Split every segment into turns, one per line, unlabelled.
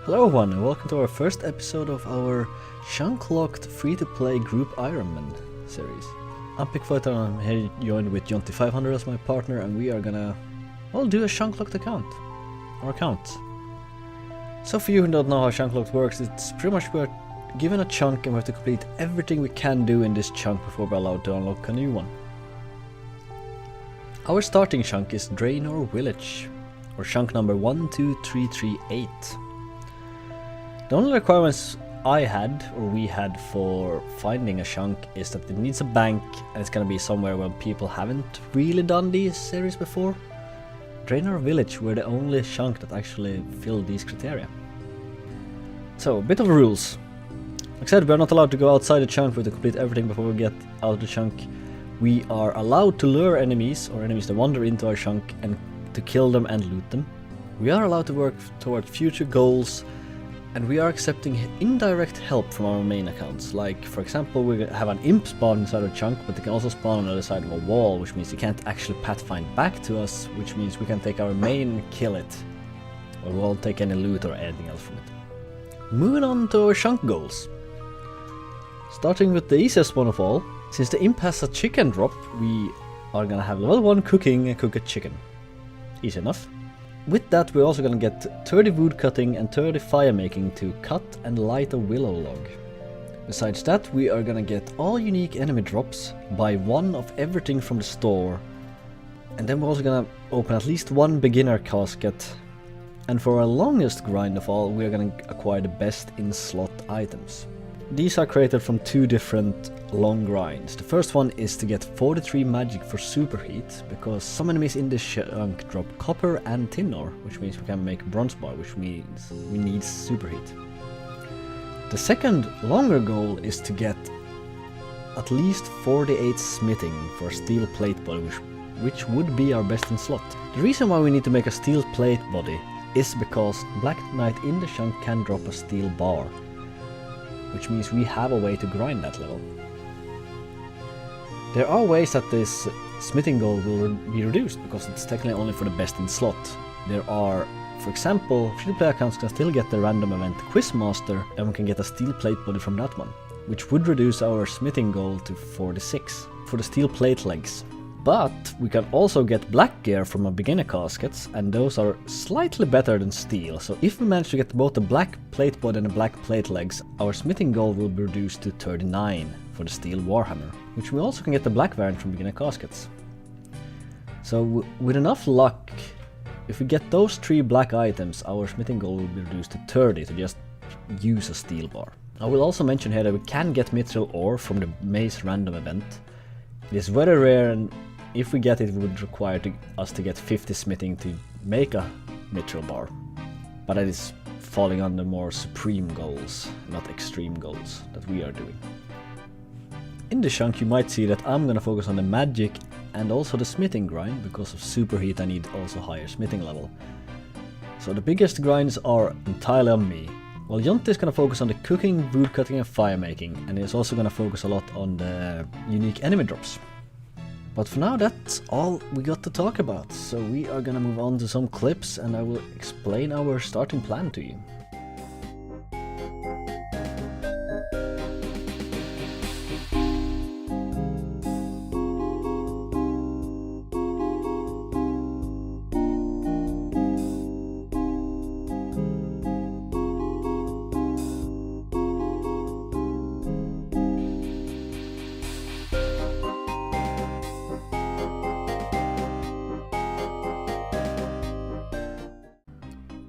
Hello everyone and welcome to our first episode of our chunk-locked free-to-play group Ironmen series. I'm Pikkufighter and I'm here joined with Jonty500 as my partner, and we are gonna, do a chunk-locked account. Or accounts. So for you who don't know how chunk-locked works, it's pretty much we're given a chunk and we have to complete everything we can do in this chunk before we're allowed to unlock a new one. Our starting chunk is Draynor Village, or chunk number 12338. The only requirements I had, or we had, for finding a chunk is that it needs a bank and it's gonna be somewhere where people haven't really done these series before. Draynor Village were the only chunk that actually filled these criteria. So, a bit of rules. Like I said, we are not allowed to go outside the chunk. We have to complete everything before we get out of the chunk. We are allowed to lure enemies, or enemies that wander into our chunk, and to kill them and loot them. We are allowed to work toward future goals, and we are accepting indirect help from our main accounts. Like, for example, we have an imp spawn inside our chunk, but they can also spawn on the other side of a wall, which means they can't actually pathfind back to us, which means we can take our main and kill it. Or we won't take any loot or anything else from it. Moving on to our chunk goals. Starting with the easiest one of all, since the imp has a chicken drop, we are gonna have level 1 cooking and cook a chicken. Easy enough. With that, we're also gonna get 30 wood cutting and 30 fire making to cut and light a willow log. Besides that, we are gonna get all unique enemy drops, buy one of everything from the store, and then we're also gonna open at least one beginner casket. And for our longest grind of all, we are gonna acquire the best in slot items. These are created from two different long grinds. The first one is to get 43 magic for superheat, because some enemies in this chunk drop copper and tin ore, which means we can make bronze bar, which means we need superheat. The second longer goal is to get at least 48 smithing for steel plate body, which would be our best in slot. The reason why we need to make a steel plate body is because Black Knight in the chunk can drop a steel bar, which means we have a way to grind that level. There are ways that this smithing goal will be reduced, because it's technically only for the best in slot. There are, for example, free-to-play accounts can still get the random event Quizmaster, and we can get a steel plate body from that one, which would reduce our smithing goal to 46 for the steel plate legs. But we can also get black gear from our beginner caskets, and those are slightly better than steel. So if we manage to get both the black plate body and the black plate legs, our smithing goal will be reduced to 39 for the steel warhammer, which we also can get the black variant from beginner caskets. So with enough luck, if we get those 3 black items, our smithing goal will be reduced to 30 to just use a steel bar. I will also mention here that we can get mithril ore from the maze random event. It is very rare, and if we get it, it would require us to get 50 smithing to make a mithril bar. But that is falling under more supreme goals, not extreme goals that we are doing. In the chunk you might see that I'm gonna focus on the magic and also the smithing grind, because of superheat I need also higher smithing level. So the biggest grinds are entirely on me. While Jonty is gonna focus on the cooking, wood cutting and fire making, and he's also gonna focus a lot on the unique enemy drops. But for now, that's all we got to talk about, so we are gonna move on to some clips and I will explain our starting plan to you.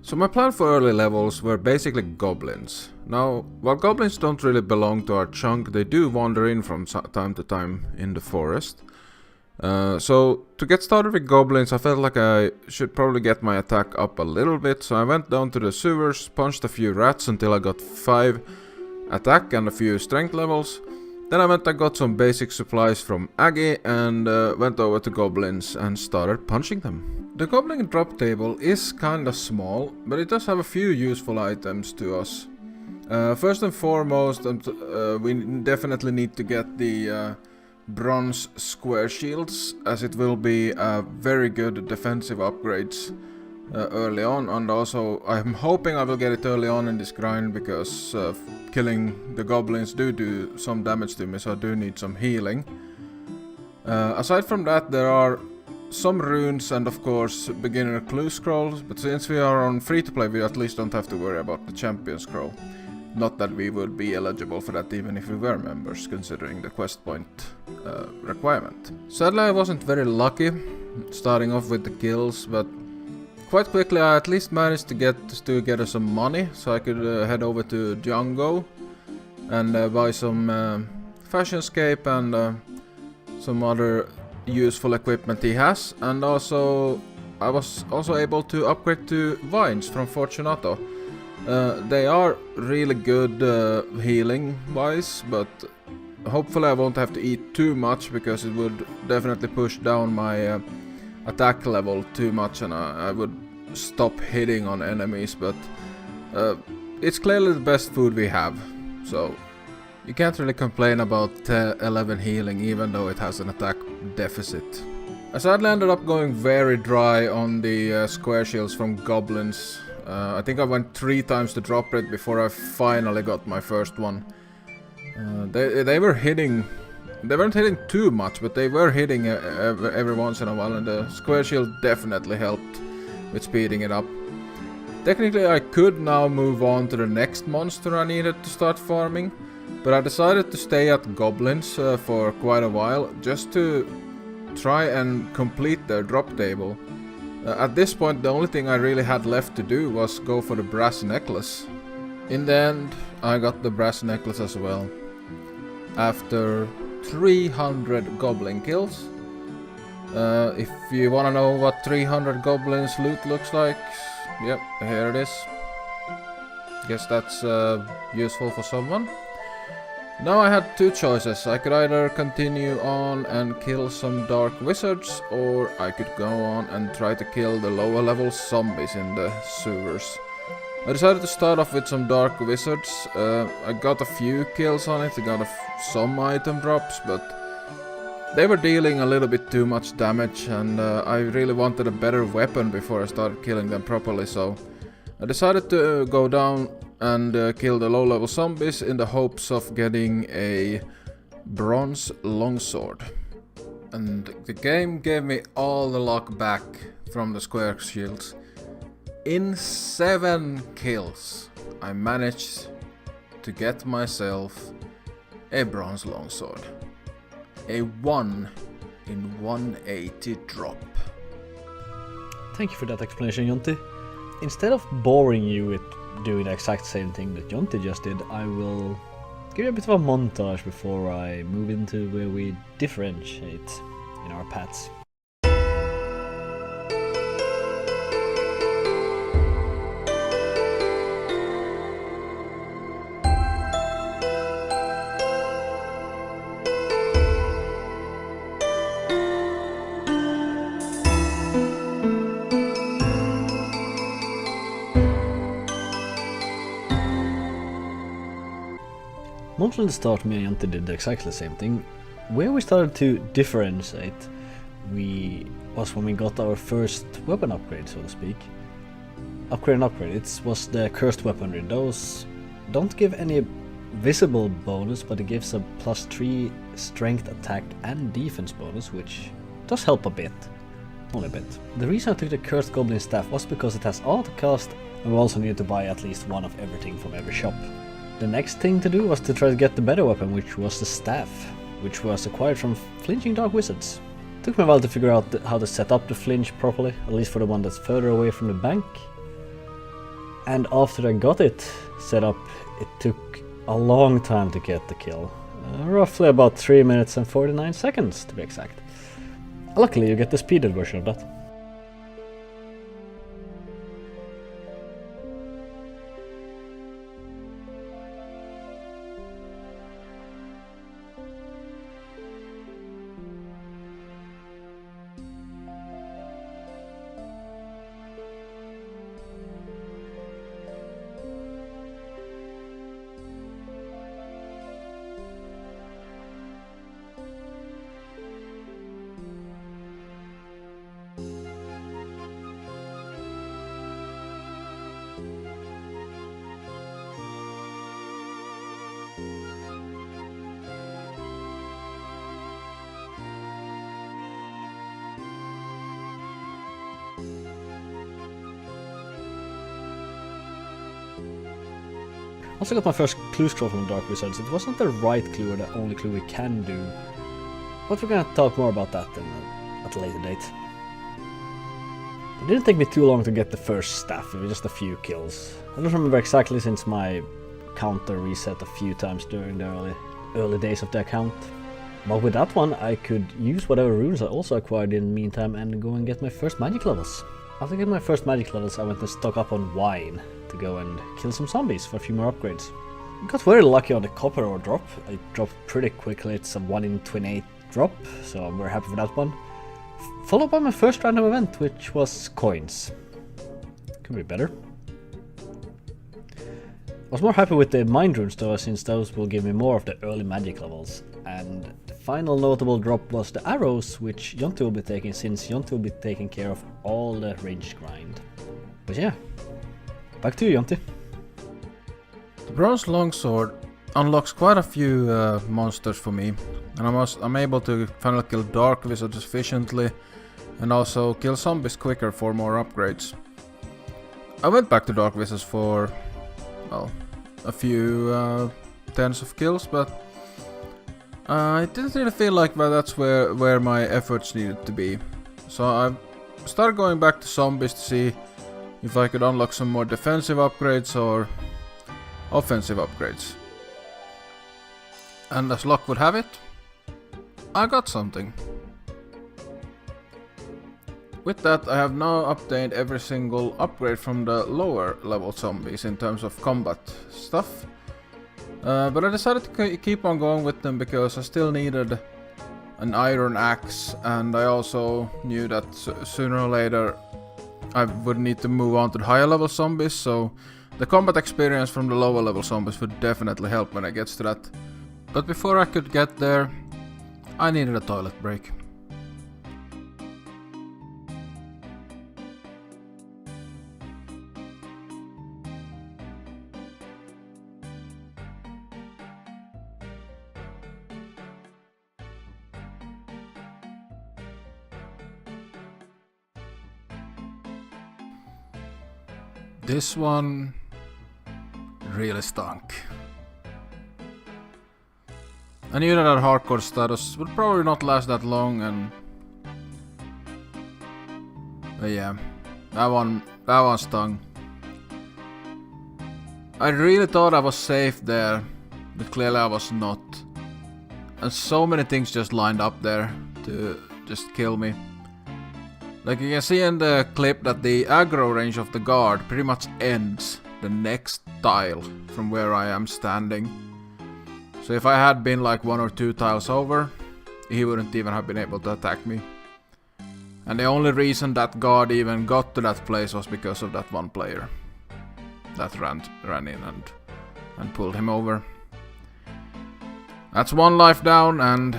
So my plan for early levels were basically goblins. Now, while goblins don't really belong to our chunk, they do wander in from time to time in the forest. So to get started with goblins, I felt like I should probably get my attack up a little bit, so I went down to the sewers, punched a few rats until I got 5 attack and a few strength levels. Then I went and got some basic supplies from Aggie and went over to goblins and started punching them. The goblin drop table is kinda small, but it does have a few useful items to us. First and foremost, we definitely need to get the bronze square shields, as it will be very good defensive upgrades early on, and also I'm hoping I will get it early on in this grind because killing the goblins do some damage to me, so I do need some healing. Aside from that, there are some runes and of course beginner clue scrolls, but since we are on free to play, we at least don't have to worry about the champion scroll. Not that we would be eligible for that even if we were members, considering the quest point requirement. Sadly, I wasn't very lucky starting off with the kills, but quite quickly I at least managed to get together some money so I could head over to Django and buy some Fashionscape and some other useful equipment he has, and also I was also able to upgrade to vines from Fortunato. They are really good healing wise, but hopefully I won't have to eat too much because it would definitely push down my attack level too much and I would stop hitting on enemies, but it's clearly the best food we have, so you can't really complain about 11 healing even though it has an attack deficit. I sadly ended up going very dry on the square shields from goblins. I think I went 3 times the drop rate before I finally got my first one. They were hitting. They weren't hitting too much, but they were hitting every once in a while, and the square shield definitely helped with speeding it up. Technically I could now move on to the next monster I needed to start farming, but I decided to stay at goblins for quite a while just to try and complete their drop table. At this point the only thing I really had left to do was go for the brass necklace. In the end I got the brass necklace as well. After 300 goblin kills. If you wanna know what 300 goblins loot looks like, yep, here it is. Guess that's useful for someone. Now I had 2 choices. I could either continue on and kill some dark wizards, or I could go on and try to kill the lower level zombies in the sewers. I decided to start off with some dark wizards. I got a few kills on it, I got some item drops, but they were dealing a little bit too much damage, and I really wanted a better weapon before I started killing them properly, so I decided to go down and kill the low level zombies in the hopes of getting a bronze longsword. And the game gave me all the luck back from the square shields. In 7 kills I managed to get myself a bronze longsword. A 1 in 180 drop.
Thank you for that explanation, Jonty. Instead of boring you with doing the exact same thing that Jonty just did, I will give you a bit of a montage before I move into where we differentiate in our paths. Mostly at the start, me and Jonty did exactly the same thing. Where we started to differentiate was when we got our first weapon upgrade, so to speak. Upgrade, it was the cursed weaponry. Those don't give any visible bonus, but it gives a +3 strength, attack and defense bonus, which does help a bit. Only a bit. The reason I took the cursed goblin staff was because it has auto cast, and we also needed to buy at least one of everything from every shop. The next thing to do was to try to get the better weapon, which was the staff, which was acquired from flinching dark wizards. It took me a while to figure out how to set up the flinch properly, at least for the one that's further away from the bank. And after I got it set up, it took a long time to get the kill. Roughly about 3 minutes and 49 seconds to be exact. Luckily you get the speeded version of that. Also got my first clue scroll from Dark Wizards. It wasn't the right clue or the only clue we can do. But we're gonna talk more about that at a later date. It didn't take me too long to get the first staff, it was just a few kills. I don't remember exactly since my counter reset a few times during the early days of the account. But with that one I could use whatever runes I also acquired in the meantime and go and get my first magic levels. After getting my first magic levels I went to stock up on wine to go and kill some zombies for a few more upgrades. I got very lucky on the copper ore drop. I dropped pretty quickly, it's a 1 in 28 drop, so I'm very happy with that one. Followed by my first random event, which was coins. Could be better. I was more happy with the mind runes though, since those will give me more of the early magic levels. And the final notable drop was the arrows, which Jonte will be taking, since Jonte will be taking care of all the ranged grind. But yeah, back to you, Jonte.
The bronze longsword unlocks quite a few monsters for me, and I'm able to finally kill dark wizards efficiently, and also kill zombies quicker for more upgrades. I went back to dark wizards for, well, a few tens of kills, but I didn't really feel like that's where my efforts needed to be. So I started going back to zombies to see if I could unlock some more defensive upgrades or offensive upgrades. And as luck would have it, I got something. With that, I have now obtained every single upgrade from the lower level zombies in terms of combat stuff. But I decided to keep on going with them because I still needed an iron axe, and I also knew that sooner or later I would need to move on to the higher level zombies, so the combat experience from the lower level zombies would definitely help when I get to that. But before I could get there, I needed a toilet break. This one really stunk. I knew that our hardcore status would probably not last that long, and but yeah, that one stung. I really thought I was safe there, but clearly I was not. And so many things just lined up there to just kill me. Like you can see in the clip that the aggro range of the guard pretty much ends the next tile from where I am standing. So if I had been like 1 or 2 tiles over, he wouldn't even have been able to attack me. And the only reason that guard even got to that place was because of that one player that ran in and pulled him over. That's 1 life down, and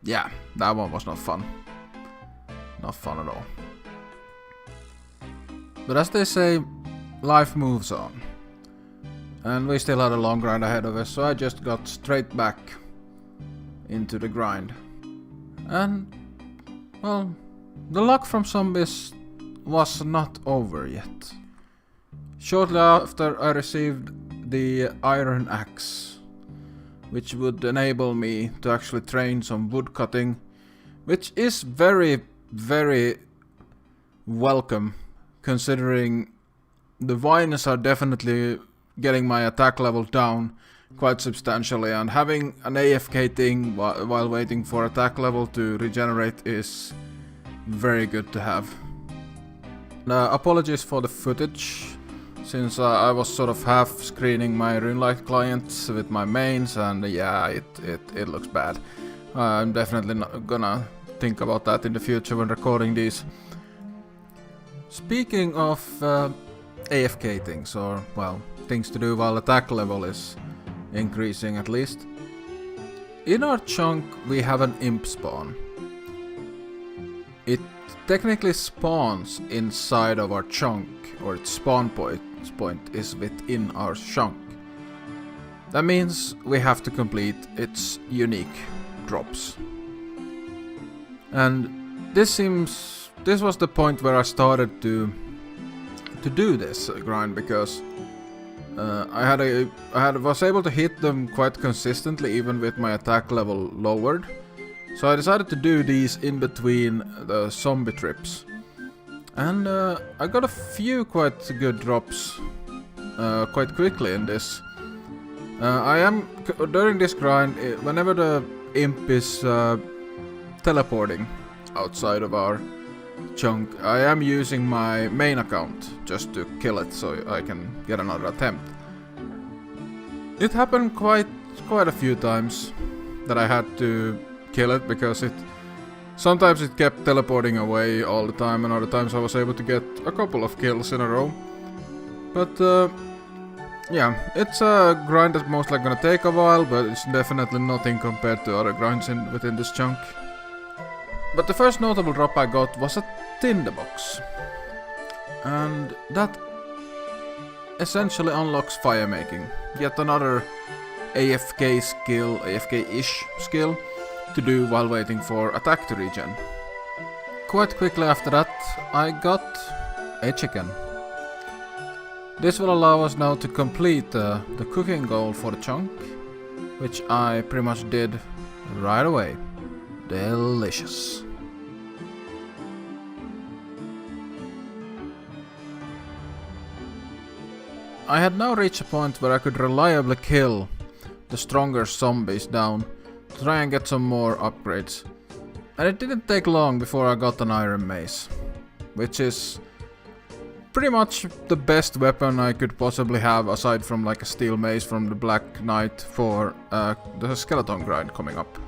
yeah, that one was not fun. Not fun at all. But as they say, life moves on. And we still had a long grind ahead of us, so I just got straight back into the grind. And, well, the luck from zombies was not over yet. Shortly after, I received the iron axe, which would enable me to actually train some wood cutting, which is very welcome, considering the vines are definitely getting my attack level down quite substantially, and having an AFK thing while waiting for attack level to regenerate is very good to have. Apologies for the footage, since I was sort of half screening my RuneLite clients with my mains, and yeah, it looks bad. I'm definitely not gonna think about that in the future when recording these. Speaking of AFK things, or well, things to do while attack level is increasing at least. In our chunk we have an imp spawn. It technically spawns inside of our chunk, or its spawn point is within our chunk. That means we have to complete its unique drops. And this was the point where I started to do this grind, because I was able to hit them quite consistently even with my attack level lowered. So I decided to do these in between the zombie trips. And I got a few quite good drops quite quickly in this. During this grind, whenever the imp is teleporting outside of our chunk, I am using my main account just to kill it so I can get another attempt. It happened quite a few times that I had to kill it because sometimes it kept teleporting away all the time, and other times I was able to get a couple of kills in a row. But yeah, it's a grind that's most likely gonna take a while, but it's definitely nothing compared to other grinds within this chunk. But the first notable drop I got was a tinderbox, and that essentially unlocks fire making. Yet another AFK skill, AFK-ish skill, to do while waiting for attack to regen. Quite quickly after that, I got a chicken. This will allow us now to complete the cooking goal for the chunk, which I pretty much did right away. Delicious. I had now reached a point where I could reliably kill the stronger zombies down to try and get some more upgrades. And it didn't take long before I got an iron mace, which is pretty much the best weapon I could possibly have aside from like a steel mace from the Black Knight for the skeleton grind coming up.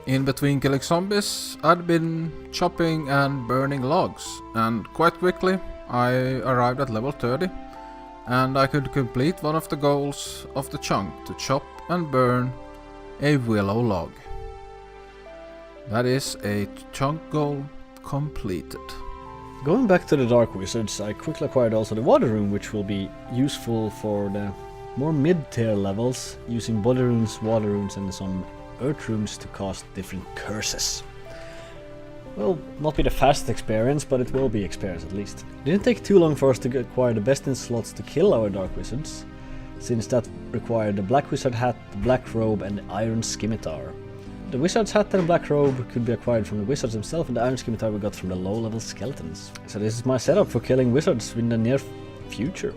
In between killing zombies, I'd been chopping and burning logs, and quite quickly I arrived at level 30, and I could complete one of the goals of the chunk to chop and burn a willow log. That is a chunk goal completed.
Going back to the Dark Wizards, I quickly acquired also the Water Rune, which will be useful for the more mid-tier levels, using Body Runes, Water Runes and some Earth Runes to cast different curses. Will not be the fastest experience, but it will be experience at least. It didn't take too long for us to acquire the best in slots to kill our Dark Wizards, since that required the Black Wizard Hat, the Black Robe and the Iron Scimitar. The Wizard's Hat and the Black Robe could be acquired from the Wizards themselves, and the Iron Scimitar we got from the low-level skeletons. So this is my setup for killing Wizards in the near future.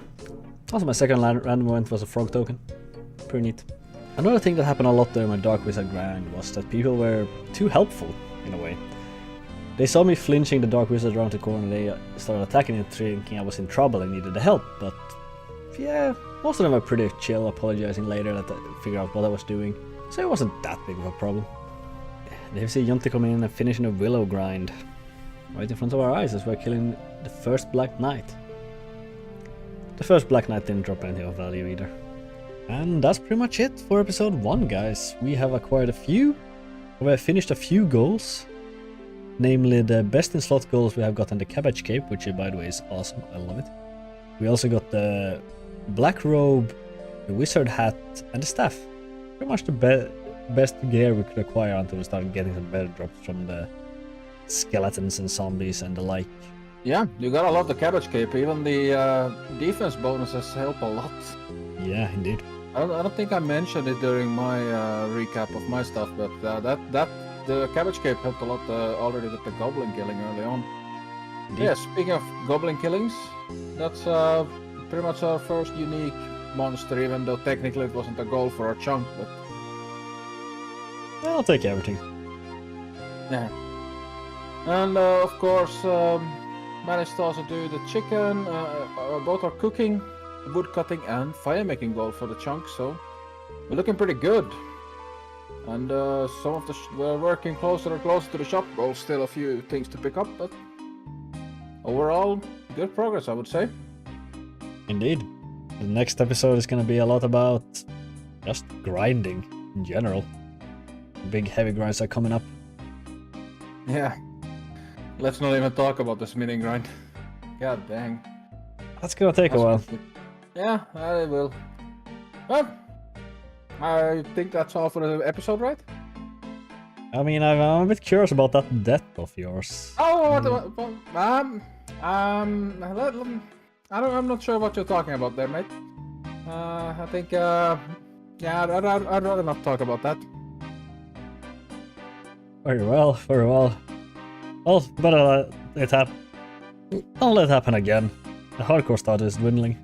Also my second random event was a frog token. Pretty neat. Another thing that happened a lot during my Dark Wizard grind was that people were too helpful, in a way. They saw me flinching the Dark Wizard around the corner, they started attacking it thinking I was in trouble and needed the help, but yeah, most of them were pretty chill, apologizing later that I figured out what I was doing, so it wasn't that big of a problem. Then we see Jonte coming in and finishing a Willow grind, right in front of our eyes as we're killing the first Black Knight. The first Black Knight didn't drop anything of value either. And that's pretty much it for episode 1, guys. We have finished a few goals. Namely the best in slot goals we have gotten the Cabbage Cape, which by the way is awesome, I love it. We also got the Black Robe, the Wizard Hat and the Staff. Pretty much the best gear we could acquire until we started getting some better drops from the skeletons and zombies and the like.
Yeah, you gotta love the Cabbage Cape, even the defense bonuses help a lot.
Yeah, indeed.
I don't think I mentioned it during my recap of my stuff, but the Cabbage Cape helped a lot already with the goblin killing early on. Indeed. Yeah, speaking of goblin killings, that's pretty much our first unique monster, even though technically it wasn't a goal for our chunk, but...
I'll take everything.
Yeah. And of course, managed to also do the chicken, both our cooking, wood cutting and fire making goal for the chunk, so we're looking pretty good. And some of we're working closer and closer to the shop goal, still a few things to pick up, but overall, good progress, I would say.
Indeed. The next episode is going to be a lot about just grinding in general. Big heavy grinds are coming up.
Yeah. Let's not even talk about the smithing grind. God dang.
That's going to take a while.
Yeah, it will. Well, I think that's all for the episode, right?
I mean, I'm a bit curious about that death of yours.
Oh, I'm not sure what you're talking about there, mate. I think, yeah, I'd rather not talk about that.
Very well, very well. Well, better let it happen. Don't let it happen again. The hardcore status is dwindling.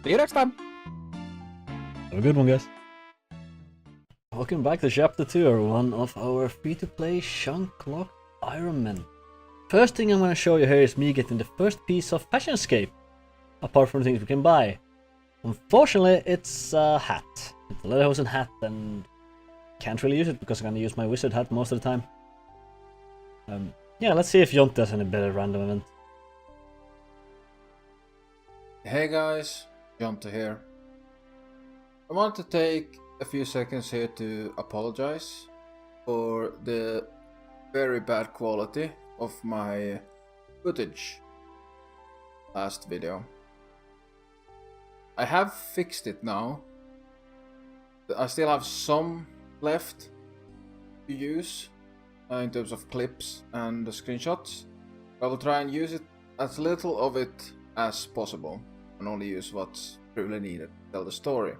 See you next time!
Have a good one, guys. Welcome back to Chapter 2, everyone, of our free-to-play chunk-locked Ironmen. First thing I'm going to show you here is me getting the first piece of Fashionscape, apart from the things we can buy. Unfortunately, it's a hat. It's a lederhosen hat, and can't really use it because I'm going to use my wizard hat most of the time. Yeah, let's see if Jonte has any better random event.
Hey guys, Jonte here. I want to take a few seconds here to apologize for the very bad quality of my footage last video. I have fixed it now. I still have some left to use in terms of clips and screenshots. I will try and use it as little of it as possible and only use what's truly needed to tell the story.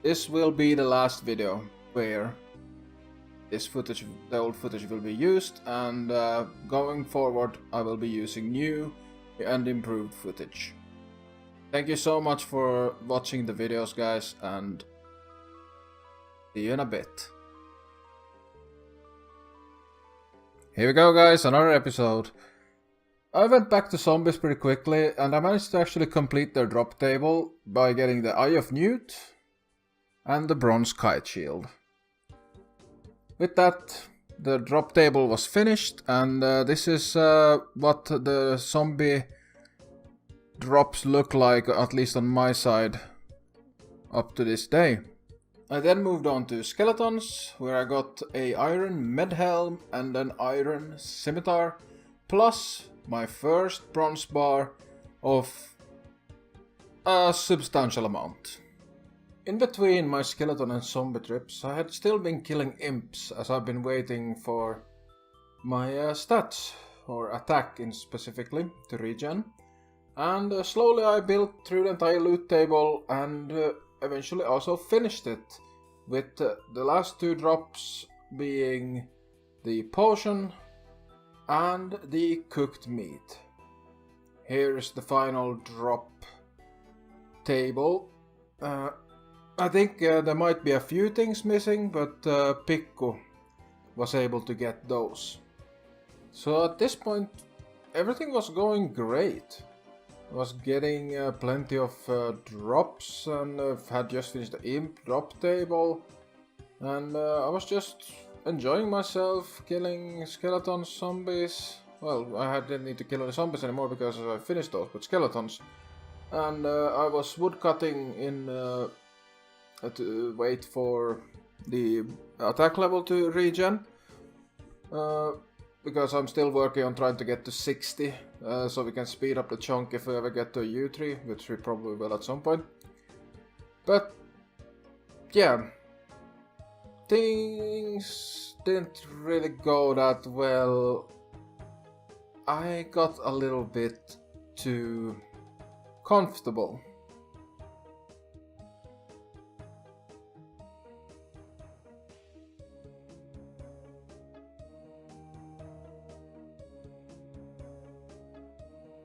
This will be the last video where this footage, the old footage, will be used, and going forward I will be using new and improved footage. Thank you so much for watching the videos, guys, and see you in a bit. Here we go, guys, another episode. I went back to zombies pretty quickly, and I managed to actually complete their drop table by getting the Eye of Newt and the bronze kite shield. With that, the drop table was finished, and this is what the zombie drops look like, at least on my side, up to this day. I then moved on to skeletons, where I got a iron med helm and an iron scimitar, plus my first bronze bar of a substantial amount. In between my skeleton and zombie trips, I had still been killing imps as I've been waiting for my stats, or attack in specifically, to regen. And slowly I built through the entire loot table and eventually also finished it, with the last two drops being the potion and the cooked meat. Here's the final drop table. I think there might be a few things missing, but Pikku was able to get those. So at this point, everything was going great. I was getting plenty of drops, and had just finished the imp drop table. And I was just enjoying myself, killing skeletons, zombies. Well, I didn't need to kill any zombies anymore because I finished those, but skeletons. And I was woodcutting in... to wait for the attack level to regen, because I'm still working on trying to get to 60, so we can speed up the chunk if we ever get to a U3, which we probably will at some point. But yeah, things didn't really go that well. I got a little bit too comfortable.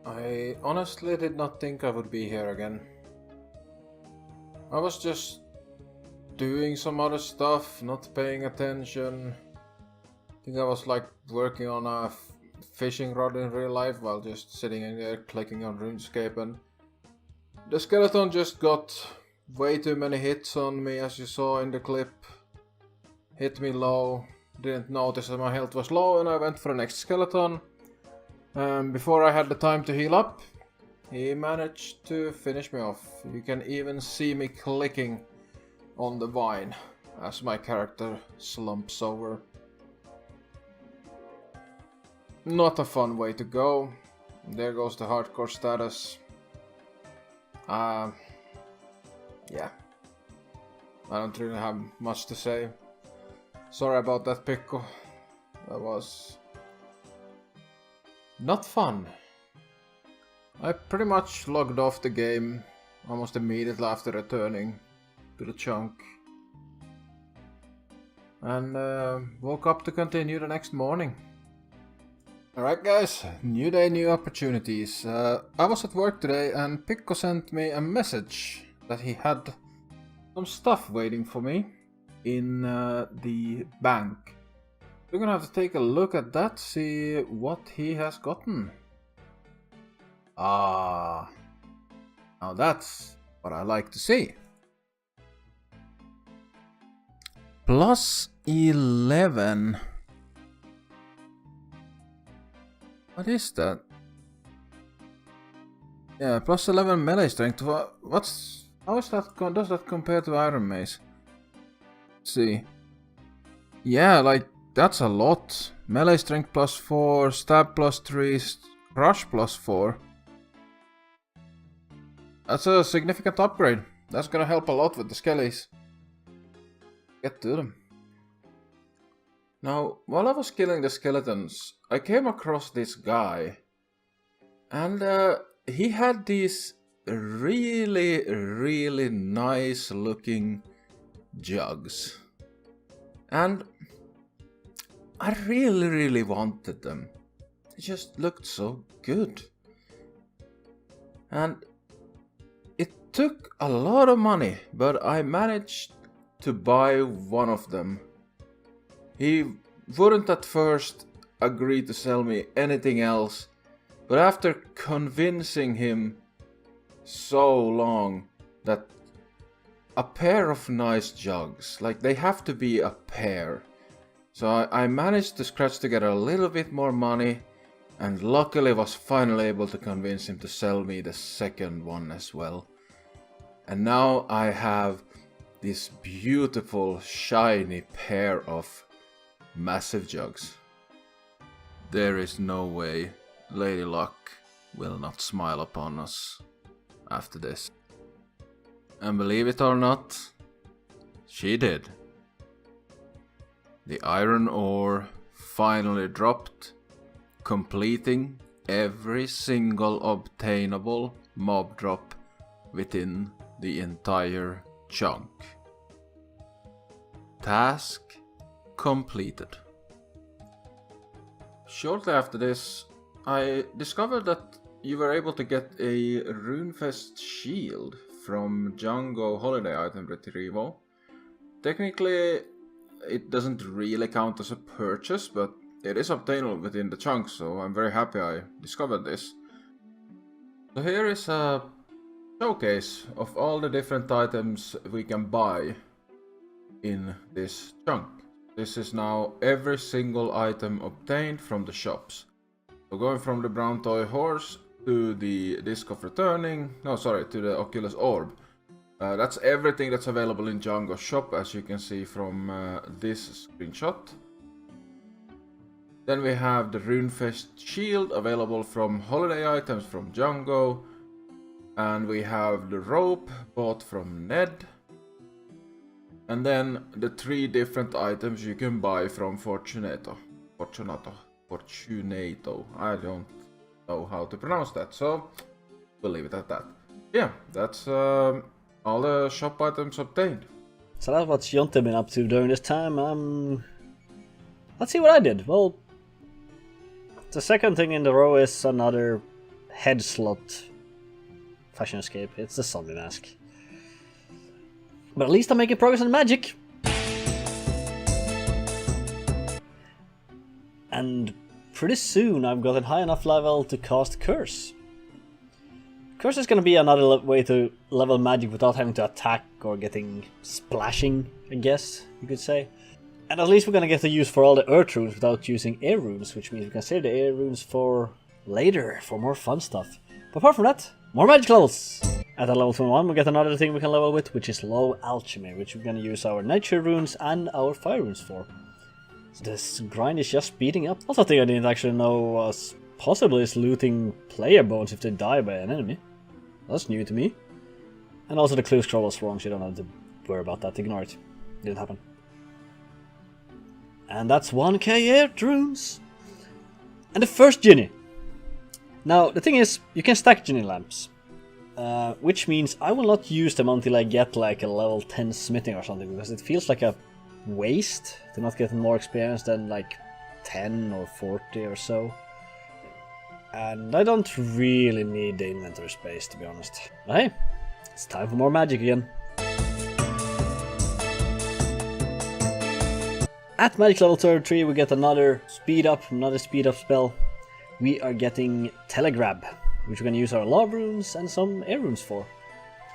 I honestly did not think I would be here again. I was just doing some other stuff, not paying attention. I think I was like working on a fishing rod in real life while just sitting in there clicking on Runescape, and the skeleton just got way too many hits on me, as you saw in the clip. Hit me low, didn't notice that my health was low, and I went for the next skeleton. Before I had the time to heal up, he managed to finish me off. You can even see me clicking on the vine as my character slumps over. Not a fun way to go. There goes the hardcore status. Yeah. I don't really have much to say. Sorry about that, Pikku. That was not fun. I pretty much logged off the game almost immediately after returning to the chunk. And woke up to continue the next morning. Alright guys, new day, new opportunities. I was at work today and Pikko sent me a message that he had some stuff waiting for me in the bank. We're gonna have to take a look at that, see what he has gotten. Ah, now that's what I like to see. Plus 11. What is that? Yeah, plus 11 melee strength. How is that? Does that compare to Iron Mace? Let's see. Yeah, like that's a lot. Melee strength plus 4, stab plus 3, crush plus 4. That's a significant upgrade. That's gonna help a lot with the skellies. Get to them. Now, while I was killing the skeletons, I came across this guy. And he had these really nice looking jugs. And I really wanted them. They just looked so good. And it took a lot of money, but I managed to buy one of them. He wouldn't at first agree to sell me anything else, but after convincing him so long that a pair of nice jugs, like they have to be a pair. So I managed to scratch together a little bit more money and luckily was finally able to convince him to sell me the second one as well. And now I have this beautiful shiny pair of massive jugs. There is no way Lady Luck will not smile upon us after this. And believe it or not, she did. The iron ore finally dropped, completing every single obtainable mob drop within the entire chunk. Task completed. Shortly after this, I discovered that you were able to get a Runefest shield from Django holiday item retrieval. Technically, it doesn't really count as a purchase, but it is obtainable within the chunk, so I'm very happy I discovered this. So here is a showcase of all the different items we can buy in this chunk. This is now every single item obtained from the shops. So going from the brown toy horse to the disc of returning, to the Oculus orb. That's everything that's available in Django's shop, as you can see from this screenshot. Then we have the Runefest shield available from holiday items from Django. And we have the rope bought from Ned. And then the 3 different items you can buy from Fortunato. I don't know how to pronounce that, so we'll leave it at that. Yeah, that's all the shop items obtained.
So that's what Jonte been up to during this time. Let's see what I did. Well, the second thing in the row is another head slot fashion escape. It's the zombie mask. But at least I'm making progress on magic. And pretty soon I've gotten high enough level to cast Curse. Curse is going to be another way to level magic without having to attack or getting splashing, I guess you could say. And at least we're going to get the use for all the earth runes without using air runes, which means we can save the air runes for later, for more fun stuff. But apart from that, more magic levels! At level 21 we get another thing we can level with, which is low alchemy, which we're going to use our nature runes and our fire runes for. So this grind is just speeding up. Also, a thing I didn't actually know was possible is looting player bones if they die by an enemy. That's new to me. And also the clue scroll was wrong, so you don't have to worry about that. Ignore it. Didn't happen. And that's 1k earth runes. And the first Ginny. Now, the thing is, you can stack genie lamps. Which means I will not use them until I get like a level 10 smithing or something, because it feels like a waste to not get more experience than like 10 or 40 or so. And I don't really need the inventory space, to be honest. But hey, it's time for more magic again. At magic level 33 we get another speed up spell. We are getting Telegrab, which we're going to use our law runes and some air runes for.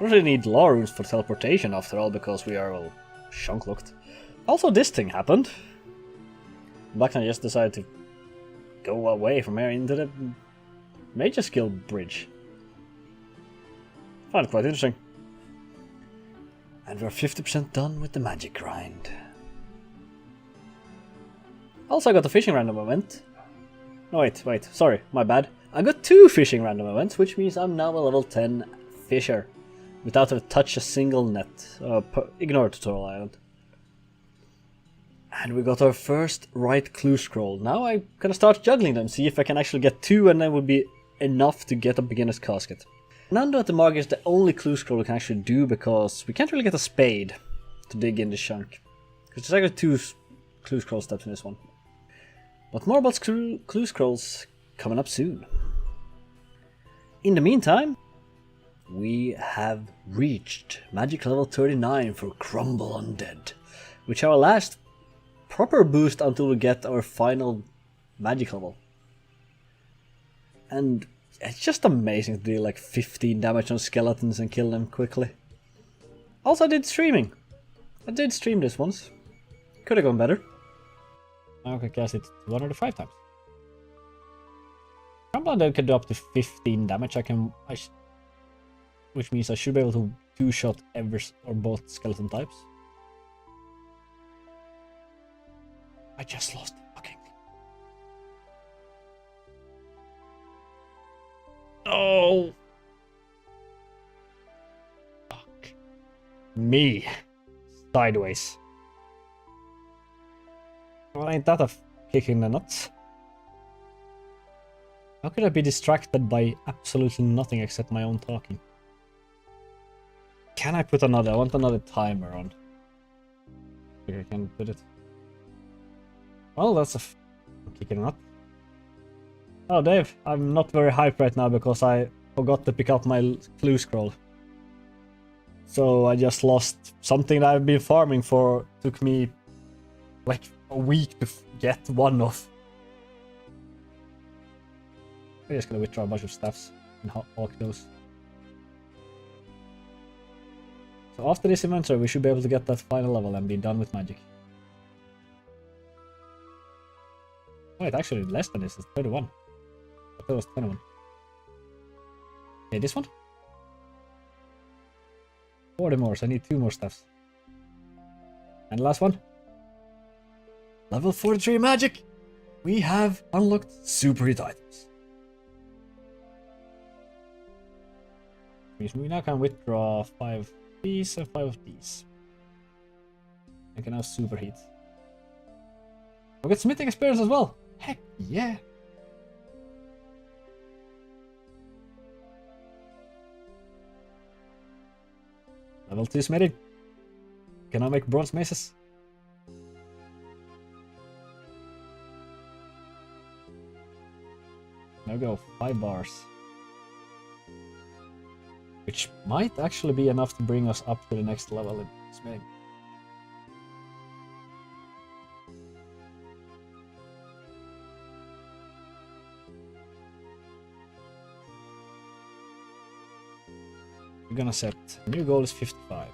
We don't really need law runes for teleportation after all, because we are all shunk locked. Also, this thing happened. Blackson just decided to go away from here into the major skill bridge. Found it quite interesting. And we're 50% done with the magic grind. Also, I got a fishing random event. No, wait, sorry, my bad. I got 2 fishing random events, which means I'm now a level 10 fisher. Without having touched a single net. Ignore tutorial island. And we got our first right clue scroll. Now I'm gonna start juggling them, see if I can actually get 2, and that would be enough to get a beginner's casket. Nando at the mark is the only clue scroll we can actually do, because we can't really get a spade to dig in the chunk. Because there's actually 2 clue scroll steps in this one. But more about clue scrolls coming up soon. In the meantime, we have reached magic level 39 for Crumble Undead, which our last proper boost until we get our final magic level. And it's just amazing to do like 15 damage on skeletons and kill them quickly. Also, I did streaming. I did stream this once. Could have gone better. Now I can cast it 105 times. Crumble Undead can do up to 15 damage. Which means I should be able to 2-shot every or both skeleton types. I just lost the fucking... No! Fuck. Me. Sideways. Well, ain't that a kick in the nuts? How could I be distracted by absolutely nothing except my own talking? Can I put another? I want another timer on. I think I can put it. Well, that's a kick in the nut. Oh, Dave, I'm not very hyped right now because I forgot to pick up my clue scroll. So I just lost something that I've been farming for. Took me like a week to get one of. I'm just gonna withdraw a bunch of stuffs and hawk those. So after this inventory, we should be able to get that final level and be done with magic. Wait, actually less than this, it's 31. I thought it was 21. Okay, this one? 40 more, so I need 2 more stuffs. And the last one? Level 43 magic! We have unlocked super hit items. Which means we now can withdraw 5 of these and 5 of these. I can now super heat. We'll get smithing experience as well! Heck yeah! Level 2 smithing. Can I make bronze maces? There we go, 5 bars. Which might actually be enough to bring us up to the next level in smithing. We're gonna set new goal is 55.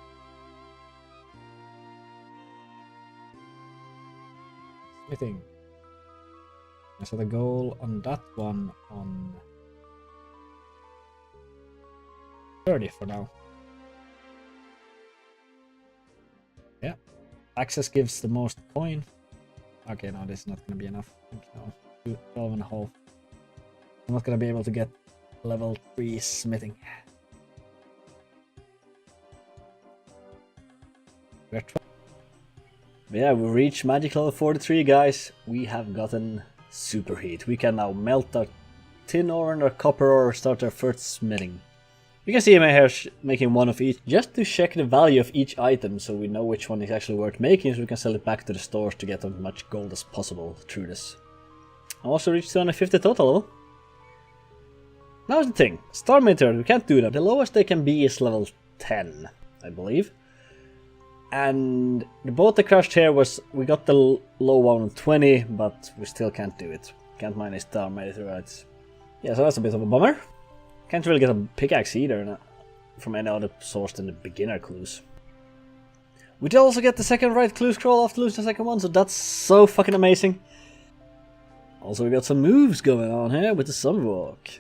Smithing. I set a goal on that one on 30 for now. Yeah. Access gives the most coin. Okay, no, this is not gonna be enough. No, 12 and a half. I'm not gonna be able to get level 3 smithing. Yeah, we reached magic level 43, guys. We have gotten super heat. We can now melt our tin ore and our copper ore start their first smithing. You can see him here making one of each, just to check the value of each item, so we know which one is actually worth making, so we can sell it back to the stores to get as much gold as possible through this. I also reached 250 total level. Now the thing, Star Meteor, we can't do that. The lowest they can be is level 10, I believe. And the boat that crashed here was, we got the low one on 20, but we still can't do it. Can't mine a Star Meteor. Yeah, so that's a bit of a bummer. Can't really get a pickaxe either from any other source than the beginner clues. We did also get the second right clue scroll after losing the second one, so that's so fucking amazing. Also, we got some moves going on here with the Sunwalk.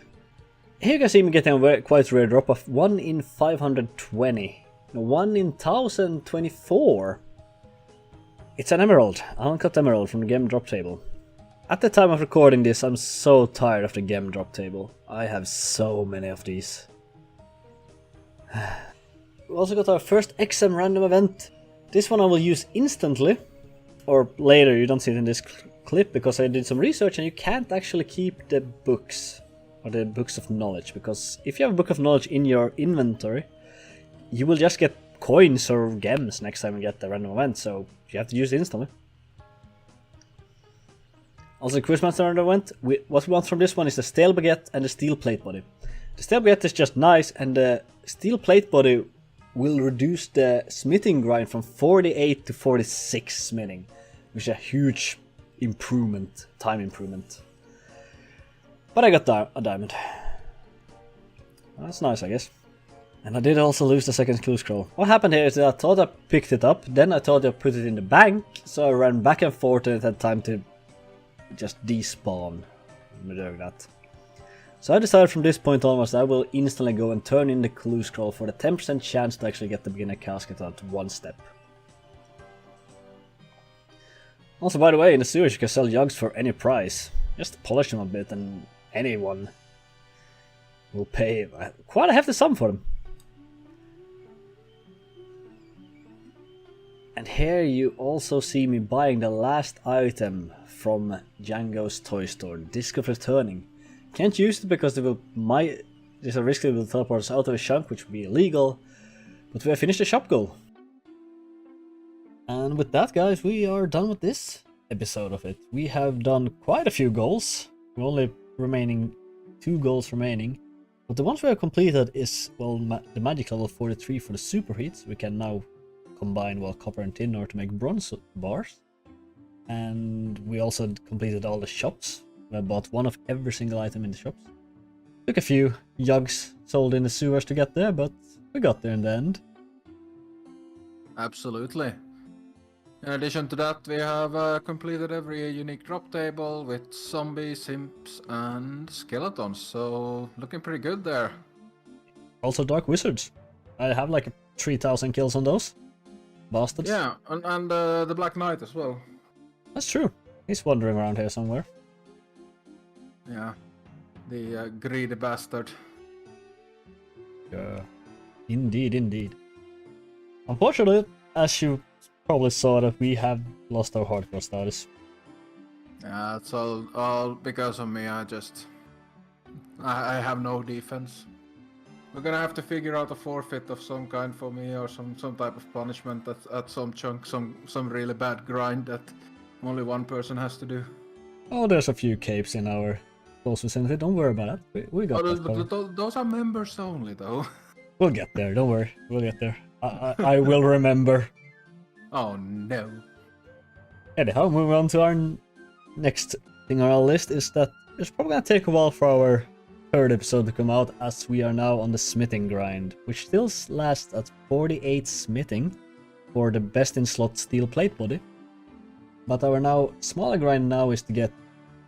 Here you can see me getting a quite rare drop of 1 in 520. 1 in 1024. It's an emerald, an uncut emerald from the game drop table. At the time of recording this, I'm so tired of the gem drop table. I have so many of these. We also got our first XM random event. This one I will use instantly. Or later, you don't see it in this clip, because I did some research and you can't actually keep the books. Or the books of knowledge. Because if you have a book of knowledge in your inventory, you will just get coins or gems next time you get the random event. So you have to use it instantly. Also, the Quizmaster random event, what we want from this one is the stale baguette and the steel plate body. The stale baguette is just nice, and the steel plate body will reduce the smithing grind from 48 to 46 smithing, which is a huge improvement, time improvement. But I got a diamond. That's nice, I guess. And I did also lose the second clue scroll. What happened here is that I thought I picked it up, then I thought I put it in the bank, so I ran back and forth and it had time to just despawn doing that. So I decided from this point onwards I will instantly go and turn in the clue scroll for the 10% chance to actually get the beginner casket out one step. Also, by the way, in the sewers you can sell jugs for any price. Just polish them a bit and anyone will pay quite a hefty sum for them. And here you also see me buying the last item from Django's toy store, Disc of Returning. Can't use it because there's a risk that it will teleport us out of a chunk, which would be illegal. But we have finished the shop goal. And with that, guys, we are done with this episode of it. We have done quite a few goals. We're only remaining 2 goals remaining. But the ones we have completed is, well, the magic level 43 for the superheats. We can now combine, well, copper and tin ore to make bronze bars. And we also completed all the shops. I bought one of every single item in the shops. Took a few jugs sold in the sewers to get there, but we got there in the end.
Absolutely. In addition to that, we have completed every unique drop table with zombies, imps, and skeletons, so looking pretty good there.
Also Dark Wizards. I have like 3,000 kills on those bastards.
Yeah, and the Black Knight as well.
That's true. He's wandering around here somewhere.
Yeah, the greedy bastard.
Indeed, indeed. Unfortunately, as you probably saw, that we have lost our hardcore status.
Yeah, it's all because of me. I have no defense. We're gonna have to figure out a forfeit of some kind for me, or some type of punishment at some chunk, some really bad grind that only one person has to do.
Oh, there's a few capes in our close vicinity. Don't worry about that. We got that.
Those are members only, though.
We'll get there. Don't worry. We'll get there. I will remember.
Oh no.
Anyhow, moving on to our next thing on our list is that it's probably gonna take a while for our 3rd episode to come out, as we are now on the smithing grind, which still lasts at 48 smithing for the best in slot steel plate body. But our now smaller grind now is to get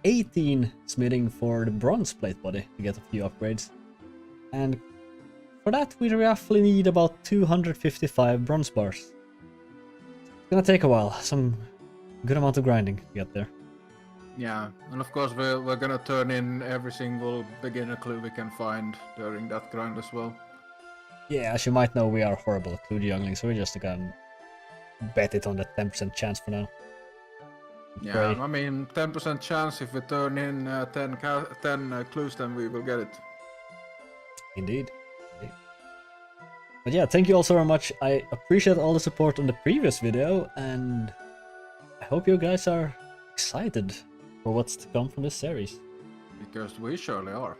18 smithing for the bronze plate body to get a few upgrades. And for that we roughly need about 255 bronze bars. It's gonna take a while, some good amount of grinding to get there.
Yeah, and of course we're gonna turn in every single beginner clue we can find during that grind as well.
Yeah, as you might know, we are horrible at clue juggling, so we're just gonna bet it on the 10% chance for now.
Yeah,
Great.
I mean, 10% chance if we turn in 10 clues, then we will get it.
Indeed. But yeah, thank you all so very much. I appreciate all the support on the previous video, and I hope you guys are excited for what's to come from this series.
Because we surely are.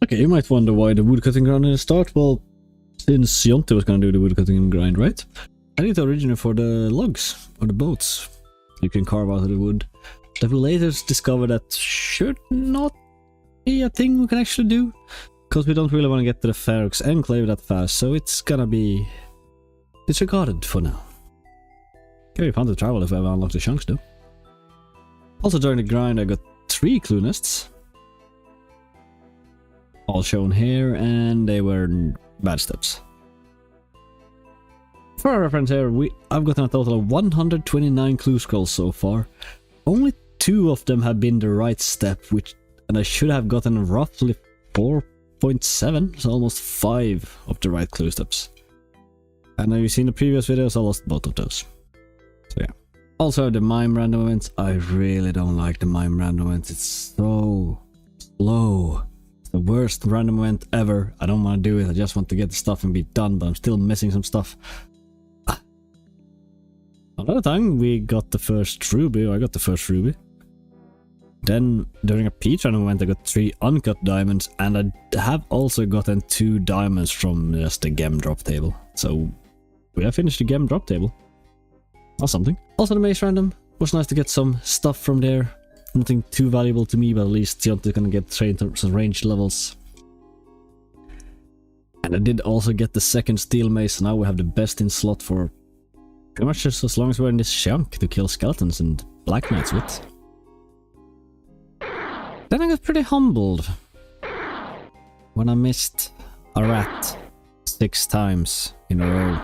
Okay, you might wonder why the woodcutting grind in the start. Well, since Jonte was gonna do the woodcutting grind, right? I need to originate for the logs, or the boats. You can carve out of the wood. That we later discover that should not be a thing we can actually do. Because we don't really want to get to the Ferox Enclave that fast, so it's gonna be disregarded for now. Can be fun to travel if we ever unlock the chunks though. Also during the grind I got 3 clue nests. All shown here, and they were bad steps. For our reference here, I've gotten a total of 129 clue scrolls so far. Only 2 of them have been the right step, and I should have gotten roughly 4.7, so almost 5 of the right clue steps. And have you seen the previous videos? I lost both of those. So yeah. Also the mime random events. I really don't like the mime random events. It's so slow. The worst random event ever. I don't want to do it. I just want to get the stuff and be done, but I'm still missing some stuff. Another time we got the first ruby. I got the first ruby. Then during a peach random event I got 3 uncut diamonds, and I have also gotten 2 diamonds from just the gem drop table. So we have finished the gem drop table. That's something. Also the maze random. Was nice to get some stuff from there. Nothing too valuable to me, but at least Jonte can get trained some ranged levels. And I did also get the second steel mace, so now we have the best in slot for pretty much just as long as we're in this chunk to kill skeletons and black knights with. Then I got pretty humbled when I missed a rat 6 times in a row.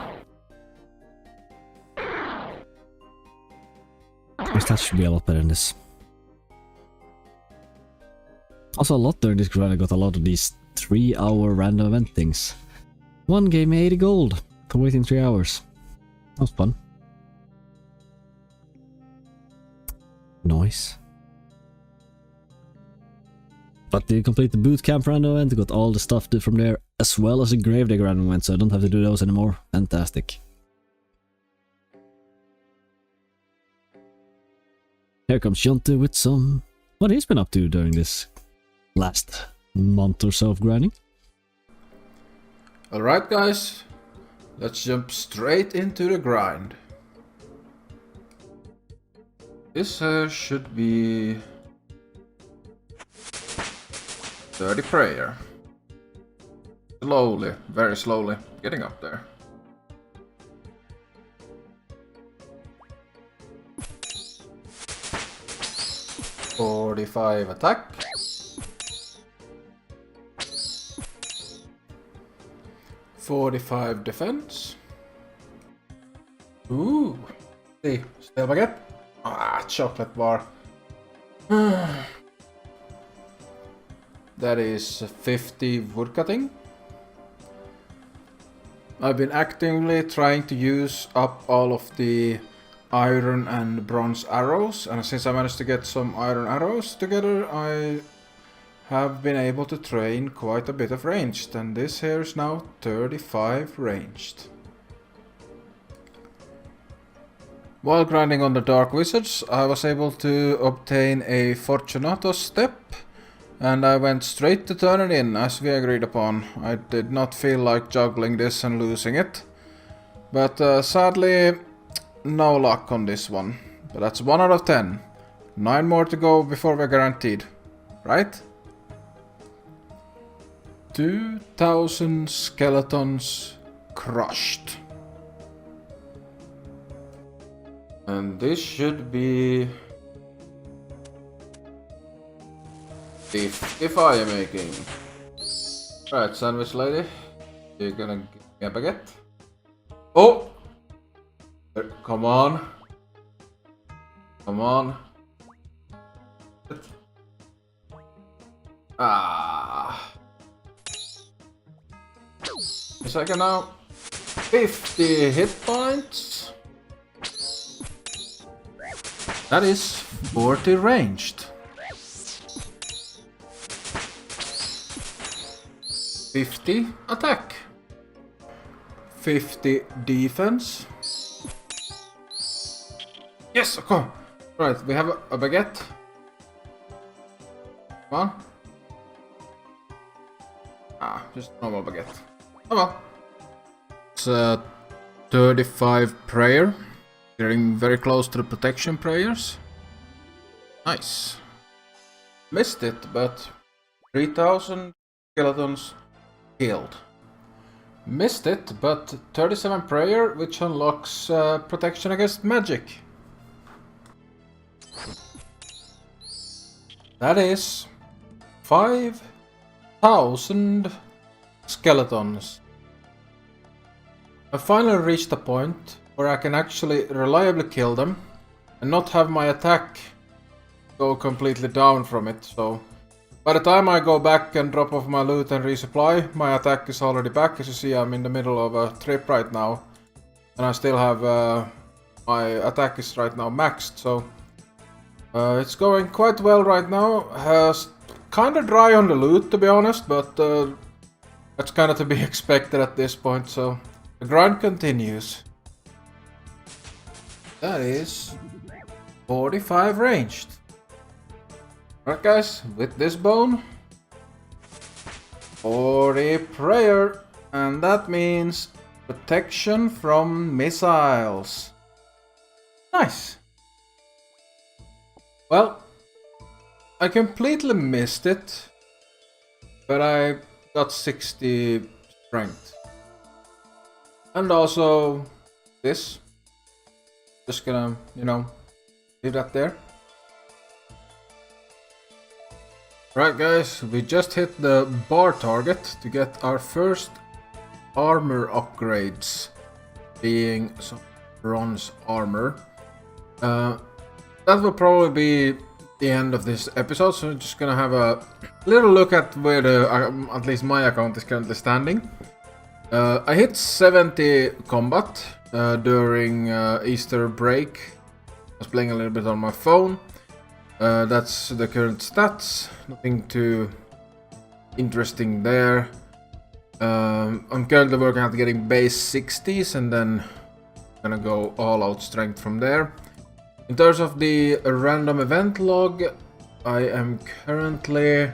I guess that should be a lot better than this. Also a lot during this grind I got a lot of these 3-hour random event things. One gave me 80 gold for waiting 3 hours. That was fun. Nice. But did complete the bootcamp random event, got all the stuff from there, as well as the gravedigger random event, so I don't have to do those anymore. Fantastic. Here comes Jonte with what he's been up to during this last month or so of grinding.
Alright guys, let's jump straight into the grind. This should be 30 prayer. Slowly, very slowly, getting up there. $45 attack. 45 defense. Ooh. See, still baguette. Ah, chocolate bar. That is 50 woodcutting. I've been actively trying to use up all of the iron and bronze arrows, and since I managed to get some iron arrows together, I have been able to train quite a bit of ranged, and this here is now 35 ranged. While grinding on the Dark Wizards, I was able to obtain a Fortunato step, and I went straight to turn it in as we agreed upon. I did not feel like juggling this and losing it, but sadly no luck on this one. But that's 1 out of 10. 9 more to go before we're guaranteed, right? 2,000 skeletons crushed. And this should be 50 fire making. Right, sandwich lady. You're gonna give me a baguette. Oh! Come on. Come on. Ah. A second now. 50 hit points. That is 40 ranged. 50 attack. 50 defense. Yes, okay. Right, we have a baguette. Come on. Ah, just normal baguette. Oh well. It's 35 prayer. Getting very close to the protection prayers. Nice. Missed it, but 3000 skeletons killed. Missed it, but 37 prayer, which unlocks protection against magic. That is 5000 skeletons. I finally reached a point where I can actually reliably kill them and not have my attack go completely down from it, so by the time I go back and drop off my loot and resupply, my attack is already back. As you see, I'm in the middle of a trip right now, and I still have my attack is right now maxed, so it's going quite well right now. Kinda dry on the loot, to be honest, but that's kinda to be expected at this point, so the grind continues. That is 45 ranged. Alright guys, with this bone, 40 prayer, and that means protection from missiles. Nice. Well, I completely missed it, but I got 60 strength. And also this. Just gonna, leave that there. Right guys, we just hit the bar target to get our first armor upgrades, being some bronze armor. That will probably be the end of this episode, so I'm just gonna have a little look at where at least my account is currently standing. I hit 70 combat during Easter break. I was playing a little bit on my phone. That's the current stats. Nothing too interesting there. I'm currently working at getting base 60s and then gonna go all out strength from there. In terms of the random event log, I am currently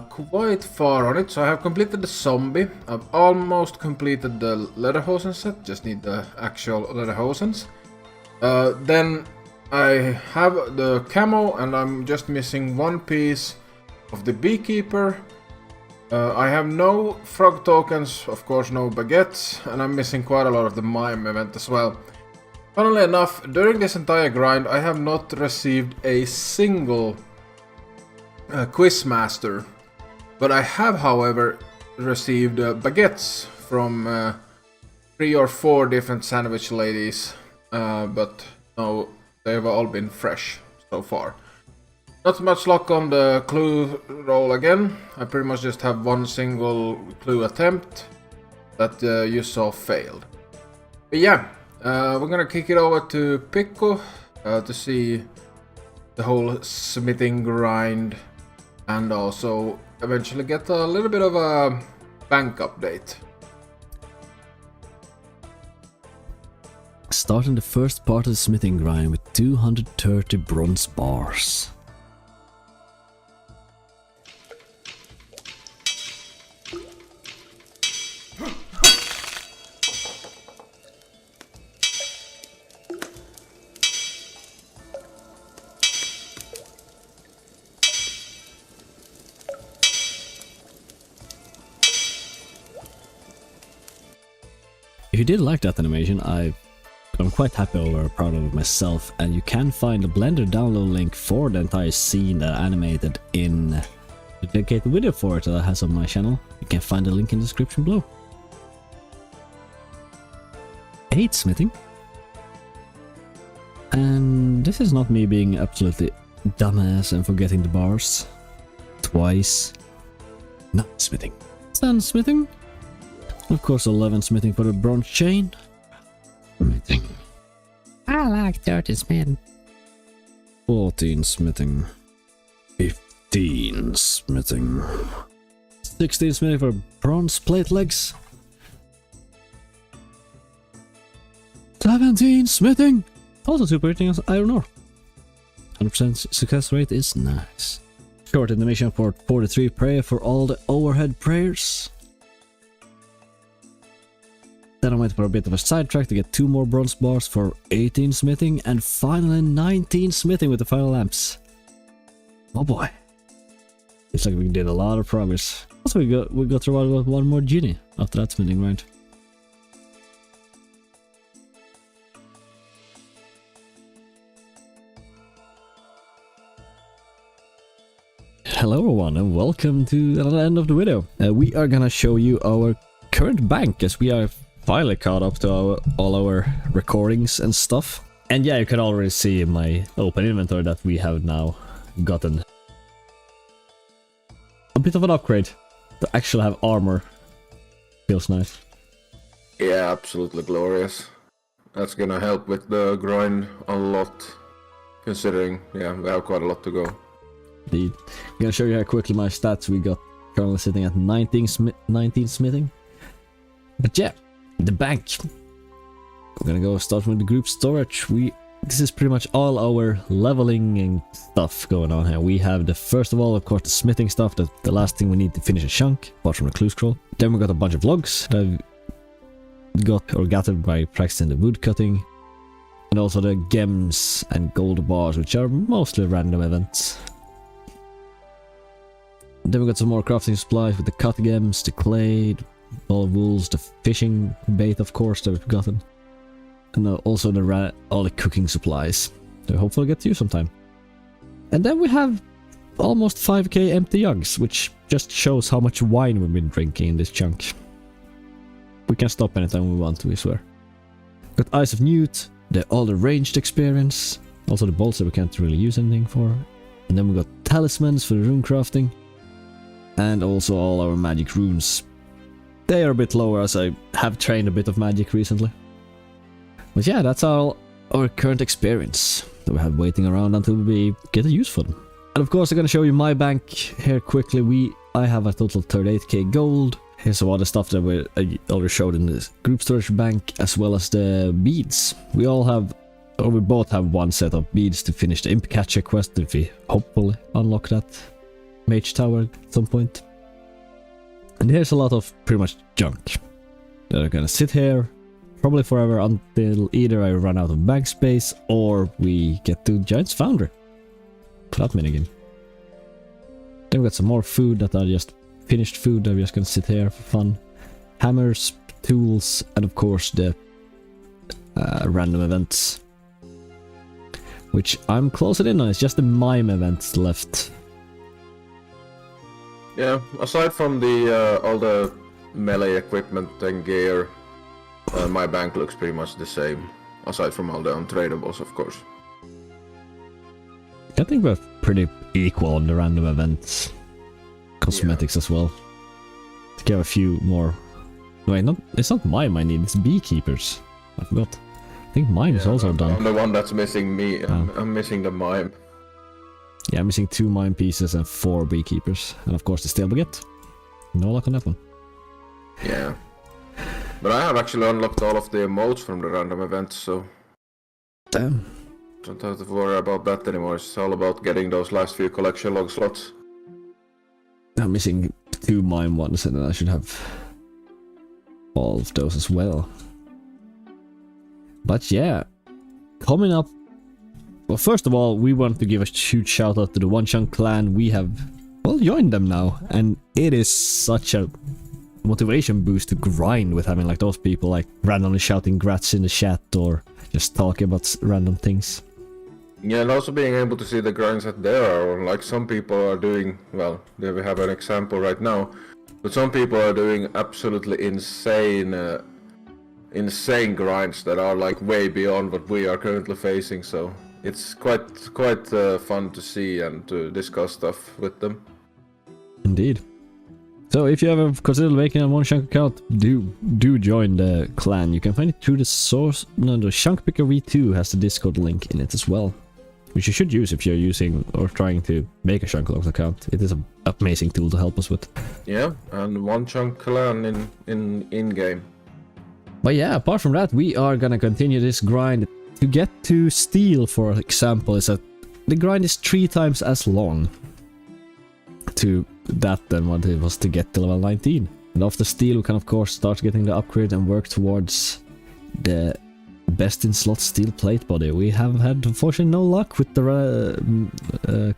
quite far on it. So I have completed the zombie. I've almost completed the lederhosen set. Just need the actual lederhosens. Then I have the camo and I'm just missing one piece of the beekeeper. I have no frog tokens, of course no baguettes, and I'm missing quite a lot of the mime event as well. Funnily enough, during this entire grind I have not received a single quizmaster, but I have however received baguettes from 3 or 4 different sandwich ladies, but no, they've all been fresh so far. Not much luck on the clue roll again. I pretty much just have one single clue attempt that you saw failed. But yeah, we're gonna kick it over to Pikku to see the whole smithing grind and also eventually get a little bit of a bank update.
Starting the first part of the smithing grind with 230 bronze bars. If you did like that animation, I I'm quite happy or proud of it myself, and you can find the Blender download link for the entire scene that I animated in the dedicated video for it that I have on my channel. You can find the link in the description below. 8 smithing. And this is not me being absolutely dumbass and forgetting the bars. Twice. 9 smithing. 10 smithing. Of course 11 smithing for the bronze chain. Smithing. I like 13 smithing. 14 smithing. 15 smithing. 16 smithing for bronze plate legs. 17 smithing. Also super rating as iron ore. 100% success rate is nice. Short animation for 43 prayer for all the overhead prayers. Then I went for a bit of a sidetrack to get 2 more bronze bars for 18 smithing, and finally 19 smithing with the final lamps. Oh boy. Looks like we did a lot of progress. Also we got through one more genie after that smithing round. Hello everyone and welcome to the end of the video. We are gonna show you our current bank as we are finally caught up to all our recordings and stuff. And yeah, you can already see in my open inventory that we have now gotten a bit of an upgrade to actually have armor. Feels nice.
Yeah, absolutely glorious. That's gonna help with the grind a lot, considering, yeah, we have quite a lot to go.
Indeed. I'm gonna show you how quickly my stats we got currently sitting at 19 smithing. But yeah, the bank. We're gonna go start with the group storage. This is pretty much all our leveling and stuff going on here. We have the first of all, of course, the smithing stuff. That's the last thing we need to finish a chunk, apart from the clue scroll. Then we got a bunch of logs that I've got or gathered by practicing the wood cutting. And also the gems and gold bars, which are mostly random events. Then we got some more crafting supplies with the cut gems, the clay, all of wools, the fishing bait of course that we've gotten. And also all the cooking supplies. So hopefully I'll get to you sometime. And then we have almost 5k empty jugs, which just shows how much wine we've been drinking in this chunk. We can stop anytime we want to, we swear. Got Eyes of Newt, all the ranged experience, also the bolts that we can't really use anything for. And then we got talismans for the rune crafting. And also all our magic runes. They are a bit lower as I have trained a bit of magic recently. But yeah, that's all our current experience that we have waiting around until we get a use for them. And of course I'm gonna show you my bank here quickly. I have a total 38k gold. Here's some other stuff that I already showed in this group storage bank, as well as the beads. We both have one set of beads to finish the Imp Catcher quest if we hopefully unlock that Mage Tower at some point. And here's a lot of pretty much junk that are gonna sit here probably forever until either I run out of bank space or we get to Giant's Foundry. That minigame. Then we got some more food that are just finished food that we're just gonna sit here for fun. Hammers, tools, and of course the random events. Which I'm closing in on, it's just the mime events left.
Yeah, aside from the all the melee equipment and gear, my bank looks pretty much the same. Aside from all the untradables, of course.
I think we're pretty equal on the random events. Cosmetics as well. To get a few more. Wait, it's not mime I need, it's beekeepers. I forgot. I think mime is also done.
I'm the one that's missing me. I'm missing the mime.
Yeah, I'm missing 2 mine pieces and 4 beekeepers. And of course the stale baguette. No luck on that one.
Yeah. But I have actually unlocked all of the emotes from the random events, so...
Damn.
Don't have to worry about that anymore. It's all about getting those last few collection log slots.
I'm missing 2 mime ones and then I should have all of those as well. But yeah, coming up. Well, first of all, we want to give a huge shout out to the Onechunk clan. We have, well, joined them now, and it is such a motivation boost to grind with having like those people like randomly shouting grats in the chat or just talking about random things.
Yeah, and also being able to see the grinds that there are, like some people are doing, well, there we have an example right now, but some people are doing absolutely insane grinds that are like way beyond what we are currently facing, so it's quite fun to see and to discuss stuff with them.
Indeed. So if you ever consider making a Onechunk account, do join the clan. You can find it through the source. No, the Chunk Picker V2 has the Discord link in it as well, which you should use if you're using or trying to make a Chunk account. It is an amazing tool to help us with.
Yeah, and Onechunk clan in game.
But yeah, apart from that, we are gonna continue this grind. To get to steel, for example, is that the grind is 3 times as long to that than what it was to get to level 19. And after steel, we can of course start getting the upgrade and work towards the best in slot steel plate body. We have had unfortunately no luck with the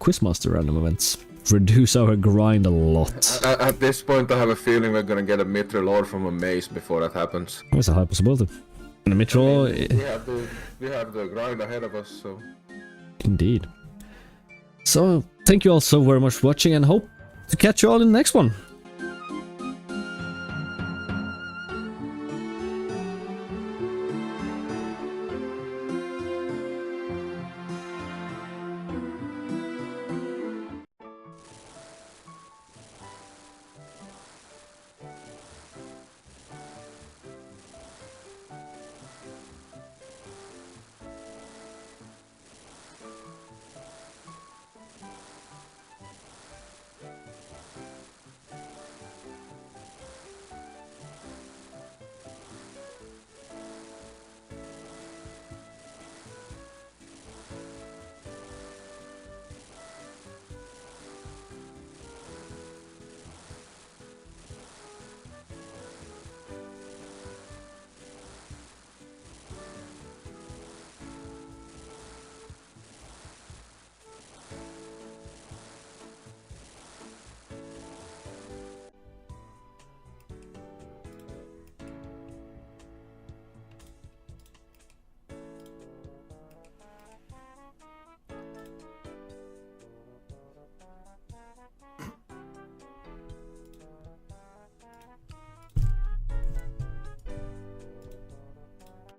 Quizmaster random events. Reduce our grind a lot.
At this point, I have a feeling we're gonna get a Mithril Lord from a maze before that happens.
It's a high possibility. And a Mithril...
we have the grind ahead of us, so...
Indeed. So, thank you all so very much for watching and hope to catch you all in the next one.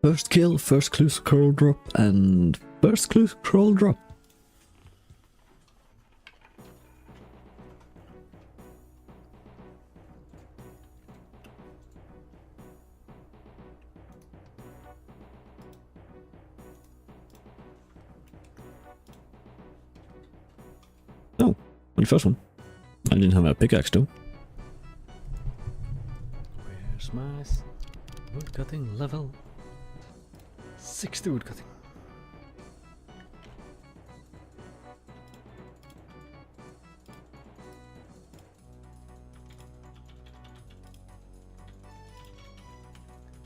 First kill, first clue scroll drop, and first clue scroll drop. Oh, the first one. I didn't have a pickaxe though. Where's my woodcutting level? 60 woodcutting.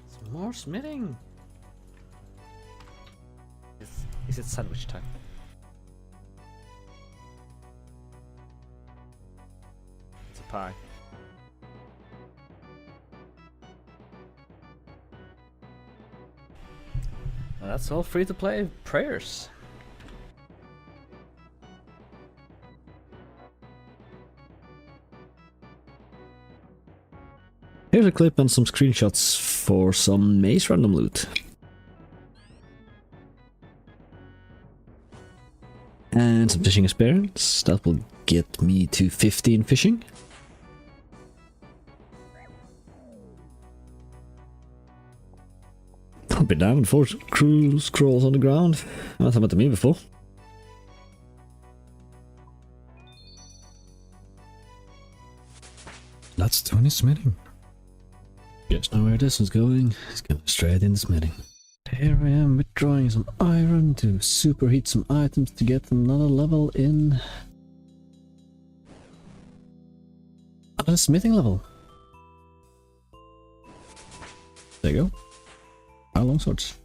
Some more smithing. Is it sandwich time? It's a pie. That's all free to play prayers. Here's a clip and some screenshots for some maze random loot. And some fishing experience. That will get me to 15 fishing. I've been down with 4 crew scrolls on the ground. That's happened to me before. That's 20 smithing. Just know where this is going. It's going straight into smithing. Here I am withdrawing some iron to superheat some items to get another level in. Another smithing level. There you go. Our long swords.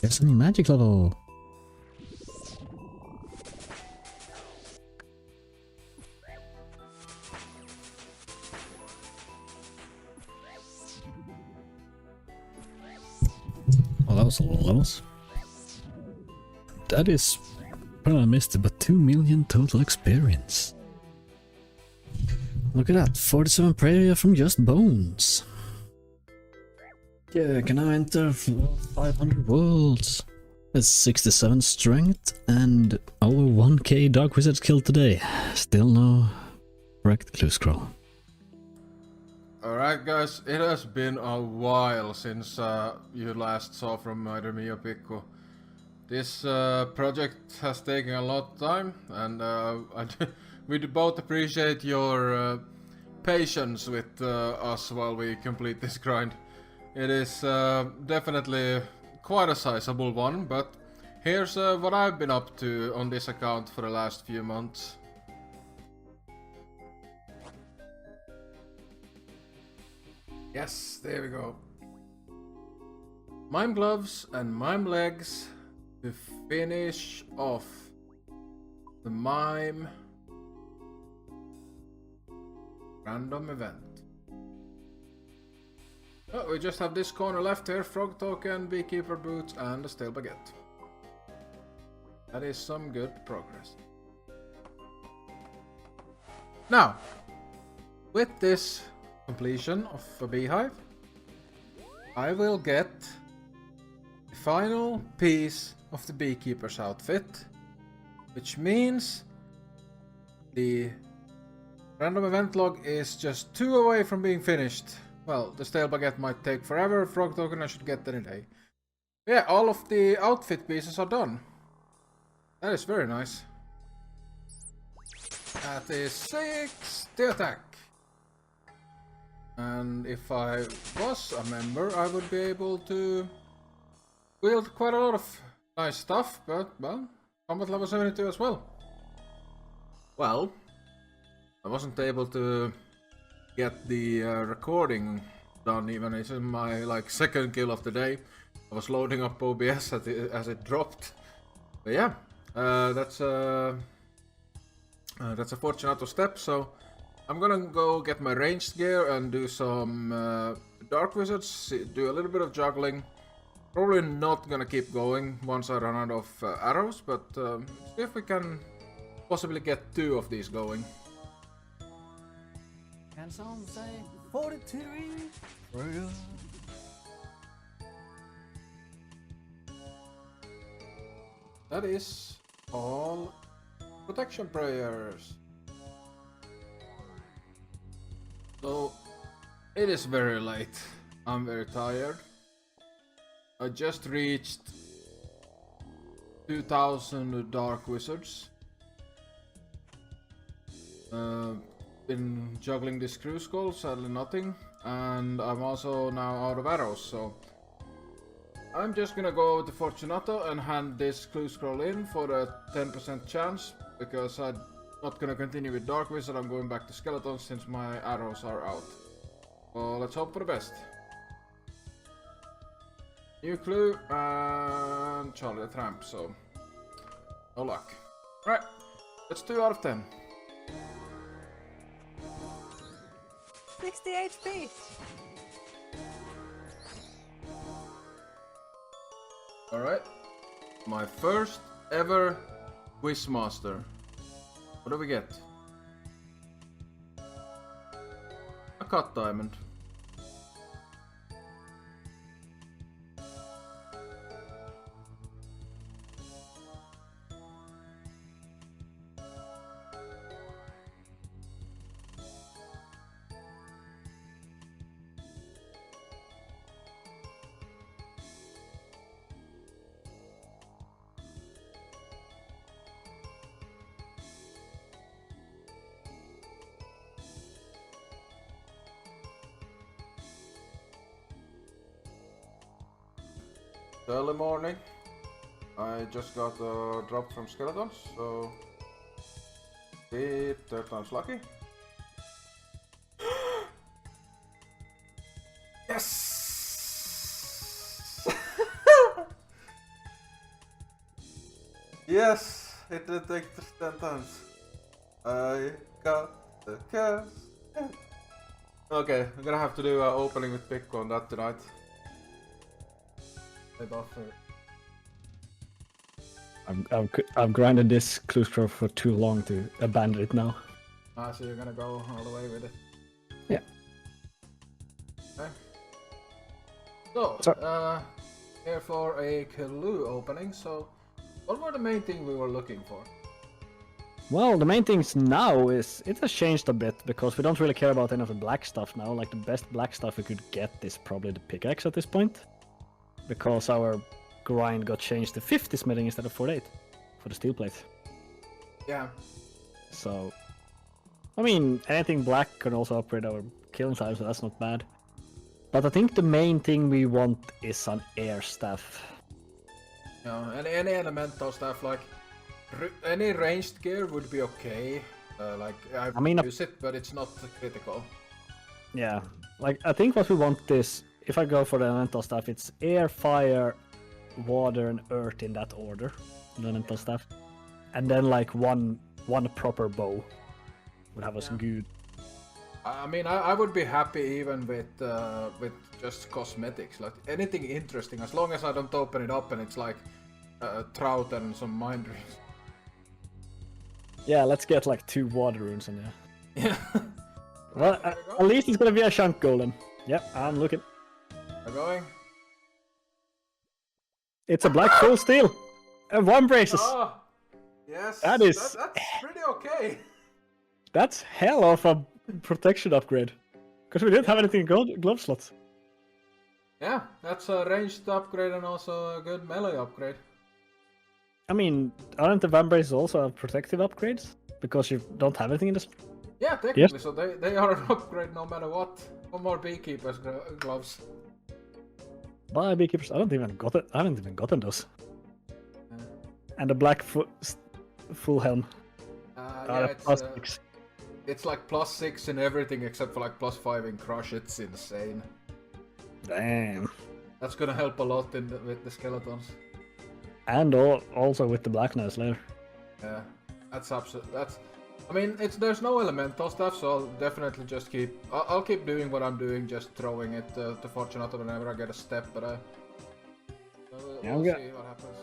There's a new magic level. a lot of levels. That is, well, I missed it, but 2 million total experience. Look at that, 47 prayer from just bones. Yeah, can I enter 500 worlds? That's 67 strength and over 1k dark wizards killed today. Still no correct clue scroll.
Alright guys, it has been a while since you last saw from either me or Pikku. This project has taken a lot of time, and we both appreciate your patience with us while we complete this grind. It is definitely quite a sizable one, but here's what I've been up to on this account for the last few months. Yes, there we go. Mime gloves and mime legs to finish off the mime random event. Oh, we just have this corner left here, frog token, beekeeper boots and a stale baguette. That is some good progress. Now, with this completion of a beehive, I will get the final piece of the beekeeper's outfit, which means the random event log is just 2 away from being finished. Well, the stale baguette might take forever, frog token I should get any day. Yeah, all of the outfit pieces are done. That is very nice. That is 6 to attack. And if I was a member, I would be able to wield quite a lot of nice stuff, but, well, combat level 72 as well. Well, I wasn't able to get the recording done even. It's my second kill of the day. I was loading up OBS as it dropped. But yeah, that's a Fortunato step, so I'm gonna go get my ranged gear and do some dark wizards, do a little bit of juggling. Probably not gonna keep going once I run out of arrows, but see if we can possibly get 2 of these going.
Can someone say 42?
That is all protection prayers. So it is very late. I'm very tired. I just reached 2000 dark wizards. Been juggling this crew skull, sadly nothing, and I'm also now out of arrows, so I'm just gonna go over to Fortunato and hand this clue scroll in for a 10% chance, because I'm not gonna continue with Dark Wizard. I'm going back to Skeletons since my arrows are out. So let's hope for the best. New clue and Charlie the Tramp, so no luck. Right, that's 2 out of 10.
60 HP!
Alright, my first ever Quizmaster. What do we get? A cut diamond. Early morning. I just got a drop from Skeletons, so it 3rd time's lucky. Yes! Yes! It did take 10 times. I got the cash. Okay, I'm gonna have to do an opening with Pikku on that tonight. They buffer.
I've grinded this clue scroll for too long to abandon it now.
Ah, so you're gonna go all the way with it.
Yeah.
Okay. So, here for a clue opening. So, what were the main thing we were looking for?
Well, the main things now is it has changed a bit because we don't really care about any of the black stuff now. Like the best black stuff we could get is probably the pickaxe at this point, because our grind got changed to 50 smithing instead of 48 for the steel plate.
Yeah.
So, I mean, anything black can also upgrade our killing time, so that's not bad. But I think the main thing we want is an air staff.
Yeah, and any elemental stuff like any ranged gear would be okay. I mean, use it, but it's not critical.
Yeah, like I think what we want is, if I go for the elemental stuff, it's air, fire, water, and earth in that order. The elemental stuff, and then like one proper bow would have us good.
I mean, I would be happy even with just cosmetics, like anything interesting, as long as I don't open it up and it's like trout and some mind rings.
Yeah, let's get like 2 water runes in there.
Yeah.
Well, at least it's gonna be a chunk golem. Yep, I'm looking.
We're going.
It's a black full steel. And 1 braces.
Oh, yes.
That's
pretty okay.
That's hell of a protection upgrade. Because we didn't have anything in glove slots.
Yeah, that's a ranged upgrade and also a good melee upgrade.
I mean, aren't the vambraces also protective upgrades? Because you don't have anything in this.
Yeah, technically, so they are an upgrade no matter what. One more beekeeper's gloves.
By beekeepers, I haven't even gotten those.
Yeah.
And the black full helm.
Yeah, it's like +6 in everything except for like +5 in crush. It's insane.
Damn.
That's gonna help a lot with the skeletons.
And also with the black knives later.
Yeah, that's absolute. I mean, there's no elemental stuff, so I'll definitely just I'll keep doing what I'm doing, just throwing it to Fortunato whenever I get a step, but we'll see what happens.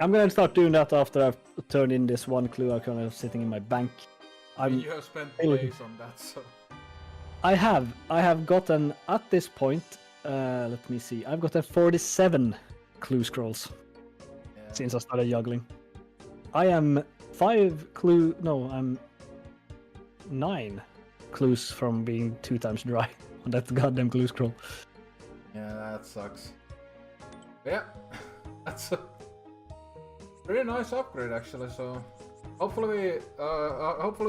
I'm gonna start doing that after I've turned in this 1 clue I'm kind of sitting in my bank.
You have spent days on that, so...
I have gotten, at this point, let me see, I've gotten 47 clue scrolls since I started juggling. I am 9 clues from being 2 times dry on that goddamn clue scroll.
Yeah, that sucks. Yeah, that's a pretty nice upgrade actually, so hopefully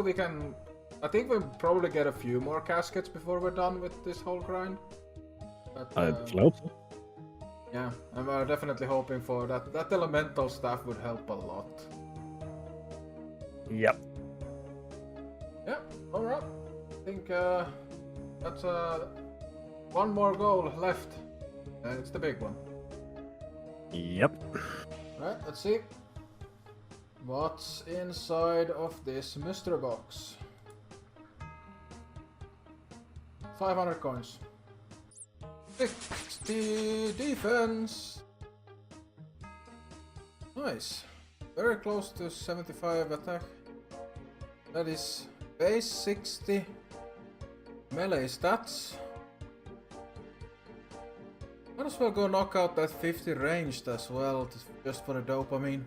we can... I think we'll probably get a few more caskets before we're done with this whole grind. But,
I hope so.
Yeah, I'm definitely hoping for that. That elemental stuff would help a lot.
Yep.
Yeah, alright. I think that's 1 more goal left. It's the big one.
Yep.
Alright, let's see. What's inside of this mystery box? 500 coins. 60 defense. Nice. Very close to 75 attack. That is base 60. Melee stats. Might as well go knock out that 50 ranged as well, just for the dopamine.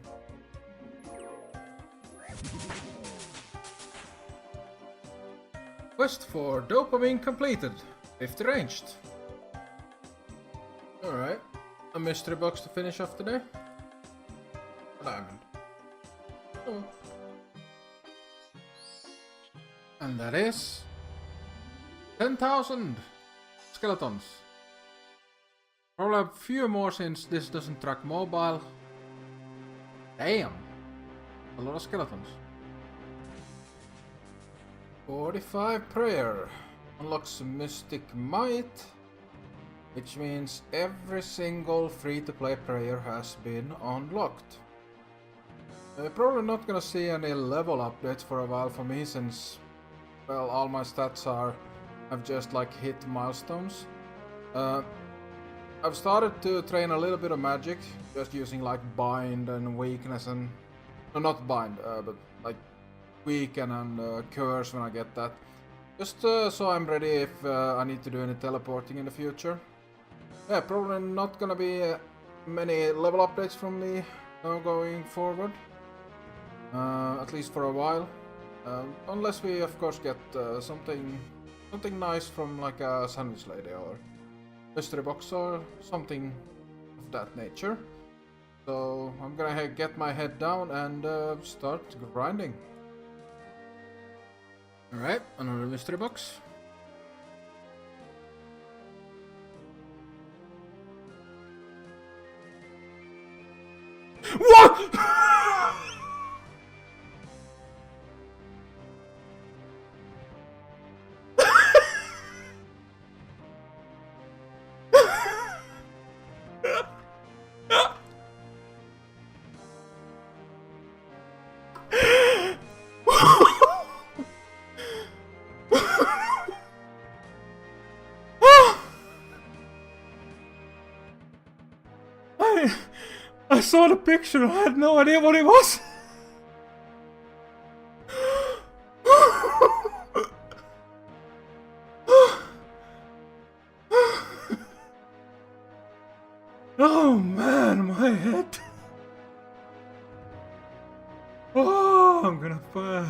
Quest for dopamine completed. 50 ranged. Alright. A mystery box to finish off today. A diamond. Oh. And that is 10,000 skeletons. Probably a few more since this doesn't track mobile. Damn. A lot of skeletons. 45 prayer. Unlocks mystic might. Which means every single free-to-play prayer has been unlocked. We're probably not gonna see any level updates for a while for me since, well, all my stats have just like hit milestones. I've started to train a little bit of magic, just using like bind and weakness and... No, not bind, but like weaken and curse when I get that. Just so I'm ready if I need to do any teleporting in the future. Yeah, probably not gonna be many level updates from me going forward. At least for a while. Unless we of course get something nice from like a sandwich lady or mystery box or something of that nature. So I'm gonna get my head down and start grinding. Alright, another mystery box. What?! I saw the picture, I had no idea what it was. Oh man, my head. Oh, I'm gonna fall.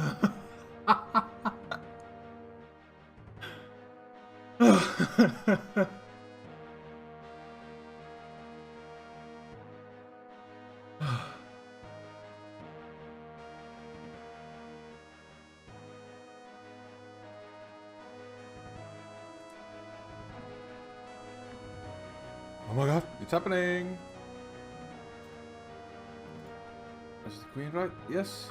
Oh my god, it's happening! Is the queen right? Yes.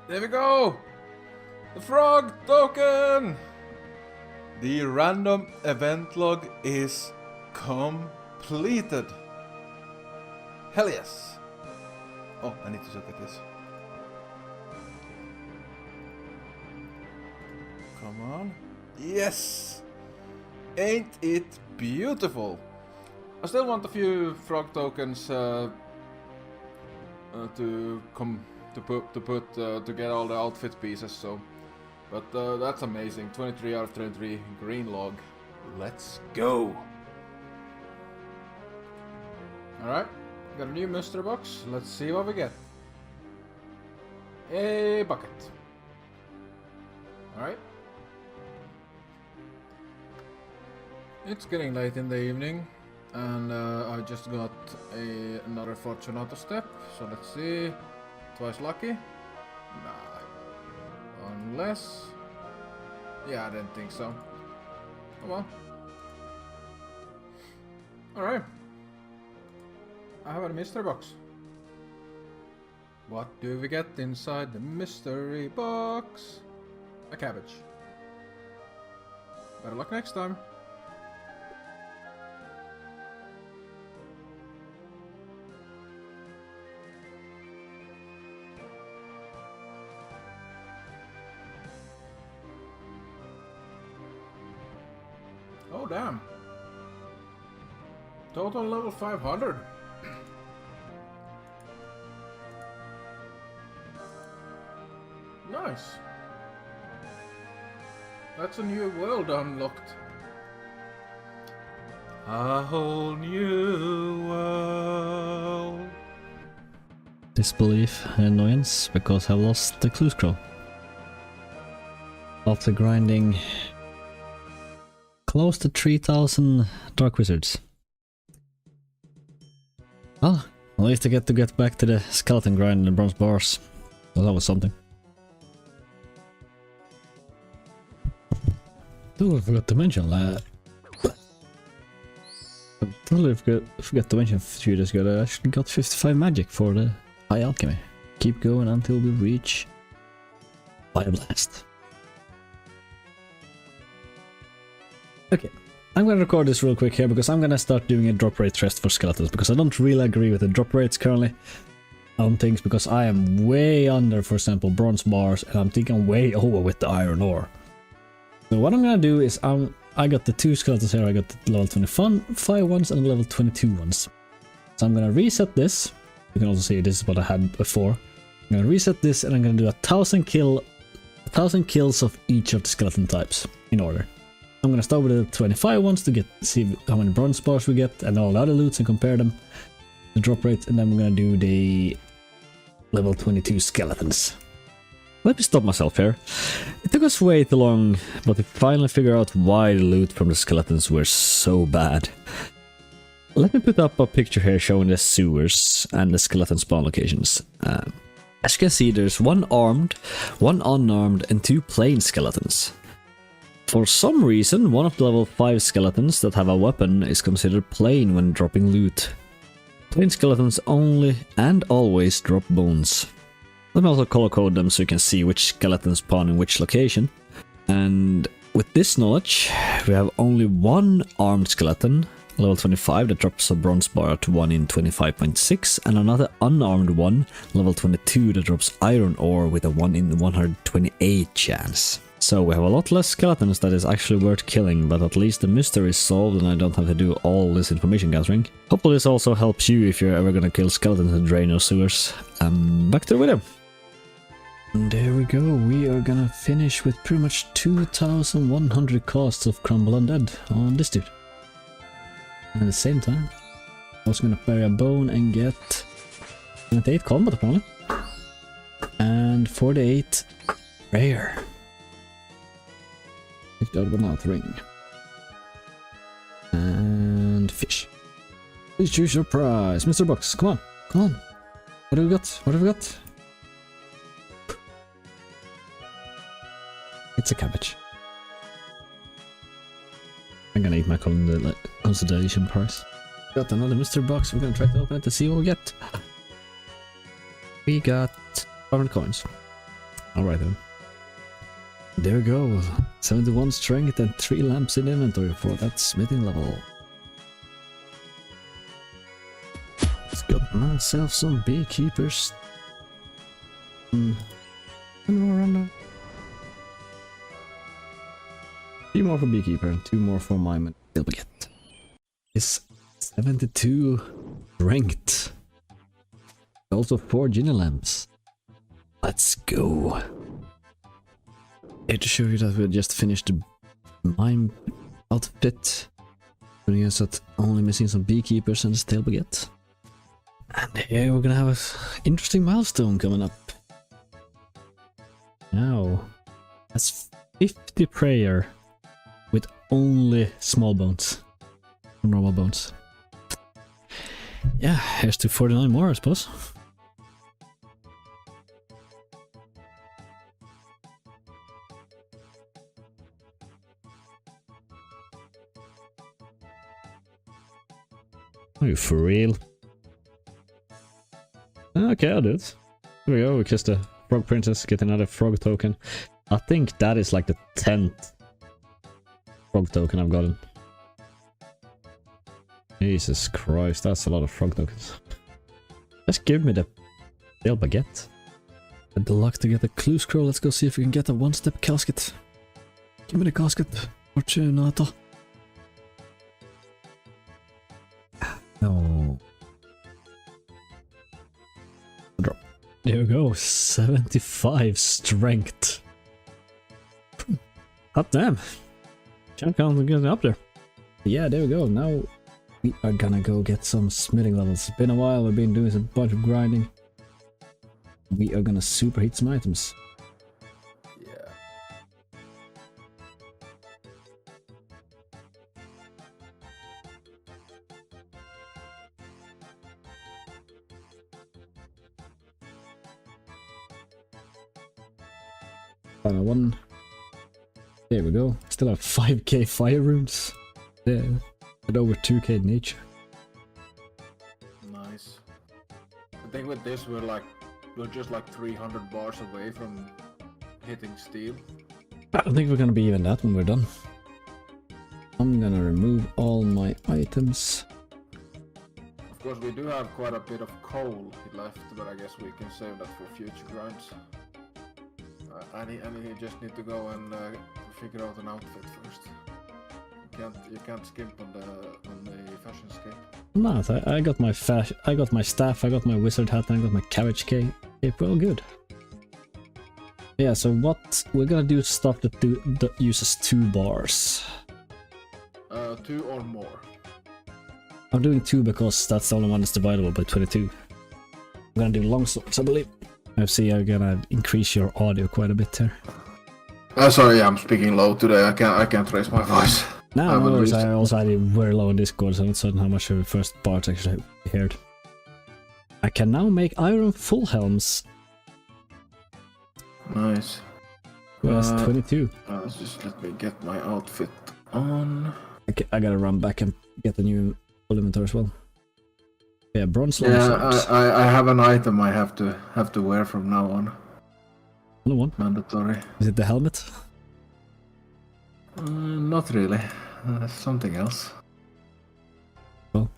There we go! The frog token! The random event log is completed. Hell yes! Oh, I need to look at this. Come on. Yes! Ain't it beautiful? I still want a few frog tokens to get all the outfit pieces, so. But that's amazing. 23 out of 23 green log. Let's go! Alright, got a new mystery box. Let's see what we get. A bucket. Alright. It's getting late in the evening, and I just got another Fortunato step, so let's see. Twice lucky? Nah. Unless... Yeah, I didn't think so. Oh well. Alright. I have a mystery box. What do we get inside the mystery box? A cabbage. Better luck next time. Oh damn. Total level 500. Nice. That's a new world unlocked. A whole new world.
Disbelief and annoyance because I lost the clue scroll. After grinding close to 3000 Dark Wizards. Well, at least I get to get back to the skeleton grind and the bronze bars. So that was something. Totally forgot to mention that. I totally forgot to mention a few days ago that I actually got 55 magic for the High Alchemy. Keep going until we reach Fire Blast. Okay, I'm gonna record this real quick here because I'm gonna start doing a drop rate test for skeletons because I don't really agree with the drop rates currently on things because I am way under, for example, bronze bars, and I'm thinking way over with the iron ore. So what I'm gonna do is I got the 2 skeletons here. I got the level 25 ones and the level 22 ones. So I'm gonna reset this. You can also see this is what I had before. I'm gonna reset this and I'm gonna do 1,000 kills of each of the skeleton types in order. I'm gonna start with the 25 ones to see how many bronze bars we get and all the other loots and compare them, the drop rate, and then we're gonna do the level 22 skeletons. Let me stop myself here. It took us way too long, but we finally figured out why the loot from the skeletons were so bad. Let me put up a picture here showing the sewers and the skeleton spawn locations. As you can see, there's 1 armed, 1 unarmed, and 2 plain skeletons. For some reason, one of the level 5 skeletons that have a weapon is considered plain when dropping loot. Plain skeletons only and always drop bones. Let me also color code them so you can see which skeletons spawn in which location. And with this knowledge, we have only 1 armed skeleton, level 25, that drops a bronze bar to 1 in 25.6, and another unarmed one, level 22, that drops iron ore with a 1 in 128 chance. So we have a lot less skeletons that is actually worth killing, but at least the mystery is solved and I don't have to do all this information gathering. Hopefully this also helps you if you're ever gonna kill skeletons in Draynor sewers. Back to the video. And there we go, we are gonna finish with pretty much 2,100 costs of Crumble Undead on this dude. And at the same time, I was gonna bury a bone and get 78 combat apparently. And 48 rare. Take the other one out, ring. And fish. Please choose your prize. Mr. Box, come on, come on. What do we got? What have we got? It's a cabbage. I'm gonna eat my consolidation prize. Got another Mr. Box. We're gonna try to open it to see what we get. We got 500 coins. Alright then. There we go. 71 strength and 3 lamps in inventory for that smithing level. Let's got myself some beekeepers. And more on that. 3 more for beekeeper and 2 more for my get. Is 72 strength. Also 4 gin lamps. Let's go. Here to show you that we just finished the mine outfit. Putting us at only missing some beekeepers and the stale baguette. And here we're gonna have an interesting milestone coming up. Now, that's 50 prayer with only small bones. Normal bones. Yeah, here's to 49 more, I suppose. Are you for real? Okay, I'll do it. Here we go, we kissed the frog princess, get another frog token. I think that is like the 10th frog token I've gotten. Jesus Christ, that's a lot of frog tokens. Just give me the stale baguette. Had the luck to get a clue scroll, let's go see if we can get a 1-step casket. Give me the casket, Fortunato. No. Drop. There we go, 75 strength. God damn. Champ count getting up there. Yeah, there we go. Now we are gonna go get some smithing levels. It's been a while, we've been doing a bunch of grinding. We are gonna superheat some items.
Yeah.
Final one. There we go. Still have 5k fire runes. Yeah. And over 2k nature.
Nice. I think with this we're just like 300 bars away from hitting steel.
I don't think we're gonna be even that when we're done. I'm gonna remove all my items.
Of course we do have quite a bit of coal left, but I guess we can save that for future grinds. And you just need to go and figure out an outfit first. You can't skimp on the fashion scape.
No, I got my I got my staff, I got my wizard hat, and I got my cabbage cape. Well, good. Yeah, so what we're gonna do is stuff that uses 2 bars.
2 or more.
I'm doing 2 because that's the only one that's dividable by 22. I'm gonna do long swords, I believe. I see you're gonna increase your audio quite a bit here.
Sorry, I'm speaking low today. I can't raise my voice.
No, no worries. I also had it very low on Discord, so I'm not certain how much of the first part actually heard. I can now make iron full helms.
Nice.
That's 22.
Just let me get my outfit on.
Okay, I gotta run back and get the new full inventory as well. Yeah, bronze long
Yeah,
swords.
I have an item I have to wear from now on.
Only one?
Mandatory.
Is it the helmet?
Not really. Something else.
Well,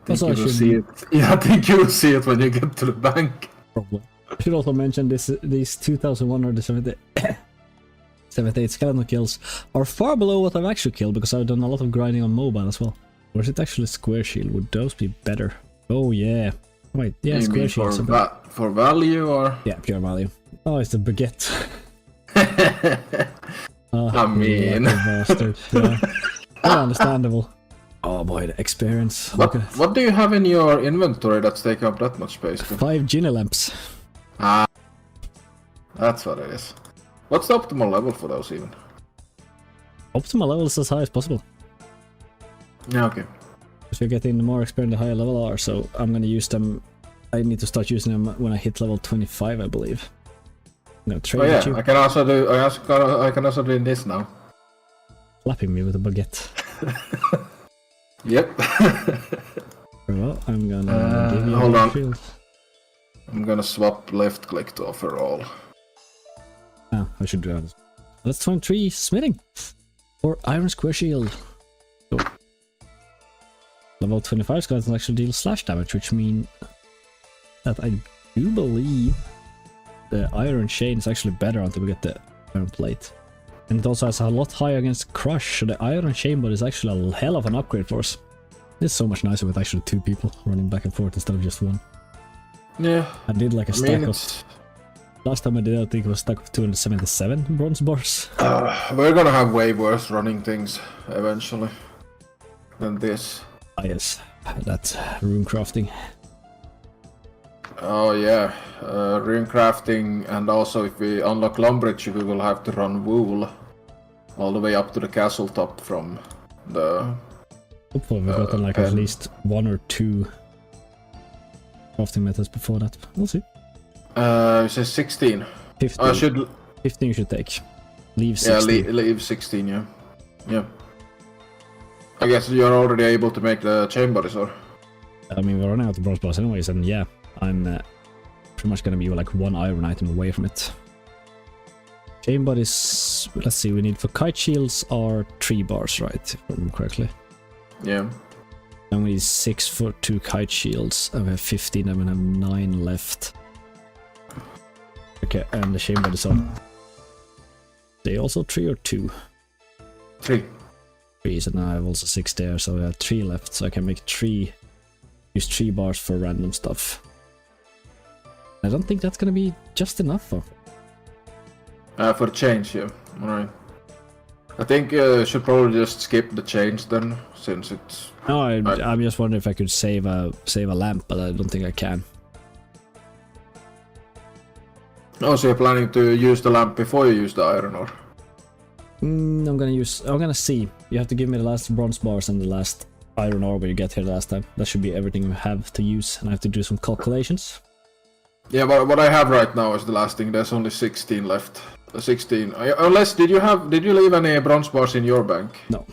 I think you will see it. Yeah, I think you will see it when you get to the bank.
Probably. I should also mention these 2,178 skeleton kills are far below what I've actually killed because I've done a lot of grinding on mobile as well. Or is it actually square shield? Would those be better? Oh yeah. Wait, yeah, square shield.
For value or?
Yeah, pure value. Oh, it's the baguette.
I mean,
bastard. Yeah. Oh, understandable. Oh boy, the experience.
What do you have in your inventory that's taking up that much space?
5 genie lamps.
Ah, that's what it is. What's the optimal level for those even?
Optimal level is as high as possible.
Yeah, okay.
Because you're getting the more experience the higher level are, so I'm gonna use them. I need to start using them when I hit level 25, I believe. I'm gonna trade with you.
I can also do this now.
Slapping me with a baguette.
Yep.
Well, I'm gonna give you
hold
a
on.
shield.
I'm gonna swap left click to offer all.
Ah, I should do that. Let's 23 smithing for iron square shield. Cool. Level 25 skeletons actually deal slash damage, which means that I do believe the iron chain is actually better until we get the iron plate. And it also has a lot higher against crush, so the iron chain body is actually a hell of an upgrade for us. It's so much nicer with actually 2 people running back and forth instead of just 1.
Yeah.
I did like a stack of... Last time I did, I think it was stuck with 277 bronze bars.
We're gonna have way worse running things eventually than this.
Ah yes, that's rune crafting.
Oh yeah, rune crafting, and also if we unlock Lumbridge we will have to run wool all the way up to the castle top from the...
Hopefully we've gotten like at least 1 or 2 crafting methods before that. We'll see.
It says 16.
15. 15 you should take. Leave 16.
Yeah, leave 16, yeah. Yeah. I guess you're already able to make the chain bodies, or?
I mean, we're running out of bronze bars anyways, and yeah, I'm pretty much gonna be like 1 iron item away from it. Chain bodies, let's see, we need for kite shields are 3 bars, right? If I remember correctly.
Yeah.
And we need 6 for 2 kite shields, and we have 15, and we have 9 left. Okay, and the chain bodies are... They also 3 or 2?
3.
3, so now I have also 6 there, so I have 3 left, so I can make 3... Use 3 bars for random stuff. I don't think that's gonna be just enough for...
For change, yeah. Alright. I think should probably just skip the change then, since it's...
No, I'm just wondering if I could save a lamp, but I don't think I can.
Oh, so you're planning to use the lamp before you use the iron ore?
I'm gonna see. You have to give me the last bronze bars and the last iron ore when you get here last time. That should be everything you have to use, and I have to do some calculations.
Yeah, but what I have right now is the last thing. There's only 16 left. 16. Unless did you leave any bronze bars in your bank?
No.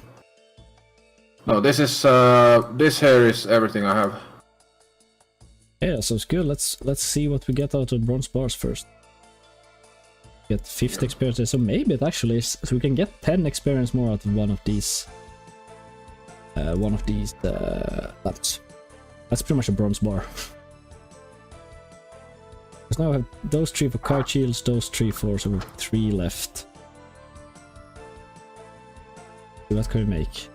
No, this is this here is everything I have.
Yeah, so it's good. Let's see what we get out of bronze bars first. Get 50 experience, so maybe it actually is, so we can get 10 experience more out of one of these lamps. That's pretty much a bronze bar. Because now I have those 3 for kite shields, those 3 for, so we have 3 left. What can we make?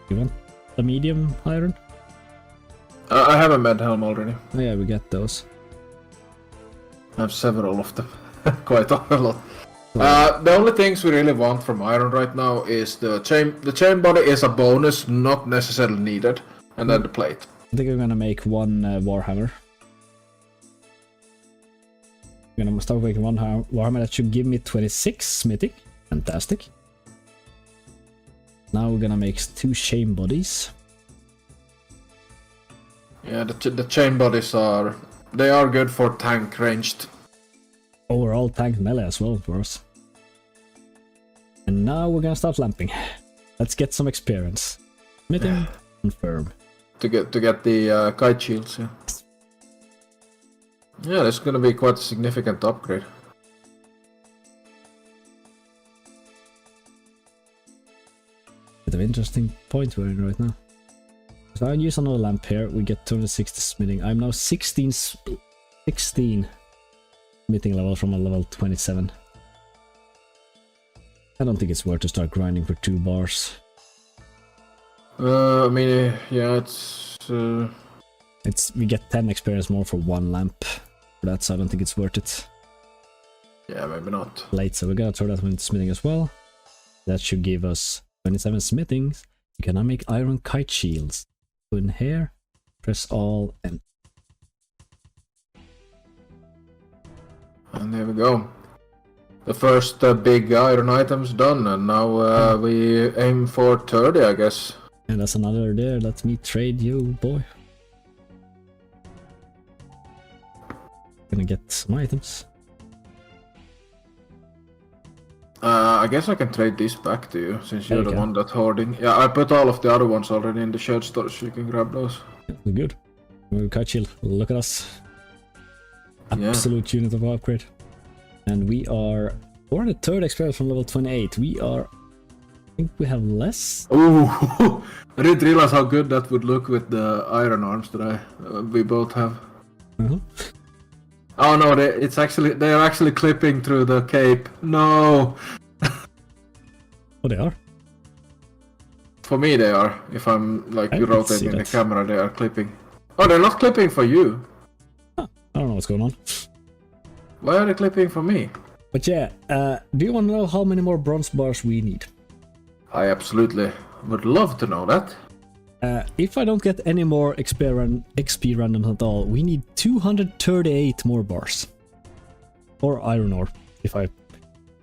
You want a medium iron?
I have a med helm already.
Oh yeah, we get those.
I have several of them. Quite a lot. The only things we really want from iron right now is the chain. The chain body is a bonus, not necessarily needed, and then the plate.
I think I'm gonna make one warhammer. I'm gonna start making one warhammer that should give me 26 smithing. Fantastic. Now we're gonna make 2 chain bodies.
Yeah, the chain bodies are good for tank ranged.
Overall tank melee as well for us. And now we're gonna start lamping. Let's get some experience. Smithing, confirm.
To get the kite shields, yeah. Yeah, that's gonna be quite a significant upgrade.
Bit of interesting point we're in right now. So I use another lamp here, we get 260 smithing. I'm now 16 smithing level from a level 27. I don't think it's worth to start grinding for 2 bars.
I mean, yeah,
we get 10 experience more for 1 lamp. For that, so I don't think it's worth it.
Yeah, maybe not.
Late, so we're gonna throw that one into smithing as well. That should give us 27 smithings. We're gonna make iron kite shields. Go in here, press all, and
there we go. The first big iron item's done, and now we aim for 30, I guess.
and that's another there. Let me trade you, boy. Gonna get some items.
I guess I can trade this back to you, since you're the one that's hoarding. Yeah, I put all of the other ones already in the shared storage, so you can grab those.
Yeah, good. We're quite chill. Look at us. Absolute unit of upgrade. And we are 430 experience from level 28. We are... I think we have less.
Ooh, I didn't realize how good that would look with the iron arms that we both have. Oh no, they are actually clipping through the cape. No.
Oh, they are?
For me they are. If I'm like rotating the camera, they are clipping. Oh, they're not clipping for you.
Huh. I don't know what's going on.
Why are they clipping for me?
But yeah, do you want to know how many more bronze bars we need?
I absolutely would love to know that.
If I don't get any more XP randoms at all, we need 238 more bars. Or iron ore, if I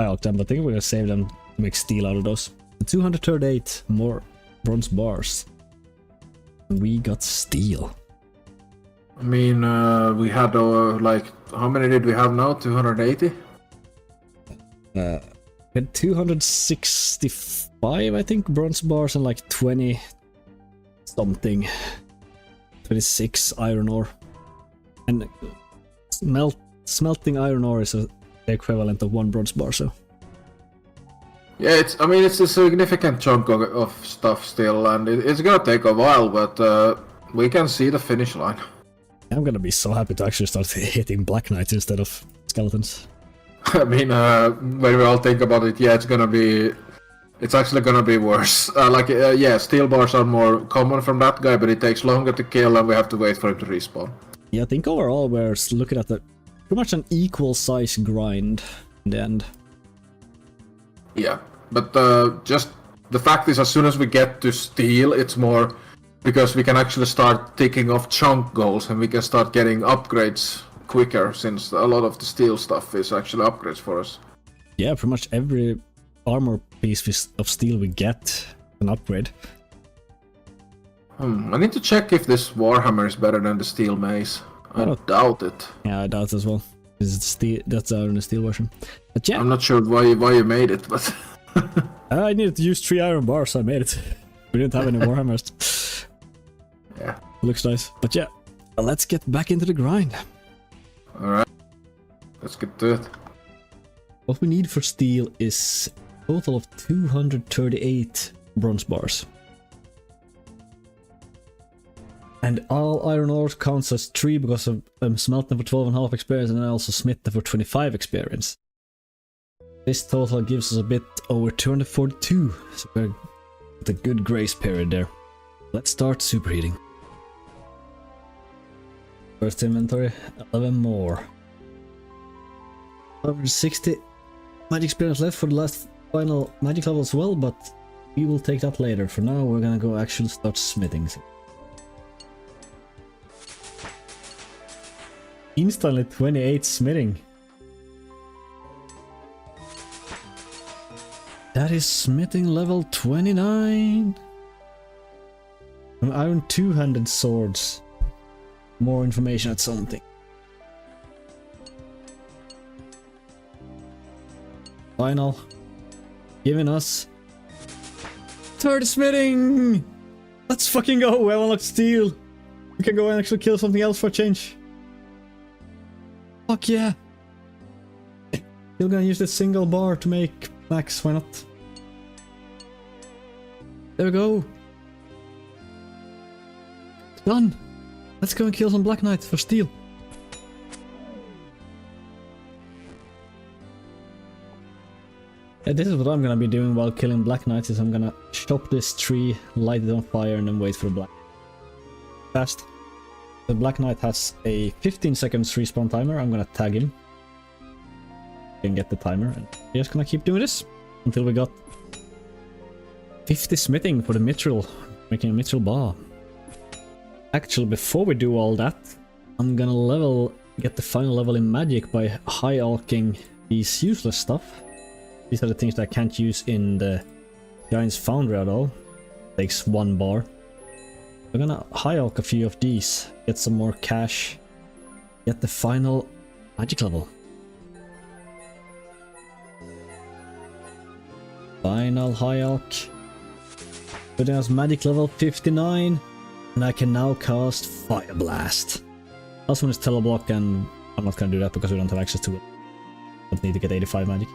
out them, but I think we're gonna save them to make steel out of those. 238 more bronze bars. We got steel.
I mean, we had like, how many did we have now? 280?
We had 265, I think, bronze bars and like 20 something. 26 iron ore. And smelting iron ore is the equivalent of 1 bronze bar, so.
Yeah, it's a significant chunk of stuff still, and it's gonna take a while, but we can see the finish line.
I'm gonna be so happy to actually start hitting Black Knights instead of skeletons.
I mean, when we all think about it, yeah, it's actually gonna be worse. Yeah, steel bars are more common from that guy, but it takes longer to kill, and we have to wait for him to respawn. Yeah,
I think overall we're looking at pretty much an equal size grind in the end.
Yeah, but just the fact is, as soon as we get to steel, it's more because we can actually start ticking off chunk goals, and we can start getting upgrades quicker, since a lot of the steel stuff is actually upgrades for us.
Yeah, pretty much every armor piece of steel we get an upgrade.
I need to check if this Warhammer is better than the steel mace. I doubt it.
Yeah, I doubt as well. That's the steel version. But yeah,
I'm not sure why you made it, but
I needed to use 3 iron bars, so I made it. We didn't have any Warhammers.
Yeah,
looks nice. But yeah, let's get back into the grind.
Alright, let's get to it.
What we need for steel is a total of 238 bronze bars. And all iron ore counts as 3 because I'm smelting for 12.5 experience, and I also smith them for 25 experience. This total gives us a bit over 242, so we're With a good grace period there. Let's start superheating. First inventory, 11 more. Over 60 magic experience left for the last final magic level as well, but we will take that later. For now, we're gonna go actually start smithing. Instantly 28 smithing. That is smithing level 29. An iron two-handed swords. More information at something. Final. Giving us 30 smithing! Let's fucking go! We have unlocked steel! We can go and actually kill something else for a change. Fuck yeah! Still gonna use this single bar to make max, why not? There we go! It's done! Let's go and kill some Black Knights for steel. Yeah, this is what I'm gonna be doing while killing Black Knights, is I'm gonna chop this tree, light it on fire, and then wait for the Black. Fast. The Black Knight has a 15 seconds respawn timer. I'm gonna tag him. And get the timer, and we're just gonna keep doing this until we got 50 smithing for the mithril, making a mithril bar. Actually, before we do all that, I'm gonna get the final level in magic by high-alking these useless stuff. These are the things that I can't use in the Giant's Foundry at all. Takes 1 bar. We're gonna high-alk a few of these, get some more cash, get the final magic level. Final high-alk. Putting us magic level 59. And I can now cast Fire Blast. Last one is Teleblock, and I'm not gonna do that because we don't have access to it. Don't need to get 85 magic.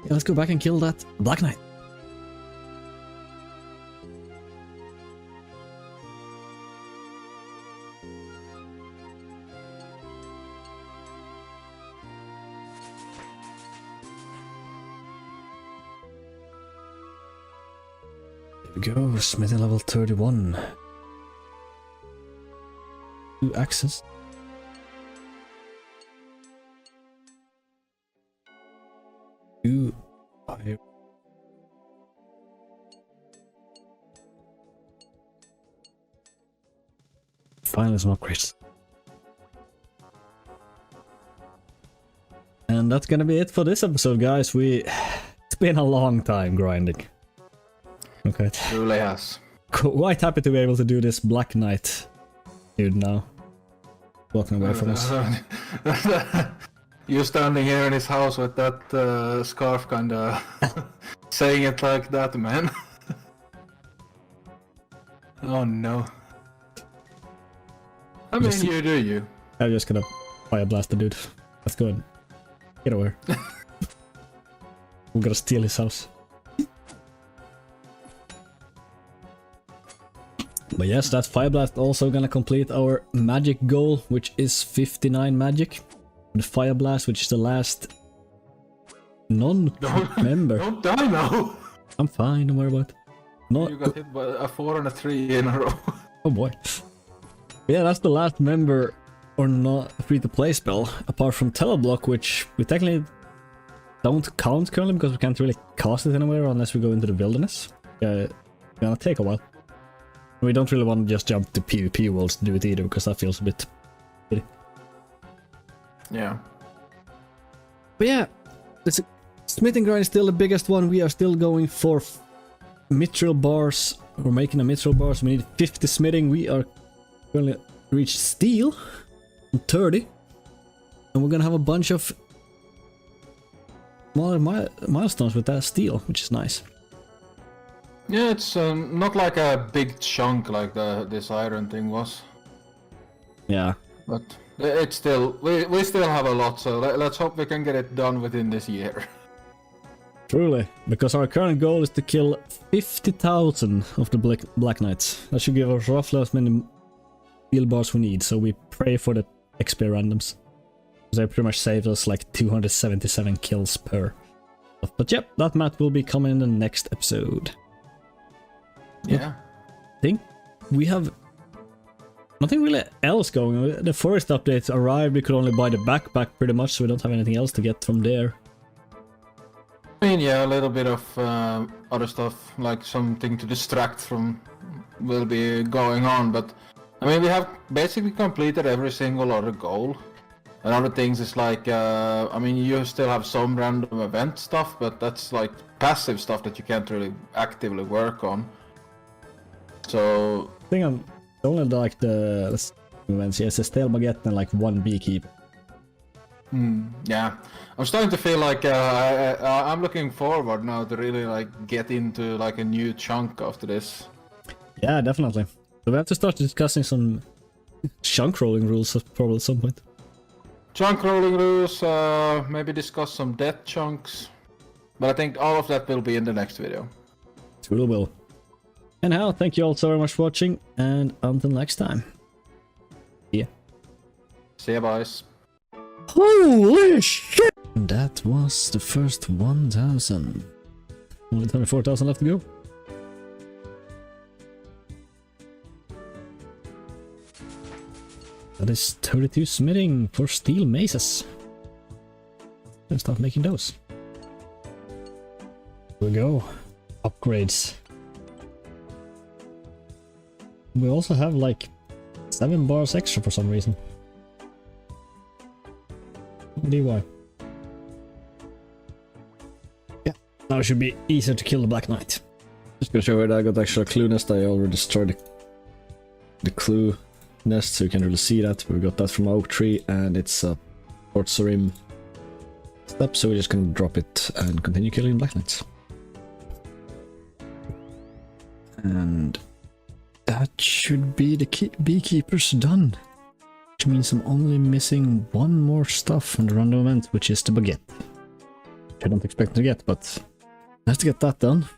Yeah, let's go back and kill that Black Knight. There we go, smithing level 31. 2 axes. Two fire. Finally some upgrades. And that's gonna be it for this episode, guys. It's been a long time grinding. Okay.
It really has.
Quite happy to be able to do this Black Knight dude now. Walking away from us.
You standing here in his house with that scarf, kinda saying it like that, man. Oh no. I mean, you do you.
I'm just gonna fire blast the dude. Let's go and get away. We're gonna steal his house. But yes, that Fire Blast also gonna complete our magic goal, which is 59 magic. The Fire Blast, which is the last non-member.
Don't die now!
I'm fine, don't worry about it. No,
You got hit by a 4 and a 3 in a row.
oh boy. Yeah, that's the last member or not free-to-play spell, apart from Teleblock, which we technically don't count currently because we can't really cast it anywhere unless we go into the wilderness. It's gonna take a while. We don't really want to just jump to PvP worlds to do it either, because that feels a bit shitty.
Yeah.
But yeah, smithing grind is still the biggest one. We are still going for mithril bars. We're making a mithril bar, so we need 50 smithing. We are going to reach steel on 30. And we're going to have a bunch of smaller milestones with that steel, which is nice.
Yeah, it's not like a big chunk like this iron thing was.
Yeah.
But it's still, we still have a lot, so let's hope we can get it done within this year.
Truly, because our current goal is to kill 50,000 of the Black Knights. That should give us roughly as many steel bars we need, so we pray for the XP randoms. They pretty much saved us like 277 kills per. But yep, that map will be coming in the next episode.
Yeah.
I think we have nothing really else going on. The forest updates arrived, we could only buy the backpack pretty much, so we don't have anything else to get from there.
I mean, yeah, a little bit of other stuff, like something to distract from will be going on, but I mean, we have basically completed every single other goal. And other things is like, I mean, you still have some random event stuff, but that's like passive stuff that you can't really actively work on. So...
I think I'm only like the events, yes, a stale baguette and like one beekeeper.
Yeah, I'm starting to feel like I'm looking forward now to really like get into like a new chunk after this.
Yeah, definitely. So we have to start discussing some chunk rolling rules probably at some point.
Chunk rolling rules, maybe discuss some death chunks. But I think all of that will be in the next video.
It will. Anyhow, thank you all so very much for watching, and until next time. Yeah.
See ya, boys.
Holy shit! That was the first 1,000. Only 24,000 left to go. That is 32 smithing for steel maces. Let's start making those. Here we go. Upgrades. We also have like 7 bars extra for some reason. DY. Yeah, now it should be easier to kill the Black Knight. Just gonna show you that I got extra clue nest. I already destroyed the clue nest, so you can really see that. We got that from oak tree, and it's a Xtreme step, so we're just gonna drop it and continue killing Black Knights. And that should be the beekeepers done. Which means I'm only missing one more stuff from the random event, which is the baguette. Which I don't expect to get, but I have to get that done.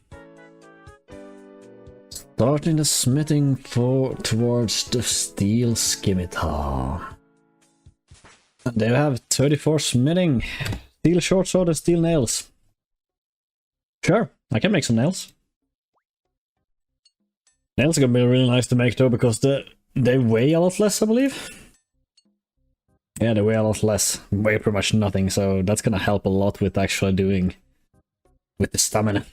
Starting the smithing towards the steel scimitar. And they have 34 smithing, steel short sword and steel nails. Sure, I can make some nails. Nails are gonna be really nice to make though, because they weigh a lot less, I believe. Yeah, they weigh a lot less. Weigh pretty much nothing, so that's gonna help a lot with actually doing with the stamina.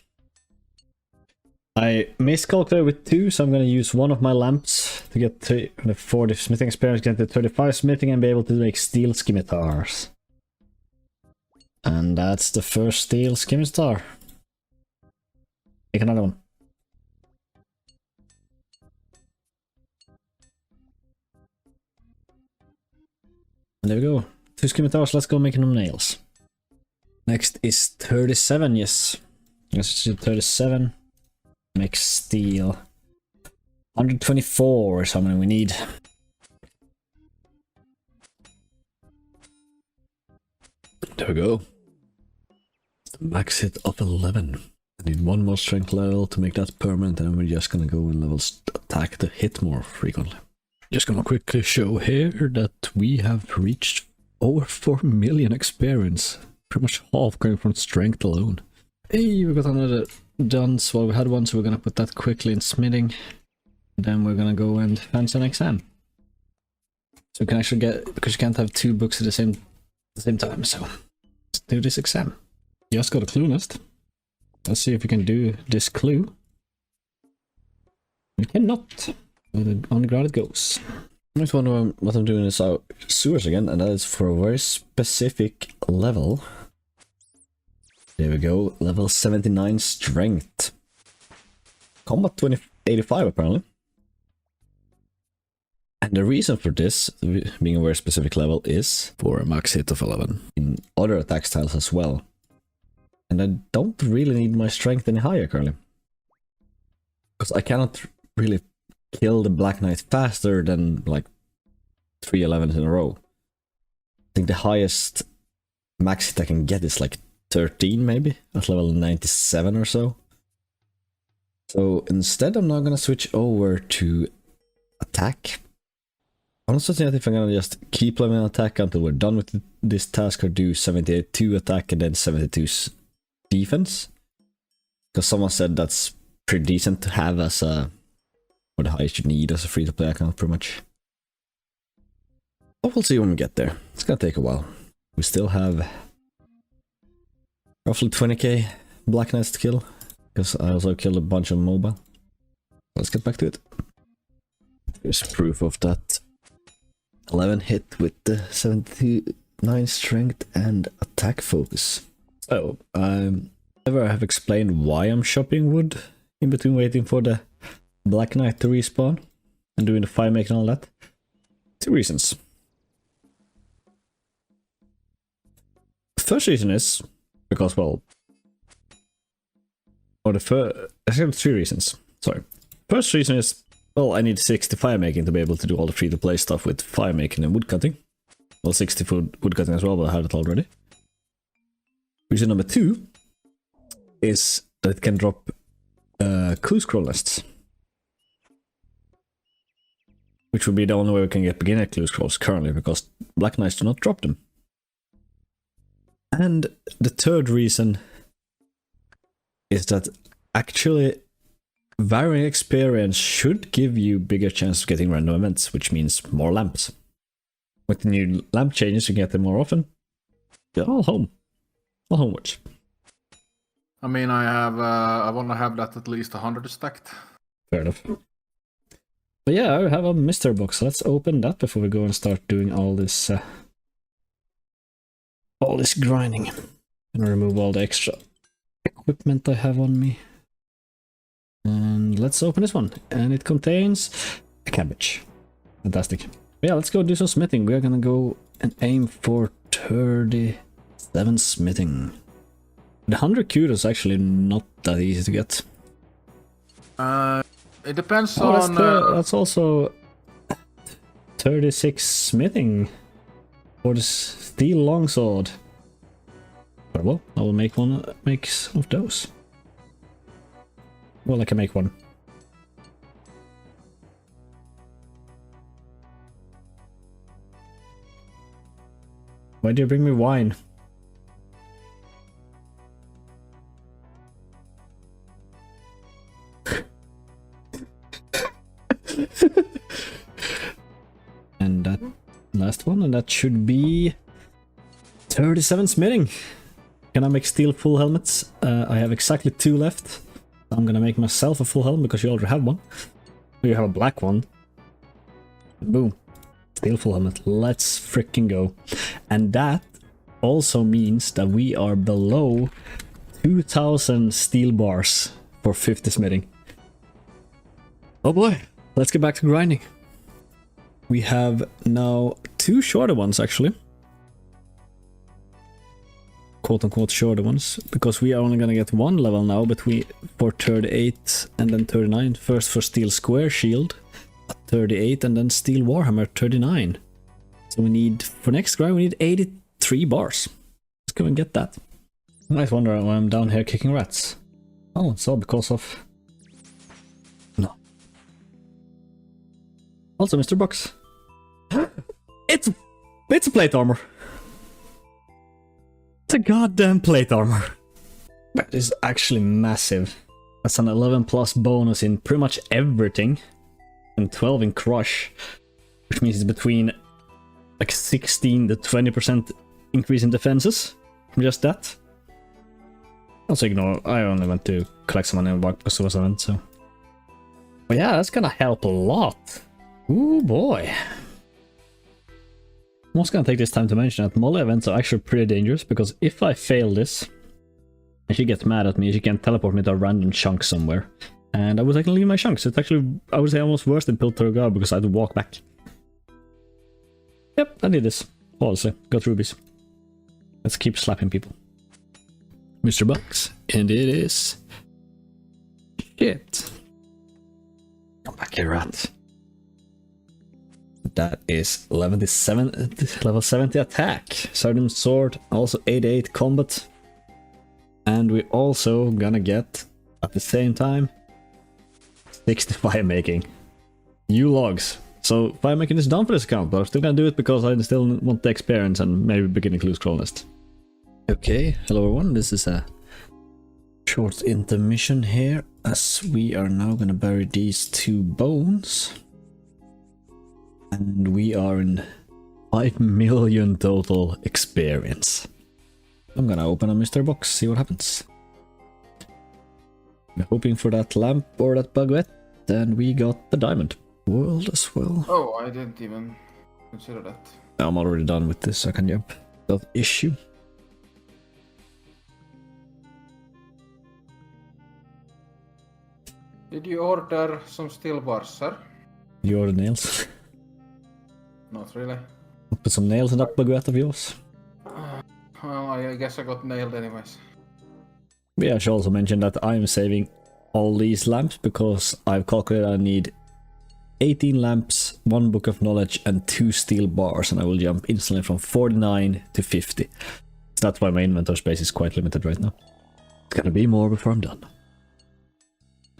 I miscalculated with 2, so I'm gonna use one of my lamps to get to the 40 smithing experience, get to 35 smithing, and be able to make steel scimitars. And that's the first steel scimitar. Take another one. There we go. 2 scimitars, let's go making them nails. Next is 37, yes. Let's do 37. Make steel. 124 is how many we need. There we go. Max hit of 11. I need one more strength level to make that permanent, and then we're just gonna go and level attack to hit more frequently. Just gonna quickly show here that we have reached over 4 million experience. Pretty much half coming from strength alone. Hey, we got another dunce. Well, we had one, so we're gonna put that quickly in smithing. Then we're gonna go and fancy an exam. So we can actually get, because you can't have 2 books at the same time, so let's do this exam. Just got a clue list. Let's see if we can do this clue. We cannot. On the ground it goes. Next one, what I'm doing is sewers again, and that is for a very specific level. There we go, level 79 strength. Combat 85 apparently. And the reason for this, being a very specific level, is for a max hit of 11 in other attack styles as well. And I don't really need my strength any higher currently, because I cannot really kill the Black Knight faster than like 3 11s in a row. I think the highest max hit I can get is like 13 maybe, at level 97 or so. So instead I'm now gonna switch over to attack. I'm not certain if I'm gonna just keep leveling attack until we're done with this task, or do 78 attack and then 72 defense. Because someone said that's pretty decent to have as a, or the highest you need as a free-to-play account, pretty much. But we'll see when we get there. It's gonna take a while. We still have roughly 20k Black Knights to kill, because I also killed a bunch of mobile. Let's get back to it. Here's proof of that 11 hit with the 79 strength and attack focus. So, ever have explained why I'm chopping wood in between waiting for the Black Knight to respawn and doing the fire making and all that? 2 reasons. First reason is because, well, or actually 3 reasons. Sorry. First reason is, well, I need 60 fire making to be able to do all the free-to-play stuff with fire making and wood cutting. Well, 60 for wood cutting as well, but I had it already. Reason number 2 is that it can drop clue scroll lists, which would be the only way we can get beginner clue scrolls currently, because Black Knights do not drop them. And the third reason is that actually varying experience should give you bigger chance of getting random events, which means more lamps. With the new lamp changes, you get them more often. They're all home. All homewards.
I mean, I want to have that at least 100 stacked.
Fair enough. But yeah, I have a mystery box. Let's open that before we go and start doing all this grinding. And remove all the extra equipment I have on me. And let's open this one. And it contains a cabbage. Fantastic. Yeah, let's go do some smithing. We're gonna go and aim for 37 smithing. The 100 kudos is actually not that easy to get.
It depends on...
That's also 36 smithing for the steel longsword. But well, I will make some of those. Well, I can make one. Why do you bring me wine? And that last one, and that should be 37 smithing. Can I make steel full helmets? I have exactly 2 left. I'm gonna make myself a full helmet because you already have one. You have a black one. Boom. Steel full helmet. Let's freaking go. And that also means that we are below 2000 steel bars for 50 smithing. Oh boy. Let's get back to grinding. We have now 2 shorter ones actually. Quote-unquote shorter ones, because we are only gonna get 1 level now for 38 and then 39. First for steel square shield at 38 and then steel warhammer 39. So we need, for next grind we need 83 bars. Let's go and get that. You might wonder why I'm down here kicking rats. Oh, it's all because of... No. Also Mr. Box. It's a plate armor. It's a goddamn plate armor. That is actually massive. That's an 11 plus bonus in pretty much everything. And 12 in crush. Which means it's between like 16 to 20% increase in defenses. From just that. Also ignore, I only went to collect some money in the box because it was an event, so. But yeah, that's gonna help a lot. Ooh boy. I'm also gonna take this time to mention that molly events are actually pretty dangerous, because if I fail this and she gets mad at me, she can teleport me to a random chunk somewhere. And I was like, leave my chunks. It's actually, I would say, almost worse than Piltover Guard because I had to walk back. Yep, I did this. Honestly, got rubies. Let's keep slapping people. Mr. Bucks, and it is... Shit. Come back here, rat. That is level 70 attack. Sardine sword, also 88 combat. And we're also gonna get, at the same time, 60 fire making. You logs. So fire making is done for this account, but I'm still gonna do it because I still want the experience and maybe beginning clue scroll list. Okay, hello everyone, this is a Short intermission here, as we are now gonna bury these 2 bones. And we are in 5 million total experience. I'm gonna open a mystery box, see what happens. I'm hoping for that lamp or that baguette, and we got the diamond world as well.
Oh, I didn't even consider that.
I'm already done with this, I can jump. Without issue.
Did you order some steel bars, sir?
You ordered nails.
Not really.
I'll put some nails in that baguette of yours.
Well, I guess I got nailed anyways.
Yeah, I should also mention that I'm saving all these lamps because I've calculated I need 18 lamps, 1 book of knowledge, and 2 steel bars, and I will jump instantly from 49 to 50. So that's why my inventory space is quite limited right now. It's gonna be more before I'm done.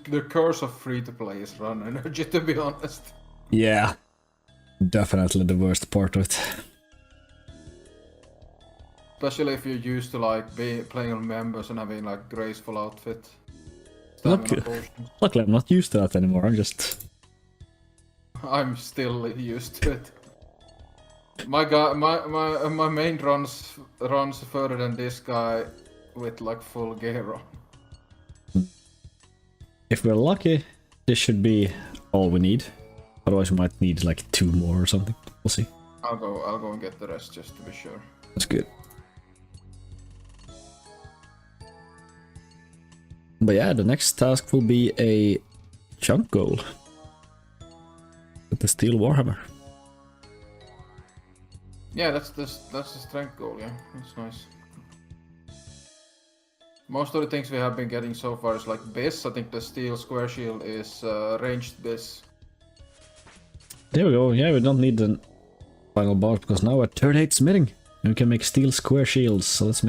The curse of free-to-play is run energy, to be honest.
Yeah, definitely the worst part of it.
Especially if you're used to like playing on members and having like graceful outfit. Stamina potions.
Luckily, I'm not used to that anymore.
I'm still used to it. My guy, my main runs further than this guy with like full gear on.
If we're lucky, this should be all we need. Otherwise, we might need like 2 more or something. We'll see.
I'll go and get the rest just to be sure.
That's good. But yeah, the next task will be a chunk goal with the steel warhammer.
Yeah, that's the strength goal. Yeah, that's nice. Most of the things we have been getting so far is like bis. I think the steel square shield is ranged bis.
There we go. Yeah, we don't need the final bar because now we're at 38 smithing. And we can make steel square shields. So let's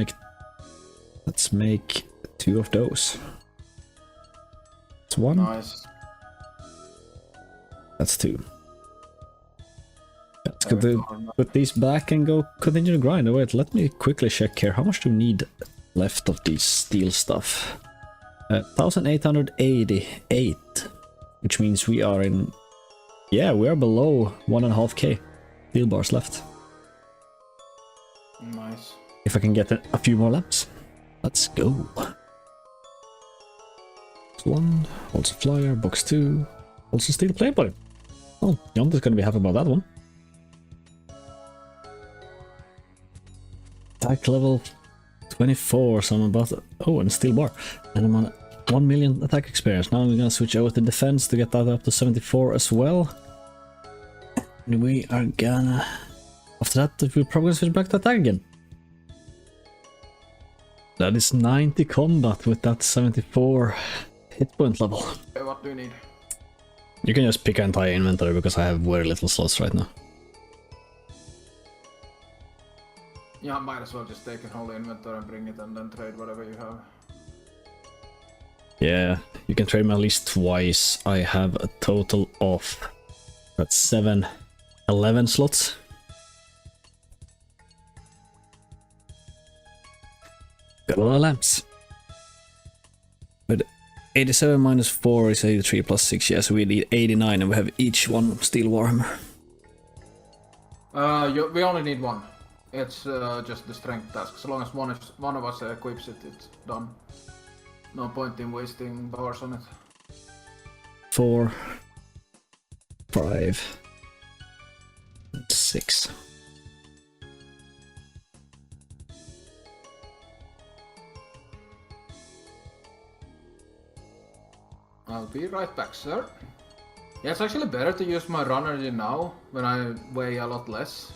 make 2 of those. That's 1.
Nice.
That's 2. Let's put these back and go continue to grind. Oh, wait, let me quickly check here. How much do we need left of these steel stuff? 1888, which means we are in... Yeah, we are below 1.5k steel bars left.
Nice.
If I can get a few more lamps. Let's go. Box 1, also flyer, box 2, also steel plate body. Oh, Jon is gonna be happy about that one. Attack level 24, so I'm about to, oh, and steel bar. And I'm on 1 million attack experience. Now I'm gonna switch over to defense to get that up to 74 as well. And we are gonna... After that, we're probably gonna switch back to attack again. That is 90 combat with that 74 hit point level.
Okay, what do you need?
You can just pick an entire inventory because I have very little slots right now.
Yeah, I might as well just take a whole inventory and bring it and then trade whatever you have.
Yeah, you can trade me at least twice. I have a total of... That's 11 slots. Got a lot of lamps. But 87 minus 4 is 83 plus 6, yeah, so we need 89 and we have each one steel warhammer.
We only need 1. It's just the strength task. So long as one of us equips it, it's done. No point in wasting bars on it.
4, 5, 6.
I'll be right back, sir. Yeah, it's actually better to use my run energy now when I weigh a lot less.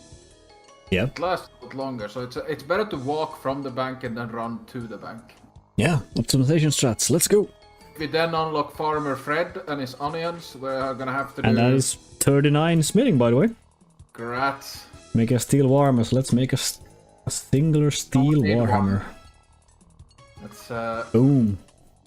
Yeah.
It lasts a lot longer, so it's better to walk from the bank and then run to the bank.
Yeah, optimization strats, let's go!
If we then unlock Farmer Fred and his onions, we're gonna have to do...
And that is 39 smithing, by the way.
Grats.
Make a steel warhammer, so let's make a singular steel warhammer.
Let's
Boom.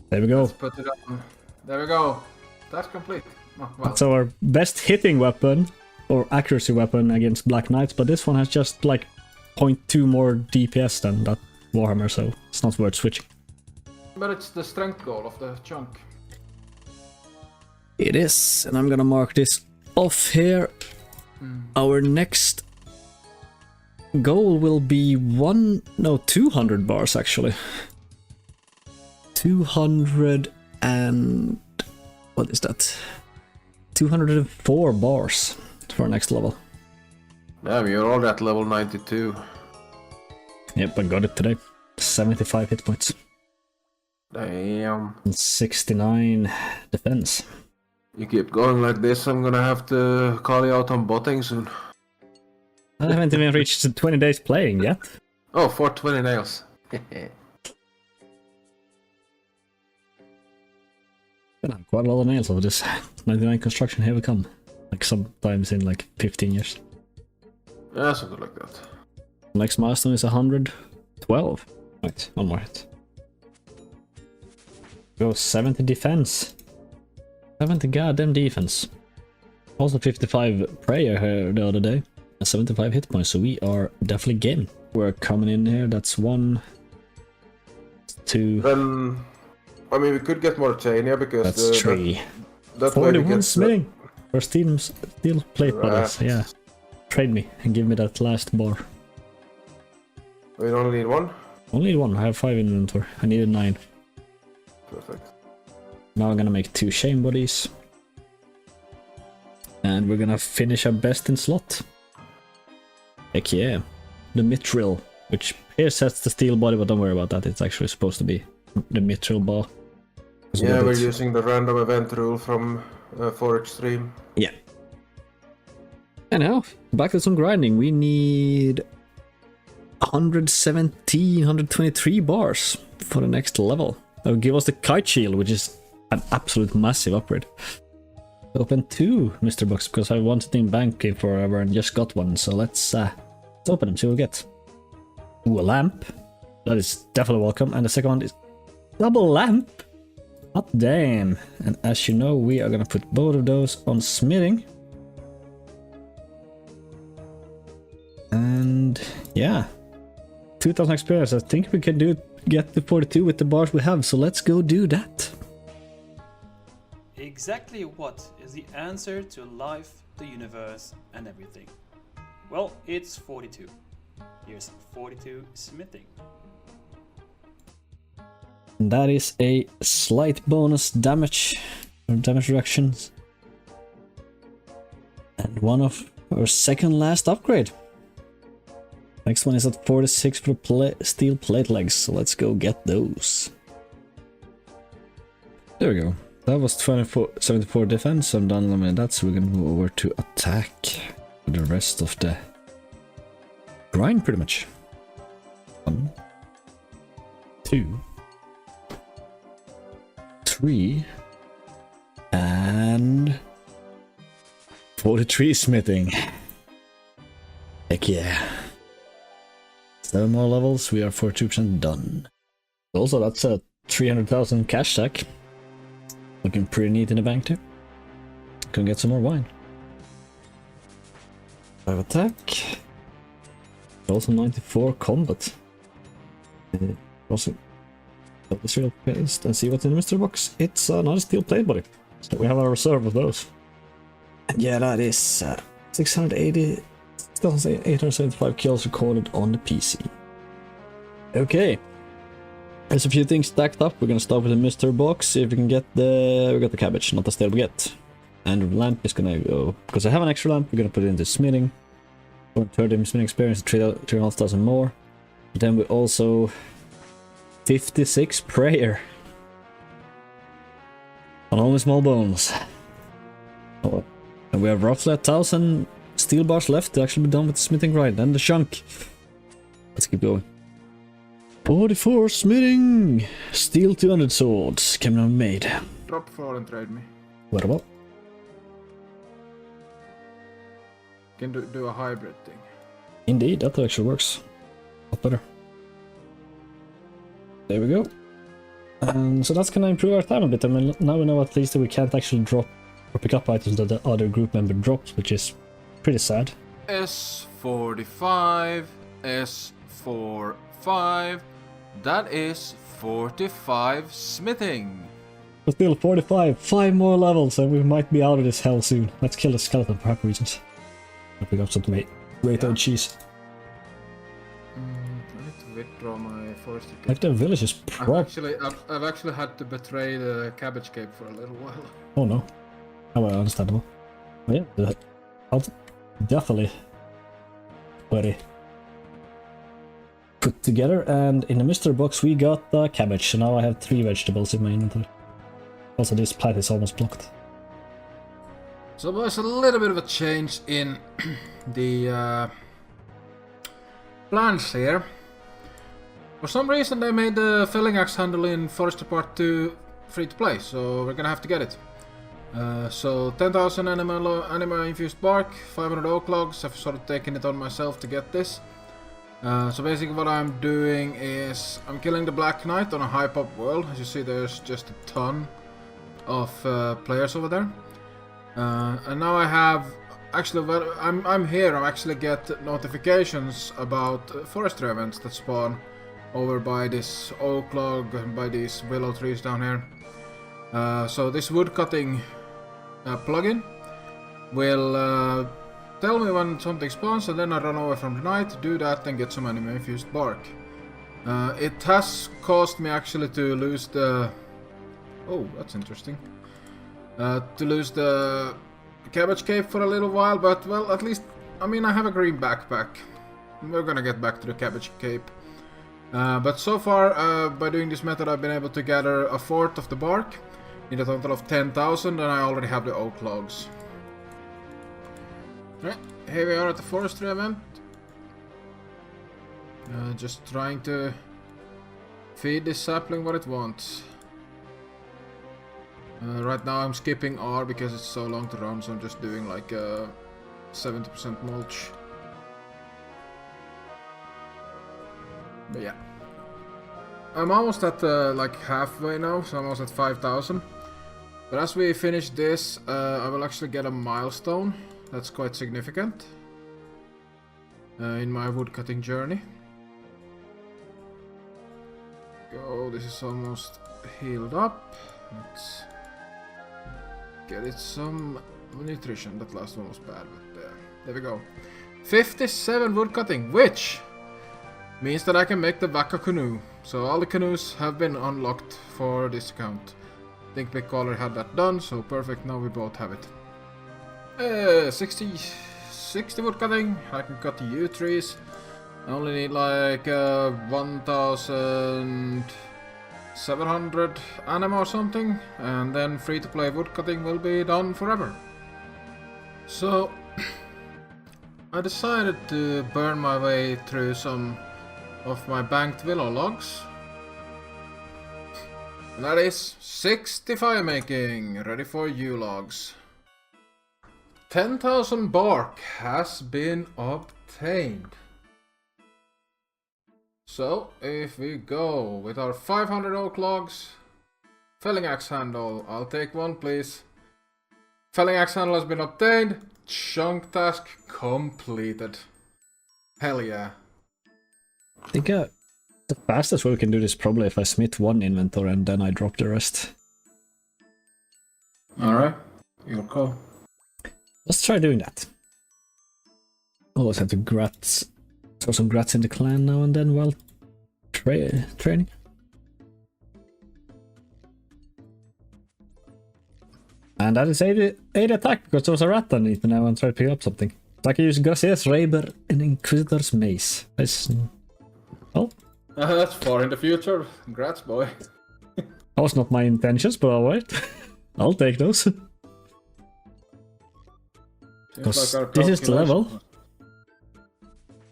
There we go.
let's put it on. There we go. That's complete. Oh, well.
That's our best hitting weapon, or accuracy weapon against Black Knights, but this one has just like 0.2 more DPS than that warhammer, so it's not worth switching.
But it's the strength goal of the chunk.
It is, and I'm gonna mark this off here. Our next goal will be 200 bars actually. 200 and... what is that? 204 bars for our next level.
Damn, you're already at level 92.
Yep, I got it today. 75 hit points.
Damn.
And 69 defense.
You keep going like this, I'm gonna have to call you out on botting soon.
I haven't even reached the 20 days playing yet.
Oh, 420 nails.
Gonna have quite a lot of nails over this 99 construction, here we come. Like sometimes in like 15 years.
Yeah, something like that.
Next milestone is 112. Right, one more hit. Go 70 defense. 70 goddamn defense. Also 55 prayer here the other day. And 75 hit points, so we are definitely game. We're coming in here, that's 1, 2...
Then, I mean, we could get more Tania because...
That's 3.
That way we
41
get
smithing! For steel plate models, yeah. Trade me and give me that last bar.
We only need 1?
Only need 1, I have 5 in inventory. I needed 9.
Perfect.
Now I'm gonna make 2 shame bodies. And we're gonna finish our best in slot. Heck yeah. The mithril, which here sets the steel body, but don't worry about that, it's actually supposed to be the mithril bar.
Yeah, we're using the random event rule from 4 Xtreme.
Yeah. And now, back to some grinding. We need 117, 123 bars for the next level. That will give us the kite shield, which is an absolute massive upgrade. Open 2 Mr. Box because I wanted in bank forever and just got one, so let's open them, see what we get. Ooh, a lamp. That is definitely welcome. And the second one is double lamp. Hot damn. And as you know, we are gonna put both of those on smithing. And yeah, 2000 experience. I think we can get to 42 with the bars we have, so let's go do that.
Exactly what is the answer to life, the universe, and everything? Well, it's 42. Here's 42 smithing.
And that is a slight bonus damage, or damage reductions. And one of our second last upgrade. Next one is at 46 for steel plate legs, so let's go get those. There we go. That was 74 defense. I'm done limiting that, so we're gonna move over to attack for the rest of the grind, pretty much. 1, 2, 3, and 43 smithing. Heck yeah. 7 more levels, we are 42% done. Also, that's a 300,000 cash stack. Looking pretty neat in the bank too. Can get some more wine. 5 attack. Also 94 combat. Also, this real paste and see what's in the mystery box. It's another steel plate body. So we have a reserve of those. And yeah, that is 875 kills recorded on the PC. Okay. There's a few things stacked up. We're gonna start with the mystery box. See if we can get we got the cabbage, not the stale baguette. And lamp is gonna go, because I have an extra lamp, we're gonna put it into smithing. 30 smithing experience, 3,500 more. But then we also 56 prayer. On only small bones. Oh. And we have roughly 1,000 steel bars left to actually be done with the smithing grind and the chunk. Let's keep going. 44 smithing! Steel 200 swords coming on made.
Drop 4 and trade me.
What about?
Can do a hybrid thing.
Indeed, that actually works. A lot better. There we go. And so that's gonna improve our time a bit. I mean, now we know at least that we can't actually drop or pick up items that the other group member drops, which is pretty sad.
S45, S45, That is 45 smithing.
But still, 45. 5 more levels and we might be out of this hell soon. Let's kill the skeleton for happy reasons. I'll pick up some tomato and cheese.
I need to withdraw my forestry cape.
Like the village is
I've actually had to betray the cabbage cape for a little while.
Oh no. Oh well, understandable. But yeah, I'll definitely very put together, and in the mystery box we got cabbage, so now I have 3 vegetables in my inventory. Also this plant is almost blocked.
So there's a little bit of a change in the plans here. For some reason they made the felling axe handle in Forestry Part 2 free to play, so we're gonna have to get it. So 10,000 animal infused bark, 500 oak logs. I've sort of taken it on myself to get this. So basically what I'm doing is I'm killing the Black Knight on a high pop world. As you see, there's just a ton of players over there. And now I have actually I'm here. I actually get notifications about forestry events that spawn over by this oak log, by these willow trees down here. So this woodcutting plugin will tell me when something spawns, and then I run over from the night, do that, and get some animal infused bark. It has caused me actually to lose the... Oh, that's interesting. To lose the cabbage cape for a little while, but well, at least, I mean, I have a green backpack. We're gonna get back to the cabbage cape. But so far, by doing this method, I've been able to gather a fourth of the bark. Need a total of 10,000, and I already have the oak logs. Right, here we are at the forestry event. Just trying to feed this sapling what it wants. Right now I'm skipping R because it's so long to run, so I'm just doing like 70% mulch. But yeah. I'm almost at like halfway now, so I'm almost at 5,000. But as we finish this, I will actually get a milestone. That's quite significant in my woodcutting journey. Go, this is almost healed up. Let's get it some nutrition. That last one was bad, but there we go. 57 woodcutting, which means that I can make the Waka canoe. So all the canoes have been unlocked for this account. I think Big Caller had that done, so perfect, now we both have it. 60 woodcutting, I can cut the yew trees. I only need like 1,700 anima or something, and then free to play woodcutting will be done forever. So I decided to burn my way through some of my banked willow logs. And that is 60 fire making, ready for yew logs. 10,000 bark has been obtained. So if we go with our 500 oak logs, felling axe handle, I'll take one please. Felling axe handle has been obtained, chunk task completed. Hell yeah.
I think the fastest way we can do this probably if I smith one inventory and then I drop the rest.
Alright, your call.
Let's try doing that. Always have to throw some grats in the clan now and then while training. And that is 80 attack because there was a rat underneath me now and try to pick up something. So I can use Garcia's Raber and Inquisitor's Mace. That's... Oh.
That's far in the future. Congrats, boy.
That was not my intentions, but alright. I'll take those. Because like this is the level.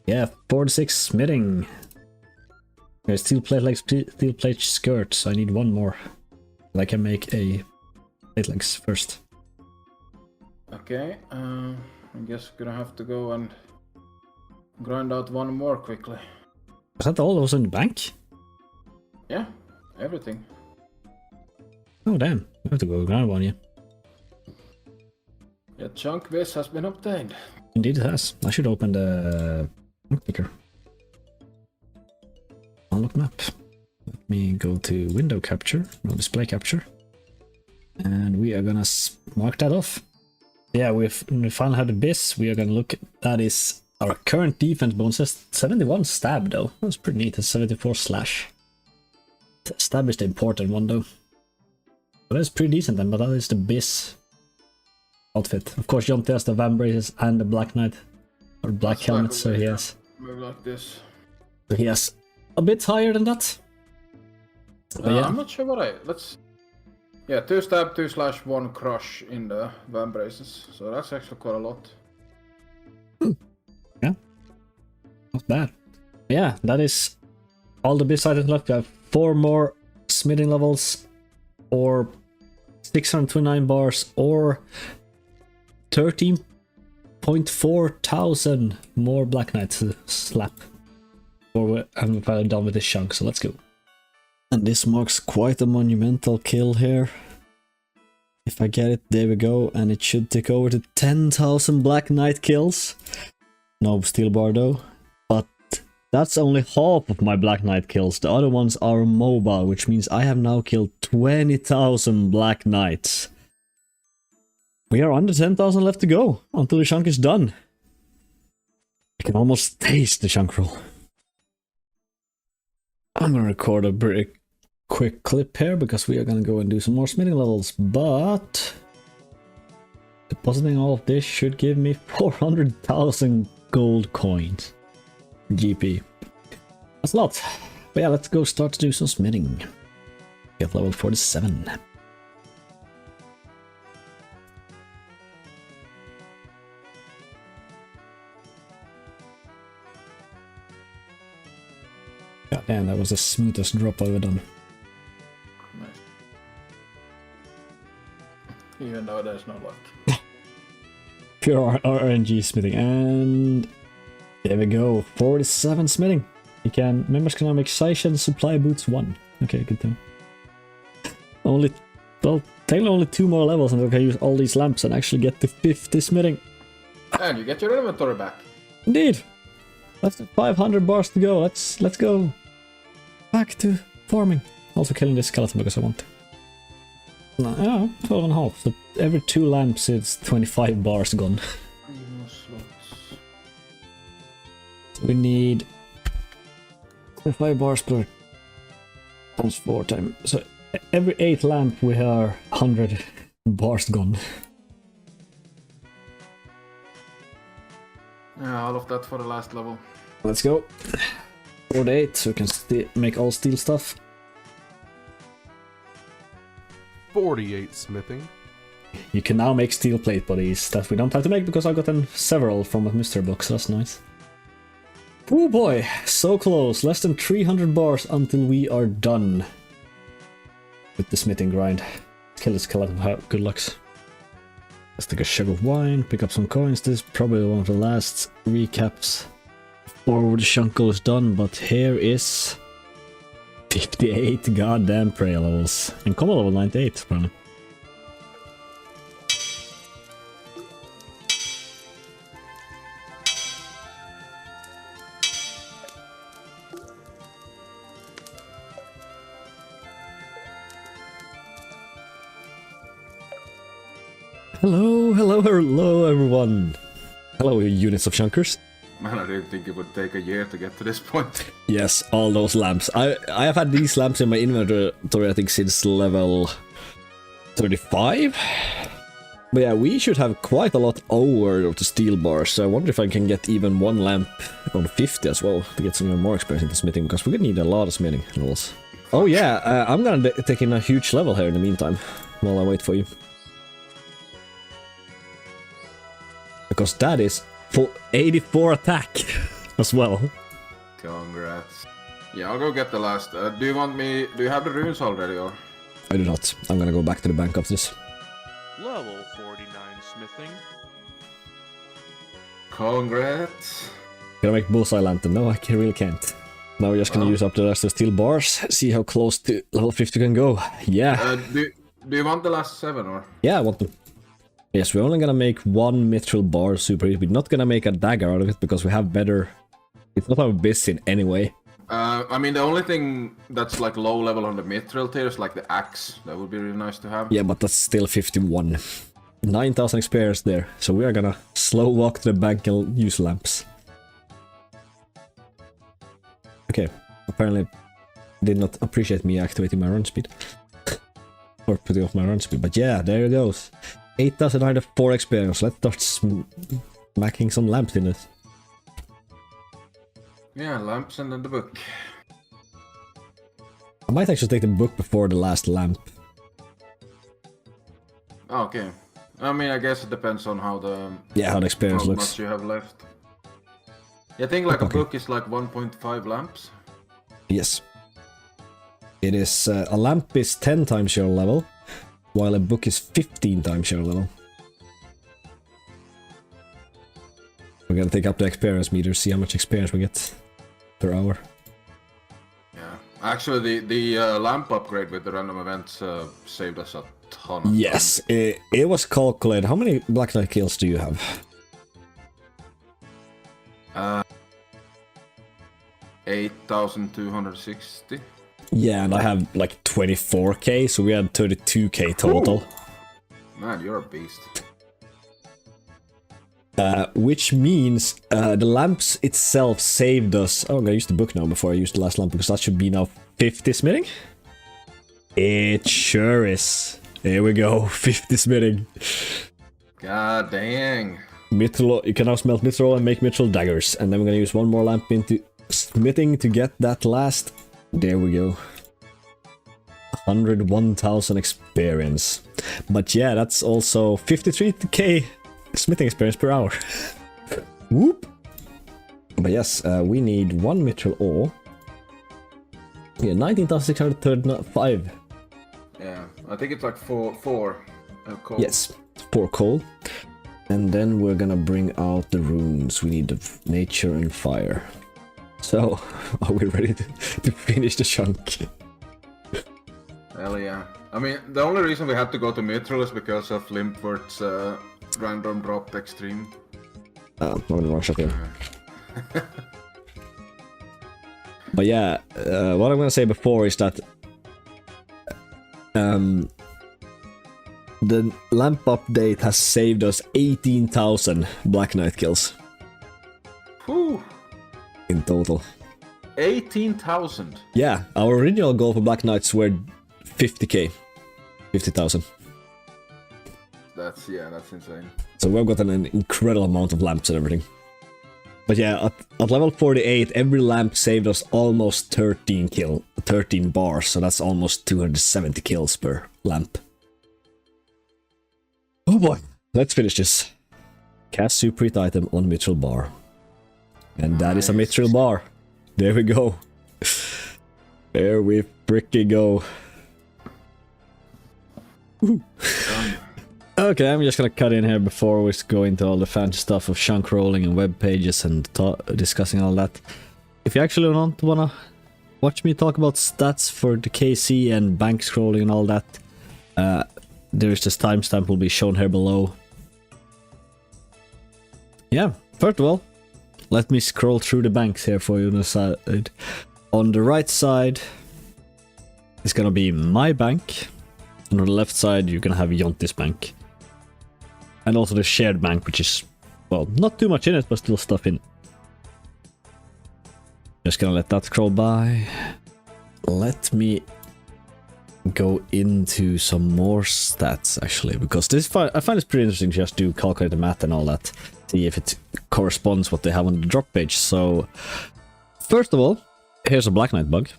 Yeah, 46 smithing. There's steel plate legs, steel plate skirts. So I need one more. I can make a plate legs first.
Okay, I guess we're gonna have to go and grind out one more quickly.
Is that all that was in the bank?
Yeah, everything.
Oh damn, I have to go grind one, yeah.
Yeah, chunk base has been obtained.
Indeed it has. I should open the chunk picker. Unlock map. Let me go to window capture, no display capture. And we are gonna mark that off. Yeah, we finally have the bis. We are gonna look at that is our current defense bonuses. 71 stab though. That's pretty neat. It's 74 slash. Stab is the important one though. But that's pretty decent then, but that is the bis outfit. Of course, Jonte has the Van Braces and the Black Knight. Or Black Helmet, so he has.
Move like this.
So he has a bit higher than that. But yeah.
I'm not sure what let's... Yeah, 2 stab, 2 slash, 1 crush in the Van Braces. So that's actually quite a lot.
Yeah. Not bad. Yeah, that is all the bis items left. We have 4 more smithing levels, or 629 bars, or 13.4 thousand more Black Knights to slap. I'm finally done with this chunk, so let's go. And this marks quite a monumental kill here. If I get it, there we go, and it should take over to 10,000 Black Knight kills. No steel bar though, but that's only half of my Black Knight kills. The other ones are mobile, which means I have now killed 20,000 Black Knights. We are under 10,000 left to go until the chunk is done. I can almost taste the chunk roll. I'm gonna record a very quick clip here because we are gonna go and do some more smithing levels, but depositing all of this should give me 400,000 gold coins. GP. That's a lot. But yeah, let's go start to do some smithing. Get level 47. God damn, that was the smoothest drop I've ever done.
Nice. Even though there's no luck.
Pure RNG smithing, and there we go, 47 smithing. Members can now make Seishan supply boots 1. Okay, good to know. Technically only 2 more levels and we can use all these lamps and actually get to 50 smithing.
And you get your inventory back.
Indeed. That's 500 bars to go. Let's go back to farming. Also killing this skeleton because I want to. No, yeah, 12 and a half. So every 2 lamps it's 25 bars gone. We need 25 bars per times 4 times. So every 8 lamp we are 100 bars gone.
Yeah, all of that for the last level.
Let's go. 48, so we can make all steel stuff.
48 smithing.
You can now make steel plate bodies that we don't have to make because I got them several from a mystery box, so that's nice. Oh boy, so close. Less than 300 bars until we are done with the smithing grind. Kill this skeleton, good lucks. Let's take a shot of wine, pick up some coins. This is probably one of the last recaps before the chunk goes done, but here is 58 goddamn prayer levels. And combo level 98, apparently. Hello everyone. Hello units of chunkers.
Man, I didn't think it would take a year to get to this point.
Yes, all those lamps. I have had these lamps in my inventory I think since level 35. But yeah, we should have quite a lot over of the steel bars, so I wonder if I can get even 1 lamp on 50 as well to get some more experience into smithing, because we're gonna need a lot of smithing levels. Oh yeah, I'm gonna take in a huge level here in the meantime, while I wait for you. Because that is for 84 attack as well.
Congrats. Yeah, I'll go get the last. Do you have the runes already, or?
I do not. I'm gonna go back to the bank after this.
Level 49 smithing.
Congrats.
Can I make bullseye lantern? No, I really can't. Now we're just gonna use up the rest of the steel bars, see how close to level 50 can go. Yeah.
Do you want the last 7, or?
Yeah, I want them. Yes, we're only gonna make 1 mithril bar super easy. We're not gonna make a dagger out of it because we have better... It's not our bis in any way.
I mean, the only thing that's like low level on the mithril tier is like the axe. That would be really nice to have.
Yeah, but that's still 51. 9,000 experience there. So we are gonna slow walk to the bank and use lamps. Okay, apparently did not appreciate me activating my run speed. Or putting off my run speed, but yeah, there it goes. 8,904 experience. Let's start smacking some lamps in it.
Yeah, lamps and then the book.
I might actually take the book before the last lamp.
Oh, okay. I mean, I guess it depends on how the...
Yeah, how the experience
how
looks.
much you have left. Yeah, I think like
Okay.
a book is like 1.5 lamps.
Yes. It is, a lamp is 10 times your level, while a book is 15 times your level. We're gonna take up the experience meter, see how much experience we get per hour.
Yeah. Actually, the lamp upgrade with the random events saved us a ton of
Yes, it was calculated. How many Black Knight kills do you have?
time. 8,260.
Yeah, and I have like 24k, so we had 32k total.
Man, you're a beast.
Which means the lamps itself saved us. Oh, I'm gonna use the book now before I use the last lamp, because that should be now 50 smithing. It sure is. Here we go, 50 smithing.
God dang.
Mithril, you can now smelt mithril and make mithril daggers. And then we're gonna use one more lamp into smithing to get that last. There we go. 101,000 experience. But yeah, that's also 53k smithing experience per hour. Whoop! But yes, we need one mithril ore. Yeah, 19,635.
Yeah, I think it's like four coal.
Yes, 4 coal. And then we're gonna bring out the runes. We need the nature and fire. So, are we ready to finish the chunk?
Hell yeah. I mean, the only reason we had to go to mithril is because of Limpworth's random drop Xtreme.
I'm gonna rush up here. But yeah, what I'm gonna say before is that the lamp update has saved us 18,000 Black Knight kills
Whew!
in total.
18,000.
Yeah, our original goal for Black Knights were 50k. 50,000.
That's insane.
So we've got an incredible amount of lamps and everything. But yeah, at level 48, every lamp saved us almost 13 bars, so that's almost 270 kills per lamp. Oh boy, let's finish this. Cast Super item on mithril bar. And that is a mithril bar. There we go. There we fricking go. Okay, I'm just gonna cut in here before we go into all the fancy stuff of chunk rolling and web pages and discussing all that. If you actually don't wanna watch me talk about stats for the KC and bank scrolling and all that, there's this timestamp will be shown here below. Yeah, first of all, let me scroll through the banks here for you on the side. On the right side is gonna be my bank, and on the left side you're gonna have Jonti's bank. And also the shared bank, which is, well, not too much in it, but still stuff in. Just gonna let that scroll by. Let me go into some more stats, actually, because this I find it's pretty interesting to just do calculate the math and all that. See if it corresponds what they have on the drop page. So, first of all, here's a Black Knight bug.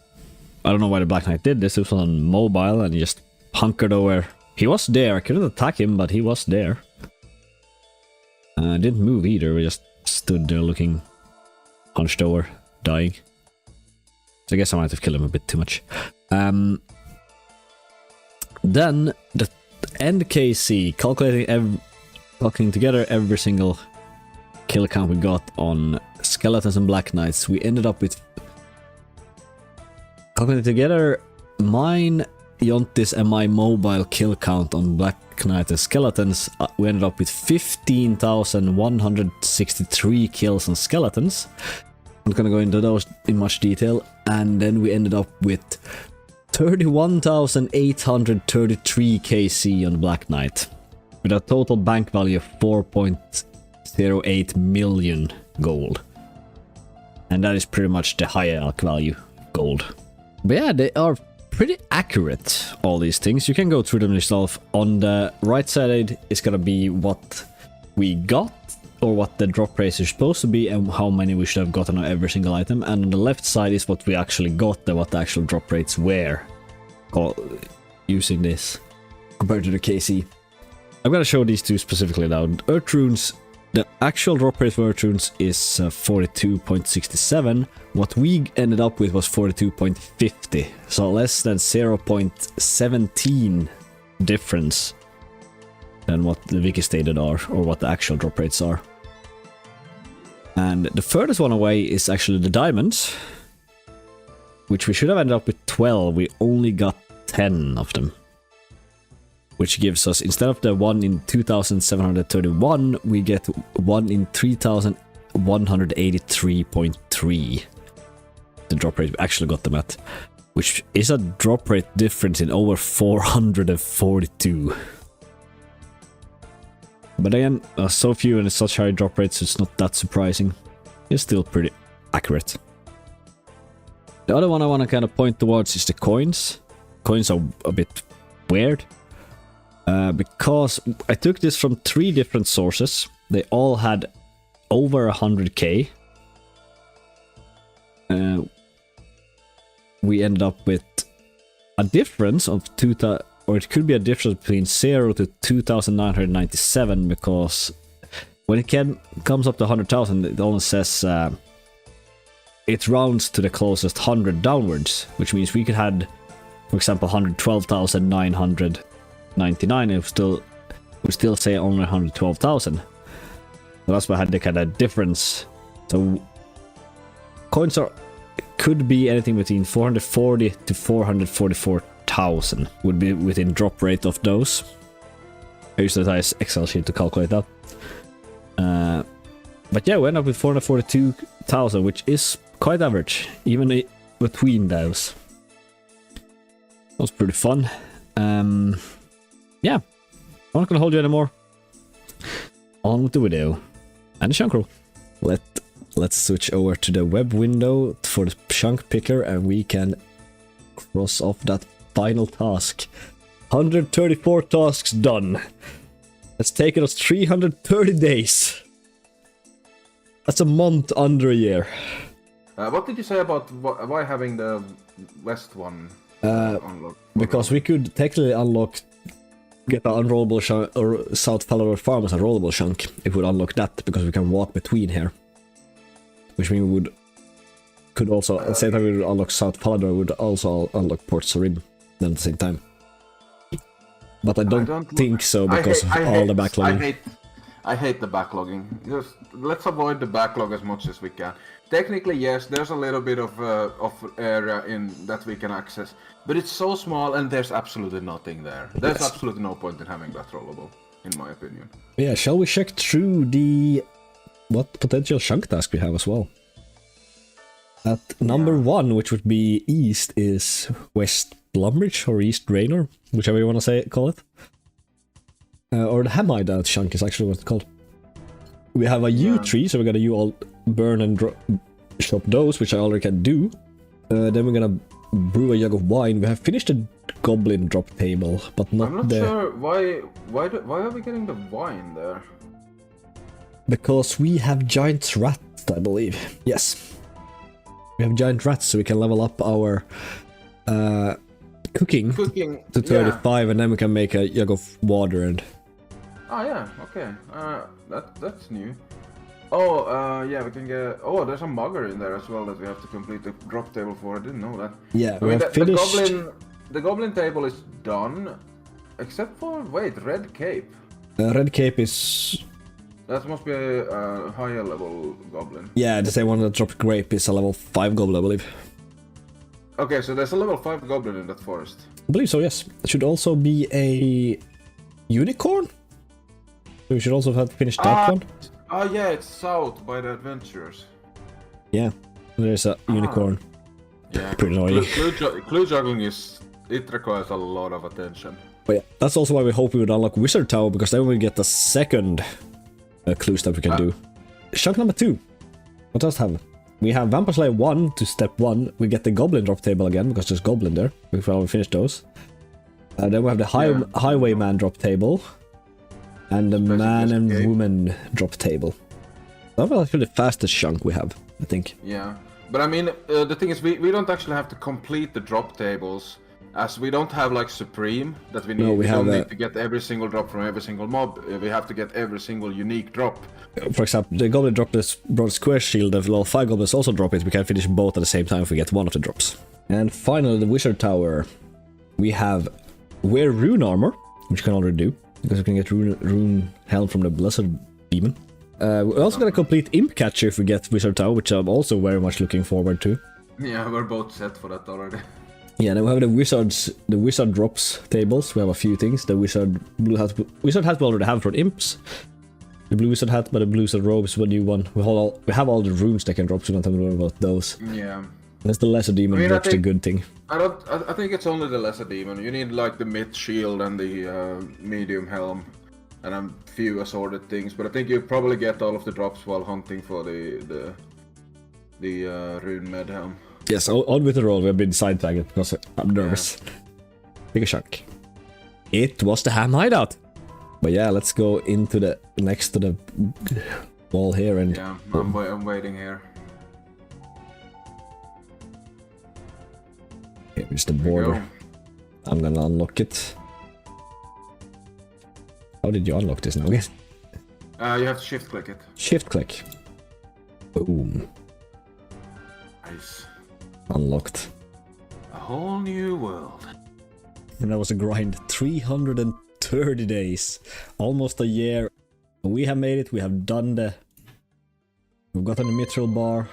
I don't know why the Black Knight did this. It was on mobile and he just hunkered over. He was there. I couldn't attack him, but he was there. Didn't move either. We just stood there looking hunched over, dying. So I guess I might have killed him a bit too much. Then the NKC, calculating together every single kill count we got on skeletons and Black Knights, we ended up with, calculating together mine, Jontis and my mobile kill count on Black Knight and skeletons, we ended up with 15,163 kills on skeletons, not gonna go into those in much detail. And then we ended up with 31,833 KC on the Black Knight, with a total bank value of 4.08 million gold. And that is pretty much the high elk value gold. But yeah, they are pretty accurate, all these things. You can go through them yourself. On the right side is gonna be what we got, or what the drop rates are supposed to be, and how many we should have gotten on every single item. And on the left side is what we actually got and what the actual drop rates were using this compared to the KC. I'm gonna show these two specifically now. Earth Runes, the actual drop rate for Earth Runes is 42.67. What we ended up with was 42.50, so less than 0.17 difference than what the wiki stated are, or what the actual drop rates are. And the furthest one away is actually the diamonds, which we should have ended up with 12. We only got 10 of them, which gives us, instead of the 1 in 2,731, we get 1 in 3,183.3. The drop rate we actually got them at, which is a drop rate difference in over 442. But again, so few and such high drop rates, it's not that surprising. It's still pretty accurate. The other one I want to kind of point towards is the coins. Coins are a bit weird, because I took this from 3 different sources. They all had over 100k. We ended up with a difference of 2,000, or it could be a difference between 0 to 2,997, because when it comes up to 100,000, it only says it rounds to the closest 100 downwards, which means we could have, for example, 112,999, it would still say only 112,000. So that's why I had the kind of difference. So coins could be anything between 440 to 444,000 would be within drop rate of those. I use that as Excel sheet to calculate that. But yeah, we end up with 442,000, which is quite average, even between those. That was pretty fun. Yeah, I'm not gonna hold you anymore. On with the video and the chunk roll. Let's switch over to the web window for the chunk picker, and we can cross off that final task. 134 tasks done. It's taken us 330 days. That's a month under a year.
What did you say about why having the west one unlocked?
Because we could technically get an unrollable chunk, or South Falador Farm as a rollable chunk. It would unlock that, because we can walk between here. Which means we could also, at the same time we would unlock South Falador, we would also unlock Port Sarim then at the same time. But I don't think so, because of all the backlogging.
I hate the backlogging. Just let's avoid the backlog as much as we can. Technically, yes, there's a little bit of area in that we can access, but it's so small and there's absolutely nothing there. There's absolutely no point in having that rollable, in my opinion.
Yeah, shall we check through what potential chunk task we have as well? At number 1, which would be east, is West Lumbridge or East Draynor, whichever you want to call it. Or the Hamide chunk is actually what it's called. We have a U tree, so we're gonna all burn and shop those, which I already can do. Then we're gonna brew a jug of wine. We have finished the goblin drop table, but not
I'm not sure why are we getting the wine there?
Because we have giant rats, I believe. Yes. We have giant rats, so we can level up our cooking to 35, and then we can make a jug of water and...
Oh yeah, okay. That's new. Oh, yeah, we can get... Oh, there's a mugger in there as well that we have to complete the drop table for. I didn't know that.
Yeah, we have finished...
The goblin table is done, except for... Wait, Red Cape.
Red Cape is...
That must be a higher level goblin.
Yeah, the same one that dropped grape is a level 5 goblin, I believe.
Okay, so there's a level 5 goblin in that forest.
I believe so, yes. It should also be a unicorn? So we should also have finished that one.
Oh yeah, it's south by the adventurers.
Yeah. There's a unicorn.
Yeah.
Pretty annoying.
Clue juggling it requires a lot of attention.
But yeah, that's also why we hope we would unlock Wizard Tower, because then we get the second clues that we can do. Chunk number 2. What else have we? We have Vampire Slayer 1 to step 1. We get the Goblin drop table again, because there's Goblin there. We've already finished those. Then we have the Highwayman drop table. And the Man and Woman drop table. That's actually the fastest chunk we have, I think.
Yeah. But I mean, the thing is, we don't actually have to complete the drop tables, as we don't have like Supreme that we need.
No, we
don't need to get every single drop from every single mob. We have to get every single unique drop.
For example, the Goblin drop this Bronze Square Shield, the level 5 Goblins also drop it. We can finish both at the same time if we get one of the drops. And finally, the Wizard Tower. We have Wear Rune Armor, which we can already do, because we can get Rune Helm from the Blessed Demon. We're also gonna complete Imp Catcher if we get Wizard Tower, which I'm also very much looking forward to.
Yeah, we're both set for that already.
Yeah, then we have the Wizard drops tables. We have a few things. The Wizard hat we already have for Imps. The Blue Wizard hat, but the Blue Wizard robe is a new one. We have all the runes that can drop, so we don't have to worry about those.
Yeah.
That's the Lesser Demon drops the good thing.
I think it's only the Lesser Demon. You need like the mid shield and the medium helm. And a few assorted things, but I think you probably get all of the drops while hunting for the Rune Med Helm.
Yes, on with the roll, we've been side-tagged because I'm nervous. Yeah. Big a chunk. It was the Ham Hideout. But yeah, let's go into the next to the wall here and...
Yeah, I'm waiting here.
Here's the border. I'm gonna unlock it. How did you unlock this now again?
You have to shift click it.
Shift click. Boom.
Nice.
Unlocked.
A whole new world.
And that was a grind. 330 days. Almost a year. We have made it. We have done We've gotten the mithril bar.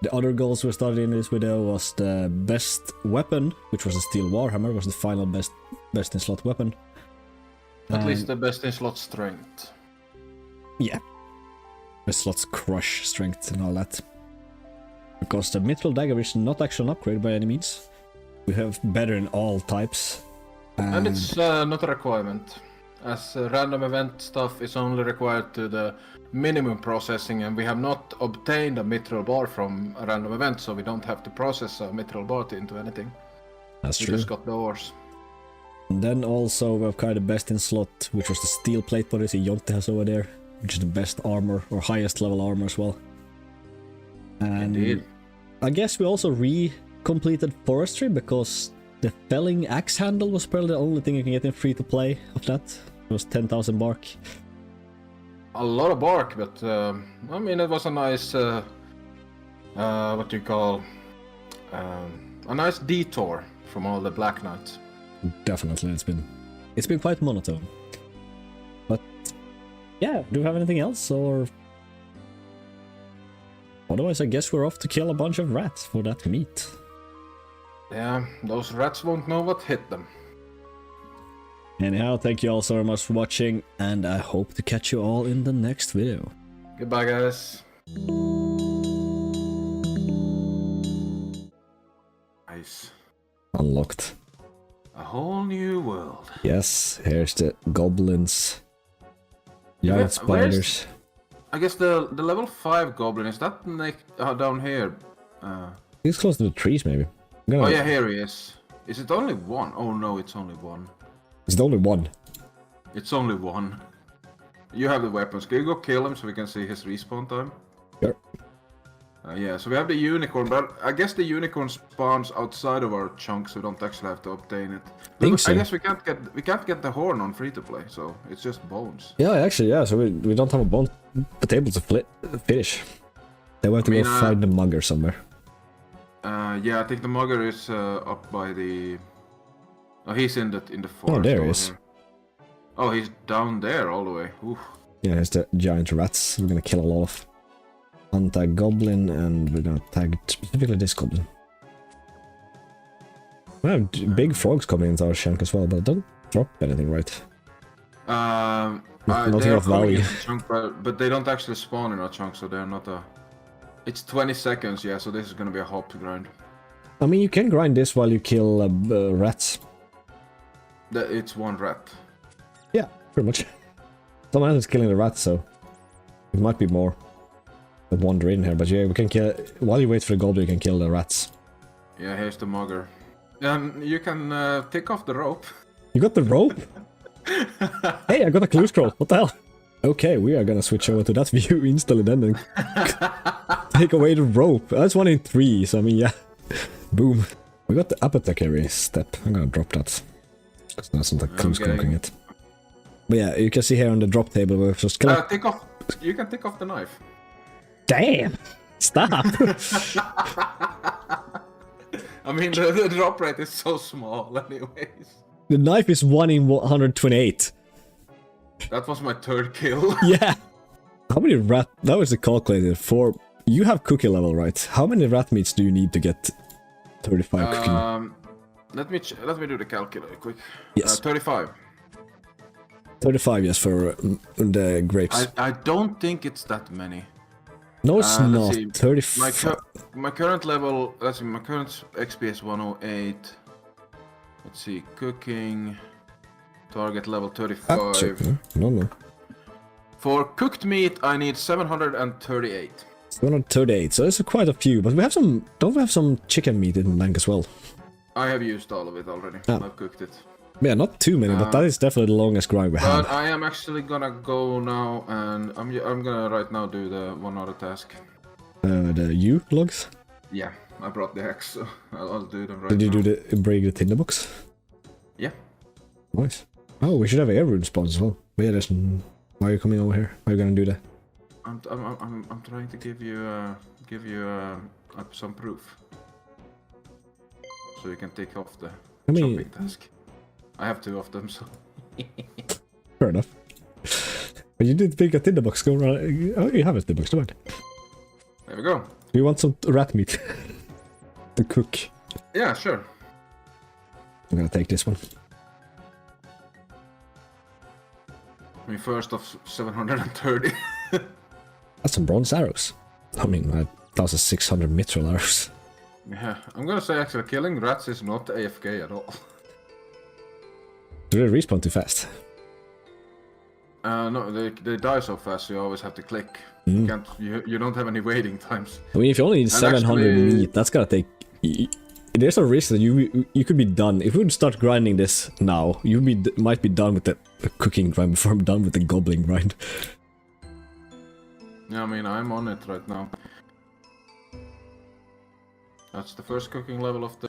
The other goals we started in this video was the best weapon, which was a steel warhammer, was the final best in slot weapon.
At least the best in slot strength.
Yeah. Best slots crush strength and all that. Because the mithril dagger is not actually an upgrade by any means. We have better in all types.
And it's not a requirement. As random event stuff is only required to the minimum processing, and we have not obtained a mithril bar from a random event, so we don't have to process a mithril bar into anything.
That's true.
We just got the ores. And
then also we have kind of best in slot, which was the steel plate bodies Yonte has over there, which is the best armor, or highest level armor as well. And
indeed.
I guess we also completed forestry, because the felling axe handle was probably the only thing you can get in free to play of that. It was 10,000 bark.
A lot of bark, but I mean it was a nice what do you call a nice detour from all the Black Knights.
Definitely, it's been quite monotone. But yeah, do we have anything else, or otherwise I guess we're off to kill a bunch of rats for that meat.
Yeah, those rats won't know what hit them.
Anyhow, thank you all so much for watching, and I hope to catch you all in the next video.
Goodbye, guys. Nice.
Unlocked.
A whole new world.
Yes, here's the goblins. Giant spiders.
I guess the level 5 goblin, is that down here?
He's close to the trees, maybe.
Oh yeah, here he is. Is it only one? Oh no, it's only one.
It's only one.
It's only one. You have the weapons. Can you go kill him so we can see his respawn time?
Sure.
Yeah, so we have the unicorn, but I guess the unicorn spawns outside of our chunk, so we don't actually have to obtain it. But I guess we can't get the horn on free to play, so it's just bones.
Yeah, actually, yeah. So we don't have a bone table to finish. Then we have to go find the mugger somewhere.
Yeah, I think the mugger is up by the. Oh, he's in the forest.
Oh, there he is.
Oh, he's down there all the way. Oof.
Yeah, there's the giant rats. We're gonna kill a lot of. Untag goblin, and we're gonna tag specifically this goblin. We have big frogs coming into our chunk as well, but don't drop anything, right?
They are coming in the chunk, but they don't actually spawn in our chunk, so they're not a. It's 20 seconds, yeah, so this is gonna be a hop grind.
I mean, you can grind this while you kill rats.
It's one rat.
Yeah, pretty much. Someone else is killing the rats, so it might be more that wander in here. But yeah, we can kill while you wait for the goblin. You can kill the rats.
Yeah, here's the mugger. You can take off the rope.
You got the rope? Hey, I got a clue scroll. What the hell? Okay, we are gonna switch over to that view instantly then and take away the rope. That's 1 in 3, so I mean, yeah. Boom. We got the apothecary step. I'm gonna drop that. That's not a clue scrolling it. But yeah, you can see here on the drop table we're just
take off. You can take off the knife.
Damn! Stop!
I mean, the drop rate is so small, anyways.
The knife is 1 in 128.
That was my 3rd kill.
Yeah. How many rat? That was the calculator for. You have cookie level, right? How many rat meats do you need to get 35 cooking?
Let me do the calculator quick.
Yes.
35.
35, yes, for the grapes.
I don't think it's that many.
No, it's not.
See.
35.
My current level. Let's see. My current XP is 108. Let's see. Cooking. Target level 35.
No.
For cooked meat, I need 738.
738. So it's quite a few, but we have some. Don't we have some chicken meat in the bank as well?
I have used all of it already.
Ah.
I've cooked it.
Yeah, not too many, but that is definitely the longest grind we have.
But I am actually gonna go now, and I'm gonna right now do the one other task.
The U logs?
Yeah, I brought the axe, so I'll do them right
Did you
now.
do break the tinderbox?
Yeah.
Nice. Oh, we should have air rune spawns as well. But yeah, there's. Why are you coming over here? How are you gonna do that?
I'm trying to give you some proof, so you can take off the chopping task. I have 2 of them, so.
Fair enough. But you did pick a tinderbox. Go around. Oh, you have a tinderbox. Come on.
There we go.
Do you want some rat meat to cook?
Yeah, sure.
I'm gonna take this one.
I mean, first of 730.
That's some bronze arrows. I mean, 1,600 mithril arrows.
Yeah, I'm gonna say actually killing rats is not AFK at all.
Do they respawn too fast?
No, they die so fast, so you always have to click. You can't. You don't have any waiting times.
I mean, if you only need
And
700
actually-
meat, that's gonna take. There's a risk that you could be done if we would start grinding this now. You might be done with the cooking grind before I'm done with the goblin grind.
Yeah, I mean, I'm on it right now. That's the first cooking level of the.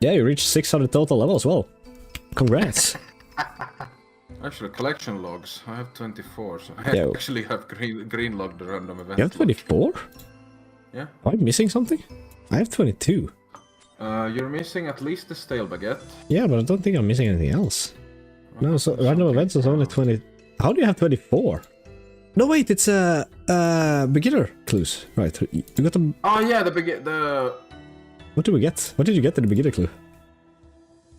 Yeah, you reached 600 total level as well. Congrats.
Actually, collection logs. I have 24, so I
Yeah.
actually have green log the random event.
You have 24?
Yeah.
Am I missing something? I have 22.
You're missing at least the stale baguette.
Yeah, but I don't think I'm missing anything else. No, so random events is only 20. How do you have 24? No, wait, it's beginner clues. Right, you got them.
Oh yeah, the
What did we get? What did you get in the beginner clue?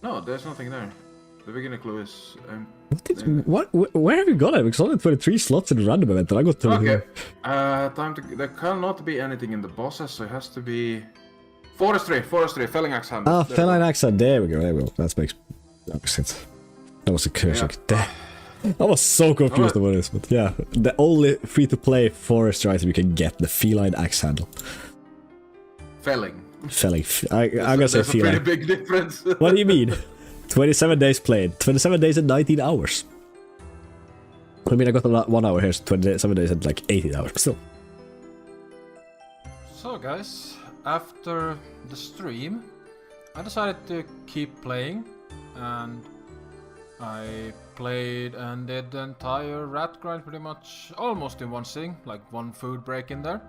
No, there's nothing there. The beginner clue is.
Where have you got it? Because only 23 slots in the random event, and I got 23.
Okay. There cannot be anything in the bosses, so it has to be. Forestry, felling axe handle.
Ah,
There we
feline
go.
axe. There we go. That makes sense. That was a curse.
Yeah.
Like, damn. I was so confused about this, but yeah, the only free-to-play forestry item you can get, the feline axe handle.
Felling.
Felling. I'm gonna say
There's a pretty
feline.
big difference.
What do you mean? 27 days played. 27 days and 19 hours. I mean, I got a 1 hour here, so 27 days and like 18 hours, but still.
So guys, after the stream, I decided to keep playing, and I played and did the entire rat grind pretty much almost in one sitting, like one food break in there.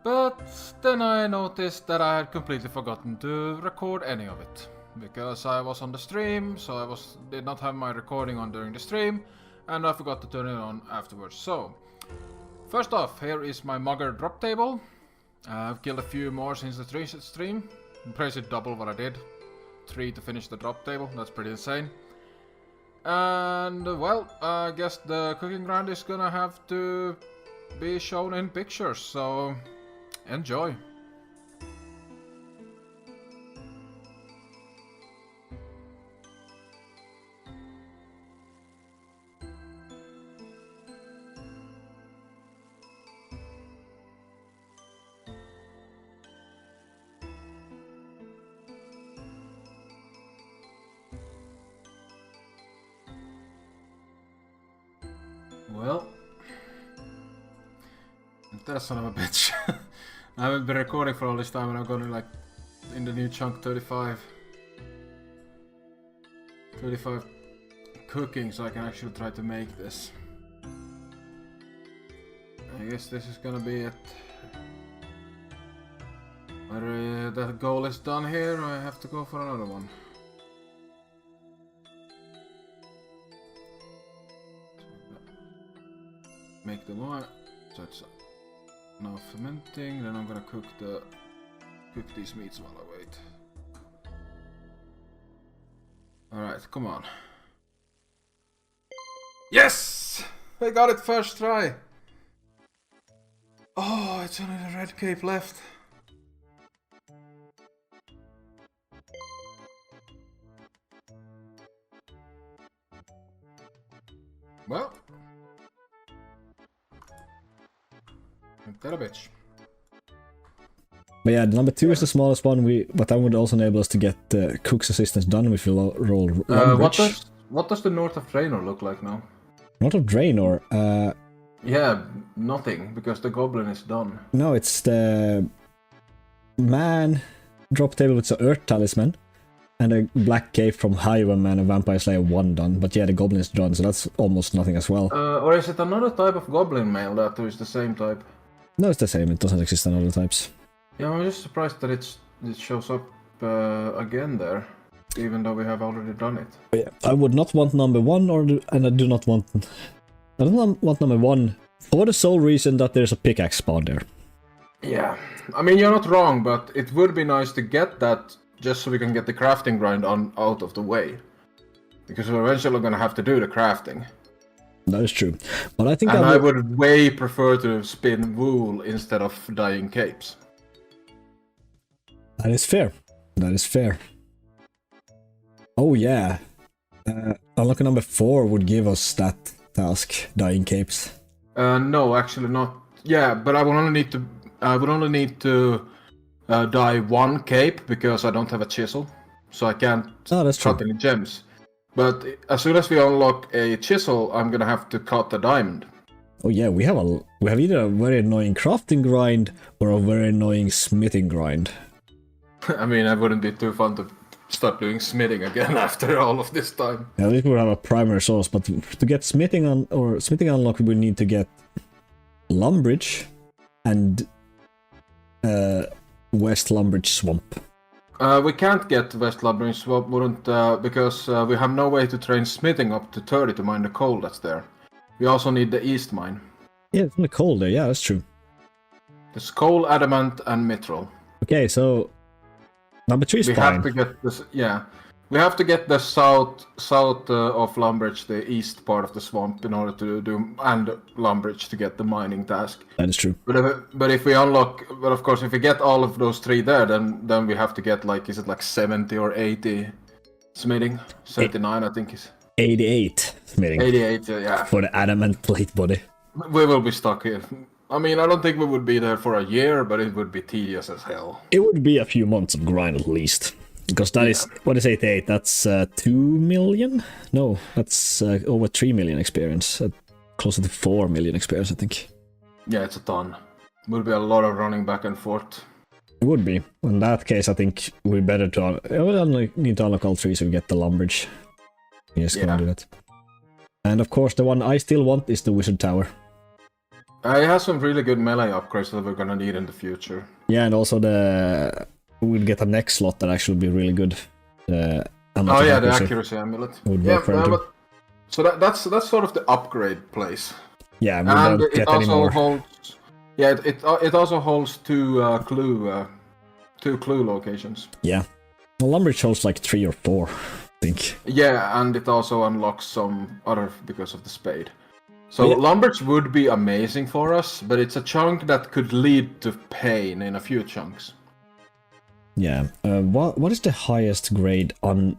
But then I noticed that I had completely forgotten to record any of it, because I was on the stream, so I did not have my recording on during the stream, and I forgot to turn it on afterwards. So, first off, here is my mugger drop table. I've killed a few more since the stream. Basically double what I did. 3 to finish the drop table, that's pretty insane. And well, I guess the cooking grind is gonna have to be shown in pictures, so Enjoy. Well, that son of a bitch. I haven't been recording for all this time and I'm gonna like in the new chunk 35 cooking so I can actually try to make this. I guess this is gonna be it. Whether that goal is done here or I have to go for another one. Make the wine, so it's now fermenting, then I'm gonna cook these meats while I wait. Alright, come on. Yes! I got it first try! Oh, it's only the red cape left. Well. That a bitch.
But yeah, number 2 is the smallest one. But that would also enable us to get cook's assistance done if we roll.
What does the north of Draynor look like now?
North of Draynor.
Yeah, nothing because the goblin is done.
No, it's the man drop table with the earth talisman and a black cape from Ironmen and Vampire Slayer 1 done. But yeah, the goblin is done, so that's almost nothing as well.
Or is it another type of goblin mail that is the same type?
No, it's the same. It doesn't exist in other types.
Yeah, I'm just surprised that it shows up again there, even though we have already done it.
But yeah, I would not want number 1, and I do not want. I don't want number 1 for the sole reason that there's a pickaxe spawn there.
Yeah, I mean you're not wrong, but it would be nice to get that just so we can get the crafting grind out of the way, because we're eventually gonna have to do the crafting.
That is true, but I think
I would way prefer to spin wool instead of dyeing capes.
That is fair. That is fair. Oh yeah, unlock number 4 would give us that task, dyeing capes.
No, actually not. Yeah, but I would only need to dye 1 cape because I don't have a chisel, so I can't cut any gems. But as soon as we unlock a chisel, I'm gonna have to cut a diamond.
Oh yeah, we have either a very annoying crafting grind or a very annoying smithing grind.
I mean, it wouldn't be too fun to start doing smithing again after all of this time.
Yeah, at least we have a primary source, but to get smithing unlocked, we need to get Lumbridge and West Lumbridge Swamp.
We can't get West Lumbridge Swamp, because we have no way to train smithing up to 30 to mine the coal that's there. We also need the East mine.
Yeah, it's the coal there, yeah, that's true.
There's coal, adamant, and mithril.
Okay, so number 3 is fine.
We have to get this, yeah. We have to get the south of Lumbridge, the east part of the swamp, in order to do, and Lumbridge to get the mining task.
That is true.
But if we unlock, but of course, if we get all of those 3 there, then we have to get is it 70 or 80 smithing? 79, I think is.
88 smithing.
88, yeah.
For the adamant plate body.
We will be stuck here. I mean, I don't think we would be there for a year, but it would be tedious as hell.
It would be a few months of grind at least. Because that is, what is 88? That's 2 million? No, that's over 3 million experience. Closer to 4 million experience, I think.
Yeah, it's a ton. It would be a lot of running back and forth.
It would be. In that case, I think we're better to... we only need to unlock all 3 so we get the Lumbridge. Yes, gonna do that. And of course, the one I still want is the Wizard Tower.
It has some really good melee upgrades that we're gonna need in the future.
Yeah, and also we'll get a next slot that actually would be really good.
The accuracy amulet. So that's sort of the upgrade place.
Yeah, we
and
don't get any more.
It also holds 2 clue locations.
Yeah, well, Lumbridge holds like 3 or 4, I think.
Yeah, and it also unlocks some other because of the spade.
So
Yeah.
lumbers would be amazing for us, but it's a chunk that could lead to pain in a few chunks.
Yeah. What is the highest grade on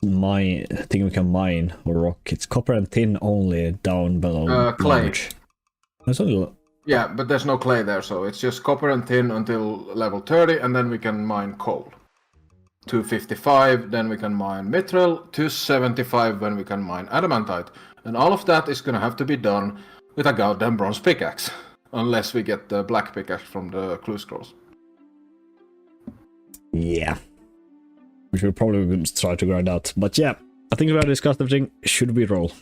mine thing we can mine or rock? It's copper and tin only down below
Clay.
language. That's only
Yeah, but there's no clay there, so it's just copper and tin until level 30, and then we can mine coal. 255, then we can mine mithril. 275 when we can mine adamantite. And all of that is gonna have to be done with a goddamn bronze pickaxe. Unless we get the black pickaxe from the clue scrolls.
yeah. Which we'll probably try to grind out. But yeah, I think we have discussed everything. Should we roll?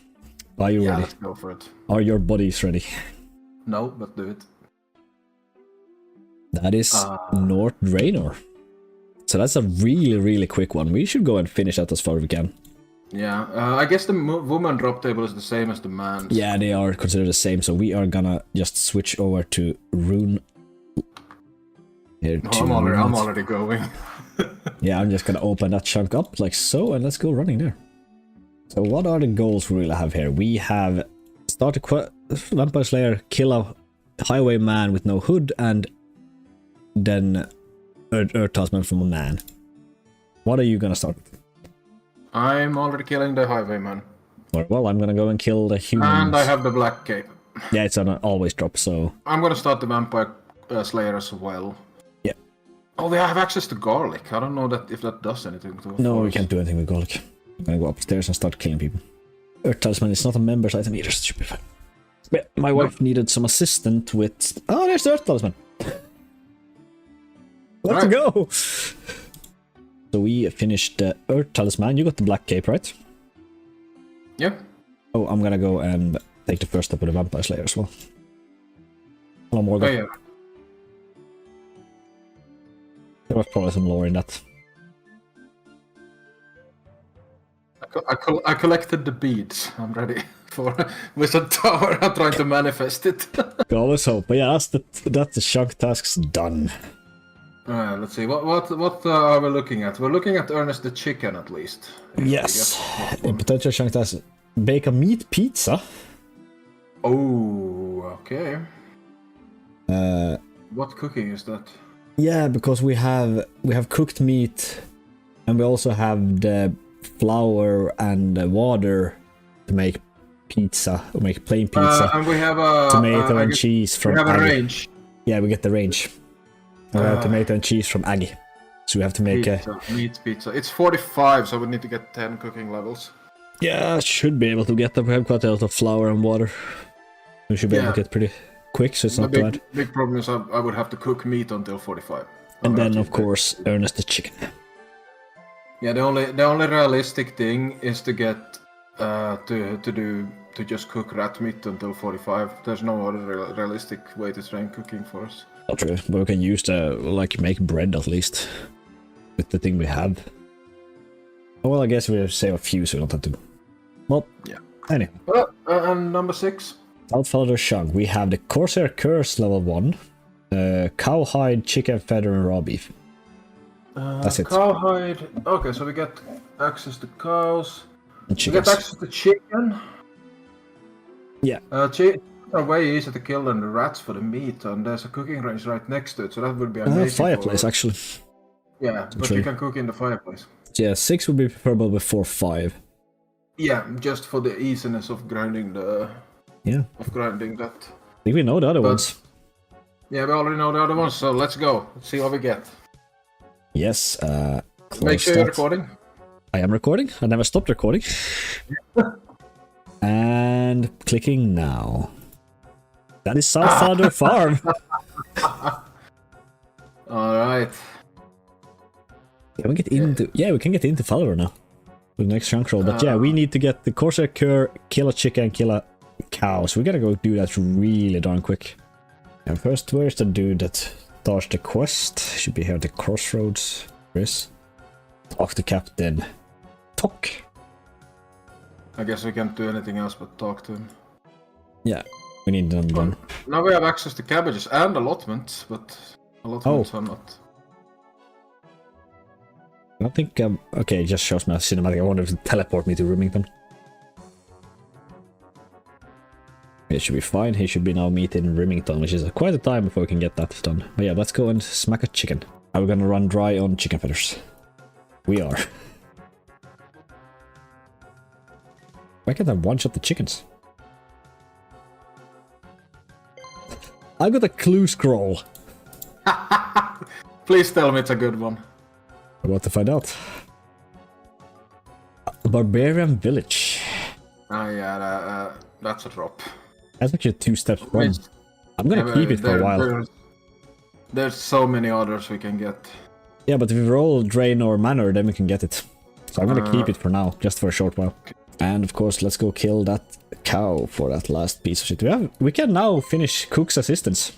Are you ready?
Let's go for it.
Are your bodies ready?
No, but do it.
That is North Draynor. So that's a really quick one. We should go and finish that as far as we can.
Yeah, I guess the woman drop table is the same as the man's.
Yeah, they are considered the same, so we are gonna just switch over to Rune. Here
No, I'm already going.
Yeah, I'm just gonna open that chunk up like so, and let's go running there. So what are the goals we really have here? We have start a Vampire Slayer, kill a highwayman with no hood, and then Earth Talisman from a man. What are you gonna start with?
I'm already killing the highwayman.
Well, I'm gonna go and kill the humans.
And I have the black cape.
Yeah, it's on an always drop, so...
I'm gonna start the Vampire Slayer as well.
Yeah.
Oh, we have access to garlic. I don't know if that does anything to us.
No, we can't do anything with garlic. I'm gonna go upstairs and start killing people. Earth Talisman is not a member's item either, so it should be fine. But my wife needed some assistant with... Oh, there's the Earth Talisman! Let's go! So we finished the Earth Talisman. You got the black cape, right?
Yep.
Oh, I'm gonna go and take the first step with the Vampire Slayer as well. Hello, Morgan.
Oh, yeah.
There was probably some lore in that.
I collected the beads. I'm ready for Wizard Tower. I'm trying to manifest it.
We always hope. But yeah, that's the chunk tasks done.
Let's see. What are we looking at? We're looking at Ernest the Chicken at least.
Yes. In potential chunk tasks, bake a meat pizza.
Oh, okay. What cooking is that?
Yeah, because we have cooked meat, and we also have the flour and the water to make pizza, or make plain pizza.
And we have a
tomato and cheese from
We have a
Aggie.
range.
Yeah, we get the range. We have tomato and cheese from Aggie. So we have to make
Pizza, meat pizza. It's 45, so we need to get 10 cooking levels.
Yeah, should be able to get them. We have quite a lot of flour and water. We should be able to get pretty quick, so it's not bad.
Big problem is I would have to cook meat until 45.
And then, of course, Ernest the Chicken.
Yeah, the only realistic thing is to get to just cook rat meat until 45. There's no other realistic way to train cooking for us.
Not really, but we can use make bread at least with the thing we have. Oh, well, I guess we save a few, so we don't have to. Well,
yeah.
Anyway.
And number 6.
Outfellow Shug. We have the Corsair Curse level 1, cowhide, chicken feather, and raw beef. That's it.
Cowhide. Okay, so we get access to cows.
And
we get access to chicken.
Yeah.
Chicken are way easier to kill than the rats for the meat, and there's a cooking range right next to it, so that would be amazing.
Fireplace, actually.
Yeah, but you can cook in the fireplace.
Yeah, 6 would be preferable before 5.
Yeah, just for the easiness of grinding the...
Yeah.
Of grinding that.
I think we know the other ones.
Yeah, we already know the other ones, so let's go. Let's see what we get.
Yes,
Make sure you're recording.
I am recording. I never stopped recording. And clicking now. That is South Farm.
Alright.
Can we get into... Yeah, we can get into follower now. With the next chunk roll. But yeah, we need to get the Corsair Cure, kill a chicken, kill a cow. So we gotta go do that really darn quick. And first, where's the dude that starts the quest? Should be here at the crossroads. Chris. Talk to Captain Tok.
I guess we can't do anything else but talk to him.
Yeah, we need them done.
Now we have access to cabbages and allotments, but allotments are not.
I think, okay, it just shows me a cinematic. I wonder if it teleport me to Roomington. It should be fine. He should be now meeting Remington, which is quite a time before we can get that done. But yeah, let's go and smack a chicken. Are we gonna run dry on chicken feathers? We are. Why can't I one-shot the chickens? I got a clue scroll.
Please tell me it's a good one.
I'm about to find out. Barbarian village.
Ah, yeah, that's a drop.
That's actually 2 steps from. I'm gonna keep it for a while.
There's so many others we can get.
Yeah, but if we roll Drain or Manor, then we can get it. So I'm gonna keep it for now, just for a short while. And of course, let's go kill that cow for that last piece of shit. We can now finish Cook's assistance.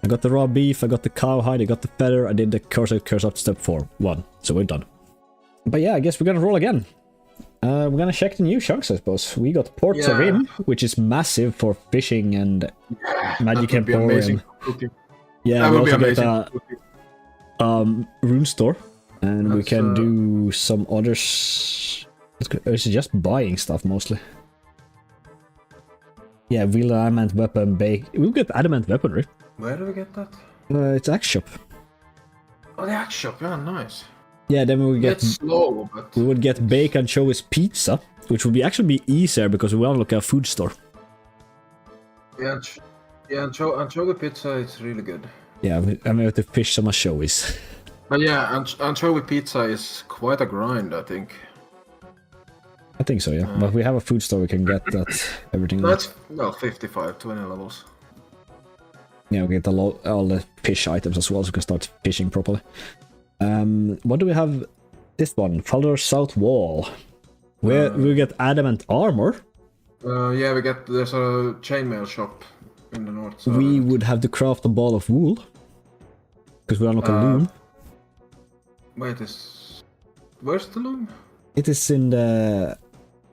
I got the raw beef, I got the cow hide, I got the feather, I did the curse up to step 1. So we're done. But yeah, I guess we're gonna roll again. We're gonna check the new chunks, I suppose. We got Ports of Rim, which is massive for fishing and Magic Emporium. Yeah,
that
we
would be
also
amazing.
get Rune Store. And we can do some others. It's just buying stuff mostly. Yeah, wheel adamant weapon, bake. We'll get adamant weaponry.
Where do we get that?
It's Axe Shop.
Oh, the Axe Shop, yeah, nice.
Yeah, then we would get.
It's slow, but
we would get bake and Anchovies pizza, which would be actually be easier because we unlock a food store.
Yeah, anchovy pizza is really good.
Yeah, and we have to fish some anchovies.
But yeah, anchovy pizza is quite a grind, I think.
I think so, yeah. But we have a food store, we can get that everything.
That's, well, 55, 20 levels.
Yeah, we get all the fish items as well, so we can start fishing properly. What do we have? This one, Faldor South Wall. Where we get adamant armor.
Yeah, there's a chainmail shop in the north. So
We would have to craft a ball of wool. Because we unlock a loom.
Wait, where's the loom?
It is in the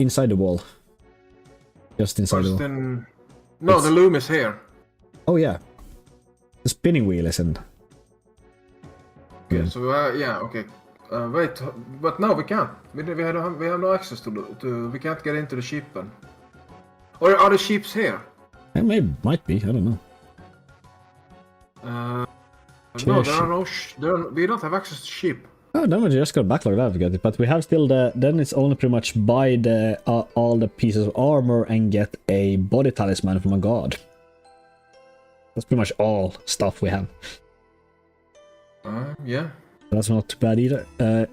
inside the wall. Just inside the wall.
No, the loom is here.
Oh yeah. The spinning wheel is in.
Okay, so yeah, okay. Wait, but no, we can't. We have no access to. We can't get into the sheep then. Or are the sheeps here?
It might be. I don't know.
No, there are no. We don't have access to sheep.
Oh, then we just got backlog that, get it. But we have still the. Then it's only pretty much buy the all the pieces of armor and get a body talisman from a god. That's pretty much all stuff we have.
Yeah.
That's not too bad either.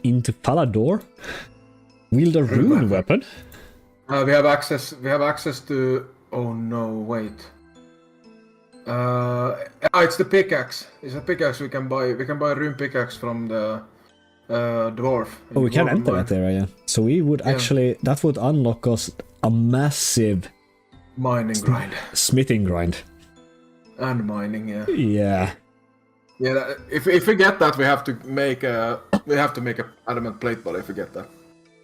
Into Palador. Wield a rune weapon.
We have access. We have access to. Oh no! Wait. It's the pickaxe. It's a pickaxe we can buy. We can buy a rune pickaxe from the dwarf.
Oh, we can enter that area. So we would actually. That would unlock us a massive
mining grind.
Smithing grind.
And mining, yeah.
Yeah.
Yeah. If we get that, we have to make a adamant plate body. If we get that.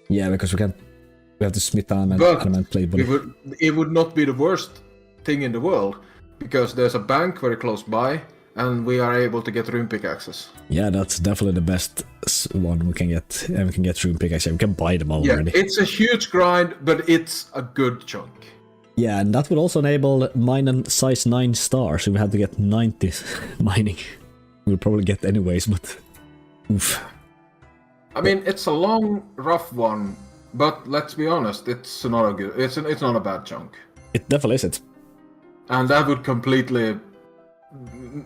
Yeah, because we can't. We have to smith adamant plate body.
It would not be the worst thing in the world because there's a bank very close by, and we are able to get rune pickaxes.
Yeah, that's definitely the best one we can get, and we can get rune pickaxes. We can buy them already.
Yeah, it's a huge grind, but it's a good chunk.
Yeah, and that would also enable mine and size 9 stars, so we had to get 90 mining. We'll probably get anyways, but oof.
I mean, it's a long, rough one, but let's be honest, it's not a good. It's not a bad chunk.
It definitely is it.
And that would completely,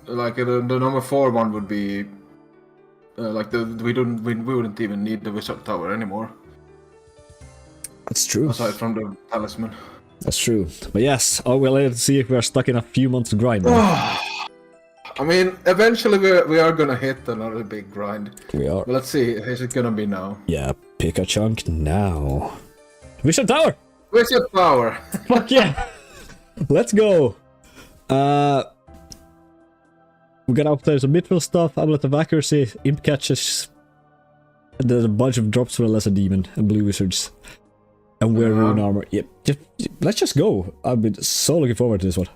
like the number 4 one would be, like we wouldn't even need the wizard tower anymore.
That's true.
Aside from the talisman.
That's true. But yes, let's see if we are stuck in a few months grind.
I mean, eventually we are gonna hit another big grind.
We are.
But let's see, is it gonna be now?
Yeah, pick a chunk now. Wizard Tower!
Wizard Power!
Fuck yeah! Let's go! We got up there some mithril stuff, amulet of accuracy, imp catches. And there's a bunch of drops for a lesser demon and blue wizards. And wear rune armor. Yep, let's just go. I've been so looking forward to this one.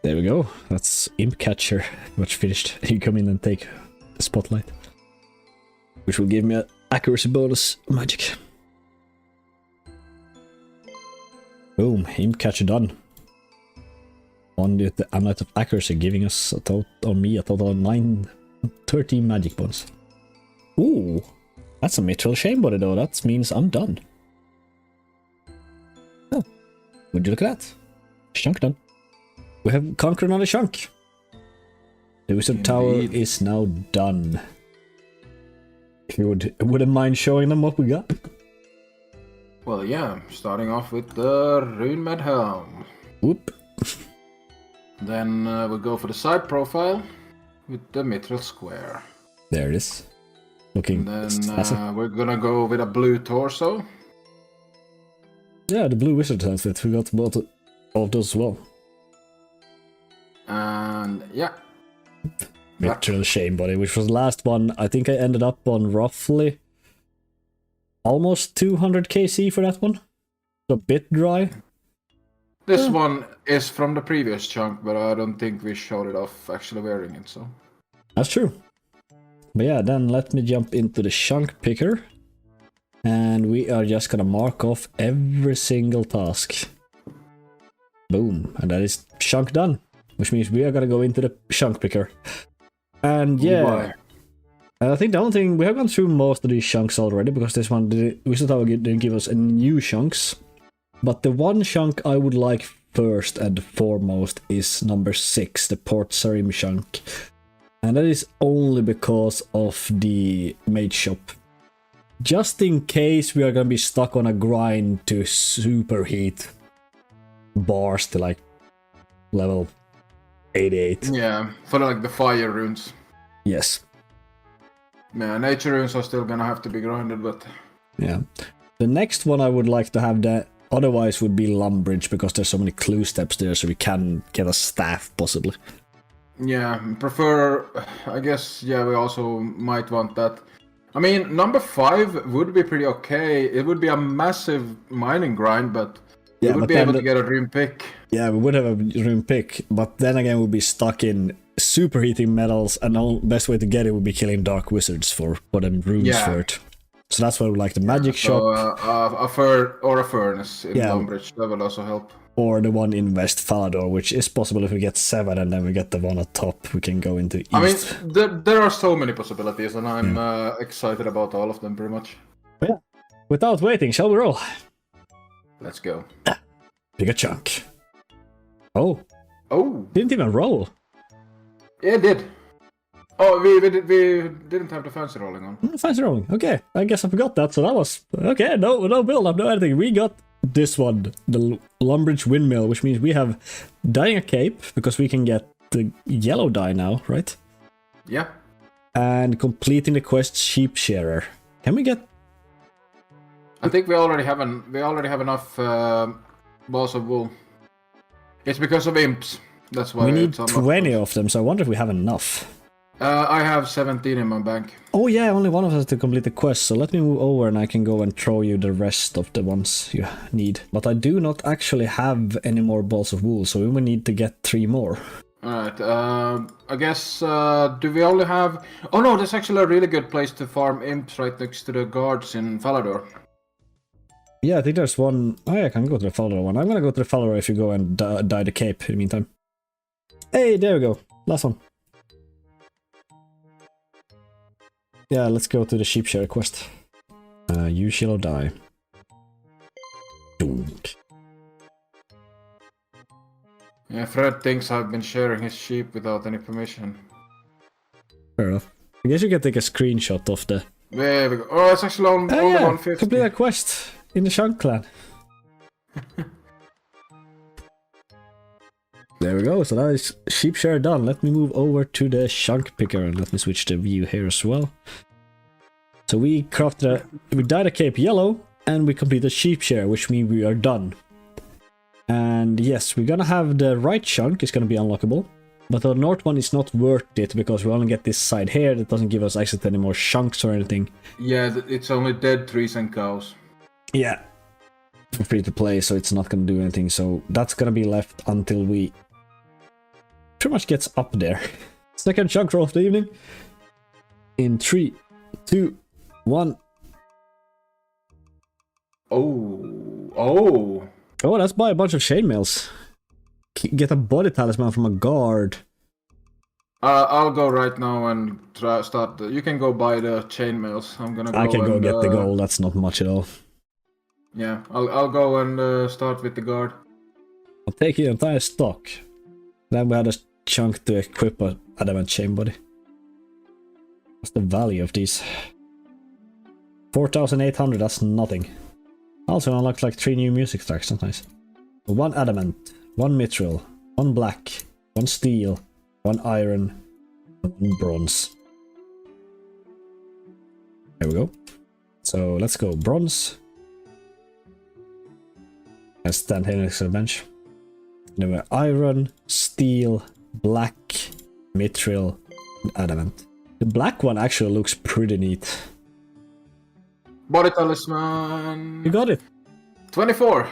There we go. That's Imp Catcher. Much finished. You come in and take the spotlight. Which will give me an accuracy bonus magic. Boom. Imp Catcher done. On the Amulet of Accuracy, giving us a total, on me, a total of 13 magic bonus. Ooh. That's a Mithril Shame Body though. That means I'm done. Oh. Would you look at that? Chunk done. We have conquered another chunk. The Wizard Tower is now done. If you wouldn't mind showing them what we got.
Well, yeah, starting off with the Runemed Helm.
Whoop.
Then we'll go for the side profile with the Mithril Square.
There it is. Looking
then we're gonna go with a blue torso.
Yeah, the blue wizard outfit. We got both all of those as well.
And yeah.
Mithril Shame Body, which was the last one. I think I ended up on roughly almost 200 KC for that one. A bit dry.
This one is from the previous chunk, but I don't think we showed it off actually wearing it, so.
That's true. But yeah, then let me jump into the chunk picker. And we are just gonna mark off every single task. Boom. And that is chunk done. Which means we are gonna go into the chunk picker. And yeah. I think the only thing, we have gone through most of these chunks already, because this one, Wizard Tower didn't give us any new chunks. But the one chunk I would like first and foremost is number 6, the Port Sarim chunk. And that is only because of the mage shop. Just in case we are gonna be stuck on a grind to superheat bars to like level 88.
Yeah, for like the fire runes.
Yes.
Yeah, nature runes are still gonna have to be grinded, but...
Yeah. The next one I would like to have that otherwise would be Lumbridge, because there's so many clue steps there, so we can get a staff possibly.
Yeah, prefer... I guess, yeah, we also might want that. I mean, number 5 would be pretty okay. It would be a massive mining grind, but
yeah,
we would be able to get a rune pick.
Yeah, we would have a rune pick, but then again we'd be stuck in superheating metals, and the best way to get it would be killing dark wizards for them runes for it. So that's why we like the magic shop.
A furnace in Lumbridge, that would also help.
Or the one in West Falador, which is possible if we get 7 and then we get the one at top, we can go into East.
I mean, there are so many possibilities, and I'm excited about all of them pretty much.
Yeah. Without waiting, shall we roll?
Let's go.
Pick a chunk. Oh.
Oh.
Didn't even roll.
Yeah, it did. Oh, we didn't have the fancy rolling on.
Fancy rolling. Okay, I guess I forgot that. So that was okay. No build up, no anything. We got this one, the Lumbridge Windmill, which means we have dyeing a cape because we can get the yellow dye now, right?
Yeah.
And completing the quest Sheep Shearer. Can we get?
I think we already have enough balls of wool. It's because of imps. That's why
we need 20 of them. So I wonder if we have enough.
I have 17 in my bank.
Oh yeah, only one of us to complete the quest, so let me move over and I can go and throw you the rest of the ones you need. But I do not actually have any more balls of wool, so we will need to get 3 more.
Alright, I guess, do we only have... Oh no, there's actually a really good place to farm imps right next to the guards in Falador.
Yeah, I think there's one... Oh yeah, I can go to the Falador one. I'm gonna go to the Falador if you go and dye the cape in the meantime. Hey, there we go. Last one. Yeah, let's go to the Sheep Shearer quest. You shall die. Dunk.
Yeah, Fred thinks I've been sharing his sheep without any permission.
Fair enough. I guess you can take a screenshot of the...
There we go. Oh, it's actually only 150.
Complete a quest in the Shunk clan. There we go, so that is Sheep Shearer done. Let me move over to the Shunk picker and let me switch the view here as well. So we dyed the cape yellow and we completed Sheep Shearer, which means we are done. And yes, we're gonna have the right chunk is gonna be unlockable, but the north one is not worth it because we only get this side here that doesn't give us access to any more chunks or anything.
Yeah, it's only dead trees and cows.
Yeah, for free to play, so it's not gonna do anything. So that's gonna be left until we pretty much gets up there. Second chunk roll of the evening. In 3, 2, 1.
Oh,
let's buy a bunch of chainmails. Get a body talisman from a guard.
I'll go right now and start. You can go buy the chainmails. I'm gonna go.
I can go
and,
get the gold. That's not much at all.
Yeah, I'll go and start with the guard.
I'll take your entire stock. Then we had a chunk to equip a adamant chain body. What's the value of these? 4,800. That's nothing. Also unlocked like 3 new music tracks. That's nice. 1 adamant, 1 mithril, 1 black, 1 steel, 1 iron, 1 bronze. There we go. So let's go bronze. And stand here next to the bench. Then we have iron, steel, black, mithril, and adamant. The black one actually looks pretty neat.
Body talisman.
You got it.
24.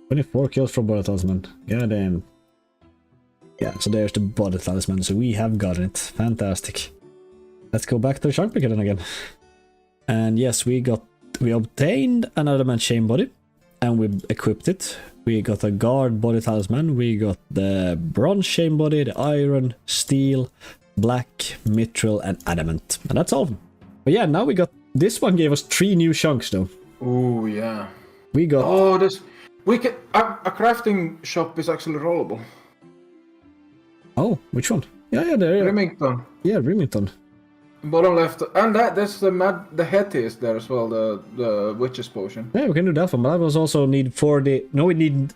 24 kills from body talisman. Goddamn. Yeah, so there's the body talisman. So we have gotten it. Fantastic. Let's go back to the chunk picker then again. And yes, we obtained an adamant chain body. And we equipped it. We got a guard body talisman. We got the bronze chain body, the iron, steel, black, mithril, and adamant. And that's all of them. But yeah, now we got... This one gave us 3 new chunks though.
Oh yeah.
We got...
Oh, this... We can... A crafting shop is actually rollable.
Oh, which one? Yeah, there.
Remington.
Yeah, Remington.
Bottom left. And that's the Hetty is there as well, the witch's potion.
Yeah, we can do that one, but that was also need 40... No, we need...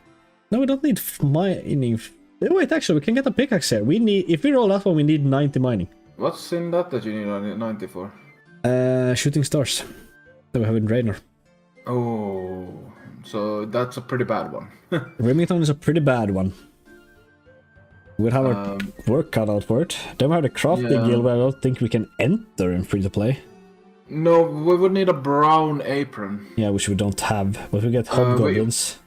No, we don't need mining. Wait, actually, we can get a pickaxe here. We need... If we roll that one, we need 90 mining.
What's in that you need 90 for?
Shooting stars. That we have in Draynor.
Oh, so that's a pretty bad one.
Remington is a pretty bad one. We'll have our work cut out for it. Then we have the crafting guild where I don't think we can enter in free to play.
No, we would need a brown apron.
Yeah, which we don't have. But we get hobgoblins.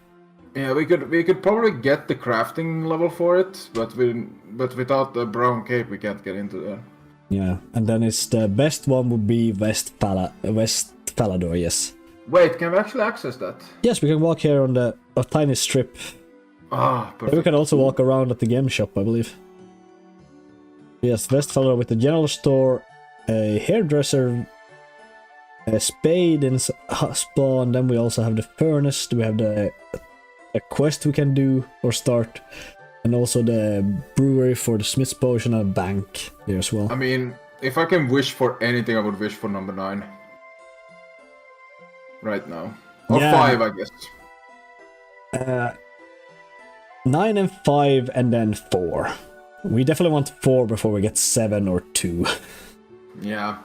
Yeah, we could probably get the crafting level for it, but without the brown cape we can't get into there.
Yeah, and then it's the best one would be West Falador, yes.
Wait, can we actually access that?
Yes, we can walk here on a tiny strip.
Ah, perfect.
And we can also walk around at the game shop, I believe. Yes, West Falador with the general store, a hairdresser, a spade in spawn, then we also have the furnace, we have a quest we can do or start, and also the brewery for the smith's potion and a bank there as well.
I mean, if I can wish for anything, I would wish for number 9. Right now. Or 5, I guess.
9 and 5 and then 4. We definitely want 4 before we get 7 or 2.
Yeah.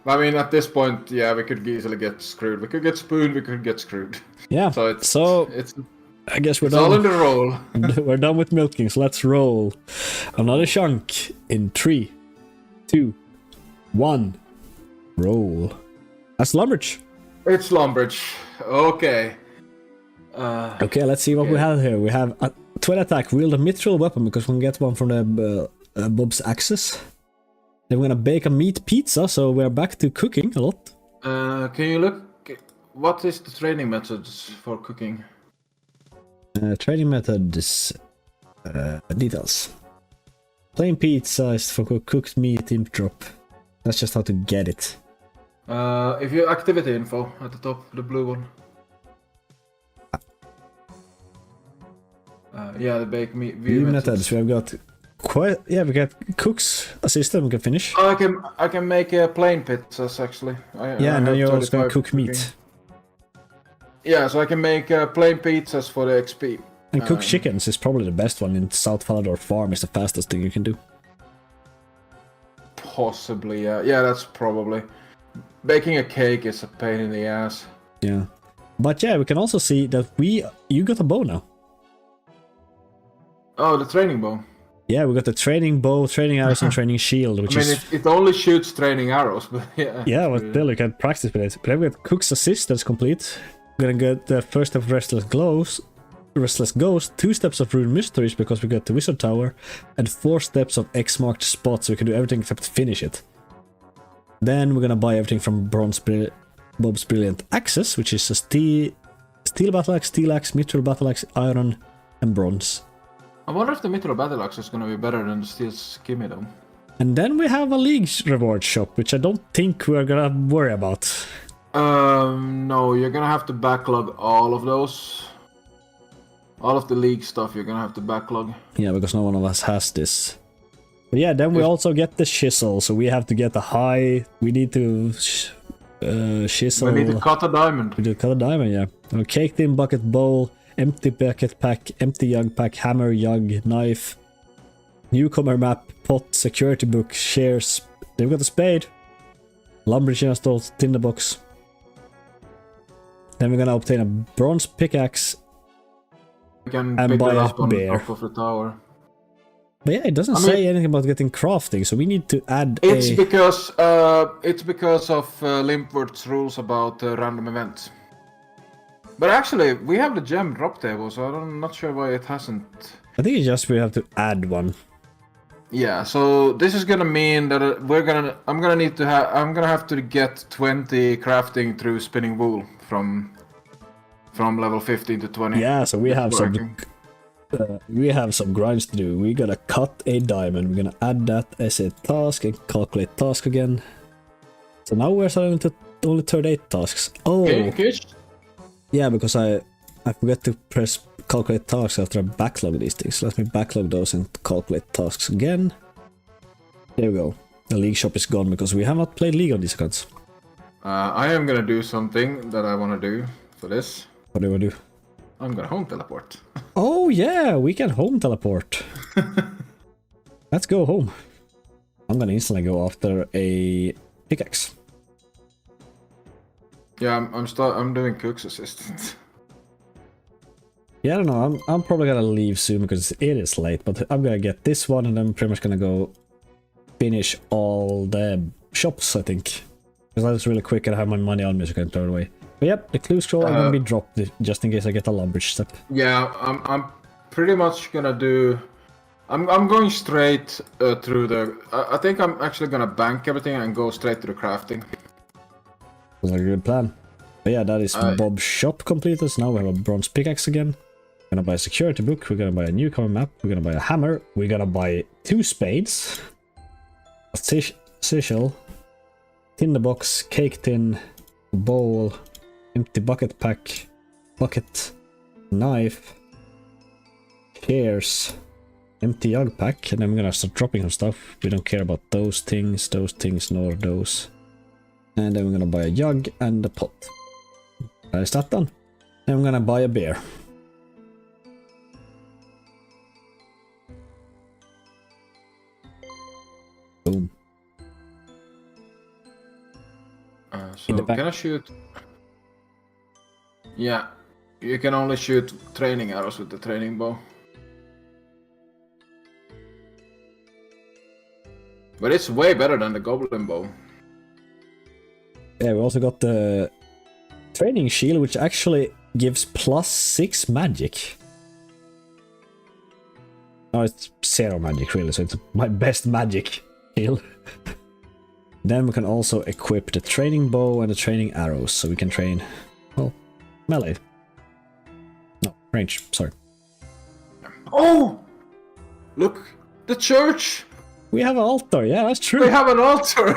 I mean, at this point, yeah, we could easily get screwed. We could get spooned, we could get screwed.
Yeah,
so
I guess we're done.
All in the roll.
We're done with milking, so let's roll. Another chunk in 3, 2, 1. Roll. That's Lumbridge.
It's Lumbridge. Okay.
Okay, let's see what we have here. We have a 12 attack, wield a mithril weapon because we can get one from the Bob's Axis. Then we're gonna bake a meat pizza, so we're back to cooking a lot.
Can you look? What is the training methods for cooking?
Training methods. Details. Plain pizza is for cooked meat imp drop. That's just how to get it.
If you activity info at the top, the blue one. Yeah, the bake meat
view methods. We have got we got cooks assistant. We can finish.
I can make plain pizzas actually.
And then you're also gonna cook meat.
Yeah, so I can make plain pizzas for the XP.
And cook chickens is probably the best one in South Falador Farm. Is the fastest thing you can do.
Possibly, yeah. Yeah, that's probably. Baking a cake is a pain in the ass.
Yeah, but yeah, we can also see that you got a bow now.
Oh, the training bow.
Yeah, we got the training bow, training arrows, and training shield, which
it only shoots training arrows, but yeah.
Yeah, but still you can practice with it. But then we got Cook's Assist, that's complete. We're gonna get the first of Restless Gloves, Restless Ghost, 2 steps of Rune Mysteries because we got the Wizard Tower, and 4 steps of X marked spots so we can do everything except finish it. Then we're gonna buy everything from Bob's Brilliant Axes, which is a Steel Battle Axe, Steel Axe, Mithril Battle Axe, Iron, and Bronze.
I wonder if the Mithril Battle Axe is gonna be better than the Steel Skimmy though.
And then we have a League reward shop, which I don't think we're gonna worry about.
No, you're gonna have to backlog all of those. All of the League stuff you're gonna have to backlog.
Yeah, because no one of us has this. But yeah, then we also get the chisel, so we have to get a high... We need to... chisel...
We need to cut a diamond.
We need to cut a diamond, yeah. A caked in bucket bowl, empty bucket pack, empty jug pack, hammer, jug, knife, newcomer map, pot, security book, shares. Then we got the spade, lumberjack installed, tinderbox. Then we're gonna obtain a bronze pickaxe.
We can
And
pick
buy
it
a
up on
bear.
top of the tower.
But yeah, it doesn't say anything about getting crafting, so we need to add
It's
a...
because of Limpworth's rules about random events. But actually, we have the gem drop table, so I'm not sure why it hasn't.
I think it's just we have to add one.
Yeah, so this is gonna mean that I'm gonna have to get 20 crafting through spinning wool from level 15 to 20.
Yeah, so we have
Working.
we have some grinds to do. We gotta cut a diamond. We're gonna add that as a task and calculate task again. So now we're starting to only 38 tasks. Oh,
Okay.
yeah, because I forgot to press calculate tasks after I backlog these things. Let me backlog those and calculate tasks again. There we go. The League shop is gone because we have not played League on these accounts.
I am gonna do something that I wanna do for this.
What do we do?
I'm gonna home teleport.
Oh yeah, we can home teleport. Let's go home. I'm gonna instantly go after a pickaxe.
Yeah, I'm doing Cook's assistant.
Yeah, I don't know. I'm probably gonna leave soon because it is late. But I'm gonna get this one and I'm pretty much gonna go finish all the shops. I think because that was really quick and I have my money on me, so I can throw it away. But yep, the clue scroll is gonna be dropped just in case I get a lumberjack step.
Yeah, I'm pretty much gonna do. I'm going straight through the. I think I'm actually gonna bank everything and go straight to the crafting.
Sounds like a good plan. But yeah, that is Bob's shop completed. So now we have a bronze pickaxe again. We're gonna buy a security book. We're gonna buy a newcomer map. We're gonna buy a hammer. We're gonna buy 2 spades, a sichel, tinderbox, cake tin, bowl, empty bucket pack, bucket, knife, shears, empty jug pack, and then we're gonna start dropping some stuff. We don't care about those things, nor those. And then we're gonna buy a jug and a pot. Is that done? Then I'm gonna buy a bear. Boom.
So can I shoot? Yeah, you can only shoot training arrows with the training bow. But it's way better than the goblin bow.
Yeah, we also got the training shield, which actually gives +6 magic. No, it's 0 magic really, so it's my best magic shield. Then we can also equip the training bow and the training arrows, so we can train, well, melee. No, range, sorry.
Oh! Look! The church!
We have an altar, yeah, that's true.
We have an altar!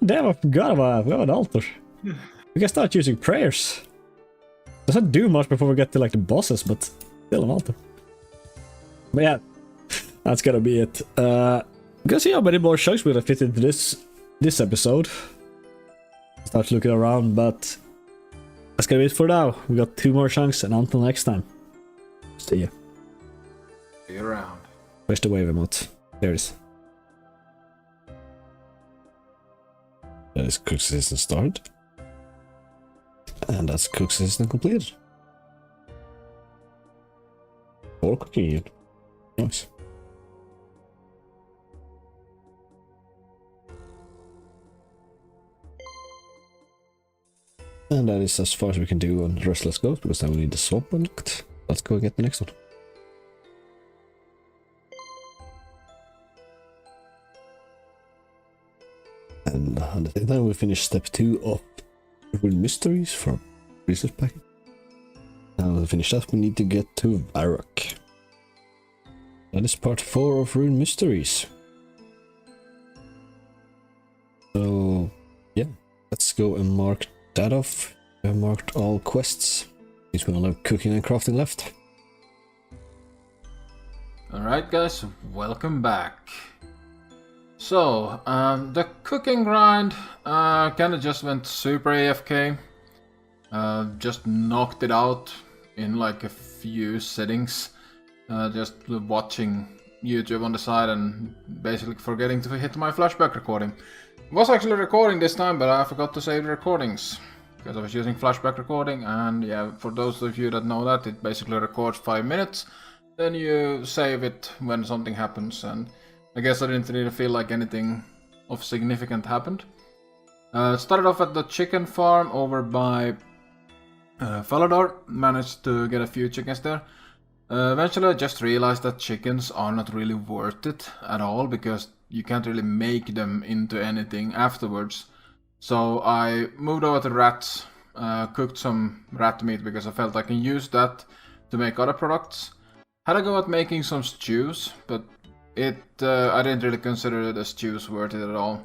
Damn, I forgot about it. We have an altar. We can start using prayers. Doesn't do much before we get to like the bosses, but still an altar. But yeah, that's gonna be it. Gonna see how many more chunks we're gonna fit into this episode. Start looking around, but that's gonna be it for now. We got 2 more chunks, and until next time, see ya.
Be around.
Where's the wave emote? There it is. That is Cook's Assistant started. And that's Cook's Assistant completed. Or cooking again. Nice. And that is as far as we can do on Restless Ghost, because now we need the swamp unlocked.
let's go get the next one. And at the same time, we finish step 2 of Rune Mysteries from Research Packet. Now to finish that, we need to get to Varrock. That is part 4 of Rune Mysteries. So, yeah, let's go and mark that off. We have marked all quests. Since we only have cooking and crafting left.
Alright guys, welcome back. So, the cooking grind kinda just went super AFK. Just knocked it out in like a few settings. Just watching YouTube on the side and basically forgetting to hit my flashback recording. Was actually recording this time, but I forgot to save the recordings. Because I was using flashback recording, and yeah, for those of you that know that, it basically records 5 minutes. Then you save it when something happens, and I guess I didn't really feel like anything of significant happened. Started off at the chicken farm over by Falador, managed to get a few chickens there. Eventually I just realized that chickens are not really worth it at all, because you can't really make them into anything afterwards. So I moved over to rats, cooked some rat meat because I felt I can use that to make other products. Had a go at making some stews, but I didn't really consider the stews worth it at all.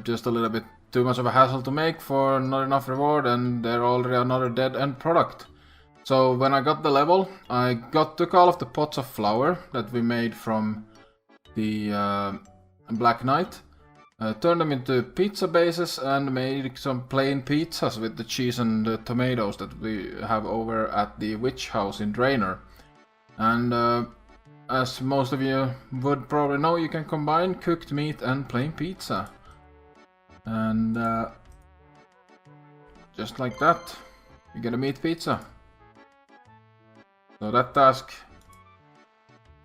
Just a little bit too much of a hassle to make for not enough reward, and they're already another dead end product. So when I got the level, I took all of the pots of flour that we made from the Black Knight, turned them into pizza bases and made some plain pizzas with the cheese and the tomatoes that we have over at the witch house in Draynor. And as most of you would probably know, you can combine cooked meat and plain pizza. And just like that, you get a meat pizza. So that task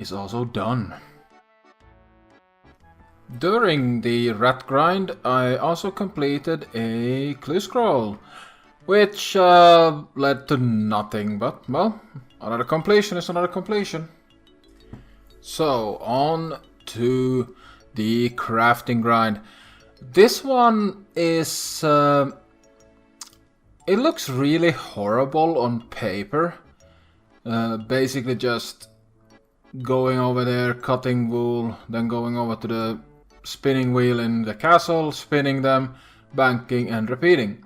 is also done. During the rat grind, I also completed a clue scroll, which led to nothing, but, well, another completion is another completion. So, on to the crafting grind. This one is... it looks really horrible on paper. Basically just going over there, cutting wool, then going over to the spinning wheel in the castle, spinning them, banking and repeating.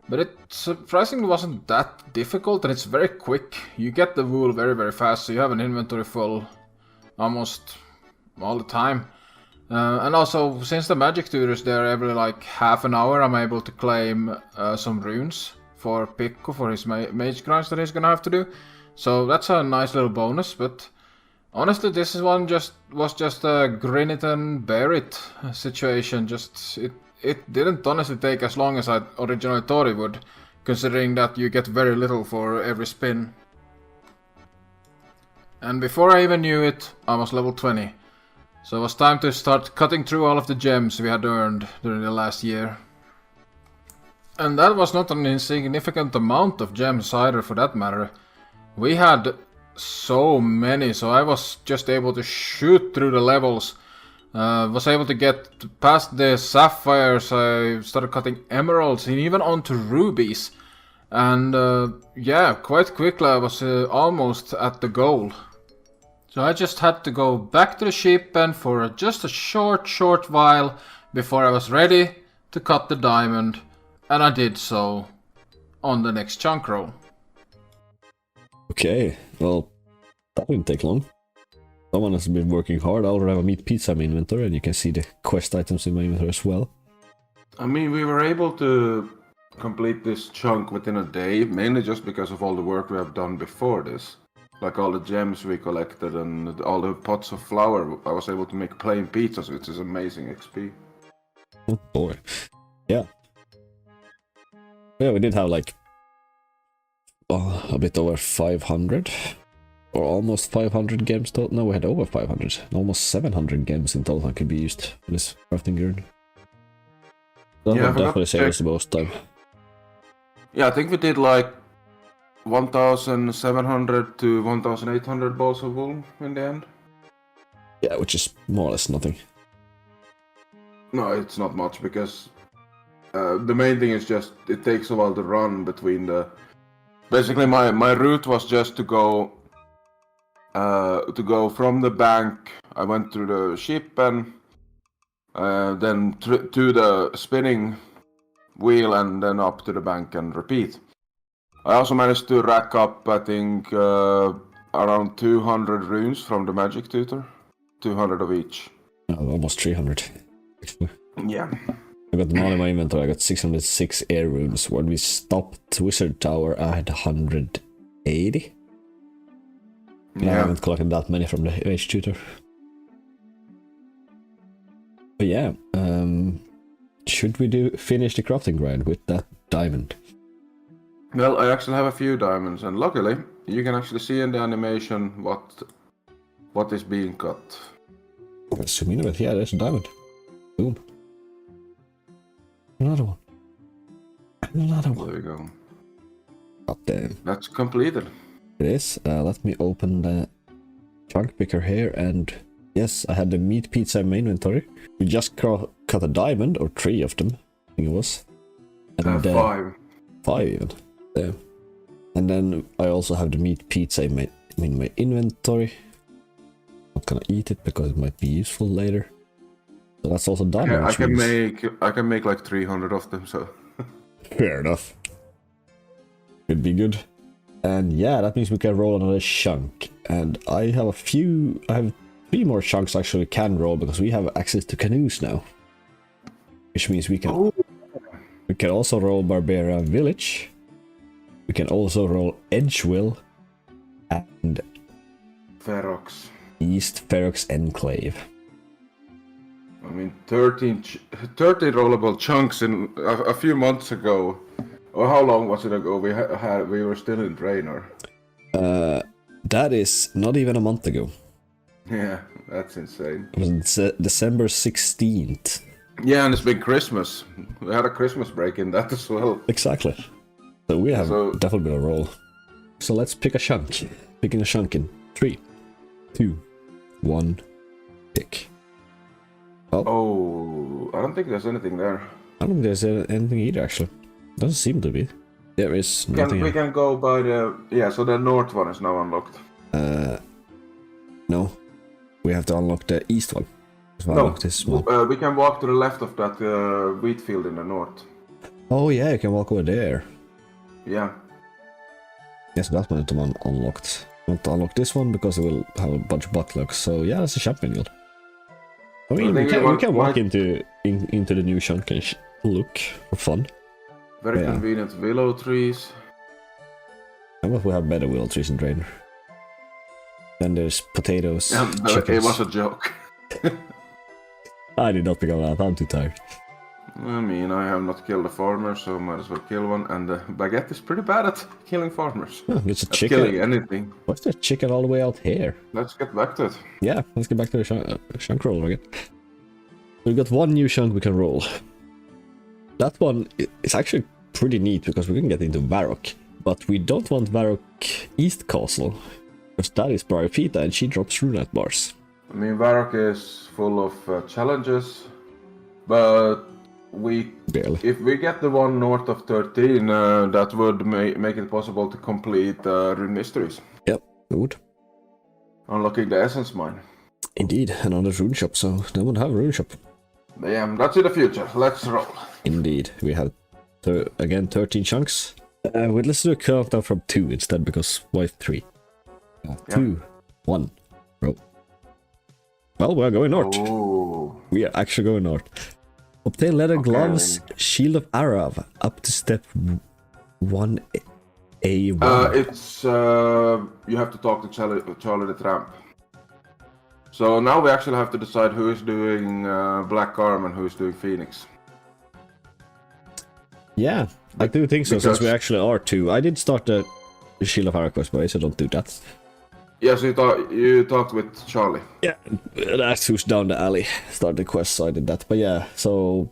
But it surprisingly wasn't that difficult, and it's very quick. You get the wool very, very fast, so you have an inventory full almost all the time. And also, since the magic tutor is there every like half an hour, I'm able to claim some runes for Pikku for his mage grinds that he's gonna have to do. So that's a nice little bonus, but honestly, this one was just a grin it and bear it situation. It didn't honestly take as long as I originally thought it would, considering that you get very little for every spin. And before I even knew it, I was level 20. So it was time to start cutting through all of the gems we had earned during the last year. And that was not an insignificant amount of gems either, for that matter. We had so many, so I was just able to shoot through the levels. Was able to get past the sapphires, I started cutting emeralds and even onto rubies. And yeah, quite quickly I was almost at the goal. So I just had to go back to the sheep pen for just a short while before I was ready to cut the diamond. And I did so on the next chunk roll.
Okay, well, that didn't take long. Someone has been working hard. I already have a meat pizza in my inventory, and you can see the quest items in my inventory as well.
I mean, we were able to complete this chunk within a day, mainly just because of all the work we have done before this. Like all the gems we collected and all the pots of flour. I was able to make plain pizzas, which is amazing XP.
Oh boy. Yeah. Yeah, we did have like a bit over 500. Or almost 500 gems total. No, we had over 500. Almost 700 gems in total could be used for this crafting grid. That would definitely save us the most time.
Yeah, I think we did like 1,700 to 1,800 balls of wool in the end.
Yeah, which is more or less nothing.
No, it's not much because the main thing is just it takes a while to run between the. Basically, my route was just to go from the bank. I went through the ship and then to the spinning wheel and then up to the bank and repeat. I also managed to rack up, I think, around 200 runes from the magic tutor. 200 of each.
Almost 300. Actually.
Yeah.
I got them all in my inventory. I got 606 air runes. When we stopped Wizard Tower, I had 180. I haven't collected that many from the mage tutor. But yeah, should we finish the crafting grind with that diamond?
Well, I actually have a few diamonds, and luckily, you can actually see in the animation what is being cut.
Let's zoom in a bit. Yeah, there's a diamond. Boom. Another one. Another one.
There we go.
God damn.
That's completed.
It is. Let me open the chunk picker here, and yes, I had the meat pizza in my inventory. We just cut a diamond, or 3 of them, I think it was. And
5.
5 even. Damn. And then I also have the meat pizza in my inventory. Not gonna eat it because it might be useful later. So that's also done.
Yeah, I can make like 300 of them, so
fair enough. Could be good. And yeah, that means we can roll another chunk. And I have 3 more chunks actually can roll because we have access to canoes now. Which means we can also roll Barbarian Village. We can also roll Edgeville and
Ferox.
East Ferox Enclave.
I mean, 13 rollable chunks in a few months ago. Or how long was it ago? We were still in Draynor.
That is not even a month ago.
Yeah, that's insane.
It was December 16th.
Yeah, and it's been Christmas. We had a Christmas break in that as well.
Exactly. So we have definitely been a roll. So let's pick a chunk. Picking a chunk in 3, 2, 1, pick.
Oh, I don't think there's anything there.
I don't think there's anything either, actually. Doesn't seem to be. There is nothing.
We can go by the... Yeah, so the north one is now unlocked.
No. We have to unlock the east one.
No, we can walk to the left of that wheat field in the north.
Oh yeah, you can walk over there.
Yeah.
Yes, that's one the one unlocked. I want to unlock this one because it will have a bunch of butlocks. So yeah, that's a champion guild. I mean, we can walk into the new chunk and look for fun.
Very convenient willow trees.
And what we have better willow trees in Draynor. Then there's potatoes. Chickens.
It was a joke.
I did not pick up that. I'm too tired.
I mean, I have not killed a farmer, so might as well kill one. And the baguette is pretty bad at killing farmers.
Oh, it's a chicken.
Killing anything.
What's the chicken all the way out here?
Let's get back to it.
Yeah, let's get back to the chunk roll again. We've got one new chunk we can roll. That one is actually pretty neat because we can get into Varrock. But we don't want Varrock East Castle. Because that is bryophyta and she drops runite bars.
I mean, Varrock is full of challenges. But if we get the one north of 13, that would make it possible to complete Rune Mysteries.
Yep, it would.
Unlocking the Essence Mine.
Indeed, another rune shop, so they would have a rune shop.
Yeah, that's in the future. Let's roll.
Indeed, we have again 13 chunks. Let's do a countdown from 2 instead, because why 3? 2, 1, roll. Well, we're going north.
Oh.
We are actually going north. Obtain leather gloves, Shield of Arav, up to step 1A1.
You have to talk to Charlie the Tramp. So now we actually have to decide who is doing Black Arm and who is doing Phoenix.
Yeah, I do think so, since we actually are 2. I did start the Shield of Arav quest, but I said don't do that.
Yeah, so you talked with Charlie.
Yeah, that's who's down the alley. Started the quest, so I did that. But yeah, so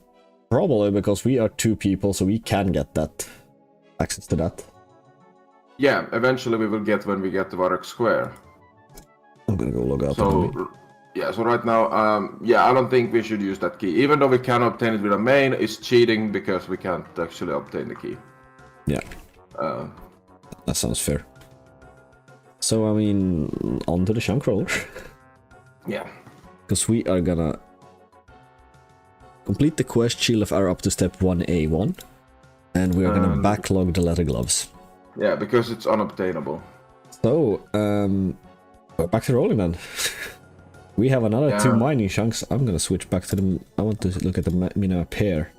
probably because we are 2 people, so we can get that access to that.
Yeah, eventually we will get when we get to Varek Square.
I'm gonna go log out.
So, yeah, so right now, yeah, I don't think we should use that key. Even though we can obtain it with a main, it's cheating because we can't actually obtain the key.
Yeah. That sounds fair. So, I mean, on to the chunk roller.
Yeah.
Because we are gonna complete the quest Shield of Air up to step 1A1. And we are gonna backlog the leather gloves.
Yeah, because it's unobtainable.
So, we're back to rolling then. We have another 2 mining chunks. I'm gonna switch back to them. I want to look at the map here.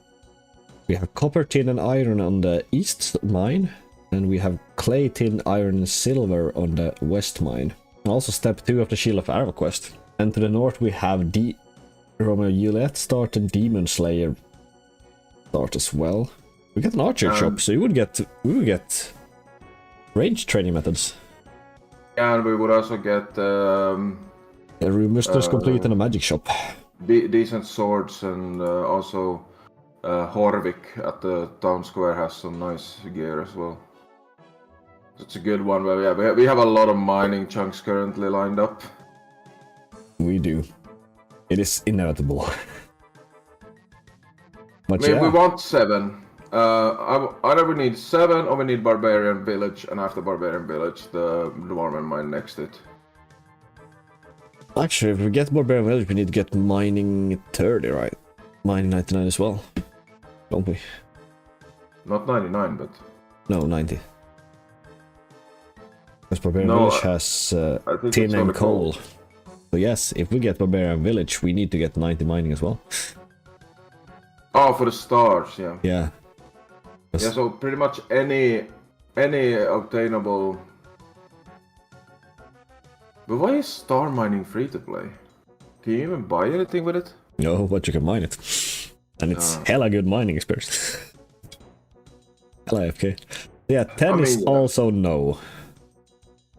We have copper, tin, and iron on the east mine. And we have clay, tin, iron, and silver on the west mine. And also step 2 of the Shield of Arrow quest. And to the north we have Romeo Juliet start and Demon Slayer start as well. We get an archer shop, so we would get range training methods.
And we would also get
A Rune Mistress complete and a magic shop.
decent swords, and also Horvik at the town square has some nice gear as well. It's a good one. Where we have a lot of mining chunks currently lined up.
We do. It is inevitable. But
I mean,
yeah.
we want 7. Either we need 7 or we need Barbarian Village, and after Barbarian Village, the Dwarven mine next it.
Actually, if we get Barbarian Village, we need to get mining 30, right? Mining 99 as well. Don't we?
Not 99, but...
No, 90. Because Barbarian
No,
Village has
I think
tin
it's
and
only
coal. So yes, if we get Barbarian Village, we need to get 90 mining as well.
Oh, for the stars, yeah.
Yeah.
Yeah, so pretty much any obtainable... But why is star mining free to play? Can you even buy anything with it?
No, but you can mine it. And it's hella good mining experience. Hella AFK. Yeah, 10 is also no.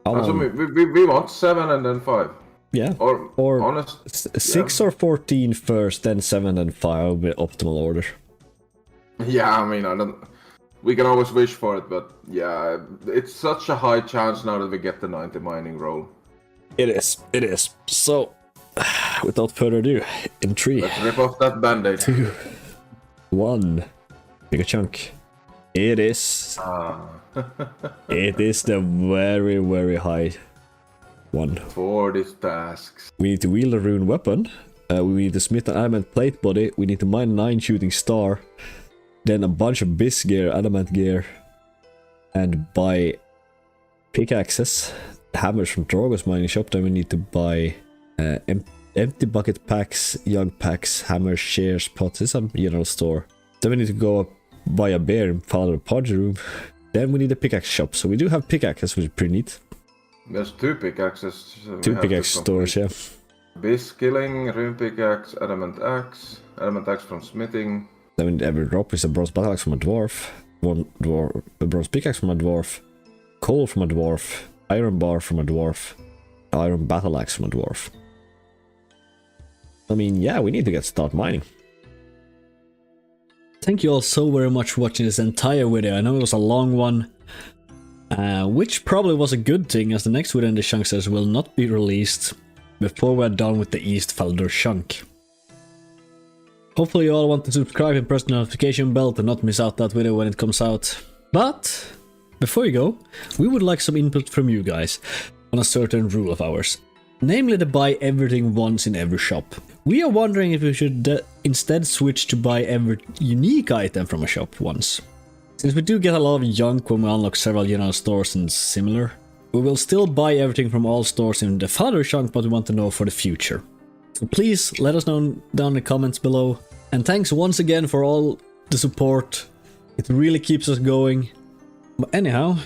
We want 7 and then 5.
Yeah.
Or honest,
6 or 14 first, then 7 and 5 will be optimal order.
Yeah, I mean, I don't... We can always wish for it, but yeah, it's such a high chance now that we get the 90 mining roll.
It is. So, without further ado, in 3,
Let's rip off that band-aid.
2, 1, pick a chunk. It is. It is the very, very high one.
For these tasks.
We need to wield a rune weapon. We need to smith an adamant plate body. We need to mine 9 shooting star. Then a bunch of bis gear, adamant gear. And buy pickaxes, hammers from Drogo's mining shop. Then we need to buy empty bucket packs, young packs, hammers, shares, pots. It's a general store. Then we need to go up, buy a bear in Father Podge room. Then we need a pickaxe shop. So we do have pickaxes, which is pretty neat.
There's 2 pickaxes. So
2 pickaxe stores, yeah.
Bis killing, rune pickaxe, adamant axe from smithing.
Then we need every drop is a bronze battle axe from a dwarf, a bronze pickaxe from a dwarf, coal from a dwarf, iron bar from a dwarf, iron battle axe from a dwarf. I mean, yeah, we need to start mining. Thank you all so very much for watching this entire video. I know it was a long one, which probably was a good thing, as the next video in the Chunksters will not be released before we're done with the East Felder chunk. Hopefully you all want to subscribe and press the notification bell to not miss out that video when it comes out. But before you go, we would like some input from you guys on a certain rule of ours. Namely to buy everything once in every shop. We are wondering if we should instead switch to buy every unique item from a shop once. Since we do get a lot of junk when we unlock several general stores and similar, we will still buy everything from all stores in the Father chunk, but we want to know for the future. So please let us know down in the comments below. And thanks once again for all the support. It really keeps us going. But anyhow,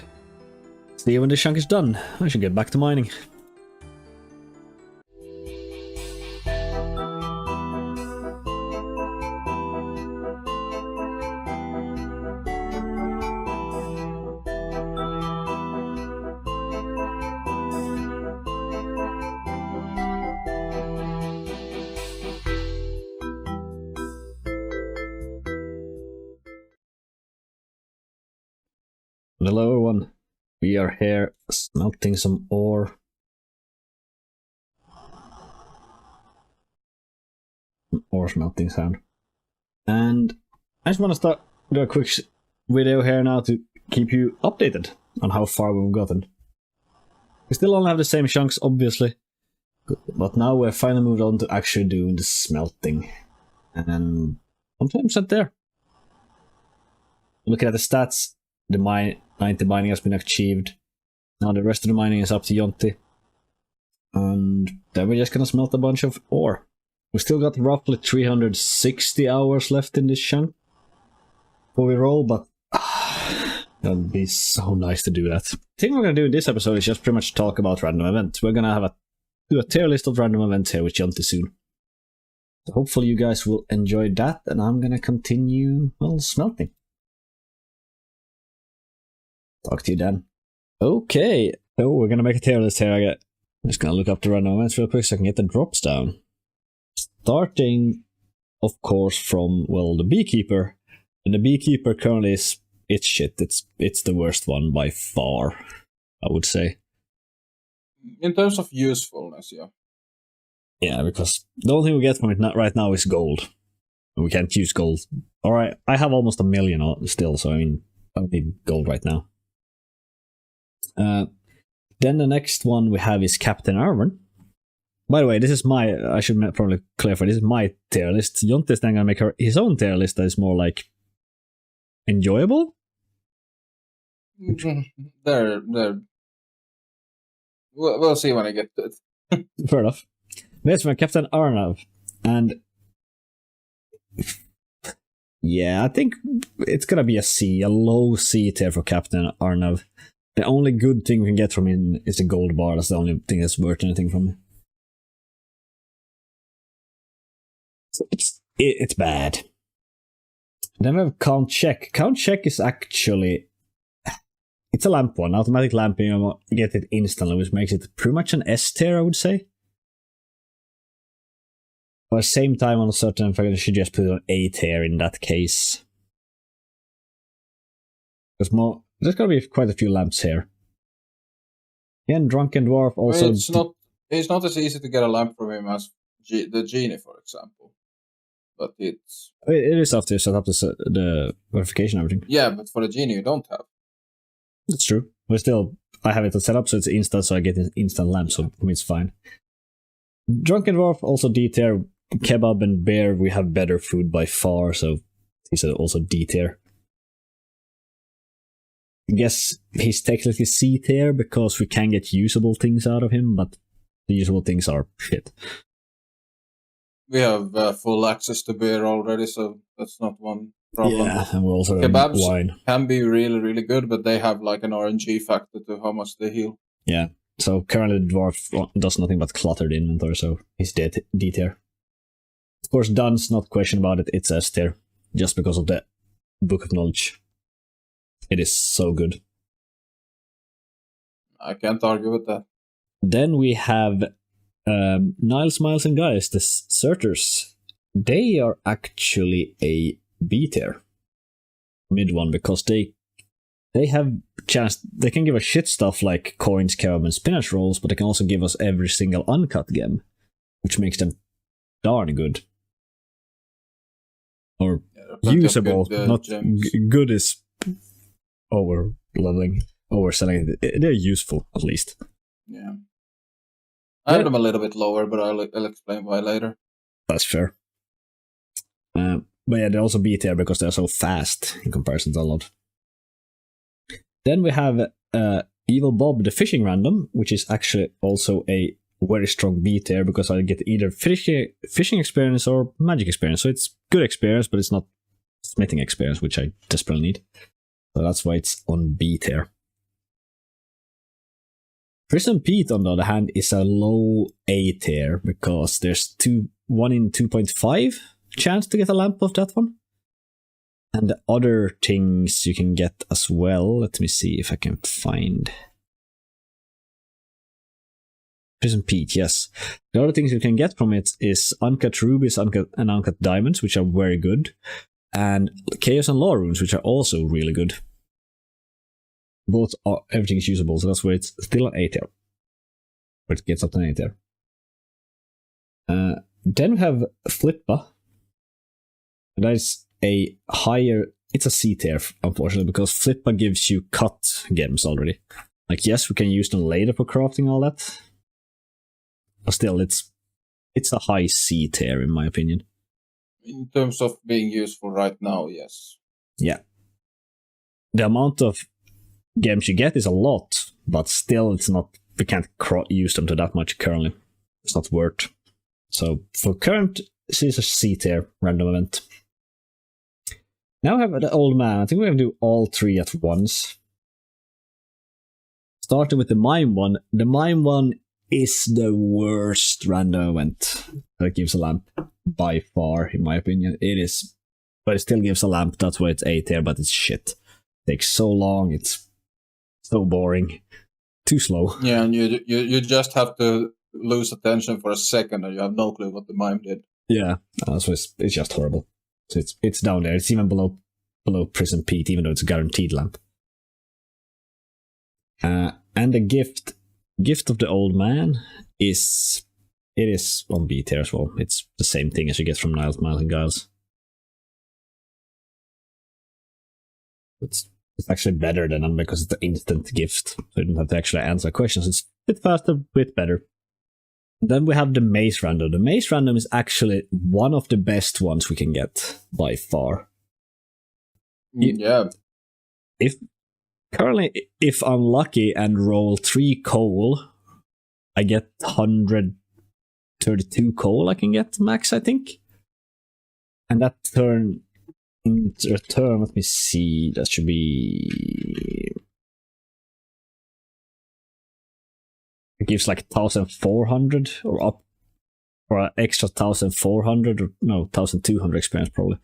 see you when this chunk is done. I should get back to mining. Hello everyone.
We are here smelting some ore. Ore smelting sound. And I just want to start do a quick video here now to keep you updated on how far we've gotten. We still only have the same chunks, obviously, but now we're finally moved on to actually doing the smelting. And I'm 20% there. Looking at the stats, the 90 mining has been achieved. Now the rest of the mining is up to Jonti. And then we're just gonna smelt a bunch of ore. We still got roughly 360 hours left in this chunk before we roll, but that'd be so nice to do that. The thing we're gonna do in this episode is just pretty much talk about random events. We're gonna do a tier list of random events here with Jonti soon. So hopefully you guys will enjoy that, and I'm gonna continue, well, smelting. Talk to you then. Okay, so we're gonna make a tier list here. I'm just gonna look up the random events real quick so I can get the drops down. Starting, of course, from, well, the beekeeper. And the beekeeper currently is, it's shit. It's the worst one by far, I would say.
In terms of usefulness, yeah.
Yeah, because the only thing we get from it right now is gold. We can't use gold. Alright, I have almost 1 million still, so I mean, I don't need gold right now. Then the next one we have is Captain Ironmen. By the way, this is I should probably clarify, this is my tier list. Jonti is then going to make his own tier list that is more like enjoyable?
They're we'll see when I get to it.
Fair enough. There's my Captain Arnav. And yeah, I think it's going to be a C, a low C tier for Captain Arnav. The only good thing we can get from him is the gold bar. That's the only thing that's worth anything from him. So it's bad. Then we have Count Check. Count Check is actually... It's a lamp one. Automatic lamping, you get it instantly, which makes it pretty much an S tier, I would say. But at the same time, on a certain fact, I should just put it on A tier in that case. Because there's gonna be quite a few lamps here. Again, Drunken Dwarf also...
It's not as easy to get a lamp from him as the Genie, for example. But it
is after you set up the verification and everything.
Yeah, but for the Genie you don't have.
That's true. But still, I have it set up so it's instant, so I get an instant lamp, so for me it's fine. Drunken Dwarf, also D tier. Kebab and Bear, we have better food by far, so he's also D tier. I guess he's technically C tier because we can get usable things out of him, but the usable things are shit.
We have full access to beer already, so that's not one problem.
Yeah, and we're also
Kebabs
wine.
Can be really, really good, but they have like an RNG factor to how much they heal.
Yeah, so currently the dwarf does nothing but cluttered inventory, so he's D tier. Of course, Dun's not question about it, it's S tier, just because of the Book of Knowledge. It is so good.
I can't argue with that.
Then we have Niles, Miles, and Guys, the Certers. They are actually a B tier. Mid one, because they have chance. They can give us shit stuff like coins, kebab, and spinach rolls, but they can also give us every single uncut gem, which makes them darn good. Or usable, not good is over leveling, overselling. They're useful, at least.
Yeah. I have them a little bit lower, but I'll explain why later.
That's fair. But yeah, they're also B tier because they're so fast in comparison to a lot. Then we have Evil Bob, the fishing random, which is actually also a very strong B tier because I get either fishing experience or magic experience. So it's good experience, but it's not smithing experience, which I desperately need. So that's why it's on B tier. Prison Pete, on the other hand, is a low A tier because there's 1 in 2.5 chance to get a lamp of that one. And the other things you can get as well. Let me see if I can find. Prison Pete, yes. The other things you can get from it is uncut rubies and uncut diamonds, which are very good. And chaos and law runes, which are also really good.
both are, everything is usable, so that's where it's still an A tier. But it gets up to an A tier. Then we have Flippa. That is a higher, it's a C tier, unfortunately, because Flippa gives you cut gems already. Like, yes, we can use them later for crafting all that. But still, it's a high C tier, in my opinion.
In terms of being useful right now, yes.
Yeah. The amount of gems you get is a lot, but still it's not, we can't use them to that much currently. It's not worth. So for current, this is a C tier random event. Now we have the old man. I think we're going to do all three at once. Starting with the mime one. The mime one is the worst random event that gives a lamp. By far, in my opinion. It is. But it still gives a lamp. That's why it's A tier, but it's shit. It takes so long. It's so boring. Too slow.
Yeah, and you just have to lose attention for a second and you have no clue what the mime did.
Yeah, so it's just horrible. So it's down there. It's even below Prison Pete, even though it's a guaranteed lamp. And the gift of the old man is on B tier as well. It's the same thing as you get from Niles, Miles, and Giles. It's actually better than them because it's an instant gift, so you don't have to actually answer questions. It's a bit faster, a bit better. Then we have the maze random. The maze random is actually one of the best ones we can get by far.
Yeah.
If I'm lucky and roll 3 coal, I get 132 coal I can get max, I think. And that turn in return, let me see, that should be, it gives like 1,400 or up, or an extra 1,400 or no 1,200 experience probably.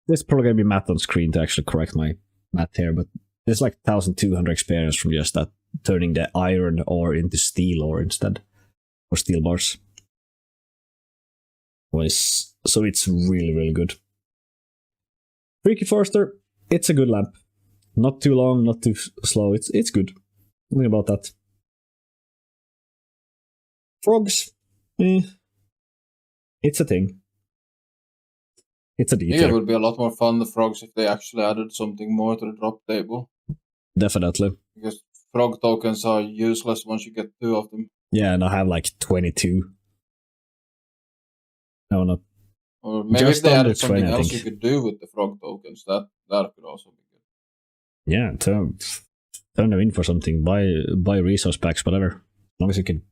There's probably gonna be math on screen to actually correct my math here, but there's like 1,200 experience from just that, turning the iron ore into steel ore instead, or steel bars. So it's really, really good. Freaky Forester, it's a good lamp. Not too long, not too slow. It's good. Nothing about that. Frogs, it's a thing. It's a detail.
Yeah, it would be a lot more fun, the frogs, if they actually added something more to the drop table.
Definitely.
Because frog tokens are useless once you get 2 of them.
Yeah, and I have like 22. No, not.
Or maybe
Just
if they
under
added something
20, I
else
think.
you could do with the frog tokens, that could also be good.
Yeah, turn them in for something. Buy resource packs, whatever. As long as you can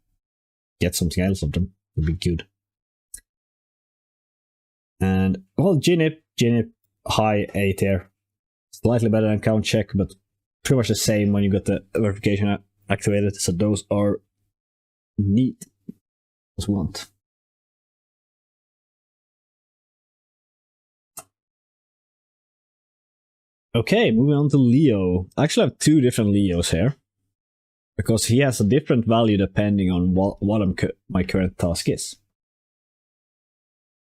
get something else of them, it'd be good. And well, Ginip, high A tier. Slightly better than Count Check, but pretty much the same when you got the verification activated. So those are neat as we want. Okay, moving on to Leo. I actually have 2 different Leos here, because he has a different value depending on what my current task is.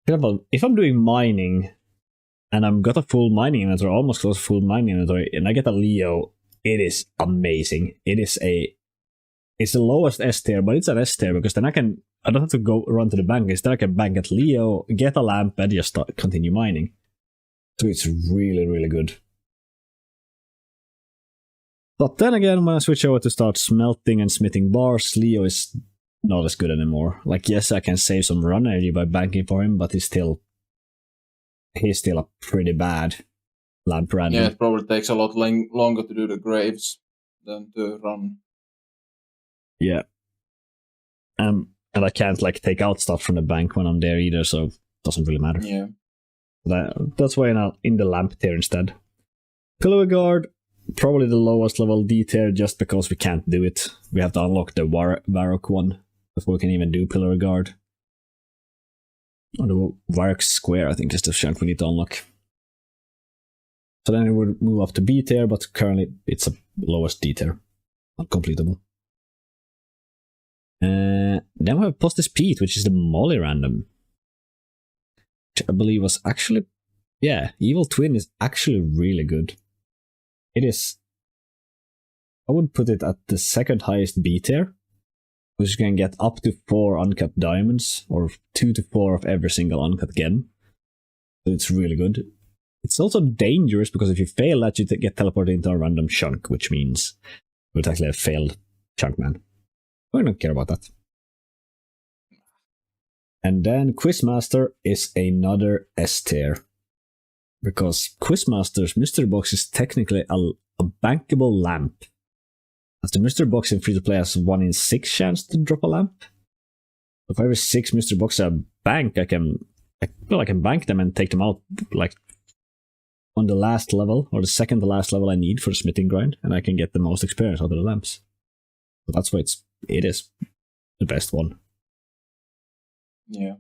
For example, if I'm doing mining, and I've got a full mining inventory, almost close to full mining inventory, and I get a Leo, it is amazing. It's the lowest S tier, but it's an S tier, because then I don't have to go run to the bank. Instead I can bank at Leo, get a lamp, and just continue mining. So it's really, really good. But then again, when I switch over to start smelting and smithing bars, Leo is not as good anymore. Like, yes, I can save some run energy by banking for him, but he's still a pretty bad lamp random.
Yeah, it probably takes a lot longer to do the graves than to run.
Yeah. And I can't like take out stuff from the bank when I'm there either, so it doesn't really matter.
Yeah.
That's why I'm in the lamp tier instead. Pillowy Guard, probably the lowest level D tier, just because we can't do it. We have to unlock the Varrock one before we can even do Pillowy Guard. Or the Varrock Square, I think, is the chunk we need to unlock. So then it would move up to B tier, but currently it's a lowest D tier. Uncompletable. Then we have Postis Pete, which is the Molly random. Which I believe was actually... Yeah, Evil Twin is actually really good. It is... I would put it at the second highest B tier, which can get up to 4 uncut diamonds, or 2 to 4 of every single uncut gem. So it's really good. It's also dangerous because if you fail that, you get teleported into a random chunk, which means it's actually a failed chunk man. I don't care about that. And then Quizmaster is another S tier. Because Quizmaster's mystery box is technically a bankable lamp. As the mystery box in free-to-play has 1 in 6 chance to drop a lamp. So for every 6 mystery boxes I bank, I can bank them and take them out like on the last level, or the second to last level I need for the smithing grind, and I can get the most experience out of the lamps. So that's why it is the best one.
Yeah.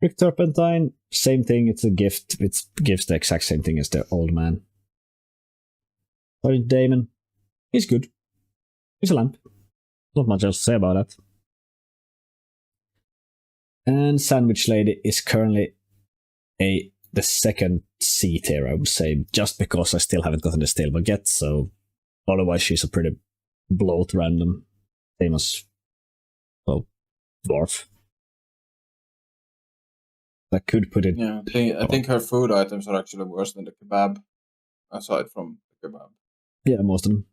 Rick Turpentine, same thing, it's a gift. It gives the exact same thing as the old man. Sergeant Damon, he's good. He's a lamp. Not much else to say about that. And Sandwich Lady is currently the second C tier, I would say, just because I still haven't gotten the stale baguette, so otherwise she's a pretty bloat random. Same as, well, Dwarf. I could put it...
Yeah, I think her food items are actually worse than the kebab, aside from the kebab.
Yeah, most of them.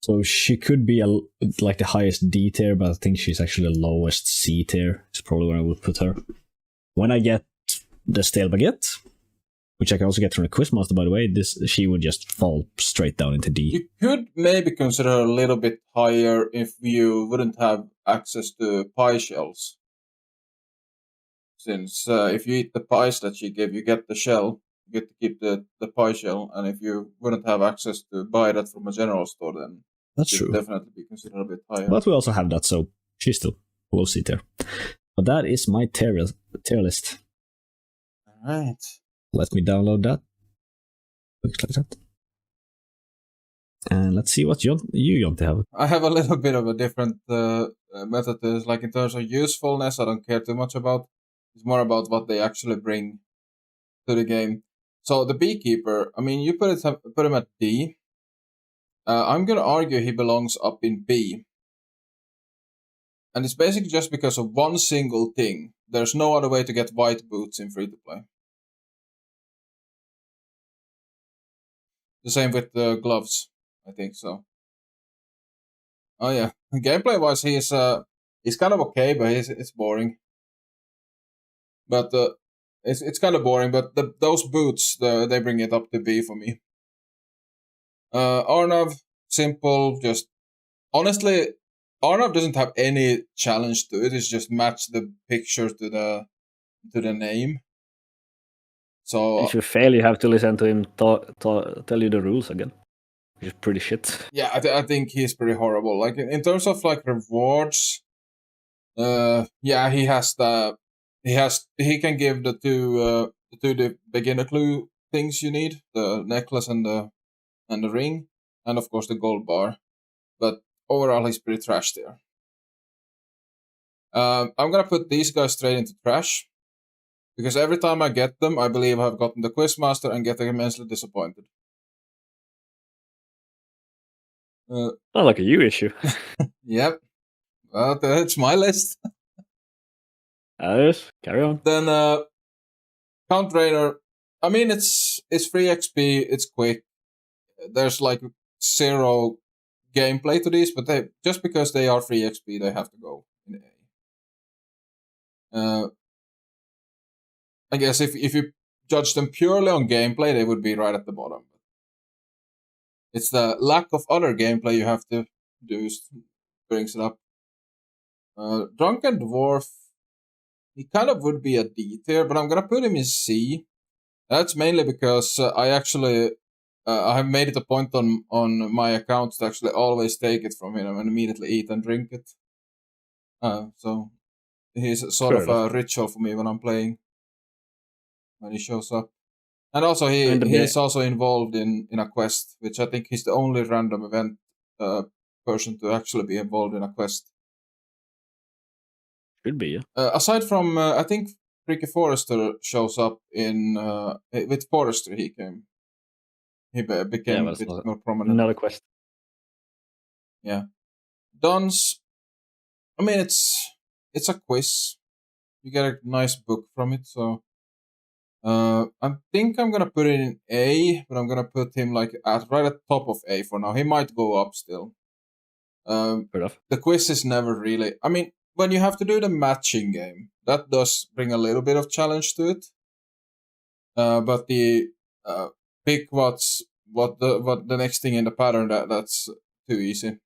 So she could be like the highest D tier, but I think she's actually the lowest C tier. It's probably where I would put her. When I get the stale baguette, which I can also get from the Quizmaster, by the way, she would just fall straight down into D.
You could maybe consider her a little bit higher if you wouldn't have access to pie shells. Since if you eat the pies that she gave, you get the shell. You get to keep the pie shell, and if you wouldn't have access to buy that from a general store, then
that's
it
true.
would definitely be considered a bit higher.
But we also have that, so she's still we'll see there. But that is my tier list.
Alright.
Let me download that. Looks like that. And let's see what you want to have.
I have a little bit of a different method. Like in terms of usefulness, I don't care too much about. It's more about what they actually bring to the game. So the beekeeper, I mean, you put him at D. I'm gonna argue he belongs up in B. And it's basically just because of one single thing. There's no other way to get white boots in free-to-play. The same with the gloves, I think so. Oh yeah, gameplay-wise, he's kind of okay, but it's boring. But it's kind of boring. But those boots, they bring it up to B for me. Arnav, simple. Just honestly, Arnav doesn't have any challenge to it. It's just match the picture to the name. So
if you fail, you have to listen to him tell you the rules again, which is pretty shit.
Yeah, I think he's pretty horrible. Like in terms of like rewards, yeah, he can give the two beginner clue things you need, the necklace and the ring, and of course the gold bar. But overall, he's pretty trash there. I'm gonna put these guys straight into trash, because every time I get them, I believe I've gotten the Quizmaster and get immensely disappointed.
Not like a you issue.
Yep. Well, that's my list.
Yes, carry on.
Then Count Draynor. I mean, it's free XP. It's quick. There's like 0 gameplay to these, but just because they are free XP, they have to go in A. I guess if you judge them purely on gameplay, they would be right at the bottom. It's the lack of other gameplay you have to do brings it up. Drunken Dwarf, he kind of would be a D tier, but I'm gonna put him in C. That's mainly because I actually I have made it a point on my account to actually always take it from him and immediately eat and drink it. So he's sort of a ritual for me when I'm playing. When he shows up. And also he's also involved in a quest, which I think he's the only random event person to actually be involved in a quest.
Should be, yeah.
Aside from, I think Ricky Forrester shows up in with Forrester. He became a bit more prominent.
Another quest.
Yeah. Duns. I mean, it's a quiz. You get a nice book from it, so. I think I'm gonna put it in A, but I'm gonna put him like right at top of A for now. He might go up still.
Fair enough.
The quiz is never really. I mean, when you have to do the matching game, that does bring a little bit of challenge to it. But the pick what the next thing in the pattern that's too easy.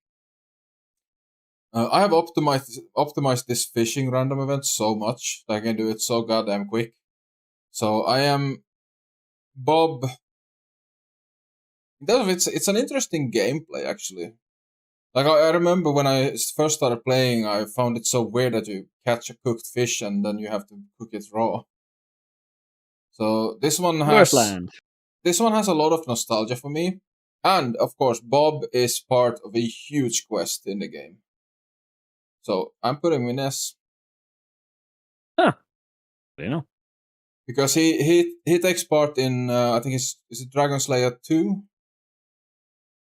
I have optimized this fishing random event so much that I can do it so goddamn quick. So I am Bob. It's an interesting gameplay actually. Like I remember when I first started playing, I found it so weird that you catch a cooked fish and then you have to cook it raw. So this one has a lot of nostalgia for me, and of course Bob is part of a huge quest in the game. So I'm putting him in S.
Huh. You know.
Because he takes part in I think is it Dragon Slayer 2?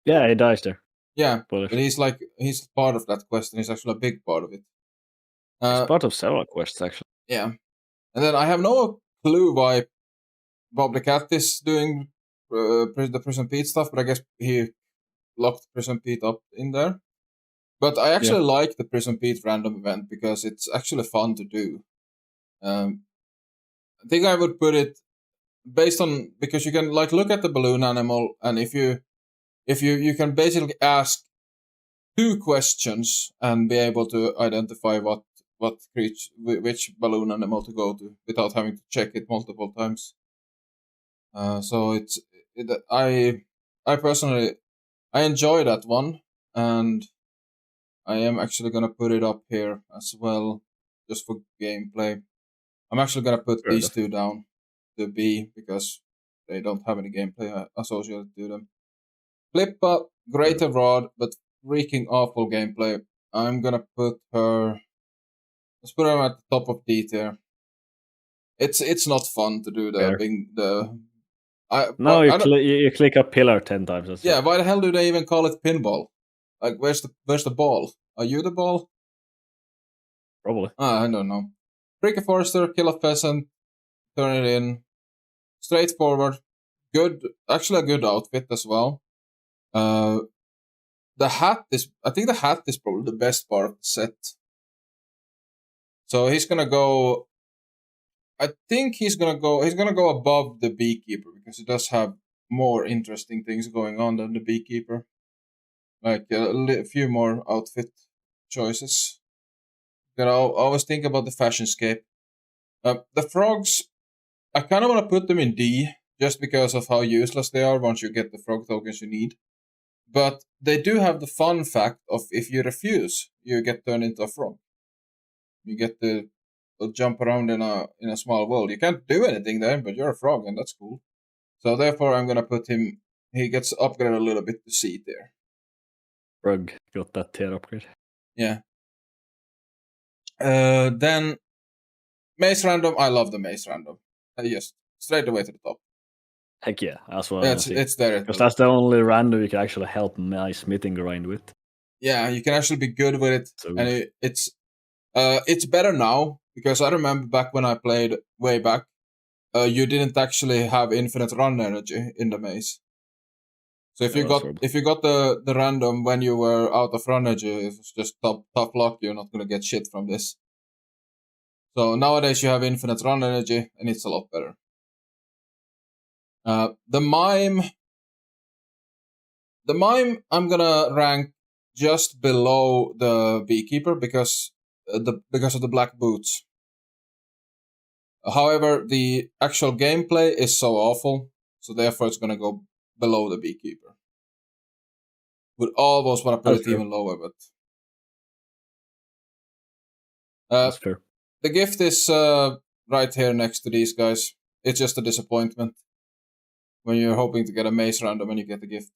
Yeah, he dies there.
Yeah,
But
but he's part of that quest, and he's actually a big part of it.
he's part of several quests actually.
Yeah, and then I have no clue why Bob the Cat is doing the Prison Pete stuff, but I guess he locked Prison Pete up in there. But I actually like the Prison Pete random event because it's actually fun to do. I think I would put it based on because you can like look at the balloon animal, and if you can basically ask 2 questions and be able to identify which balloon animal to go to without having to check it multiple times. So I personally I enjoy that one, and I am actually gonna put it up here as well, just for gameplay. I'm actually gonna put
Fair
these
enough.
2 down to B because they don't have any gameplay associated to them. Flippa, greater rod, but freaking awful gameplay. I'm gonna put her. Let's put her at the top of D tier. It's not fun to do
Fair. You click a pillar 10 times. That's
yeah, why the hell do they even call it pinball? Like, where's the ball? Are you the ball?
Probably.
I don't know. Pricky Forester, kill a pheasant, turn it in. Straightforward. Good, actually a good outfit as well. I think the hat is probably the best part of the set. So he's gonna go. I think he's gonna go above the beekeeper because he does have more interesting things going on than the beekeeper. Like a few more outfit choices. Gotta always think about the fashionscape. The frogs, I kind of want to put them in D just because of how useless they are once you get the frog tokens you need. But they do have the fun fact of if you refuse, you get turned into a frog. You get to jump around in a small world. You can't do anything there, but you're a frog, and that's cool. So therefore, I'm gonna put him. He gets upgraded a little bit to C there.
Frog got that tier upgrade.
Yeah. Then Maze Random. I love the Maze Random. Yes, straight away to the top.
Heck yeah, that's what
It's there.
Because that's the only random you can actually help my smithing grind with.
Yeah, you can actually be good with it,
So
and it's better now because I remember back when I played way back, you didn't actually have infinite run energy in the maze. So if you got the random when you were out of run energy, it's just tough luck. You're not gonna get shit from this. So nowadays you have infinite run energy, and it's a lot better. The mime, I'm gonna rank just below the beekeeper because of the black boots. However, the actual gameplay is so awful, so therefore it's gonna go below the beekeeper. Would almost want to put it even lower, but
that's fair.
The gift is right here next to these guys. It's just a disappointment when you're hoping to get a maze random and you get the gift.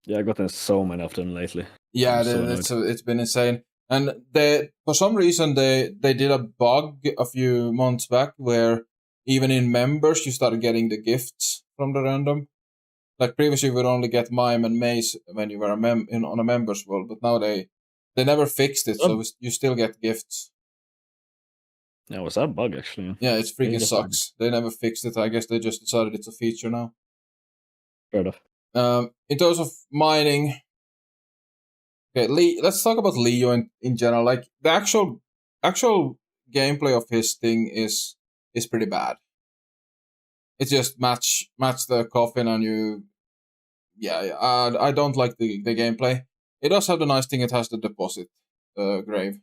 Yeah, I've gotten so many of them lately.
Yeah, it's been insane. And for some reason they did a bug a few months back where even in members you started getting the gifts from the random. like previously you would only get mime and mace when you were on a members world, but now they never fixed it, so you still get gifts.
Yeah, was that bug actually?
Yeah, it freaking
just
sucks. They never fixed it. I guess they just decided it's a feature now.
Fair enough.
In terms of mining, okay, let's talk about Leo in general. Like the actual gameplay of his thing is pretty bad. It's just match the coffin and you. Yeah, I don't like the gameplay. It does have the nice thing. It has the deposit grave,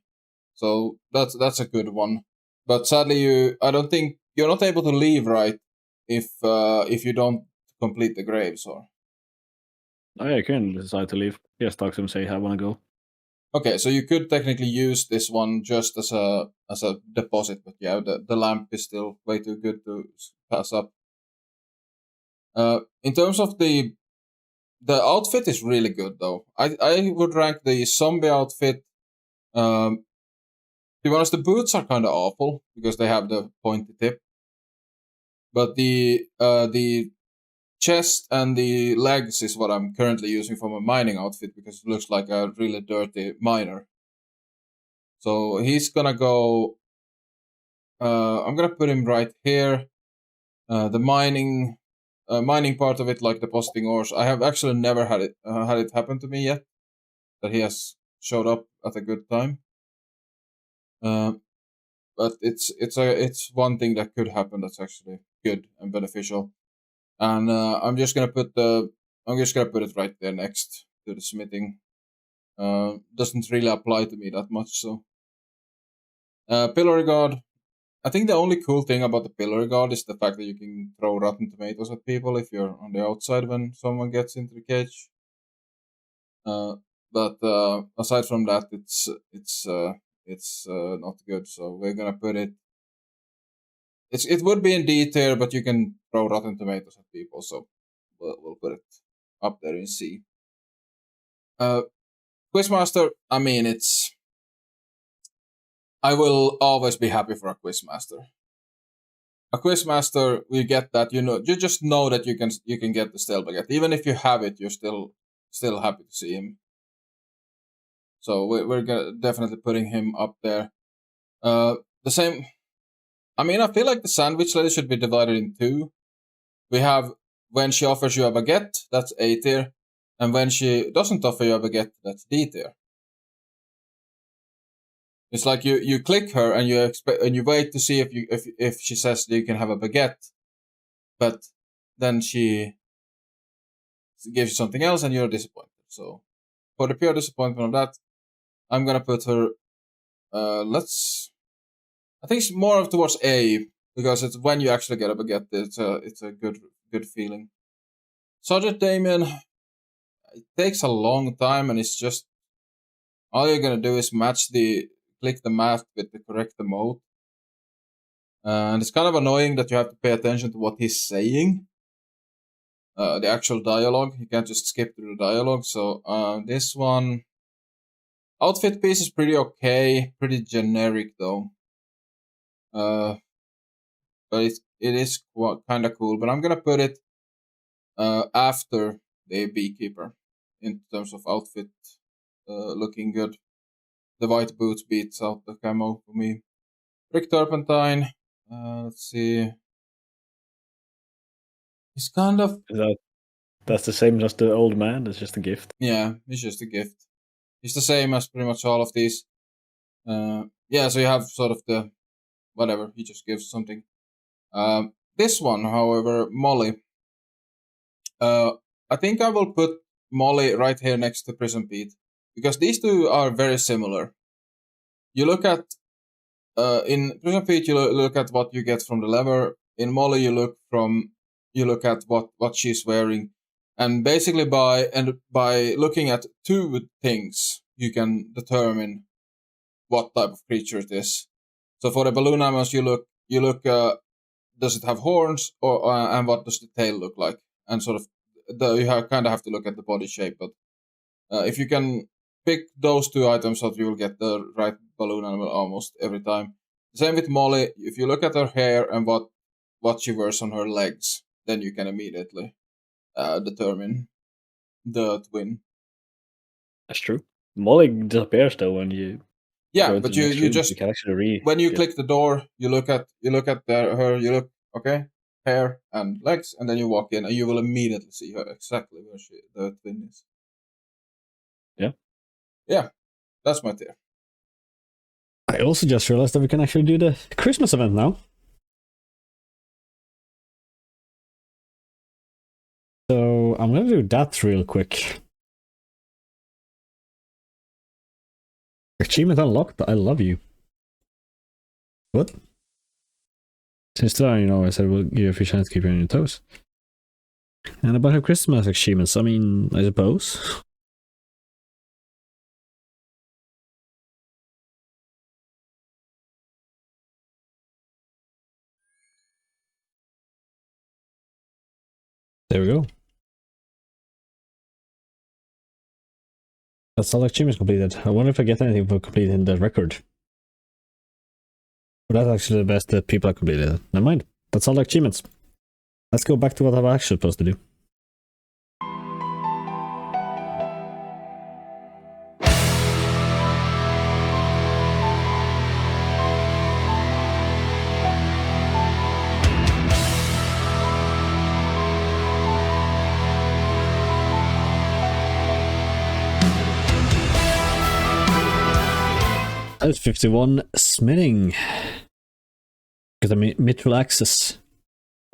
so that's a good one. But sadly, I don't think you're not able to leave, right? If you don't complete the graves, or
Oh yeah, you can decide to leave. Just talk to him, say I want to go.
okay, so you could technically use this one just as a deposit, but yeah, the lamp is still way too good to pass up. In terms of the outfit is really good though. I would rank the zombie outfit. To be honest, the boots are kind of awful because they have the pointy tip. But the chest and the legs is what I'm currently using for my mining outfit because it looks like a really dirty miner. So he's gonna go. I'm gonna put him right here. The mining part of it, like depositing ores, I have actually never had it happen to me yet. That he has showed up at a good time. But it's one thing that could happen that's actually good and beneficial. And I'm just gonna put it right there next to the smithing. Doesn't really apply to me that much. So pillory guard. I think the only cool thing about the pillory guard is the fact that you can throw rotten tomatoes at people if you're on the outside when someone gets into the cage. But aside from that, it's not good. So we're gonna put it. It would be in D tier, but you can throw rotten tomatoes at people. So we'll put it up there in C. Quizmaster. I mean, I will always be happy for a quizmaster. A quizmaster, you get that, you just know that you can get the stale baguette. Even if you have it, you're still happy to see him. So we're definitely putting him up there. The same. I mean, I feel like the sandwich lady should be divided in two. We have when she offers you a baguette, that's A tier, and when she doesn't offer you a baguette, that's D tier. It's like you click her and you expect and you wait to see if she says that you can have a baguette, but then she gives you something else and you're disappointed. So for the pure disappointment of that, I'm gonna put her. I think it's more towards A because it's when you actually get a baguette. It's a good feeling. Sergeant Damien, it takes a long time and it's just all you're gonna do is click the math with the correct emote. And it's kind of annoying that you have to pay attention to what he's saying. The actual dialogue. You can't just skip through the dialogue. So this one. Outfit piece is pretty okay. Pretty generic though. But it is kind of cool. But I'm going to put it after the beekeeper in terms of outfit looking good. The white boots beats out the camo for me. Rick Turpentine. Let's see. He's kind of...
That's the same as the old man? That's just a gift?
Yeah, he's just a gift. He's the same as pretty much all of these. Yeah, so you have sort of the... Whatever, he just gives something. This one, however, Molly. I think I will put Molly right here next to Prison Pete. Because these two are very similar. You look at... in Prison Pete, you look at what you get from the lever. In Molly, you look at what she's wearing. And basically by looking at two things, you can determine what type of creature it is. So for the balloon animals, you look. Does it have horns, or and what does the tail look like? And sort of, you kind of have to look at the body shape. But if you can pick those two items out, you will get the right balloon animal almost every time. Same with Molly. If you look at her hair and what she wears on her legs, then you can immediately determine the twin.
That's true. Molly disappears though when you
Yeah,
go
but
to the next
you
room.
just
You can actually
when you click the door, you look at her, you look, okay, hair and legs, and then you walk in, and you will immediately see her exactly where the twin is. Yeah, that's my theory.
I also just realized that we can actually do the Christmas event now. So I'm gonna do that real quick. Achievement unlocked. I love you. What? Since then, I said we'll give you a free chance to keep you on your toes. And a bunch of Christmas achievements. I mean, I suppose. There we go. That's all achievements completed. I wonder if I get anything for completing the record. But that's actually the best that people have completed. Never mind. That's all the achievements. Let's go back to what I'm actually supposed to do. That was 51 smithing. Got a mitral access.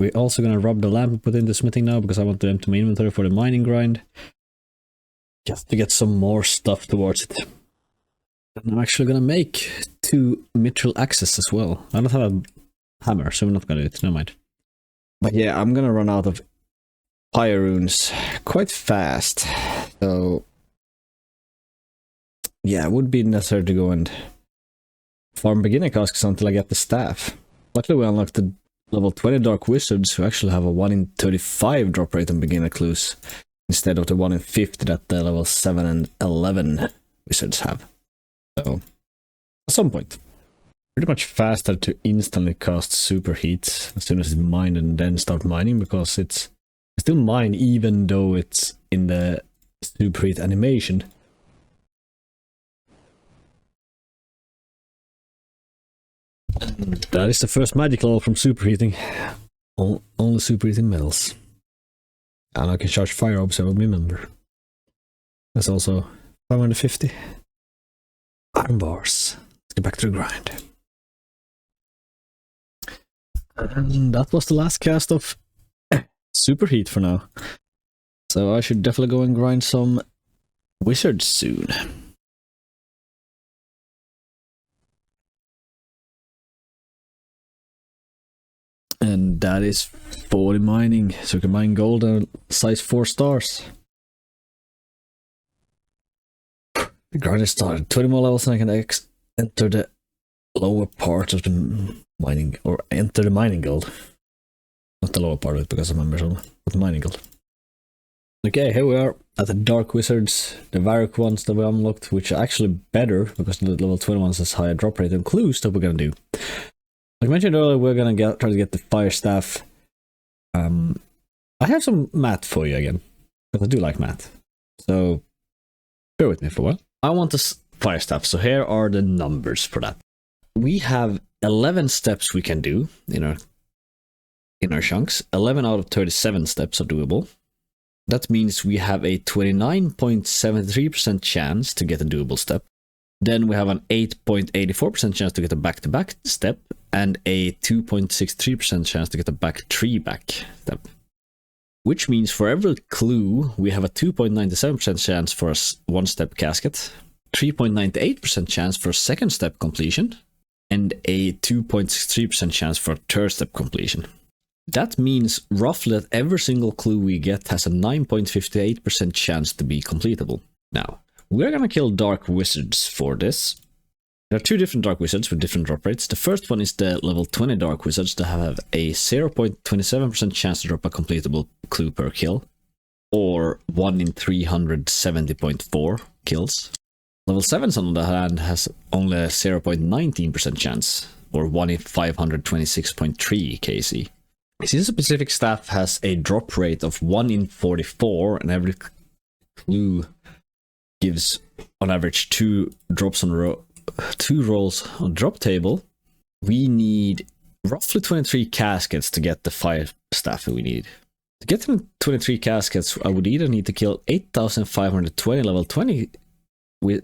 We're also gonna rub the lamp and put in the smithing now because I want to empty my inventory for the mining grind. Just to get some more stuff towards it. And I'm actually gonna make 2 mitral axes as well. I don't have a hammer, so we're not gonna do it. Never mind. But yeah, I'm gonna run out of fire runes quite fast. So yeah, it would be necessary to go and farm beginner casks until I get the staff. Luckily we unlocked the level 20 dark wizards who actually have a 1 in 35 drop rate on beginner clues instead of the 1 in 50 that the level 7 and 11 wizards have. So at some point pretty much faster to instantly cast superheat as soon as it's mined and then start mining, because it's still mine even though it's in the superheat animation. That is the first magic level from superheating. Only superheating metals. And I can charge fire orbs, I will remember. That's also 550 iron bars. Let's get back to the grind. And that was the last cast of superheat for now. So I should definitely go and grind some wizards soon. And that is 40 mining, so we can mine gold and size 4 stars. The grind is started. 20 more levels and I can enter the lower part of the mining, or enter the mining guild. Not the lower part of it because I'm a member, but the mining guild. Okay, here we are at the dark wizards, the Varrock ones that we unlocked, which are actually better because the level 20 ones has higher drop rate and clues that we're gonna do. Like I mentioned earlier, we're gonna try to get the fire staff. I have some math for you again, because I do like math. So bear with me for a while. I want the fire staff, so here are the numbers for that. We have 11 steps we can do in our chunks. 11 out of 37 steps are doable. That means we have a 29.73% chance to get a doable step. Then we have an 8.84% chance to get a back-to-back step, and a 2.63% chance to get a back step. Which means for every clue, we have a 2.97% chance for a 1-step casket, 3.98% chance for a 2nd-step completion, and a 2.63% chance for a 3rd-step completion. That means roughly that every single clue we get has a 9.58% chance to be completable. Now, we're gonna kill dark wizards for this. There are 2 different dark wizards with different drop rates. The first one is the level 20 dark wizards that have a 0.27% chance to drop a completable clue per kill, or 1 in 370.4 kills. Level 7 on the other hand has only a 0.19% chance, or 1 in 526.3 KC.
This specific staff has a drop rate of 1 in 44, and every clue gives on average 2 drops on 2 rolls on drop table. We need roughly 23 caskets to get the 5 staff that we need. To get them 23 caskets, I would either need to kill 8,520 level 20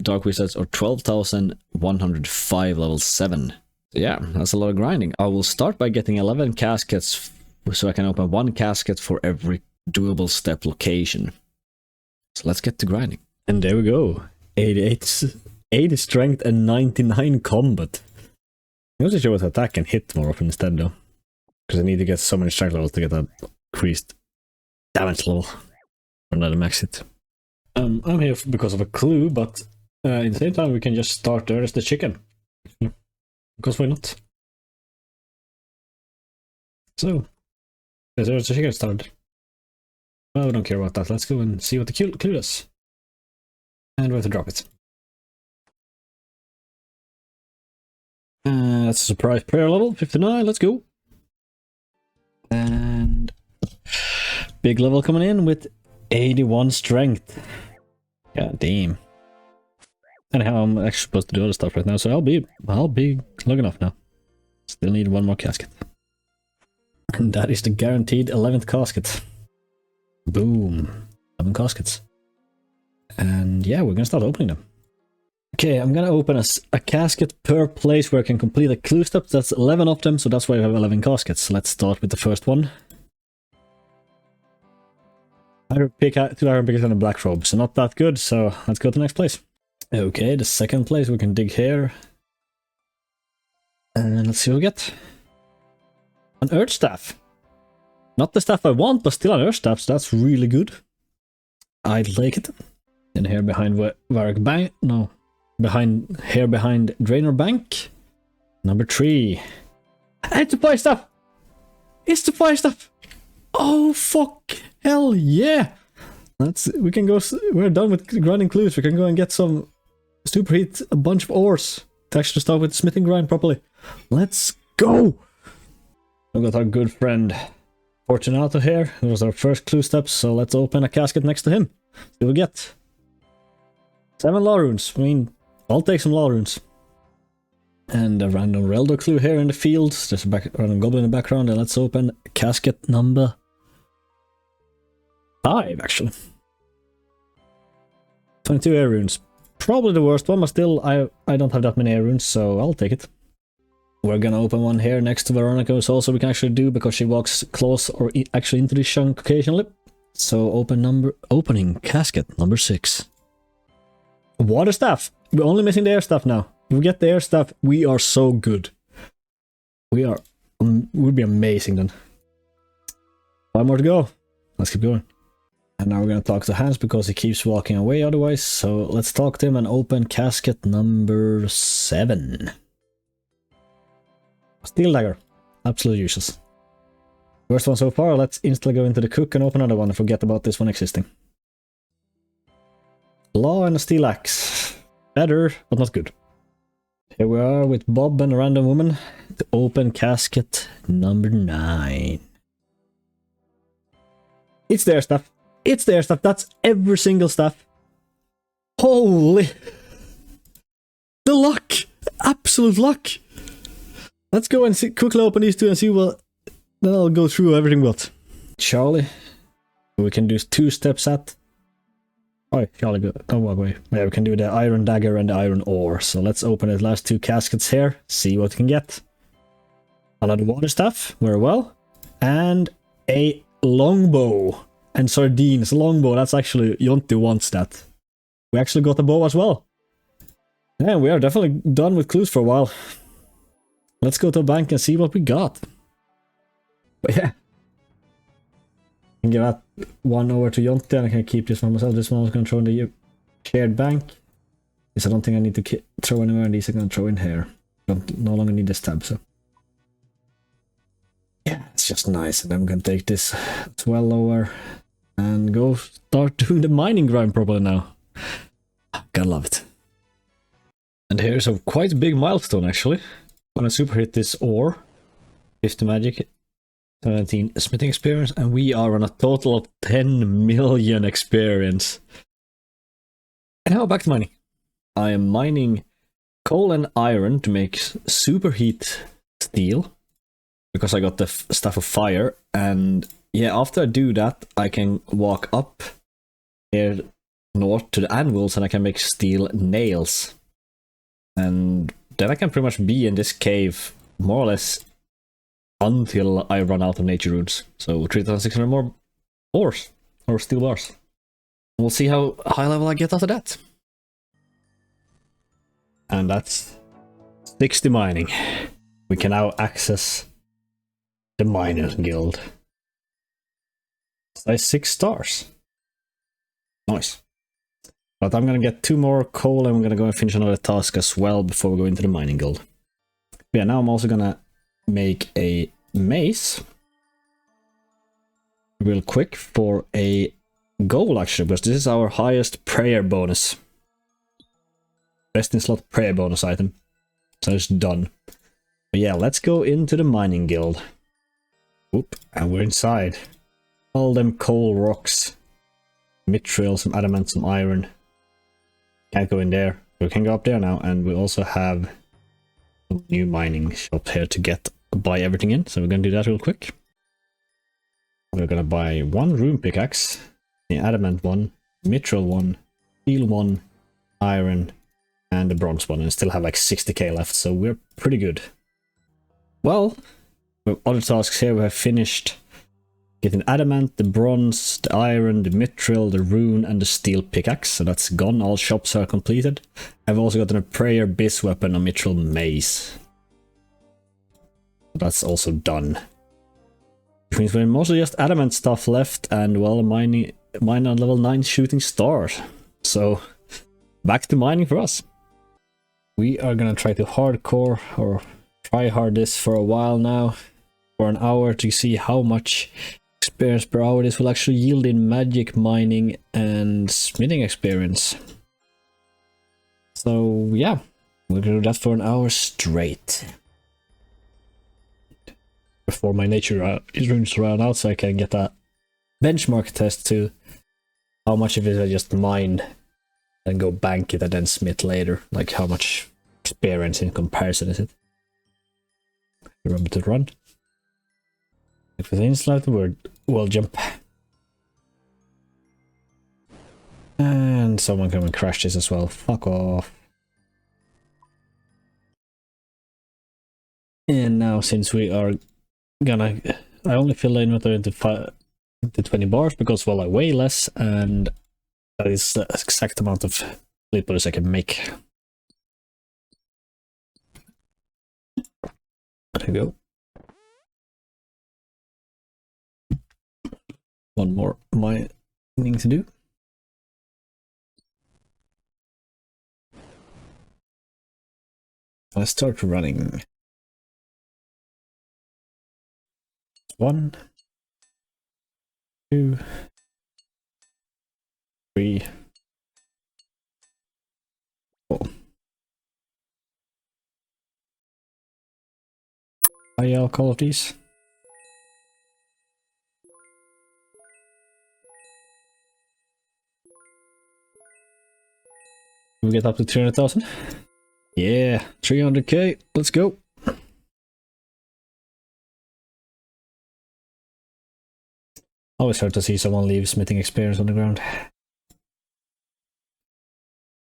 Dark Wizards or 12,105 level 7. So yeah, that's a lot of grinding. I will start by getting 11 caskets so I can open 1 casket for every doable step location. So let's get to grinding. And there we go. 80 strength and 99 combat. I'm also sure what attack and hit more often instead though. Because I need to get so many strength levels to get that increased damage level. Or not a max hit. I'm here because of a clue, but at the same time we can just start there as the chicken. Because why not? So, there's the chicken started. Well, we don't care about that. Let's go and see what the clue does. And we have to drop it. That's a surprise prayer level, 59, let's go. And big level coming in with 81 strength. God damn. Anyhow, I'm actually supposed to do other stuff right now, so I'll be long enough now. Still need 1 more casket. And that is the guaranteed 11th casket. Boom. 11 caskets. And yeah, we're gonna start opening them. Okay, I'm gonna open a casket per place where I can complete a clue step. That's 11 of them, so that's why we have 11 caskets. Let's start with the first one. Two iron pickers and a black robe, so not that good, so let's go to the next place. Okay, the second place we can dig here. And let's see what we get. An earth staff. Not the staff I want, but still an earth staff, so that's really good. I'd like it. And here behind Varric Bank, no. Behind Draynor Bank. Number 3. It's the fire staff! It's the fire staff! Oh fuck! Hell yeah! We can go. We're done with grinding clues. We can go and get some superheat, a bunch of ores to actually start with the smithing grind properly. Let's go! We've got our good friend Fortunato here. It was our first clue step, so let's open a casket next to him. See what we get. 7 law runes. I mean, I'll take some law runes. And a random Reldo clue here in the field. There's a random goblin in the background. And let's open casket number 5, actually. 22 air runes. Probably the worst one, but still, I don't have that many air runes, so I'll take it. We're gonna open one here next to Veronica, so also we can actually do because she walks close or actually into this chunk occasionally. So opening casket number 6. Water staff. We're only missing the air staff now. If we get the air staff, we are so good. Would be amazing then. 5 more to go. Let's keep going. And now we're gonna talk to Hans because he keeps walking away otherwise. So let's talk to him and open casket number 7. Steel dagger. Absolutely useless. Worst one so far. Let's instantly go into the cook and open another one and forget about this one existing. Law and a steel axe. Better, but not good. Here we are with Bob and a random woman to open casket number 9. It's their stuff. It's their stuff. That's every single stuff. Holy. The luck. Absolute luck. Let's go and quickly open these 2 and see what... Then I'll go through everything what. Charlie. We can do 2 steps at. Oh, Charlie, don't walk away. Yeah, we can do the iron dagger and the iron ore. So let's open the last 2 caskets here. See what we can get. Another water staff. Very well. And a longbow. And sardines. Longbow. That's actually... Jonti wants that. We actually got a bow as well. Yeah, we are definitely done with clues for a while. Let's go to a bank and see what we got. But yeah. I can give that one over to Jonti and I can keep this one myself. This one I was going to throw in the shared bank. This I don't think I need to throw anywhere, and these I'm going to throw in here. Don't no longer need this tab, so. Yeah, it's just nice. And then we can take this as well over and go start doing the mining grind properly now. Gotta love it. And here's a quite big milestone actually. When I super hit this ore, 50 magic, 17 smithing experience, and we are on a total of 10 million experience. And now back to mining. I am mining coal and iron to make superheat steel, because I got the stuff of fire, and yeah, after I do that, I can walk up here north to the anvils and I can make steel nails. And then I can pretty much be in this cave more or less until I run out of nature runes. So 3,600 more ores, or steel bars. We'll see how high level I get after that. And that's 60 mining. We can now access the Miners Guild. Size 6 stars. Nice. But I'm gonna get 2 more coal and I'm gonna go and finish another task as well before we go into the Mining Guild. But yeah, now I'm also gonna make a mace. Real quick for a goal actually, because this is our highest prayer bonus. Best in slot prayer bonus item. So it's done. But yeah, let's go into the Mining Guild. Whoop, and we're inside. All them coal rocks. Mithril, some adamant, some iron. Can't go in there. We can go up there now, and we also have a new mining shop here to buy everything in. So we're gonna do that real quick. We're gonna buy 1 rune pickaxe, the adamant one, mithril one, steel one, iron, and the bronze one, and still have like 60k left, so we're pretty good. Well, with other tasks here, we have finished getting adamant, the bronze, the iron, the mithril, the rune, and the steel pickaxe. So that's gone. All shops are completed. I've also gotten a prayer bis weapon, a mithril mace. That's also done. Which means we're mostly just adamant stuff left, and well, mine on level 9 shooting stars. So back to mining for us. We are gonna try to hardcore or try hard this for a while now, for an hour, to see how much experience per hour this will actually yield in magic mining and smithing experience. So yeah, we're gonna do that for an hour straight. Before my nature runes run out, so I can get a benchmark test to how much of it I just mine and go bank it and then smith later. Like how much experience in comparison is it? Remember to run. If it's like the word, we'll jump. And someone come and crash this as well. Fuck off. And now, since we are gonna, I only fill the inventory into 20 bars because, well, I weigh less, and that is the exact amount of fleet bodies I can make. There we go. One more mining to do. Let's start running. 1, 2, 3, 4. I'll call of these. We get up to 300,000. Yeah, 300k. Let's go. Always hard to see someone leave smithing experience on the ground.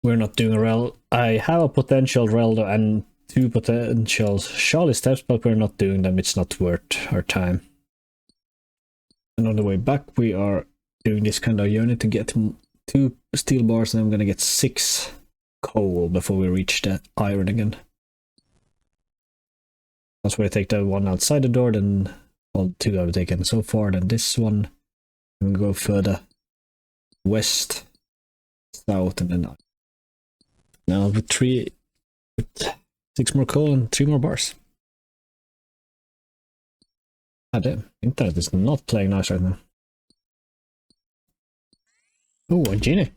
We're not doing a rel. I have a potential reldo and 2 potential Charlie steps, but we're not doing them. It's not worth our time. And on the way back, we are doing this kind of unit to get 2 steel bars, and I'm gonna get 6 coal before we reach the iron again. That's where I take the one outside the door, then well, 2 I've taken so far, then this one, and we go further west, south, and then now with 6 more coal and 3 more bars. Ah damn, internet is not playing nice right now. Oh, a genie.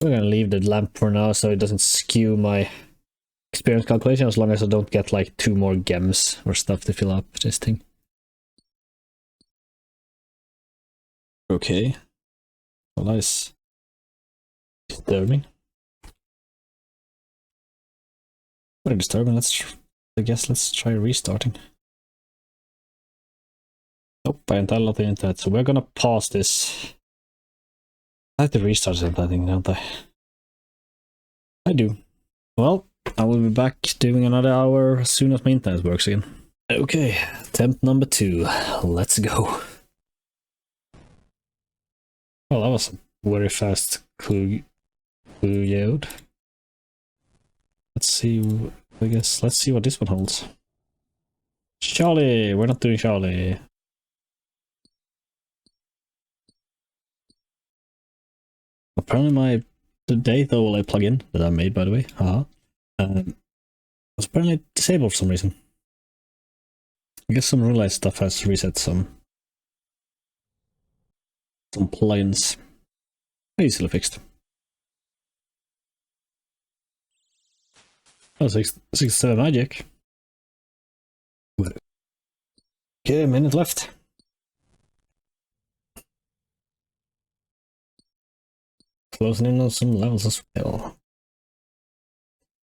We're gonna leave the lamp for now so it doesn't skew my
experience calculation as long as I don't get like 2 more gems or stuff to fill up this thing. Okay. Well, that is disturbing. Very disturbing. I guess let's try restarting. Nope, I entered a lot of internet, so we're gonna pause this. I have to restart it, I think, don't I? I do. Well, I will be back doing another hour as soon as my internet works again. Okay, attempt number 2. Let's go. Well, that was a very fast clue yield. Let's see, I guess, let's see what this one holds. Charlie! We're not doing Charlie. Apparently the data will I plug in that I made, by the way, was apparently disabled for some reason. I guess some relay stuff has reset some plugins. Easily fixed. Oh, 67 magic. Okay, a minute left. Closing in on some levels as well.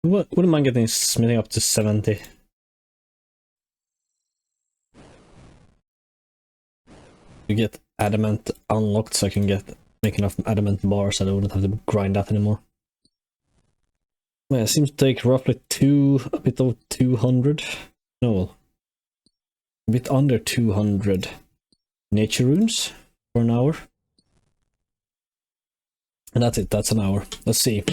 Wouldn't mind getting smithing up to 70. To get adamant unlocked so I can make enough adamant bars so I wouldn't have to grind that anymore. Yeah, it seems to take roughly a bit over 200. No, a bit under 200 nature runes for an hour. And that's it, that's an hour. Let's see.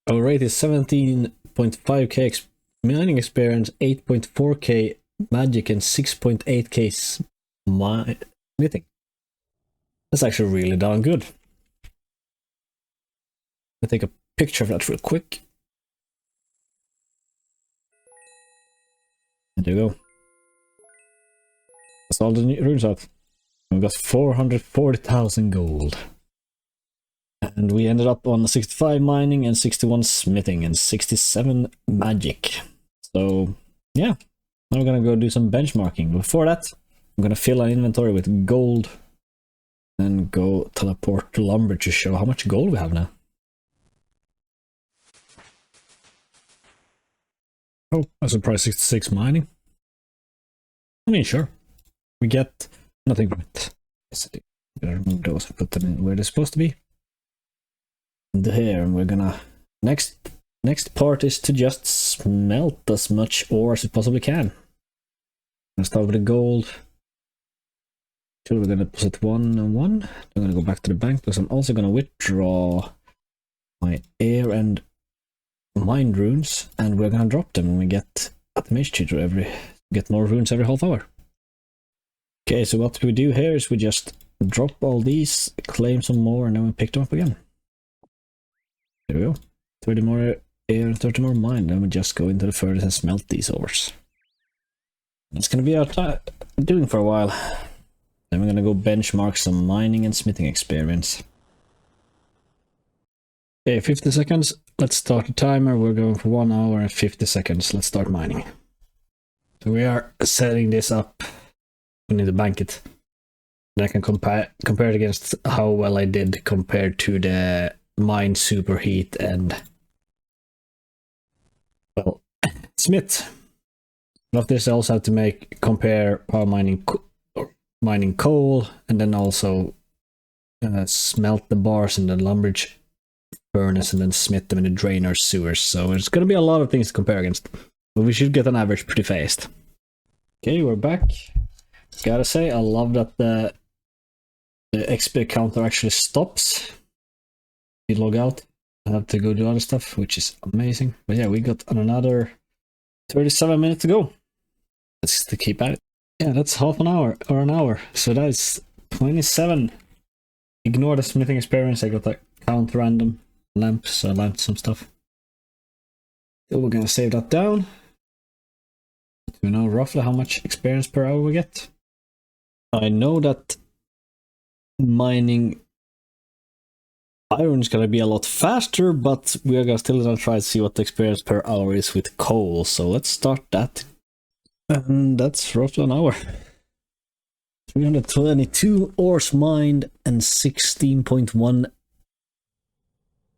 Our rate is 17.5k mining experience, 8.4k magic, and 6.8k smithing. That's actually really darn good. I'll take a picture of that real quick. There you go. That's all the new runes out. We've got 440,000 gold. And we ended up on 65 mining and 61 smithing and 67 magic. So, yeah. Now we're gonna go do some benchmarking. Before that, I'm gonna fill our inventory with gold and go teleport to lumber to show how much gold we have now. Oh, I surprised 66 mining. I mean, sure. We get nothing from it. Yes, I do. Gotta remove those and put them in where they're supposed to be. And here, and we're gonna... Next part is to just smelt as much ore as we possibly can. I'm gonna start with the gold. So we're gonna deposit 1 and 1. I'm gonna go back to the bank because I'm also gonna withdraw my air and mine runes, and we're gonna drop them when we get at the mage tutor get more runes every half hour. Okay, so what we do here is we just drop all these, claim some more, and then we pick them up again. There we go. 30 more air and 30 more mine, then we just go into the furnace and smelt these ores. That's gonna be our doing for a while. Then we're gonna go benchmark some mining and smithing experience. Okay, 50 seconds. Let's start the timer. We're going for 1 hour and 50 seconds. Let's start mining. So we are setting this up. We need to bank it. And I can compare it against how well I did compared to the mine superheat and, well, smith. Of this I also have to compare power mining coal, and then also smelt the bars in the lumberage furnace and then smith them in the Draynor sewers. So it's gonna be a lot of things to compare against, but we should get an average pretty fast. Okay, we're back. Gotta say, I love that the XP counter actually stops. You log out, I have to go do other stuff, which is amazing. But yeah, we got another 37 minutes to go. Let's keep at it. Yeah, that's half an hour or an hour. So that's 27. Ignore the smithing experience. I got a count random lamp, so I lamped some stuff. So we're gonna save that down. Do we know roughly how much experience per hour we get? I know that mining Iron's gonna be a lot faster, but we are still gonna try to see what the experience per hour is with coal. So let's start that. And that's roughly an hour. 322 ores mined and 16.1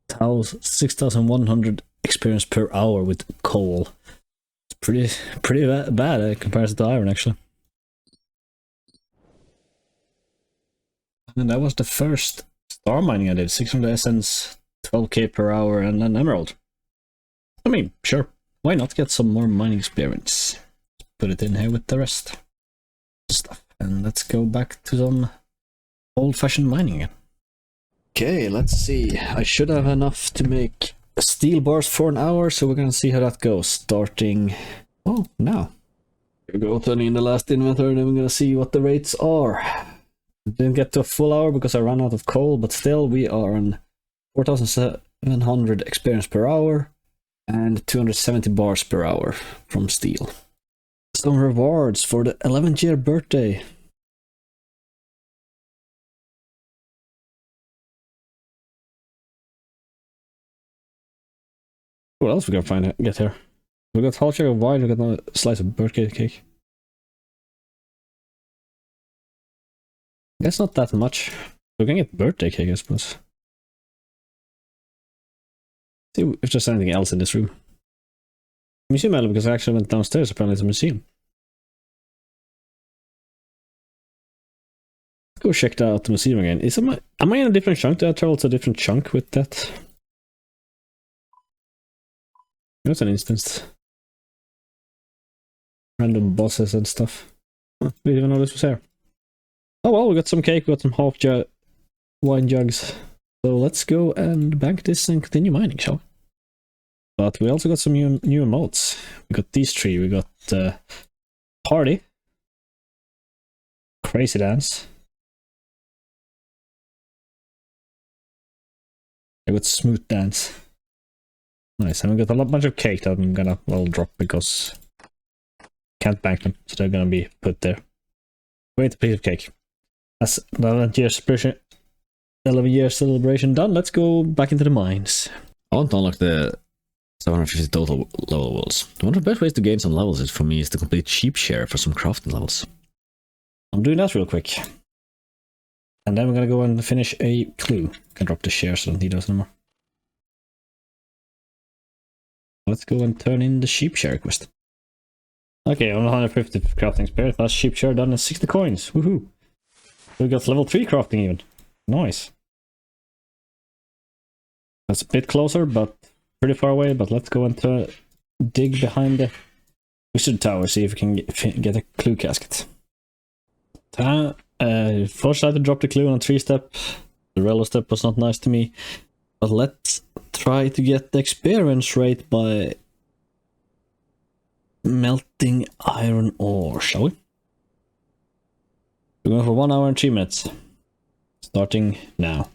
6,100 experience per hour with coal. It's pretty bad in comparison to iron, actually. And that was the first star mining I did. 600 essence, 12k per hour, and an emerald. I mean, sure, why not get some more mining experience? Put it in here with the rest stuff. And let's go back to some old-fashioned mining again. Okay, let's see. I should have enough to make steel bars for an hour, so we're gonna see how that goes. Starting... oh, now. Here we go, turning in the last inventory, and then we're gonna see what the rates are. Didn't get to a full hour because I ran out of coal, but still we are on 4,700 experience per hour and 270 bars per hour from steel. Some rewards for the 11th year birthday. What else we gotta get here? We got whole share of wine, we got a slice of birthday cake. That's not that much. We can get birthday cake, I suppose. See if there's anything else in this room. Museum element, because I actually went downstairs, apparently it's a museum. Let's go check out the museum again. Am I in a different chunk? Did I travel to a different chunk with that? That's an instance. Random bosses and stuff. Huh, didn't even know this was here. Oh well, we got some cake, we got some wine jugs. So let's go and bank this and continue mining, shall we? But we also got some new emotes. We got these three. We got Party, Crazy Dance. I got Smooth Dance. Nice, and we got a bunch of cake that I'm gonna, well, drop because can't bank them, so they're gonna be put there. Wait, a piece of cake. That's the 11 year celebration done. Let's go back into the mines.
I want to unlock the 750 total level levels. One of the best ways to gain some levels is for me is to complete sheep share for some crafting levels.
I'm doing that real quick. And then we're gonna go and finish a clue. Can drop the shares, so I don't need those anymore. Let's go and turn in the sheep share quest. Okay, on 150 crafting experience. That's sheep share done in 60 coins. Woohoo! We got level 3 crafting even. Nice. That's a bit closer, but pretty far away. But let's go and dig behind the wizard tower, see if we can get a clue casket. First I had to drop the clue on a 3-step. The relo step was not nice to me. But let's try to get the experience rate by melting iron ore, shall we? We're going for 1 hour and 3 minutes. Starting now.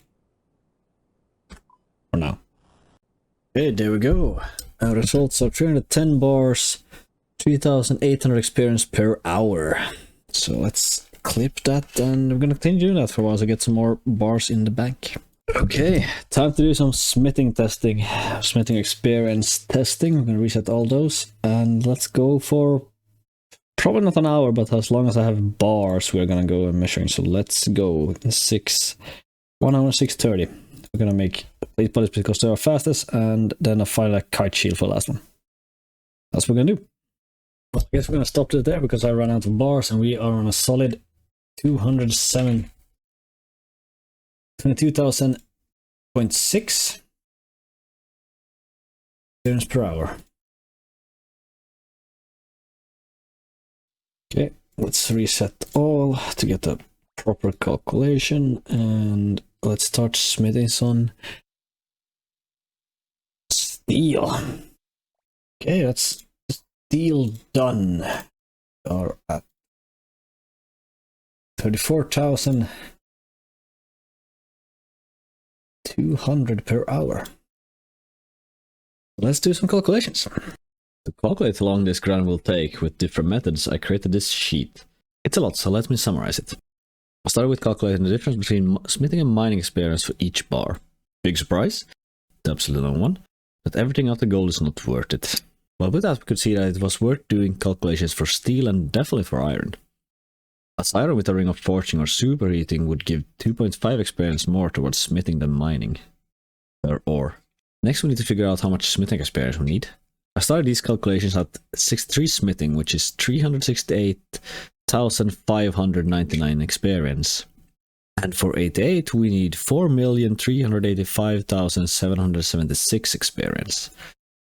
For now. Okay, there we go. Our results are 310 bars, 3,800 experience per hour. So let's clip that, and we're gonna continue doing that for a while to get some more bars in the bank. Okay, time to do some smithing testing. Smithing experience testing. We're gonna reset all those, and let's go for probably not an hour, but as long as I have bars, we're gonna go and measuring. So let's go 1 hour 6:30. We're gonna make plate bullets because they are fastest, and then a final kite shield for the last one. That's what we're gonna do. I guess we're gonna stop it there because I ran out of bars, and we are on a solid 22,000.6 experience per hour. Okay, let's reset all to get a proper calculation, and let's start smithing some steel. Okay, that's steel done. We are at 34,200 per hour. Let's do some calculations. To calculate how long this grind will take with different methods, I created this sheet. It's a lot, so let me summarize it. I started with calculating the difference between smithing and mining experience for each bar.
Big surprise. Absolutely no one. But everything after gold is not worth it. Well, with that we could see that it was worth doing calculations for steel and definitely for iron. As iron with a ring of forging or superheating would give 2.5 experience more towards smithing than mining. Per ore. Next we need to figure out how much smithing experience we need. I started these calculations at 63 smithing, which is 368,599 experience. And for 88 we need 4,385,776 experience.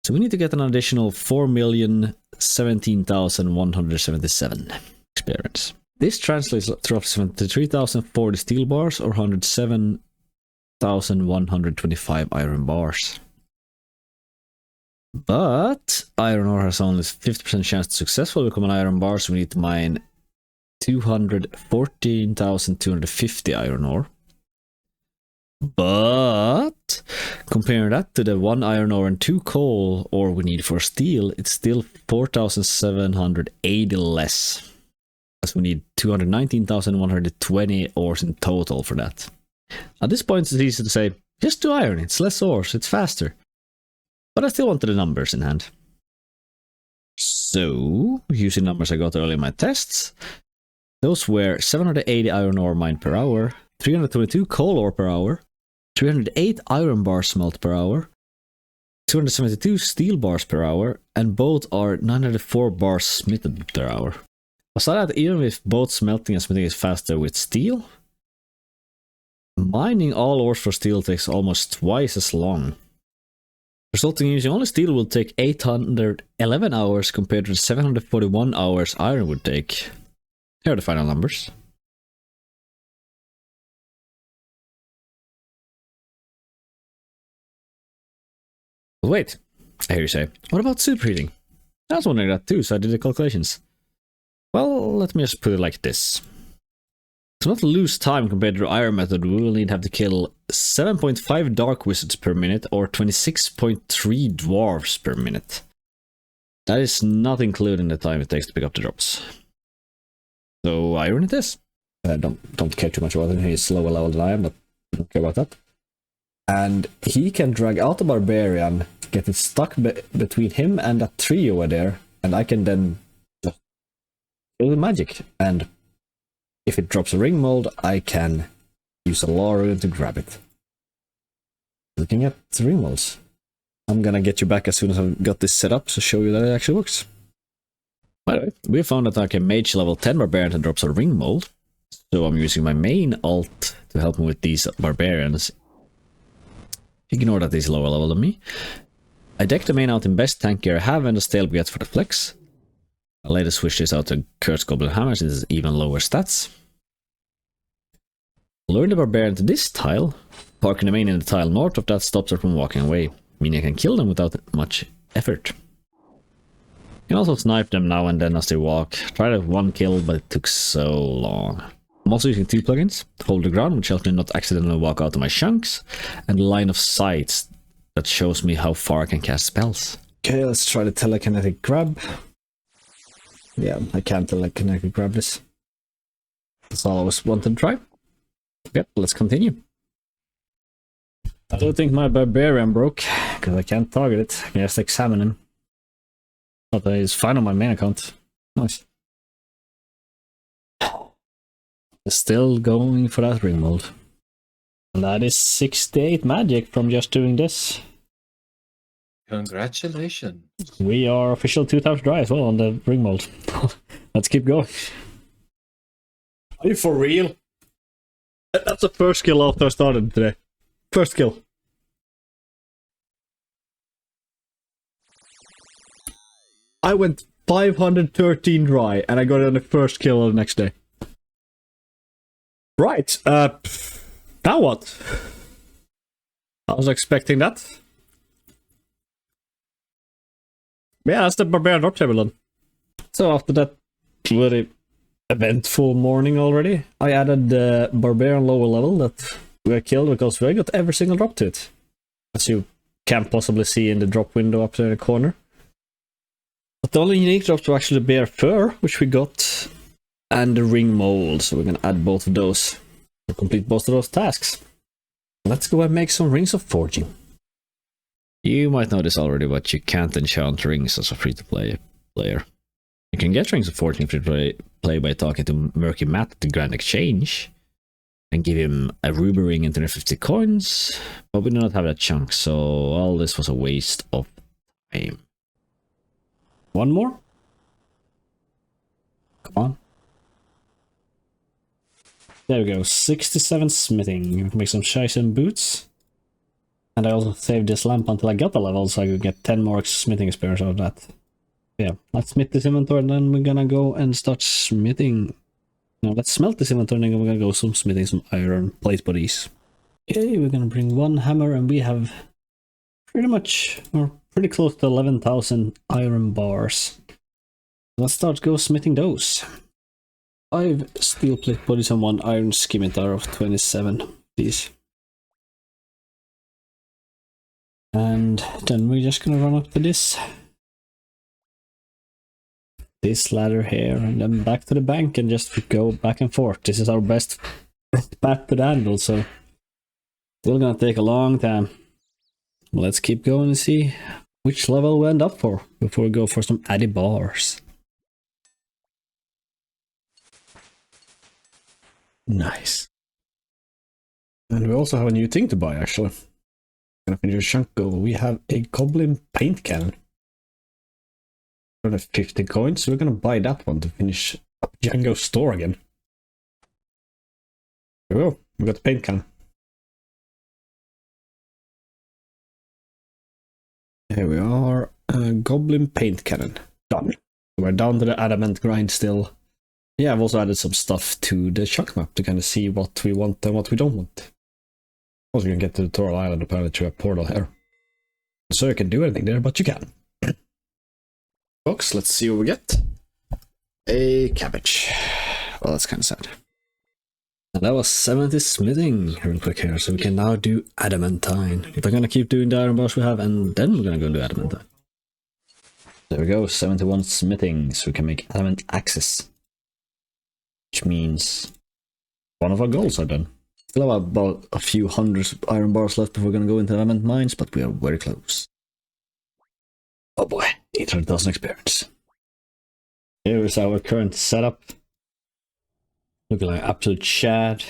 So we need to get an additional 4,017,177 experience. This translates to roughly 73,040 steel bars or 107,125 iron bars. But iron ore has only 50% chance to successfully become an iron bar, so we need to mine 214,250 iron ore. But comparing that to the 1 iron ore and 2 coal ore we need for steel, it's still 4,780 less. As we need 219,120 ores in total for that. At this point it's easy to say, just do iron, it's less ores, it's faster. But I still wanted the numbers in hand. So, using numbers I got earlier in my tests, those were 780 iron ore mined per hour, 322 coal ore per hour, 308 iron bars smelt per hour, 272 steel bars per hour, and both are 904 bars smithed per hour. Aside that, even if both smelting and smithing is faster with steel, mining all ores for steel takes almost twice as long. Resulting in using only steel will take 811 hours compared to the 741 hours iron would take. Here are the final numbers. But wait, I hear you say, what about superheating? I was wondering that too, so I did the calculations. Well, let me just put it like this. To not lose time compared to the iron method, we will need to have to kill 7.5 dark wizards per minute or 26.3 dwarves per minute. That is not including the time it takes to pick up the drops. So iron it is. I don't care too much about him, he's lower level than I am, but I don't care about that. And he can drag out the barbarian, get it stuck between him and that tree over there, and I can then just kill with magic. And if it drops a ring mold, I can use a law rune to grab it. Looking at the ring molds. I'm gonna get you back as soon as I've got this set up to show you that it actually works. By the way, we found that I can mage level 10 barbarian that drops a ring mold. So I'm using my main alt to help me with these barbarians. Ignore that he's lower level than me. I deck the main out in best tank gear I have and the stale gets for the flex. I'll later switch this out to Cursed Goblin Hammer since it's even lower stats. Luring the barbarian to this tile, parking the main in the tile north of that stops her from walking away, meaning I can kill them without much effort. You can also snipe them now and then as they walk. Tried to have one kill, but it took so long. I'm also using 2 plugins, Hold the Ground, which helps me not accidentally walk out of my chunks, and Line of Sight, that shows me how far I can cast spells. Okay, let's try the telekinetic grab. Yeah, I can't telekinetic grab this. That's all I always wanted to try. Yep, let's continue. I don't think my barbarian broke, because I can't target it. I can just examine him. But he's fine on my main account. Nice. Still going for that ring mold. And that is 68 magic from just doing this.
Congratulations.
We are official 2 times dry as well on the ring mold. Let's keep going. Are you for real? That's the first kill after I started today. First kill. I went 513 dry and I got it on the first kill the next day. Right, now what? I was expecting that. Yeah, that's the barbarian drop table done. So after that very eventful morning already, I added the barbarian lower level that we killed because we got every single drop to it. As you can't possibly see in the drop window up there in the corner. But the only unique drops were actually the bear fur, which we got, and the ring mold, so we're gonna add both of those to complete both of those tasks. Let's go and make some rings of forging. You might know this already, but you can't enchant rings as a free-to-play player. You can get rings of fortune free-to-play by talking to Murky Matt at the Grand Exchange and give him a ruby ring and 250 coins, but we do not have that chunk, so all this was a waste of time. One more? Come on. There we go, 67 smithing. We can make some Shizen boots. And I also saved this lamp until I got the level, so I could get 10 more smithing experience out of that. Yeah, let's smith this inventory, and then we're gonna go and start smithing. No, let's smelt this inventory, and then we're gonna go smithing some iron plate bodies. Okay, we're gonna bring one hammer, and we have pretty much, or pretty close to 11,000 iron bars. Let's start go smithing those. 5 steel plate bodies and 1 iron scimitar of 27 these. And then we're just gonna run up to this ladder here, and then back to the bank and just go back and forth. This is our best path to the anvil, so still gonna take a long time. Let's keep going and see which level we end up for before we go for some addy bars. Nice. And we also have a new thing to buy, actually. Gonna finish a chunk goal. We have a goblin paint cannon. For the 50 coins, so we're gonna buy that one to finish up Django's store again. There we go. We got the paint cannon. Here we are. Goblin paint cannon. Done. We're down to the adamant grind still. Yeah, I've also added some stuff to the chunk map to kind of see what we want and what we don't want. Also, you can get to the Tutorial Island apparently through a portal here. So you can do anything there, but you can. Folks, let's see what we get. A cabbage. Well, that's kind of sad. And that was 70 smithing real quick here, so we can now do adamantine. We're gonna keep doing the iron bars we have, and then we're gonna go do adamantine. There we go, 71 smithing, so we can make adamant axes. Which means one of our goals are done. Still have about a few hundred iron bars left before we're gonna go into adamant mines, but we are very close. Oh boy, 800,000 experience. Here is our current setup. Looking like absolute shad.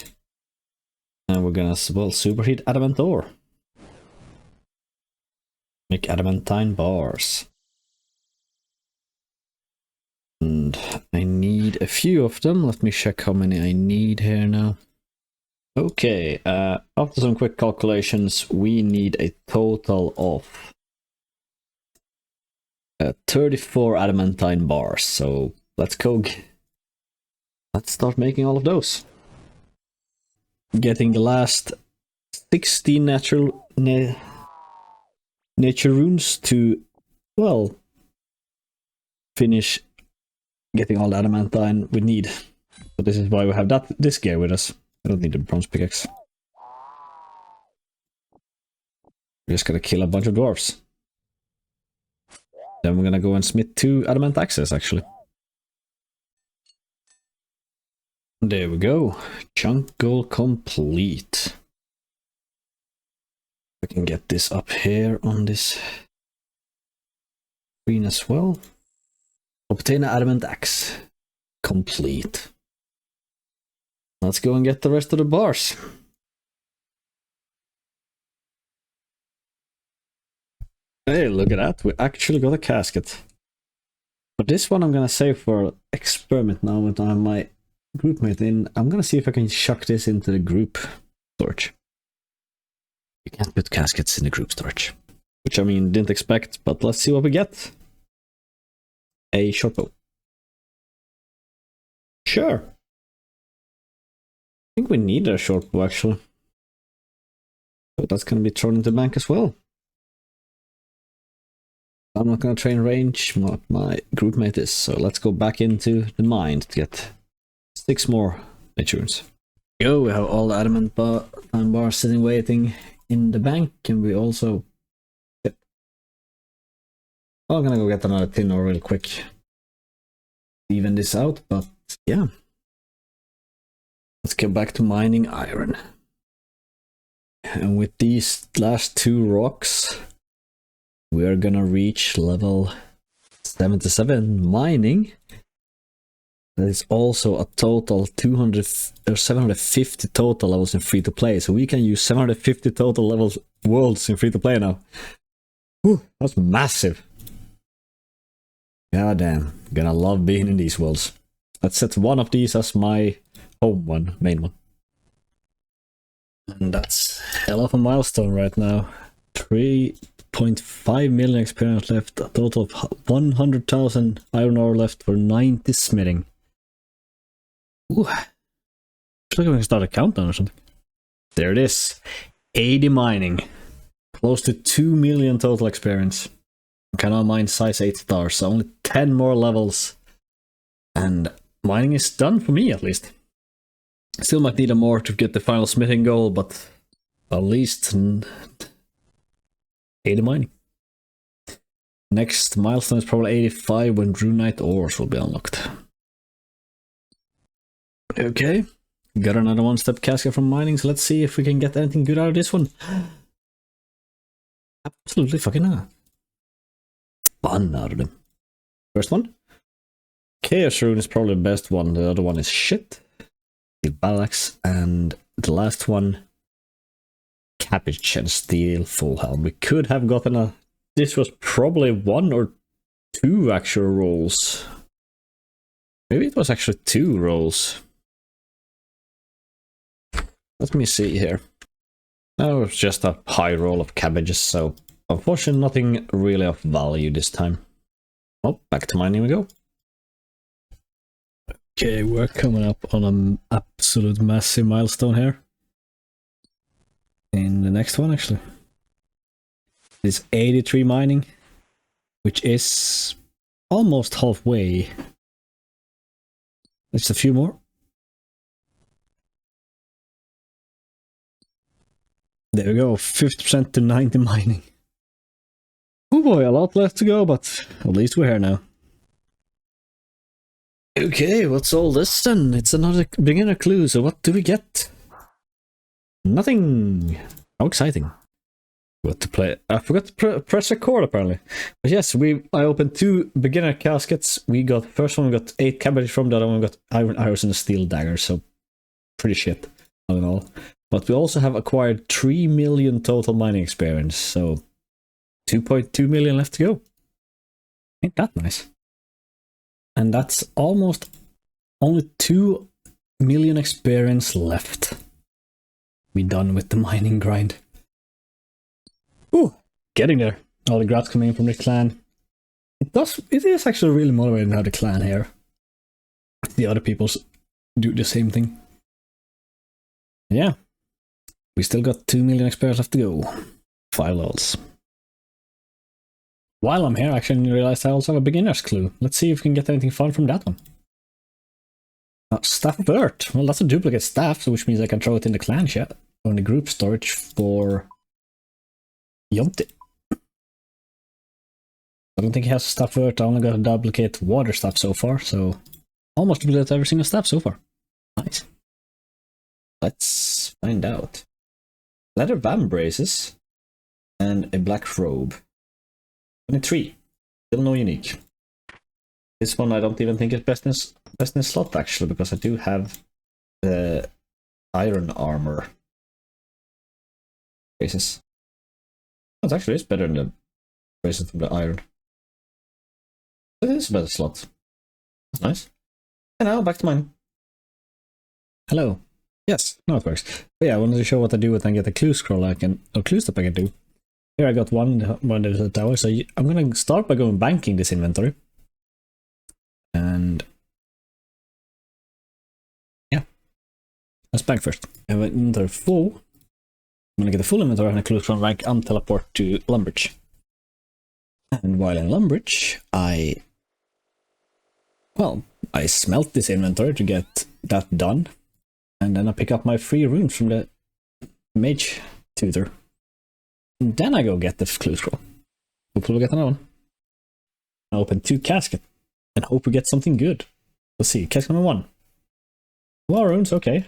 And we're gonna, well, superheat adamant ore. Make adamantine bars. And I need a few of them. Let me check how many I need here now. Okay, after some quick calculations, we need a total of 34 adamantine bars. So let's go. Let's start making all of those. Getting the last 16 nature runes to, well, finish getting all the adamantine we need. So this is why we have this gear with us. I don't need a bronze pickaxe. We're just gonna kill a bunch of dwarves. Then we're gonna go and smith 2 adamant axes, actually. There we go. Chunk goal complete. We can get this up here on this screen as well. Obtain an adamant axe. Complete. Let's go and get the rest of the bars. Hey, look at that. We actually got a casket. But this one I'm gonna save for experiment now with my groupmate in. I'm gonna see if I can chuck this into the group storage. You can't put caskets in the group storage. Which I mean, didn't expect, but let's see what we get. A short bow. Sure. I think we need a short bow actually. So that's gonna be thrown into the bank as well. I'm not gonna train range what my groupmate is, so let's go back into the mine to get 6 more natures. Go, we have all the adamant bars sitting waiting in the bank, and we also... Yep. I'm gonna go get another tin ore real quick. Even this out, but yeah. Let's get back to mining iron.
And with these last 2 rocks, we are gonna reach level 77 mining. That is also a total 200 or 750 total levels in free to play. So we can use 750 total levels worlds in free to play now. Whew, that's massive. God damn, gonna love being in these worlds. Let's set one of these as my home one, main one. And that's hell of a milestone right now. 3.5 million experience left, a total of 100,000 iron ore left for 90 smithing. Ooh. Looks like we can start a countdown or something. There it is. 80 mining. Close to 2 million total experience. Can now mine size 8 stars, so only 10 more levels. And mining is done for me at least. Still might need a more to get the final smithing goal, but at least 80 mining. Next milestone is probably 85 when Runite ores will be unlocked. Okay, got another 1-step casket from mining, so let's see if we can get anything good out of this one. Absolutely fucking not. Fun out of them. First one. Chaos Rune is probably the best one, the other one is shit. The Ballax, and the last one, Cabbage and Steel Full Helm. We could have gotten a... This was probably 1 or 2 actual rolls. Maybe it was actually 2 rolls. Let me see here. No, it's just a high roll of cabbages, so unfortunately nothing really of value this time. Oh, back to mining we go. Okay, we're coming up on an absolute massive milestone here. In the next one, actually. It's 83 mining, which is almost halfway. Just a few more. There we go, 50% to 90 mining. Oh boy, a lot left to go, but at least we're here now. Okay, what's all this then? It's another beginner clue, so what do we get? Nothing. How exciting. What to play? I forgot to press record apparently. But yes, I opened 2 beginner caskets. We got, first one we got 8 cabbage from, the other one we got iron arrows and a steel dagger, so pretty shit all in all. But we also have acquired 3 million total mining experience, so 2.2 million left to go. Ain't that nice? And that's almost only 2 million experience left. We done with the mining grind. Ooh, getting there. All the grats coming in from the clan. It is actually really motivating to have the clan here. The other peoples do the same thing. Yeah. We still got 2 million experience left to go. 5 levels. While I'm here, I actually realized I also have a beginner's clue. Let's see if we can get anything fun from that one. Staff of Earth. Well, that's a duplicate staff, so which means I can throw it in the clan chat or in the group storage for Yonti. I don't think he has Staff of Earth. I only got a duplicate water staff so far, so almost duplicate every single staff so far. Nice. Let's find out. Leather bam braces and a black robe. 23. Still no unique. This one I don't even think is best in slot actually, because I do have the iron armor braces. It actually is better than the braces from the iron. It is a better slot. That's nice. And now back to mine. Hello. Yes, now it works. But yeah, I wanted to show what I do when I get a clue scroll or clue step I can do. Here I got one there's a tower, so I'm gonna start by going banking this inventory. And yeah, let's bank first. I have an inventory full. I'm gonna get a full inventory and a clue scroll rank and teleport to Lumbridge. And while in Lumbridge, I smelt this inventory to get that done. And then I pick up my free runes from the mage tutor. And then I go get the clue scroll. Hopefully we'll get another one. I open 2 caskets and hope we get something good. Let's see, casket number 1. Well, runes, okay.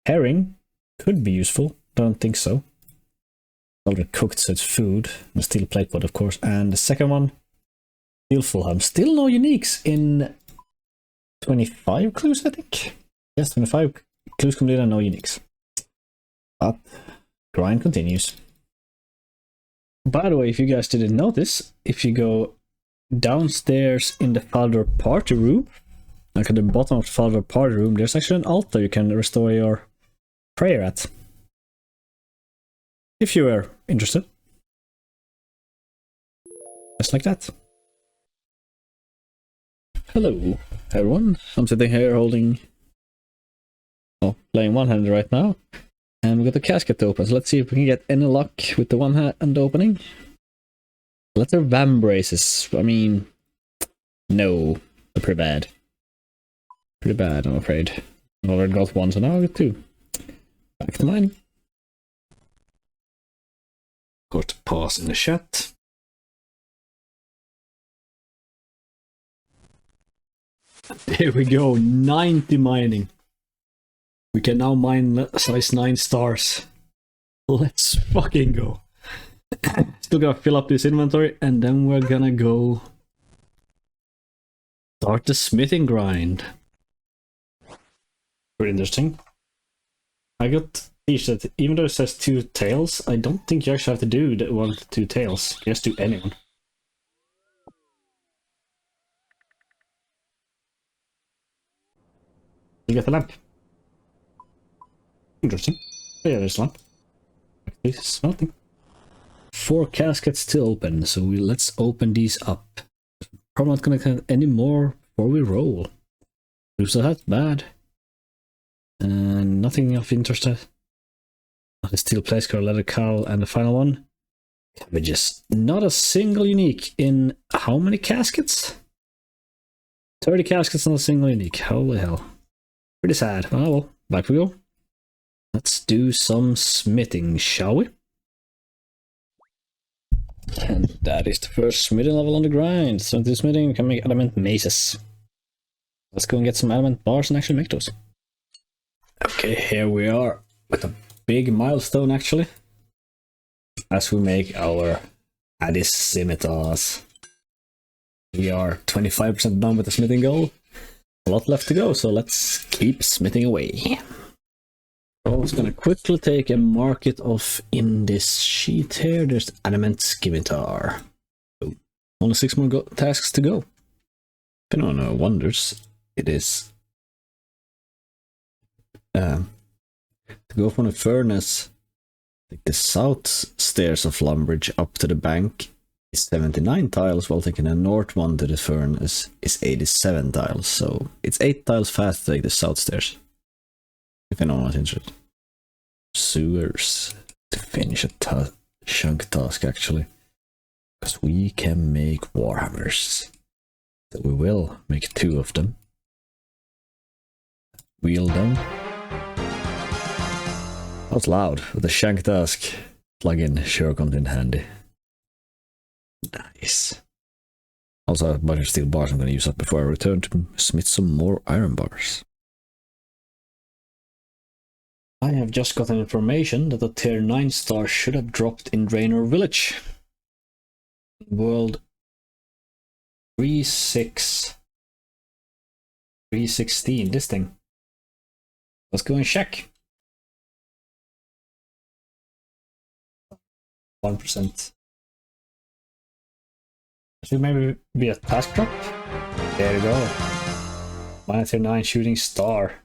Herring could be useful, don't think so. already cooked, so it's food. And steel plate pot, of course. And the second one, steel full ham. Still no uniques in 25 clues, I think. Yes, 25 clues completed and no uniques. But grind continues. By the way, if you guys didn't notice, if you go downstairs in the Father party room, like at the bottom of the Father party room, there's actually an altar you can restore your prayer at. If you were interested. Just like that. Hello, everyone. I'm sitting here holding... Oh, playing one-handed right now. And we got the casket to open, so let's see if we can get any luck with the one-hand opening. Letter Vam braces. I mean... No. They're pretty bad. Pretty bad, I'm afraid. I already got one, so now I got two. Back to mining. Got pause in the chat. There we go, 90 mining. We can now mine size 9 stars. Let's fucking go. Still gotta fill up this inventory and then we're gonna go start the smithing grind. Pretty interesting. I got teach that even though it says 2 tails, I don't think you actually have to do the 1 to 2 tails. Just do anyone. You get the lamp. Interesting. Oh, yeah, there's a lamp. This is smelting. 4 caskets to open, so let's open these up. Probably not gonna get any more before we roll. So that's bad. And nothing of interest. The steel place car, leather cowl, and the final one. Cabbages. Not a single unique in how many caskets? 30 caskets, not a single unique. Holy hell. Pretty sad. Oh well, back we go. Let's do some smithing, shall we? And that is the first smithing level on the grind. So to smithing, we can make element maces. Let's go and get some element bars and actually make those. Okay, here we are with a big milestone actually. As we make our Addis scimitars. We are 25% done with the smithing goal. A lot left to go, so let's keep smithing away. I was gonna quickly take a mark it off in this sheet here. There's adamant scimitar. Oh, only 6 more tasks to go. If anyone wonders, it is to go from the furnace, like the south stairs of Lumbridge up to the bank is 79 tiles, while taking the north one to the furnace is 87 tiles. So it's 8 tiles fast to take the south stairs. If anyone was interested. Sewers to finish a chunk task actually. Because we can make warhammers. So we will make 2 of them. Wheel them. That was loud. With the shank task plugin sure comes in handy. Nice. Also a bunch of steel bars I'm going to use up before I return to smith some more iron bars. I have just gotten information that a tier 9 star should have dropped in Draynor village. World 316, this thing. Let's go and check. 1%. Should maybe be a task drop? There you go. Minus tier 9 shooting star.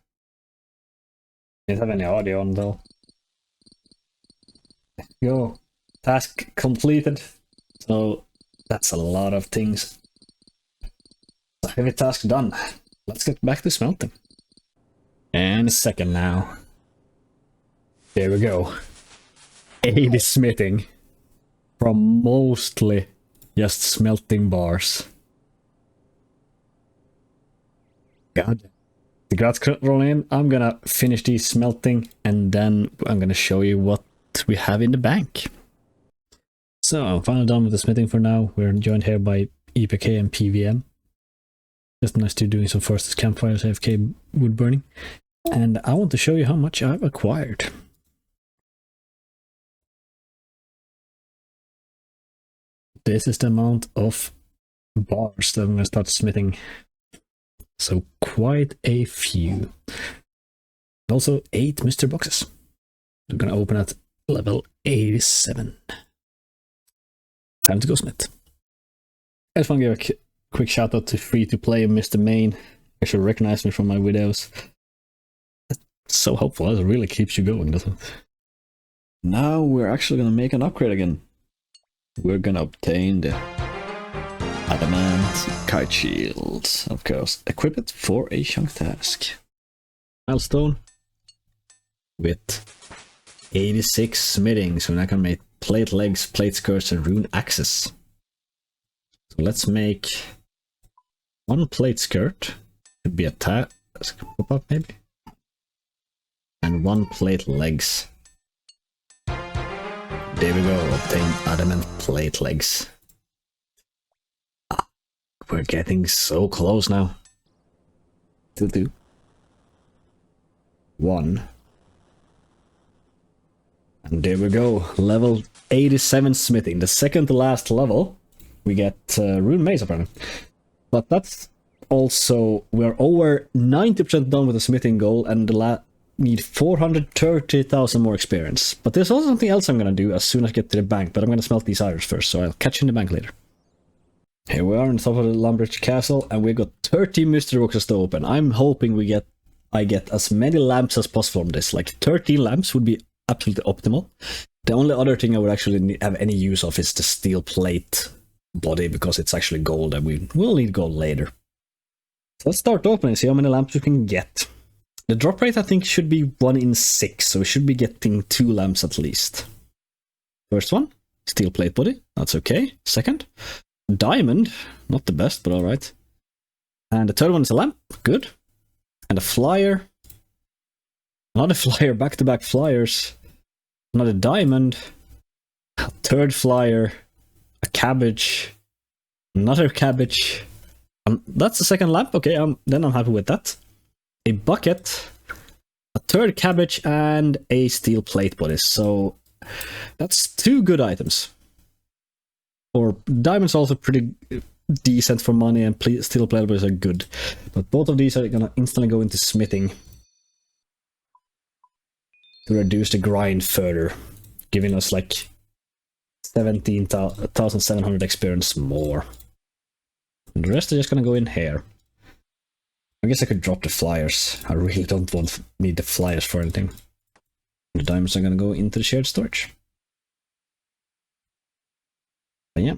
Didn't have any audio on though. Go. Task completed. So that's a lot of things. A heavy task done. Let's get back to smelting. And a second now. There we go. 80 smithing. From mostly just smelting bars. God. The grads roll in. I'm gonna finish these smelting and then I'm gonna show you what we have in the bank. So I'm finally done with the smithing for now. We're joined here by EPK and PVM. Just nice to doing some first campfires, AFK wood burning. And I want to show you how much I've acquired.
this is the amount of bars that I'm going to start smithing. So quite a few. Also 8 mystery boxes. We're going to open at level 87. Time to go smith. I just want to give a quick shout out to Free to Play and Mr. Main. I should recognize me from my videos. That's so helpful. That really keeps you going, doesn't it? Now we're actually going to make an upgrade again. We're going to obtain the adamant kite shield. Of course, equip it for a chunk task. Milestone with 86 smithing, so now I can make plate legs, plate skirts, and rune axes. So let's make 1 plate skirt. Could be a task pop-up maybe. And 1 plate legs. There we go, obtain adamant plate legs. We're getting so close now. 2, 1. And there we go, level 87 smithing. The second to last level, we get rune mace apparently. But that's also, we're over 90% done with the smithing goal and need 430,000 more experience. But there's also something else I'm going to do as soon as I get to the bank, but I'm going to smelt these irons first, so I'll catch you in the bank later. Here we are on the top of the Lumbridge Castle, and we've got 30 mystery boxes to open. I'm hoping I get as many lamps as possible from this. Like 13 lamps would be absolutely optimal. The only other thing I would actually have any use of is the steel plate body, because it's actually gold and we will need gold later. So let's start opening and see how many lamps we can get. The drop rate I think should be 1 in 6, so we should be getting 2 lamps at least. First one, steel plate body, that's okay. Second, diamond, not the best, but alright. And the third one is a lamp, good. And a flyer. Another flyer, back-to-back flyers. Another diamond. A third flyer. A cabbage. Another cabbage. That's the second lamp, okay, then I'm happy with that. A bucket. A third cabbage and a steel plate body. So that's 2 good items. Or diamonds also pretty decent for money, and steel plate bodies are good. But both of these are gonna instantly go into smithing to reduce the grind further, giving us like 17,700 experience more. And the rest are just gonna go in here. I guess I could drop the flyers. I really don't need the flyers for anything. The diamonds are gonna go into the shared storage. But yeah.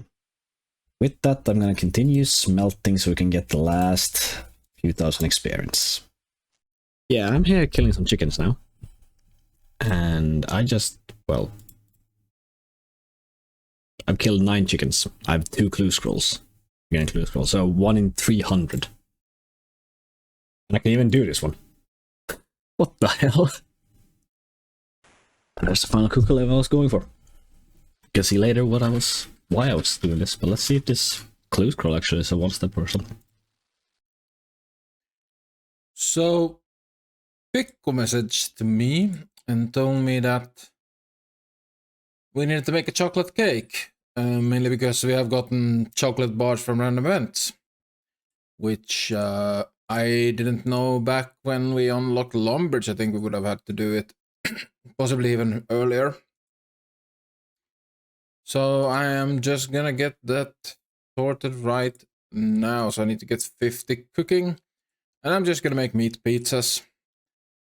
With that, I'm gonna continue smelting so we can get the last few thousand experience. Yeah, I'm here killing some chickens now. And I just, well, I've killed 9 chickens. I have 2 clue scrolls. Again, clue scrolls, so 1 in 300. And I can even do this one. What the hell? And there's the final cookie level I was going for. You can see later why I was doing this, but let's see if this clue scroll actually is a 1-step or something.
So, Pikku messaged me and told me that we needed to make a chocolate cake, mainly because we have gotten chocolate bars from random events, which I didn't know back when we unlocked Lumbridge. I think we would have had to do it possibly even earlier. So I am just gonna get that sorted right now. So I need to get 50 cooking, and I'm just gonna make meat pizzas.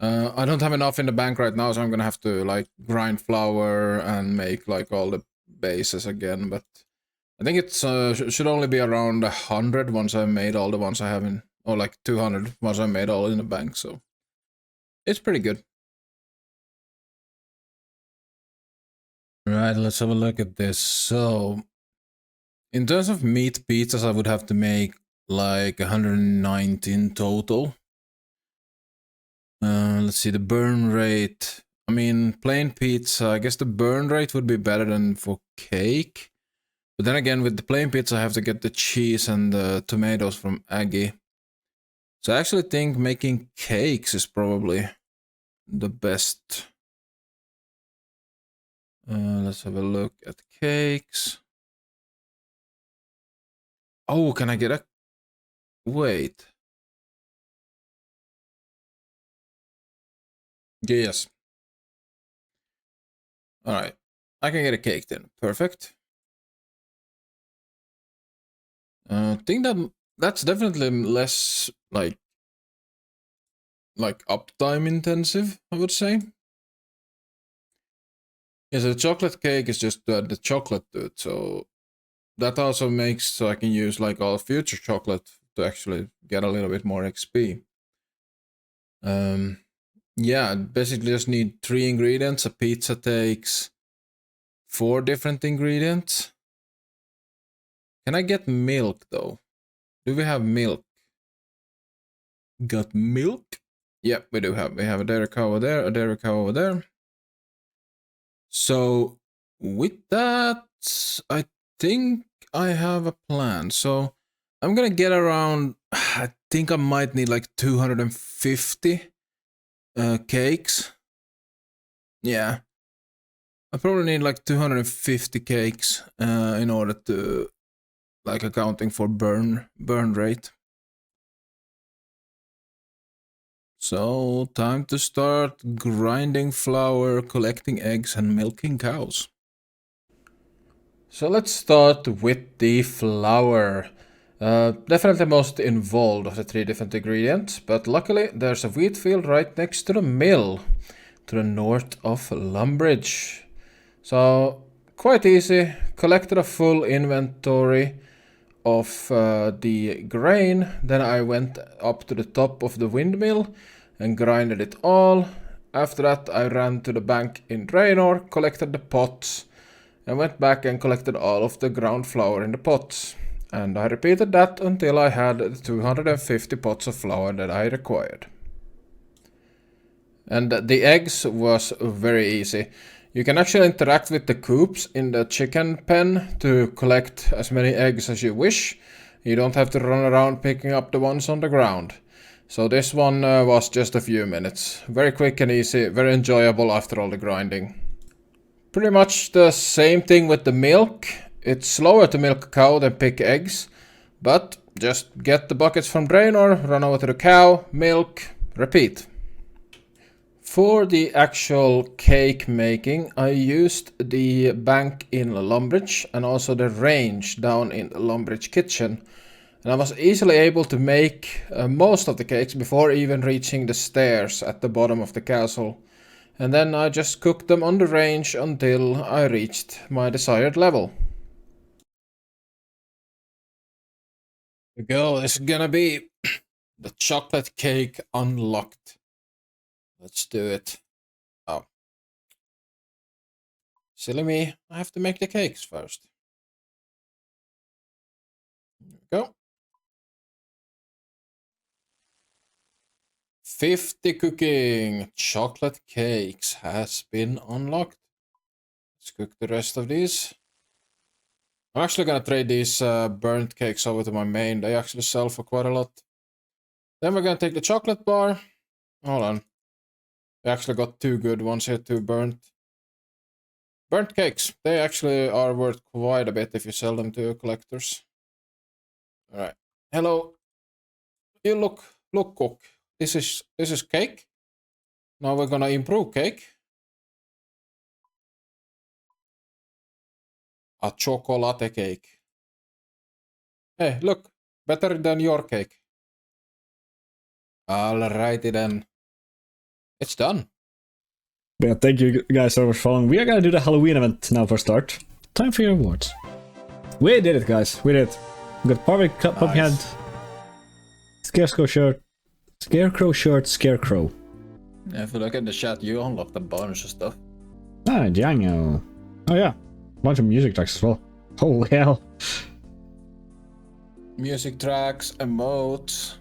I don't have enough in the bank right now, so I'm gonna have to like grind flour and make like all the bases again. But I think it's should only be around 100 once I made all the ones I have in, or like 200 once I made all in the bank. So it's pretty good. Right, let's have a look at this. So, in terms of meat pizzas, I would have to make like 119 total. Let's see, the burn rate. I mean, plain pizza, I guess the burn rate would be better than for cake. But then again, with the plain pizza, I have to get the cheese and the tomatoes from Aggie. So I actually think making cakes is probably the best. Let's have a look at cakes.
Oh, can I get a... Wait. Yes. Alright. I can get a cake then. Perfect. I think that's definitely less like uptime intensive, I would say. Yes, the chocolate cake is just to add the chocolate to it, so that also makes so I can use like all future chocolate to actually get a little bit more XP. Yeah, basically just need 3 ingredients. A pizza takes 4 different ingredients. Can I get milk though? Do we have milk? Got milk? Yep, we do have. We have a dairy cow over there, a dairy cow over there. So with that, I think I have a plan. So I'm gonna get around, I think I might need like 250 cakes. Yeah. I probably need like 250 cakes in order to, like, accounting for burn rate. So, time to start grinding flour, collecting eggs, and milking cows. So let's start with the flour. Definitely most involved of the 3 different ingredients, but luckily there's a wheat field right next to the mill, to the north of Lumbridge. So, quite easy. Collected a full inventory of the grain. Then I went up to the top of the windmill and grinded it all. After that, I ran to the bank in Draynor, collected the pots, and went back and collected all of the ground flour in the pots. And I repeated that until I had the 250 pots of flour that I required. And the eggs was very easy. You can actually interact with the coops in the chicken pen to collect as many eggs as you wish. You don't have to run around picking up the ones on the ground. So this one was just a few minutes. Very quick and easy, very enjoyable after all the grinding. Pretty much the same thing with the milk. It's slower to milk a cow than pick eggs. But just get the buckets from Draynor, run over to the cow, milk, repeat. For the actual cake making, I used the bank in Lumbridge and also the range down in the Lumbridge kitchen. And I was easily able to make most of the cakes before even reaching the stairs at the bottom of the castle. And then I just cooked them on the range until I reached my desired level. Here we go, this is gonna be the chocolate cake unlocked. Let's do it. Oh. Silly me, I have to make the cakes first. There we go. 50 cooking chocolate cakes has been unlocked. Let's cook the rest of these. I'm actually gonna trade these burnt cakes over to my main. They actually sell for quite a lot. Then we're gonna take the chocolate bar. Hold on. We actually got 2 good ones here, 2 burnt. Burnt cakes. They actually are worth quite a bit if you sell them to collectors. Alright. Hello. You look cook. This is cake. Now we're gonna improve cake. A chocolate cake. Hey, look. Better than your cake. Alrighty then. It's done.
Yeah, thank you guys so much for following. We are gonna do the Halloween event now for start. Time for your awards. We did it, guys. We did it. We got Parvik Pumpkinhead, Scarecrow shirt, Scarecrow.
Yeah, if you look at the chat, you unlocked a bunch of stuff.
Ah, Django. Oh yeah, bunch of music tracks as well. Holy hell.
Music tracks, emotes,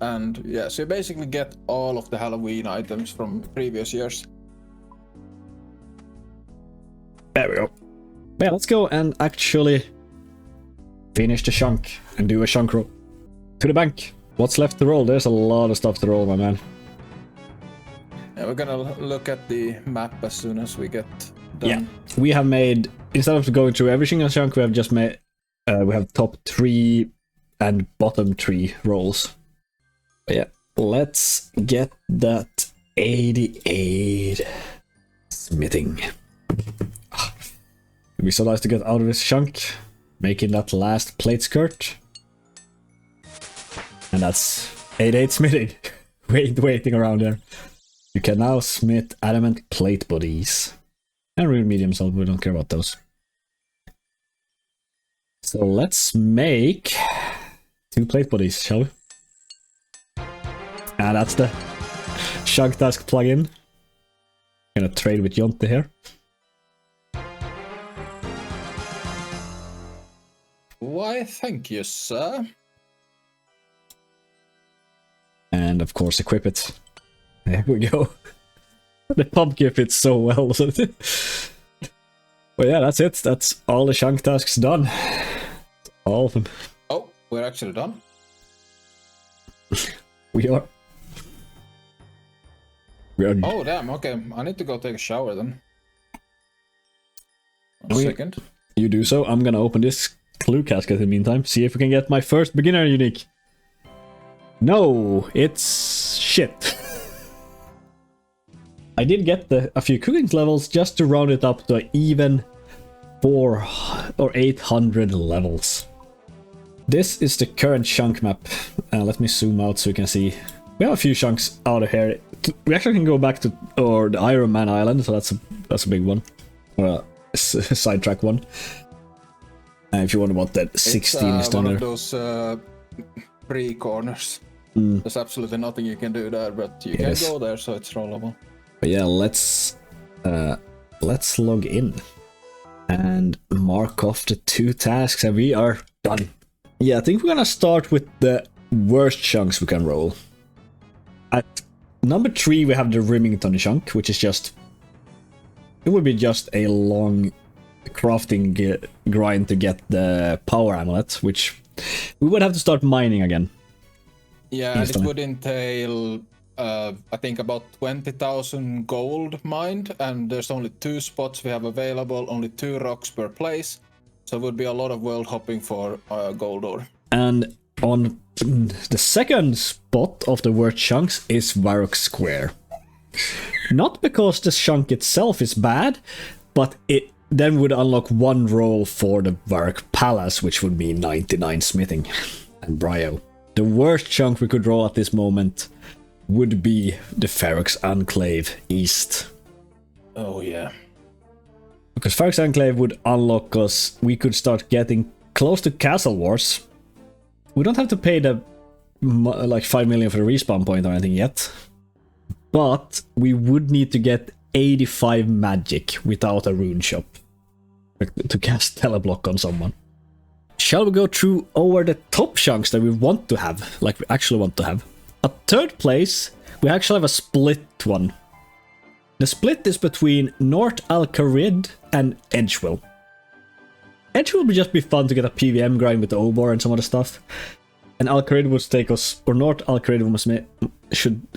and yeah, so you basically get all of the Halloween items from previous years.
There we go. Yeah, let's go and actually finish the chunk and do a chunk roll. To the bank. What's left to roll? There's a lot of stuff to roll, my man.
Yeah, we're gonna look at the map as soon as we get done.
Yeah, we have made, instead of going through every single chunk, we have just made, we have top 3 and bottom 3 rolls. But yeah, let's get that 88 smithing. It'd be so nice to get out of this chunk, making that last plate skirt. And that's 88 smithing. Waiting around there. You can now smith adamant plate bodies. And real medium salt, we don't care about those. So let's make 2 plate bodies, shall we? And that's the Chunk Task plugin. Gonna trade with Jonte here.
Why, thank you, sir.
And of course equip it. There we go. The pumpkin fits so well. But yeah, that's it. That's all the chunk tasks done. All of them.
Oh, we're actually done.
We are.
Oh, damn. Okay, I need to go take a shower then. One
We-
second.
You do so. I'm gonna open this clue casket in the meantime. See if we can get my first beginner unique. No, it's shit. I did get a few cooking levels just to round it up to even 400 or 800 levels. This is the current chunk map. Let me zoom out so you can see. We have a few chunks out of here. We actually can go back to the Ironman island, so that's a big one, or a sidetrack one. If you wonder what that 16 is done
one
there.
of those pre-corners. There's absolutely nothing you can do there, but you
Yes.
can go there, so it's rollable.
But yeah, let's log in and mark off the 2 tasks, and we are done. Yeah, I think we're gonna start with the worst chunks we can roll. At number 3, we have the Remington chunk, which is just... It would be just a long crafting grind to get the power amulet, which we would have to start mining again.
Yeah, and it
Instantly.
would entail, I think, about 20,000 gold mined, and there's only 2 spots we have available, only 2 rocks per place, so it would be a lot of world hopping for gold ore.
And on the second spot of the worst chunks is Varrock Square. Not because the chunk itself is bad, but it then would unlock 1 roll for the Varrock Palace, which would be 99 smithing and Brio. The worst chunk we could roll at this moment would be the Ferox Enclave East.
Oh, yeah.
Because Ferox Enclave would unlock us, we could start getting close to Castle Wars. We don't have to pay the like 5 million for the respawn point or anything yet. But we would need to get 85 magic without a rune shop to cast Teleblock on someone. Shall we go through over the top chunks that we want to have, like we actually want to have? At 3rd place, we actually have a split one. The split is between North Al-Kharid and Edgewell. Edgewell would just be fun to get a PVM grind with the Obor and some other stuff. And Al-Kharid would take us, or North Al-Kharid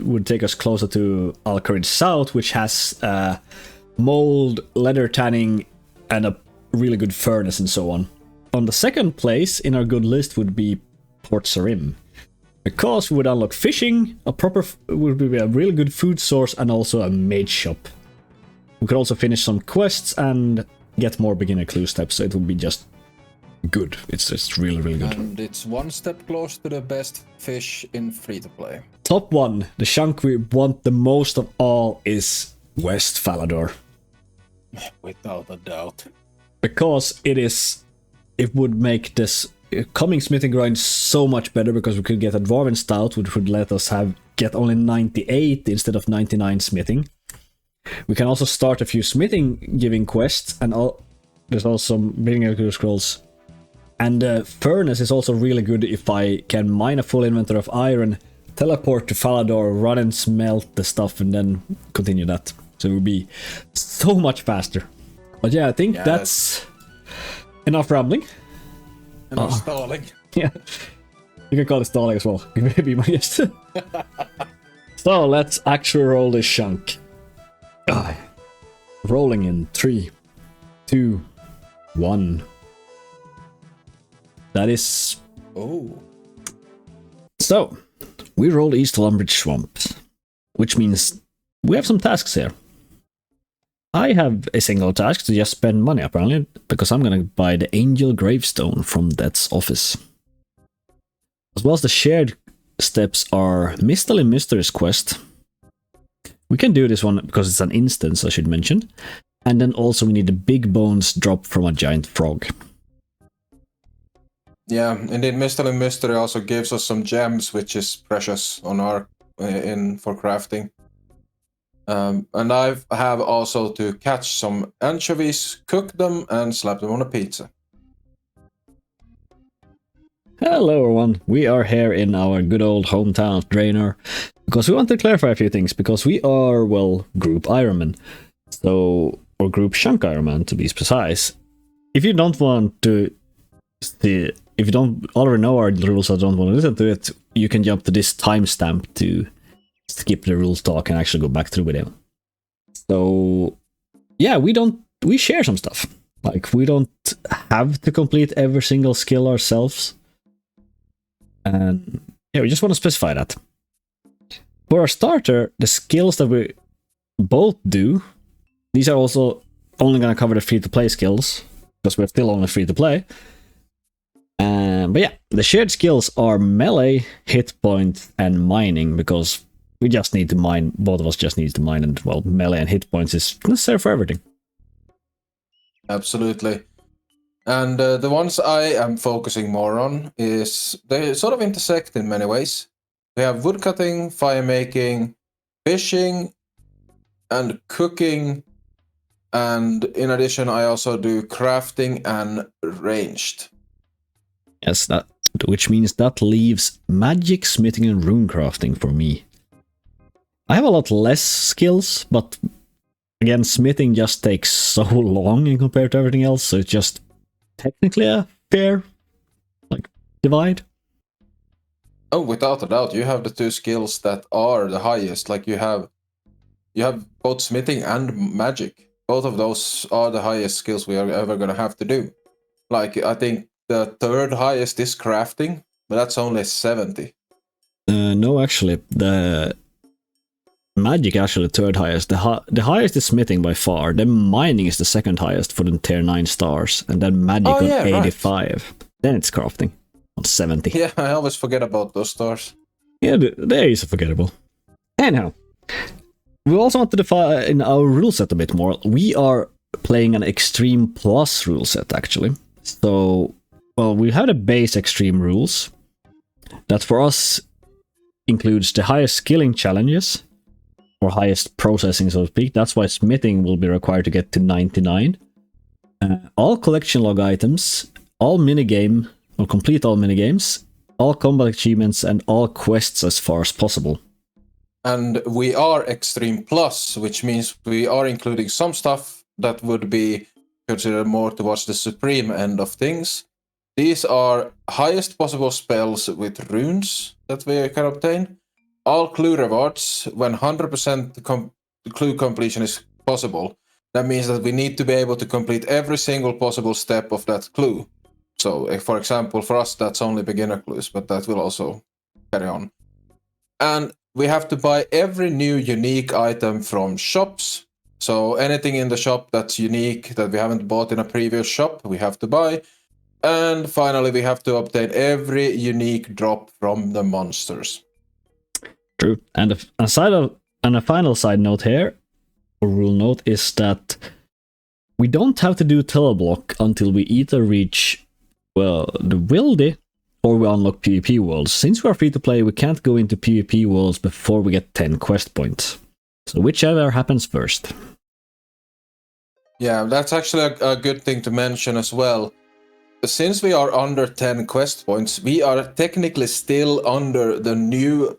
would take us closer to Al-Kharid South, which has mold, leather tanning, and a really good furnace and so on. On the 2nd place in our good list would be Port Sarim. Because we would unlock fishing, would be a really good food source, and also a mage shop. We could also finish some quests and get more beginner clue steps, so it would be just good. It's just really, really good.
And it's 1 step close to the best fish in free-to-play.
Top 1, the chunk we want the most of all is West Falador.
Without a doubt.
Because it would make this coming smithing grind so much better, because we could get a Dwarven Stout, which would let us get only 98 instead of 99 smithing. We can also start a few smithing giving quests, and there's also some beginner scrolls. And the furnace is also really good if I can mine a full inventory of iron, teleport to Falador, run and smelt the stuff, and then continue that. So it would be so much faster. But yeah, I think that's enough rambling.
And stalling.
Yeah, you can call it stalling as well. Maybe my guest. So let's actually roll this chunk. Rolling in 3, 2, 1. That is
Oh.
So, we roll East Lumbridge Swamp, which means we have some tasks here. I have a single task to just spend money, apparently, because I'm gonna buy the Angel Gravestone from Death's office. As well as the shared steps are Mistily Mysteries quest. We can do this one because it's an instance, I should mention. And then also we need the Big Bones drop from a giant frog.
Yeah, indeed, Mistily Mystery also gives us some gems, which is precious on our for crafting. And I have also to catch some anchovies, cook them, and slap them on a pizza.
Hello everyone, we are here in our good old hometown of Draynor, because we want to clarify a few things, because we are, well, group Ironmen. So, or group Chunk Ironman to be precise. If you don't want to see, if you don't already know our rules or don't want to listen to it, you can jump to this timestamp to skip the rules talk and actually go back through with it. So, yeah, we share some stuff. Like, we don't have to complete every single skill ourselves. And yeah, we just want to specify that. For our starter, the skills that we both do, these are also only going to cover the free-to-play skills, because we're still only free-to-play. But yeah, the shared skills are melee, hit point, and mining, because we just need to mine, both of us just need to mine, and well, melee and hit points is necessary for everything.
Absolutely. And the ones I am focusing more on is, they sort of intersect in many ways. We have woodcutting, fire making, fishing, and cooking. And in addition, I also do crafting and ranged.
Yes, that, which means that leaves magic, smithing, and rune crafting for me. I have a lot less skills, but again, smithing just takes so long in compared to everything else, so it's just technically a fair, like, divide.
Oh, without a doubt, you have the two skills that are the highest. Like you have both smithing and magic. Both of those are the highest skills we are ever gonna have to do. Like, I think the third highest is crafting, but that's only 70.
No, actually, the magic actually the third highest. The highest is smithing by far. Then mining is the second highest for the tier 9 stars, and then magic on 85. Right. Then it's crafting on 70.
Yeah, I always forget about those stars.
Yeah, they're easy forgettable. Anyhow, we also want to define our rule set a bit more. We are playing an Xtreme Plus rule set, actually. So, well, we have the base Xtreme rules. That for us includes the highest skilling challenges, or highest processing, so to speak. That's why smithing will be required to get to 99. All collection log items, all minigame, or complete all minigames, all combat achievements, and all quests as far as possible.
And we are Xtreme Plus, which means we are including some stuff that would be considered more towards the supreme end of things. These are highest possible spells with runes that we can obtain. All clue rewards when 100% clue completion is possible. That means that we need to be able to complete every single possible step of that clue. So, for example, for us, that's only beginner clues, but that will also carry on. And we have to buy every new unique item from shops. So anything in the shop that's unique that we haven't bought in a previous shop, we have to buy. And finally, we have to obtain every unique drop from the monsters.
True. And a final side note here, or rule note, is that we don't have to do teleblock until we either reach, well, the Wildy, or we unlock PvP worlds. Since we are free to play, we can't go into PvP worlds before we get 10 quest points. So whichever happens first.
Yeah, that's actually a good thing to mention as well. Since we are under 10 quest points, we are technically still under the new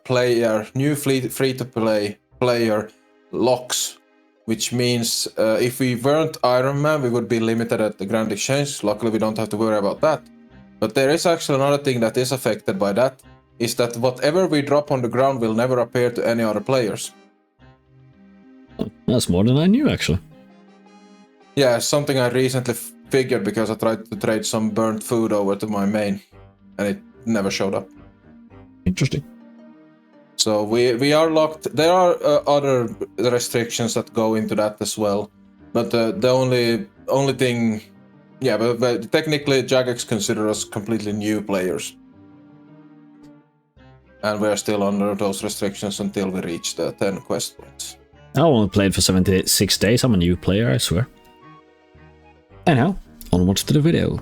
free-to-play player locks, which means if we weren't Ironman, we would be limited at the Grand Exchange. Luckily, we don't have to worry about that. But there is actually another thing that is affected by that, is that whatever we drop on the ground will never appear to any other players.
Oh, that's more than I knew, actually.
Yeah, something I recently figured because I tried to trade some burnt food over to my main, and it never showed up.
Interesting.
So we are locked. There are other restrictions that go into that as well, but the only thing, yeah, but technically Jagex consider us completely new players, and we're still under those restrictions until we reach the 10 quest points.
I only played for 76 days. I'm a new player, I swear. Anyhow, onwards to the video.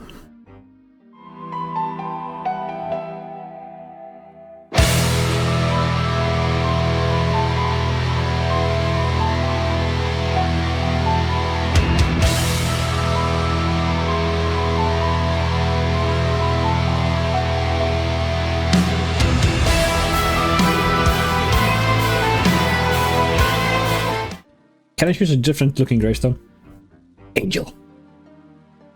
Can I choose a different looking gravestone? Angel.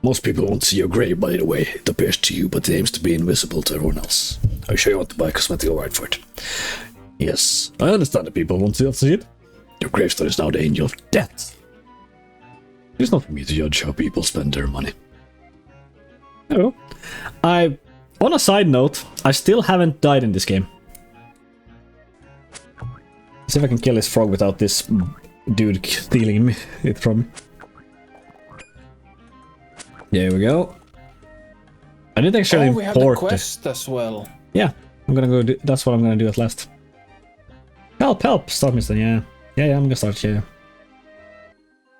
Most people won't see your grave, by the way. It appears to you, but it aims to be invisible to everyone else. Are you sure you want to buy a cosmetic right for it? Yes, I understand that people won't see it. Your gravestone is now the Angel of Death. It's not for me to judge how people spend their money. Oh. On a side note, I still haven't died in this game. Let's see if I can kill this frog without this dude stealing it from me. There we go. I didn't actually
we have the
import
quest as well.
Yeah, I'm gonna go do, that's what I'm gonna do at last. Help! Start mission, yeah. I'm gonna start, yeah.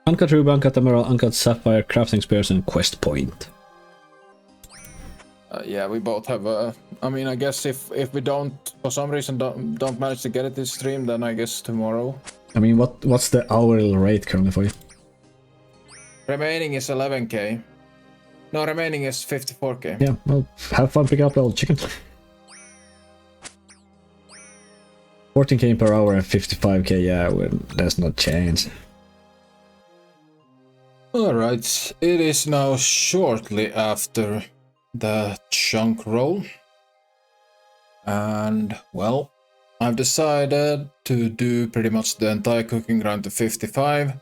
Uncut ruby, uncut emerald, uncut sapphire, crafting spears, and quest point.
Yeah, we both have I mean, I guess if we don't, for some reason, don't manage to get it this stream, then I guess tomorrow.
I mean, what's the hourly rate currently for you?
Remaining is 11k. No, remaining is 54k.
Yeah, well, have fun picking up all the chicken. 14k per hour and 55k, yeah, well, there's no chance.
Alright, it is now shortly after the chunk roll. And, well, I've decided to do pretty much the entire cooking grind to 55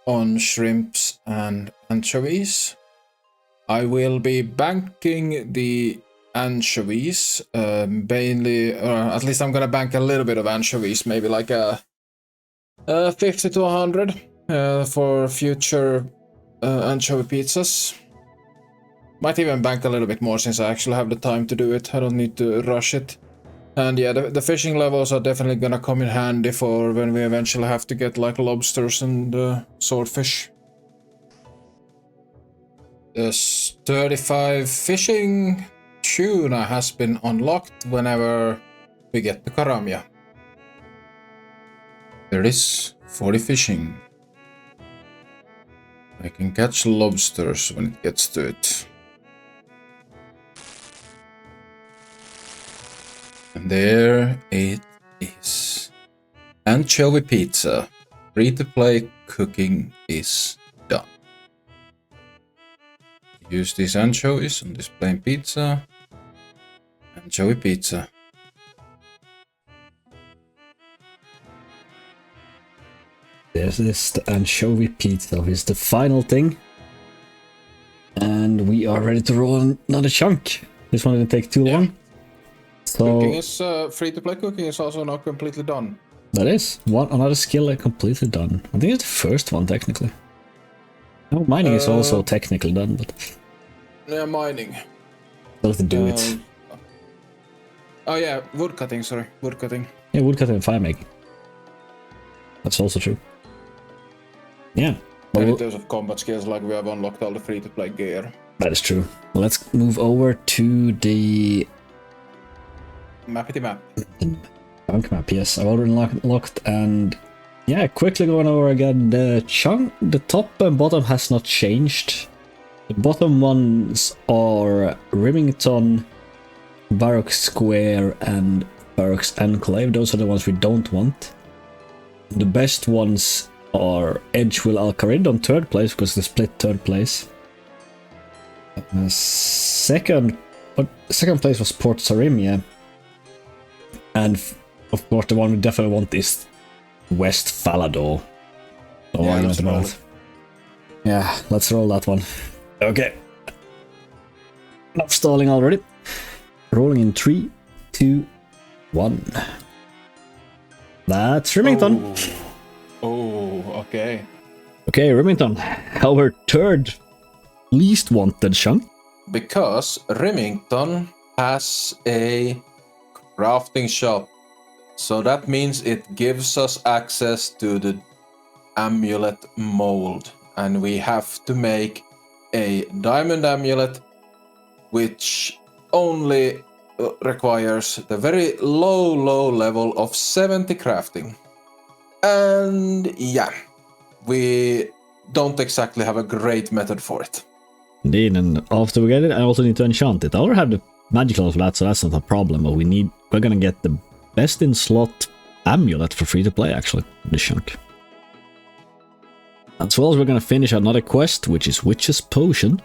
on shrimps and anchovies. I will be banking the anchovies, mainly, or at least I'm gonna bank a little bit of anchovies, maybe like a 50 to 100 for future anchovy pizzas. Might even bank a little bit more since I actually have the time to do it. I don't need to rush it. And yeah, the fishing levels are definitely gonna come in handy for when we eventually have to get like lobsters and swordfish. The 35 fishing tuna has been unlocked whenever we get to Karamia. There is 40 fishing. I can catch lobsters when it gets to it. And there it is. Anchovy pizza. Free-to-play cooking is done. Use these anchovies on this plain pizza. Anchovy pizza.
This is the anchovy pizza. It's the final thing. And we are ready to roll another chunk. This one didn't take too long. So
Cooking is free-to-play cooking is also not completely done.
that is another skill completely done. I think it's the first one technically. No, mining is also technically done, but
Yeah, mining.
still have to do it.
Oh yeah, woodcutting, sorry. Woodcutting.
Yeah, woodcutting and fire making. That's also true. Yeah.
And in
Well,
terms of combat skills, like we have unlocked all the free-to-play gear.
that is true. Well, let's move over to the
Mappity map.
chunk map. Yes, I've already locked and yeah, quickly going over again. The chunk, the top and bottom has not changed. The bottom ones are Remington, Barracks Square, and Barracks Enclave. Those are the ones we don't want. The best ones are Edgewill Alcarid on third place because they split third place. Second place was Port Sarim, yeah. And of course, the one we definitely want is West Falador. No argument about it. Yeah, let's roll that one. Okay. Enough stalling already. Rolling in 3, 2, 1. That's Remington.
Oh, okay.
Okay, Remington, our third least wanted chunk.
Because Remington has a crafting shop. So that means it gives us access to the amulet mold. And we have to make a diamond amulet, which only requires the very low level of 70 crafting. And yeah, we don't exactly have a great method for it.
Indeed, and after we get it, I also need to enchant it. I already have the magical for that, so that's not a problem, but we're gonna get the best in slot amulet for free to play, actually, this chunk. As well as we're gonna finish another quest, which is Witch's Potion.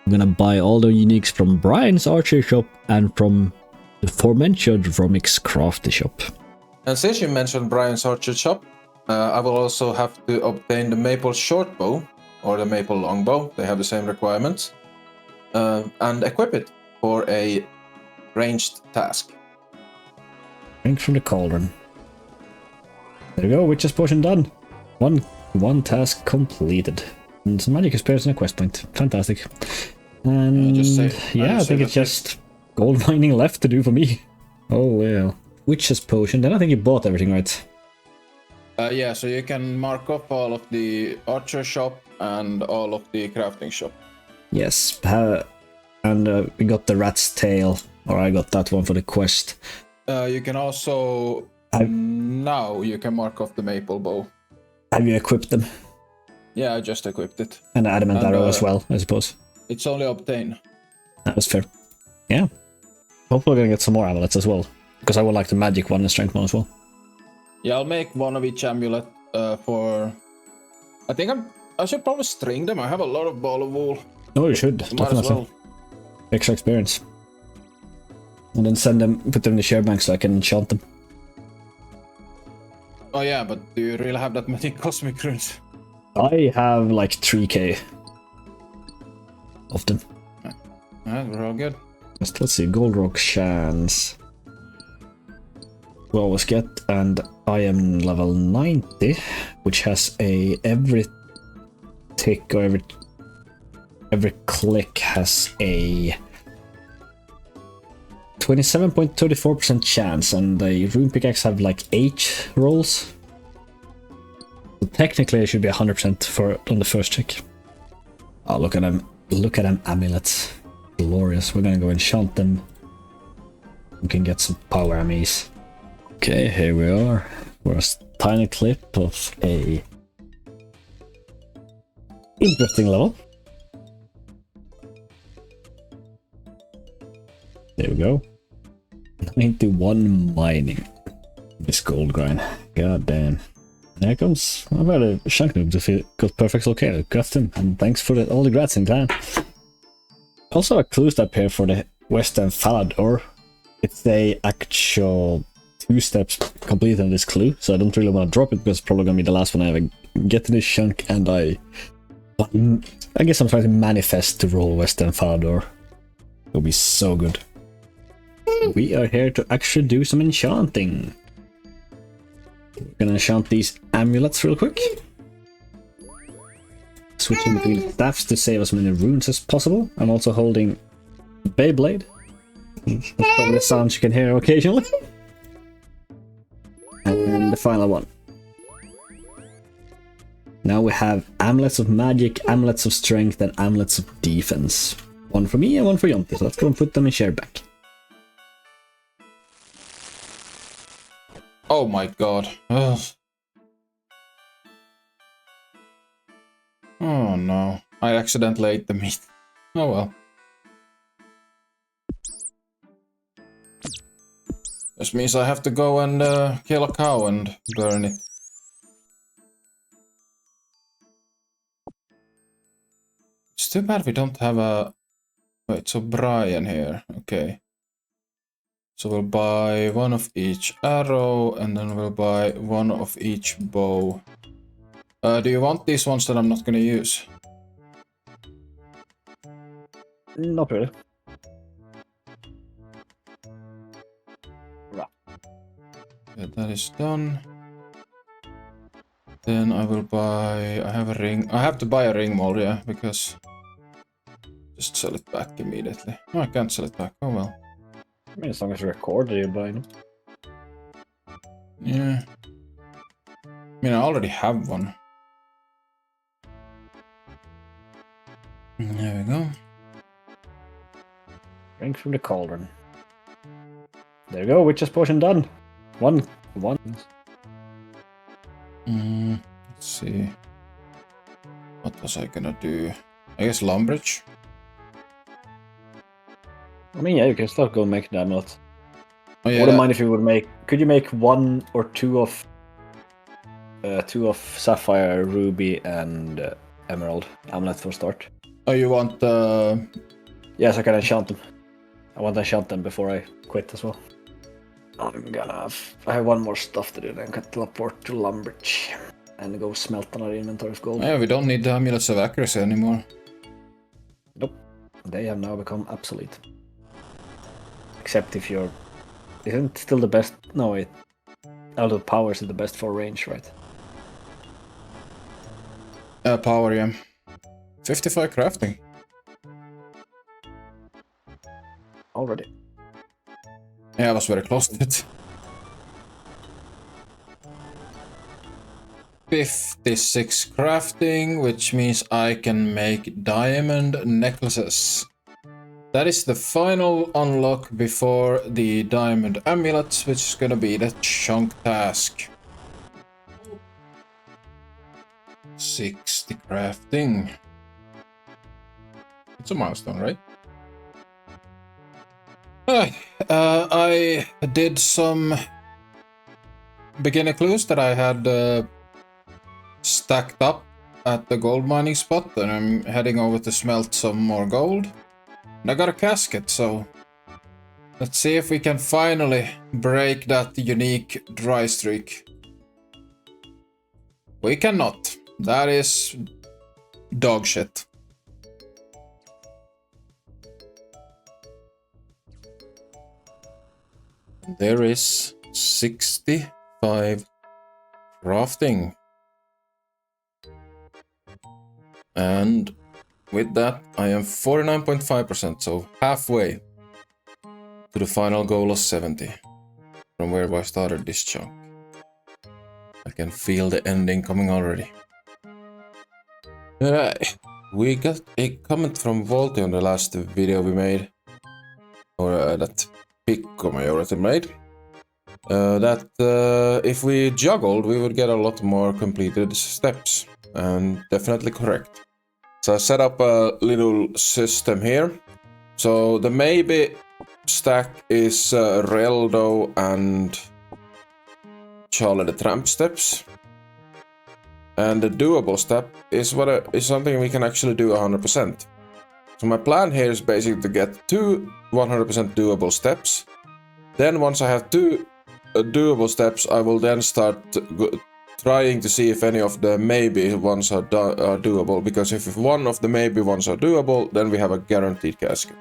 I'm gonna buy all the uniques from Brian's Archer shop and from the aforementioned Romix Crafty shop.
And since you mentioned Brian's Archer shop, I will also have to obtain the maple shortbow or the maple longbow. They have the same requirements. And equip it for a ranged task.
Drink from the cauldron. There we go, Witch's Potion done. One task completed. And some magic experience and a quest point. Fantastic. And I think it's just gold mining left to do for me. Oh well. Witch's Potion, then I think you bought everything, right?
Yeah, so you can mark off all of the archer shop and all of the crafting shop.
Yes, and we got the rat's tail, or I got that one for the quest.
You can also now you can mark off the maple bow.
Have you equipped them?
Yeah, I just equipped it.
And the adamant arrow as well, I suppose.
It's only obtain.
That was fair. Yeah. Hopefully we're gonna get some more amulets as well. Because I would like the magic one and strength one as well.
Yeah, I'll make one of each amulet for... I think I should probably string them. I have a lot of ball of wool.
Oh, you should.
Might
Definitely.
as well.
Extra experience. And then put them in the share bank so I can enchant them.
Oh yeah, but do you really have that many cosmic runes?
I have like 3k of them.
Alright, we're all good.
Let's see, Gold Rock Chance. We always get, and I am level 90, which has every tick or every click has a 27.34% chance, and the rune pickaxe have like 8 rolls. So technically it should be 100% on the first check. Oh, look at them amulets. Glorious. We're gonna go enchant them. We can get some power ammies. Okay, here we are. For a tiny clip of a interesting level. There we go. 91 mining. This gold grind. God damn. There comes a very chunk noob to feel got perfect located. Got him, and thanks for all the grats in clan. Also a clue step here for the Western Falador. It's a actual 2 steps completed on this clue, so I don't really want to drop it because it's probably gonna be the last one I ever get to this chunk, and I guess I'm trying to manifest to roll Western Falador. It'll be so good. We are here to actually do some enchanting. We're gonna enchant these amulets real quick. Switching between staffs to save as many runes as possible. I'm also holding Beyblade. That's probably the sound you can hear occasionally. And the final one. Now we have amulets of magic, amulets of strength, and amulets of defense. One for me and one for Jonte, so let's go and put them in share back.
Oh my god. Ugh. Oh no. I accidentally ate the meat. Oh well. This means I have to go and kill a cow and burn it. It's too bad we don't have a... Wait, so Brian here. Okay. So we'll buy one of each arrow, and then we'll buy one of each bow. Do you want these ones that I'm not gonna use?
Not really.
that is done. Then I will buy... I have a ring. I have to buy a ring mold, yeah, because... Just sell it back immediately. No, I can't sell it back. Oh well.
I mean, as long as you record, you buy them.
Yeah. I mean, I already have one. There we go.
Drink from the cauldron. There you go, witch's potion done. One.
Let's see. What was I gonna do? I guess Lumbridge.
I mean, yeah, you can still go make the amulet.
Oh, yeah.
Wouldn't mind if you would make. Could you make 1 or 2 of sapphire, ruby, and emerald amulet for start?
Oh, you want
Yes, I can enchant them. I want to enchant them before I quit as well. I have one more stuff to do, then I can teleport to Lumbridge and go smelt another inventory of gold.
Yeah, we don't need the amulets of accuracy anymore.
Nope. They have now become obsolete. Except if you're... Isn't still the best... No, wait. Eldritch Powers is the best for range, right?
Power, yeah. 55 crafting.
Already.
Yeah, I was very close to it. 56 crafting, which means I can make diamond necklaces. That is the final unlock before the diamond amulets, which is gonna be the chunk task. 60 crafting. It's a milestone, right? I did some beginner clues that I had stacked up at the gold mining spot, and I'm heading over to smelt some more gold. And I got a casket, so let's see if we can finally break that unique dry streak. We cannot. That is dog shit. There is 65 crafting. And with that, I am 49.5%, so halfway to the final goal of 70 from where I started this chunk. I can feel the ending coming already. We got a comment from Volty on the last video we made, or that Pikkufighter made, that if we juggled, we would get a lot more completed steps, and definitely correct. So I set up a little system here. So the maybe stack is Reldo and Charlie the Tramp steps. And the doable step is is something we can actually do 100%. So my plan here is basically to get 2 100% doable steps. Then once I have 2 doable steps, I will then start trying to see if any of the maybe ones are doable, because if one of the maybe ones are doable, then we have a guaranteed casket.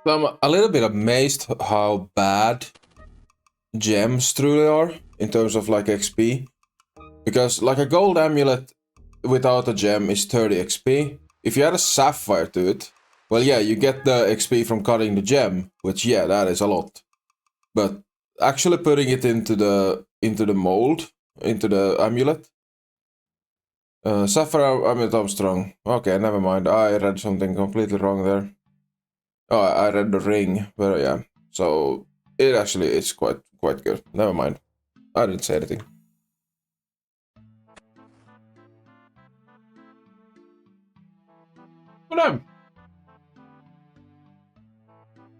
So I'm a little bit amazed how bad gems truly are in terms of like XP. Because like a gold amulet without a gem is 30 XP. If you add a sapphire to it, well yeah, you get the XP from cutting the gem, which yeah, that is a lot. But actually putting it into the mold, into the amulet. Sapphire amulet Armstrong. Okay, never mind. I read something completely wrong there. Oh, I read the ring, but yeah. So it actually is quite good. Never mind. I didn't say anything. Well then.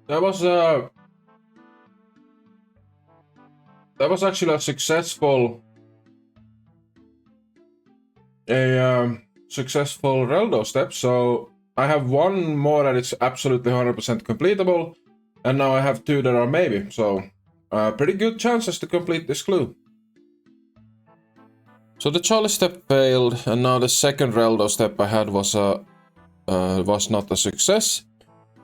That was actually a successful Reldo step. So I have 1 more that is absolutely 100% completable, and now I have 2 that are maybe. So pretty good chances to complete this clue. So the Charlie step failed, and now the second Reldo step I had was not a success.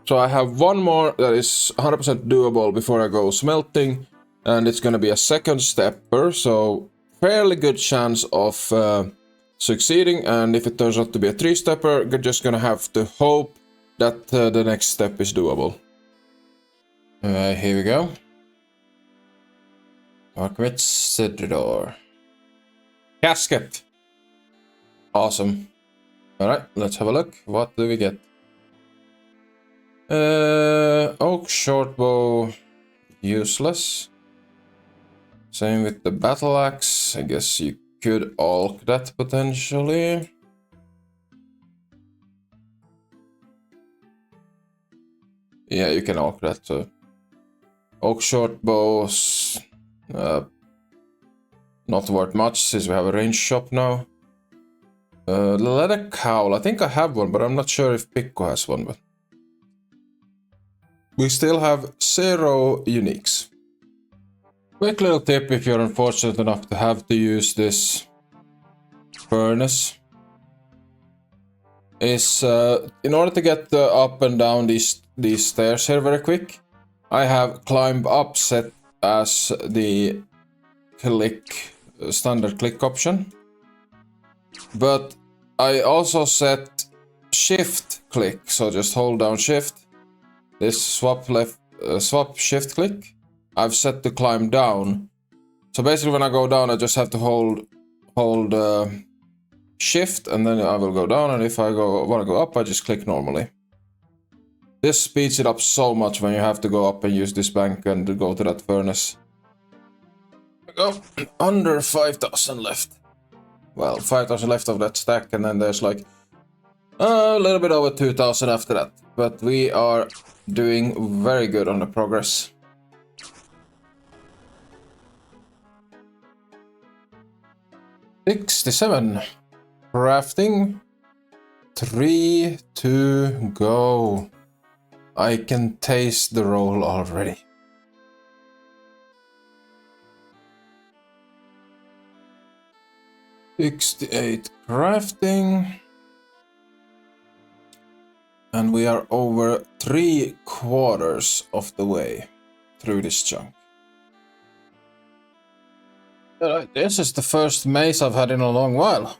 So I have 1 more that is 100% doable before I go smelting.
and it's gonna be a second stepper, so fairly good chance of succeeding. And if it turns out to be a 3-stepper, you're just gonna have to hope that the next step is doable. Here we go. Darkwits to the door. Casket. Awesome. Alright, let's have a look. What do we get? Oak shortbow, useless. Same with the battle axe. I guess you could alk that potentially. Yeah, you can alk that too. Oak shortbows, not worth much since we have a range shop now. Leather cowl, I think I have one, but I'm not sure if Pikku has one. But we still have 0 uniques. Quick little tip if you're unfortunate enough to have to use this furnace is in order to get up and down these stairs here very quick, I have climb up set as the standard click option, but I also set shift click, so just hold down shift. This swap shift click, I've set to climb down. So basically when I go down, I just have to hold shift and then I will go down, and if I want to go up, I just click normally. This speeds it up so much when you have to go up and use this bank and go to that furnace. Go under 5,000 left. Well, 5,000 left of that stack, and then there's like a little bit over 2,000 after that. But we are doing very good on the progress. $67. Crafting. 3 to go. I can taste the roll already. $68 crafting. And we are over 3/4 of the way through this chunk. Alright, this is the first maze I've had in a long while.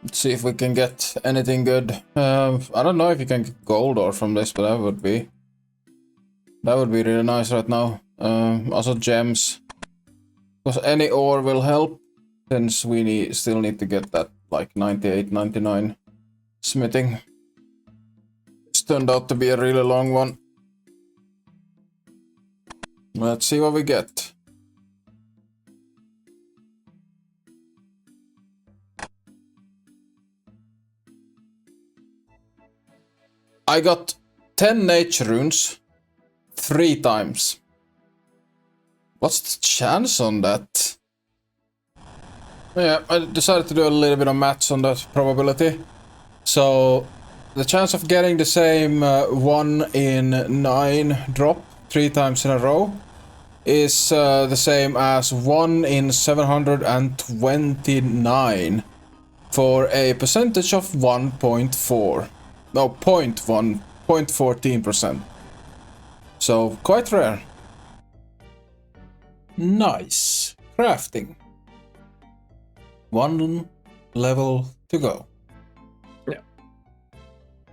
Let's see if we can get anything good. I don't know if you can get gold ore from this, but that would be really nice right now. Also gems, because any ore will help, since we still need to get that like 98, 99 smithing. This turned out to be a really long one. Let's see what we get. I got 10 nature runes 3 times. What's the chance on that? Yeah, I decided to do a little bit of maths on that probability. So the chance of getting the same 1 in 9 drop 3 times in a row is the same as 1 in 729 for a percentage of 1.4. No, 0.14%. So, quite rare. Nice. Crafting. 1 level to go.
Yeah.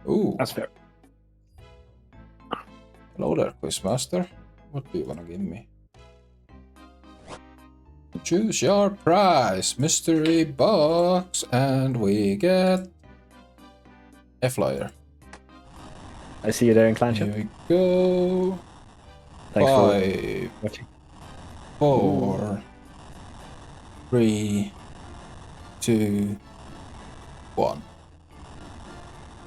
Ooh.
That's fair.
Hello there, Quizmaster. What do you wanna give me? Choose your prize. Mystery box. And we get a flyer.
I see you there in clan
Here
ship.
we go.
Thanks
5,
for watching.
4, 3, 2, 1.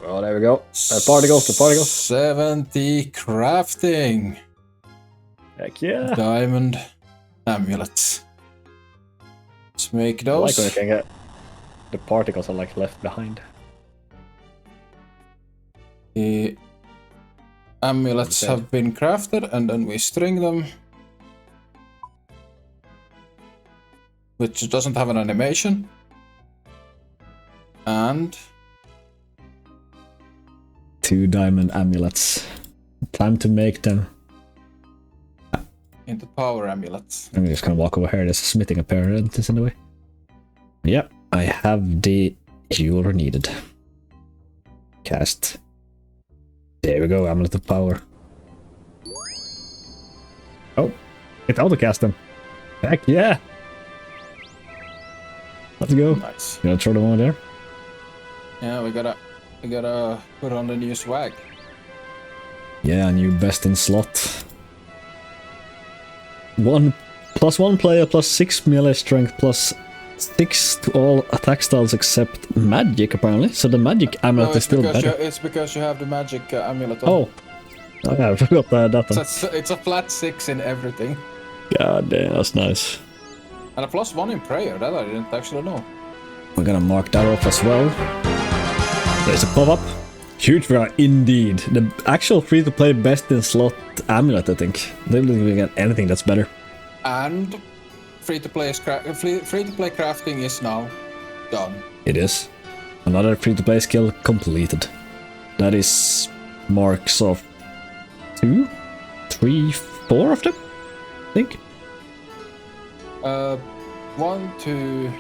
Well, there we go. Party goes, the party goes.
70 crafting.
Heck yeah.
Diamond amulets. Let's make
I like
those.
when you can get the particles are like left behind.
The amulets have been crafted, and then we string them, which doesn't have an animation. And
2 diamond amulets. Time to make them.
into power amulets.
I'm just gonna walk over here. There's a smithing apprentice in the way. Yep, I have the jewelry needed. Cast. There we go, amulet of power. Oh, it auto-cast them. Heck yeah! Let's go.
Nice.
You gonna throw them over there?
Yeah, we gotta put on the new swag.
Yeah, new best in slot. 1+1 player plus 6 melee strength plus 6 to all attack styles except magic apparently. So the magic amulet
No,
is still better.
it's because you have the magic amulet on.
Oh, yeah, I forgot that one.
So it's a flat 6 in everything.
God damn, that's nice.
And a +1 in prayer, that I didn't actually know.
We're gonna mark that off as well. There's a pop-up. Huge variety, indeed. The actual free-to-play best in slot amulet, I think. They don't even get anything that's better.
And free-to-play crafting is now done.
It is. Another free-to-play skill completed. That is marks of 2, 3, 4 of them, I think.
1, 2,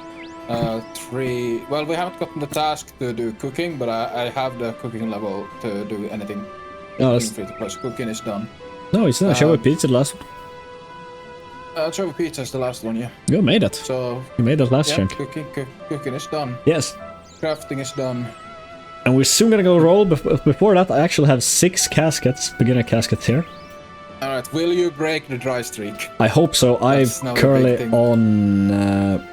3. Well, we haven't gotten the task to do cooking, but I have the cooking level to do anything.
Oh, that's...
Free-to-play cooking is done.
No, it's not. Show a pizza the last one.
Travel Pizza is the last one, yeah.
You made it.
So
You made that last
yeah,
chunk.
cooking is done.
Yes.
Crafting is done.
And we're soon gonna go roll. Before that, I actually have 6 caskets, beginner caskets here.
Alright, will you break the dry streak?
I hope so.
That's
I'm
now a big
currently
thing.
on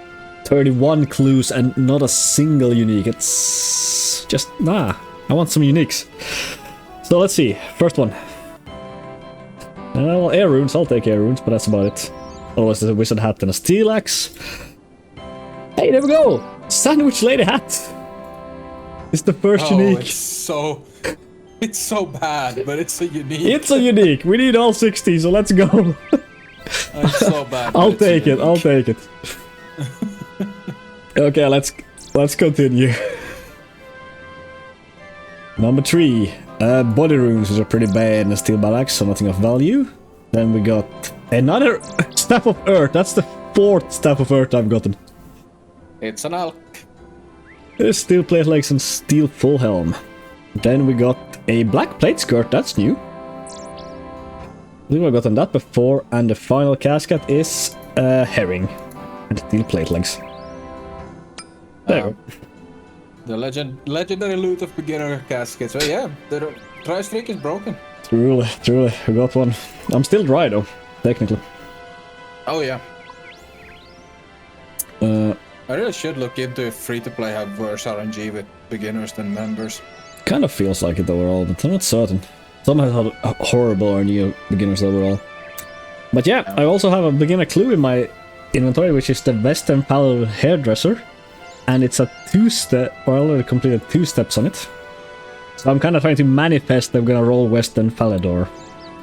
31 clues and not a single unique. It's just, nah. I want some uniques. So let's see. First one. Well, air runes. I'll take air runes, but that's about it. Otherwise, there's a wizard hat and a steel axe. Hey, there we go! Sandwich lady hat! It's the first unique.
It's so bad, but it's a unique.
It's a unique. We need all 60, so let's go.
It's so bad.
I'll take it. I'll take it. Okay, let's continue. Number 3, body runes, which are pretty bad, and a steel axe, so nothing of value. Then we got another staff of earth. That's the 4th staff of earth I've gotten.
It's an elk.
There's steel plate legs and steel full helm. Then we got a black plate skirt. That's new. I think I've gotten that before. And the final casket is herring and steel plate legs. There.
The legendary loot of beginner caskets. So yeah, the dry streak is broken.
Truly, I got one. I'm still dry though, technically.
Oh yeah. I really should look into if free-to-play have worse RNG with beginners than members.
Kind of feels like it overall, but I'm not certain. Some have had horrible RNG of beginners overall. But yeah, I also have a beginner clue in my inventory, which is the Western Paladin Hairdresser. And it's a 2-step, or I already completed 2 steps on it. So I'm kind of trying to manifest that I'm gonna roll Western Falador.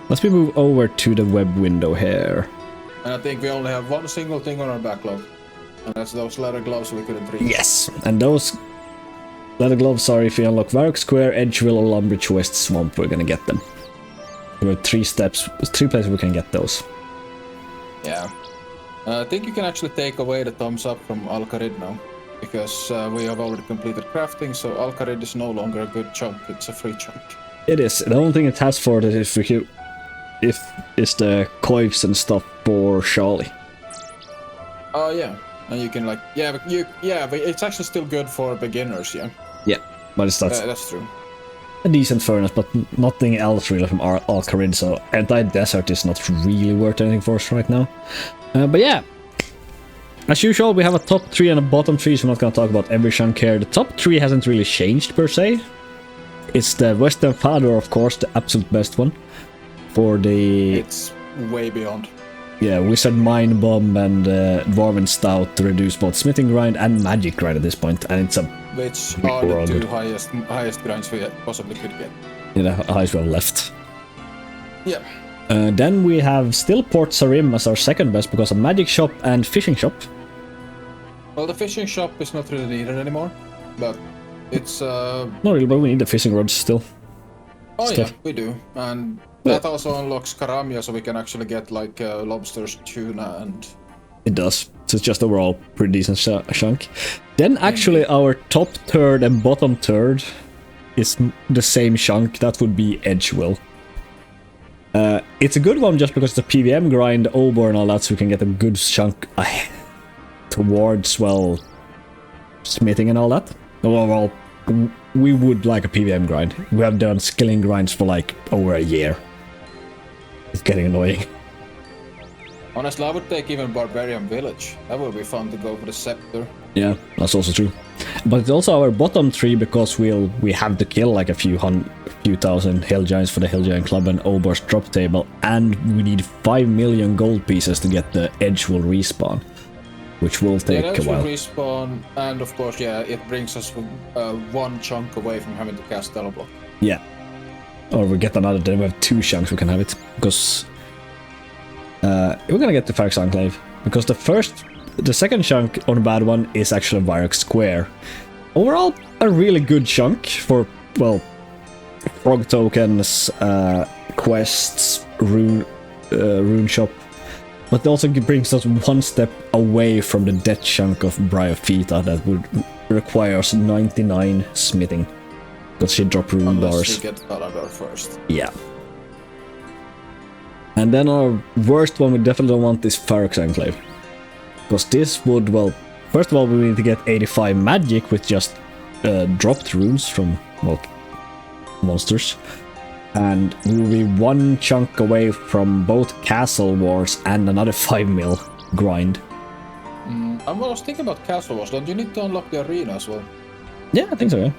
Let's move over to the web window here.
And I think we only have one single thing on our backlog. And that's those leather gloves we couldn't reach.
Yes! And those leather gloves are if you unlock Varrock Square, Edgeville, or Lumbridge West Swamp, we're gonna get them. There are 3 steps, 3 places we can get those.
Yeah. I think you can actually take away the thumbs up from Alcarid now. Because we have already completed crafting, so Alcarid is no longer a good chunk, it's a free chunk.
It is. The only thing it has for it is if it's the coives and stuff for Charlie.
Oh yeah. And you can like but it's actually still good for beginners, yeah.
Yeah, but it's
that's true.
a decent furnace, but nothing else really from Alcarid, so Anti-Desert is not really worth anything for us right now. But yeah. As usual, we have a top 3 and a bottom 3, so I'm not gonna talk about every chunk here. The top 3 hasn't really changed per se. It's the Western Falador, of course, the absolute best one. For the...
It's way beyond.
Yeah, Wizard Mind Bomb and Dwarven Stout to reduce both Smithing Grind and Magic Grind at this point, and it's a...
Which are the 2 highest grinds we possibly could get.
Yeah, the highest one left.
Yeah.
Then we have still Port Sarim as our second best because of Magic Shop and Fishing Shop.
Well, the fishing shop is not really needed anymore, but it's
Not really, but we need the fishing rods still.
Oh
Stuff.
yeah, we do, and That also unlocks Karamia, so we can actually get like lobsters, tuna, and...
It does. So it's just overall pretty decent chunk. Then actually our top third and bottom third is the same chunk. That would be Edgewill. It's a good one just because it's a PVM grind, Ober and all that, so we can get a good chunk towards, well, smithing and all that. Well, we would like a PVM grind. We have done skilling grinds for like over a year. It's getting annoying.
Honestly, I would take even Barbarian Village. That would be fun to go for the Scepter.
Yeah, that's also true. But it's also our bottom three because we have to kill like a few thousand Hill Giants for the Hill Giant Club and Ober's drop table, and we need 5 million gold pieces to get the Edgewill respawn, which will take a while.
Respawn, and of course, yeah, it brings us one chunk away from having to cast Teleblock.
Yeah. Or we get another, then we have 2 chunks we can have it, because we're gonna get the Phyrex Enclave, because the second chunk on a bad one is actually Phyrex Square. Overall, a really good chunk for, well, frog tokens, quests, rune shop, but it also brings us one step away from the death chunk of bryophyta that would require us 99 smithing, because she dropped rune
Unless
bars.
we get Falador first.
Yeah. And then our worst one we definitely don't want is Phyrex Enclave. Because this would, well, first of all we need to get 85 magic with just dropped runes from, well, monsters. And we will be one chunk away from both Castle Wars and another 5 mil grind.
I was thinking about Castle Wars. Don't you need to unlock the arena as well?
Yeah, I think so, yeah.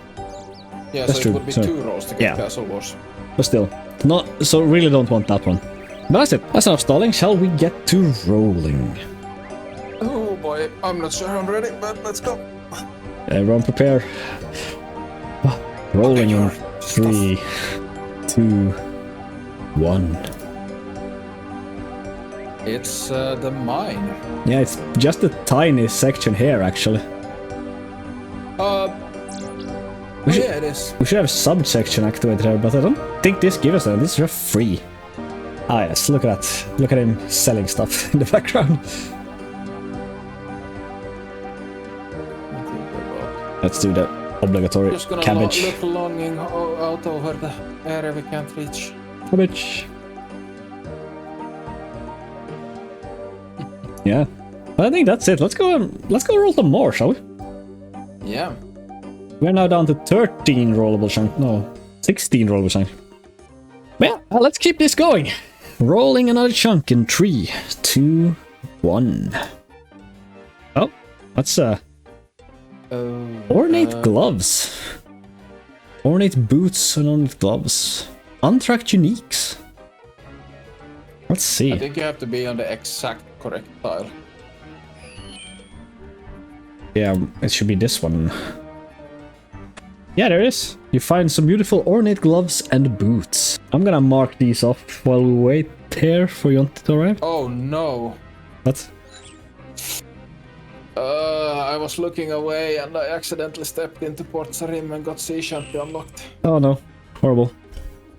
Yeah,
That's
so
true.
it would be
So,
2 rolls to get
yeah.
Castle Wars.
But still, not so really don't want that one. But that's it. That's enough stalling. Shall we get to rolling?
Oh boy, I'm not sure I'm ready, but let's go.
Everyone prepare. Rolling in 3, 2, 1.
It's the mine.
Yeah, it's just a tiny section here, actually. We should,
Yeah, it is.
we should have subsection activated here, but I don't think this gives us that. This is just free. Ah yes, look at that. Look at him selling stuff in the background. Let's do the obligatory
Just gonna
cabbage.
look longing out over the area we can't reach.
Cabbage. Yeah. But I think that's it. Let's go roll some more, shall we?
Yeah.
We're now down to 13 rollable chunks. No, 16 rollable chunks. Well, let's keep this going. Rolling another chunk in 3, 2, 1. Oh, that's ornate gloves. Ornate boots and ornate gloves. Untracked uniques. Let's see.
I think you have to be on the exact correct tile.
Yeah, it should be this one. Yeah, there it is. You find some beautiful ornate gloves and boots. I'm gonna mark these off while we wait here for Jonte to arrive.
Oh no.
What?
I was looking away and I accidentally stepped into Port Sarim and got Sea Shanty unlocked.
Oh no. Horrible.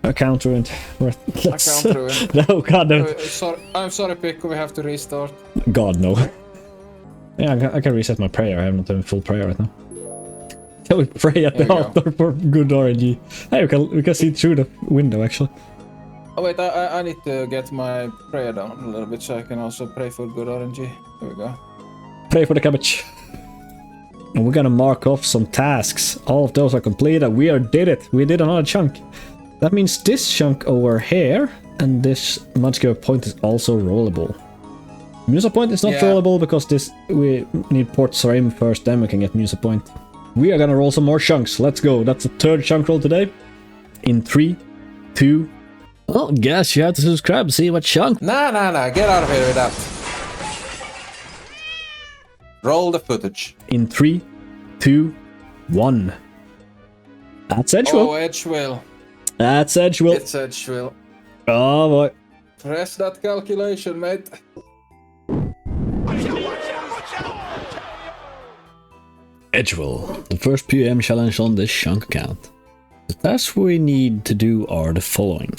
Account ruined.
Account ruined.
No, god no.
I'm sorry, Pikku, we have to restart.
God no. Yeah, I can reset my prayer. I have not having full prayer right now. Can we pray at the altar for good RNG? Hey, we can see through the window actually.
Oh wait, I need to get my prayer down a little bit so I can also pray for good RNG. There we go.
Pray for the cabbage. And we're gonna mark off some tasks. All of those are completed. We did it. We did another chunk. That means this chunk over here and this Mudscale point is also rollable. Musa point is not rollable because we need Port Sarim first, then we can get Musa point. We are gonna roll some more chunks. Let's go. That's the third chunk roll today. In 3, 2. Oh, guess you have to subscribe to see what chunk.
Nah, get out of here with that. Roll the footage.
In 3, 2, 1. That's Edgewill.
Oh, Edgewill.
That's Edgewill.
It's Edgewill.
Oh boy.
Press that calculation, mate.
Edgewill, the first PM challenge on this chunk account. The tasks we need to do are the following.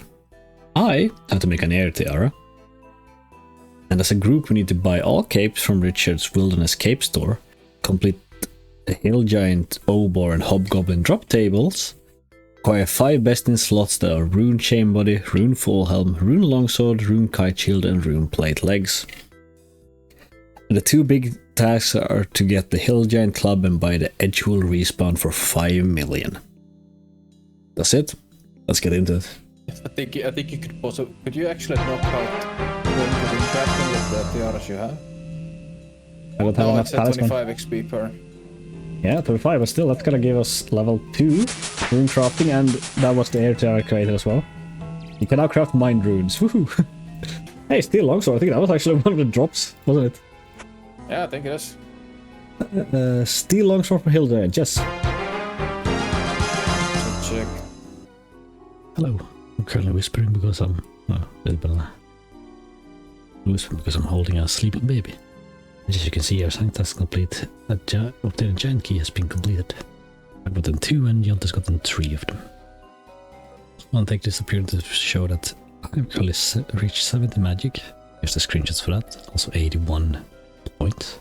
I have to make an air tiara. And as a group we need to buy all capes from Richard's Wilderness Cape store, complete the Hill Giant, Obor and Hobgoblin drop tables, acquire 5 best in slots that are Rune Chain Body, Rune Full Helm, Rune Longsword, Rune Kite Shield and Rune Plate Legs. And the 2 big tasks are to get the Hill Giant Club and buy the Edgewool Respawn for 5 million. That's it. Let's get into it.
I think you could also... Could you actually knock out going to Runecrafting with the tiaras you have?
I don't have
Oh,
enough
it's at
talisman.
25 XP per.
Yeah, 25, but still, that's gonna give us level 2 rune crafting, and that was the air tiara created as well. You can now craft mind runes. Woohoo! Hey, steel longsword. I think that was actually one of the drops, wasn't
Yeah, I think it is.
it? Steel longsword for Hill Giant, yes.
Check.
Hello. I'm currently whispering because I'm whispering because I'm holding a sleeping baby. As you can see, our Sanctus complete. Obtained giant key has been completed. I've gotten 2 and Yont gotten 3 of them. I want to take this opportunity to show that I've currently reached 70 magic. Here's the screenshots for that. Also 81 points.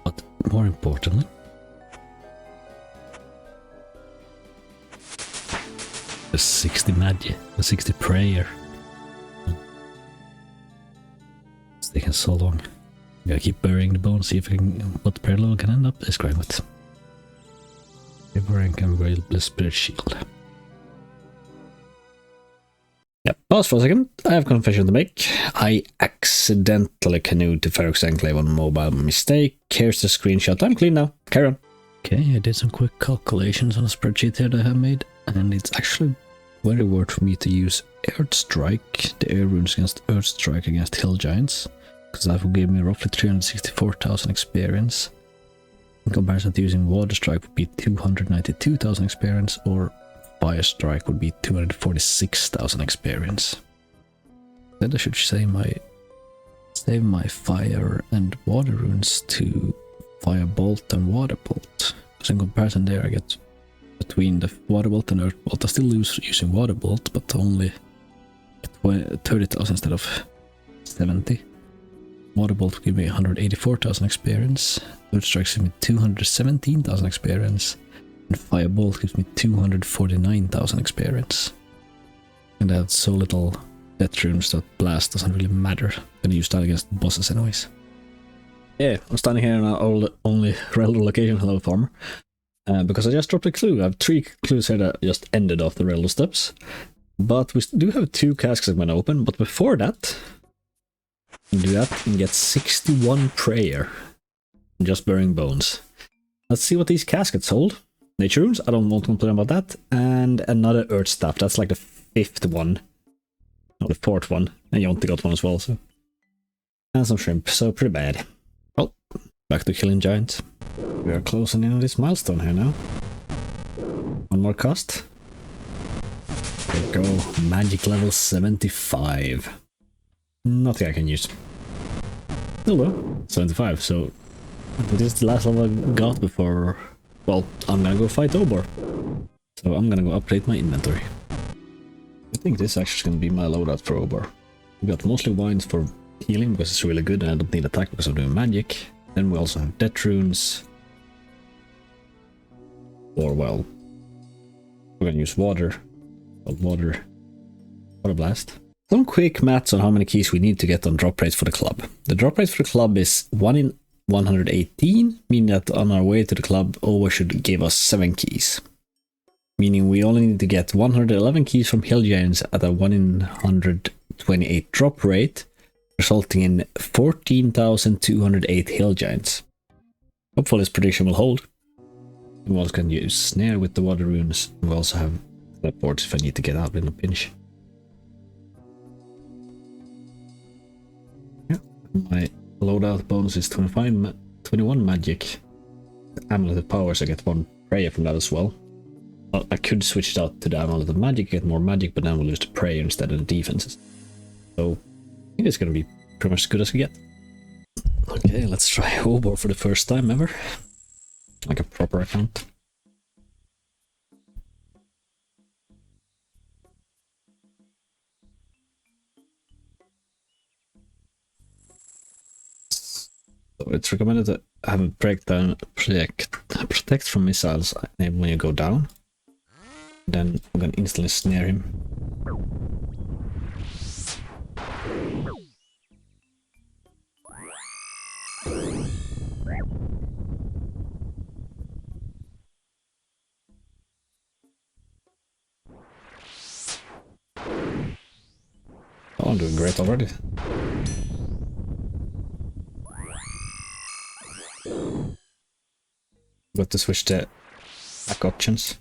But more importantly, the 60 magic, the 60 prayer. It's taking so long. I'm gonna keep burying the bones, see if I can, what the prayer level can end up. Let's grab it. Rank and bury the spirit shield. Yep, pause for a second. I have a confession to make. I accidentally canoed to Ferox Enclave on mobile mistake. Here's the screenshot. I'm clean now. Carry on. Okay, I did some quick calculations on a spreadsheet here that I have made, and it's actually very worth for me to use Earth Strike, the air runes against Earth Strike against Hill Giants, because that will give me roughly 364,000 experience. In comparison to using Water Strike would be 292,000 experience, or Fire Strike would be 246,000 experience. Then I should save my fire and water runes to Fire Bolt and Water Bolt. Because in comparison there I get between the Water Bolt and Earth Bolt. I still lose using Water Bolt, but only 30,000 instead of 70. Water Bolt will give me 184,000 experience. Earth Strike gives me 217,000 experience. And Fire Bolt gives me 249,000 experience. And I have so little death runes that blast doesn't really matter. I'm gonna use that against bosses anyways. Yeah, I'm standing here in our only railroad location, hello farmer. Because I just dropped a clue. I have 3 clues here that just ended off the railroad steps. But we do have 2 casks I'm gonna open, but before that, you can do that and get 61 prayer. Just burying bones. Let's see what these caskets hold. Nature runes, I don't want to complain about that. And another earth staff, that's like the 5th one. Or the 4th one. And Yonti got one as well, so. And some shrimp, so pretty bad. Well, back to killing giants. We are closing in on this milestone here now. One more cost. There we go, magic level 75. Nothing I can use. Still though, 75, so this is the last level I got before, well, I'm gonna go fight Obor. So I'm gonna go update my inventory. I think this actually is gonna be my loadout for Obor. We got mostly wines for healing because it's really good and I don't need attack because I'm doing magic. Then we also have death runes. Or well, we're gonna use water. Water blast. Some quick maths on how many keys we need to get on drop rates for the club. The drop rate for the club is 1 in 118, meaning that on our way to the club, Over should give us 7 keys. Meaning we only need to get 111 keys from Hill Giants at a 1 in 128 drop rate, resulting in 14,208 Hill Giants. Hopefully this prediction will hold. We also can use Snare with the water runes. We also have teleports if I need to get out in a pinch. Yeah, my loadout bonus is 21 magic. Amulet of Powers, I get 1 prayer from that as well. I could switch it out to the Amulet of Magic, get more magic, but then we'll lose the prayer instead of the defenses. So, I think it's gonna be pretty much as good as we get. Okay, let's try Obor for the first time ever. Like a proper account. it's recommended to have a breakdown protect from missiles when you go down. Then I'm gonna instantly snare him. Oh, I'm doing great already. Got to switch the back options.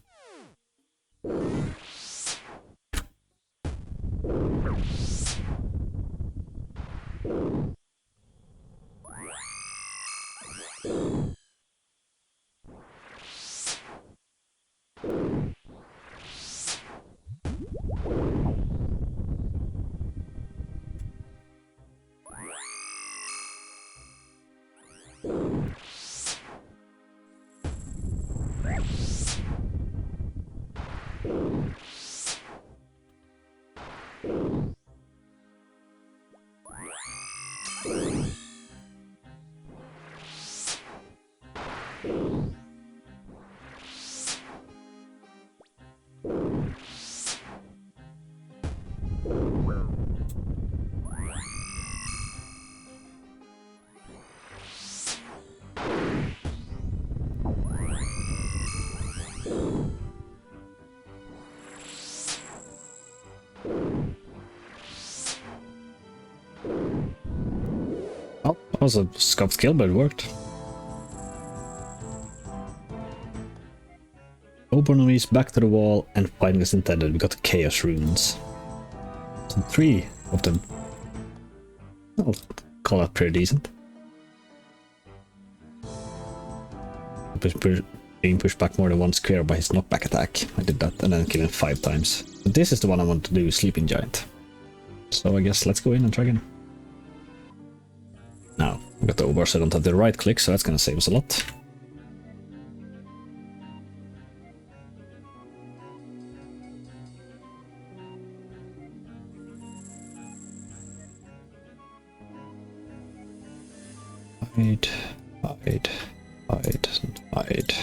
Oh, that was a scuffed skill, but it worked. Open enemies back to the wall and fighting as intended. We got the chaos runes. So 3 of them. I'll call that pretty decent. Being pushed back more than one square by his knockback attack. I did that and then kill him 5 times. But this is the one I want to do, Sleeping Giant. So I guess let's go in and try again. Now, we got the overset on top of the right click, so that's gonna save us a lot. Hide, hide, hide, and hide.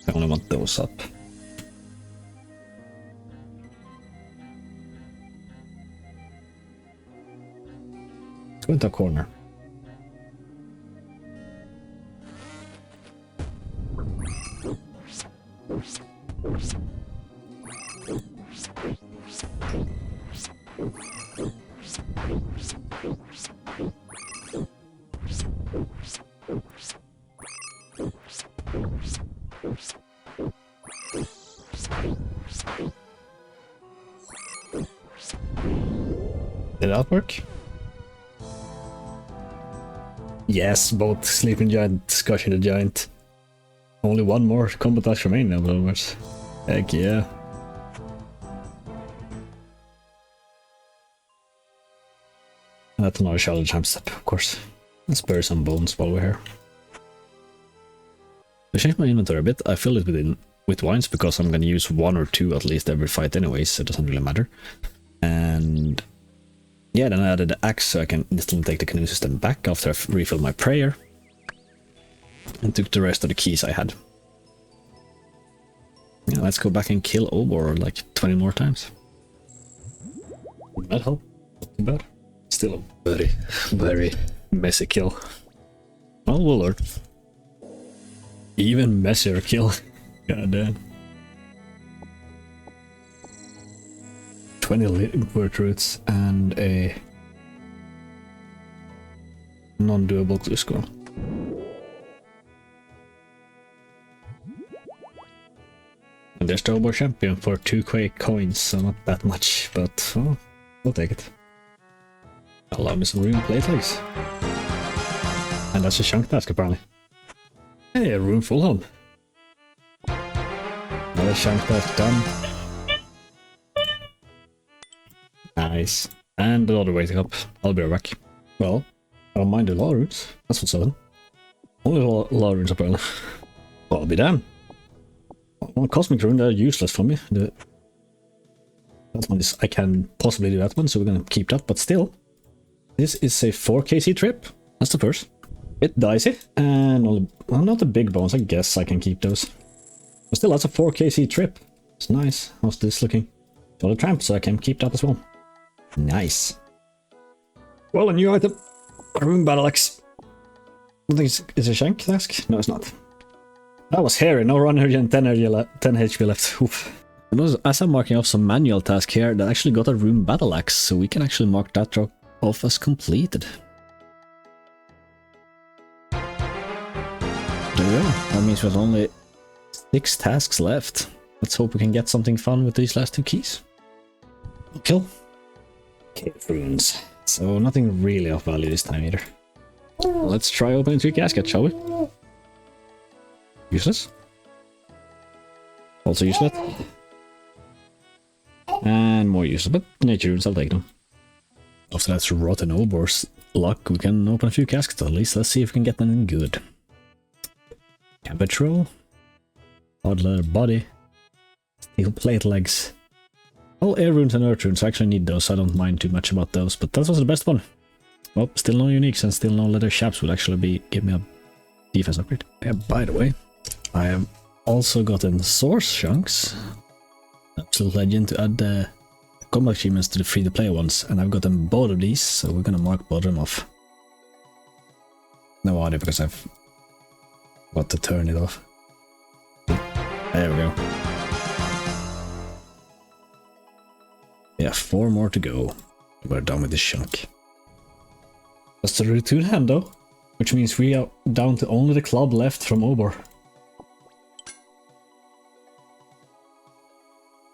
I only want those up. Let's go into a corner. Did that work? Yes, both Sleeping Giant, Squashing the Giant. Only one more combat dash remaining, in other words. Heck yeah. And that's another challenge time step, of course. Let's bury some bones while we're here. I changed my inventory a bit. I filled it with wines because I'm gonna use 1 or 2 at least every fight anyways, so it doesn't really matter. And yeah, then I added the axe so I can instantly take the canoe system back after I've refilled my prayer. And took the rest of the keys I had. Yeah, let's go back and kill Obor like 20 more times. That help? Not too bad. Still a very, very messy kill. Well, we'll learn. Even messier kill. God damn. 20 liquid roots and a non-doable clue scroll. And there's the Obor champion for 2 Quake coins, so not that much, but oh, we'll take it. Allow me some rune plate legs. And that's a chunk task apparently. Hey, a room full home. Another chunk task done. Nice. And another waiting up. I'll be right back. Well, I don't mind the law runes. That's what's up. Only law runes apparently. Well, I'll be damned. Well, Cosmic Rune, they're useless for me. That one is, I can possibly do that one, so we're gonna keep that, but still. This is a 4 KC trip. That's the first. Bit dicey, and well, not the big bones. I guess I can keep those. But still, that's a 4kc trip. It's nice. How's this looking? So the tramp, so I can keep that as well. Nice. Well, a new item. A rune battle axe. I think it's a shank task? No, it's not. That was hairy. No run energy and 10 HP left. Oof. As I'm marking off some manual task here, that actually got a rune battle axe, so we can actually mark that drop off as completed. There we go. That means there's only 6 tasks left. Let's hope we can get something fun with these last 2 keys. Kill. Cave runes. So nothing really of value this time either. Let's try opening 3 caskets, shall we? Useless. Also useless. And more useless, but nature runes, I'll take them. After that's rotten obor's luck, we can open a few caskets at least. Let's see if we can get anything good. Cabbage roll. Hard leather body. Steel plate legs. All air runes and earth runes, I actually need those, so I don't mind too much about those, but that was the best one. Well, still no uniques and still no leather chaps would actually give me a defense upgrade. Yeah, by the way, I have also gotten source chunks. Absolute legend to add the combat achievements to the free-to-play ones, and I've gotten both of these, so we're gonna mark both of them off. No idea, because I've got to turn it off. There we go. Yeah, 4 more to go. We're done with this chunk. That's the routine hand though, which means we are down to only the club left from Obor.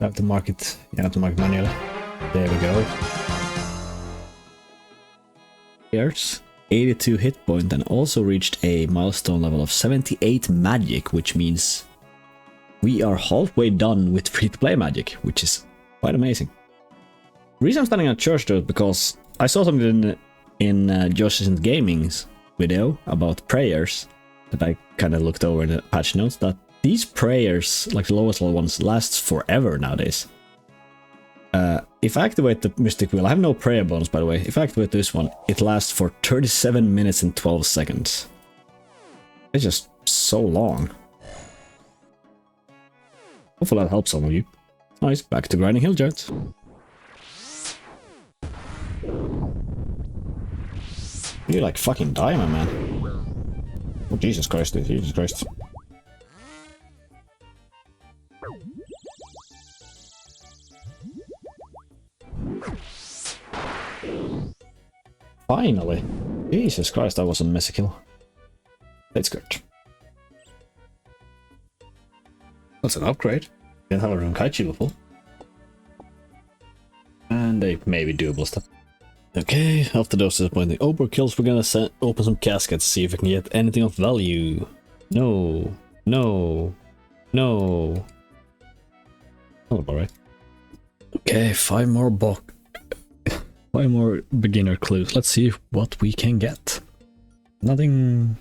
I have to mark it. You have to mark it manually. There we go. Here's 82 hit point and also reached a milestone level of 78 magic, which means we are halfway done with free-to-play magic, which is quite amazing. The reason I'm standing at church though is because I saw something in Josh's Gaming's video about prayers that I kind of looked over in the patch notes, that these prayers, like the lowest level ones, lasts forever nowadays. If I activate the Mystic Wheel, I have no prayer bonus by the way, if I activate this one, it lasts for 37 minutes and 12 seconds. It's just so long. Hopefully that helps some of you. Nice, back to grinding hill giants. You like fucking diamond, man. Oh, Jesus Christ, Jesus Christ. Finally. Jesus Christ, that was a messy kill. That's good. That's an upgrade. Didn't have a Runkaichi before. And a maybe doable stuff. Okay, after those disappointing Obor kills, we're gonna open some caskets, see if we can get anything of value. No. No. No. Oh, alright. Okay, 5 more beginner clues. Let's see what we can get. Nothing.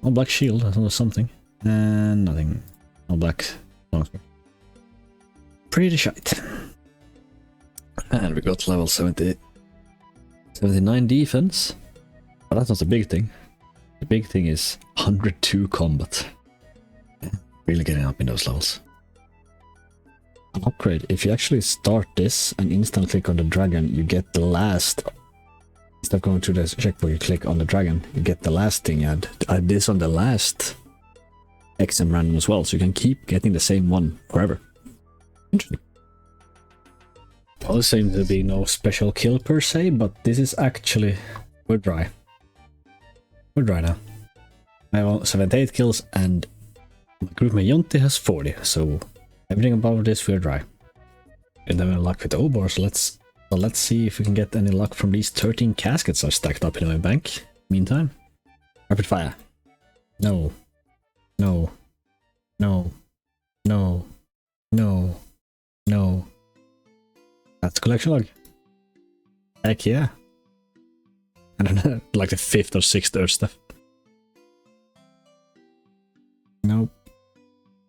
Oh, black shield, that's almost something. And nothing. Oh, black longsword. Pretty shite. And we got level 79 defense. But that's not the big thing. The big thing is 102 combat. Yeah, really getting up in those levels. An upgrade. If you actually start this and instantly click on the dragon, you get the last. Instead of going through the checkpoint, you click on the dragon, you get the last thing you had. I had this on the last XM random as well, so you can keep getting the same one forever. Interesting. Well, there seems to be no special kill per se, but this is actually... We're dry. We're dry now. I have 78 kills and my group mate Jonti has 40, so everything above this we're dry. And then we're luck with Obor, so let's see if we can get any luck from these 13 caskets I've stacked up in my bank. Meantime, rapid fire. No. No. No. No. No. No. That's collection log. Heck yeah. I don't know, like the 5th or 6th Earth stuff. Nope.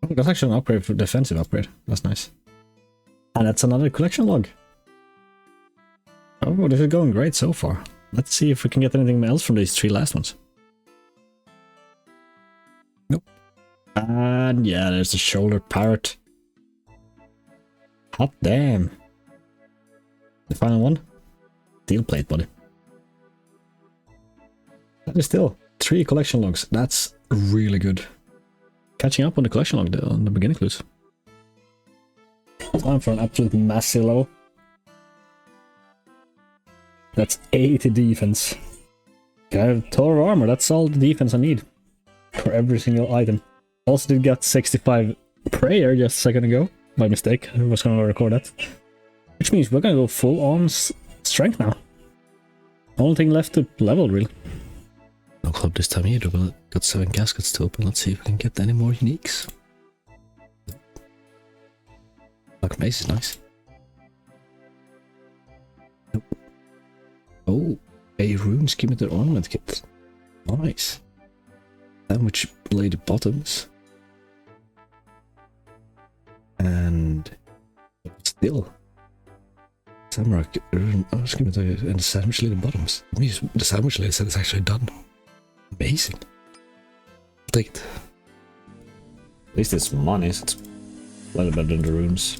Oh, that's actually an upgrade for defensive upgrade. That's nice. And that's another collection log. Oh, this is going great so far.
Let's see if we can get anything else from these 3 last ones. Nope. And yeah, there's the shoulder parrot. Hot damn. The final one? Steel plate, buddy. That is still 3 collection logs. That's really good. Catching up on the collection log on the beginning clues. Time for an absolute massive level. That's 80 defense. I have Thor armor, that's all the defense I need. For every single item. Also did get 65 prayer just a second ago. By mistake, I was gonna record that. Which means we're gonna go full on strength now. Only thing left to level, really. No club this time either, but got 7 caskets to open. Let's see if we can get any more uniques. Black mace is nice. Nope. Oh, a Runescape ornament kit. Nice. Sandwich blade bottoms. And still. Samurai I was gonna tell you, and the sandwich blade bottoms. The sandwich blade set is actually done. Amazing. I'll take it. At least it's money, so it's a little better than the runes.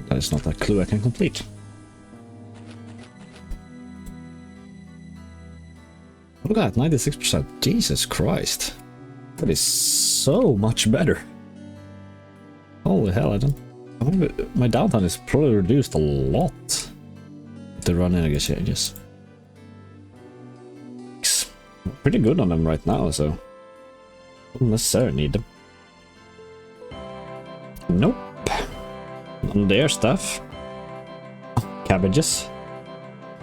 That is not a clue I can complete. Look at that, 96%. Jesus Christ. That is so much better. Holy hell, I don't... My downtime is probably reduced a lot. The running exchanges. Pretty good on them right now, so... don't necessarily need them. Nope. On their stuff. Cabbages.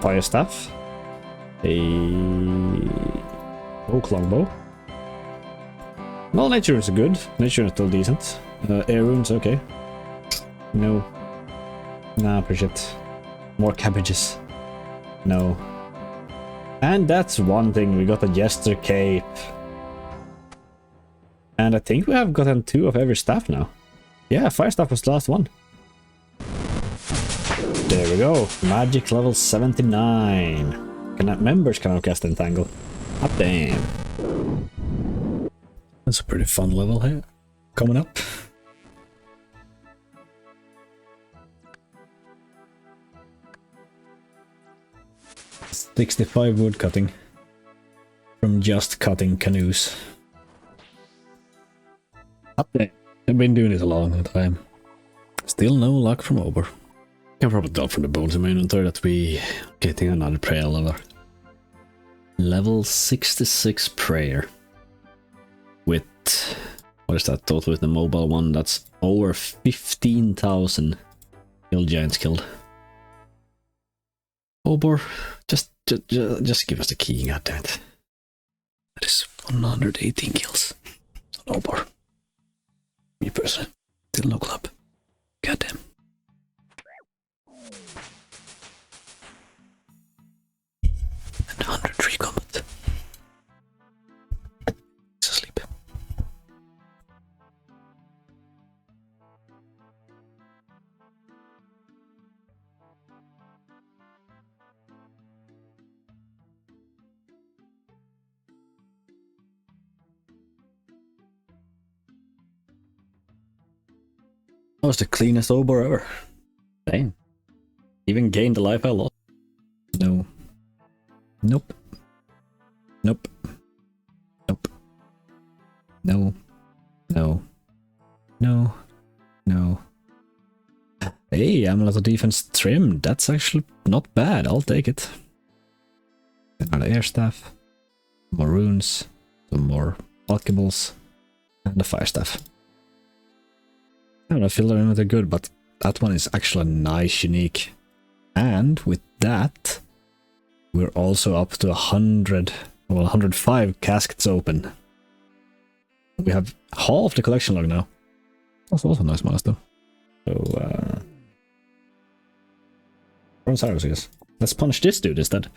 Fire staff. A oak longbow. Well, nature is good. Nature is still decent. Air runes, okay. No. Nah, appreciate. More cabbages. No. And that's one thing. We got a jester cape. And I think we have gotten 2 of every staff now. Yeah, fire staff was the last one. There we go. Magic level 79. Members can now cast Entangle. Up damn. That's a pretty fun level here. Coming up. $65 wood cutting. From just cutting canoes. Up there. I've been doing it a long time. Still no luck from Ober. Can probably tell from the bones in my inventory that we getting another prayer level. Level 66 prayer. With, what is that total with the mobile one? That's over 15,000 hill giants killed. Ober, just give us the key, goddammit. That is 118 kills. Ober. Me personally. Still no club. Goddamn. And 103 combat. He's asleep. That was the cleanest Ober ever. Dang. Even gained the life I lost. No. Nope. Nope. Nope. No. No. No. No. Hey, amulet of defense trimmed. That's actually not bad. I'll take it. Another air staff. More runes. Some more alchemals. And the fire staff. I don't know, I feel they're good, but that one is actually a nice unique. And with that, we're also up to 100, well, 105 caskets open. We have half the collection log now. That's also a nice milestone. So, OSRS, I guess. Let's punch this dude instead.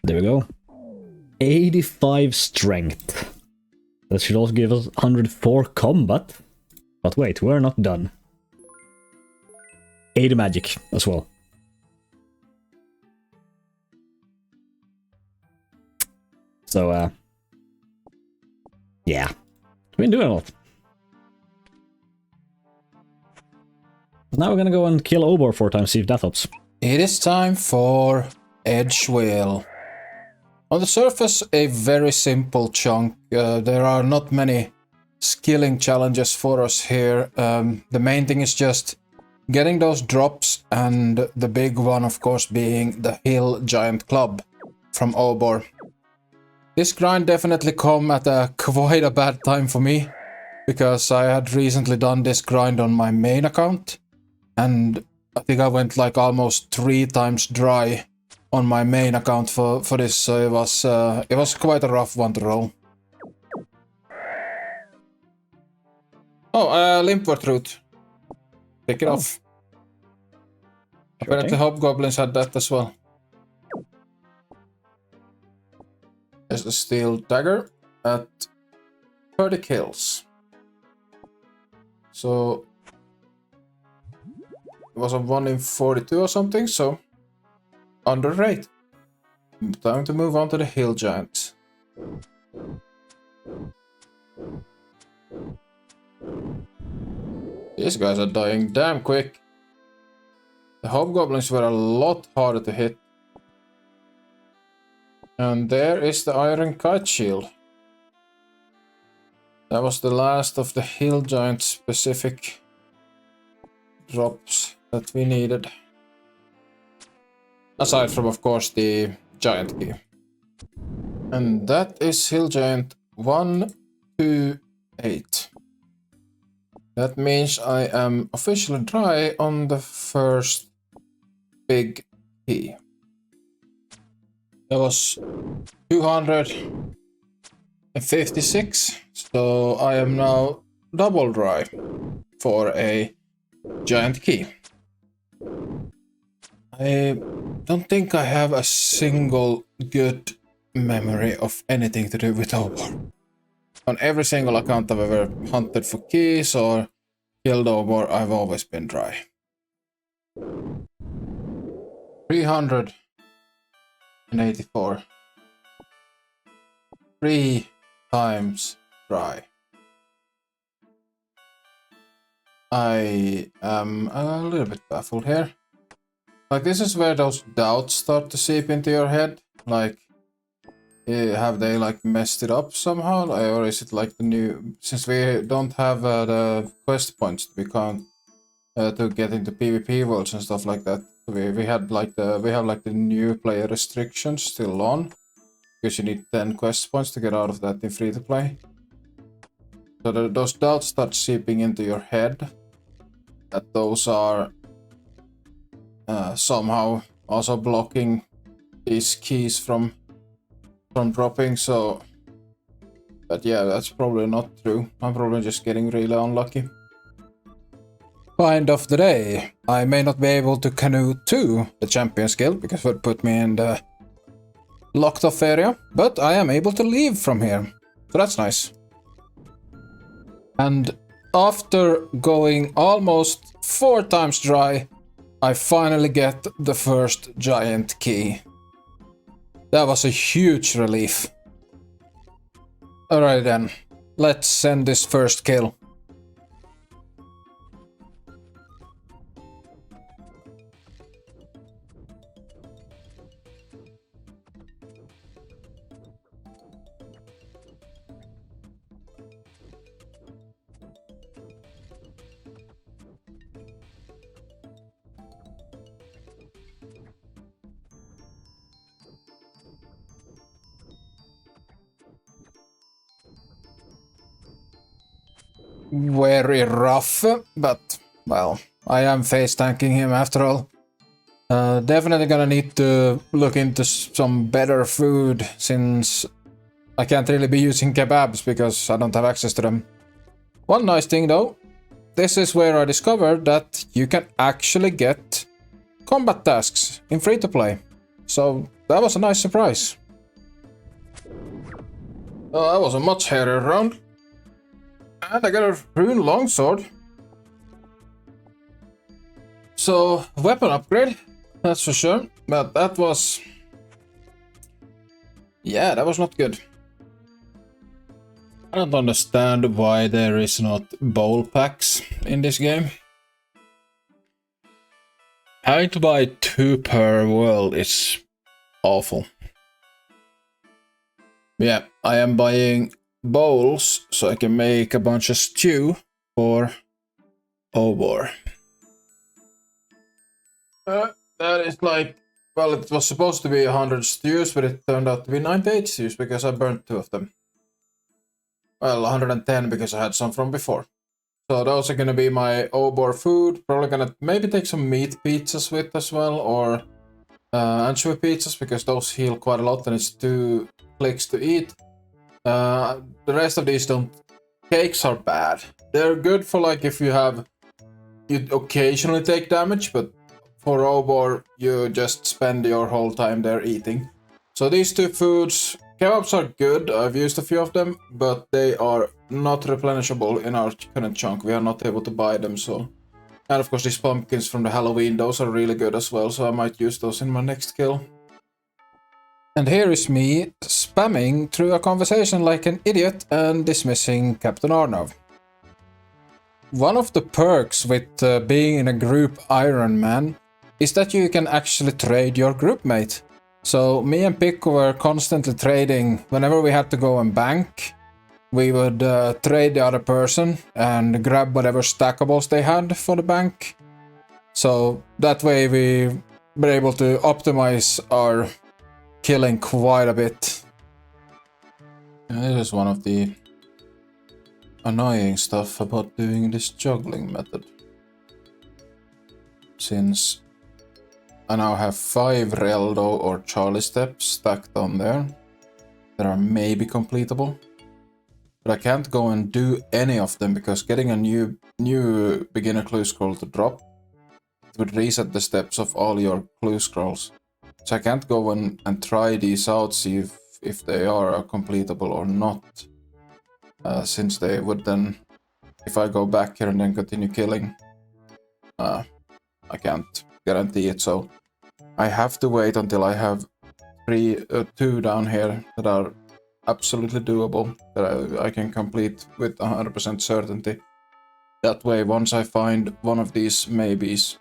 There we go. 85 strength. That should also give us 104 combat. But wait, we're not done. 80 magic as well. So, yeah. We've been doing a lot. Now we're gonna go and kill Obor 4 times, see if that helps.
It is time for Edge Wheel. On the surface, a very simple chunk. There are not many skilling challenges for us here. The main thing is just getting those drops, and the big one, of course, being the Hill Giant Club from Obor. This grind definitely come at quite a bad time for me, because I had recently done this grind on my main account, and I think I went like almost 3 times dry on my main account for this, so it was quite a rough one to roll. Oh, Limpwort root. Take it off. Apparently hobgoblins had that as well. There's the steel dagger at 30 kills. So it was a 1 in 42 or something, so under rate. Time to move on to the Hill Giants. These guys are dying damn quick. The hobgoblins were a lot harder to hit. And there is the iron kite shield. That was the last of the Hill Giant specific drops that we needed. Aside from, of course, the giant key. And that is Hill Giant 128. That means I am officially dry on the first big key. That was 256, so I am now double dry for a giant key. I don't think I have a single good memory of anything to do with Obor. On every single account I've ever hunted for keys or killed Obor, I've always been dry. 384. 3 times dry. I am a little bit baffled here. Like, this is where those doubts start to seep into your head. Like, have they like messed it up somehow, or is it like the new? Since we don't have the quest points, we can't to get into PvP worlds and stuff like that. We have like the new player restrictions still on, because you need 10 quest points to get out of that in free to play. So those doubts start seeping into your head that those are somehow also blocking these keys from dropping. So, but yeah, that's probably not true. I'm probably just getting really unlucky. Find of the day. I may not be able to canoe to the Champions Guild because it would put me in the locked off area, but I am able to leave from here, so that's nice. And after going almost 4 times dry, I finally get the first giant key. That was a huge relief. Alright then, let's send this first kill. Very rough, but, well, I am face tanking him after all. Definitely gonna need to look into some better food, since I can't really be using kebabs because I don't have access to them. One nice thing though, this is where I discovered that you can actually get combat tasks in free to play. So that was a nice surprise.
Oh, that was a much hairier round. And I got a rune longsword. So, weapon upgrade, that's for sure. But that was... yeah, that was not good. I don't understand why there is not bowl packs in this game. Having to buy 2 per world is awful. Yeah, I am buying bowls so I can make a bunch of stew for Obor. That is like, well, it was supposed to be 100 stews, but it turned out to be 98 stews because I burnt 2 of them. Well, 110 because I had some from before. So those are gonna be my Obor food. Probably gonna maybe take some meat pizzas with as well, or anchovy pizzas, because those heal quite a lot and it's 2 clicks to eat. The rest of these don't. Cakes are bad. They're good for like if you occasionally take damage, but for Obor you just spend your whole time there eating. So these 2 foods, kebabs are good. I've used a few of them, but they are not replenishable in our current chunk. We are not able to buy them, so. And of course these pumpkins from the Halloween, those are really good as well, so I might use those in my next kill. And here is me spamming through a conversation like an idiot and dismissing Captain Arnov. One of the perks with being in a group Ironman is that you can actually trade your group mate. So me and Pikku were constantly trading. Whenever we had to go and bank, we would trade the other person and grab whatever stackables they had for the bank. So that way we were able to optimize our killing quite a bit. And this is one of the annoying stuff about doing this juggling method. Since I now have 5 Reldo or Charlie steps stacked on there that are maybe completable. But I can't go and do any of them because getting a new beginner clue scroll to drop, it would reset the steps of all your clue scrolls. So I can't go and try these out, see if they are completable or not. Since they would then, if I go back here and then continue killing, I can't guarantee it. So I have to wait until I have 2 down here that are absolutely doable, that I can complete with 100% certainty. That way, once I find one of these maybes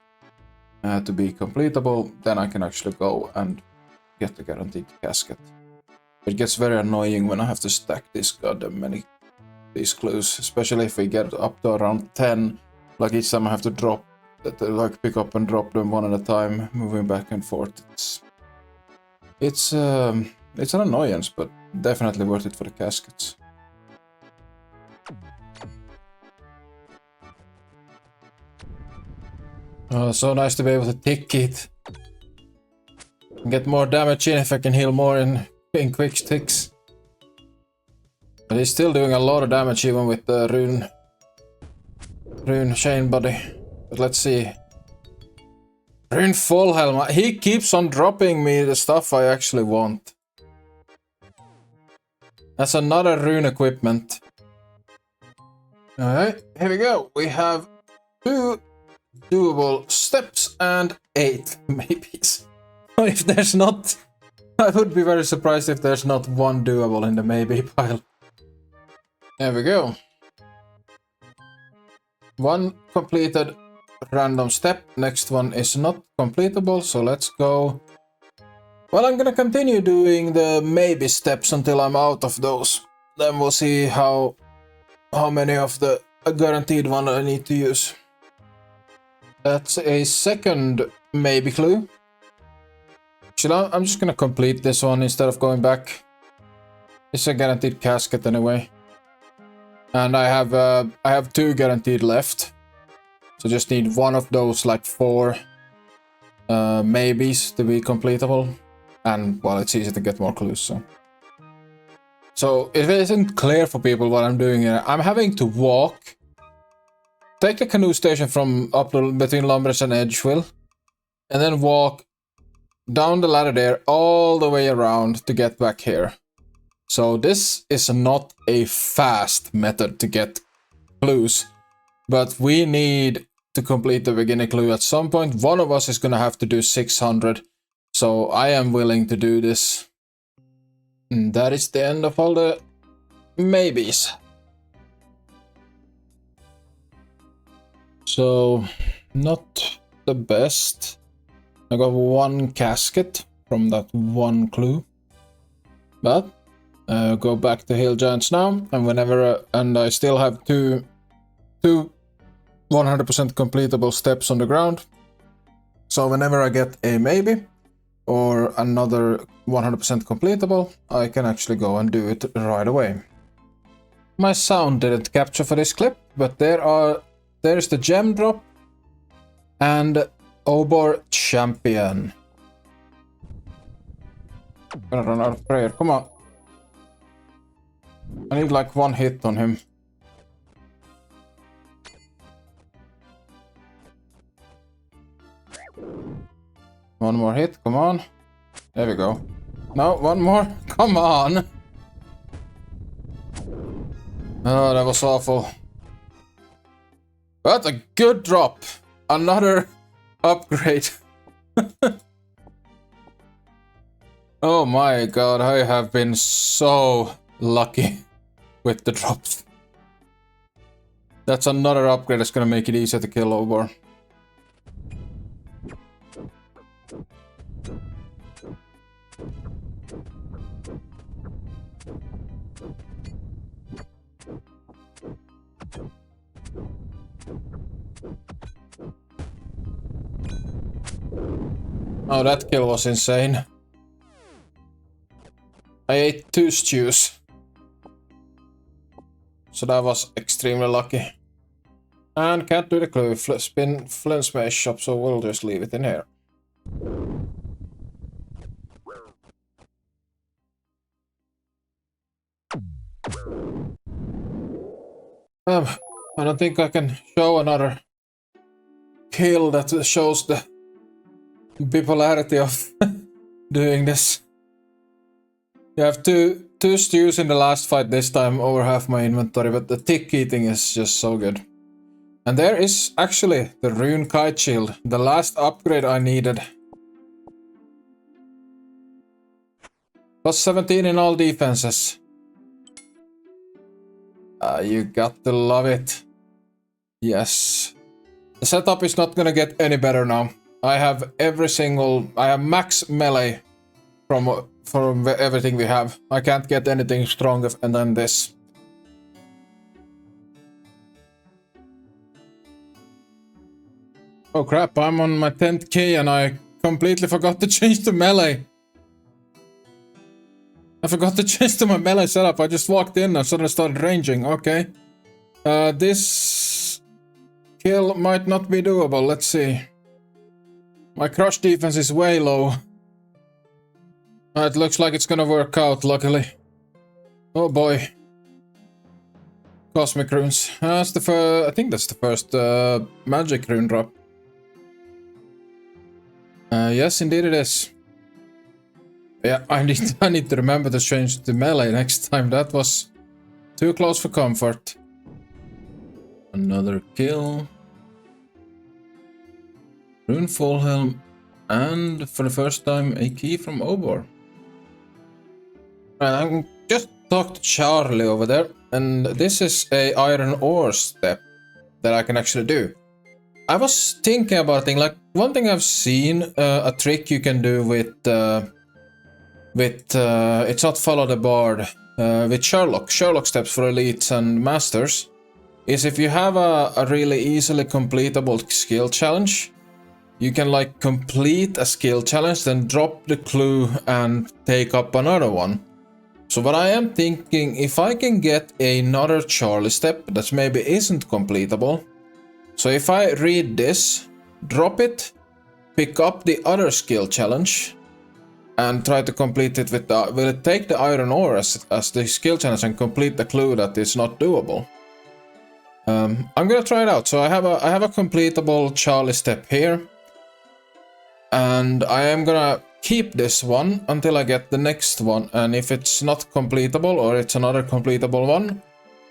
to be completable, then I can actually go and get the guaranteed casket. It gets very annoying when I have to stack this goddamn many these clues, especially if we get up to around 10. Like each time I have to drop, like pick up and drop them one at a time, moving back and forth. It's an annoyance, but definitely worth it for the caskets. Oh, so nice to be able to tick it. Get more damage in if I can heal more in quick ticks. But he's still doing a lot of damage even with the rune chain body. But let's see. Rune full helmet. He keeps on dropping me the stuff I actually want. That's another rune equipment. Alright, here we go. We have 2 doable steps and 8 maybes. If there's not... I would be very surprised if there's not 1 doable in the maybe pile. There we go. 1 completed random step. Next one is not completable, so let's go. Well, I'm gonna continue doing the maybe steps until I'm out of those. Then we'll see how many of the guaranteed one I need to use. That's a second maybe clue. I'm just gonna complete this one instead of going back. It's a guaranteed casket anyway. And I have 2 guaranteed left. So just need 1 of those like 4 maybes to be completable. And well, it's easy to get more clues, so. So if it isn't clear for people what I'm doing here, I'm having to walk. Take the canoe station from up to between Lumbridge and Edgewill. And then walk down the ladder there all the way around to get back here. So this is not a fast method to get clues, but we need to complete the beginner clue at some point. One of us is gonna have to do 600, so I am willing to do this. And that is the end of all the maybes. So, not the best. I got one casket from that one clue. But, go back to Hill Giants now, and whenever, and I still have two 100% completable steps on the ground. So whenever I get a maybe, or another 100% completable, I can actually go and do it right away. My sound didn't capture for this clip, but there's the gem drop and Obor champion. I'm gonna run out of prayer, come on. I need like one hit on him. One more hit, come on. There we go. No, one more, come on. Oh, that was awful. But a good drop. Another upgrade. Oh my god, I have been so lucky with the drops. That's another upgrade that's gonna make it easier to kill Obor. Oh, that kill was insane. I ate 2 stews. So that was extremely lucky. And can't do the clue, spin Flint's Maze shop, so we'll just leave it in here. I don't think I can show another kill that shows the bipolarity of doing this. You have two stews in the last fight this time, over half my inventory, but the tick eating is just so good. And there is actually the Rune Kite Shield, the last upgrade I needed. Plus 17 in all defenses. You got to love it. Yes. The setup is not gonna get any better now. I have I have max melee from everything we have. I can't get anything stronger than this. Oh crap, I'm on my 10th K and I completely forgot to change to melee. I forgot to change to my melee setup. I just walked in and suddenly started ranging. Okay. This kill might not be doable. Let's see. My crush defense is way low. It looks like it's gonna work out, luckily. Oh boy. Cosmic runes. That's the first. I think that's the first magic rune drop. Yes, indeed it is. Yeah, I need to remember to change to melee next time. That was too close for comfort. Another kill. Rune Full Helm, and for the first time a key from Obor. I just talked to Charlie over there, and this is a iron ore step that I can actually do. I was thinking about things like one thing I've seen, a trick you can do with it's not follow the board, with Sherlock steps for elites and masters, is if you have a really easily completable skill challenge, you can like complete a skill challenge, then drop the clue and take up another one. So what I am thinking, if I can get another Charlie step that maybe isn't completable, so if I read this, drop it, pick up the other skill challenge, and try to complete it with the, will it take the iron ore as the skill challenge and complete the clue that is not doable? I'm gonna try it out. So I have a completable Charlie step here, and I am gonna keep this one until I get the next one, and if it's not completable or it's another completable one,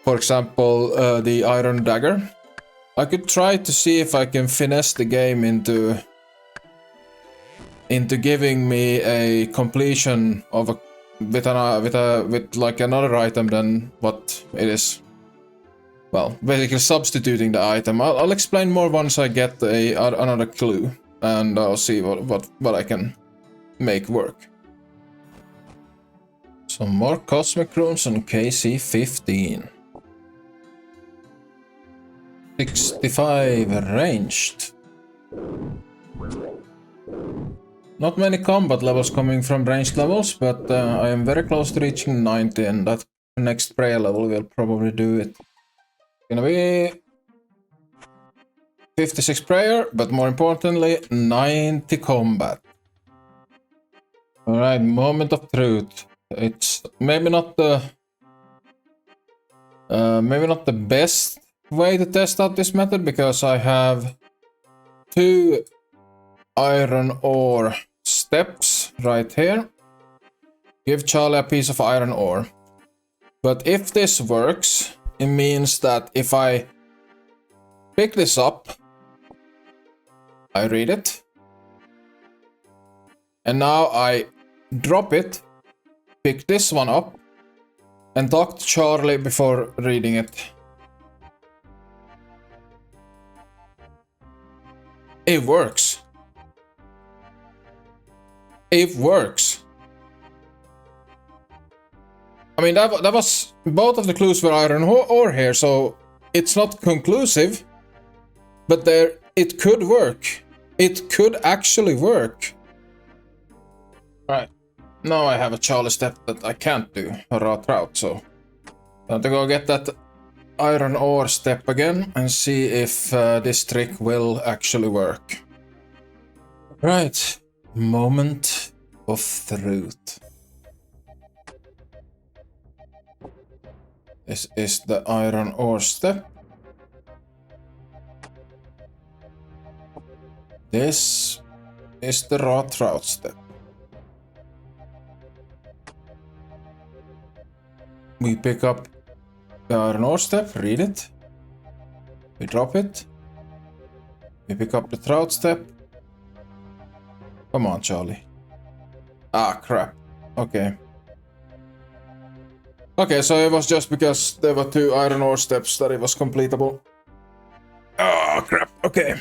for example the iron dagger, I could try to see if I can finesse the game into giving me a completion of a with like another item than what it is. Well, basically substituting the item. I'll explain more once I get another clue, and I'll see what I can make work. Some more cosmic runes on KC-15. 65 ranged. Not many combat levels coming from ranged levels, but I am very close to reaching 90, and that next prayer level will probably do it. Gonna be 56 prayer, but more importantly 90 combat. Alright, moment of truth. It's maybe not the best way to test out this method, because I have 2 iron ore steps right here. Give Charlie a piece of iron ore. But if this works, it means that if I pick this up, I read it, and now I drop it, pick this one up, and talk to Charlie before reading it. It works. It works. I mean, that was... Both of the clues were iron ore here, so it's not conclusive. But it could work. It could actually work. Right. Now I have a Charlie step that I can't do, a raw trout, so... I have to go get that iron ore step again and see if this trick will actually work. Right. Moment of truth. This is the iron ore step. This is the raw trout step. We pick up the iron ore step, read it. We drop it. We pick up the trout step. Come on, Charlie. Ah, crap. Okay. Okay, so it was just because there were 2 iron ore steps that it was completable. Oh, crap. Okay.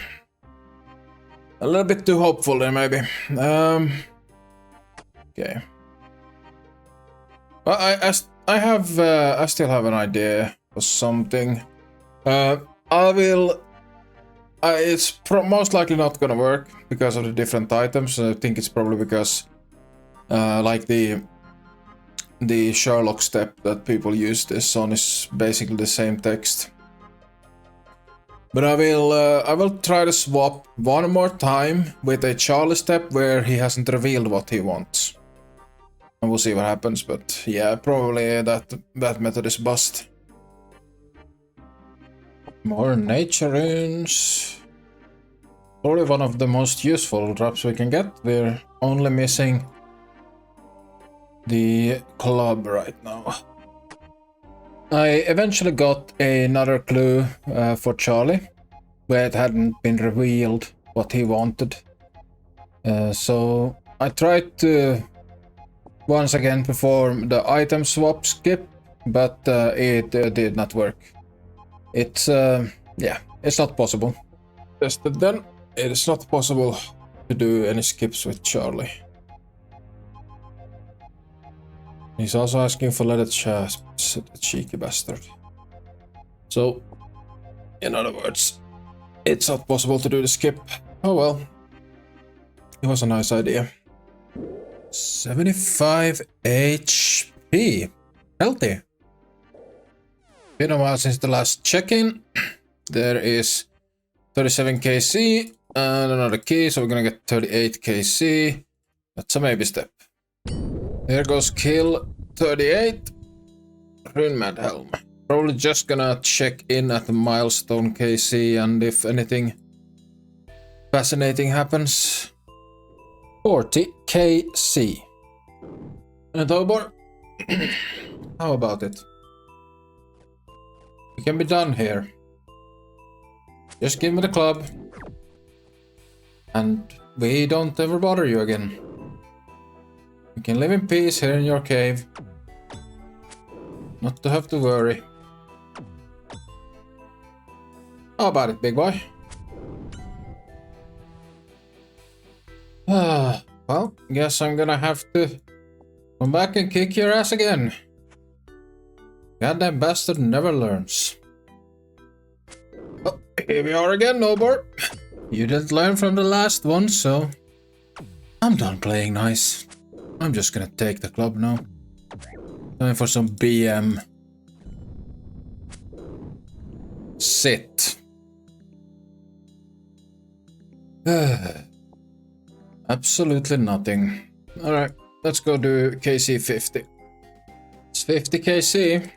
A little bit too hopeful there, maybe. Okay. Well, I still have an idea for something. It's most likely not gonna work because of the different items. I think it's probably because, like the Sherlock step that people use this on is basically the same text. But I will try to swap one more time with a Charlie step where he hasn't revealed what he wants. And we'll see what happens, but yeah, probably that method is bust. More nature runes. Probably one of the most useful drops we can get. We're only missing the club right now. I eventually got another clue for Charlie, where it hadn't been revealed what he wanted. So I tried to once again perform the item swap skip, but it did not work. It's yeah, it's not possible. Tested then, it is not possible to do any skips with Charlie. He's also asking for leaded shafts, the cheeky bastard. So, in other words, it's not possible to do the skip. Oh well. It was a nice idea. 75 HP. Healthy. Been a while since the last check-in. There is 37 KC and another key, so we're gonna get 38 KC. That's a maybe step. There goes kill 38. Runemad helm. Probably just gonna check in at the milestone KC, and if anything fascinating happens, 40 KC. And Tobor, how about it? We can be done here. Just give me the club. And we don't ever bother you again. You can live in peace here in your cave. Not to have to worry. How about it, big boy? Well, guess I'm gonna have to come back and kick your ass again. Goddamn bastard never learns. Oh, here we are again, Nobor. You didn't learn from the last one, so I'm done playing nice. I'm just gonna take the club now. Time for some BM. Sit. Absolutely nothing. Alright, let's go do KC 50. It's 50 KC.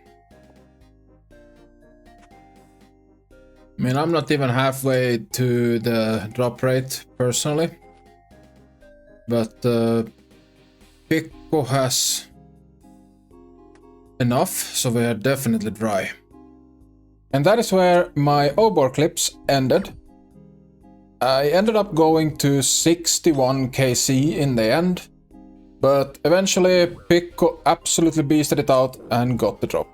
I mean, I'm not even halfway to the drop rate, personally. But Pikku has enough, so we are definitely dry. And that is where my Obor clips ended. I ended up going to 61 KC in the end, but eventually Pikku absolutely beasted it out and got the drop.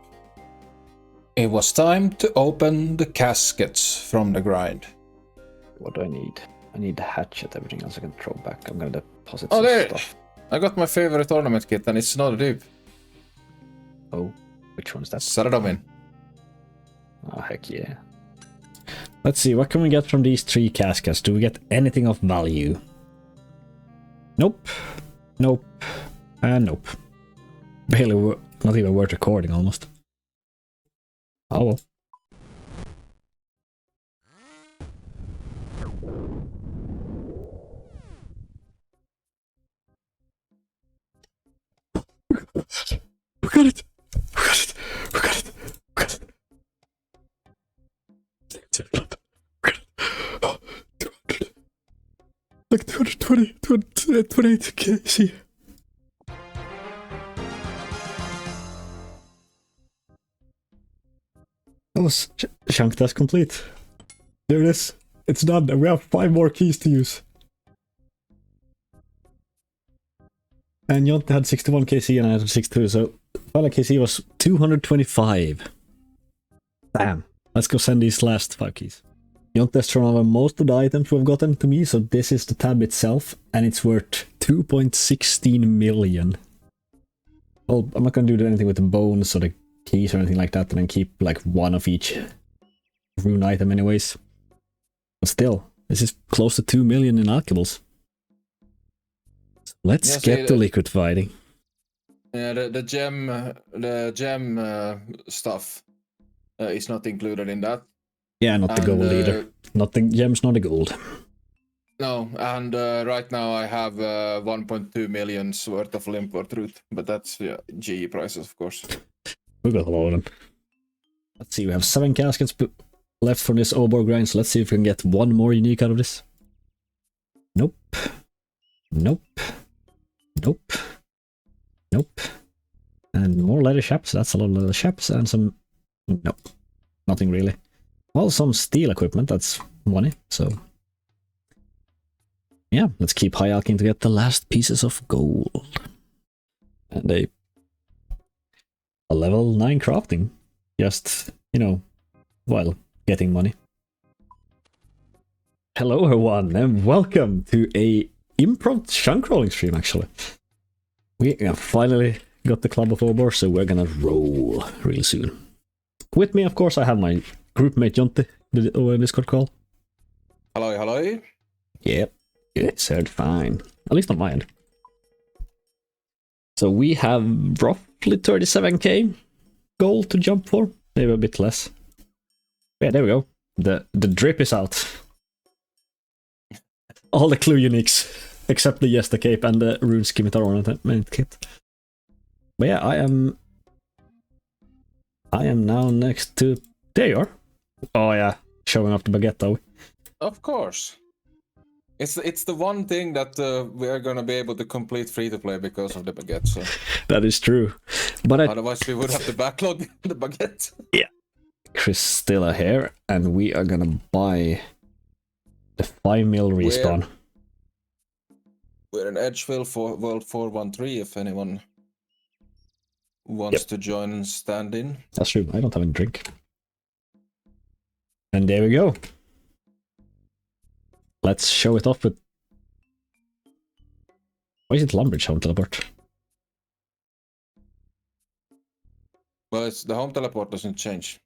It was time to open the caskets from the grind.
What do I need? I need the hatchet, everything else I can throw back. I'm gonna deposit
Oh,
some
there!
stuff.
I got my favorite ornament kit and it's not a dupe.
Oh, which one's that?
Saradomin.
Oh, heck yeah. Let's see, what can we get from these 3 caskets? Do we get anything of value? Nope. Nope. And nope. Barely, not even worth recording, almost. Oh well. We got it! We got it! We got it! We got it! Oh, 200. Like 220, 228 KC. That was chunk test complete. There it is. It's done, and we have 5 more keys to use. And Jonte had 61 KC and I had 62, so final KC was 225. Damn. Let's go send these last 5 keys. Jonte has thrown over most of the items we've gotten to me, so this is the tab itself, and it's worth 2.16 million. Well, I'm not gonna do anything with the bones or the keys or anything like that, and then keep like 1 of each rune item anyways. But still, this is close to 2 million in alchemables. Let's get to liquid fighting.
Yeah, the gem stuff is not included in that.
Yeah, not the gold either. Not the gems, not the gold.
No, and right now I have 1.2 million's worth of import route, but that's GE prices, of course.
We got a lot of them. Let's see, we have 7 caskets left from this Obor grind, so let's see if we can get 1 more unique out of this. Nope. Nope. Nope. Nope. And more leather chaps, that's a lot of leather chaps, and some... Nope. Nothing really. Well, some steel equipment, that's money, so... Yeah, let's keep high alching to get the last pieces of gold. And a level 9 crafting. Just, you know, while getting money. Hello everyone, and welcome to a improv chunk rolling stream, actually. We have finally got the Club of Obor, so we're gonna roll really soon. With me, of course, I have my groupmate Jonte over in Discord call.
Hello, hello.
Yep, it's heard fine. At least on my end. So we have roughly 37k gold to jump for. Maybe a bit less. Yeah, there we go. The drip is out. All the clue uniques, except the Yester Cape and the Runescape ornament kit. But yeah, I am now next to... There you are. Oh yeah, showing off the baguette, are we?
Of course. It's the one thing that we are gonna be able to complete free to play because of the baguette. So
That is true. But
otherwise we would have to backlog the baguette.
Christilla here, and we are gonna buy the 5 mil respawn.
We're in Edgeville for World 413 if anyone wants to join and stand in.
That's true. I don't have any drink. And there we go. Let's show it off with... Why is it Lumbridge home teleport?
Well, it's the home teleport doesn't change.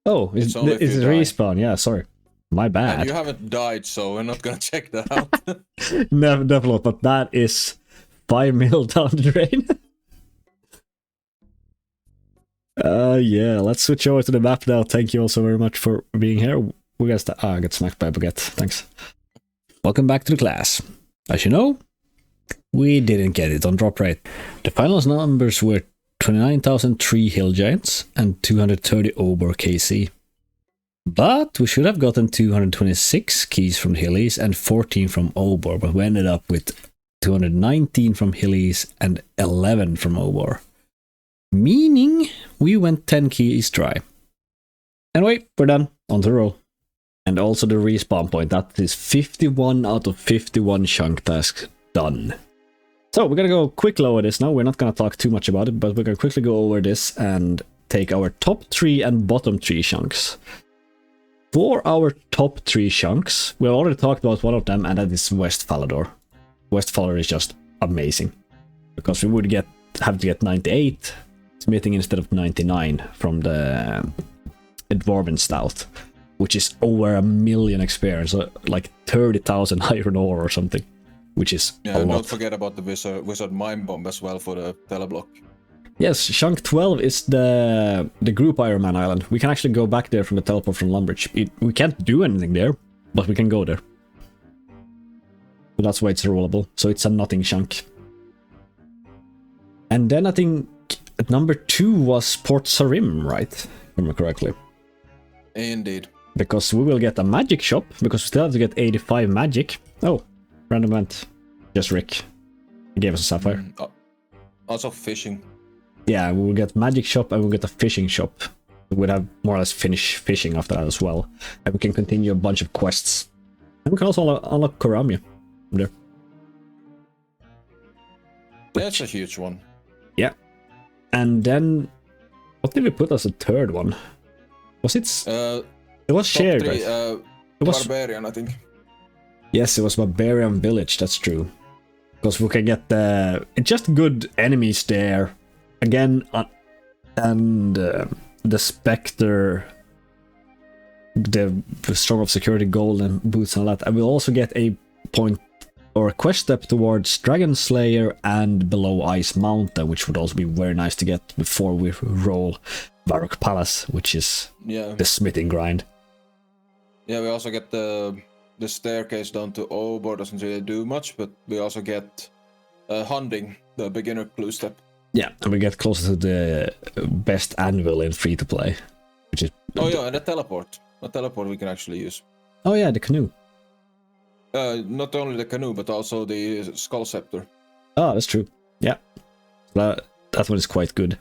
Oh, it's
only if you die.
respawn. Yeah, sorry. My bad.
And you haven't died, so we're not gonna check that out.
Never, definitely, but that is 5 mil down the drain. Yeah, let's switch over to the map now. Thank you all so very much for being here. We got I got smacked by a baguette. Thanks. Welcome back to the class. As you know, we didn't get it on drop rate. The final numbers were 29,003 Hill Giants and 230 Obor KC. But we should have gotten 226 keys from Hillies and 14 from Obor, but we ended up with 219 from Hillies and 11 from Obor. Meaning we went 10 keys dry. Anyway, we're done. On the roll. And also the respawn point. That is 51 out of 51 chunk tasks done. So we're gonna go quick over this now. We're not gonna talk too much about it, but we're gonna quickly go over this and take our top 3 and bottom 3 chunks. For our top 3 chunks, we already talked about one of them, and that is West Falador. West Falador is just amazing. Because we would have to get 98 smithing instead of 99 from the Dwarven Stout, which is over 1 million experience, like 30,000 iron ore or something, which is a lot.
Don't forget about the Wizard Mind Bomb as well for the teleblock.
Yes, chunk 12 is the group Ironman island. We can actually go back there from the teleport from Lumbridge. We can't do anything there, but we can go there. So that's why it's rollable. So it's a nothing chunk. And then I think number 2 was Port Sarim, right? If I remember correctly.
Indeed.
Because we will get a magic shop, because we still have to get 85 magic. Oh, random event. Just Rick. He gave us a sapphire.
Also fishing.
Yeah, we will get magic shop and we'll get a fishing shop. We would have more or less finished fishing after that as well. And we can continue a bunch of quests. And we can also unlock Koramia from there.
That's a huge one.
Yeah. And then... What did we put as a third one? Was it... it was shared,
3,
right? It was...
Barbarian, I think.
Yes, it was Barbarian Village, that's true. Because we can get the... just good enemies there. Again, and the Spectre, the Strong of Security Gold and boots and all that. And we'll also get a point or a quest step towards Dragon Slayer and below Ice Mountain, which would also be very nice to get before we roll Varrock Palace, which is the smithing grind.
Yeah, we also get the staircase down to Obor, doesn't really do much, but we also get Hunting, the beginner clue step.
Yeah, and we get closer to the best anvil in free-to-play, which is...
Oh yeah, and the teleport. A teleport we can actually use.
Oh yeah, the canoe.
Not only the canoe, but also the Skull Scepter.
Oh, that's true. Yeah. That one is quite good.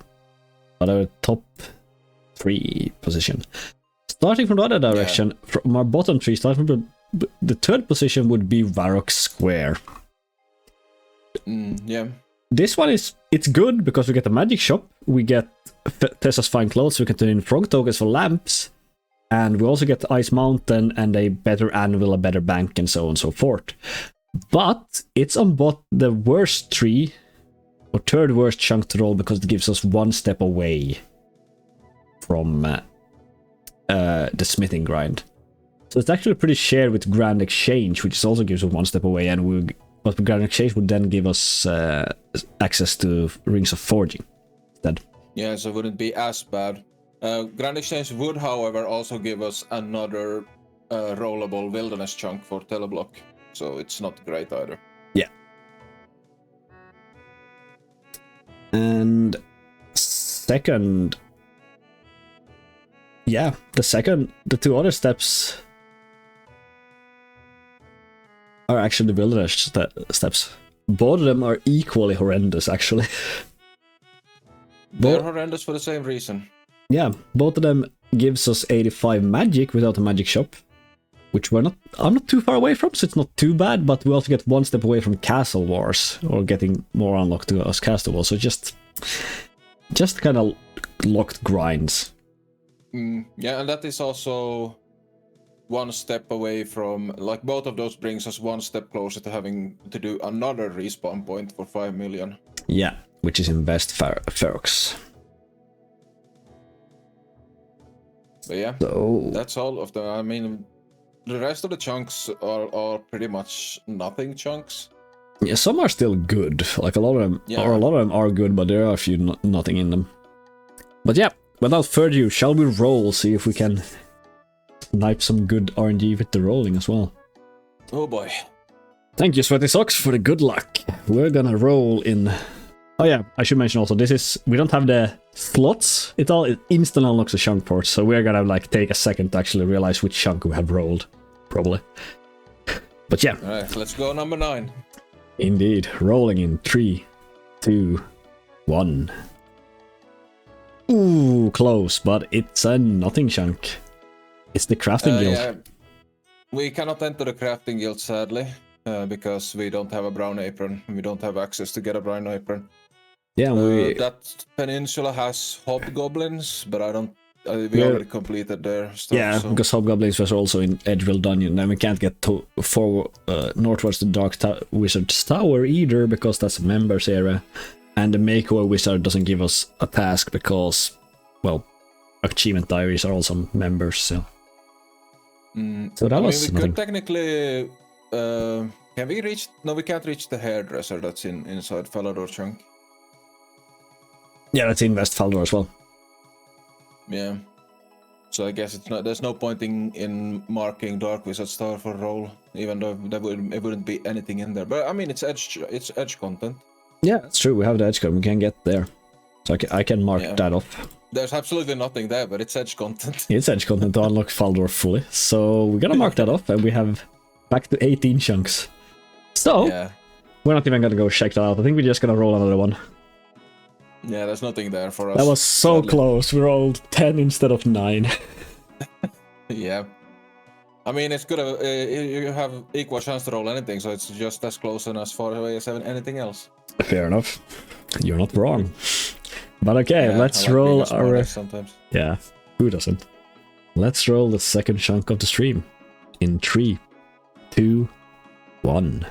But our top 3 position. Starting from the other direction, from our bottom 3, starting from the third position would be Varrock Square.
Yeah.
This one it's good because we get a magic shop, we get Tessa's fine clothes, we can turn in frog tokens for lamps, and we also get Ice Mountain and a better anvil, a better bank, and so on and so forth. But it's on the worst 3 or third worst chunk to roll because it gives us 1 step away from the smithing grind. So it's actually pretty shared with Grand Exchange, which also gives us 1 step away, and but Grand Exchange would then give us access to Rings of Forging instead.
Yeah, so it wouldn't be as bad. Grand Exchange would, however, also give us another rollable wilderness chunk for teleblock, so it's not great either.
Yeah. And second... Yeah, the 2 other steps are actually the builder steps. Both of them are equally horrendous, actually.
They're horrendous for the same reason.
Yeah, both of them gives us 85 magic without a magic shop, which I'm not too far away from, so it's not too bad, but we also get one step away from Castle Wars, or getting more unlocked to us Castle Wars, so just kind of locked grinds.
Yeah, and that is also one step away from, like, both of those brings us one step closer to having to do another respawn point for 5 million.
Yeah, which is in West Ferox.
But yeah,
So
that's all of them. I mean, the rest of the chunks are pretty much nothing chunks.
yeah, some are still good. Like a lot of them,
Yeah.
or a lot of them are good, but there are a few nothing in them. But yeah, without further ado, shall we roll? See if we can snipe some good RNG with the rolling as well.
Oh boy.
Thank you, Sweaty Socks, for the good luck. We're gonna roll in. Oh yeah, I should mention also, we don't have the slots. It instant unlocks the chunk port, so we're gonna like take a second to actually realize which chunk we have rolled, probably. But yeah.
Alright, let's go number 9.
Indeed, rolling in 3, 2, 1. Ooh, close, but it's a nothing chunk. It's the crafting guild.
Yeah. We cannot enter the crafting guild, sadly, because we don't have a brown apron. We don't have access to get a brown apron.
Yeah,
That peninsula has hobgoblins, but we already completed their stuff.
yeah,
so.
because hobgoblins was also in Edgeville Dungeon, and we can't get northwards to Dark Wizard's Tower either, because that's a members area, and the Makeover Wizard doesn't give us a task because, well, achievement diaries are also members, so. So that was
we
nothing.
could technically. Can we reach? No, we can't reach the hairdresser that's inside Falador chunk.
Yeah, that's in West Faldor as well.
Yeah. So I guess there's no point in marking Dark Wizard's Tower for roll, even though it wouldn't be anything in there. But I mean, it's edge content.
Yeah, that's true. We have the edge code. We can get there, so I can mark that off.
There's absolutely nothing there, but it's edge content.
It's edge content to unlock Faldor fully, so we're gonna mark that off, and we have back to 18 chunks. So we're not even gonna go check that out. I think we're just gonna roll another one.
Yeah, there's nothing there for us.
That was so close. We rolled 10 instead of 9.
Yeah. I mean, it's good. You have equal chance to roll anything, so it's just as close and as far away as anything else.
Fair enough. You're not wrong. But okay,
Yeah,
let's
I like
roll
being a smart
our...
ass sometimes.
Yeah, who doesn't? Let's roll the second chunk of the stream. In 3, 2, 1.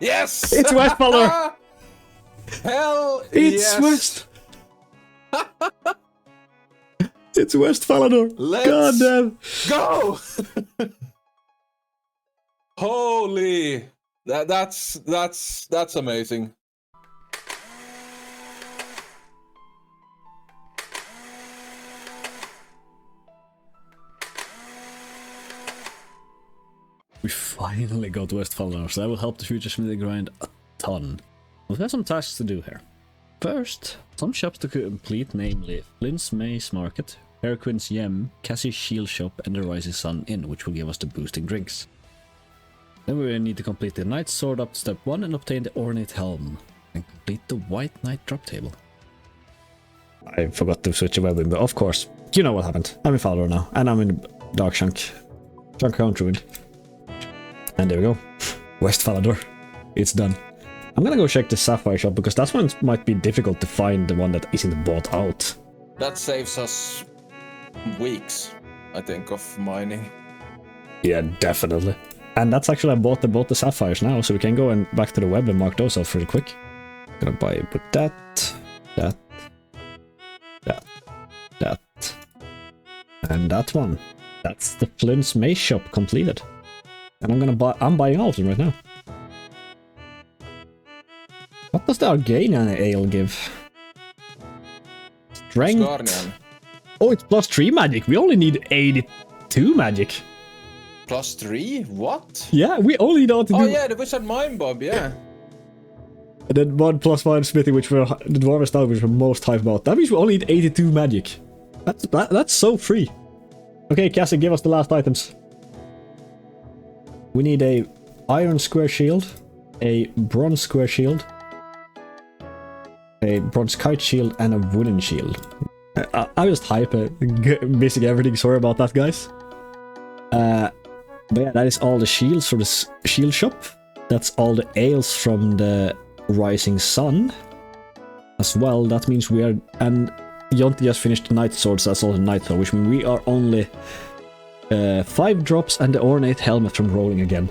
Yes!
It's West Faldor!
Hell
It's
yes!
West! It's West Falador!
Let's
God damn!
go! Holy! That's amazing.
We finally got West Falador, so that will help the future smithy grind a ton. We have some tasks to do here. First, some shops to complete, namely Flynn's Maze Market, Harlequin's Yem, Cassie's Shield Shop, and the Rising Sun Inn, which will give us the boosting drinks. Then we will need to complete the Knight's Sword up to step 1 and obtain the Ornate Helm, and complete the White Knight drop table. I forgot to switch a web window, of course. You know what happened. I'm in Falador now, and I'm in Dark Chunk. Chunk Country. And there we go. West Falador. It's done. I'm gonna go check the Sapphire shop, because that one might be difficult to find, the one that isn't bought out.
That saves us weeks, I think, of mining.
Yeah, definitely. And that's actually, I bought both the Sapphires now, so we can go and back to the web and mark those off really quick. Gonna buy with that, and that one. That's the Flynn's Maze shop completed. And I'm buying all of them right now. What does the Arganian ale give? Strength.
Skarnian.
Oh, it's plus 3 magic. We only need 82 magic.
Plus 3? What?
Yeah, we only know how to do...
Oh yeah, the Wizard Mind Bob, yeah.
And then 1+1 Smithy, which we're the Dwarven style, which we're most hyped about. That means we only need 82 magic. That's so free. Okay, Cassie, give us the last items. We need a iron square shield, a bronze square shield, a bronze kite shield, and a wooden shield. I just hype basically everything. Sorry about that, guys. But yeah, that is all the shields for the shield shop. That's all the ales from the rising sun as well. That means we are, and Jonti just finished the night swords. That's all the night sword, which means we are only 5 drops and the ornate helmet from rolling again.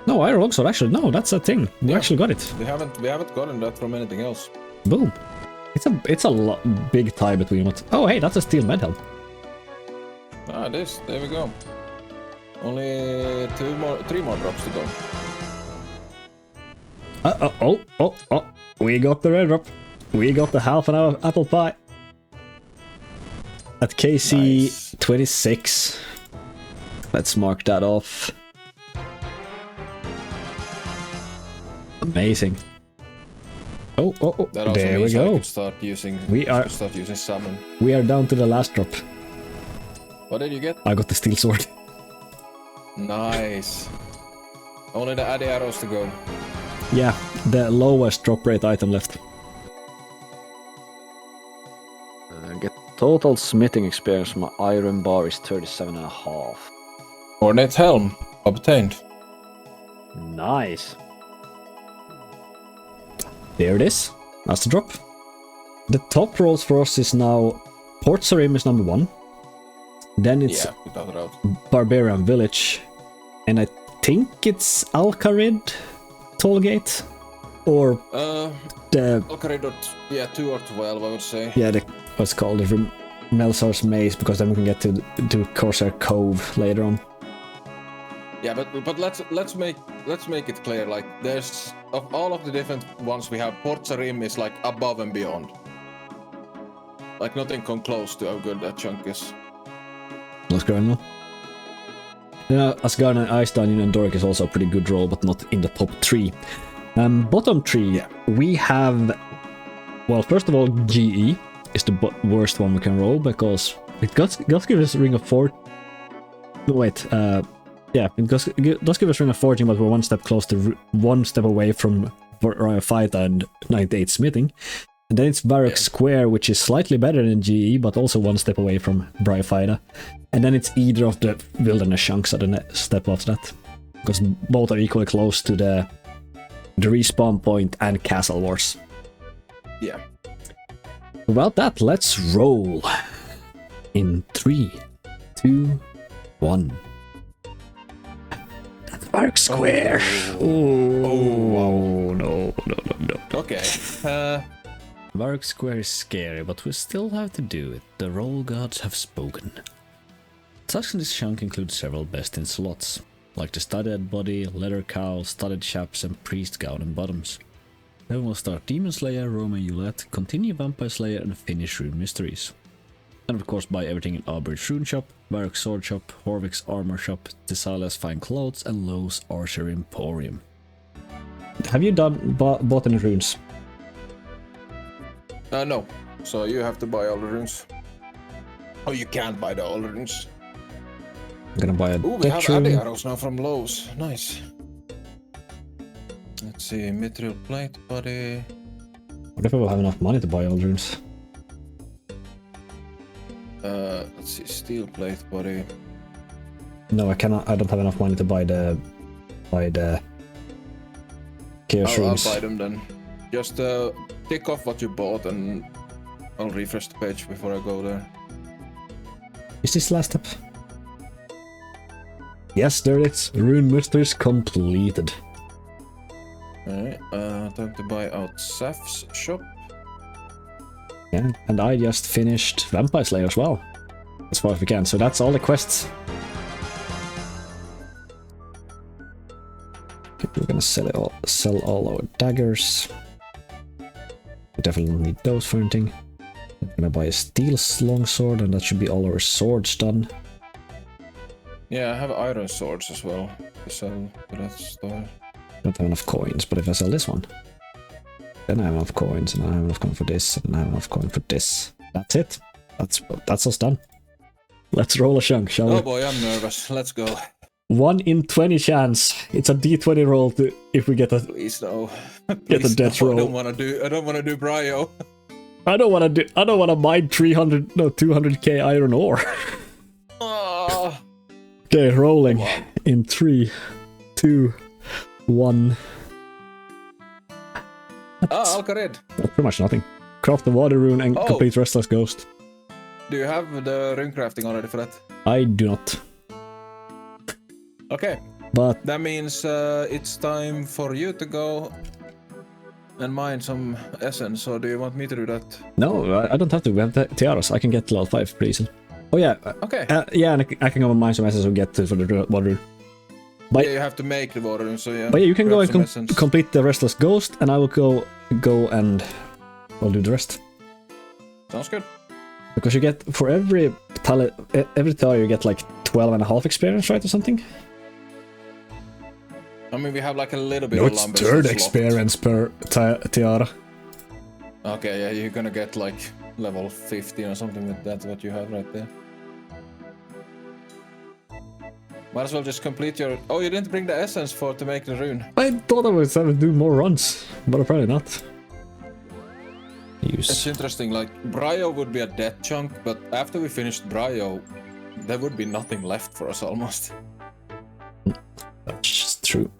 No, iron longsword. Actually, no, that's a thing. We actually got it.
We haven't gotten that from anything else.
Boom. It's a big tie between what. Oh, hey, that's a steel med helm.
Ah, there we go. Only 3 more drops to go.
Oh. We got the red drop. We got the half an hour apple pie. At KC
Nice.
26. Let's mark that off. Amazing. Oh,
That also
there we
means I
go.
could start using. Summon.
We are down to the last drop.
What did you get?
I got the steel sword.
Nice. Only the Addy arrows to go.
Yeah, the lowest drop rate item left. Get total smithing experience from my iron bar is 37.5.
Ornate helm obtained.
Nice. There it is. That's the drop. The top rolls for us is now Port Sarim is number 1. Then it's
Yeah, without a doubt.
Barbarian Village. And I think it's Alcarid Tollgate. Or the...
Alcarid, yeah, 2 or 12, I would say.
Yeah, what's called the Melsar's Maze, because then we can get to Corsair Cove later on.
Yeah, but let's make it clear. Like, there's of all of the different ones we have, Port Sarim is like above and beyond. Like nothing come close to how good that chunk is.
What's going on? Yeah, Asgard and Ice Dungeon and Doric is also a pretty good roll, but not in the top 3. Bottom 3, we have... Well, first of all, GE is the worst one we can roll, because it does give us Ring of Fortune. No, wait, yeah, it does give us Ring of Fortune, but we're one step away from bryophyta and 98 smithing. And then it's Varrock Square, which is slightly better than GE, but also one step away from bryophyta. And then it's either of the wilderness chunks at the next step after that, because both are equally close to the respawn point and Castle Wars.
Yeah.
About that, let's roll. In 3, 2, 1. That's Varrock Square. Oh, no.
Okay.
Varrock Square is scary, but we still have to do it. The roll gods have spoken. Tasks in this chunk include several best in slots, like the studded body, leather cowl, studded chaps, and priest gown and bottoms. Then we'll start Demon Slayer, Roman Roulette, continue Vampire Slayer, and finish Rune Mysteries. And of course buy everything in Aubrey's Rune Shop, Varrock Sword Shop, Horvick's Armor Shop, Thessalia's Fine Clothes, and Lowe's Archer Emporium. Have you bought any runes?
No. So you have to buy all the runes. Oh, you can't buy all the runes.
I'm gonna buy a
Ooh, we have
death rune.
Addy arrows now from Lowe's. Nice. Let's see, mithril plate body.
What if I will have enough money to buy all the runes?
Let's see, steel plate body.
No, I cannot. I don't have enough money to buy the chaos
I'll
runes.
buy them then. Just tick off what you bought and I'll refresh the page before I go there.
Is this last step? Yes, there it is. Rune Mysteries completed.
Alright, time to buy out Saf's shop.
Yeah, and I just finished Vampire Slayer as well, as far as we can. So that's all the quests. Okay, we're gonna sell all our daggers. We definitely don't need those for anything. I'm gonna buy a steel longsword, and that should be all our swords done.
Yeah, I have iron swords as well to sell to that store.
Don't have enough coins, but if I sell this one, then I have enough coins, and I have enough coin for this, and I have enough coin for this. That's it. That's us done. Let's roll a chunk, shall we?
Oh boy, I'm nervous. Let's go.
1 in 20 chance. It's a D20 roll to if we get a
Please no.
get a death roll.
I don't want to do Bryo.
I don't want to mine 200k iron ore.
Oh.
Okay, rolling in 3, 2, 1.
Alcarid.
That's pretty much nothing. Craft the water rune and complete Restless Ghost.
Do you have the rune crafting already for that?
I do not.
Okay.
But
That means it's time for you to go and mine some essence, so do you want me to do that?
no, I don't have to. We have the tiaras. I can get level 5 pretty easily. Oh yeah.
Okay.
Yeah, and I can go and mine some essence and get to for the water rune. But
Yeah, you have to make the water rune, so yeah.
But yeah, you can go
grab
and
some essence.
complete the Restless Ghost, and I will go and I'll do the rest.
Sounds good.
Because you get for every tiara you get like 12.5 experience, right, or something?
I mean, we have like a little bit
No,
of
it's
lumbers
third
that's
experience per tiara.
locked. Okay, yeah, you're gonna get like level 15 or something with that, what you have right there. Might as well just complete your... Oh, you didn't bring the essence to make the rune.
I thought I was having to do more runs, but apparently not.
It's interesting, like, Bryo would be a dead chunk, but after we finished Bryo, there would be nothing left for us almost.
That's true.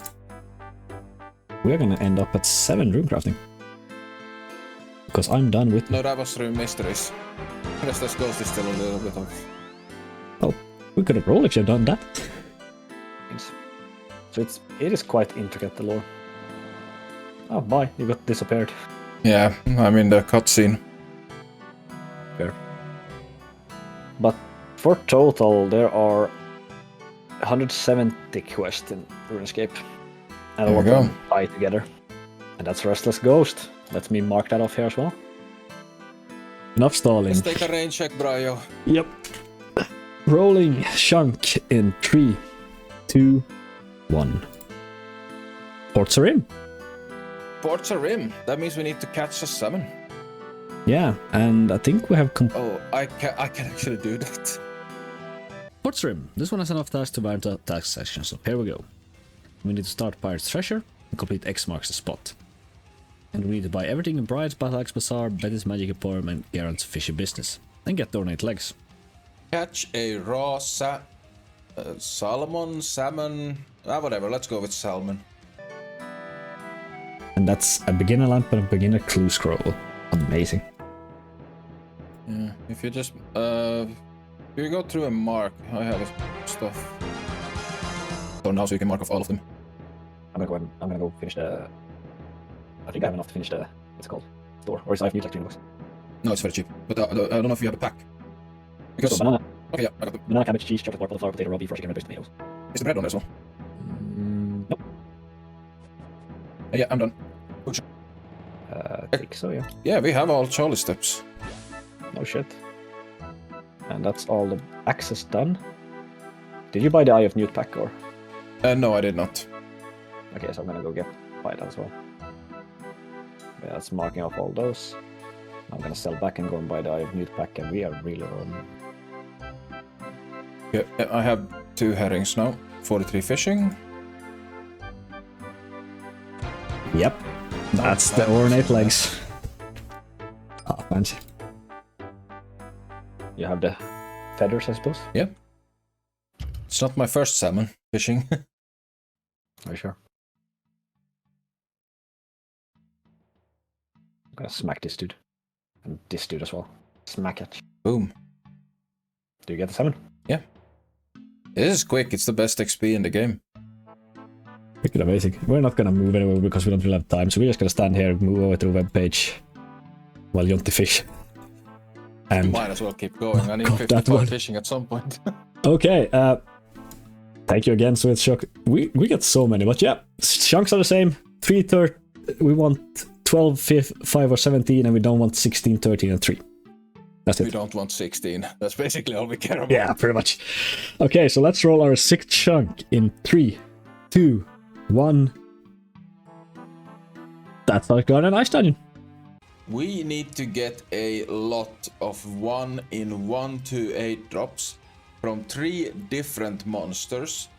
We're gonna end up at 7 rune crafting. Because I'm done with...
No, that was Rune Mysteries. Restless Ghost is still a little bit of...
Oh, we could have rolled if you had done that. So it is quite intricate, the lore. Oh, bye, you got disappeared.
Yeah, I mean the cutscene.
Fair. But for total, there are 170 quests in RuneScape. And all of them tie together. And that's Restless Ghost. Let me mark that off here as well. Enough stalling.
Let's take a rain check, Bryo.
Yep. Rolling chunk in 3, 2, 1. Ports are in.
Ports are in. That means we need to catch a 7.
Yeah, and I think we have
Oh, I can actually do that.
Ports Rim. This one has enough tasks to bind to task section, so here we go. We need to start Pirate's Treasure and complete X marks the spot. And we need to buy everything in Bride's, Battle Axe Bazaar, Betty's Magic Emporium, and Garant's Fishy Business. And get the ornate legs.
Catch a raw salmon, whatever, let's go with salmon.
And that's a beginner lamp and a beginner clue scroll. Amazing.
Yeah, if you just, if you go through and mark, I have stuff. So now so you can mark off all of them.
I'm gonna go finish the... I think I have enough to finish the... What's it called? Store. Or is I have like 3 bucks?
No, it's very cheap. But I don't know if you have a pack. Because...
So banana.
Okay, yeah, I got them.
Banana, cabbage, cheese, chocolate bar, cauliflower, potato, raw beef, fresh chicken, red tomatoes.
Is the bread on there as well?
Nope.
Yeah, I'm done.
I think so, yeah.
Yeah, we have all Charlie steps.
No shit. And that's all the access done. Did you buy the Eye of Newt pack or?
No, I did not.
Okay, so I'm gonna go buy that as well. Yeah, that's marking off all those. I'm gonna sell back and go and buy the Eye of Newt pack, and we are really rolling.
Yeah, I have 2 herrings now. 43 fishing.
Yep. That's the ornate legs. Ah, fancy. You have the feathers, I suppose?
Yeah. It's not my first salmon fishing.
Are you sure? I'm gonna smack this dude. And this dude as well. Smack it.
Boom.
Do you get the salmon?
Yeah. This is quick, it's the best XP in the game.
Freaking amazing. We're not gonna move anywhere because we don't really have time, so we're just gonna stand here, move over to the webpage while Jonty fish. And
Might as well keep going. I need
God, that
55
one.
fishing at some point.
okay, thank you again, Sweet Shock. We get so many, but yeah, chunks are the same. 3, 3, we want 12, 5, or 17, and we don't want 16, 13, and 3. That's
We
it.
don't want 16. That's basically all we care about.
Yeah, pretty much. Okay, so let's roll our 6th chunk in 3, 2, 1. That's our Garden Ice Dungeon.
We need to get a lot of 1 in 1 to 8 drops from 3 different monsters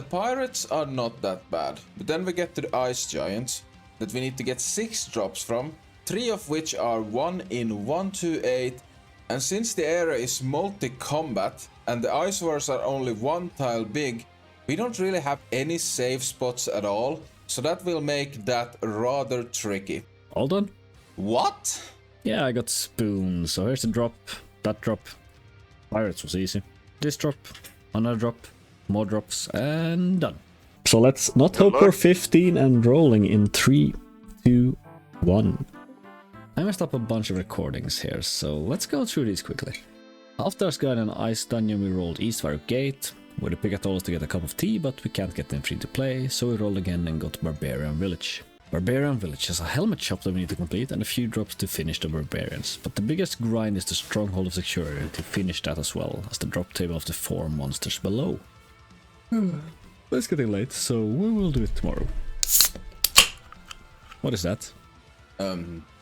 The pirates are not that bad, but then we get to the ice giants that we need to get 6 drops from, 3 of which are 1 in 128, and since the area is multi-combat and the ice wars are only 1 tile big, we don't really have any safe spots at all, so that will make that rather tricky.
All done?
What?
Yeah, I got spoons. So here's the drop, that drop. Pirates was easy. This drop, another drop, more drops, and done. So let's not hope for 15 and rolling in 3, 2, 1. I messed up a bunch of recordings here, so let's go through these quickly. After us got an ice dungeon, we rolled Eastwire Gate, where the Pikatolas to get a cup of tea, but we can't get them free to play, so we rolled again and got Barbarian Village. Barbarian Village has a helmet shop that we need to complete and a few drops to finish the barbarians, but the biggest grind is the Stronghold of Security to finish that as well as the drop table of the 4 monsters below. It's getting late, so we will do it tomorrow. What is that?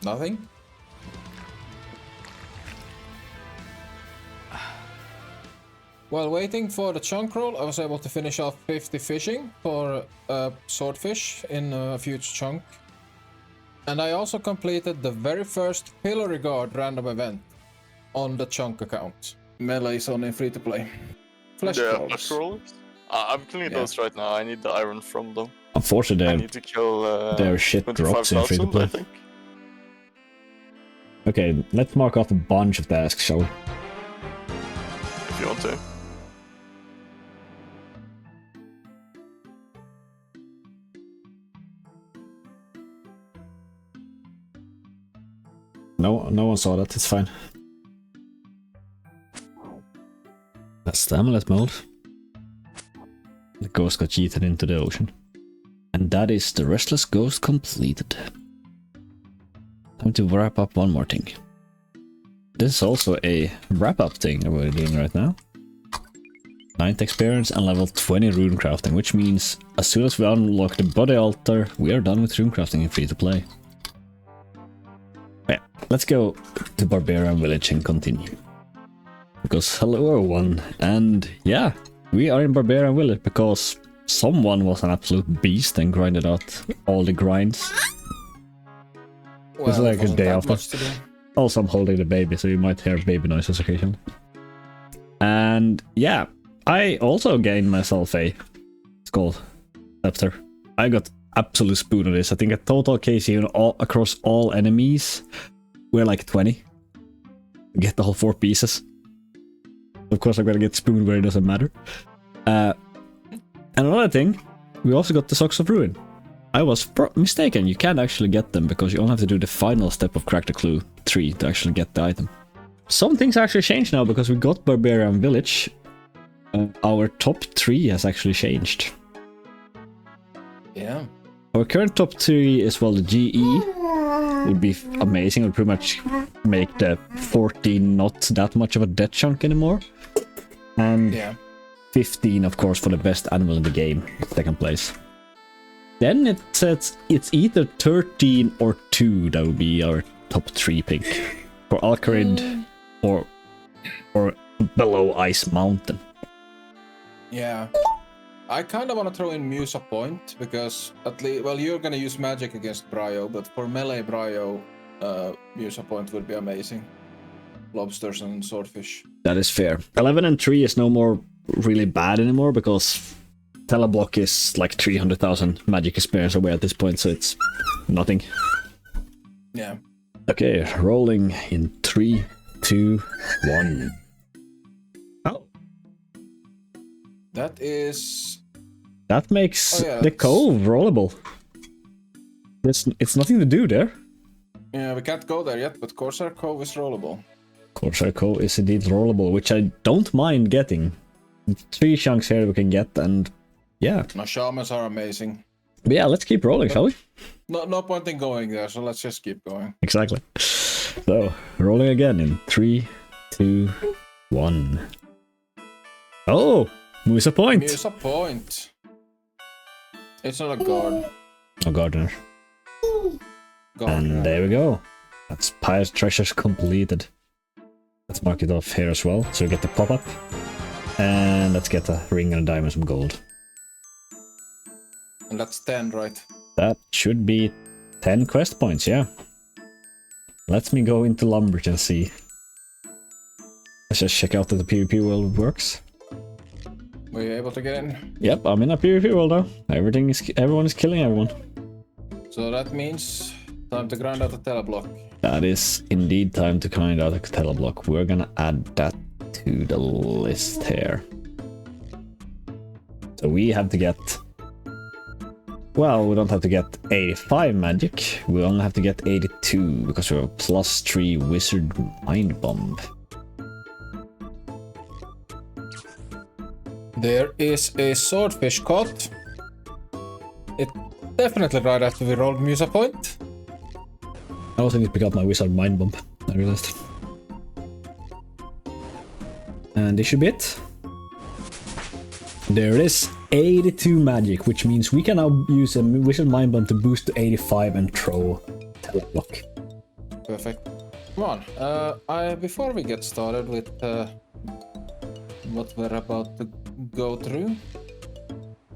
Nothing? While waiting for the chunk roll, I was able to finish off 50 fishing for swordfish in a future chunk. And I also completed the very first Pillory Guard random event on the chunk account. Melee is only free to play. Flesh crawlers.
Flesh crawlers? I'm killing those right now. I need the iron from them.
Unfortunately,
I need to kill
their shit drops in free to
25,000,
play.
I think.
Okay, let's mark off a bunch of tasks, shall we?
If you want to.
No one saw that, it's fine. That's the amulet mold. The ghost got yeeted into the ocean. And that is the Restless Ghost completed. Time to wrap up one more thing. This is also a wrap-up thing that we're doing right now. 9th experience and level 20 rune crafting, which means as soon as we unlock the body altar, we are done with rune crafting and free to play. Yeah, let's go to Barbarian Village and continue. Because hello everyone, and yeah, we are in Barbarian Village because someone was an absolute beast and grinded out all the grinds.
Well,
It's like a day after.
much to do.
Also, I'm holding the baby, so you might hear baby noises occasionally. And yeah, I also gained myself a skull scepter. I got absolute spoon of this. I think a total KC across all enemies were like 20. Get the whole 4 pieces. Of course, I'm gonna get spoon where it doesn't matter. And another thing, we also got the Socks of Ruin. I was mistaken, you can actually get them because you only have to do the final step of Crack the Clue 3 to actually get the item. Some things actually changed now because we got Barbarian Village. Our top 3 has actually changed.
Yeah.
Our current top 3 is, well, the GE would be amazing. It would pretty much make the 14 not that much of a death chunk anymore. And
Yeah.
15, of course, for the best animal in the game, second place. Then it says it's either 13 or 2 that would be our top 3 pick. For Alcarid or below Ice Mountain.
Yeah. I kind of want to throw in Musa Point because at least, well, you're gonna use magic against Bryo, but for melee Bryo, Musa Point would be amazing. Lobsters and swordfish.
That is fair. 11 and 3 is no more really bad anymore because Teleblock is like 300,000 magic experience away at this point, so it's nothing.
Yeah.
Okay, rolling in 3, 2, 1. Oh.
That is...
That makes
Oh, yeah,
the
that's-
cove rollable. It's nothing to do there.
Yeah, we can't go there yet, but Corsair Cove is rollable.
Corsair Cove is indeed rollable, which I don't mind getting. 3 chunks here we can get, and yeah.
My shamans are amazing.
But yeah, let's keep rolling, shall we?
No point in going there, so let's just keep going.
Exactly. So, rolling again in 3, 2, 1. Oh! Musa Point!
Musa Point. It's not a guard.
Oh, Gardener.
Guard,
And
yeah.
there we go. That's Pirate Treasures completed. Let's mark it off here as well, so we get the pop-up. And let's get a ring and a diamond, some gold.
And that's 10, right?
That should be 10 quest points, yeah. Let me go into Lumbridge and see. Let's just check out that the PvP world works.
Were you able to get in?
Yep, I'm in a PvP world now. Everyone is killing everyone.
So that means time to grind out the teleblock.
That is indeed time to grind out a teleblock. We're gonna add that to the list here. So we have to get... Well, we don't have to get 85 magic. We only have to get 82 because we have a +3 wizard mind bomb.
There is a swordfish caught. It definitely right after we rolled Musa point.
I also need to pick up my wizard mind bomb. I realized. And this should be it. There it is. 82 magic, which means we can now use a wizard mind bomb to boost to 85 and throw teleblock.
Perfect. Come on. Before we get started with what we're about to go through.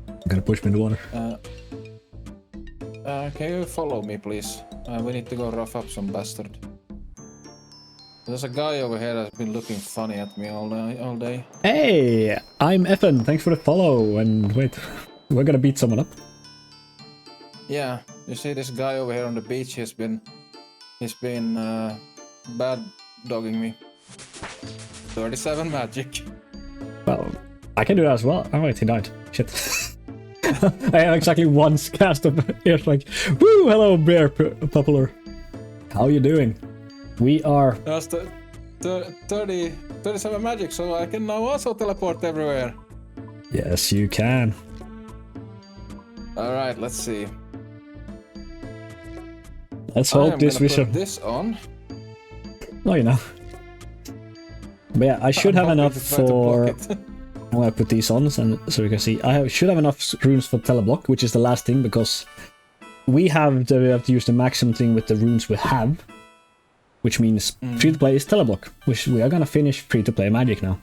I'm gonna push me in the water.
Can you follow me, please? We need to go rough up some bastard. There's a guy over here that's been looking funny at me all day.
Hey, I'm Evan. Thanks for the follow. And wait, we're gonna beat someone up.
Yeah, you see this guy over here on the beach. He's been bad dogging me. 37 magic.
Well, I can do that as well. Oh wait, he died. Shit. I have exactly one cast of ears like, woo, hello bear popular. How you doing? We are...
That's 37 magic, so I can now also teleport everywhere.
Yes, you can.
Alright, let's see.
Let's hope this vision...
put this on.
Oh, you know. But yeah, I should have enough for... I'm gonna put these on so you can see. I should have enough runes for teleblock, which is the last thing, because we have to use the maximum thing with the runes we have, which means free-to-play is teleblock, which we are gonna finish free-to-play magic now.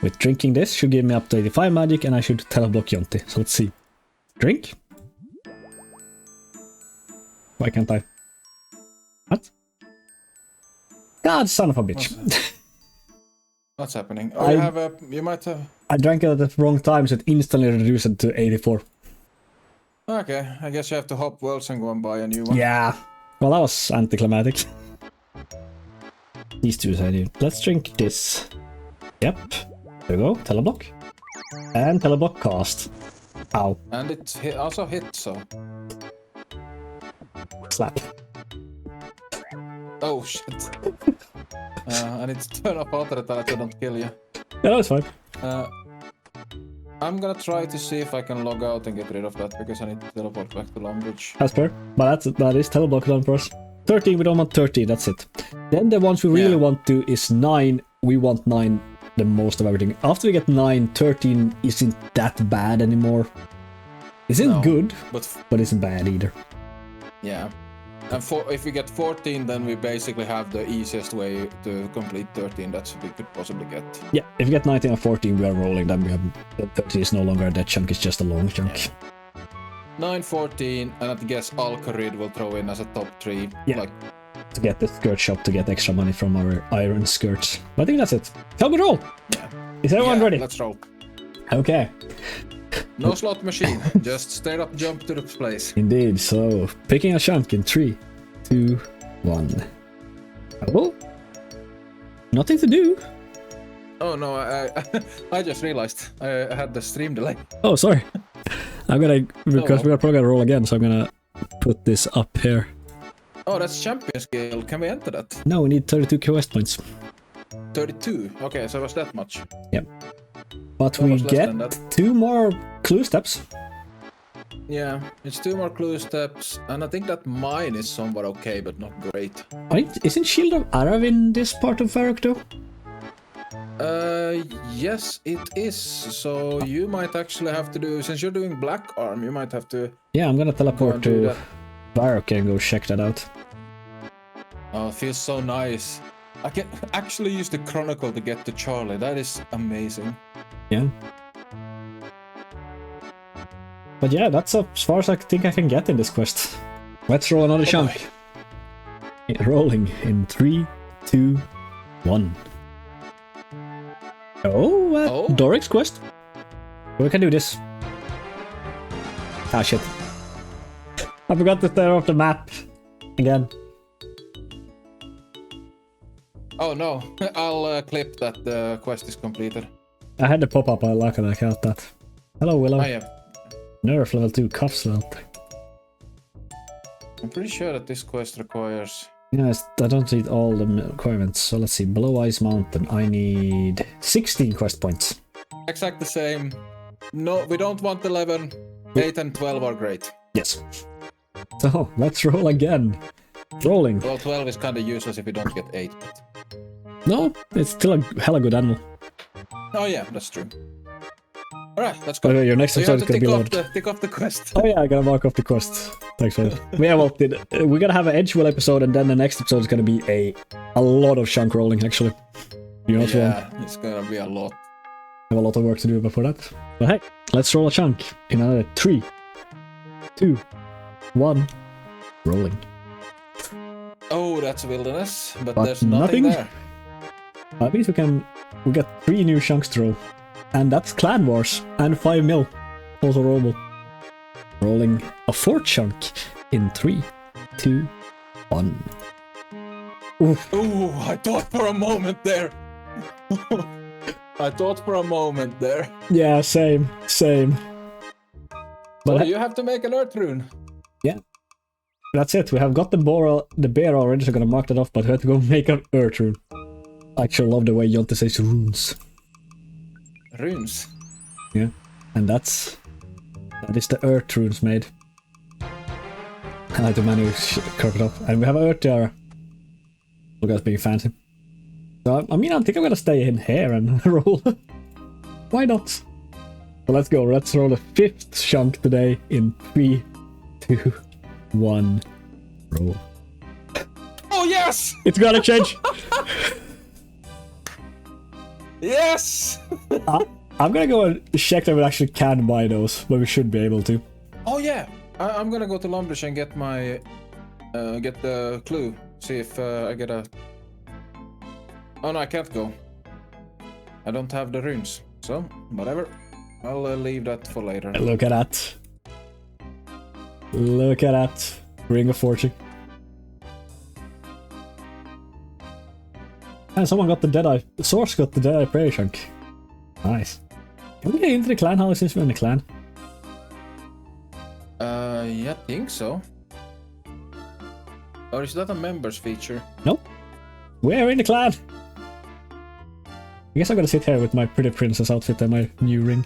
With drinking this should give me up to 85 magic, and I should teleblock Jonti. So let's see. Drink? Why can't I? What? God, son of a bitch.
What's happening? Oh, you might have...
I drank it at the wrong time, so it instantly reduced it to 84.
Okay, I guess you have to hop worlds and go and buy a new one.
Yeah. Well, that was anticlimactic. These two I do. Let's drink this. Yep. There we go. Teleblock. And teleblock cast. Ow.
And it also hit, so...
Slap.
Oh, shit. I need to turn off auto attack so I don't kill you.
Yeah, that's fine.
I'm gonna try to see if I can log out and get rid of that, because I need to teleport back to Lumbridge.
That's fair. But that is teleblock done for us. 13, we don't want 30, that's it. Then the ones we really want to is 9. We want 9 the most of everything. After we get 9, 13 isn't that bad anymore. Isn't good, but isn't bad either.
Yeah. And if we get 14, then we basically have the easiest way to complete 13 that we could possibly get.
Yeah, if we get 19 and 14, we are rolling. Then we have 13 is no longer a dead chunk; it's just a long chunk.
Yeah. 9, 14, and I guess Alcarid will throw in as a top 3.
Yeah. To get the skirt shop to get extra money from our iron skirts. But I think that's it. Shall we roll?
Yeah.
Is everyone ready?
Let's roll.
Okay.
No slot machine, just straight up jump to the place.
Indeed, so picking a chunk in 3, 2, 1. Oh, nothing to do.
Oh no, I just realized I had the stream delay.
Oh, sorry. I'm gonna, because we are probably gonna roll again, so I'm gonna put this up here.
Oh, that's Champions Guild. Can we enter that?
No, we need 32 quest points.
32? Okay, so it was that much.
Yep. But we get 2 more clue steps.
Yeah, it's 2 more clue steps, and I think that mine is somewhat okay, but not great.
Isn't Shield of Arav in this part of Varrock though?
Yes, it is. So you might actually have to do, since you're doing Black Arm, you might have to...
Yeah, I'm gonna teleport to Varrock and go check that out.
Oh, it feels so nice. I can actually use the Chronicle to get to Charlie. That is amazing.
Yeah.
But yeah, that's as far as I think I can get in this quest. Let's roll another chunk. Rolling in 3, 2, 1. Oh, Doric's quest. We can do this. Ah, shit. I forgot to turn off the map. Again.
Oh no, I'll clip that the quest is completed.
I had the pop-up, I like it, I count that. Hello, Willow.
Oh yeah.
Nerf level 2 cuffs level.
I'm pretty sure that this quest requires...
Yeah, I don't need all the requirements, so let's see. Below Ice Mountain, I need 16 quest points.
Exact the same. No, we don't want 11. 8 and 12 are great.
Yes. So, let's roll again. Rolling.
Well, 12 is kinda useless if you don't get 8, but...
No, it's still a hella good animal.
Oh yeah, that's true. Alright, let's go.
Okay, your next
So you
episode
have
is
to
gonna be loaded.
tick off the quest.
Oh yeah, I gotta mark off the quest. Thanks for that. Yeah, well, we're gonna have an Edgewell episode, and then the next episode is gonna be a lot of chunk rolling, actually. You're not wrong.
Yeah, it's gonna be a lot.
I have a lot of work to do before that. But hey, let's roll a chunk in another 3, 2, 1, rolling.
Oh, that's wilderness, but
But
there's nothing there.
That means we got 3 new chunks to roll. And that's Clan Wars and 5 mil. Also rollable. Rolling a 4th chunk in 3, 2, 1. Oof.
Ooh, I thought for a moment there. I thought for a moment there.
Yeah, same.
But
But
you have to make an earth rune.
yeah. That's it. We have got the bear already, so I'm gonna mark that off, but we have to go make an earth rune. I actually love the way Jonte says runes.
Runes?
Yeah. And that is the earth runes made. I like the menu curve it up. And we have an earth tiara. Look at us being fancy. So, I mean, I think I'm gonna stay in here and roll. Why not? So let's go. Let's roll the 5th chunk today in 3, 2, 1. Roll.
Oh yes!
It's gonna change!
Yes!
I'm gonna go and check that we actually can buy those, but we should be able to.
Oh yeah! I'm gonna go to Lumbridge and get my... get the clue. See if I get a... Oh no, I can't go. I don't have the runes. So, whatever. I'll leave that for later.
Look at that. Look at that. Ring of Fortune. And someone got the Deadeye. The Source got the Deadeye Prairie chunk. Nice. Can we get into the clan hall since we're in the clan?
Yeah, I think so. Or is that a members feature?
Nope. We're in the clan! I guess I'm gonna sit here with my pretty princess outfit and my new ring.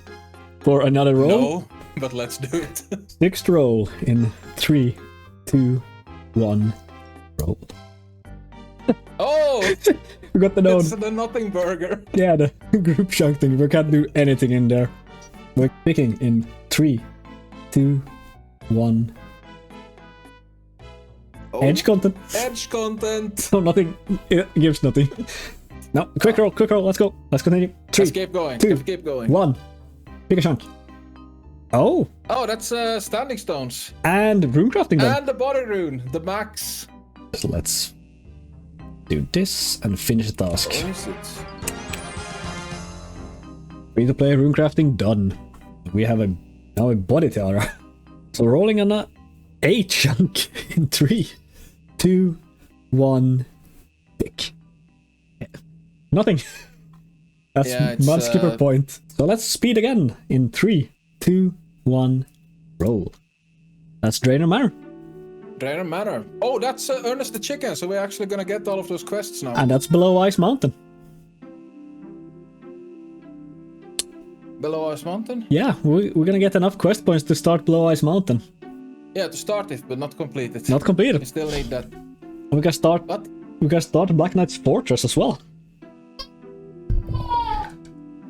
For another roll?
No, but let's do it.
6th roll in 3, 2, 1. Roll.
Oh!
We got the node.
It's the nothing burger.
Yeah, the group chunk thing. We can't do anything in there. We're picking in 3, 2, 1.
Oh.
Edge content.
Edge content.
No, nothing. It gives nothing. No, quick roll, let's go. Let's continue. 3,
Let's keep going.
2,
keep going.
1. Pick a chunk. Oh,
Oh, that's standing stones.
and rune crafting done.
And the body rune, the max.
So let's do this and finish the task.
Where is it?
Free to play rune crafting done. We have now a body tiara. So rolling on a 8 chunk in 3, 2, 1. Pick. Yeah. Nothing. That's
Yeah, it's,
mud skipper point. So let's speed again in 3, 2, 1. Roll. That's Draynor Manor.
Draynor Manor. Oh, that's Ernest the Chicken, so we're actually gonna get all of those quests now.
And that's below Ice Mountain.
Below Ice Mountain?
Yeah, we're gonna get enough quest points to start below Ice Mountain.
Yeah, to start it, but not complete it.
Not completed.
We still need that.
We can start.
What?
We can start Black Knight's Fortress as well.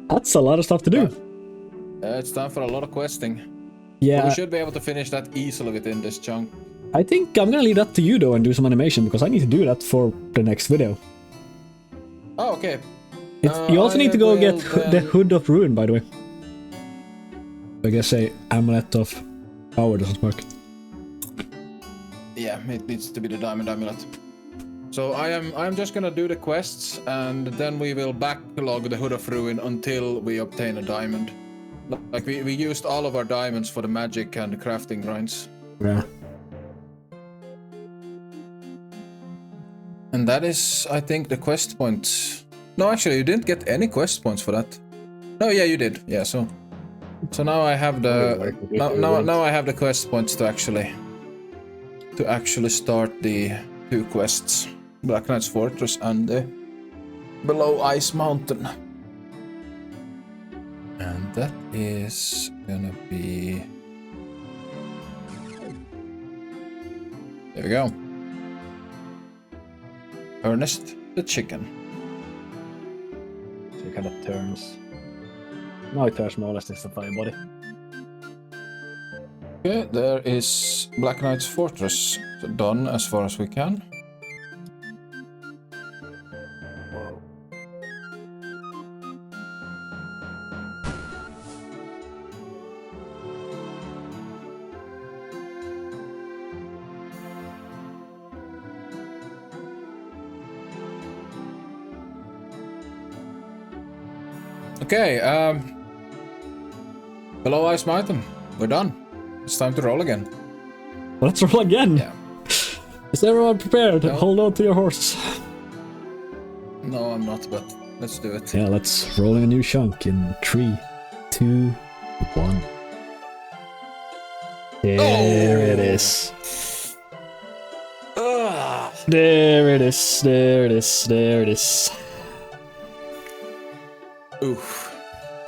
That's a lot of stuff to do.
It's time for a lot of questing.
Yeah,
But we should be able to finish that easily within this chunk.
I think I'm gonna leave that to you though and do some animation because I need to do that for the next video.
Oh, okay.
You also need to go get
will
the Hood of Ruin, by the way. I guess a Amulet of
Power doesn't work.
Yeah, it needs to be the diamond amulet. So I'm just gonna do the quests, and then we will backlog the Hood of Ruin until we obtain a diamond. Like we used all of our diamonds for the magic and the crafting grinds.
Yeah.
And that is, I think, the quest points. No, actually, you didn't get any quest points for that. No, yeah, you did. Yeah, so now I have the now I have the quest points to actually start the 2 quests, Black Knight's Fortress and the Below Ice Mountain. And that is gonna be. There we go. Ernest the chicken.
So it kind of turns. Now it turns more or less into the body.
Okay, there is Black Knight's Fortress done as far as we can. Okay, Below Ice Mountain, we're done. It's time to roll again.
Let's roll again!
Yeah.
Is everyone prepared?
No.
Hold on to your horses.
No, I'm not, but let's do it.
Yeah, let's roll a new chunk in 3, 2, 1. There it is. There it is, there it is, there it is.
Oof.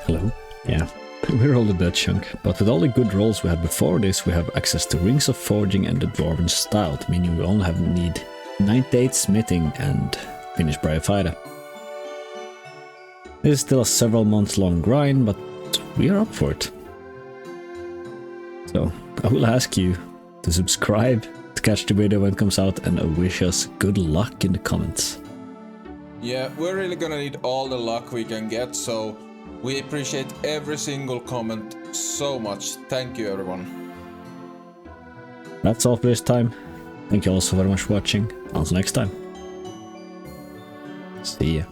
Hello? Yeah. We rolled a dead chunk, but with all the good rolls we had before this, we have access to Rings of Forging and the Dwarven Stout, meaning we only need 98 smithing and finish bryophyta. This is still a several months long grind, but we are up for it. So, I will ask you to subscribe to catch the video when it comes out and wish us good luck in the comments.
Yeah, we're really gonna need all the luck we can get, so we appreciate every single comment so much. Thank you, everyone.
That's all for this time. Thank you all so very much for watching. Until next time. See ya.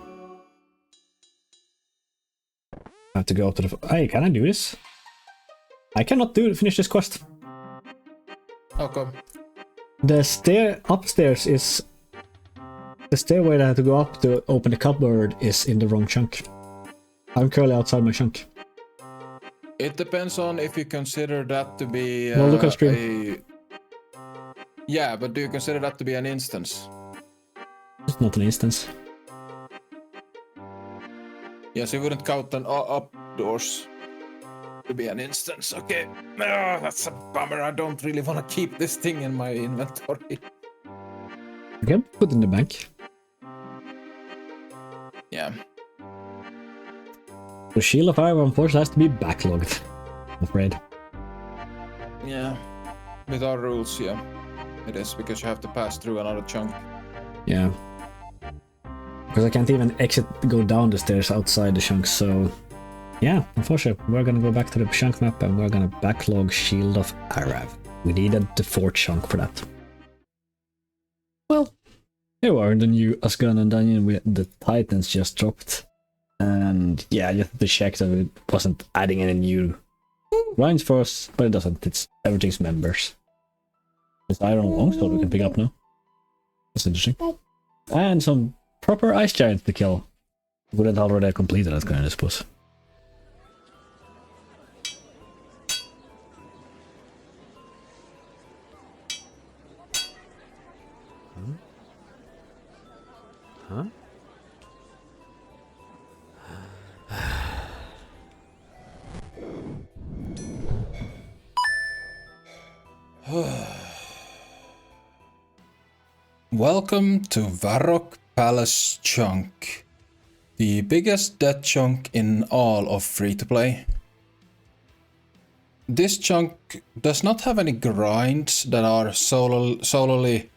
I have to go up to the... Hey, can I do this? I cannot finish this quest.
How come?
The upstairs is... The stairway that I have to go up to open the cupboard is in the wrong chunk. I'm currently outside my chunk.
It depends on if you consider that to be
Well, look at stream.
Yeah, but do you consider that to be an instance?
It's not an instance.
Yes, you wouldn't count an up doors to be an instance. Okay, that's a bummer. I don't really want to keep this thing in my inventory.
You can put it in the bank.
Yeah.
The Shield of Fire unfortunately has to be backlogged. I'm afraid.
Yeah. With our rules, yeah. It is, because you have to pass through another chunk.
Yeah. Because I can't even go down the stairs outside the chunk, so... Yeah, unfortunately, we're gonna go back to the chunk map and we're gonna backlog Shield of Arav. We needed the 4th chunk for that. Well, here we are in the new Asgardian dungeon with the Titans just dropped. And yeah, I just had to check that it wasn't adding any new grinds for us, but it doesn't. Everything's members. There's Iron Longsword we can pick up now. That's interesting. And some proper ice giants to kill. Wouldn't already have completed that kind, I suppose.
Huh?
Welcome to Varrock Palace Chunk, the biggest death chunk in all of free-to-play. This chunk does not have any grinds that are solely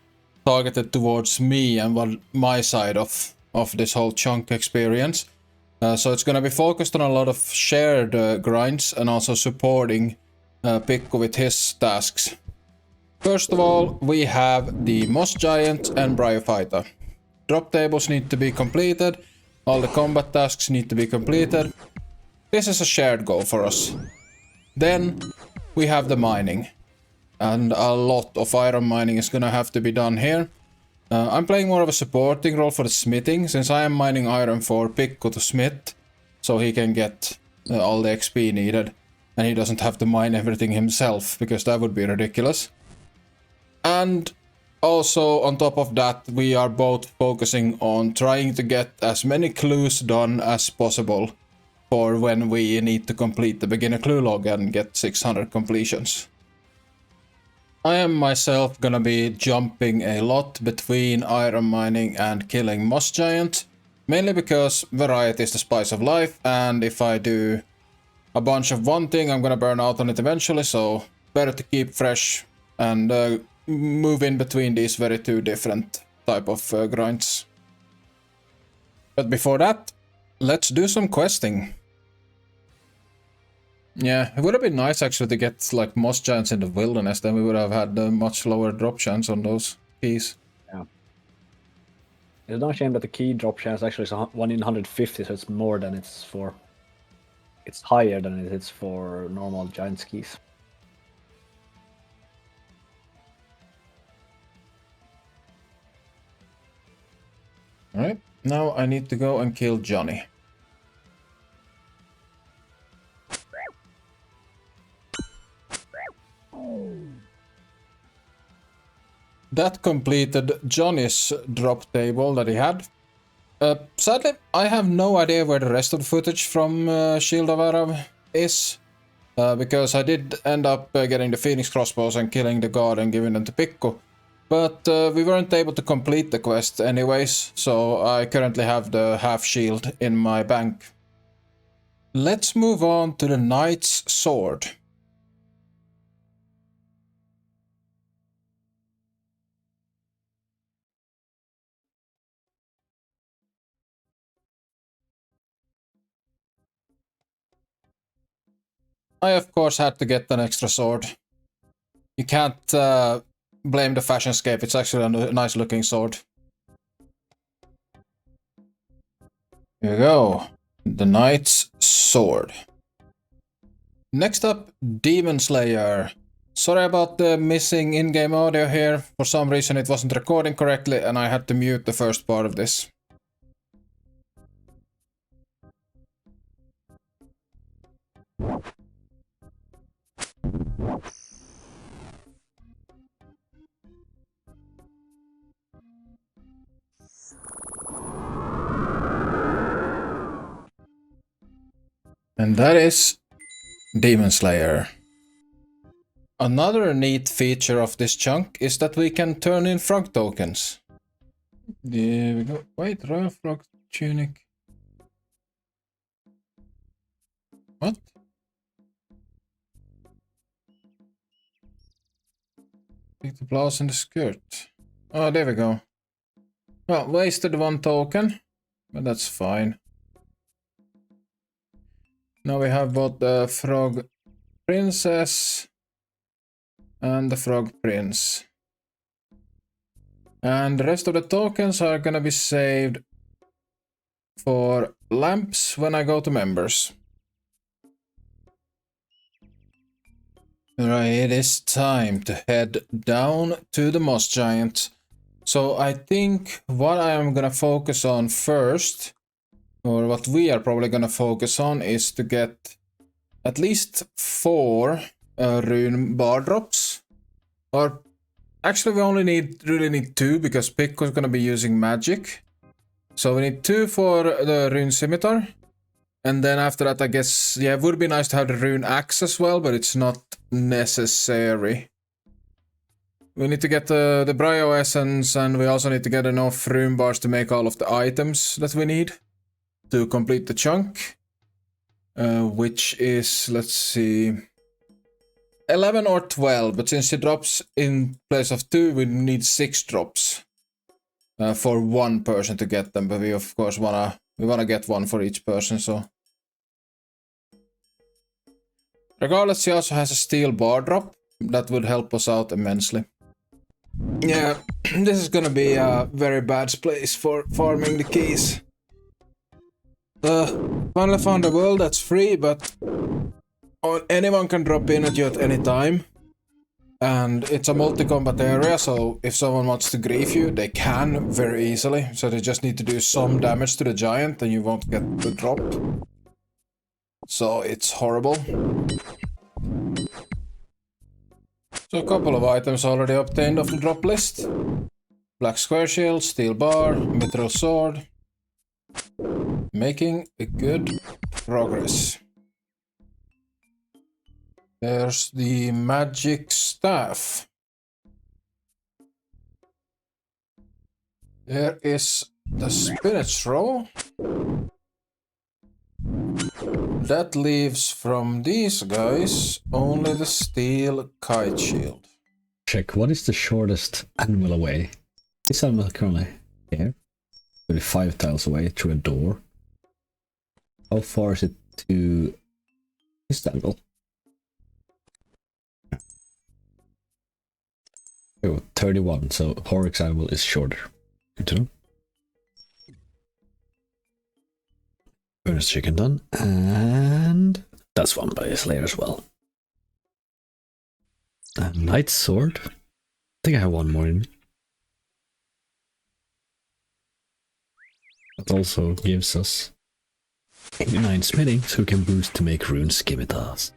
targeted towards me and my side of this whole chunk experience. So it's gonna be focused on a lot of shared grinds and also supporting Pikku with his tasks. First of all, we have the Moss Giant and Bryophyta. Drop tables need to be completed. All the combat tasks need to be completed. This is a shared goal for us. Then we have the mining. And a lot of iron mining is gonna have to be done here. I'm playing more of a supporting role for the smithing, since I am mining iron for Pikku to smith, so he can get all the XP needed. And he doesn't have to mine everything himself, because that would be ridiculous. And also, on top of that, we are both focusing on trying to get as many clues done as possible for when we need to complete the beginner clue log and get 600 completions. I am myself gonna be jumping a lot between iron mining and killing Moss Giant, mainly because variety is the spice of life, and if I do a bunch of one thing, I'm gonna burn out on it eventually, so better to keep fresh and move in between these very two different type of grinds. But before that, let's do some questing. Yeah, it would have been nice actually to get like Moss Giants in the wilderness, then we would have had a much lower drop chance on those keys.
Yeah. It's no shame that the key drop chance actually is 1 in 150, so it's more than it's for. It's higher than it is for normal giant keys.
Alright, now I need to go and kill Johnny. That completed Johnny's drop table that he had. Sadly, I have no idea where the rest of the footage from Shield of Arab is. Because I did end up getting the Phoenix crossbows and killing the guard and giving them to Pikku. But we weren't able to complete the quest anyways, so I currently have the half shield in my bank. Let's move on to the Knight's Sword. I of course had to get an extra sword. You can't blame the fashionscape, it's actually a nice looking sword. Here we go. The Knight's Sword. Next up, Demon Slayer. Sorry about the missing in-game audio here. For some reason it wasn't recording correctly and I had to mute the first part of this. And that is Demon Slayer. Another neat feature of this chunk is that we can turn in frog tokens. There we go. Wait, Royal Frog Tunic. What? Take the blouse and the skirt. Oh, there we go. Well, wasted 1 token, but that's fine. Now we have both the Frog Princess and the Frog Prince. And the rest of the tokens are gonna be saved for lamps when I go to members. Alright, it is time to head down to the Moss Giant. So I think what I am gonna focus on first, or what we are probably gonna focus on, is to get at least 4 rune bar drops. Or actually we only really need 2 because Pikku is gonna be using magic. So we need 2 for the rune scimitar. And then after that, I guess, yeah, it would be nice to have the rune axe as well, but it's not necessary. We need to get the Bryo essence, and we also need to get enough rune bars to make all of the items that we need to complete the chunk. Which is, let's see, 11 or 12, but since it drops in place of 2, we need 6 drops for 1 person to get them, but we of course wanna get 1 for each person, so. Regardless, he also has a steel bar drop. That would help us out immensely. Yeah, this is gonna be a very bad place for farming the keys. Finally found a world that's free, but anyone can drop in at you at any time. And it's a multi-combat area, so if someone wants to grief you, they can very easily. So they just need to do some damage to the giant and you won't get the drop. So it's horrible. So a couple of items already obtained off the drop list. Black square shield, steel bar, mithril sword. Making a good progress. There's the magic staff. There is the spinach roll. That leaves from these guys only the steel kite shield.
Check, what is the shortest animal away? This animal currently here. 35 tiles away through a door. How far is it to this angle? Oh, 31, so Horrocks animal is shorter. Good to know. Furnace chicken done, and that's one by Slayer as well. A light sword. I think I have one more in me. That also gives us 89 smithing, so we can boost to make rune scimitas.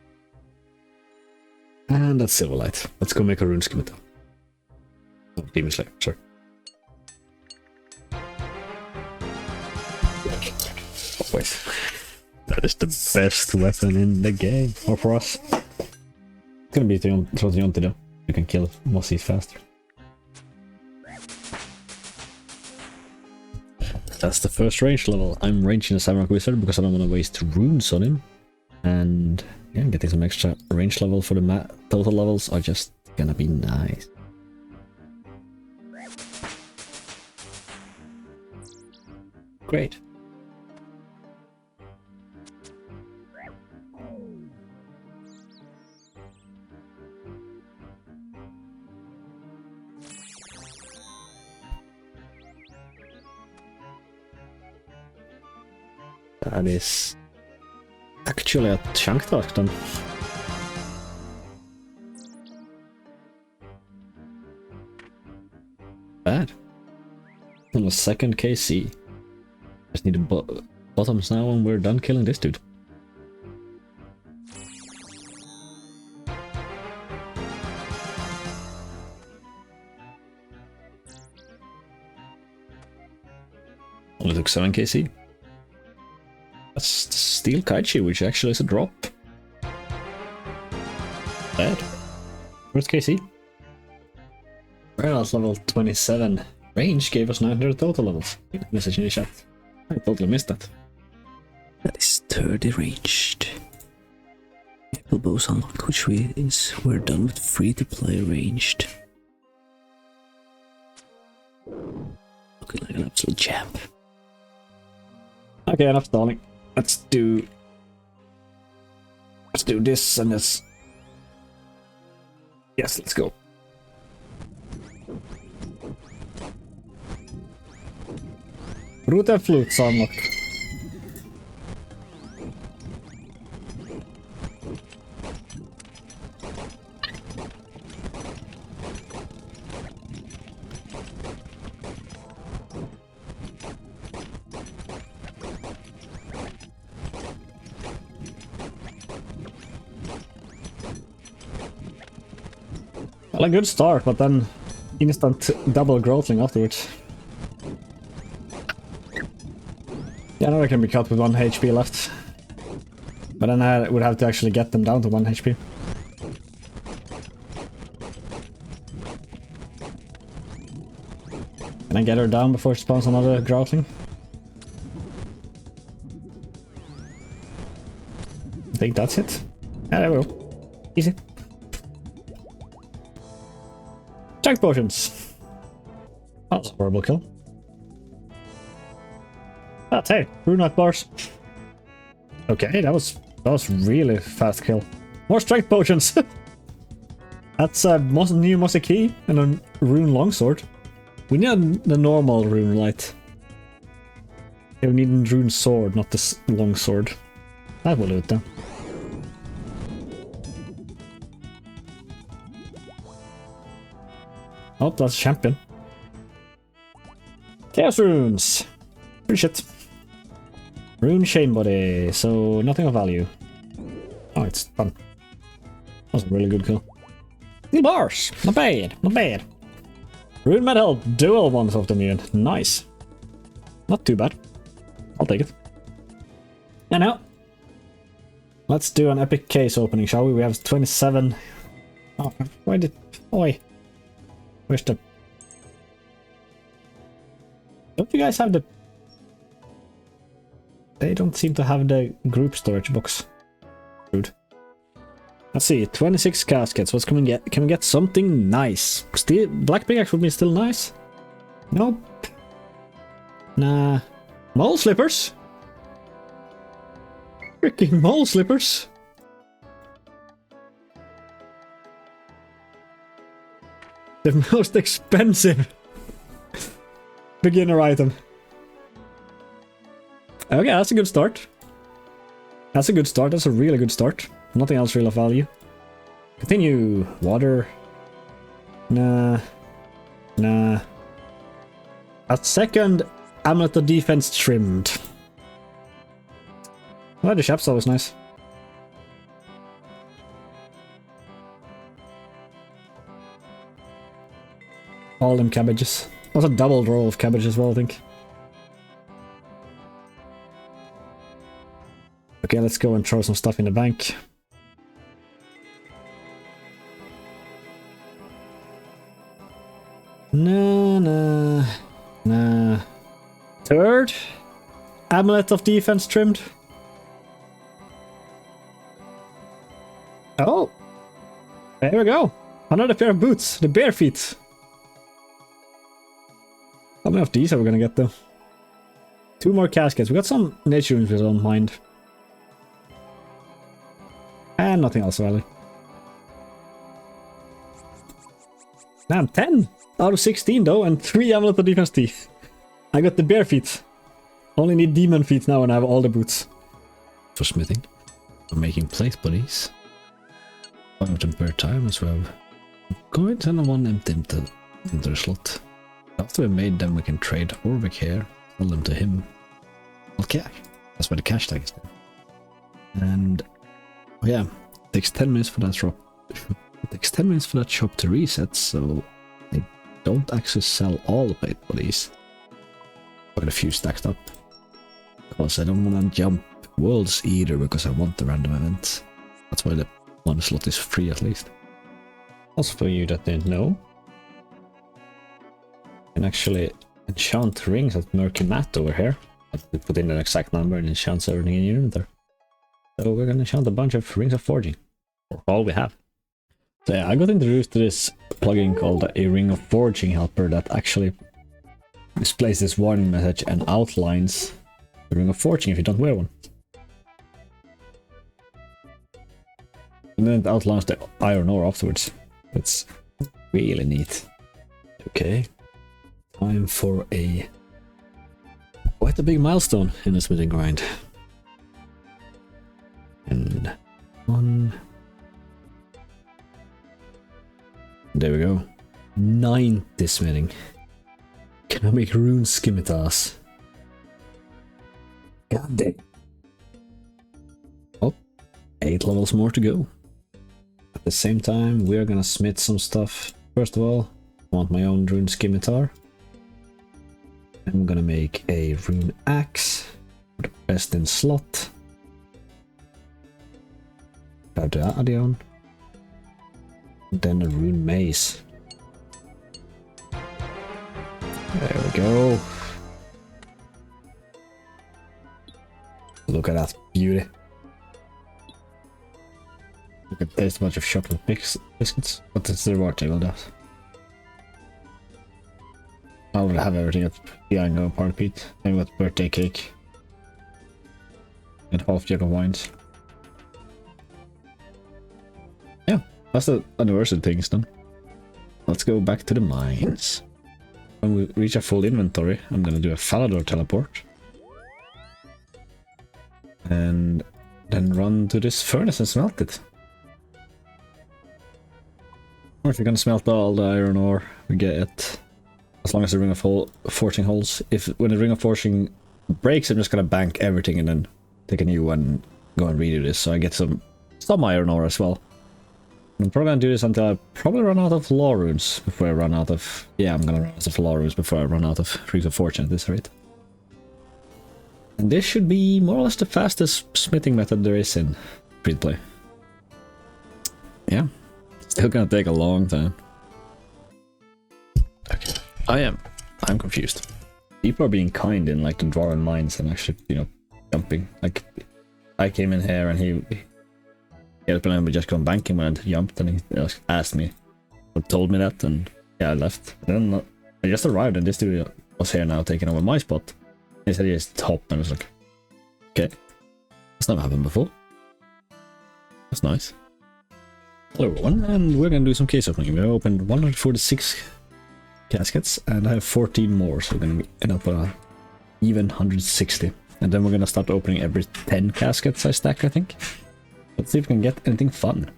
And that's Silverlight. Let's go make a rune scimitar. Oh, Demon Slayer, sorry. Always. That is the best weapon in the game. Or for us. It's gonna be Trotion though. You can kill Mossies faster. That's the first range level. I'm ranging a Samurai Wizard because I don't want to waste runes on him. And yeah, getting some extra range level for the total levels are just gonna be nice. Great. That is actually a chunk task done. Bad. On the second KC. Just need the bottoms now and we're done killing this dude. Only took 7 KC. That's the steel kaichi, which actually is a drop. Bad. First KC. Whereas level 27 range gave us 900 total levels. Message in the chat. I totally missed that.
That is 30 ranged. Elbows unlocked, which we're done with free to play ranged. Looking like an absolute champ.
Okay, enough stalling. Let's do this and this. Yes, let's go. Root and flutes unlocked. Well, a good start, but then instant double growthing afterwards. Yeah, now I can be cut with 1 HP left. But then I would have to actually get them down to 1 HP. Can I get her down before she spawns another growling? I think that's it. Yeah, there we go. Easy. Chunk potions. That was a horrible kill. That's hey, Runite bars. Okay, that was really fast kill.
More strength potions! That's a new Mossy Key and a rune longsword. We need the normal rune light. Yeah, we need a rune sword, not this longsword. That will do it then. Oh, that's champion. Chaos runes! Pretty shit. Rune chain body, so nothing of value. Oh, it's done. That was a really good kill. Steel bars! Not bad, not bad. Rune metal, dual ones of the immune. Nice. Not too bad. I'll take it. And now, let's do an epic case opening, shall we? We have 27. Oh, why did... Oi. Where's the... Don't you guys have the... They don't seem to have the group storage box. Rude. Let's see, 26 caskets. What can we get? Can we get something nice? Still, black pickaxe would be still nice. Nope. Nah. Mole slippers? Freaking mole slippers? The most expensive beginner item. Okay, that's a good start. That's a good start. That's a really good start. Nothing else real of value. Continue. Water. Nah. Nah. A second amulet of defense trimmed. Well, the shop's always nice. All them cabbages. That's a double row of cabbage as well, I think. Okay, let's go and throw some stuff in the bank. Nah. Third amulet of defense trimmed. Oh, there we go. Another pair of boots, the bare feet. How many of these are we gonna get though? 2 more caskets. We got some nature runes we don't mind. And nothing else really. Damn, 10 out of 16 though, and 3 amulet of defense teeth. I got the bare feet. Only need demon feet now and I have all the boots.
For smithing. For making plate bodies. 1 of them per time as well. Go ahead and send them 1 empty into the slot. After we made them we can trade Warwick here. Sell them to him. Okay. That's where the cash tag is there. And... oh yeah. It takes 10 minutes for that shop. It takes 10 minutes for that shop to reset, so... I don't actually sell all the plate bodies. I've got a few stacked up. Because I don't want to jump worlds either, because I want the random events. That's why the 1 slot is free at least.
Also for you that didn't know, you can actually enchant rings at Murky Mat over here. We put in an exact number and enchants everything in your inventory. So we're gonna enchant a bunch of rings of forging. Or all we have. So yeah, I got introduced to this plugin called a Ring of Forging helper that actually displays this warning message and outlines the Ring of Forging if you don't wear one. And then it outlines the iron ore afterwards. It's really neat. Okay. Time for quite a big milestone in the smithing grind. And 1. There we go. 90 smithing. Can I make rune scimitas? God damn. Oh, 8 levels more to go. At the same time, we are gonna smith some stuff. First of all, I want my own rune scimitar. I'm gonna make a rune axe for the best in slot. Grab the Adion. Then a rune mace. There we go. Look at that beauty. You can taste a bunch of chocolate biscuits, but it's the reward table that. I will have everything at the Iron Park Pete. Maybe got birthday cake. And half jug of wines.
That's the anniversary things then. Let's go back to the mines. When we reach a full inventory, I'm gonna do a Falador teleport. And then run to this furnace and smelt it. Or if you're gonna smelt all the iron ore, we get it. As long as the ring of forging holds. When the ring of forging breaks, I'm just gonna bank everything and then take a new one and go and redo this. So I get some iron ore as well. I'm probably gonna do this until I probably run out of law runes before I run out of... Yeah, I'm gonna run out of law runes before I run out of rings of fortune at this rate. And this should be more or less the fastest smithing method there is in free-to-play. Yeah. Still gonna take a long time. Okay. I'm confused. People are being kind in like the drawing mines and actually, you know, jumping. Like, I came in here and he had planned to just go banking when I jumped and he asked me, or told me that, and yeah, I left. And then I just arrived and this dude was here now taking over my spot. He said he just top and I was like, okay, that's never happened before. That's nice. Hello everyone, and we're gonna do some case opening. We opened 146 caskets and I have 14 more, so we're gonna end up with a even 160. And then we're gonna start opening every 10 caskets I stack, I think. Let's see if we can get anything fun.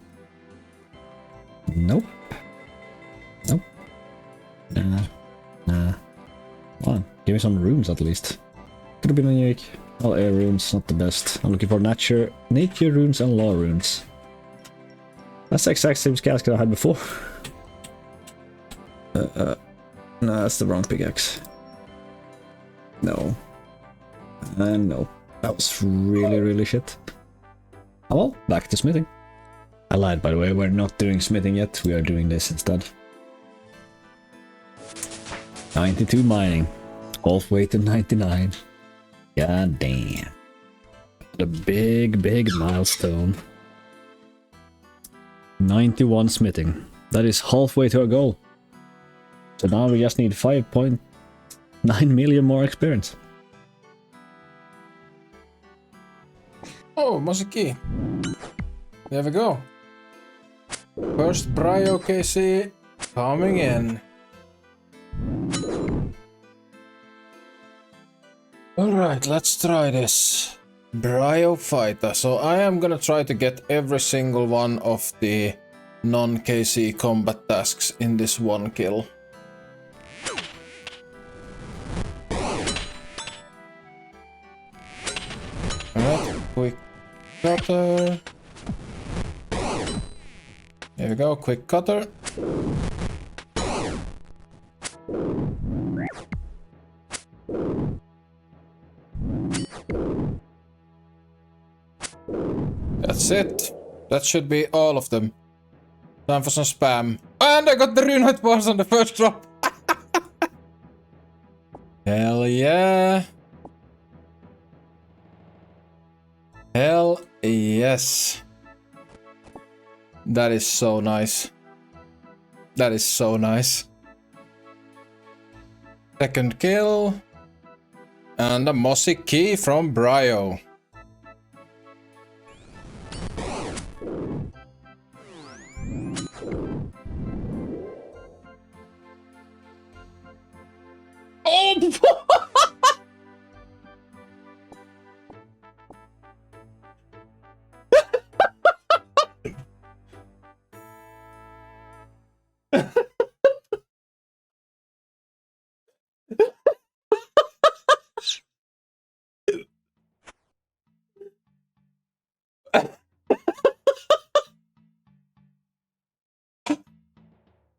Nope. Nope. Nah. Come on, give me some runes at least. Could have been a unique. All air runes, not the best. I'm looking for nature runes and law runes. That's the exact same casket I had before. No, that's the wrong pickaxe. No. No. That was really shit. Oh well, back to smithing. I lied, by the way, we're not doing smithing yet, we are doing this instead. 92 mining. Halfway to 99. God damn. The big milestone. 91 smithing. That is halfway to our goal. So now we just need 5.9 million more experience.
Oh, Mosiki. There we go. First Bryo KC coming in. Alright, let's try this. Bryophyta. So I am gonna try to get every single one of the non-KC combat tasks in this one kill. Alright, quick cutter. There we go, quick cutter. That's it. That should be all of them. Time for some spam. And I got the Runehut bars on the first drop. Hell yeah. Hell yes. That is so nice. That is so nice. Second kill. And a mossy key from Bryo. Oh!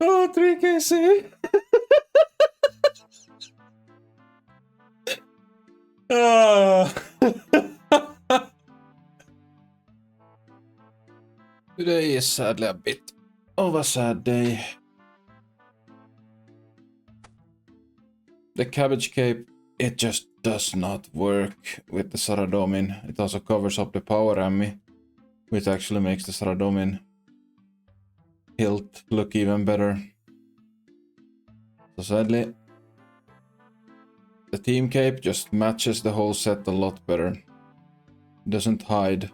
Oh, 3KC. Today is sadly a bit of a sad day. The cabbage cape, it just does not work with the Saradomin. It also covers up the power ammi, which actually makes the Saradomin hilt look even better. So sadly, the team cape just matches the whole set a lot better. It doesn't hide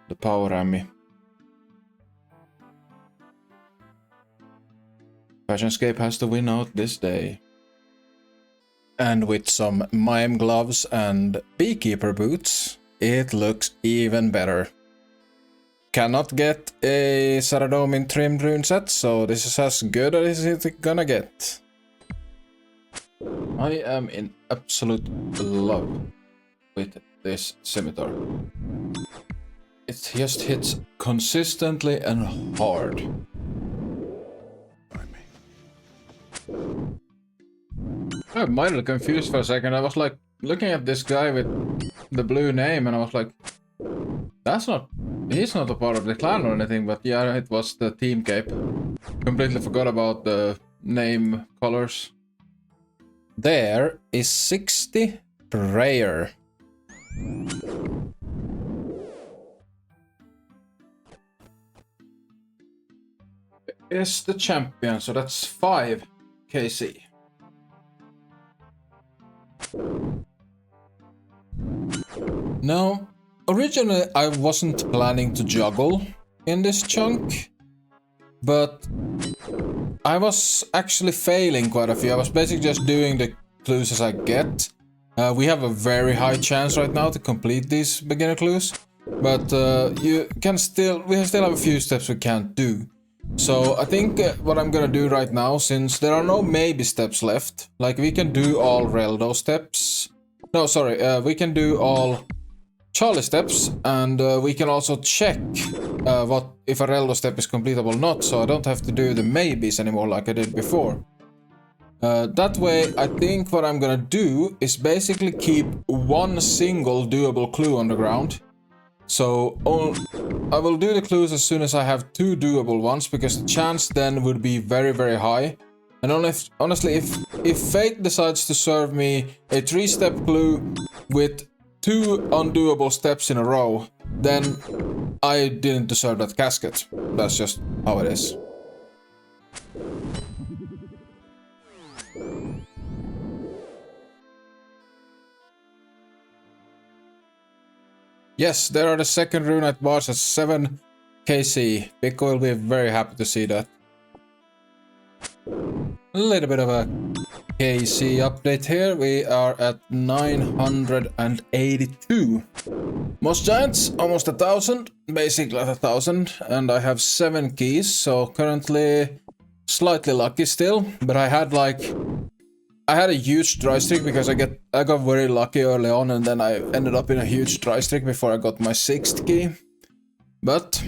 the power ammi. Passionscape has to win out this day. And with some mime gloves and beekeeper boots, it looks even better. Cannot get a Saradomin trimmed rune set, so this is as good as it's gonna get. I am in absolute love with this scimitar. It just hits consistently and hard. I'm mildly confused for a second. I was like looking at this guy with the blue name and I was like, he's not a part of the clan or anything, but yeah, it was the team cape. Completely forgot about the name colors. There is 60 prayer. Is the champion, so that's 5 KC. Now, originally I wasn't planning to juggle in this chunk, but I was actually failing quite a few. I was basically just doing the clues as I get. We have a very high chance right now to complete these beginner clues, but we still have a few steps we can't do. So I think what I'm gonna do right now, since there are no maybe steps left, like we can do all Reldo steps. No, sorry, we can do all Charlie steps, and we can also check what if a Reldo step is completable or not, so I don't have to do the maybes anymore like I did before. That way, I think what I'm gonna do is basically keep one single doable clue on the ground. So I will do the clues as soon as I have 2 doable ones, because the chance then would be very, very high. And honestly, if fate decides to serve me a 3-step clue with 2 undoable steps in a row, then I didn't deserve that casket. That's just how it is. Yes, there are the second Runite bars at 7 KC. Pikku will be very happy to see that. A little bit of a KC update here. We are at 982. Most giants, almost 1,000. Basically at 1,000. And I have 7 keys, so currently slightly lucky still. But I had a huge dry streak because I got very lucky early on, and then I ended up in a huge dry streak before I got my 6th key. But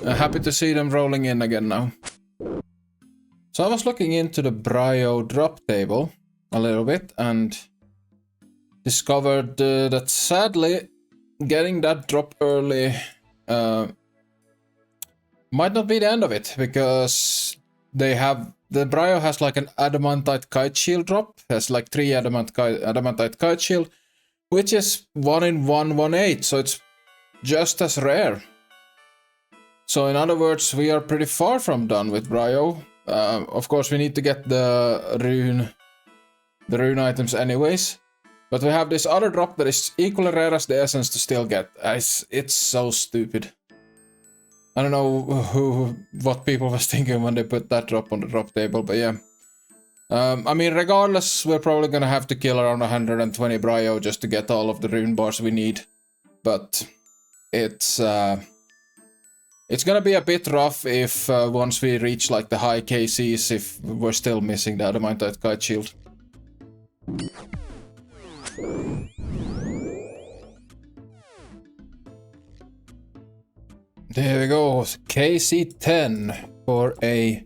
happy to see them rolling in again now. So I was looking into the Brio drop table a little bit and discovered that sadly getting that drop early might not be the end of it, because the Brio has like an adamantite kite shield drop. Has like 3 adamantite kite shield, which is 1 in 118, so it's just as rare. So in other words, we are pretty far from done with Brio. Of course, we need to get the rune items anyways. But we have this other drop that is equally rare as the essence to still get. It's so stupid. I don't know what people was thinking when they put that drop on the drop table, but yeah. I mean, regardless, we're probably gonna have to kill around 120 Brio just to get all of the rune bars we need. But it's gonna be a bit rough if once we reach like the high KCs, if we're still missing the adamantite kite shield. There we go, KC10 for a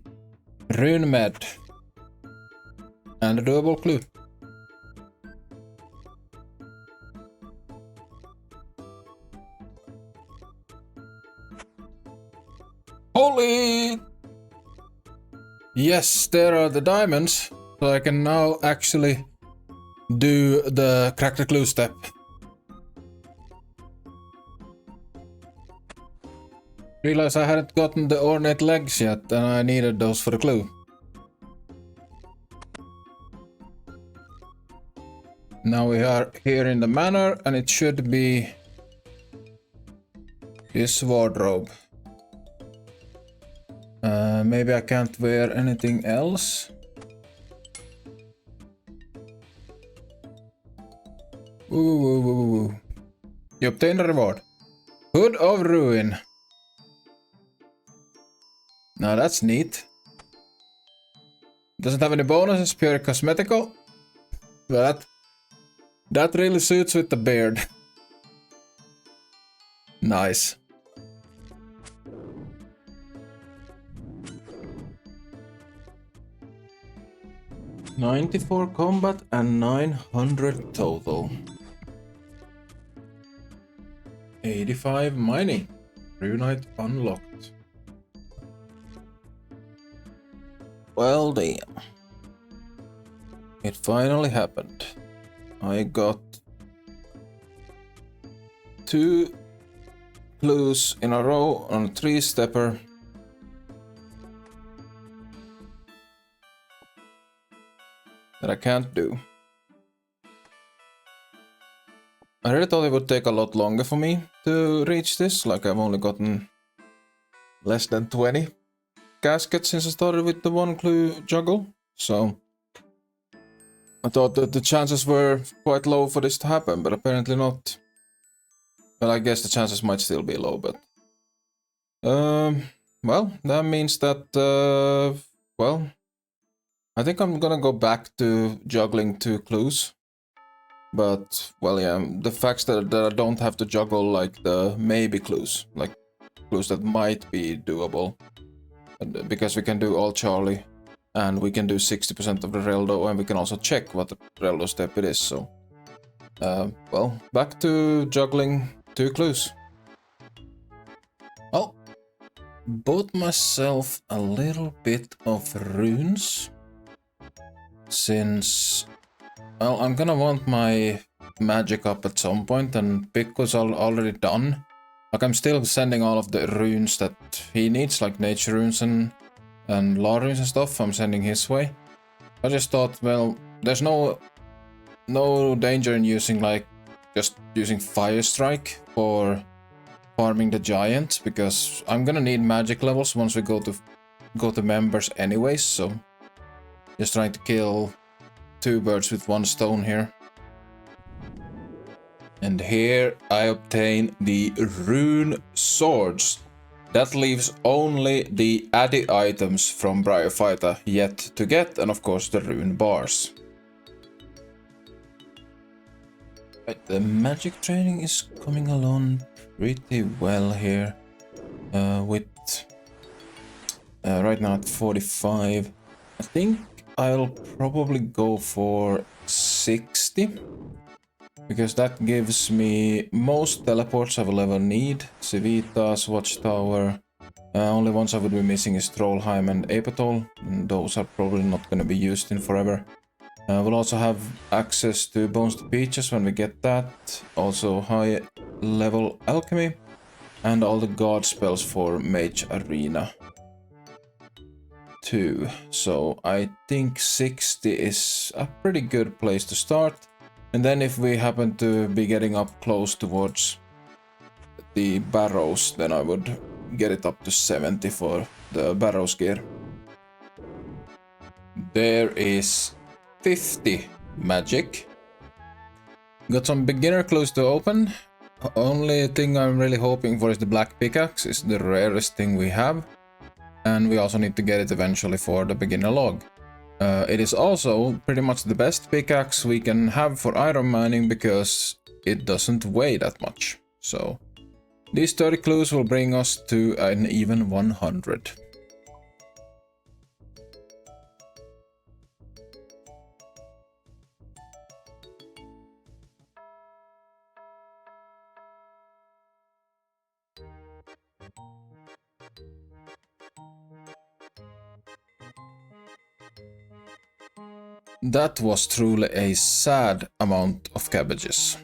rune med. And a doable clue. Holy! Yes, there are the diamonds, so I can now actually do the crack the clue step. Realize I hadn't gotten the ornate legs yet, and I needed those for the clue. Now we are here in the manor, and it should be this wardrobe. Maybe I can't wear anything else. Ooh. You obtain a reward. Hood of Ruin. Now that's neat. Doesn't have any bonuses, pure cosmetical. But that really suits with the beard. Nice. $94 combat and 900 total. 85 mining. Runite unlocked. Well damn. It finally happened. I got 2 clues in a row on a 3-stepper. That I can't do. I really thought it would take a lot longer for me to reach this, like I've only gotten less than 20 caskets since I started with the 1 clue juggle, so I thought that the chances were quite low for this to happen, but apparently not. Well, I guess the chances might still be low, but well, that means that well, I think I'm gonna go back to juggling 2 clues. But, well, yeah, the fact that I don't have to juggle, like, the maybe clues. Like, clues that might be doable. Because we can do all Charlie. And we can do 60% of the Reldo. And we can also check what the Reldo step it is, so... well, back to juggling 2 clues. Oh! Bought myself a little bit of runes. Since... well, I'm gonna want my magic up at some point, and Pikku's already done. Like, I'm still sending all of the runes that he needs, like nature runes and law runes and stuff, I'm sending his way. I just thought, well, there's no danger in using, like, just using Fire Strike for farming the giants, because I'm gonna need magic levels once we go to members anyways, so just trying to kill 2 birds with 1 stone here. And here I obtain the rune swords. That leaves only the addy items from Bryophyta yet to get, and of course the rune bars. Right, the magic training is coming along pretty well here. With right now at 45. I think I'll probably go for 60, because that gives me most teleports I will ever need. Civitas, Watchtower. Only ones I would be missing is Trollheim and Apatol. Those are probably not going to be used in forever. We'll also have access to Bones to Peaches when we get that. Also high level alchemy. And all the god spells for Mage Arena. So I think 60 is a pretty good place to start, and then if we happen to be getting up close towards the barrows, then I would get it up to 70 for the barrows gear. There is 50 magic. Got some beginner clues to open. Only thing I'm really hoping for is the black pickaxe. It's the rarest thing we have. And we also need to get it eventually for the beginner log. It is also pretty much the best pickaxe we can have for ironmaning, because it doesn't weigh that much. So these 30 clues will bring us to an even 100. That was truly a sad amount of cabbages.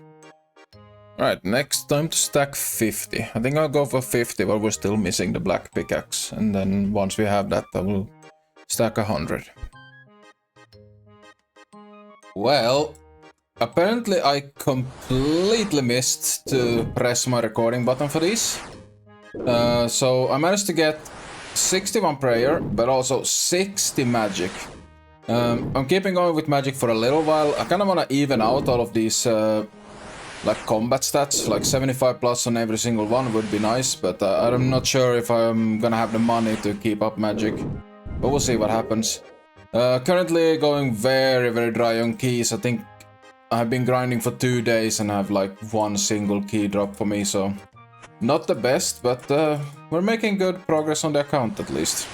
Alright, next time to stack 50. I think I'll go for 50, but we're still missing the black pickaxe. And then once we have that, I will stack 100. Well, apparently I completely missed to press my recording button for these. So I managed to get 61 prayer, but also 60 magic. I'm keeping going with magic for a little while. I kind of want to even out all of these like combat stats, like 75 plus on every single one would be nice, but I'm not sure if I'm gonna have the money to keep up magic. But we'll see what happens. Currently going very, very dry on keys. I think I've been grinding for 2 days and I have like 1 single key drop for me, so not the best, but we're making good progress on the account at least.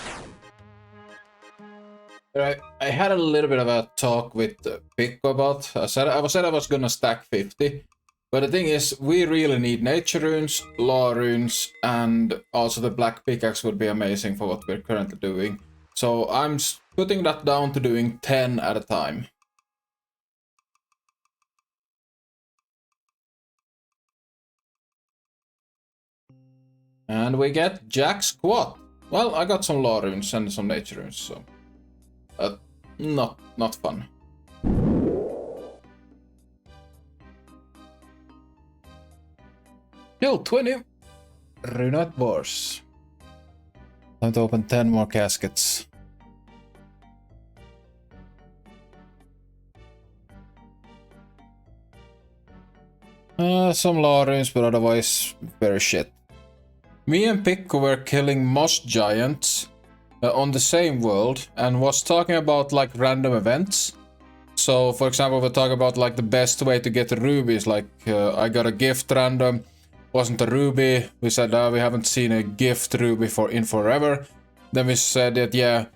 I had a little bit of a talk with Pikku about. I said I was gonna stack 50, but the thing is, we really need nature runes, law runes, and also the black pickaxe would be amazing for what we're currently doing. So I'm putting that down to doing 10 at a time. And we get Jack Squat. Well, I got some law runes and some nature runes, so not fun. Kill 20. Runat Wars. Time to open 10 more caskets. Some law runes, but otherwise very shit. Me and Pikku were killing moss giants on the same world and was talking about like random events. So for example, we're talking about like the best way to get the rubies, like I got a gift random, wasn't a ruby. We said we haven't seen a gift ruby in forever. Then we said that yeah,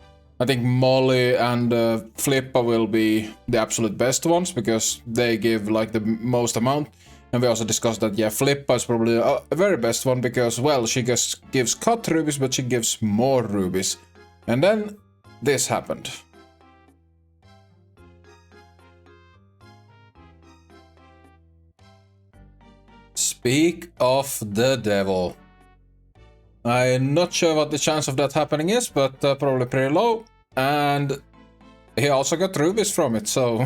I think Molly and Flippa will be the absolute best ones because they give like the most amount. And we also discussed that, yeah, Flippa is probably a very best one because, well, she just gives cut rubies, but she gives more rubies. And then this happened. Speak of the devil. I'm not sure what the chance of that happening is, but probably pretty low. And he also got rubies from it, so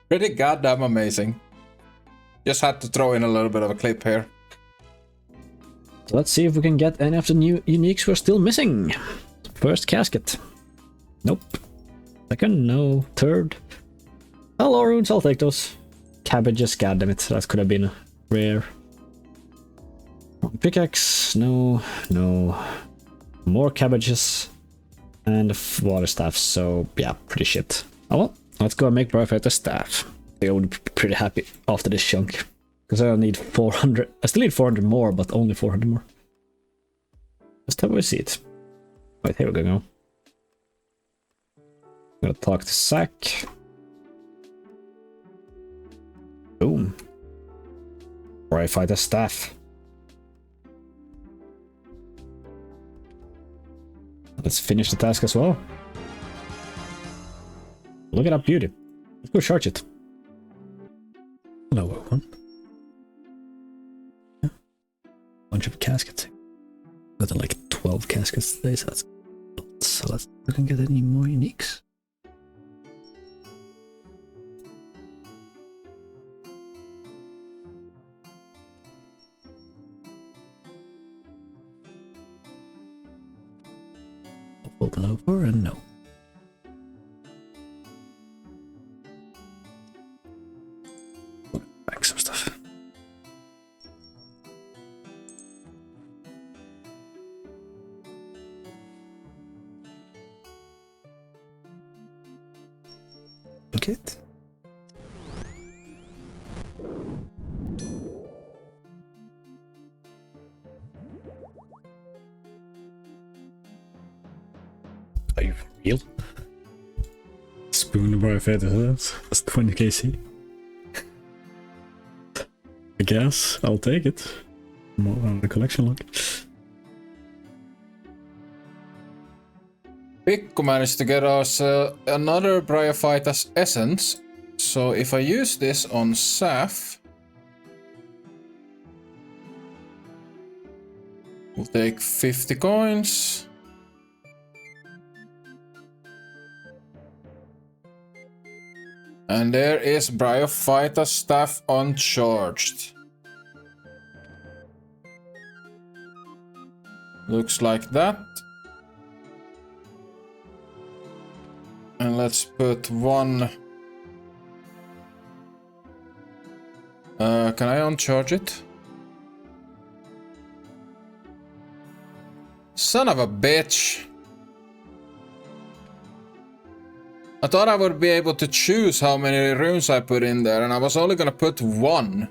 pretty goddamn amazing. Just had to throw in a little bit of a clip here.
So let's see if we can get any of the new uniques we're still missing. First casket. Nope. Second, no. Third. Hello, runes, I'll take those. Cabbages, goddammit, that could have been rare. Pickaxe, no, no. More cabbages. And water staff, so yeah, pretty shit. Oh well, let's go and make bryophyta staff. I would be pretty happy after this chunk. Because I need 400. I still need 400 more, but only 400 more. Just have we see it. Wait, here we go. I'm gonna talk to Zach. Boom. Bryophyta staff. Let's finish the task as well. Look at that beauty. Let's go charge it. Lower one. Yeah. Bunch of caskets. Got like 12 caskets today, so that's good. So let's see if we can get any more uniques. Open over and no. Back some stuff. Okay. Are you for real? Spoon bryophyta, that's 20 KC. I guess I'll take it. More on the collection log.
Pikku managed to get us another Bryophyta's essence. So if I use this on Saf, we'll take 50 coins. And there is Bryophyta staff uncharged. Looks like that. And let's put one... can I uncharge it? Son of a bitch! I thought I would be able to choose how many runes I put in there, and I was only gonna put one.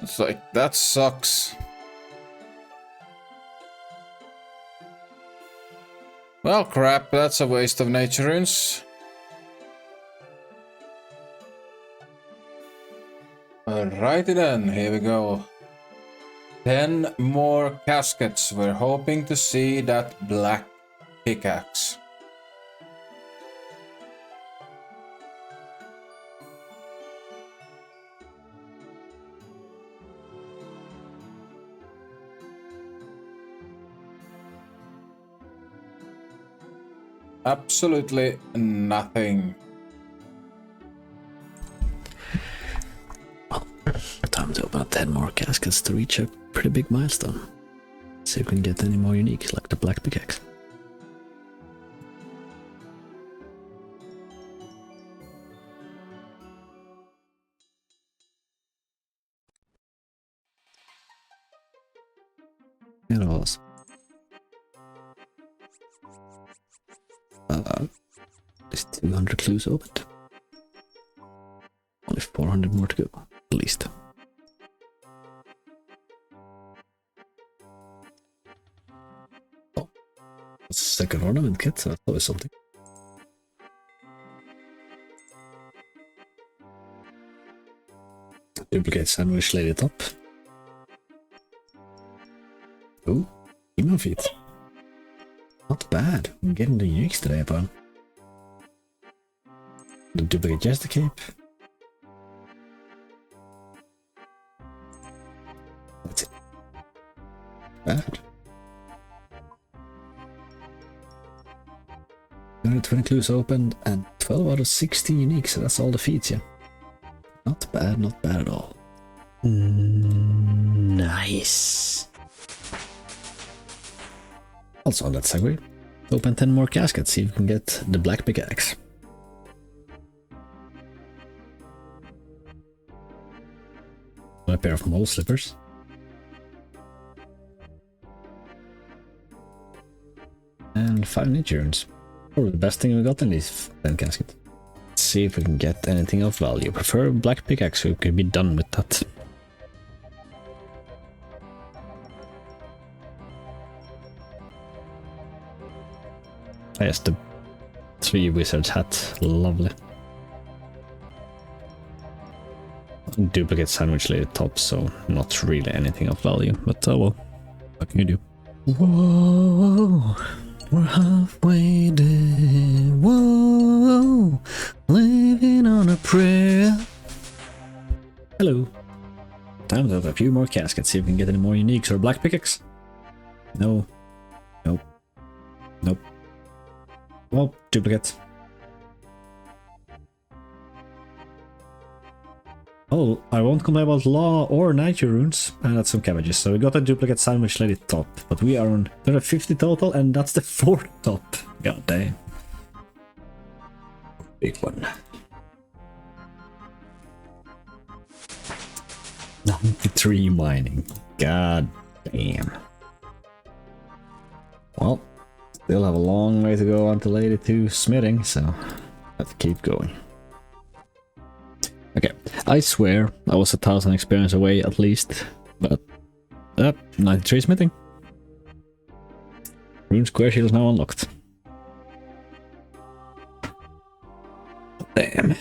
It's like, that sucks. Well, crap, that's a waste of nature runes. Alrighty then, here we go. 10 more caskets. We're hoping to see that black pickaxe. Absolutely nothing.
Time to open up 10 more caskets to reach a pretty big milestone. See if we can get any more uniques like the black pickaxe. It was. There's 200 clues opened. Only 400 more to go, at least. Oh, second ornament kit, so that's always something. Duplicate sandwich lady top. Oh, emo feet. Not bad. I'm getting the uniques today, pal. The duplicate jester cape. That's it. Bad. 220 clues opened and 12 out of 16 unique, so that's all the feats, yeah. Not bad at all. Nice. Also on that segue, open 10 more caskets, see if we can get the black pickaxe. A pair of mole slippers. And 5 nature runes. Probably the best thing we got in these 10 caskets. Let's see if we can get anything of value. Prefer black pickaxe, so we can be done with that. Yes, the 3 wizards hat. Lovely. Duplicate sandwich lady top, so not really anything of value, but well, what can you do? Whoa, we're halfway there. Whoa, living on a prayer. Hello. Time to have a few more caskets, see if we can get any more uniques or black pickaxe. No. Nope. Nope. Well, duplicate. Oh, I won't complain about law or nature runes. And that's some cabbages. So we got a duplicate sandwich lady top. But we are on 250 total, and that's the 4th top. God damn. Big one. 93 mining. God damn. Well, still have a long way to go until 82 smithing, so have to keep going. Okay, I swear I was 1,000 experience away at least, but 93 smithing. Rune square shield is now unlocked. Damn.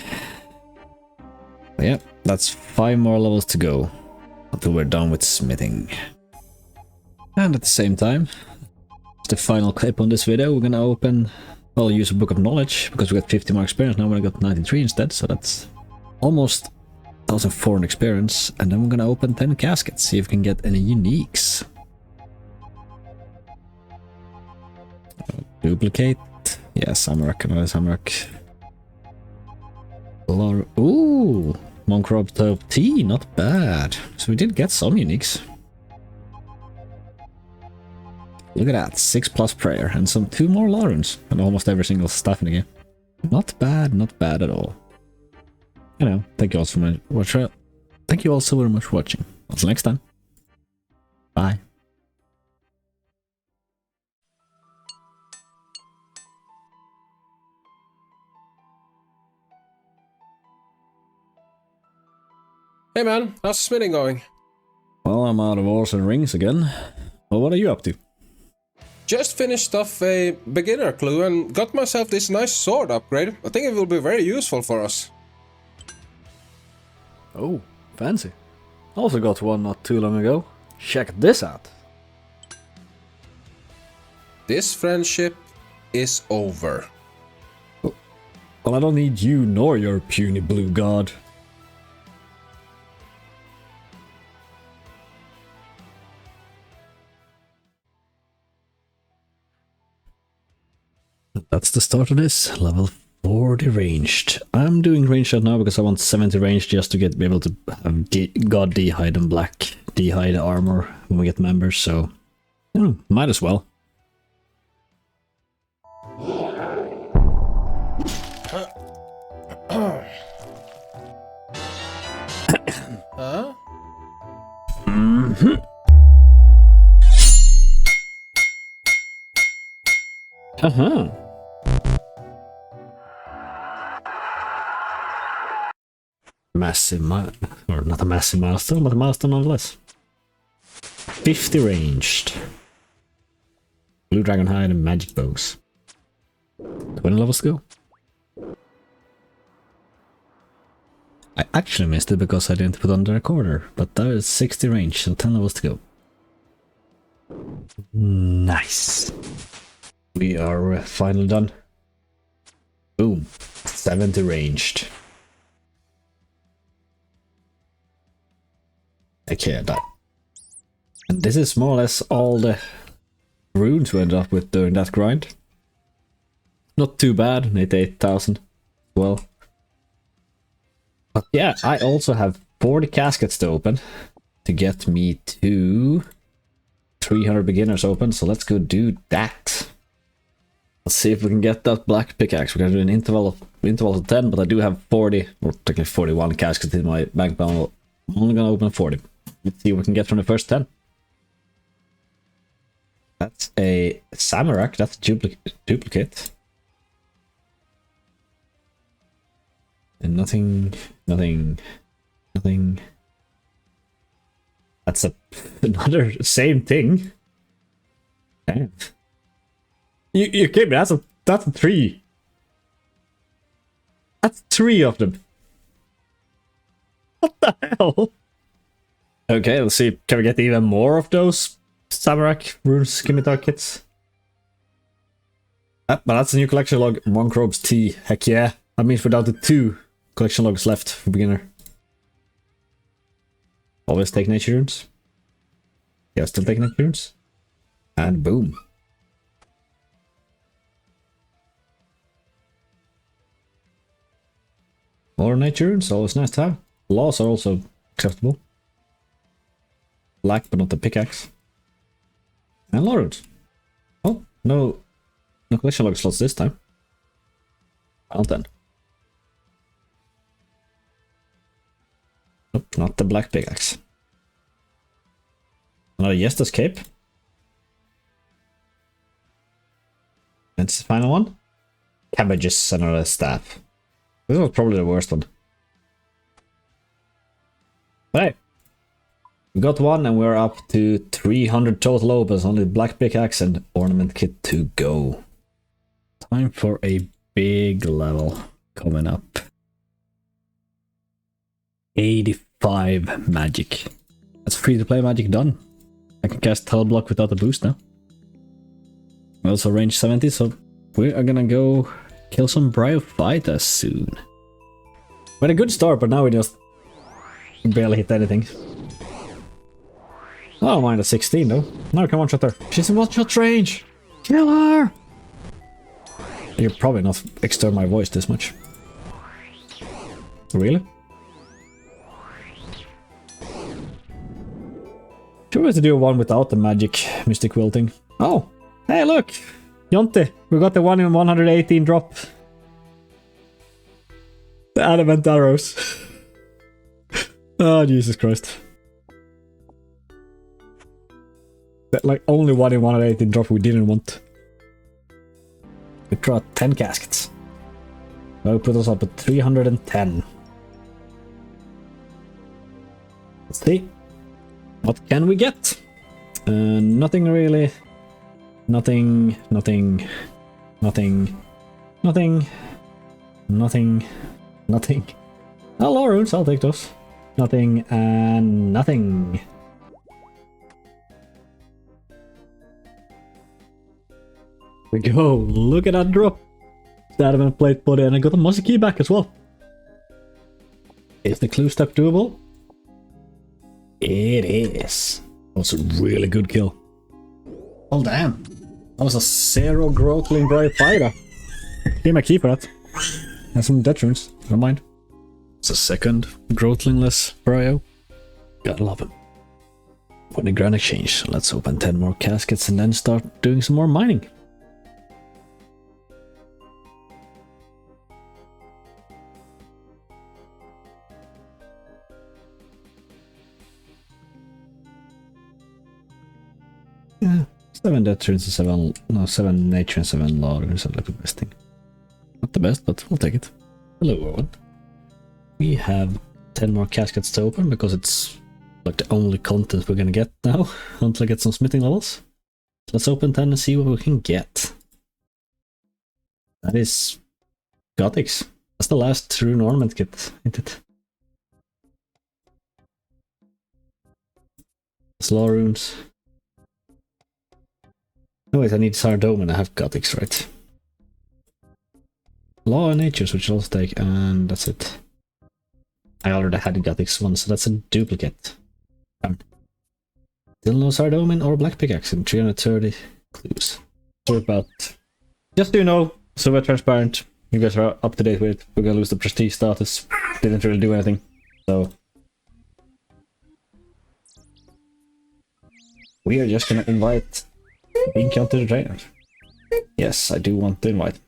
But yeah, that's 5 more levels to go until we're done with smithing. And at the same time, the final clip on this video, we're gonna open, well, use a book of knowledge because we got 50 more experience. Now we got 93 instead, so that's almost 1,400 experience. And then we're gonna open 10 caskets, see if we can get any uniques. Duplicate, yeah, Samrak, another Samrak. Ooh, Monkrop Top T, not bad. So we did get some uniques. Look at that, 6+ prayer and some 2 more law runes and almost every single stuff in the game. Not bad at all. You know, thank you all so much. Thank you all so very much for watching. Until next time. Bye.
Hey man, how's smithing going?
Well, I'm out of ores and rings again. Well, what are you up to?
Just finished off a beginner clue and got myself this nice sword upgrade. I think it will be very useful for us.
Oh, fancy. Also got one not too long ago. Check this out.
This friendship is over.
Well, I don't need you nor your puny blue god. That's the start of this, level 40 ranged. I'm doing ranged right now because I want 70 ranged just to be able to have God D-hide and black D-hide armor when we get members, so might as well.
Huh?
Uh-huh. Massive or not a massive milestone, but a milestone nonetheless. 50 ranged. Blue dragon hide and magic bows. 20 levels to go. I actually missed it because I didn't put on the recorder, but there is 60 range, so 10 levels to go. Nice. We are finally done. Boom. 70 ranged. Okay, that. And this is more or less all the runes we ended up with during that grind. Not too bad, 88,000 well. But yeah, I also have 40 caskets to open to get me to 300 beginners open, so let's go do that. Let's see if we can get that black pickaxe. We're gonna do an interval of 10, but I do have 40, or technically 41 caskets in my bank balance. I'm only gonna open 40. Let's see what we can get from the first 10. That's a Samarak, that's a duplicate. And nothing. That's another same thing. Damn. You kidding me? That's a 3. That's 3 of them. What the hell? Okay, let's see. Can we get even more of those Samarak rune scimitar kits? But that's a new collection log. Monkrobes T. Heck yeah. That means we're down to 2 collection logs left for beginner. Always take nature runes. Yeah, still take nature runes. And boom. More nature runes, always nice to have. Laws are also acceptable. Black, but not the pickaxe. And law runes. Oh, no collection log slots this time. Well then. Nope, not the black pickaxe. Another Yesta's cape. That's the final one. Cabbages, another staff. This was probably the worst one. But hey, we got one and we're up to 300 total opens. Only black pickaxe and ornament kit to go. Time for a big level coming up. 85 magic. That's free to play magic done. I can cast Teleblock without a boost now. We also range 70, so we are gonna go kill some bryophyta soon. We had a good start, but now we just barely hit anything. I don't mind a 16 though. No, come on, shot her. She's in one-shot range! Kill her! You're probably not extern my voice this much. Really? Should we have to do one without the magic mystic wilting? Oh, hey look! Jonte, we got the 1 in 118 drop. The adamant arrows. Oh, Jesus Christ. That, like, only 1 in 118 drop we didn't want. We got 10 caskets. That will put us up at 310. Let's see. What can we get? Nothing really. Nothing. Hello, runes, I'll take those. Nothing and nothing. We go. Look at that drop. Adamant plate body, and I got the muscle key back as well. Is the clue step doable? It is. That was a really good kill. Oh damn. That was a 0 growthling bryophyta. Give me a key for that. And some death runes. Never mind. It's a second growthlingless bryo. Gotta love him. When a grand exchange, so let's open 10 more caskets and then start doing some more mining. Yeah, 7 death runes and 7 nature and 7 law runes are like the best thing. Not the best, but we'll take it. Hello, Owen. We have 10 more caskets to open because it's like the only content we're gonna get now until I get some smithing levels. Let's open 10 and see what we can get. That is Gothics. That's the last rune ornament kit, isn't it? Slaw runes. Oh wait, I need Sardome and I have Gothics, right? Law and Natures, which I'll take, and that's it. I already had Gothics one, so that's a duplicate. Still no Sardomin or Black Pickaxe in 330 clues. So about... Just so you know, so we're transparent, you guys are up to date with it, we're gonna lose the prestige status. Didn't really do anything, so... We are just gonna invite Binky onto the Draynor. Yes, I do want to invite.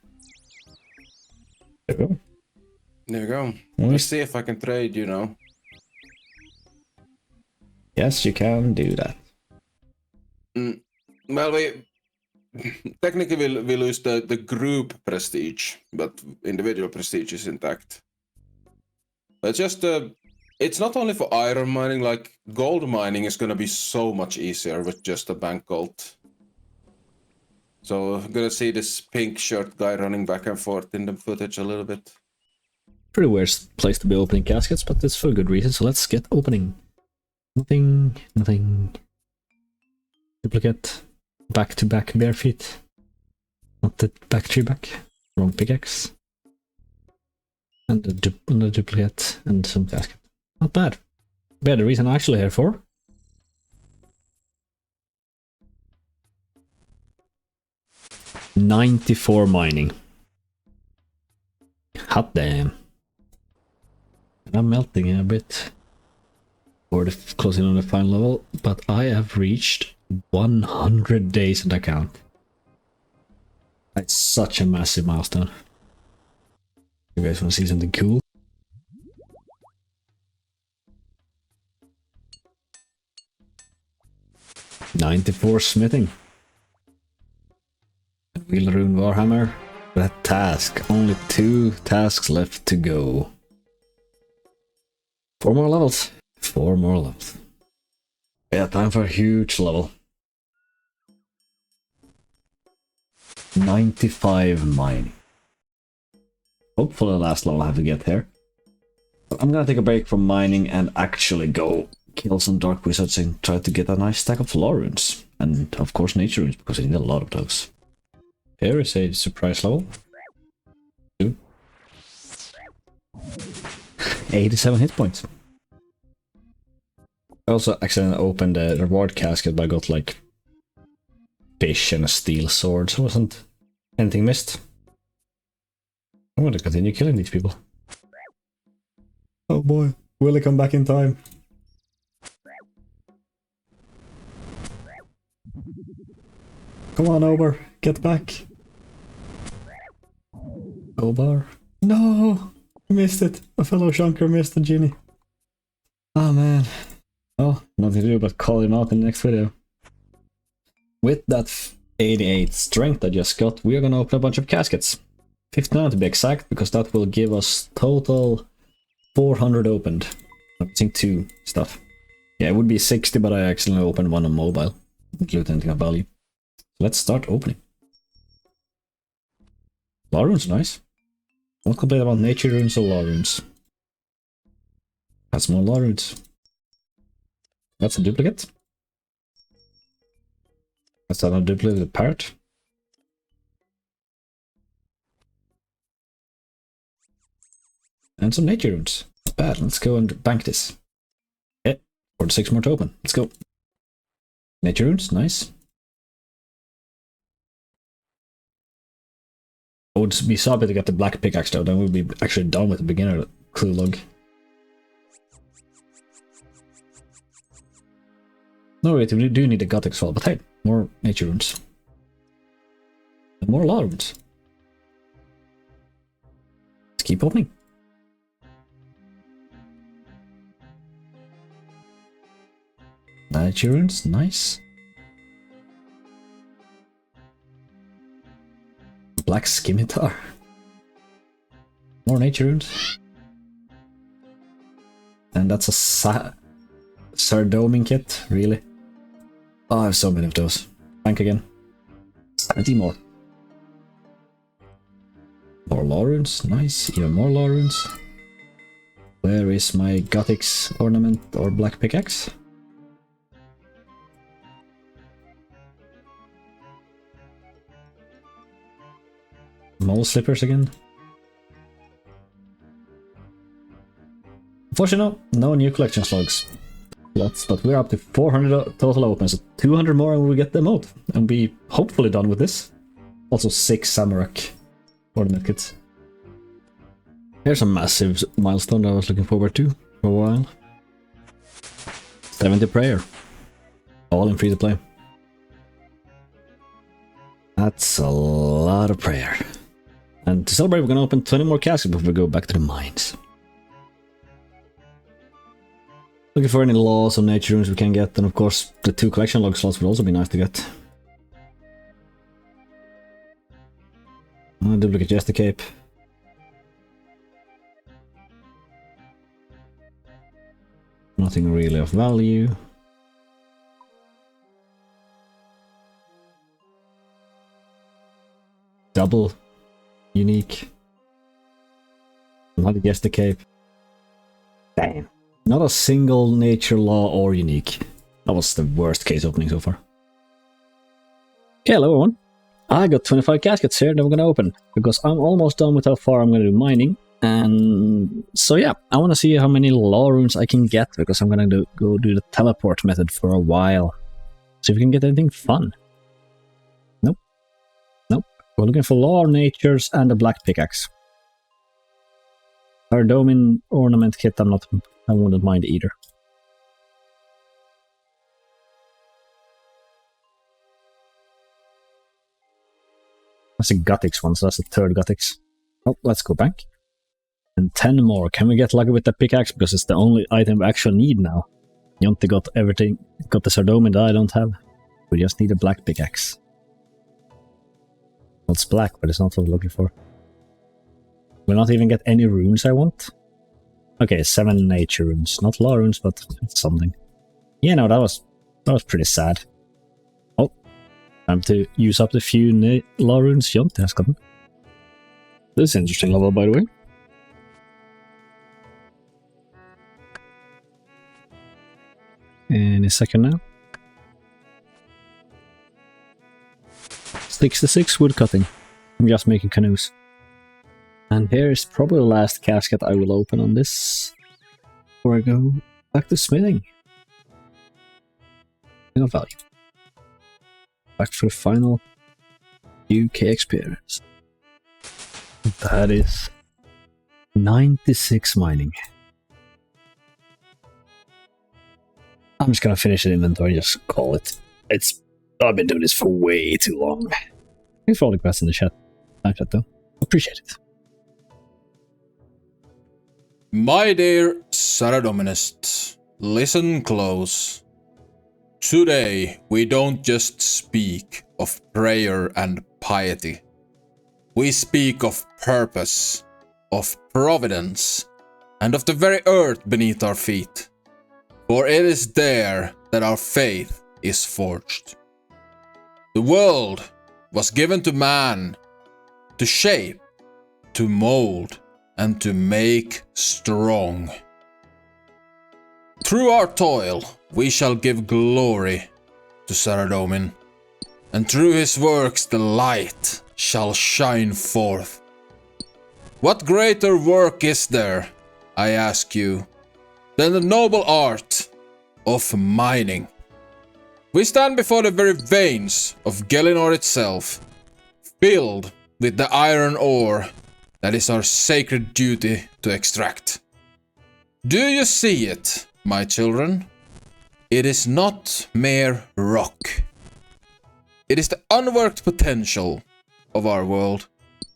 There we go.
There you go. Let's see if I can trade, you know.
Yes, you can do that.
Well, we technically we lose the group prestige, but individual prestige is intact. But just it's not only for iron mining, like gold mining is gonna be so much easier with just a bank gold. So I'm gonna see this pink shirt guy running back and forth in the footage a little bit.
Pretty weird place to be opening caskets, but it's for a good reason, so let's get opening. Nothing. Duplicate. Back-to-back bare feet. Not the back-to-back. Wrong pickaxe. And a duplicate and some casket. Not bad. Yeah, the reason I'm actually here for. $94 mining. Hot damn. And I'm melting a bit. Or closing on the final level, but I have reached 100 days in the account. That's such a massive milestone. You guys want to see something cool? $94 smithing. Wheel rune Warhammer. That task. Only 2 tasks left to go. 4 more levels. 4 more levels. Yeah, time for a huge level. 95 mining. Hopefully the last level I have to get here. But I'm gonna take a break from mining and actually go kill some dark wizards and try to get a nice stack of law runes. And of course nature runes, because I need a lot of those. Here is a surprise level. 2. 87 hit points. I also accidentally opened the reward casket, but I got like fish and a steel sword, so wasn't anything missed. I'm gonna continue killing these people. Oh boy, will they come back in time? Come on, Ober, get back. Ober. No! I missed it. A fellow shunker missed the genie. Oh man. Well, nothing to do but call him out in the next video. With that 88 strength I just got, we are gonna open a bunch of caskets. 59 to be exact, because that will give us total 400 opened. I'm missing 2 stuff. Yeah, it would be 60, but I accidentally opened one on mobile. Include anything of value. Let's start opening. Law runes, nice. Won't complain about nature runes or law runes. That's more law runes. That's a duplicate. That's another duplicate parrot. And some nature runes. Not bad. Let's go and bank this. Yeah, 46 more to open. Let's go. Nature runes, nice. I would be so happy to get the black pickaxe though, then we'd be actually done with the beginner clue log. No wait, we do need a gothic swell, but hey, more nature runes. And more law runes. Let's keep opening. Nature runes, nice. Black scimitar. More nature runes. And that's a Sardoming kit, really? Oh, I have so many of those. Bank again. 70 more. More law runes, nice. Even more law runes. Where is my Gothic's ornament or black pickaxe? Mole slippers again. Unfortunately, no new collection slugs. But we're up to 400 total opens, so 200 more and we'll get them out. And be hopefully done with this. Also 6 Samarak ornament kits. Here's a massive milestone that I was looking forward to for a while. 70 prayer. All in free to play. That's a lot of prayer. And to celebrate, we're gonna open 20 more caskets before we go back to the mines. Looking for any laws or nature runes we can get, and of course the 2 collection log slots would also be nice to get. Duplicate Jester Cape. Nothing really of value. Double unique. Not a Jester Cape. Damn. Not a single nature law or unique. That was the worst case opening so far. Okay, hello everyone. I got 25 caskets here that we're gonna open, because I'm almost done with how far I'm gonna do mining. And so yeah, I wanna see how many law runes I can get, because I'm gonna go do the teleport method for a while. See if we can get anything fun. Nope. Nope. We're looking for law, natures, and a black pickaxe. Our Domin ornament kit, I wouldn't mind either. That's a Gothix one, so that's the 3rd Gothix. Oh, let's go back. And 10 more. Can we get lucky with the pickaxe? Because it's the only item we actually need now. Jonte got everything. Got the Sardomin that I don't have. We just need a black pickaxe. Well, it's black, but it's not what we're looking for. We'll not even get any runes I want. Okay, 7 nature runes. Not law runes, but it's something. Yeah, no, that was pretty sad. Oh, time to use up the few law runes Jonte has gotten. This is an interesting level, by the way. Any second now. 66 wood cutting. I'm just making canoes. And here is probably the last casket I will open on this before I go back to smithing. No value. Back for the final UK experience. That is 96 mining. I'm just gonna finish the inventory, just call it. It's I've been doing this for way too long. Thanks for all the questions in the chat. Thanks, chat, though. Appreciate it.
My dear Saradominists, listen close. Today we don't just speak of prayer and piety. We speak of purpose, of providence, and of the very earth beneath our feet. For it is there that our faith is forged. The world was given to man to shape, to mold, and to make strong. Through our toil, we shall give glory to Saradomin, and through his works the light shall shine forth. What greater work is there, I ask you, than the noble art of mining? We stand before the very veins of Gelinor itself, filled with the iron ore that is our sacred duty to extract. Do you see it, my children? It is not mere rock. It is the unworked potential of our world,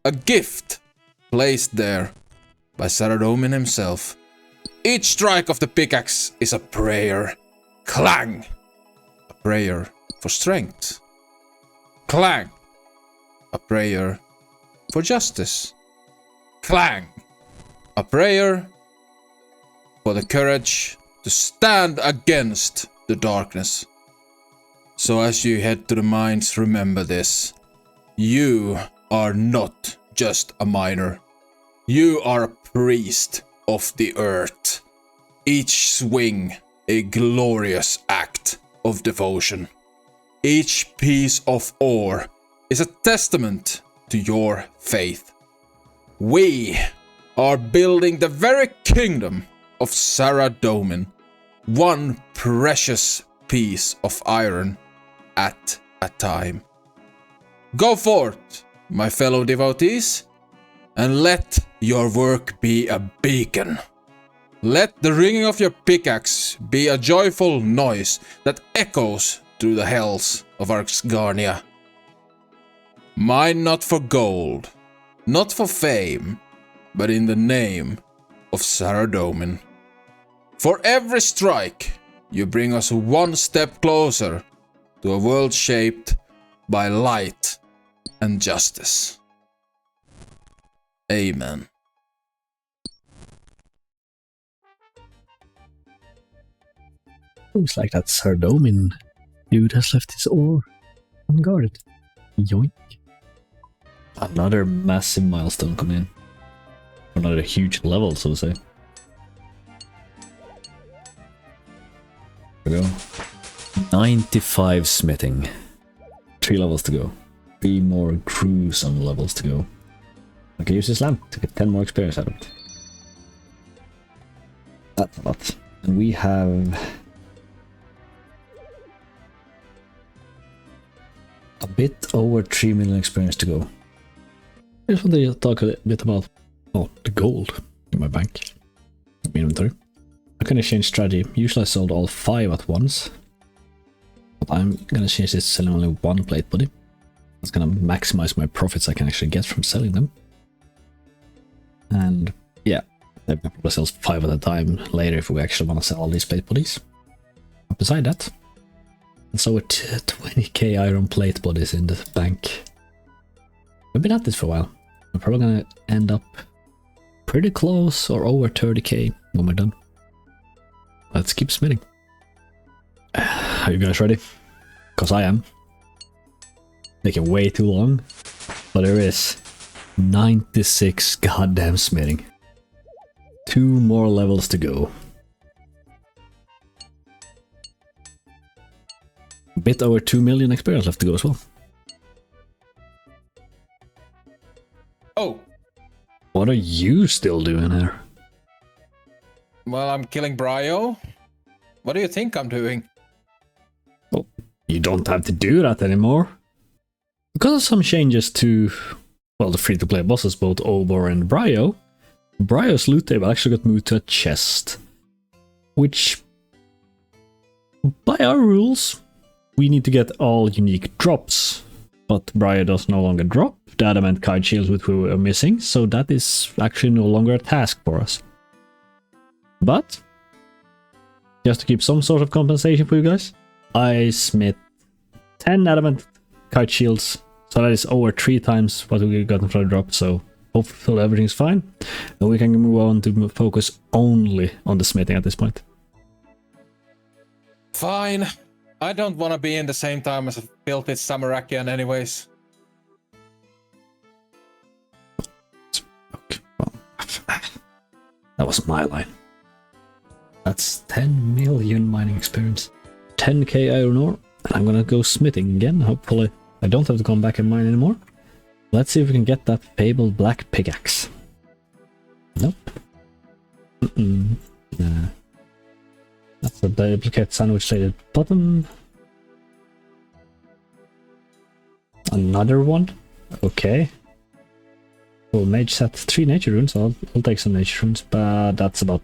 a gift placed there by Saradomin himself. Each strike of the pickaxe is a prayer. Clang! A prayer for strength. Clang! A prayer for justice. Clang! A prayer for the courage to stand against the darkness. So as you head to the mines, remember this. You are not just a miner. You are a priest of the earth. Each swing a glorious act of devotion. Each piece of ore is a testament to your faith. We are building the very kingdom of Saradomin, one precious piece of iron at a time. Go forth, my fellow devotees, and let your work be a beacon. Let the ringing of your pickaxe be a joyful noise that echoes through the hells of Arxgarnia. Mine not for gold, not for fame, but in the name of Saradomin. For every strike, you bring us one step closer to a world shaped by light and justice. Amen.
Looks like that Sardomin dude has left his ore unguarded. Yoink.
Another massive milestone coming in. Another huge level, so to say. There we go. 95 smithing. 3 levels to go. 3 more gruesome levels to go. I can use this lamp to get 10 more experience out of it. That's a lot. And we have a bit over 3 million experience to go. I just want to talk a bit about the gold in my bank. Inventory. I'm gonna change strategy. Usually I sold all 5 at once. But I'm gonna change this to selling only 1 plate body. It's gonna maximize my profits I can actually get from selling them. And yeah, I probably sell 5 at a time later if we actually want to sell all these plate bodies. But beside that, it's over 20k iron plate bodies in the bank. We've been at this for a while. We're probably gonna end up pretty close or over 30k when we're done. Let's keep smithing. Are you guys ready? Because I am. Making way too long. But there is 96 goddamn smithing. 2 more levels to go. A bit over 2 million experience left to go as well.
Oh!
What are you still doing here?
Well, I'm killing Bryo. What do you think I'm doing?
Well, you don't have to do that anymore. Because of some changes to, well, the free-to-play bosses, both Obor and Bryo, Bryo's loot table actually got moved to a chest. Which, by our rules, we need to get all unique drops. But Bryo does no longer drop the adamant kite shields which we were missing, so that is actually no longer a task for us. But, just to keep some sort of compensation for you guys, I smith 10 adamant kite shields, so that is over 3 times what we got for the drop, so hopefully everything's fine. And we can move on to focus only on the smithing at this point.
Fine. I don't want to be in the same time as a filthy Samarakian anyways.
Okay, well, that was my line. That's 10 million mining experience. 10k iron ore, and I'm gonna go smithing again. Hopefully I don't have to come back and mine anymore. Let's see if we can get that fabled black pickaxe. Nope. Nah. That's a duplicate sandwich shaded bottom. Another one. Okay. Well, mage set 3 nature runes. I'll take some nature runes, but that's about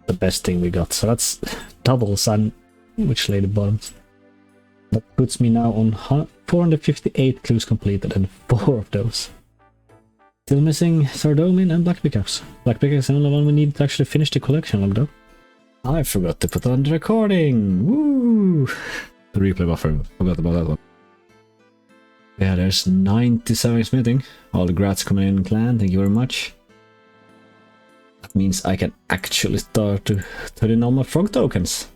the best thing we got. So that's double sandwich shaded bottoms. That puts me now on 458 clues completed and 4 of those. Still missing Sardomin and Black Pickaxe. Black Pickaxe is the only one we need to actually finish the collection log though. I forgot to put on the recording! Woo! The replay buffer, forgot about that one. Yeah, there's 97 smithing. All the grats coming in clan, thank you very much. That means I can actually start to turn in all my frog tokens.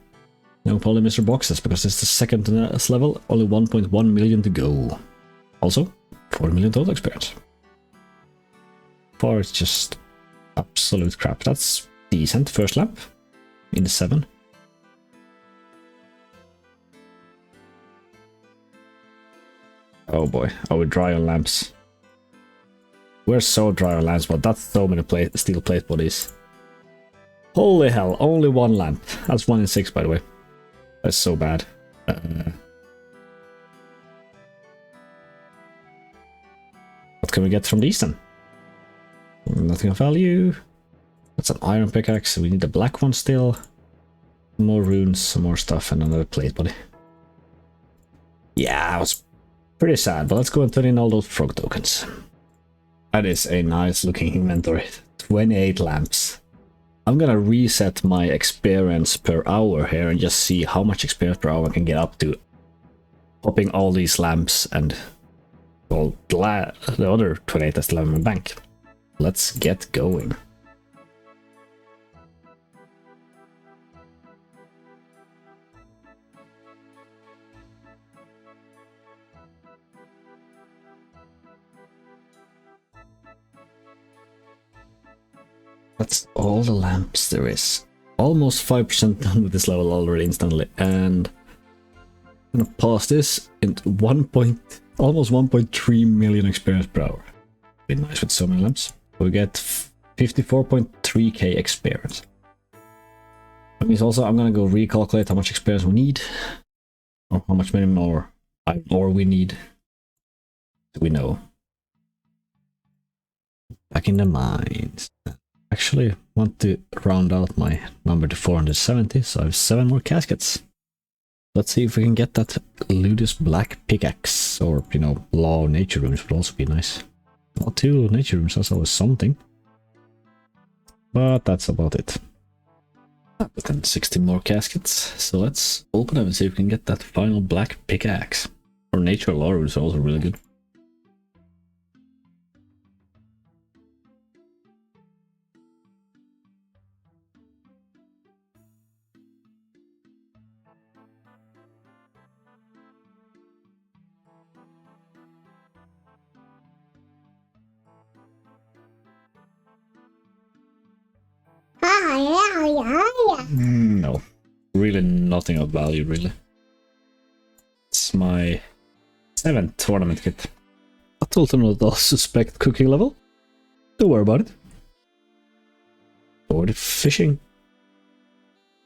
No probably Mr. Boxes, because it's the second to last level, only 1.1 million to go. Also, 4 million total experience. 4 is just absolute crap. That's decent first lamp. In the 7. Oh boy, are we dry on lamps? We're so dry on lamps, but that's so many steel plate bodies. Holy hell, only 1 lamp. That's 1 in 6 by the way. That's so bad. What can we get from these then? Nothing of value. That's an iron pickaxe, we need the black one still. More runes, some more stuff, and another plate body. Yeah, it was pretty sad, but let's go and turn in all those frog tokens. That is a nice looking inventory. 28 lamps. I'm gonna reset my experience per hour here and just see how much experience per hour I can get up to. Popping all these lamps and well, the other 28 I still have in my bank. Let's get going. That's all the lamps there is. Almost 5% done with this level already instantly, and I'm gonna pause this into almost 1.3 million experience per hour. Be nice with so many lamps. We get 54.3k experience. That means also I'm gonna go recalculate how much experience we need, or how much many more ore we need. Do we know? Back in the mines. Actually want to round out my number to 470, so I have 7 more caskets. Let's see if we can get that Ludus Black Pickaxe, or, you know, Law Nature Runes would also be nice. Well, 2 Nature Runes, that's always something. But that's about it. But then 60 more caskets, so let's open them and see if we can get that final Black Pickaxe. Or Nature Law Runes are also really good. No, really nothing of value, really. It's my 7th tournament kit. I told them not all suspect cooking level. Don't worry about it. Or fishing.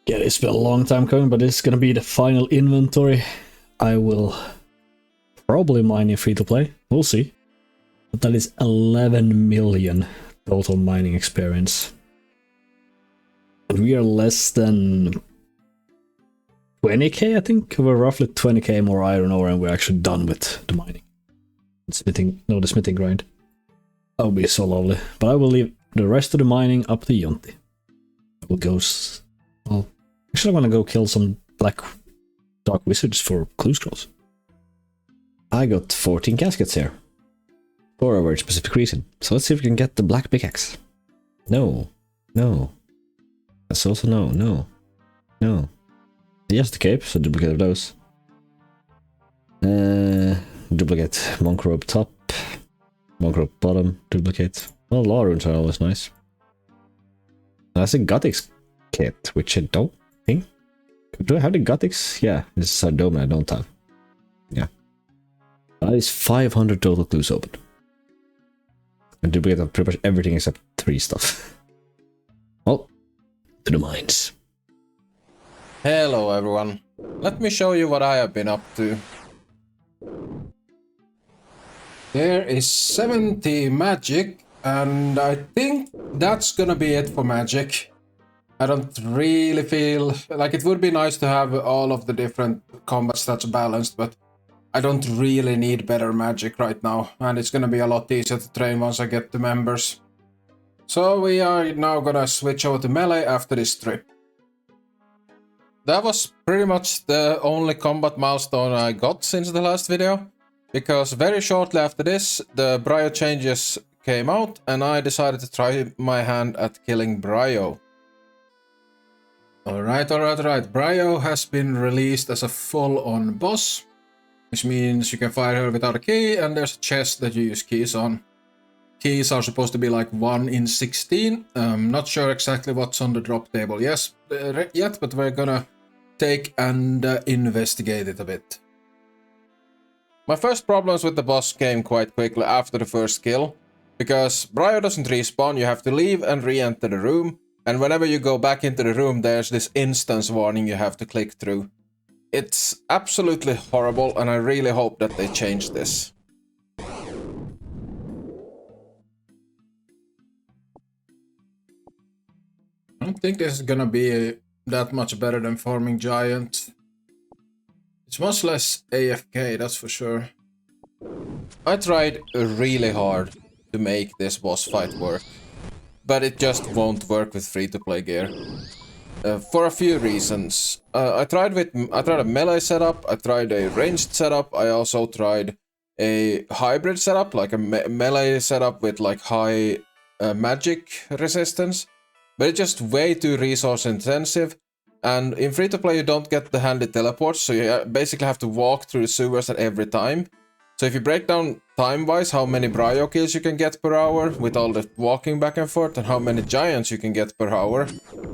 Yeah, it's been a long time coming, but it's gonna be the final inventory. I will probably mine in free to play. We'll see. But that is 11 million total mining experience. We are less than 20k, I think. We're roughly 20k more iron ore, and we're actually done with the mining. The smithing grind. That would be so lovely. But I will leave the rest of the mining up to Yonti. I will go. Well, actually, I want to go kill some black dark wizards for clue scrolls. I got 14 caskets here. For a very specific reason. So let's see if we can get the black pickaxe. No. No. That's also no. No. No. Yes, the cape, so duplicate of those. Duplicate monk robe top. Monk robe bottom, duplicate. Well, law runes are always nice. That's a Gothics kit, which I don't think. Do I have the Gothics? Yeah, this is a dome I don't have. Yeah. That is 500 total clues open. And duplicate of pretty much everything except 3 stuff. Well, to the mines.
Hello everyone. Let me show you what I have been up to. There is 70 magic, and I think that's gonna be it for magic. I don't really feel like it would be nice to have all of the different combat stats balanced, but I don't really need better magic right now, and it's gonna be a lot easier to train once I get the members. So we are now gonna switch over to melee after this trip. That was pretty much the only combat milestone I got since the last video, because very shortly after this, the Bryo changes came out, and I decided to try my hand at killing Bryo. Alright. Bryo has been released as a full-on boss, which means you can fight her without a key, and there's a chest that you use keys on. Keys are supposed to be like 1 in 16. Not sure exactly what's on the drop table yet, but we're gonna take and investigate it a bit. My first problems with the boss came quite quickly after the first kill, because Bryo doesn't respawn, you have to leave and re-enter the room, and whenever you go back into the room there's this instance warning you have to click through. It's absolutely horrible, and I really hope that they change this. I don't think this is gonna be that much better than farming giant. It's much less AFK, that's for sure. I tried really hard to make this boss fight work, but it just won't work with free-to-play gear. For a few reasons. I tried a melee setup, I tried a ranged setup, I also tried a hybrid setup, like a melee setup with like high magic resistance, but it's just way too resource intensive, and in free-to-play you don't get the handy teleports, so you basically have to walk through the sewers at every time. So if you break down time-wise how many Bryo kills you can get per hour with all the walking back and forth, and how many giants you can get per hour,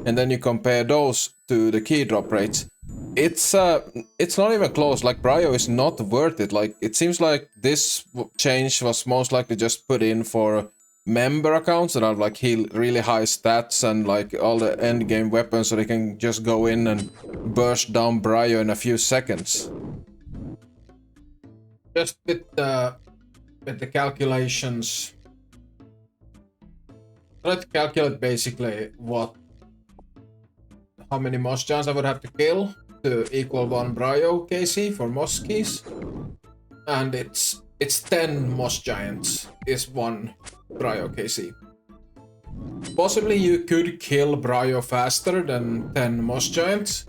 and then you compare those to the key drop rates, it's not even close. Like, Bryo is not worth it. Like, it seems like this change was most likely just put in for member accounts that have like really high stats and like all the end game weapons, so they can just go in and burst down Bryo in a few seconds. Just with the calculations, try to calculate basically how many moss giants I would have to kill to equal 1 Bryo KC for moss keys, and it's 10 moss giants is 1 Bryo KC. Possibly you could kill Bryo faster than 10 moss giants,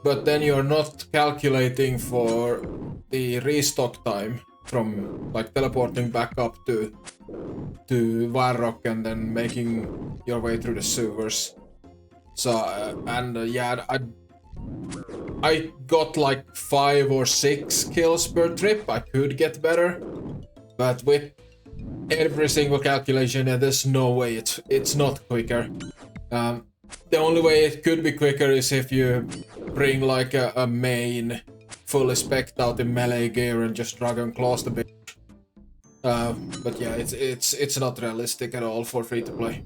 but then you're not calculating for the restock time from like teleporting back up to Varrock and then making your way through the sewers. So yeah, I got like 5 or 6 kills per trip. I could get better, but with every single calculation, there's no way it's not quicker. The only way it could be quicker is if you bring like a main fully spec'd out in melee gear and just Dragon Claws the bitch. But yeah, it's not realistic at all for free to play.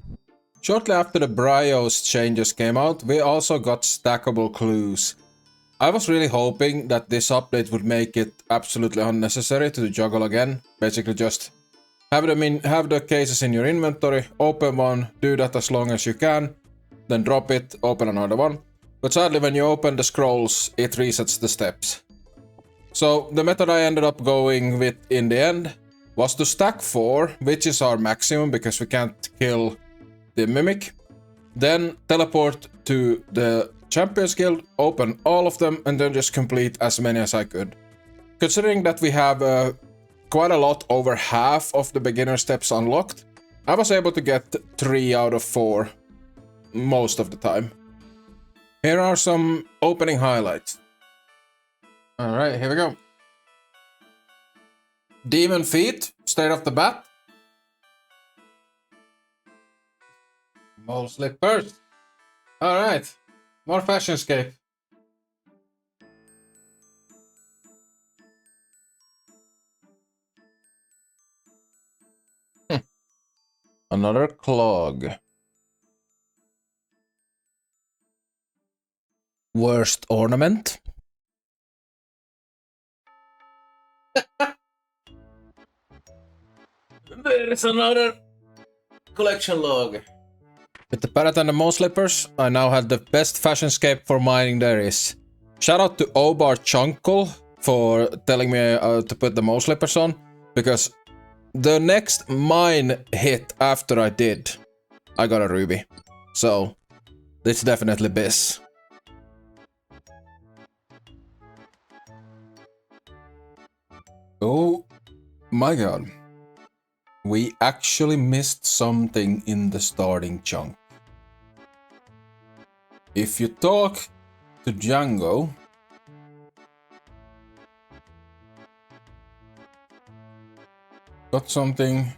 Shortly after the Bryo's changes came out, we also got stackable clues. I was really hoping that this update would make it absolutely unnecessary to juggle again. Basically just have the cases in your inventory, open one, do that as long as you can, then drop it, open another one. but sadly when you open the scrolls, it resets the steps. So the method I ended up going with in the end was to stack 4, which is our maximum because we can't kill the mimic. Then teleport to the Champions Guild, open all of them, and then just complete as many as I could. Considering that we have quite a lot over half of the beginner steps unlocked, I was able to get 3 out of 4 most of the time. Here are some opening highlights. Alright, here we go. Demon feet, straight off the bat. Mole slippers. Alright, more Fashionscape. Another clog. Worst ornament. There is another collection log. With the parrot and the mole slippers, I now have the best Fashionscape for mining there is. Shout out to Chunkle for telling me to put the mole slippers on, because the next mine hit after I did, I got a ruby. So, it's definitely this. Oh my god. We actually missed something in the starting chunk. If you talk to Django, got something.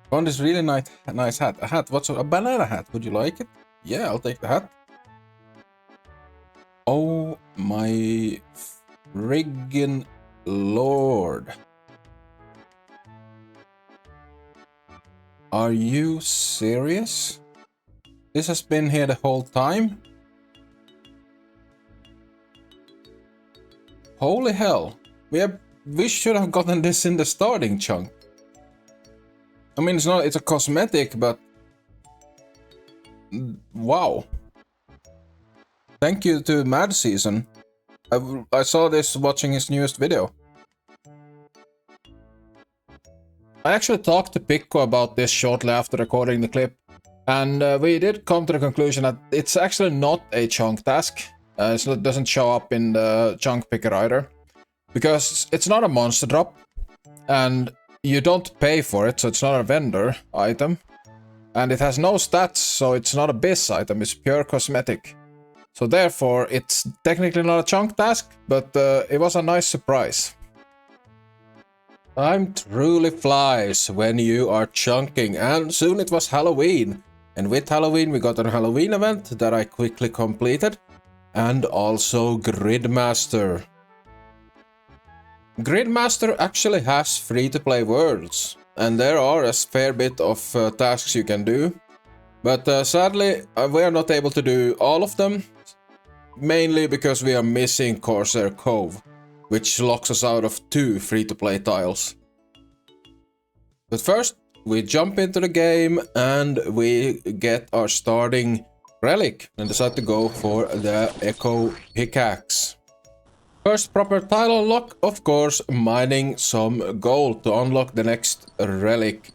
Found this really nice hat. A hat. What's a banana hat? Would you like it? Yeah, I'll take the hat. Oh my friggin' lord. Are you serious? This has been here the whole time? Holy hell. We should have gotten this in the starting chunk. I mean, it's a cosmetic, but wow. Thank you to Mad Season. I saw this watching his newest video. I actually talked to Pikku about this shortly after recording the clip, and we did come to the conclusion that it's actually not a chunk task. It doesn't show up in the chunk picker either, because it's not a monster drop, and you don't pay for it, so it's not a vendor item, and it has no stats, so it's not a biz item, it's pure cosmetic. So therefore, it's technically not a chunk task, but it was a nice surprise. Time truly flies when you are chunking, and soon it was Halloween. And with Halloween we got a Halloween event that I quickly completed, and also Gridmaster. Gridmaster actually has free-to-play worlds, and there are a fair bit of tasks you can do. But sadly, we are not able to do all of them, mainly because we are missing Corsair Cove, which locks us out of 2 free-to-play tiles. But first, we jump into the game and we get our starting relic and decide to go for the Echo Pickaxe. First proper tile unlock, of course, mining some gold to unlock the next relic.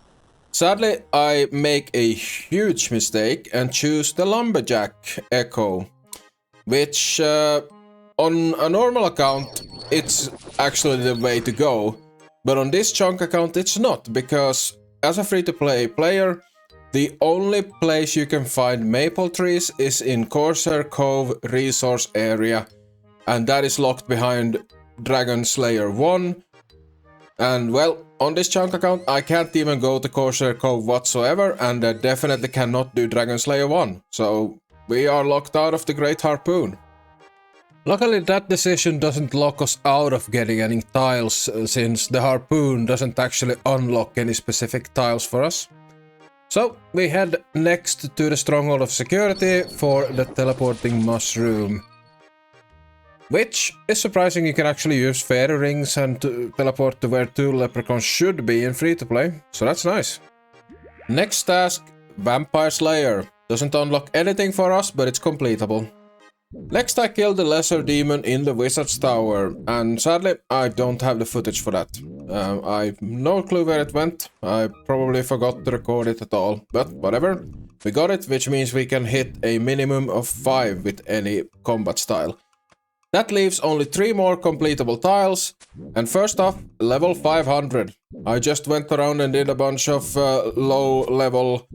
Sadly, I make a huge mistake and choose the Lumberjack Echo, which on a normal account, it's actually the way to go. But on this chunk account, it's not, because as a free-to-play player, the only place you can find maple trees is in Corsair Cove resource area, and that is locked behind Dragon Slayer 1. And well, on this chunk account, I can't even go to Corsair Cove whatsoever, and I definitely cannot do Dragon Slayer 1. So we are locked out of the Great Harpoon. Luckily, that decision doesn't lock us out of getting any tiles, since the Harpoon doesn't actually unlock any specific tiles for us. So we head next to the Stronghold of Security for the Teleporting Mushroom, which is surprising. You can actually use fairy rings and to teleport to where 2 leprechauns should be in free-to-play, so that's nice. Next task, Vampire Slayer. Doesn't unlock anything for us, but it's completable.
Next I killed the lesser demon in the wizard's tower, and sadly I don't have the footage for that. I've no clue where it went. I probably forgot to record it at all, but whatever. We got it, which means we can hit a minimum of 5 with any combat style. That leaves only 3 more completable tiles, and first off, level 500. I just went around and did a bunch of low level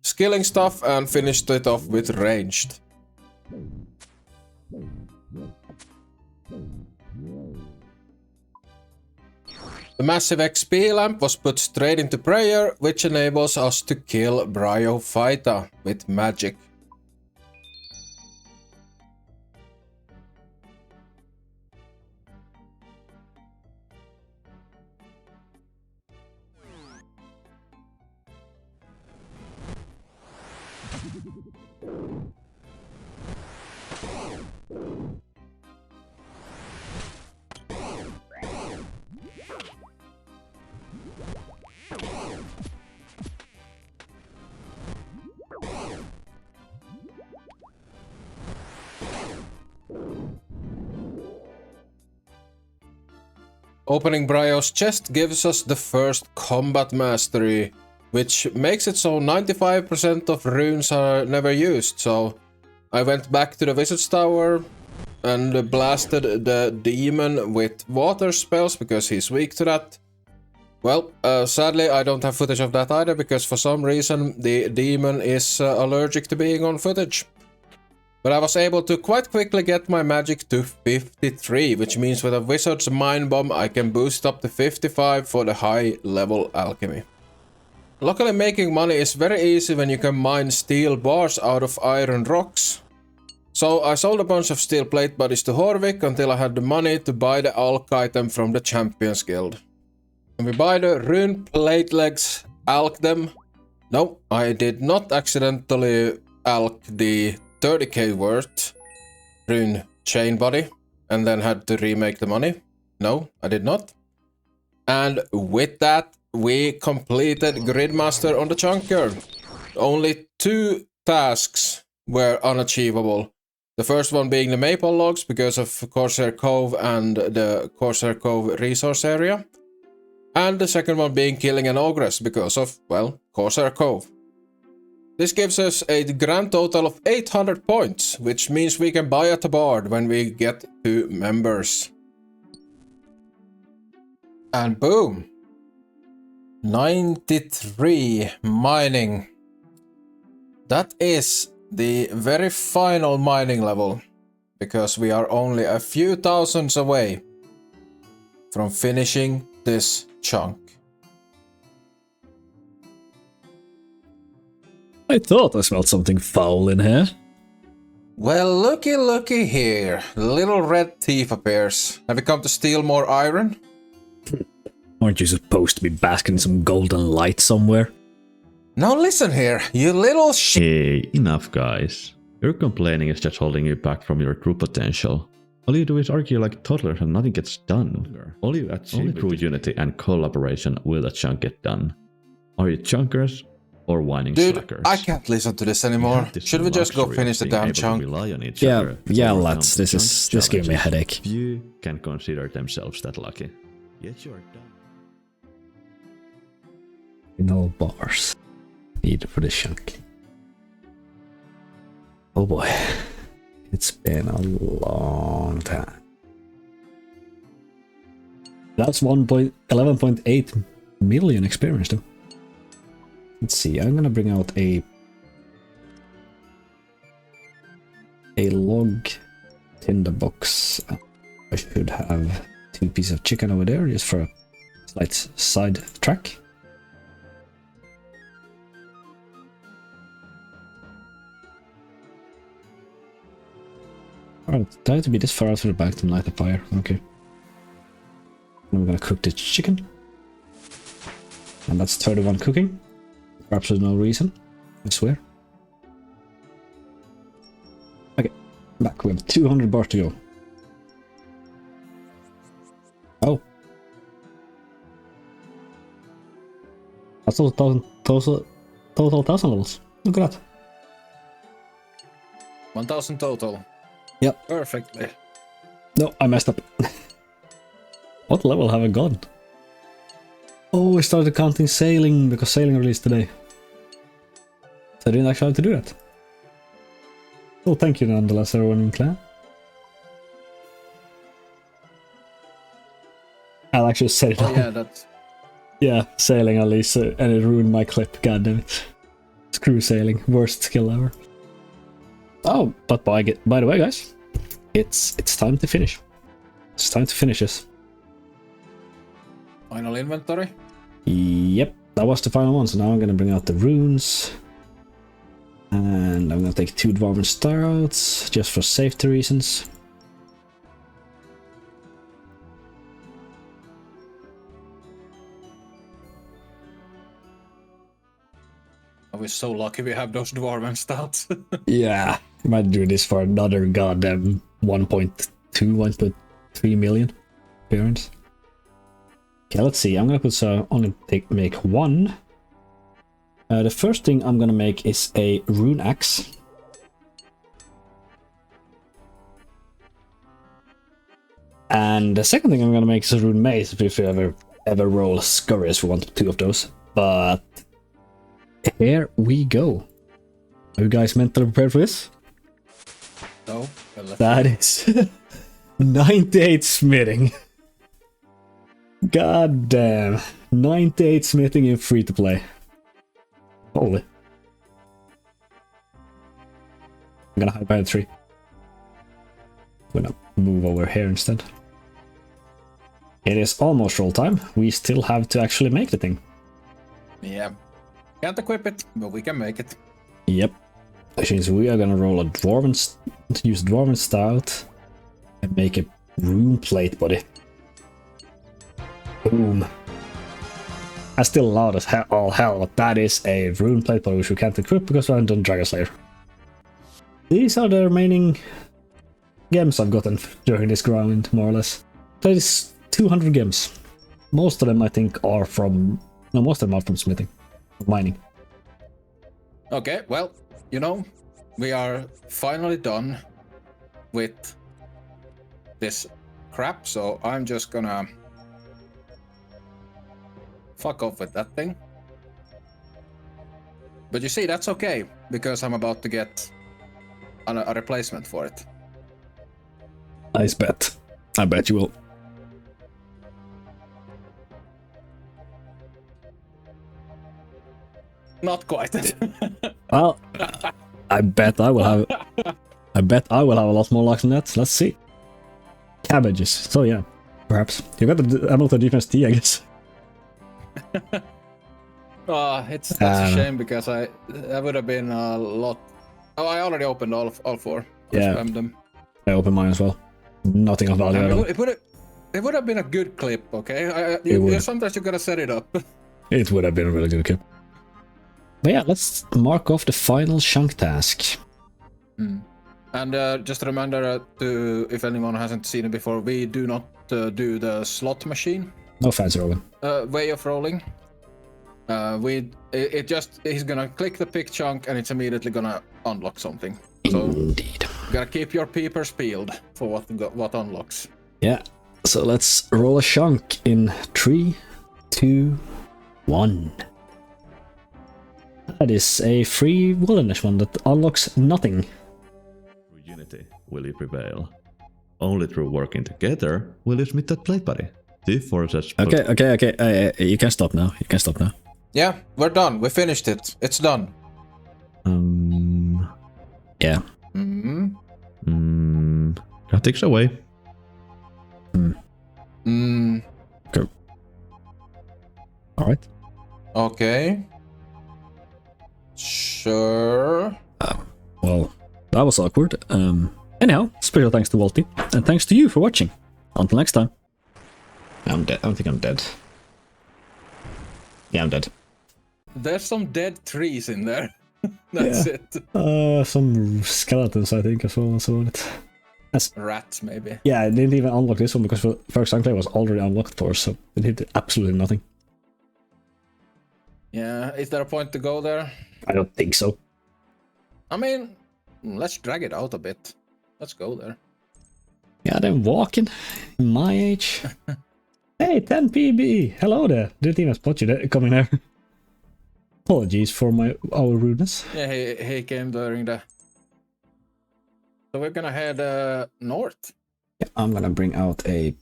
skilling stuff and finished it off with ranged. The massive XP lamp was put straight into prayer, which enables us to kill bryophyta with magic. Opening Bryo's chest gives us the first combat mastery, which makes it so 95% of runes are never used, so I went back to the Wizard's Tower and blasted the demon with water spells because he's weak to that. Well, sadly I don't have footage of that either because for some reason the demon is allergic to being on footage. But I was able to quite quickly get my magic to 53, which means with a Wizard's Mind Bomb I can boost up to 55 for the high level alchemy. Luckily making money is very easy when you can mine steel bars out of iron rocks. So I sold a bunch of steel plate bodies to Horvik until I had the money to buy the alch item from the Champions Guild. When we buy the rune plate legs, alch them. No, I did not accidentally alch the 30k worth rune chain body and then had to remake the money. No, I did not. And with that, we completed Gridmaster on the Chunker. Only 2 tasks were unachievable. The first one being the maple logs because of Corsair Cove and the Corsair Cove resource area. And the second one being killing an ogress because of, well, Corsair Cove. This gives us a grand total of 800 points, which means we can buy at the board when we get 2 members. And boom! 93 mining. That is the very final mining level, because we are only a few thousands away from finishing this chunk.
I thought I smelled something foul in here.
Well, looky here. Little red thief appears. Have you come to steal more iron?
Aren't you supposed to be basking in some golden light somewhere?
Now listen here, you little
Hey, enough guys. Your complaining is just holding you back from your true potential. All you do is argue like toddlers and nothing gets done. All you achieve only through unity and collaboration will the chunk get done. Are you chunkers? Or whining
Dude,
slackers?
I can't listen to this anymore. Should we just go finish the damn chunk?
Yeah, lads, this is just giving me a headache.
Few can consider themselves that lucky. Yet you're done.
No bars needed for this chunk. Oh boy, it's been a long time. That's 11.8 million experience though. Let's see, I'm gonna bring out a log tinderbox. I should have 2 pieces of chicken over there just for a slight side track. Alright, try to be this far out from the back to light the fire. Okay. I'm gonna cook the chicken. And that's 31 cooking. For absolutely no reason, I swear. Okay, back. We have 200 bars to go. Oh. That's total 1,000 levels. Look at that.
1000 total.
Yep.
Perfectly.
No, I messed up. What level have I gone? Oh, I started counting sailing because sailing released today. So I didn't actually have to do that. Oh, thank you nonetheless, everyone in clan. I'll actually set it
Oh
on.
yeah, that's...
Yeah, sailing at least, and it ruined my clip, goddammit. Screw sailing, worst skill ever. Oh, but by the way, guys, it's time to finish. It's time to finish this.
Final inventory?
Yep, that was the final one, so now I'm gonna bring out the runes. And I'm gonna take 2 Dwarven Starouts, just for safety reasons.
We're so lucky we have those Dwarven stats.
Yeah, I might do this for another goddamn 1.2, 1.3 million appearance. Okay, let's see. I'm gonna put make 1. The first thing I'm gonna make is a rune axe. And the second thing I'm gonna make is a rune mace if you ever roll scurries for 1 to 2 of those. But here we go. Are you guys mentally prepared for this?
No.
That is 98 smithing. God damn. 98 smithing in free to play. Holy. I'm gonna hide behind a tree. I'm gonna move over here instead. It is almost roll time. We still have to actually make the thing.
Yeah. Can't equip it, but we can make it.
Yep. Which means we are gonna roll a use Dwarven Stout and make a rune plate body. Boom. That's still loud as all hell, but that is a rune plate body which we can't equip because we haven't done Dragon Slayer. These are the remaining gems I've gotten during this grind, more or less. That is 200 gems. Most of them I think are from... No, most of them are from smithing. Mining.
Okay, well, you know, we are finally done with this crap, so I'm just gonna fuck off with that thing. But you see, that's okay, because I'm about to get a replacement for it.
Nice bet. I bet you will.
Not quite.
Well, I bet I will have. I bet I will have a lot more luck than that. Let's see. Cabbages. So yeah, perhaps you got the Hamilton Defense T, I guess.
That's a shame because that would have been a lot. Oh, I already opened all 4.
Yeah,
spammed them.
I opened mine as well. Nothing of value at all.
It would have been a good clip, okay? Sometimes you gotta set it up.
It would have been a really good clip. But yeah, let's mark off the final chunk task.
And just a reminder to, if anyone hasn't seen it before, we do not do the slot machine.
No fancy rolling.
Way of rolling. He's gonna click the pick chunk and it's immediately gonna unlock something. So
indeed.
You gotta keep your peepers peeled for what unlocks.
Yeah. So let's roll a chunk in 3, 2, 1. That is a free wilderness one that unlocks nothing.
Through unity will you prevail. Only through working together will you smith that plate body. The forces.
Okay. You can stop now.
Yeah, we're done. We finished it. It's done.
Yeah.
That takes away.
Okay. Alright.
Okay. Sure.
Well, that was awkward. Anyhow, special thanks to Walty, and thanks to you for watching. Until next time. I'm dead. I don't think I'm dead. Yeah, I'm dead.
There's some dead trees in there. That's it.
Some skeletons, I think, as well. So that's
rats, maybe.
Yeah, I didn't even unlock this one because first time play was already unlocked for, so it did absolutely nothing.
Yeah, is there a point to go there?
I don't think so.
I mean, let's drag it out a bit. Let's go there.
Yeah, then walking in my age. Hey, 10 PB! Hello there! Didn't even spot you there coming there. Apologies for our rudeness.
Yeah, he came during the... So we're gonna head north.
Yeah, I'm gonna bring out a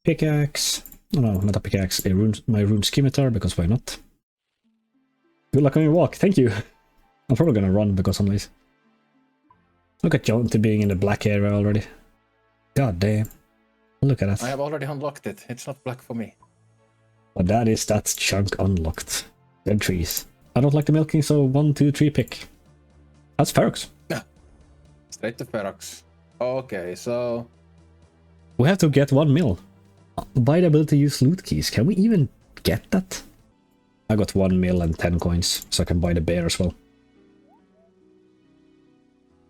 pickaxe. Oh, no, not a pickaxe, my rune scimitar, because why not? Good luck on your walk, thank you! I'm probably gonna run because I'm lazy. Look at Jonty being in the black area already. God damn. Look at that.
I have already unlocked it. It's not black for me.
But that's chunk unlocked. Dead trees. I don't like the milking, so 1, 2, 3 pick. That's Ferox.
Straight to Ferox. Okay, so...
We have to get 1 mil. Buy the ability to use loot keys. Can we even get that? I got 1 mil and 10 coins, so I can buy the bear as well.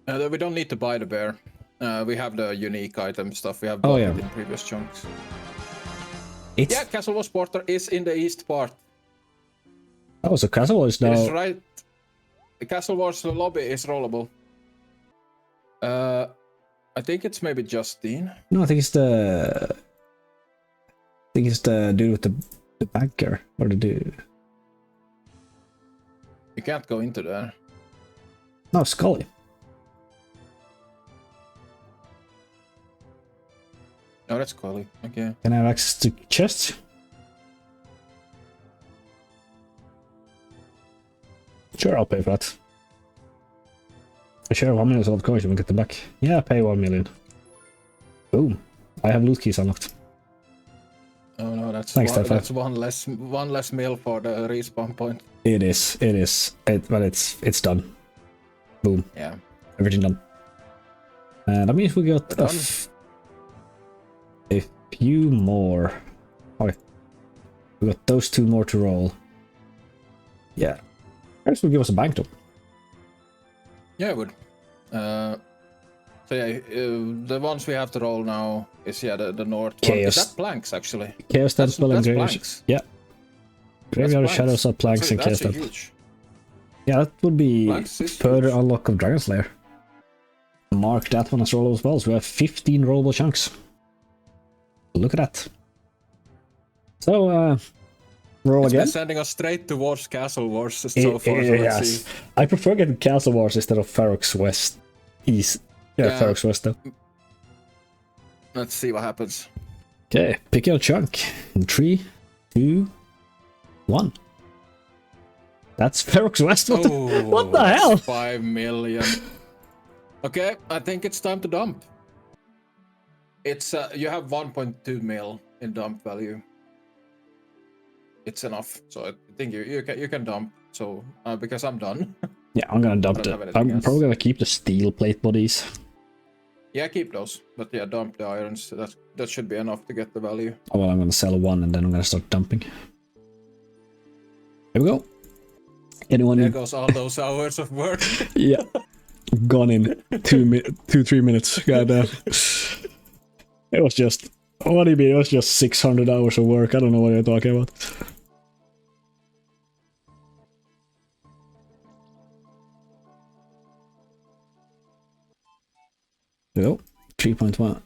We don't need to buy the bear. We have the unique item stuff. We have bought it in previous chunks. Yeah, Castle Wars Porter is in the east part.
Oh, so Castle Wars now...
It's right. The Castle Wars lobby is rollable. I think it's maybe Justine.
No, I think it's the... dude with the banker. Or the dude...
You can't go into there.
No, Scully.
Oh, that's Scully. Okay.
Can I have access to chests? Sure, I'll pay for that. I share 1 million of coins and we get them back. Yeah, pay 1 million. Boom. I have loot keys unlocked.
Oh no, that's
Thanks,
that's one less meal for the respawn point.
It is. But it's done. Boom.
Yeah.
Everything done. That means we got a few more. Okay. We got those 2 more to roll. Yeah. Perhaps will give us a bank though.
Yeah, it would. So yeah, the ones we have to roll now is the north one. Is that planks actually?
Chaos Temple and
that's
Graveyard.
planks.
Yeah. Graveyard
That's
Shadows are planks and Chaos
That's
Temple.
huge.
Yeah, that would be further
huge.
unlock of Dragon Slayer. Mark that one as rollable as well, so we have 15 rollable chunks. Look at that. So, roll
It's
again.
been sending us straight towards Castle Wars so far. So let's see.
I prefer getting Castle Wars instead of Ferox West. East. Yeah, Ferox West though.
Let's see what happens.
Okay, pick your chunk. In 3, 2, 1. That's Ferox West. What the hell?
5 million. Okay, I think it's time to dump. It's you have 1.2 mil in dump value. It's enough, so I think you can dump. So because I'm done.
Yeah, I'm gonna dump it. I'm probably gonna keep the steel plate bodies.
Yeah, keep those, but yeah, dump the irons. That should be enough to get the value.
Oh well, I'm gonna sell 1 and then I'm gonna start dumping. Here we go. Anyone?
There goes all those hours of work.
Yeah, gone in 3 minutes. Goddamn. It was just. What do you mean? It was just 600 hours of work. I don't know what you're talking about. Go. 3.1.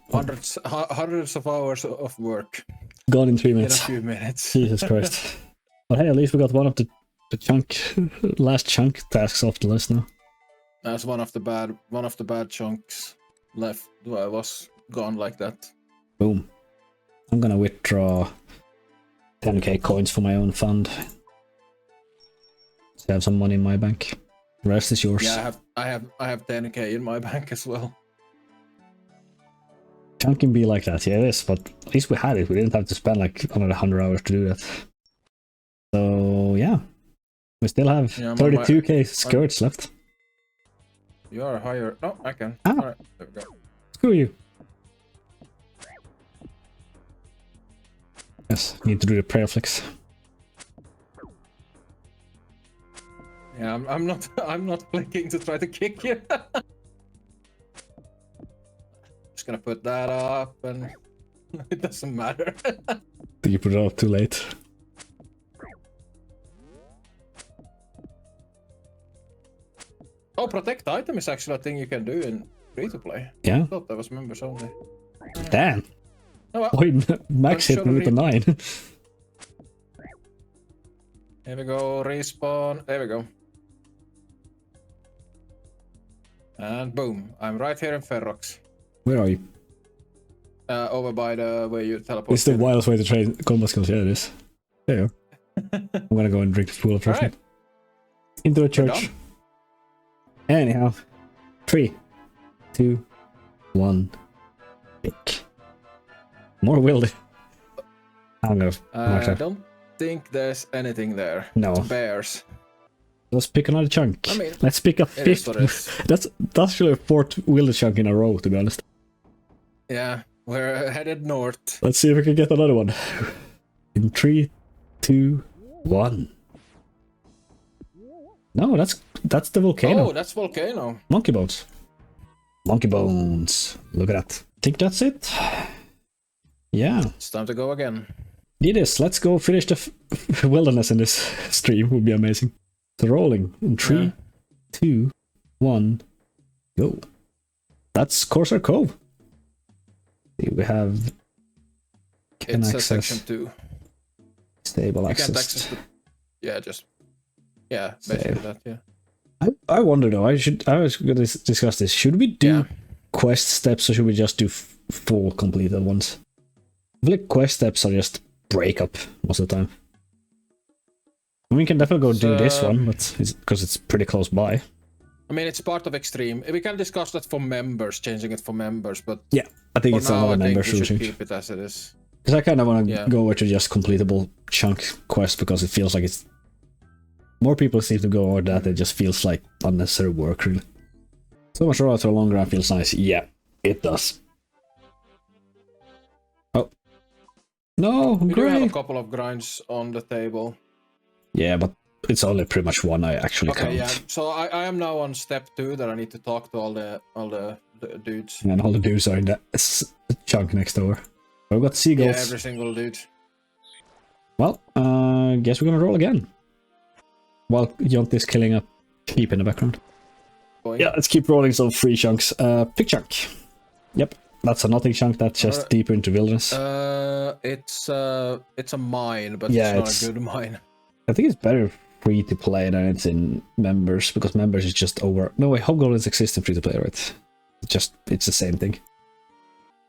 Hundreds of hours of work.
Gone in 3 minutes.
In a few minutes.
Jesus Christ. But hey, at least we got one of the last chunk tasks off the list now.
That's one of the bad chunks left. I was gone like that.
Boom. I'm gonna withdraw 10k coins for my own fund. So I have some money in my bank. The rest is yours.
Yeah, I have 10k in my bank as well.
Chunk can be like that, yeah it is, but at least we had it. We didn't have to spend like another 100 hours to do that. So yeah. We still have 32k skirts left.
You are higher. Oh, I can.
Ah.
Alright, there we go.
Screw you. Yes, need to do the prayer flicks.
Yeah, I'm not flicking to try to kick you. Just gonna put that up and it doesn't matter.
Did you put it up too late?
Oh, protect item is actually a thing you can do free to play.
Yeah.
I thought that was members only.
Damn.
Oh, well.
Boy, Max hit me with a 9.
Here we go, respawn. There we go. And boom, I'm right here in Ferrox.
Where are you?
Over by the where you teleport.
It's the wildest way to train combat skills. Yeah, it is. There you are. I'm gonna go and drink the pool of refreshment.
Right.
Into the church. Anyhow, 3, 2, 1, pick. More wildy. I'm gonna.
I don't think there's anything there.
No.
Bears.
Let's pick another chunk.
I mean,
let's pick a fifth. That's actually a 4th wilder chunk in a row, to be honest.
Yeah, we're headed north.
Let's see if we can get another one. In 3, 2, 1. No, that's the volcano.
Oh, that's volcano.
Monkey bones. Monkey bones. Look at that. Think that's it. Yeah.
It's time to go again.
Did this. Let's go finish the wilderness in this stream. Would be amazing. So rolling in 3, 2, 1, go. That's Corsair Cove. We have
It's a section 2.
Stable
you
access.
Can't access the... Yeah, basically
Save.
that. Yeah.
I wonder though. I was going to discuss this. Should we do quest steps or should we just do full completed ones? I feel like quest steps are just break up most of the time. We can definitely go do this one, but because it's pretty close by.
I mean, it's part of Xtreme. We can discuss that for members, changing it for members, but
yeah, I think it's another member
should keep it as it is.
Because I kind of want to go over to just completable chunk quest because it feels like it's more people seem to go over that. It just feels like unnecessary work, really. So much roller to a long run feels nice. Yeah, it does. Oh no,
we do have a couple of grinds on the table.
Yeah, but it's only pretty much one I actually count.
Yeah. So I am now on step 2 that I need to talk to all the dudes.
And all the dudes are in that chunk next door. We've got seagulls.
Yeah, every single dude.
Well, guess we're gonna roll again. While Yont is killing a sheep in the background.
Boing.
Yeah, let's keep rolling some free chunks. Pick chunk. Yep, that's a nothing chunk. That's just deeper into wilderness.
It's a mine, but
yeah,
it's not a good mine.
I think it's better free to play than it's in members because members is just over. No way, Hobgoblins exist in free to play, right? It's the same thing.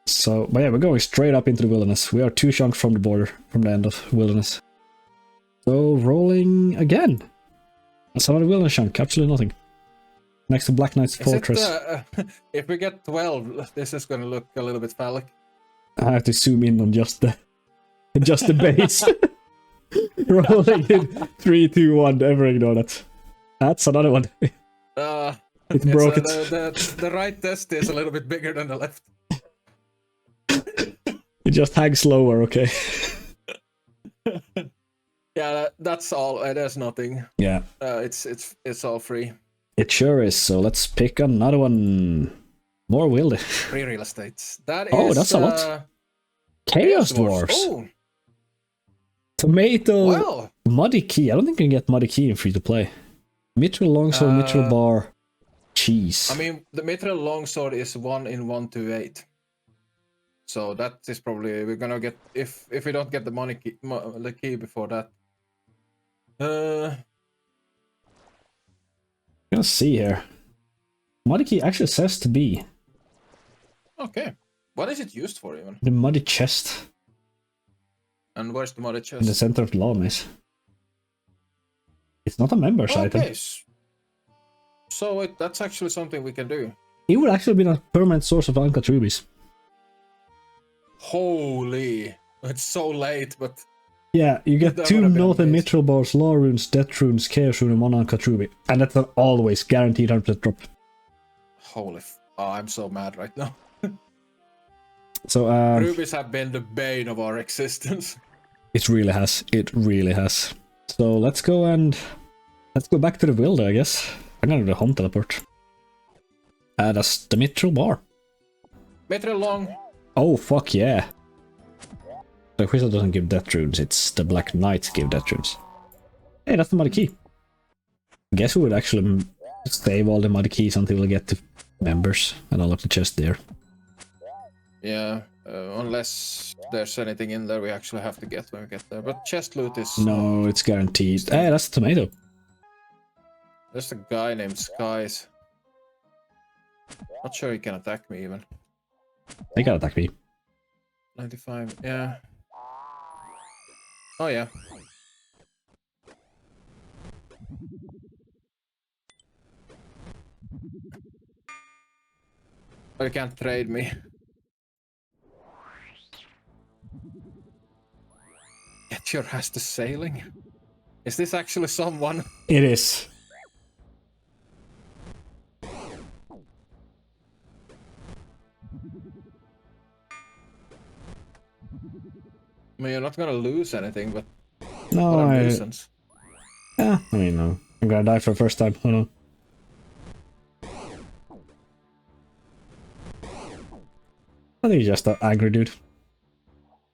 So, but yeah, we're going straight up into the wilderness. We are 2 chunks from the border, from the end of wilderness. So rolling again. That's another wilderness chunk. Absolutely nothing. Next to Black Knight's Fortress.
If we get 12, this is going to look a little bit phallic.
I have to zoom in on just the base. Rolling in 3, 2, 1. Never ignore that. That's another one. It broke it.
The right test is a little bit bigger than the left.
It just hangs lower, okay?
Yeah, that's all. There's nothing.
Yeah.
It's all free.
It sure is. So let's pick another one. More wildy.
Free real estate. That is.
Oh, that's a lot. Chaos Dwarfs.
Oh.
Tomato.
Well.
Muddy Key. I don't think you can get Muddy Key in free to play. Mithril Longsword, Mithril Bar, Cheese.
I mean, the Mithril Longsword is 1 in 128. So that is probably we're gonna get if we don't get the key before that.
Let's see here. Muddy Key actually says to be.
Okay. What is it used for even?
The Muddy Chest.
And where's the Muddy Chest?
In the center of the law maze. It's not a member's item.
So that's actually something we can do.
It would actually be a permanent source of uncut rubies.
Holy. It's so late, but...
Yeah, you get 2 Northern Mithril Bars, Law Runes, Death Runes, Chaos Rune, and 1 uncut ruby. And that's an always guaranteed 100% drop.
Holy I'm so mad right now.
So,
rubies have been the bane of our existence.
It really has. It really has. So let's go back to the Wilder, I guess. I'm gonna do the home teleport. That's the Mithril Bar.
Mithril Long.
Oh, fuck yeah. The Crystal doesn't give Death Runes, it's the Black Knights give Death Runes. Hey, that's the Muddy Key. I guess we would actually save all the Muddy Keys until we get to
members and unlock the chest there.
Yeah, unless there's anything in there we actually have to get when we get there. But chest loot is...
No, it's guaranteed. Hey, that's a tomato.
There's a guy named Skies. Not sure he can attack me even.
They can attack me.
95, yeah. Oh yeah. But you can't trade me. Get your ass to sailing? Is this actually someone?
It is.
I mean, you're not gonna lose anything, but
No,
what a
I...
nuisance.
Yeah, I mean, no. I'm gonna die for the first time. Hold on. I think he's just an angry dude.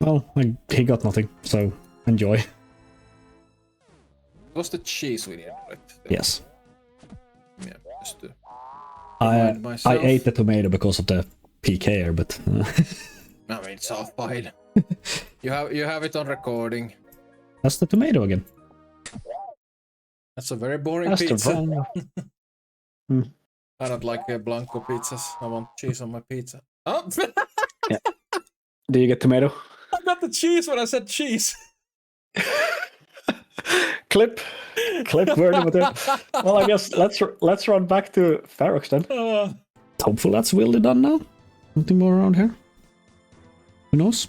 Well, he got nothing, so enjoy.
What's the cheese we need, right?
Yes.
Yeah, just to
I
remind myself.
ate the tomato because of the PKer, but...
I mean, it's half fine. You have it on recording.
That's the tomato again.
That's a very boring
That's
pizza.
the wrong...
I don't like Blanco pizzas. I want cheese on my pizza. Oh!
Yeah. Do you get tomato?
I got the cheese when I said cheese.
Clip word of it. Well, I guess let's run back to Ferox then. Hopefully that's really done now. Nothing more around here. Who knows?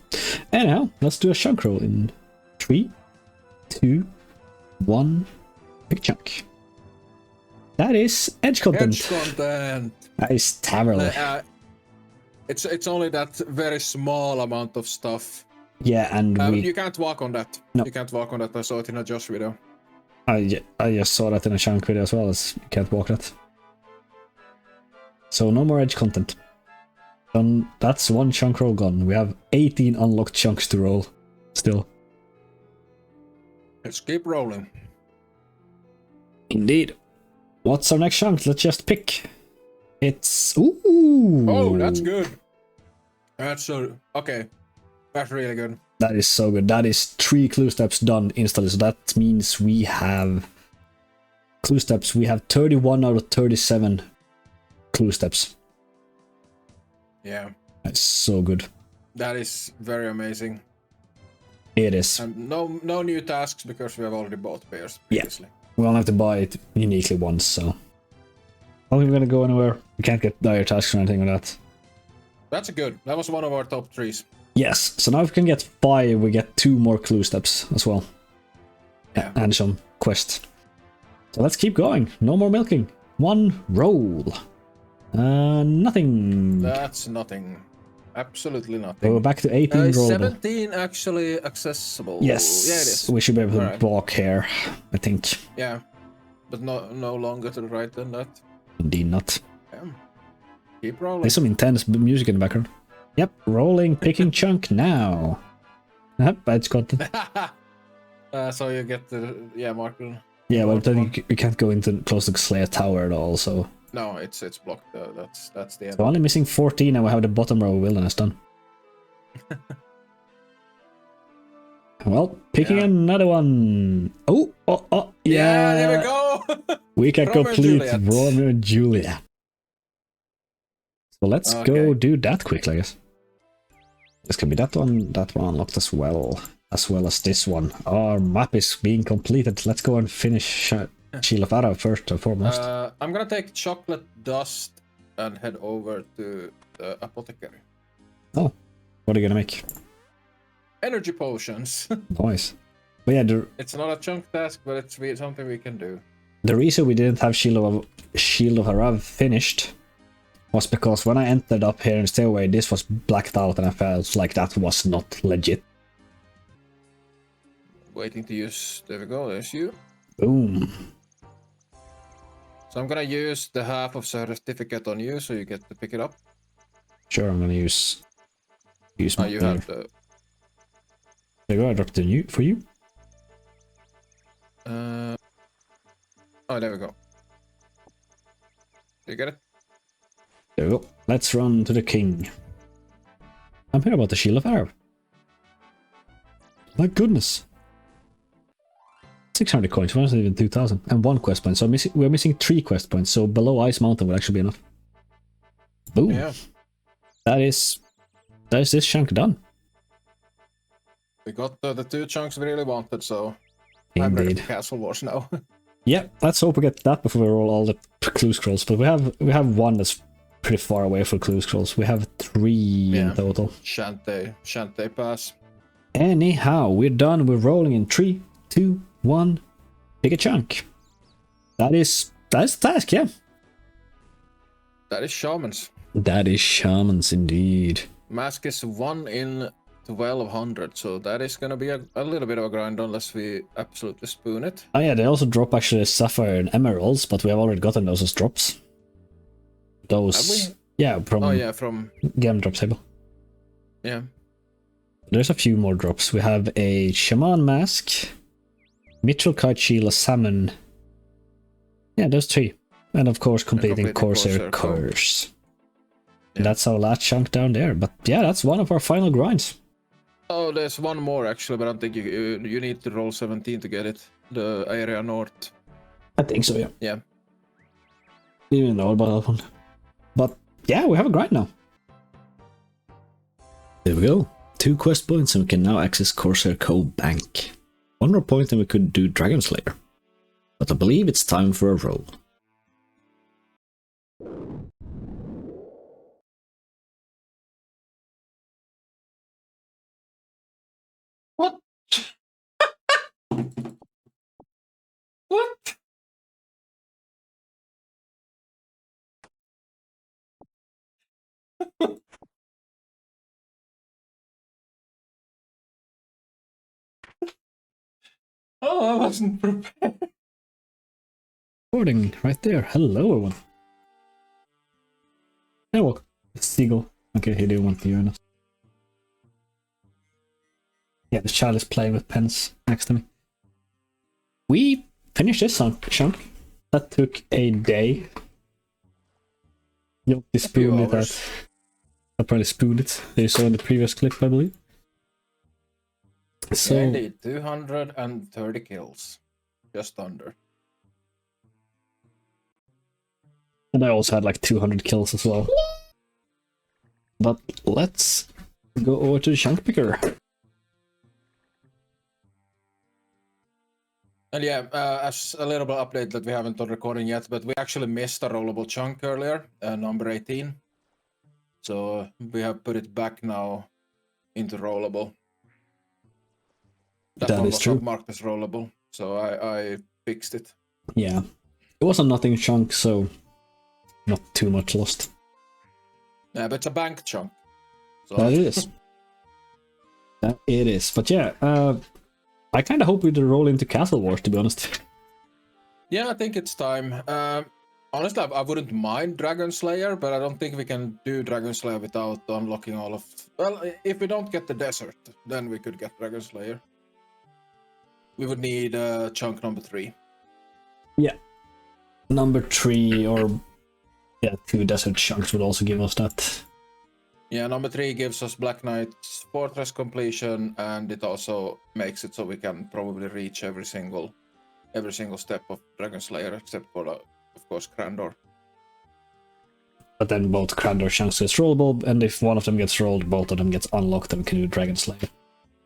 Anyhow, let's do a chunk roll in 3, 2, 1. Big chunk. That is edge content.
Edge content.
That is terrible.
It's only that very small amount of stuff.
Yeah, and
you can't walk on that.
No.
You can't walk on that. I saw it in a Josh video.
I just saw that in a chunk video as well, as you can't walk that. So no more edge content. Done. That's one chunk roll gone. We have 18 unlocked chunks to roll. Still.
Let's keep rolling.
Indeed. What's our next chunk? Let's just pick. It's... Ooh!
Oh, that's good. That's so... Okay. That's really good.
That is so good. That is 3 clue steps done instantly. So that means we have... Clue steps. We have 31 out of 37 clue steps.
Yeah.
That's so good.
That is very amazing.
It is.
And no new tasks because we have already bought pairs previously.
We don't have to buy it uniquely once, so... I don't think we're gonna go anywhere. We can't get dire tasks or anything like that.
That's good. That was one of our top 3s.
Yes, so now if we can get 5, we get 2 more clue steps as well.
Yeah.
And some quests. So let's keep going. No more milking. 1 roll. Nothing.
That's nothing. Absolutely nothing.
We're back to 18 roll.
17 actually accessible.
Yes.
Yeah, it is.
We should be able to
Alright.
walk here, I think.
Yeah. But no longer to the right than that.
Indeed not.
Yeah. Keep rolling.
There's some intense music in the background. Yep, rolling, picking chunk now. Yep, edge content.
So you get the marker.
Yeah, well, then you can't go into close to the Slayer Tower at all, so...
No, it's blocked. That's the end.
So only missing 14 and we have the bottom row of Wilderness done. Well, picking another one. Oh, yeah.
There we go.
We can
Romeo and
complete
Juliet.
Romeo and Juliet. So let's go do that quickly, I guess. This can be that one unlocked as well as this one. Our map is being completed. Let's go and finish Shield of Ara first and foremost.
I'm gonna take chocolate dust and head over to the apothecary.
Oh, what are you gonna make?
Energy potions.
Nice. But yeah,
It's not a chunk task, but it's something we can do.
the reason we didn't have Shield of Arav finished was because when I entered up here in Stairway, this was blacked out and I felt like that was not legit.
Waiting to use. There we go. There's you.
Boom.
So I'm gonna use the half of certificate on you, so you get to pick it up.
Sure, I'm gonna use my...
You have the...
There you go, I dropped the new for you.
Oh, there we go. You get it?
There we go. Let's run to the king. I'm here about the Shield of Arab. My goodness. 600 coins, why not even 2,000? And 1 quest point, so we're missing 3 quest points, so below Ice Mountain would actually be enough. Boom.
Yeah.
That is this chunk done.
We got the 2 chunks we really wanted, so I'm ready
Indeed.
for Castle Wars now.
Yeah, let's hope we get that before we roll all the clue scrolls. But we have one that's pretty far away for clue scrolls. We have 3 in total.
Shantae Pass.
Anyhow, we're done. We're rolling in 3, 2, 1. Pick a chunk. That's the task, yeah.
That is Shamans.
That is Shamans indeed.
Mask is 1 in 1200, so that is gonna be a little bit of a grind unless we absolutely spoon it.
Oh yeah, they also drop actually Sapphire and Emeralds, but we have already gotten those as drops. Those, yeah, from Game Drop Table.
Yeah.
There's a few more drops. We have a Shaman Mask, Mitchell Kite Shield, a Salmon. Yeah, those 3. And of course completing Corsair Curse.
Yeah.
That's our last chunk down there, but yeah, that's one of our final grinds.
Oh, there's one more actually, but I don't think you need to roll 17 to get it. The area north.
I think so, yeah.
Yeah.
Didn't even know about that one. But yeah, we have a grind now. There we go. 2 quest points and we can now access Corsair Cove Bank. 1 more point and we could do Dragon Slayer. But I believe it's time for a roll.
What? What? Oh, I wasn't prepared.
Recording right there. Hello, everyone. Hey, welcome. Seagull. Okay, he didn't want to hear us. Yeah, the child is playing with pens next to me. We finished this chunk. That took a day. You'll spoon it out. I probably spooned it. You saw in the previous clip, I believe. So,
yeah, indeed, 230 kills. Just under.
and I also had like 200 kills as well. But let's go over to the chunk picker.
And yeah, as a little bit update that we haven't done recording yet, but we actually missed a rollable chunk earlier, number 18. So we have put it back now into rollable. That one was not marked as rollable, so I fixed it.
Yeah, it was a nothing chunk, so not too much lost.
Yeah, but it's a bank chunk. So.
That it is. That it is. But yeah, I kind of hope we'd roll into Castle Wars, to be honest.
Yeah, I think it's time. Honestly, I wouldn't mind Dragon Slayer, but I don't think we can do Dragon Slayer without unlocking all of... Well, if we don't get the desert, then we could get Dragon Slayer. We would need chunk number 3.
Yeah. Number 3 or... Yeah, 2 desert chunks would also give us that.
Yeah, number 3 gives us Black Knight's Fortress completion, and it also makes it so we can probably reach every single step of Dragon Slayer, except for, of course, Crandor.
But then both Crandor chunks is rollable, and if one of them gets rolled, both of them gets unlocked, and we can do Dragon Slayer.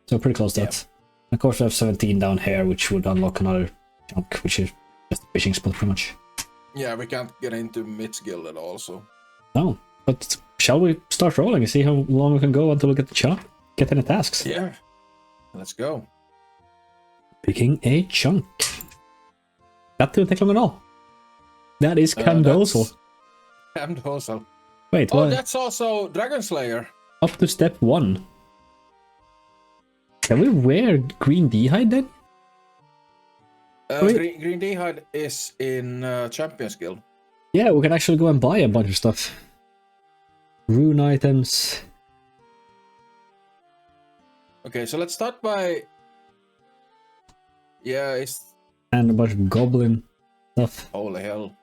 So pretty close to that. Of course, we have 17 down here, which would unlock another chunk, which is just a fishing spot, pretty much.
Yeah, we can't get into Mit's guild at all, so...
No, but shall we start rolling and see how long we can go until we get the chunk? Get any tasks?
Yeah, let's go.
Picking a chunk. That didn't take long at all. That is Camdosel.
Camdosel.
Wait,
oh,
what?
That's also Dragon Slayer.
Up to step 1. Can we wear green D-hide then?
Green D-hide is in Champions Guild.
Yeah, we can actually go and buy a bunch of stuff. Rune items.
Okay, so let's start by... Yeah, it's...
And a bunch of goblin stuff.
Holy hell.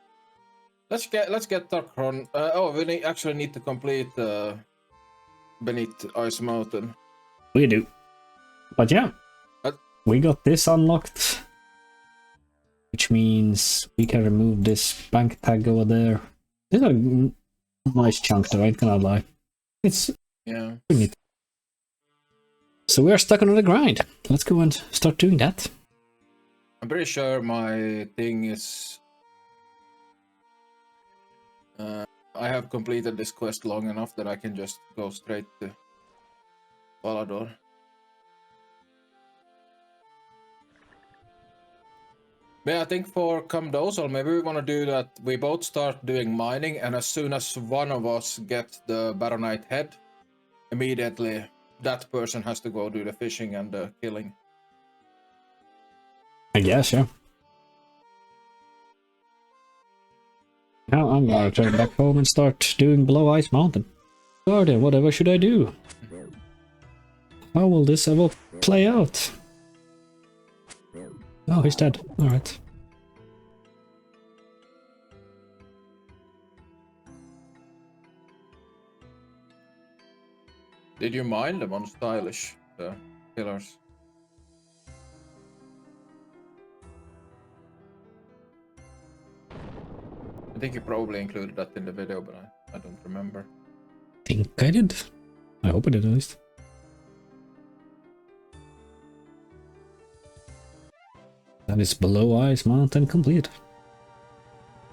Let's get Darkron. We actually need to complete Beneath Ice Mountain.
We do. But yeah, we got this unlocked, which means we can remove this bank tag over there. This is a nice chunk though, I ain't gonna lie. It's pretty neat. So we're stuck on the grind. Let's go and start doing that.
I'm pretty sure my thing is... I have completed this quest long enough that I can just go straight to Palador. Yeah, I think for Camdosal, maybe we want to do that. We both start doing mining, and as soon as one of us gets the Baronite head, immediately that person has to go do the fishing and the killing.
I guess, yeah. Now I'm gonna turn back home and start doing Below Ice Mountain. Guardian, whatever should I do? How will this ever play out? Oh, he's dead. Alright.
Did you mine them on Stylish, the killers? I think you probably included that in the video, but I don't remember.
Think I did. I hope I did at least. That is Below Ice Mountain complete.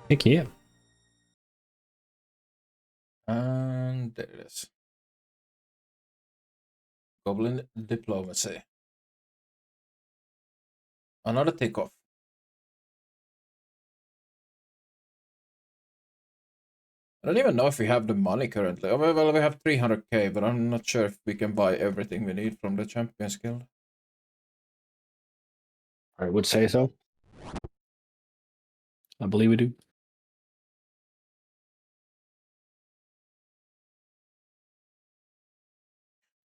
Heck yeah.
And there it is. Goblin Diplomacy. Another takeoff. I don't even know if we have the money currently. Oh, well, we have 300k, but I'm not sure if we can buy everything we need from the Champions Guild.
I would say so. I believe we do.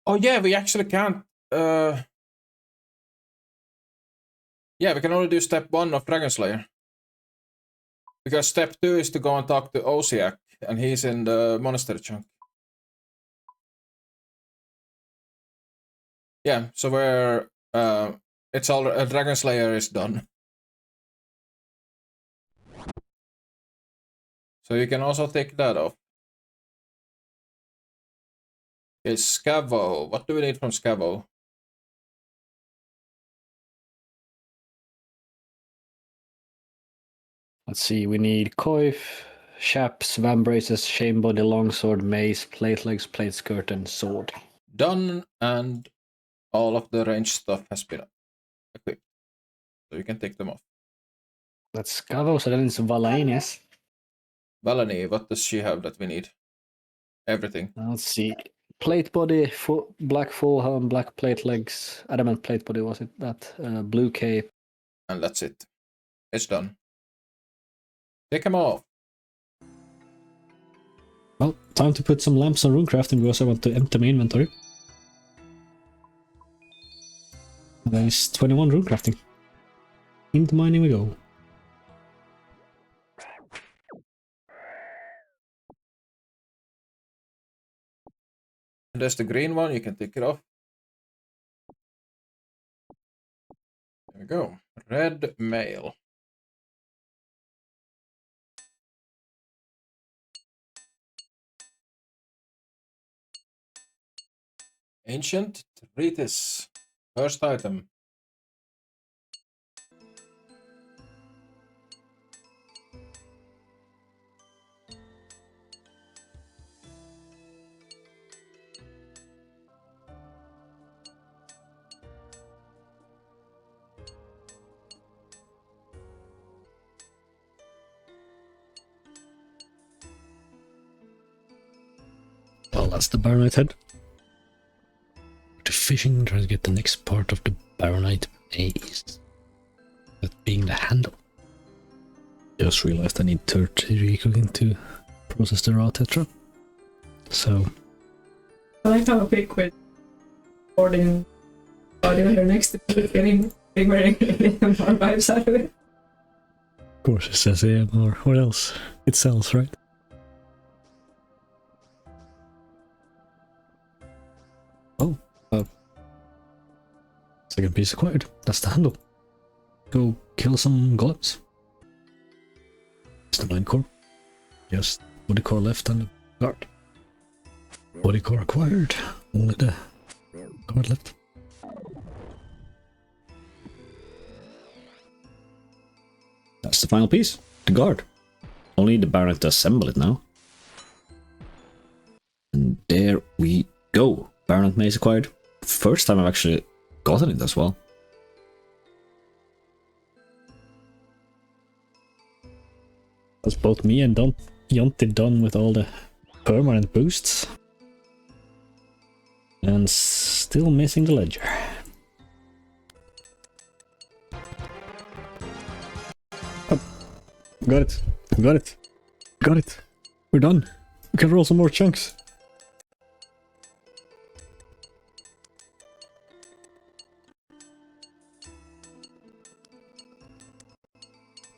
Oh yeah, we actually can't. Yeah, we can only do step 1 of Dragon Slayer. Because step 2 is to go and talk to Osiak, and he's in the monastery chunk. Yeah, so we're it's all Dragon Slayer is done. So you can also take that off. Okay, Scavo. What do we need from Scavo?
Let's see, we need coif, chaps, vambraces, shame body, longsword, mace, plate legs, plate skirt, and sword.
Done, and all of the range stuff has been equipped. So you can take them off.
That's Scavo, so then it's Valanius.
Valani, what does she have that we need? Everything.
Let's see. Plate body, black full helm, black plate legs, adamant plate body, was it that? Blue cape.
And that's it. It's done. Take them off.
Well, time to put some lamps on runecrafting because I want to empty my inventory. And there is 21 runecrafting. Into mining we go.
And there's the green one, you can take it off. There we go. Red mail. Ancient Treatise. First item.
Well, that's the Baronite head. To fishing, try to get the next part of the Baronite maze. That being the handle. Just realized I need 30 recooking to process the raw tetra. So.
I like how a big quit recording audio here next to me, getting more vibes out of it.
course it says AMR. What else? It sells, right? Oh, second piece acquired. That's the handle. Go kill some golems. It's the 9 core. Just body core left and the guard. Body core acquired. Only the guard left. That's the final piece. The guard. Only the Baron to assemble it now. And there we go. Baron Mace acquired. First time I've actually gotten it as well. That's both me and Yonti done with all the permanent boosts. And still missing the ledger. Oh, got it. Got it. Got it. We're done. We can roll some more chunks.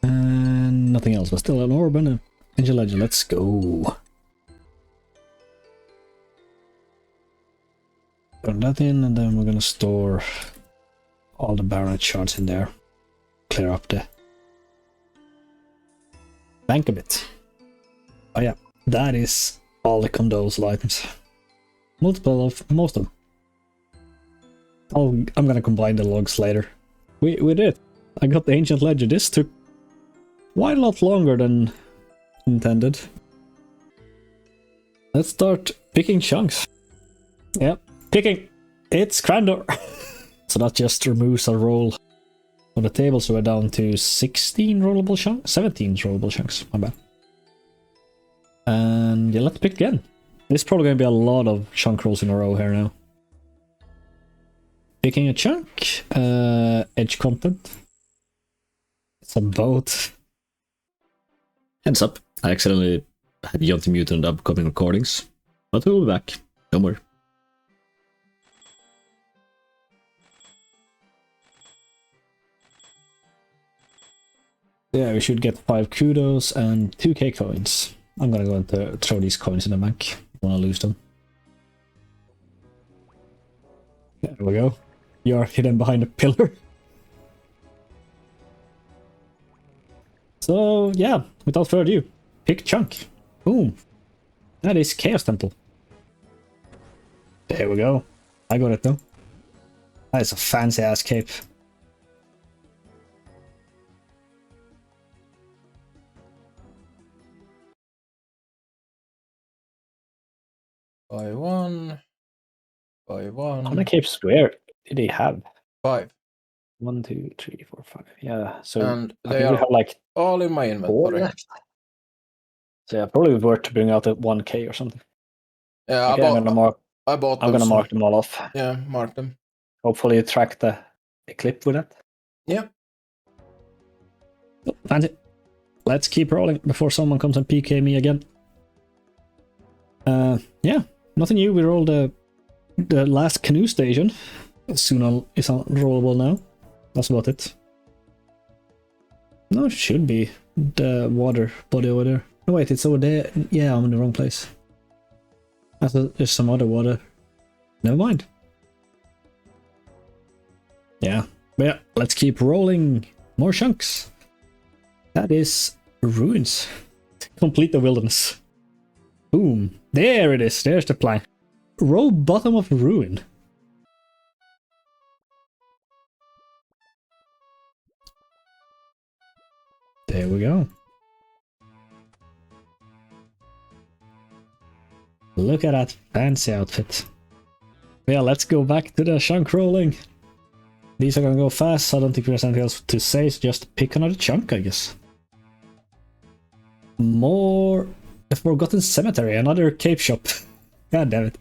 And nothing else, but still an orb and an angel ledger. Let's go. Put that in, and then we're gonna store all the baronet shards in there. Clear up the bank a bit. Oh yeah, that is all the condolable items. Multiple of most of them. I'm gonna combine the logs later. We did it. I got the ancient ledger. This took quite a lot longer than intended. Let's start picking chunks. Yep. Picking! It's Crandor! So that just removes a roll on the table, so we're down to 16 rollable chunks? 17 rollable chunks, my bad. And yeah, let's pick again. There's probably going to be a lot of chunk rolls in a row here now. Picking a chunk. Edge content. It's a boat. Heads up, I accidentally had Yonti mute on the upcoming recordings. But we'll be back, don't worry. Yeah, we should get 5 kudos and 2k coins. I'm gonna go and throw these coins in the bank. I wanna lose them. There we go. You're hidden behind a pillar. So, yeah, without further ado, pick chunk. Boom. That is Chaos Temple. There we go. I got it though. That is a fancy ass cape.
By one. By one.
How many capes did they have?
5.
1, 2, 3, 4, 5. Yeah, so
And
I
they
think we
are
have like
all in my
4
inventory.
left. So yeah, probably worth to bring out at 1k or something.
Yeah,
Okay, I'm gonna mark them all off.
Yeah, mark them.
Hopefully you track the clip with that.
Yeah.
Oh, fancy. Let's keep rolling before someone comes and PK me again. Yeah, nothing new. We rolled the last canoe station. Soon it's unrollable now. That's about it. No, it should be the water body over there. No, wait, it's over there. Yeah, I'm in the wrong place. I thought there's some other water. Never mind. Yeah, but yeah, let's keep rolling. More chunks. That is ruins. Complete the wilderness. Boom. There it is. There's the plan. Row bottom of ruin. There we go. Look at that fancy outfit. Yeah, let's go back to the chunk rolling. These are gonna go fast, so I don't think there's anything else to say, so just pick another chunk, I guess. More... The Forgotten Cemetery, another cape shop. God damn it.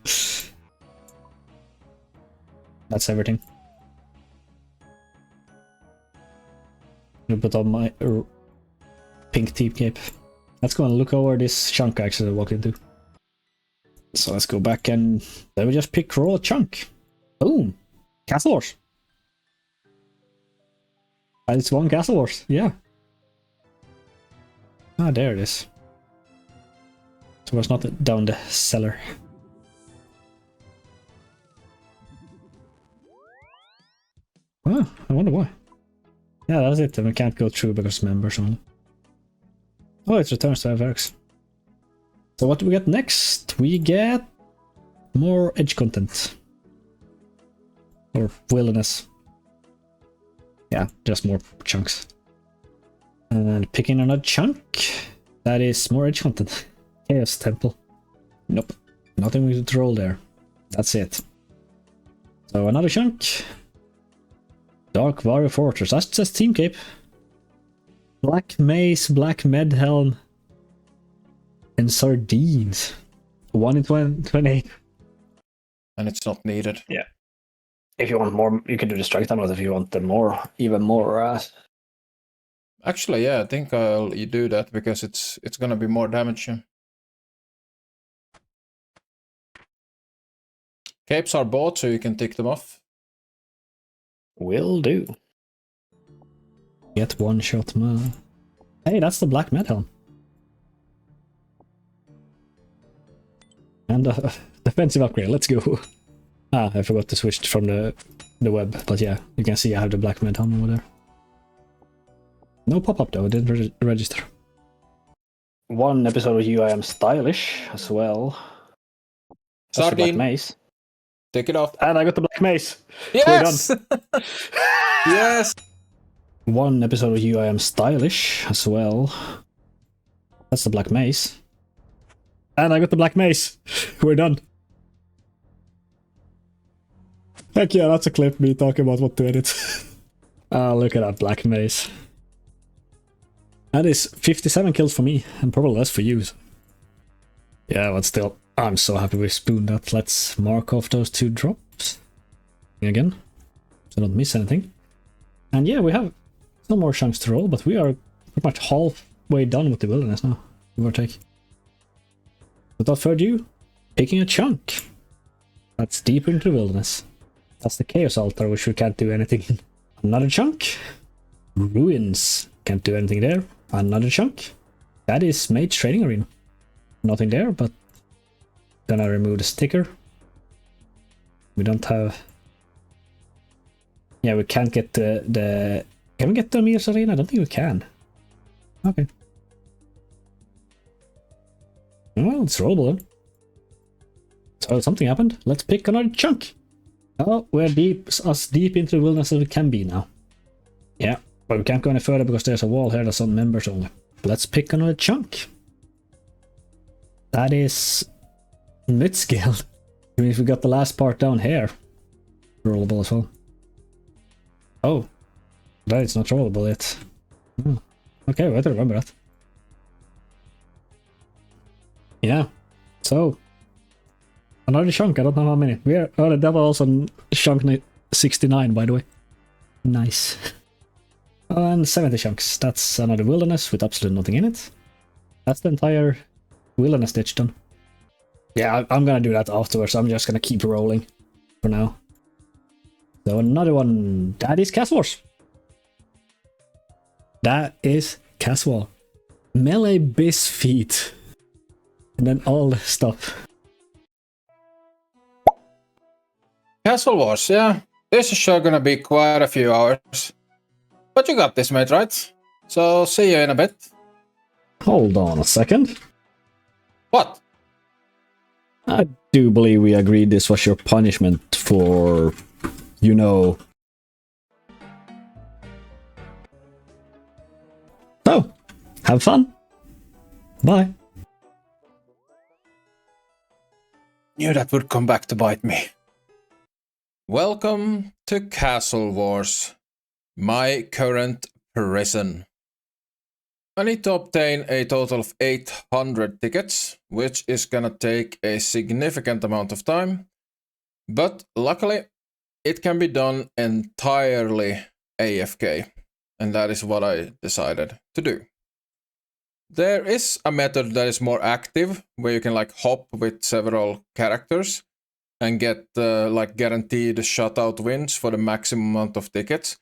That's everything. I'm gonna put on my pink teep cape. Let's go and look over this chunk I actually walked into. So let's go back and then we just pick roll a chunk. Boom! Castle Wars. And it's one Castle Wars, yeah. Ah, there it is. So it's not down the cellar. Oh, I wonder why. Yeah, that's it. And we can't go through because members only. Oh, it returns to FX. So what do we get next? We get more edge content. Or wilderness. Yeah, just more chunks. And picking another chunk. That is more edge content. Chaos Temple. Nope. Nothing we could roll there. That's it. So another chunk. Dark Warrior Fortress. That's just Team Cape. Black Mace, Black Med Helm. And Sardines. 1 in 28.
And it's not needed.
Yeah. If you want more, you can do the strike damage if you want the more, even more.
Actually, yeah, I think I'll do that because it's gonna be more damage. Capes are bought, so you can tick them off.
Will do. Get one shot, man. Hey, that's the Black Med Helm. And defensive upgrade, let's go. Ah, I forgot to switch from the web, but yeah, you can see I have the Black Med Helm over there. No pop-up though, it didn't register. One episode of you I am stylish as well. That's the Black Mace.
Take it off.
And I got the Black Mace.
Yes!
We're done.
Yes!
One episode of you I am stylish as well. That's the Black Mace. And I got the Black Mace. We're done. Heck yeah, that's a clip me talking about what to edit. Ah, look at that Black Mace. That is 57 kills for me, and probably less for you. Yeah, but still, I'm so happy we spooned that. Let's mark off those 2 drops. Again, so don't miss anything. And yeah, we have some more chunks to roll, but we are pretty much halfway done with the wilderness now, give or take. Without further ado, picking a chunk. That's deeper into the wilderness. That's the Chaos Altar, which we can't do anything in. Another chunk. Ruins. Can't do anything there. Another chunk. That is Mage Trading Arena. Nothing there, but gonna remove the sticker. We don't have... Yeah, we can't get the... Can we get the Mage Arena? I don't think we can. Okay. Well, it's rollable then. So something happened. Let's pick another chunk. Oh, we're as deep into the wilderness as we can be now. Yeah, but we can't go any further because there's a wall here that's on members only. Let's pick another chunk. That is mid-scale. I mean, if we got the last part down here, rollable as well. Oh, that is not rollable yet. Oh. Okay, we have to remember that. Yeah, so another chunk. I don't know how many. We are. Oh, that was also chunk 69, by the way. Nice. And 70 chunks. That's another wilderness with absolutely nothing in it. That's the entire wilderness ditch done. Yeah, I'm gonna do that afterwards. I'm just gonna keep rolling for now. So another one. That is Cast Wars. That is Cast War. Melee Biz feet. And then all the stuff.
Castle Wars, yeah. This is sure gonna be quite a few hours. But you got this, mate, right? So, see you in a bit.
Hold on a second.
What?
I do believe we agreed this was your punishment for, you know... So, have fun. Bye.
Knew that would come back to bite me. Welcome to Castle Wars, my current prison. I need to obtain a total of 800 tickets, which is gonna take a significant amount of time, but luckily it can be done entirely AFK, and that is what I decided to do. There is a method that is more active, where you can like hop with several characters and get like guaranteed shutout wins for the maximum amount of tickets.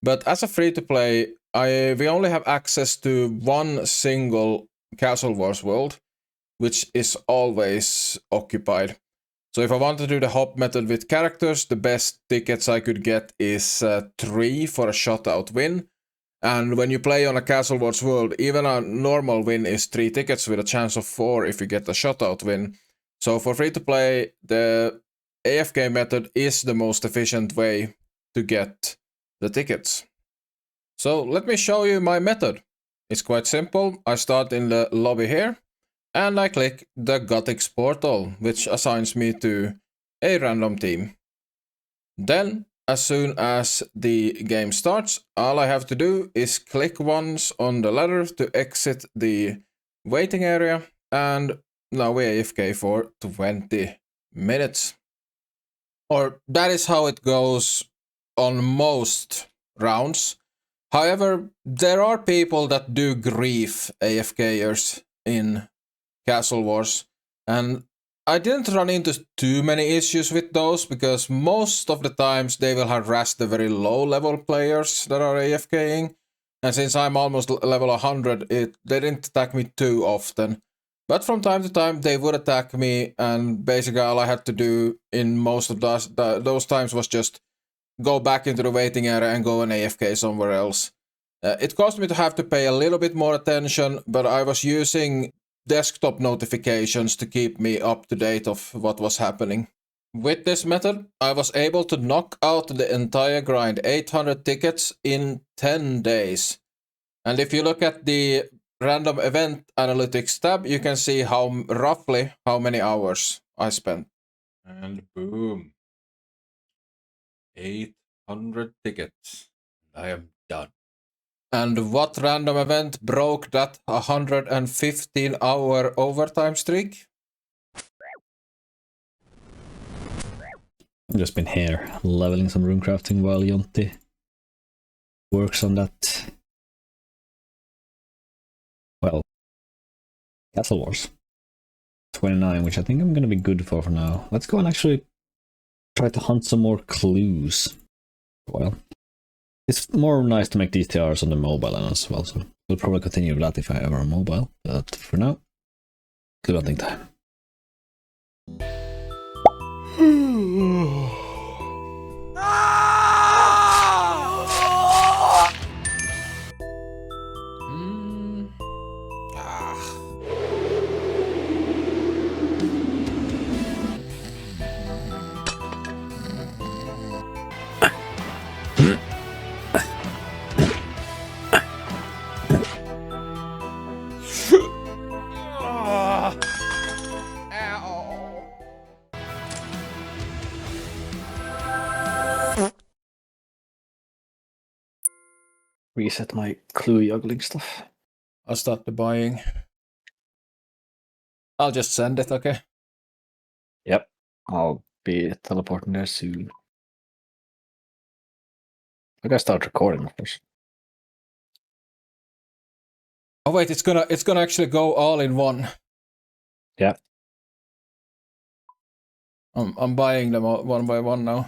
But as a free-to-play, we only have access to one single Castle Wars world, which is always occupied. So if I want to do the hop method with characters, the best tickets I could get is 3 for a shutout win. And when you play on a Castle Wars world, even a normal win is 3 tickets with a chance of 4 if you get a shutout win. So for free-to-play, the AFK method is the most efficient way to get the tickets. So let me show you my method. It's quite simple. I start in the lobby here, and I click the Gothics portal, which assigns me to a random team. Then, as soon as the game starts, all I have to do is click once on the ladder to exit the waiting area, and now we AFK for 20 minutes. Or that is how it goes on most rounds. However, there are people that do grief AFKers in Castle Wars, and I didn't run into too many issues with those because most of the times they will harass the very low level players that are AFKing, and since I'm almost level 100, they didn't attack me too often. But from time to time they would attack me, and basically all I had to do in most of those times was just go back into the waiting area and go and AFK somewhere else. It caused me to have to pay a little bit more attention, but I was using desktop notifications to keep me up to date of what was happening. With this method, I was able to knock out the entire grind, 800 tickets in 10 days. And if you look at the random event analytics tab, you can see roughly how many hours I spent.
And boom. 800 tickets. I am done.
And what random event broke that 115-hour overtime streak?
I've just been here leveling some rune crafting while Jonti works on that. Well, Castle Wars 29, which I think I'm gonna be good for now. Let's go and actually try to hunt some more clues. Well, it's more nice to make these TRs on the mobile end as well, so we'll probably continue with that if I ever am mobile. But for now, clue hunting time. Reset my clue juggling stuff.
I'll start the buying. I'll just send it, okay?
Yep, I'll be teleporting there soon. I gotta start recording, of course.
Oh wait, it's gonna actually go all in one.
Yeah.
I'm buying them all one by one now.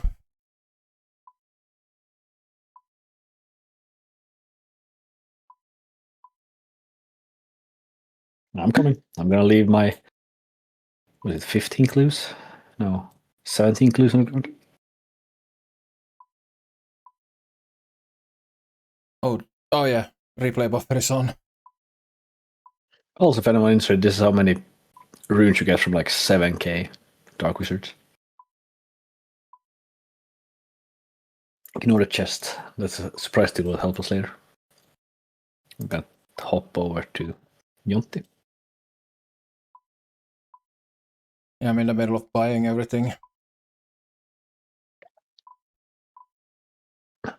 I'm coming. I'm gonna leave my, was it 15 clues? No, 17 clues on the ground.
Oh yeah, replay buffer is on.
Also, if anyone interested, this is how many runes you get from like 7k Dark Wizards. Ignore the chest. That's a surprise thing will help us later. I'm gonna hop over to Jonti.
Yeah, I'm in the middle of buying everything.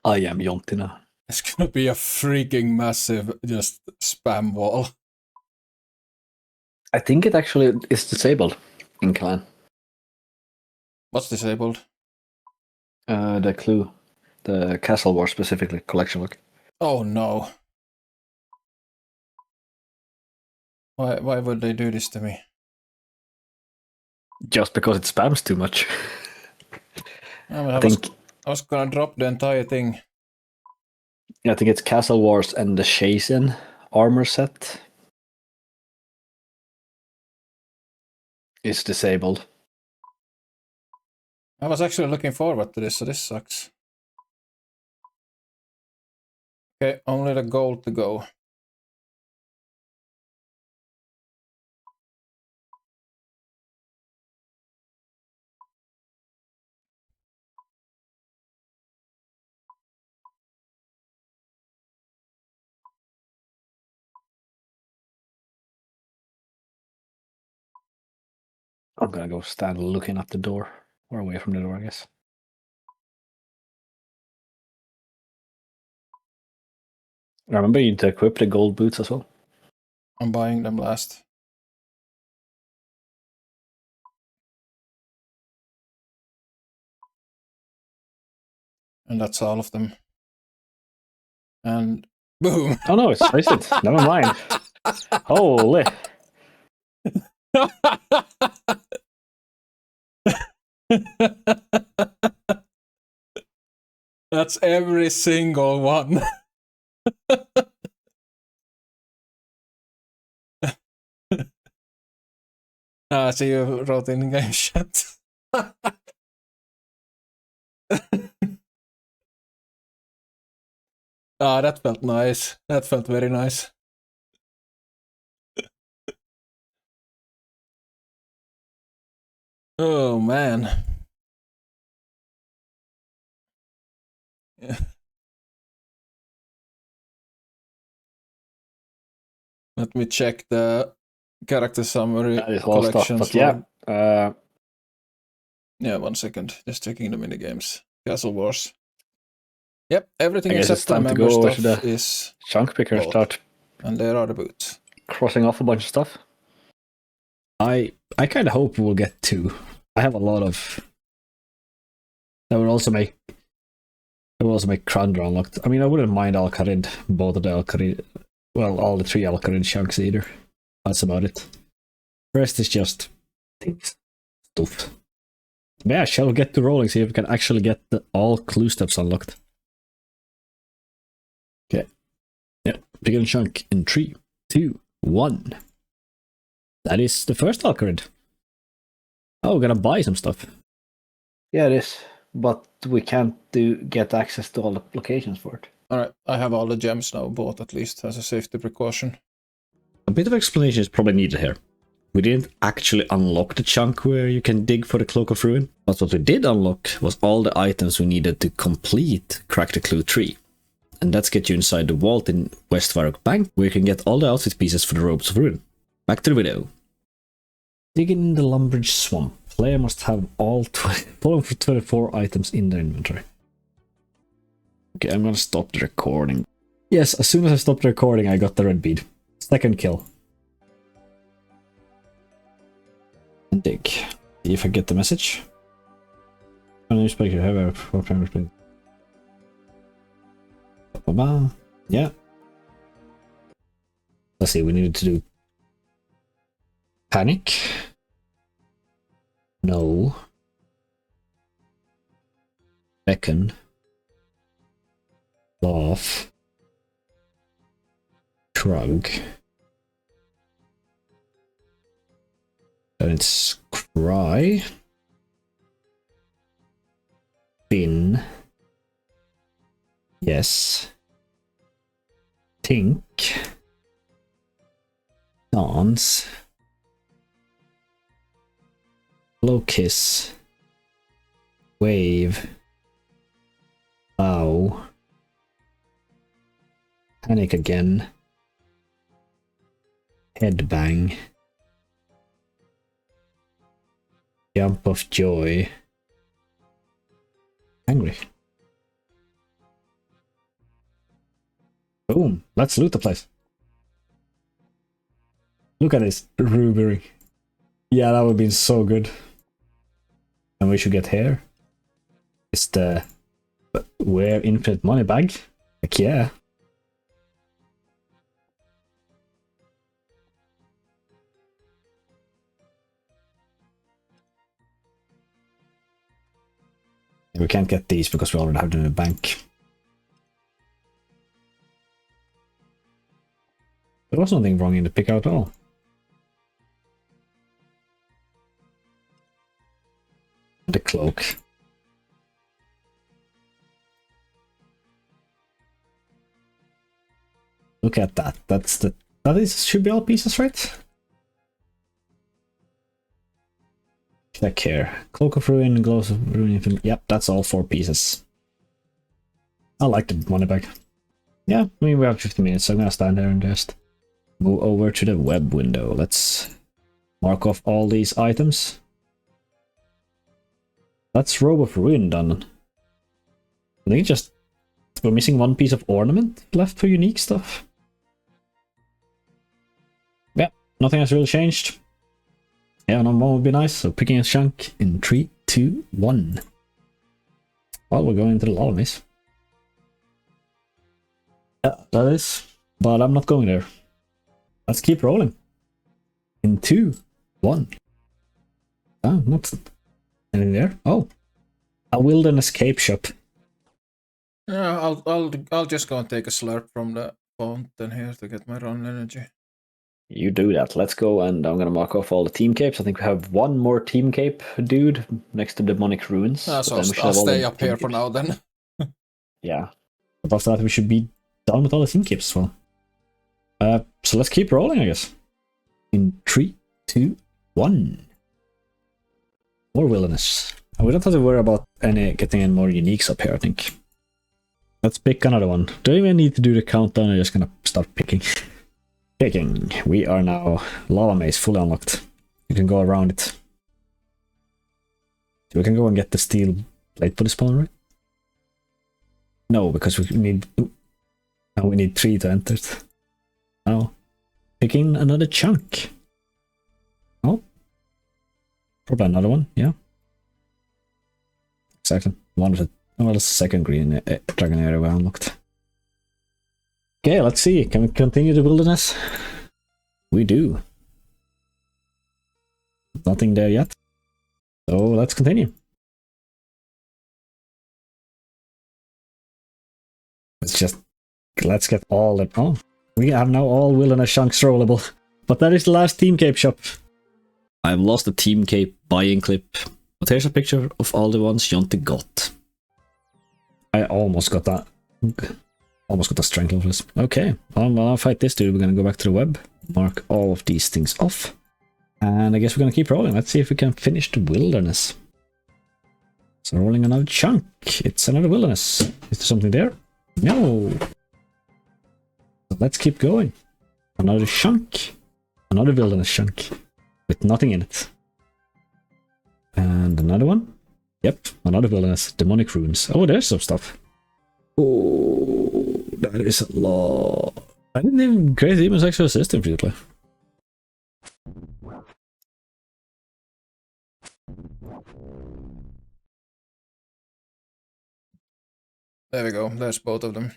I am Jonti now.
It's gonna be a freaking massive just spam wall.
I think it actually is disabled in Clan.
What's disabled?
The clue. The Castle War specifically, collection look.
Oh no. Why would they do this to me?
Just because it spams too much.
I was gonna drop the entire thing.
I think it's Castle Wars and the Shazen armor set is disabled.
I was actually looking forward to this, so this sucks. Okay, only the gold to go.
I'm gonna go stand looking at the door. Or away from the door, I guess. I remember you need to equip the gold boots as well.
I'm buying them last. And that's all of them. And boom!
Oh no, it's wasted. Never mind. Holy.
That's every single one. So you wrote in game chat. That felt nice. That felt very nice. Oh man. Yeah. Let me check the character summary collections.
Stuff, but yeah.
Yeah, 1 second. Just checking the minigames. Castle Wars. Yep, everything
I guess
except
it's time
the
to
member
go
stuff
to the
is
chunk picker.
gold.
Start
And there are the boots.
crossing off a bunch of stuff. I kind of hope we'll get 2. I have a lot of. That would also make Krandra unlocked. I mean, I wouldn't mind Alcarid, both of the Alcarid. Well, all the 3 Alcarid chunks either. That's about it. The rest is just things, stuff. But yeah, shall we get to rolling? See if we can actually get all clue steps unlocked. Okay. Yeah, begin chunk in 3, 2, 1. That is the first Alcarid. Oh, we're gonna buy some stuff. Yeah, it is. But we can't get access to all the locations for it.
Alright, I have all the gems now bought, at least as a safety precaution.
A bit of explanation is probably needed here. We didn't actually unlock the chunk where you can dig for the Cloak of Ruin, but what we did unlock was all the items we needed to complete Crack the Clue 3. And that's get you inside the vault in West Varrock Bank, where you can get all the outfit pieces for the Robes of Ruin. Back to the video. Digging in the Lumbridge Swamp. Player must have all 24 items in their inventory. Okay, I'm gonna stop the recording. Yes, as soon as I stopped the recording, I got the red bead. Second kill. And dig. See if I get the message. Yeah. Let's see, we needed to do panic. No. Beckon. Laugh. Shrug. And it's cry. Bin. Yes. Think. Dance. Blow kiss. Wave. Bow. Panic again. Headbang. Jump of joy. Angry. Boom. Let's loot the place. Look at this rubery. Yeah, that would have been so good. And we should get here. It's the wear infinite money bag. Heck yeah. We can't get these because we already have them in the bank.
There was nothing wrong in the pick at all. The cloak. Look at that. Should be all pieces, right? Check here. Cloak of Ruin, Gloves of Ruin. Yep, that's all 4 pieces. I like the money bag. Yeah, I mean, we have 50 minutes, so I'm gonna stand there and just move over to the web window. Let's mark off all these items. That's Robe of Ruin done. I think we're missing 1 piece of ornament left for unique stuff. Yeah, nothing has really changed. Yeah, number 1 would be nice, so picking a chunk in 3, 2, 1. Well, we're going into the lava maze. Yeah, that is. But I'm not going there. Let's keep rolling. In 2, 1. Oh, not anything there. Oh, a wilderness cape shop.
Yeah, I'll just go and take a slurp from the fountain here to get my run energy.
You do that. Let's go, and I'm gonna mark off all the team capes. I think we have 1 more team cape dude next to demonic ruins.
So I'll stay up here for now then.
Yeah. But after that, we should be done with all the team capes as well. So let's keep rolling, I guess. In 3, 2, 1. More wilderness. And we don't have to worry about getting any more uniques up here, I think. Let's pick another one. Don't even need to do the countdown, I'm just gonna start picking. Picking. We are now lava maze fully unlocked. You can go around it. So we can go and get the steel plate body spawn, right? No, because we need 3 to enter it. Now, picking another chunk. Oh, probably another one. Yeah, exactly. One of the the second green dragon area we unlocked. Okay, let's see. Can we continue the wilderness? We do. Nothing there yet. So let's continue. Let's get all the... Oh, we have now all wilderness chunks rollable. But that is the last team cape shop. I've lost the team cape buying clip. But here's a picture of all the ones Jonte got. I almost got that. Almost got the strength level. Okay, well, I'll fight this dude. We're gonna go back to the web. Mark all of these things off. And I guess we're gonna keep rolling. Let's see if we can finish the wilderness. So rolling another chunk. It's another wilderness. Is there something there? No. So let's keep going. Another chunk. Another wilderness chunk. With nothing in it. And another one. Yep, another wilderness. Demonic ruins. Oh, there's some stuff. Oh, that is a lot. I didn't even create Demon's extra system for you to play.
There we go, there's both of them.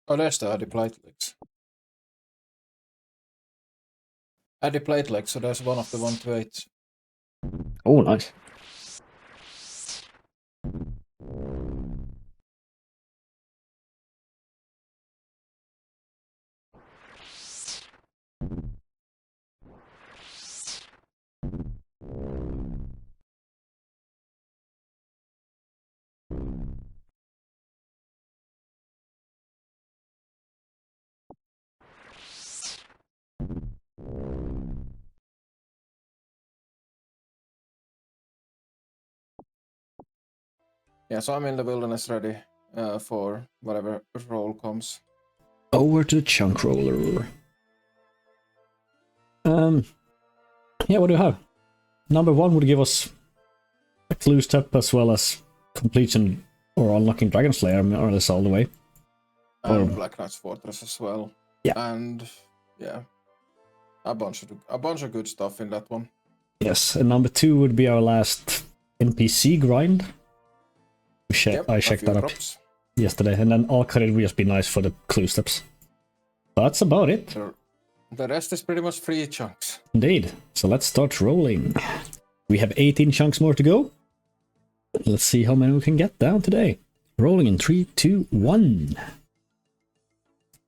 Oh, there's the Addy Platelets. Addy Platelets, so there's one of the 128.
Oh, nice.
Yeah, so I'm in the wilderness ready for whatever roll comes.
Over to the chunk roller. Yeah, what do you have? Number 1 would give us a clue step as well as completion or unlocking Dragon Slayer, more or less all the way.
And Black Knight's Fortress as well.
Yeah.
And yeah, a bunch of good stuff in that one.
Yes, and number 2 would be our last NPC grind. I checked that up yesterday, and then Alkarid would just be nice for the clue steps. That's about it.
The rest is pretty much free chunks.
Indeed. So let's start rolling. We have 18 chunks more to go. Let's see how many we can get down today. Rolling in 3, 2, 1.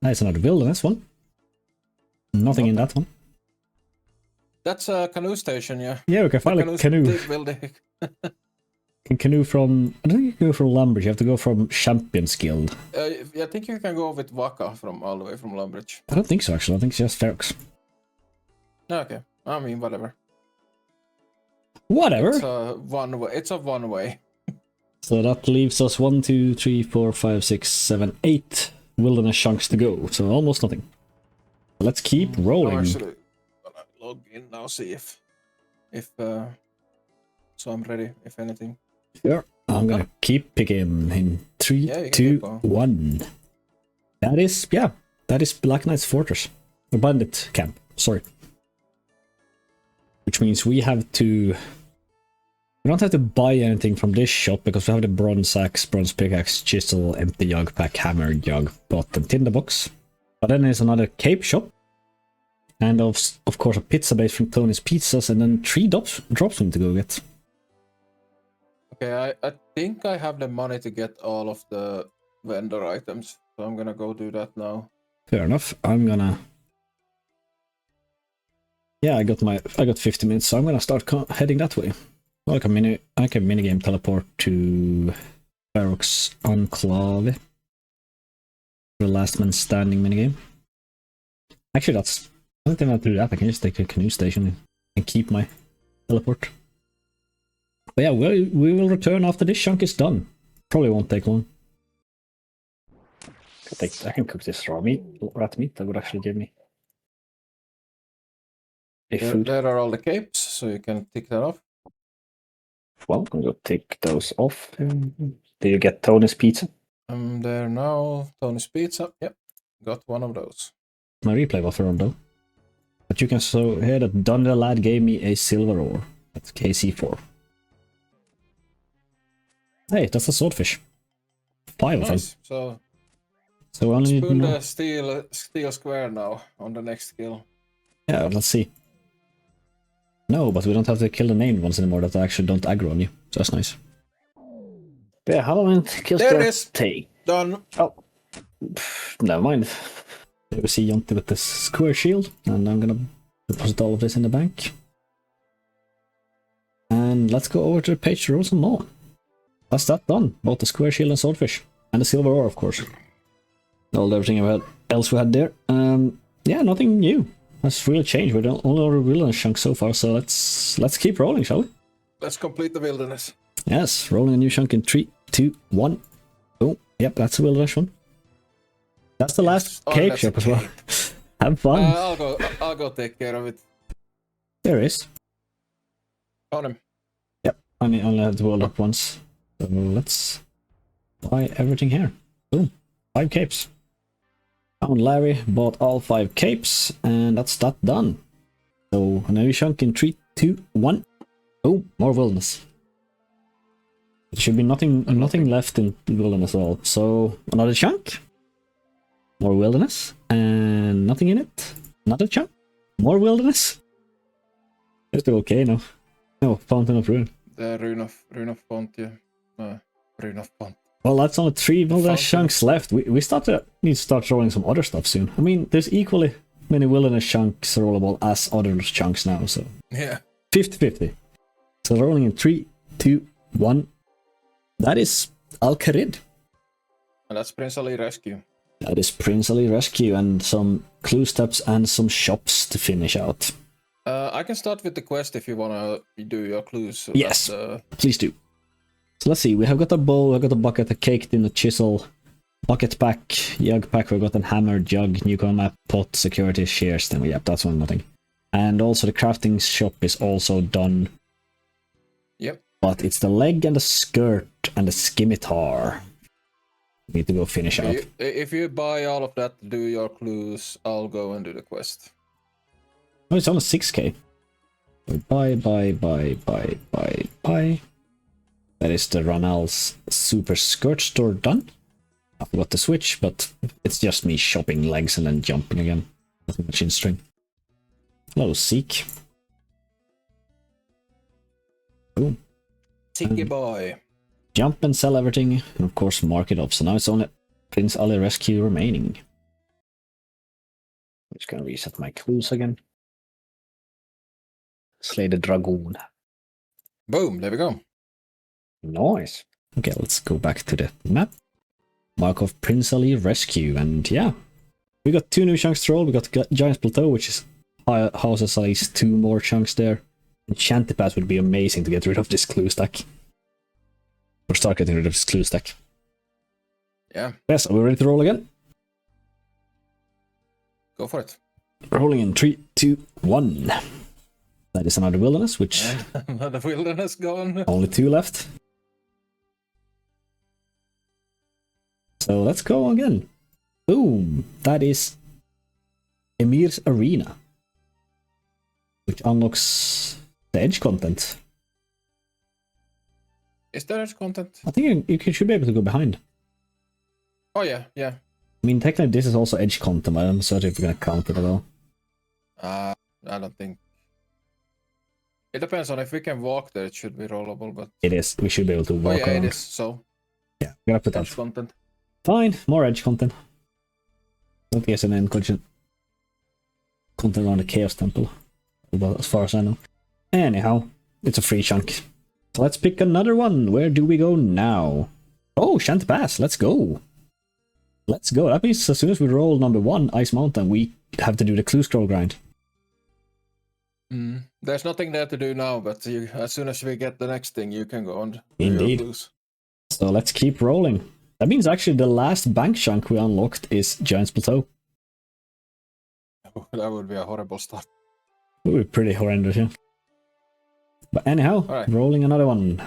That's another wilderness one. Nothing in that one.
That's a canoe station, yeah.
Yeah, we can find a canoe. Can canoe from... I don't think you can go from Lumbridge. You have to go from Champions Guild.
I think you can go with Waka from all the way from Lumbridge.
I don't think so, actually. I think it's just Ferox.
Okay. I mean, whatever.
Whatever.
It's a one way. It's a one way.
So that leaves us 1, 2, 3, 4, 5, 6, 7, 8 wilderness chunks to go. So almost nothing. Let's keep rolling.
I'm actually gonna log in now, see if so I'm ready, if anything.
Sure. I'm gonna keep picking in 3, 2, 1. That is Black Knight's Fortress. Or Bandit Camp, sorry. Which means we don't have to buy anything from this shop because we have the bronze axe, bronze pickaxe, chisel, empty jug pack, hammer, jug, pot, and tinderbox. But then there's another cape shop. And of course a pizza base from Tony's Pizzas, and then 3 drops we need to go get.
Okay, I think I have the money to get all of the vendor items, so I'm gonna go do that now.
Fair enough. I'm gonna... Yeah, I got 50 minutes, so I'm gonna start heading that way. Well, I can minigame teleport to Ferox Enclave. The last man standing minigame. Actually, I don't think I have to do that. I can just take a canoe station and keep my teleport. But yeah, we will return after this chunk is done. Probably won't take long. I can cook this raw meat, rat meat. That would actually give me food.
There are all the capes, so you can tick that off.
Well, I'm gonna take those off. Did you get Tony's Pizza?
I'm there now. Tony's Pizza. Yep, got one of those.
My replay buffer on though. But you can so hear that Dunder Lad gave me a silver ore. That's KC4. Hey, that's a swordfish. 5 of them.
So
we only need
spoon
more.
the steel square now on the next skill.
Yeah, let's see. No, but we don't have to kill the named ones anymore that actually don't aggro on you. So that's nice. But yeah, how long kills
There
that
it is.
take?
Done.
Oh, never mind. There we see Jonti with the square shield, and I'm gonna deposit all of this in the bank. And let's go over to the page to roll some more. That's that done. Both the square shield and swordfish. And the silver ore, of course. All everything else we had there. Yeah, nothing new. That's real change. We're the only other wilderness chunk so far, so let's keep rolling, shall we?
Let's complete the wilderness.
Yes, rolling a new chunk in 3, 2, 1. Oh, yep, that's a wilderness one. That's the last cape shop as well. Have fun.
I'll go take care of it.
There is.
On him.
Yep, I only have to roll up once. So let's buy everything here. Boom, 5 capes. Found Larry, bought all 5 capes, and that's that done. So a new chunk in 3, 2, 1. Boom, more wilderness. There should be nothing left in the wilderness at all. So another chunk, more wilderness, and nothing in it. Another chunk, more wilderness. It's okay now. No, Fountain of Ruin.
The Rune of Font, yeah. Rune of Font.
Well, that's only 3 wilderness chunks left. We need to start rolling some other stuff soon. I mean, there's equally many wilderness chunks rollable as other chunks now, so...
Yeah.
50-50. So rolling in 3, 2, 1. That is Al-Kharid.
And that's Prince Ali Rescue.
That is Prince Ali Rescue, and some clue steps and some shops to finish out.
I can start with the quest if you wanna do your clues. So
yes, please do. So let's see, we have got a bowl, I've got a bucket, a cake tin, a chisel, bucket pack, jug pack, we've got a hammer, jug, newcomer map, pot, security, shears, then yep, that's one nothing. And also the crafting shop is also done.
Yep.
But it's the leg and the skirt and the scimitar. We need to go finish out.
If you buy all of that to do your clues, I'll go and do the quest.
Oh, it's only 6k. Buy. That is the Ronald's Super Skirt store done. I forgot to switch, but it's just me shopping legs and then jumping again. Nothing much in string. Hello, Seek. Boom.
Seeky boy.
jump and sell everything, and of course mark it up. So now it's only Prince Ali Rescue remaining. I'm just gonna reset my clues again. Slay the Dragoon.
Boom, there we go.
Nice. Okay, let's go back to the map. Mark of Prince Ali Rescue, and yeah. We got 2 new chunks to roll. We got Giant's Plateau, which is houses at least 2 more chunks there. And Shanty Pass would be amazing to get rid of this clue stack. Or start getting rid of this clue stack.
Yeah.
Yes, are we ready to roll again?
Go for it.
Rolling in 3, 2, 1. That is another wilderness, which...
Another wilderness gone.
Only 2 left. So let's go again. Boom! That is Emir's Arena, which unlocks the edge content.
Is there edge content?
I think you should be able to go behind.
Oh yeah, yeah.
I mean, technically this is also edge content, but I'm not certain if we're gonna count it at all.
I don't think. It depends on if we can walk there. It should be rollable, but
It is. We should be able to walk
oh yeah,
around.
it is. So
Yeah, we're gonna put that.
edge content.
Fine, more edge content. Don't guess an end content around the Chaos Temple. Well, as far as I know. Anyhow, it's a free chunk. So let's pick another one. Where do we go now? Oh, Shanty Pass. Let's go. Let's go. That means as soon as we roll number 1, Ice Mountain, we have to do the clue scroll grind.
There's nothing there to do now, but as soon as we get the next thing, you can go on. do your
Indeed.
clues.
So let's keep rolling. That means actually the last bank chunk we unlocked is Giant's Plateau.
That would be a horrible start.
It would be pretty horrendous, yeah. But anyhow,
Alright.
rolling another one.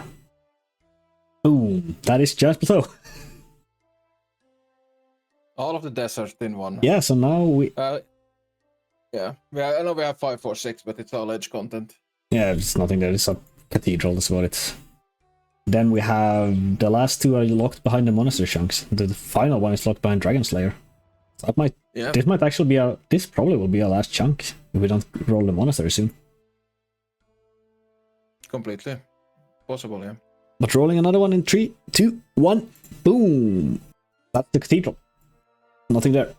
Boom. That is Giant's Plateau.
All of the desert in one.
Yeah, so now we...
Yeah, I know we have 5, 4, 6, but it's all edge content.
Yeah, it's nothing there. It's a cathedral, that's what it's... Then we have... The last 2 are locked behind the monastery chunks. The final one is locked behind Dragon Slayer. So that might...
Yeah.
This might actually be our... This probably will be our last chunk if we don't roll the monastery soon.
Completely. Possible, yeah.
But rolling another one in 3, 2, 1. Boom! That's the cathedral. Nothing there.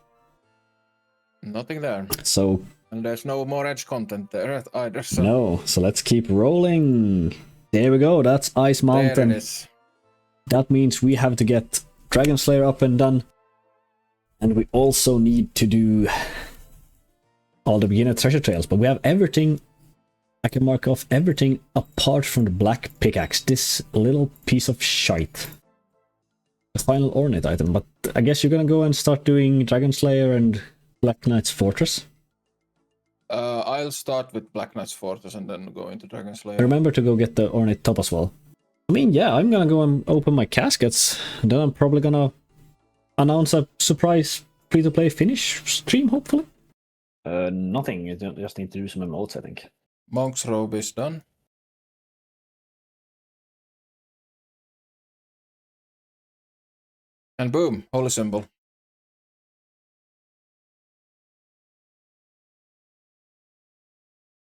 Nothing there.
So...
And there's no more edge content there either, so...
No, so let's keep rolling. There we go, that's Ice Mountain.
There it is.
That means we have to get Dragon Slayer up and done. And we also need to do all the beginner treasure trails. But we have everything. I can mark off everything apart from the black pickaxe. This little piece of shite. The final ornate item. But I guess you're gonna go and start doing Dragon Slayer and Black Knight's Fortress.
I'll start with Black Knight's Fortress and then go into Dragon Slayer.
Remember to go get the ornate top as well. I mean, yeah, I'm gonna go and open my caskets. And then I'm probably gonna announce a surprise free-to-play finish stream, hopefully. Nothing. You just need to do some emotes, I think.
Monk's robe is done. And boom, holy symbol.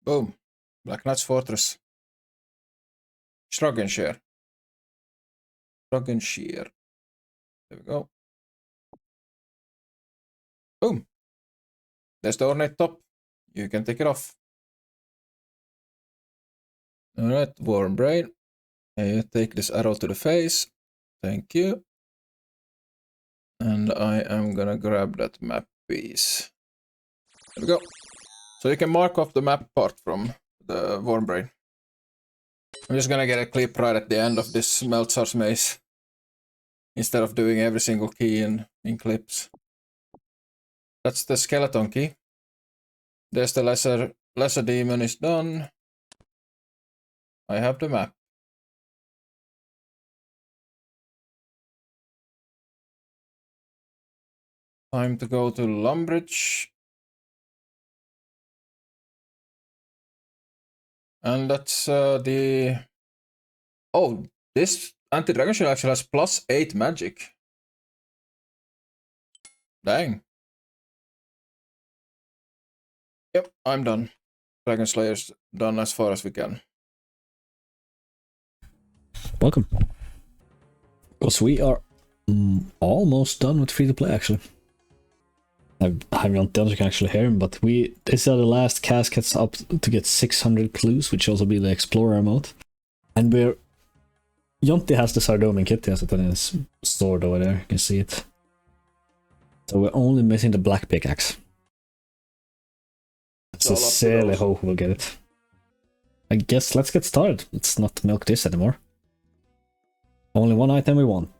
Boom, Black Knight's Fortress. Shrogenshire. Shrogenshire. There we go. Boom. There's the ornate top. You can take it off. Alright, warm brain. Take this arrow to the face. Thank you. And I am gonna grab that map piece. There we go. So you can mark off the map part from the warm brain. I'm just gonna get a clip right at the end of this Meltzar's maze. Instead of doing every single key in clips. That's the skeleton key. There's the lesser demon is done. I have the map. Time to go to Lumbridge. And that's the... Oh, this anti-dragon shield actually has +8 magic. Dang. Yep, I'm done. Dragon Slayer's done as far as we can.
Welcome. Because we are almost done with free to play actually. I don't think you can actually hear him, but these are the last caskets up to get 600 clues, which also be the Explorer mode. And Jonti has the Sardomin kit, he has it in his sword over there, you can see it. So we're only missing the black pickaxe. I sincerely hope we'll get it. I guess let's get started. Let's not milk this anymore. Only one item we want.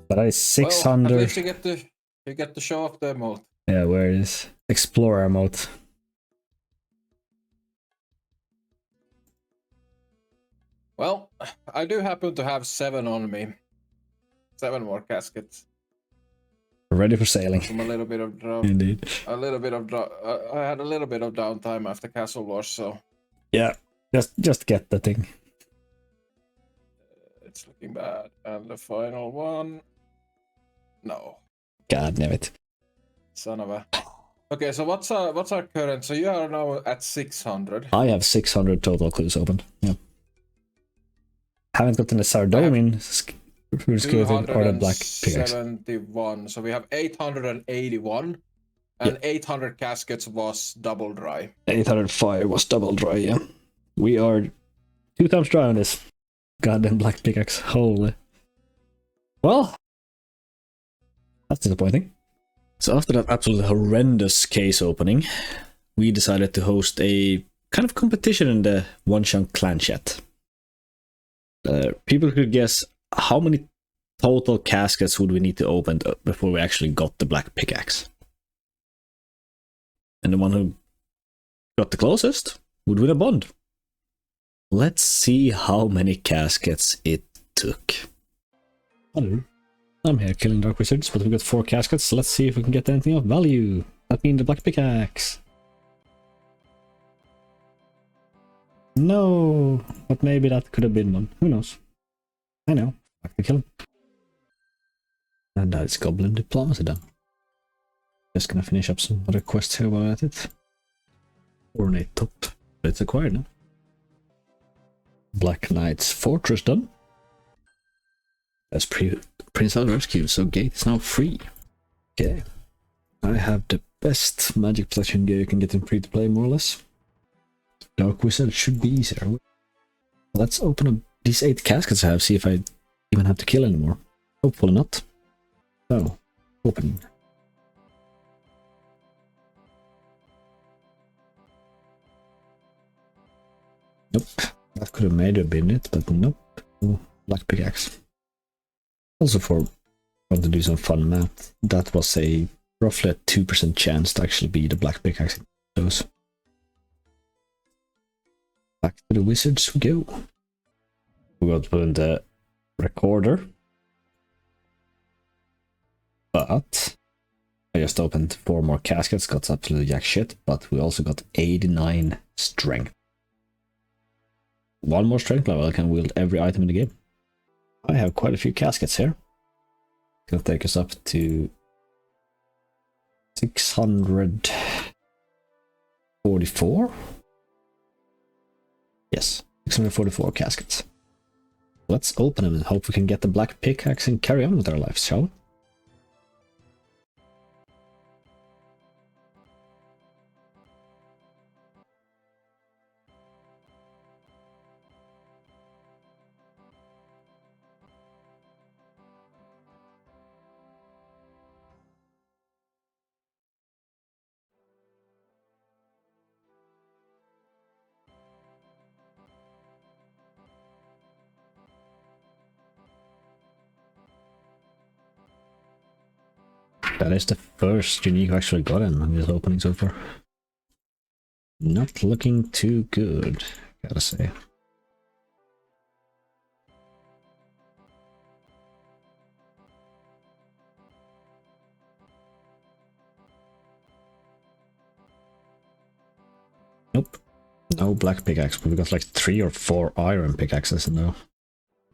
But I 600.
Well, at least you get to show off the mode.
Yeah, where is Explorer mode?
Well, I do happen to have 7 on me. 7 more caskets.
Ready for sailing.
From a little bit of
Indeed.
I had a little bit of downtime after Castle Wars, so
yeah, just get the thing.
It's looking bad. And the final one, no.
God damn it!
Son of a. Okay, so what's our current? So you are now at 600.
I have 600 total clues opened. Yeah. Haven't gotten the Sardomin Runescape or the black pickaxe.
71. So we have 881, and 800 caskets was double dry.
805 was double dry. Yeah. We are 2 times dry on this goddamn black pickaxe. Holy. Well, that's disappointing. So after that absolutely horrendous case opening, we decided to host a kind of competition in the Onechunk clan chat. People could guess how many total caskets would we need to open before we actually got the black pickaxe. And the one who got the closest would win a bond. Let's see how many caskets it took. Hello. I'm here killing dark wizards, but we got 4 caskets, so let's see if we can get anything of value. That means the black pickaxe. No, but maybe that could have been one. Who knows? I know. I can kill him. And that's Goblin Diplomacy done. Just gonna finish up some other quests here while at it. Ornate top. It's acquired now. Black Knight's Fortress done. That's Prince Alvarez cube, so gate is now free. Okay. I have the best magic protection gear you can get in free to play, more or less. Dark Wizard should be easier. Let's open up these 8 caskets I have, see if I even have to kill anymore. Hopefully not. So, open. Nope. That could have maybe been it, but nope. Oh, black pickaxe. Also for want to do some fun math, that was a roughly a 2% chance to actually be the black pickaxe. Those. Back to the wizards we go. We got to put in the recorder. But I just opened 4 more caskets, got absolutely jack shit, but we also got 89 strength. 1 more strength level, I can wield every item in the game. I have quite a few caskets here. Gonna take us up to 644. Yes, 644 caskets. Let's open them and hope we can get the black pickaxe and carry on with our lives, shall we? That is the first unique I actually got in this opening so far. Not looking too good, gotta say. No black pickaxe, but we got like 3 or 4 iron pickaxes now.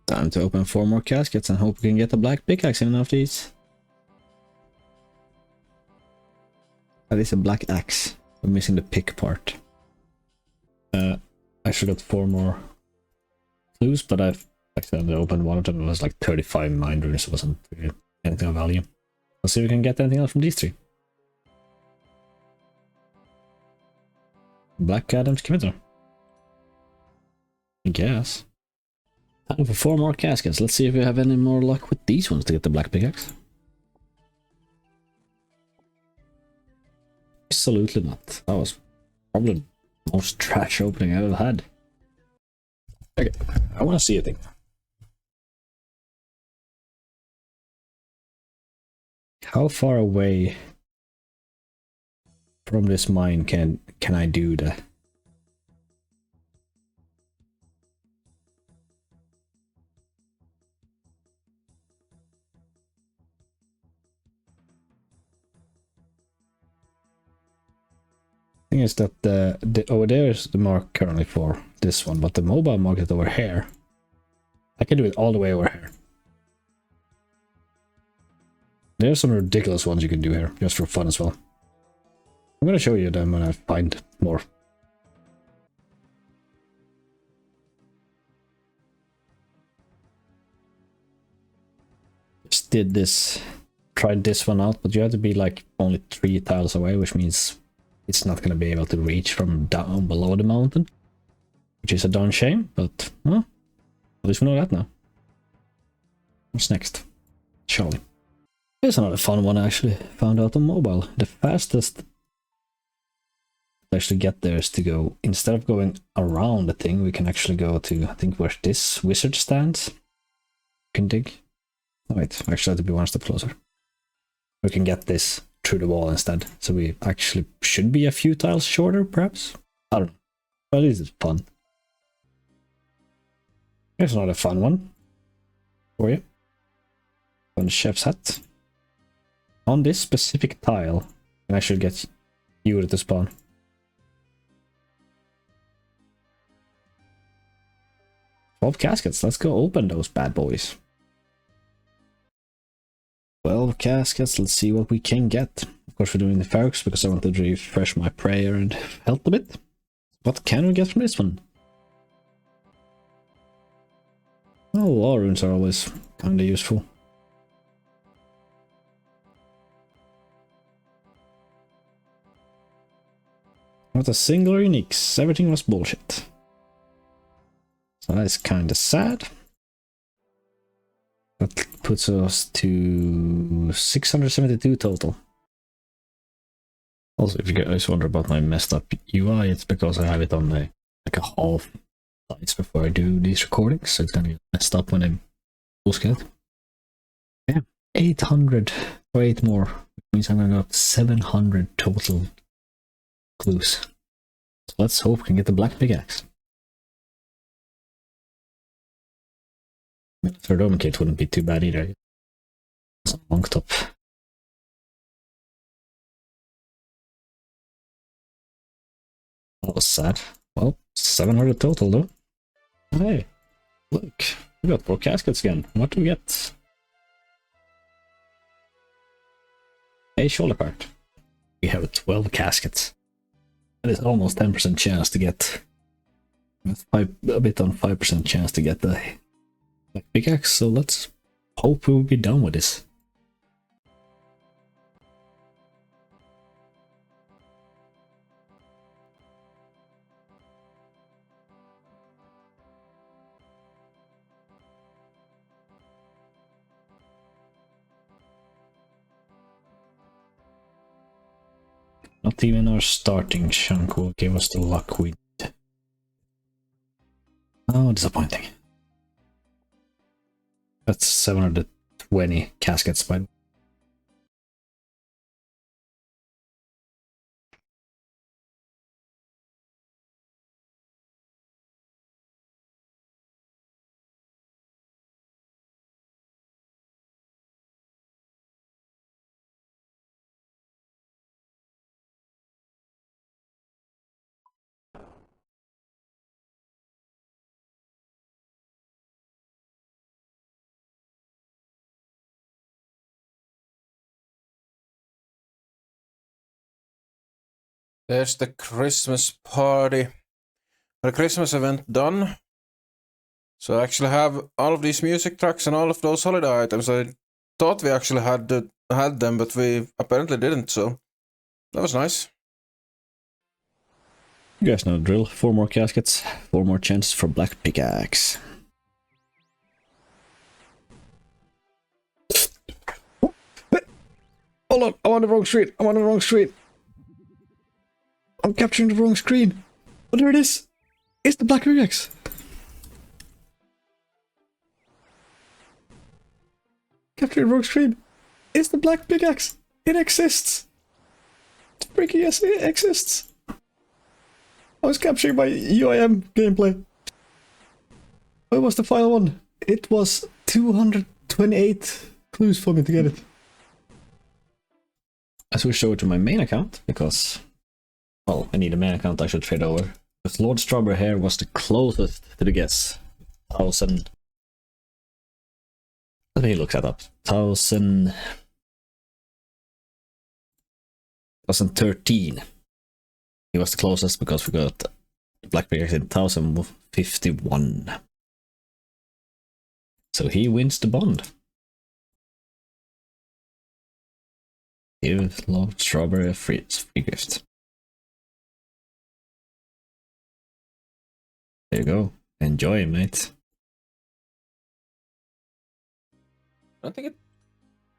Time to open 4 more caskets and hope we can get a black pickaxe in one of these. That is a black axe. We're missing the pick part. I should have 4 more clues, but I've accidentally opened one of them. It was like 35 mind runes, so it wasn't really anything of value. Let's see if we can get anything else from these 3. Black Adam's Scimitar. I guess. Time for 4 more caskets. Let's see if we have any more luck with these ones to get the black pickaxe. Absolutely not. That was probably the most trash opening I've ever had. Okay, I want to see a thing. How far away from this mine can I do the... Thing is that the over there is the mark currently for this one, but the mobile mark is over here. I can do it all the way over here. There's some ridiculous ones you can do here, just for fun as well. I'm gonna show you them when I find more. Just did this, tried this one out, but you have to be like only 3 tiles away, which means it's not going to be able to reach from down below the mountain, which is a darn shame, but well, at least we know that now. What's next? Charlie. Here's another fun one I actually found out on mobile. The fastest to actually get there is to go, instead of going around the thing, we can actually go to, I think, where this wizard stands. You can dig. Oh wait, actually I have to be one step closer. We can get this through the wall instead, so we actually should be a few tiles shorter, perhaps? I don't know. But at least it's fun. Here's another fun one for you. On the chef's hat. On this specific tile, you can actually get you to spawn. Twelve caskets, let's go open those bad boys. 12 caskets, let's see what we can get. Of course we're doing the Ferrox because I wanted to refresh my prayer and health a bit. What can we get from this one? Oh, wall runes are always kinda useful. Not a single uniques, everything was bullshit. So that is kinda sad. That puts us to 672 total. Also, if you guys wonder about my messed up UI, it's because I have it on like a half size before I do these recordings, so it's gonna get messed up when I post it. Yeah, 800 or 8 more, which means I'm gonna go up to 700 total clues. So let's hope we can get the black pickaxe. Third Omen kit wouldn't be too bad either. Some monk top. That was sad. Well, 700 total though. Hey, look, we got 4 caskets again. What do we get? A shoulder part. We have 12 caskets. That is almost 10% chance to get. A bit on 5% chance to get the black pickaxe, so let's hope we'll be done with this. Not even our starting chunk will give us the luck we need. Oh, disappointing. That's 720 caskets by the way.
There's the Christmas party. The Christmas event done. So I actually have all of these music tracks and all of those holiday items. I thought we actually had them, but we apparently didn't, so that was nice.
You guys know the drill. 4 more caskets, 4 more chances for black pickaxe. Hold on, I'm on the wrong street. I'm on the wrong street. I'm capturing the wrong screen. Oh, there it is. It's the black pickaxe. Capturing the wrong screen. It's the black pickaxe. It exists. It's freaking yes, it exists. I was capturing my UIM gameplay. What was the final one? It was 228 clues for me to get it. I switched over to my main account because, well, I need a main account I should trade over. Because Lord Strawberry Hair was the closest to the guess. 1000. Let me look that up. 2013. He was the closest because we got black pickaxe in 1051. So he wins the bond. Give Lord Strawberry a free gift. There you go. Enjoy, mate.
I think it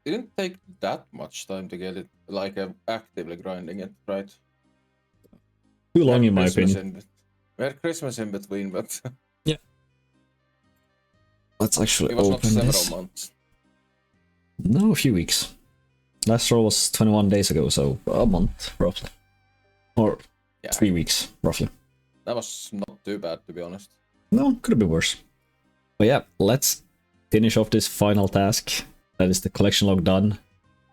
didn't take that much time to get it, like actively grinding it, right?
Too long in my opinion.
We had Christmas in between, but
yeah. Let's actually
it was
open
not
this.
several months.
No, a few weeks. Last roll was 21 days ago, so a month, roughly. Or 3 weeks, roughly.
That was not too bad, to be honest.
No, could have been worse. But yeah, let's finish off this final task. That is the collection log done.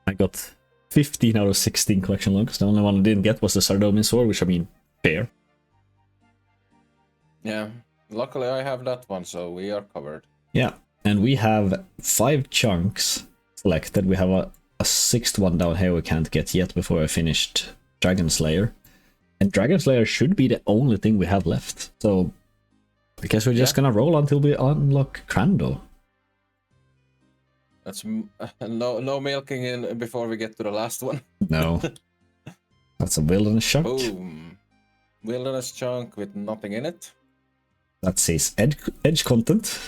I got 15 out of 16 collection logs. The only one I didn't get was the Sardomian sword, which I mean, fair.
Yeah, luckily I have that one, so we are covered.
Yeah, and we have 5 chunks selected. We have a 6th one down here we can't get yet before I finished Dragon Slayer. And Dragon Slayer should be the only thing we have left. So I guess we're just gonna roll until we unlock Crando.
That's no milking in before we get to the last one.
No. That's a wilderness chunk.
Boom. Wilderness chunk with nothing in it.
That says edge content.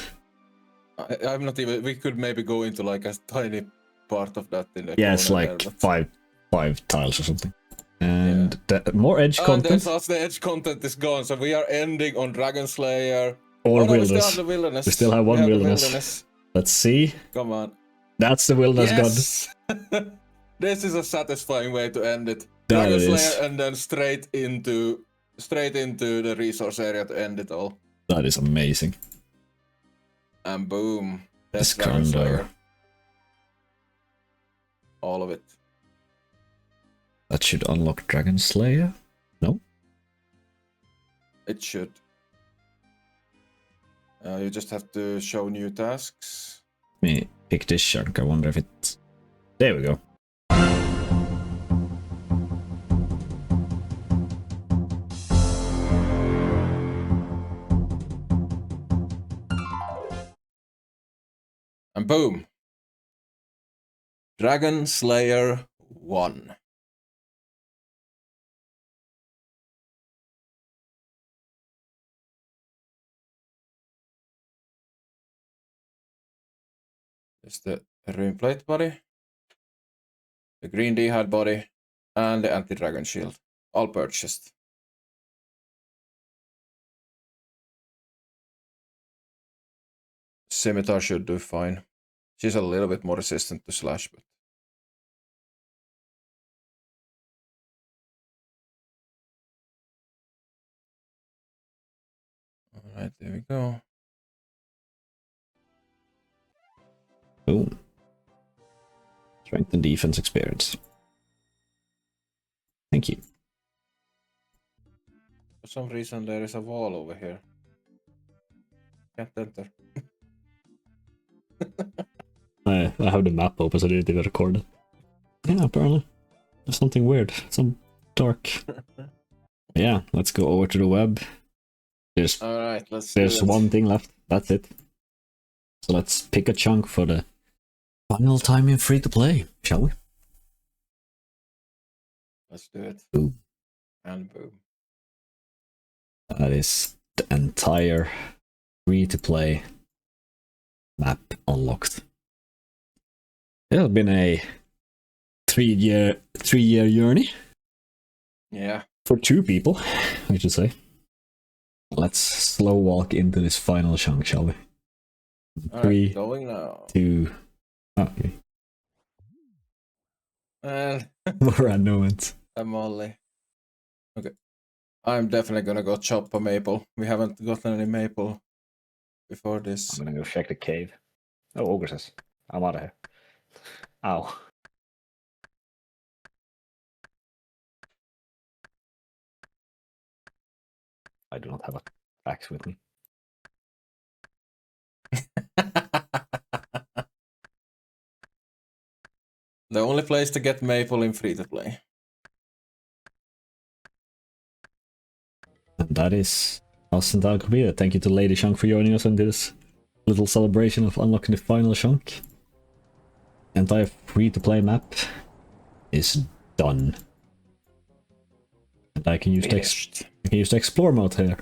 I'm not even. We could maybe go into like a tiny part of that in the
Yeah, it's like
there,
five tiles or something. And the more edge content.
The edge content is gone, so we are ending on Dragon Slayer.
Or
no,
wilderness.
We still have the wilderness.
We still have one wilderness. Let's see.
Come on.
That's the wilderness
gone. This is a satisfying way to end it.
That
Dragon
is.
Slayer and then straight into the resource area to end it all.
That is amazing.
And boom.
This
Dragon
Crando.
Slayer. All of it.
That should unlock Dragon Slayer? No?
It should. You just have to show new tasks.
Let me pick this chunk. I wonder if it's... There we go.
And boom. Dragon Slayer 1. There's the rune plate body, the green D-hide body, and the anti-dragon shield. All purchased. Scimitar should do fine. She's a little bit more resistant to slash, but... Alright, there we go.
Boom. Strength and defense experience. Thank you.
For some reason there is a wall over here. Can't enter.
I have the map open so I didn't even record it. Yeah, apparently. There's something weird. Some dark Yeah, let's go over to the web. There's
Alright, let's
there's
do it.
one thing left. That's it. So let's pick a chunk for the final time in free to play, shall we?
Let's do it.
Boom.
And boom.
That is the entire free to play map unlocked. It has been a 3-year journey.
Yeah.
For 2 people, I should say. Let's slow walk into this final chunk, shall we?
All
3,
right, going now.
2. Okay.
And
More random ones.
I'm Molly. Okay. I'm definitely gonna go chop a maple. We haven't gotten any maple before this.
I'm gonna go check the cave. Oh, Ogre says. I'm out of here. Ow. I do not have a axe with me.
The only place to get maple in free to play.
And that is us and Alcobia. Thank you to Lady Chunk for joining us in this little celebration of unlocking the final chunk. The entire free to play map is done. And I can use the explore mode here.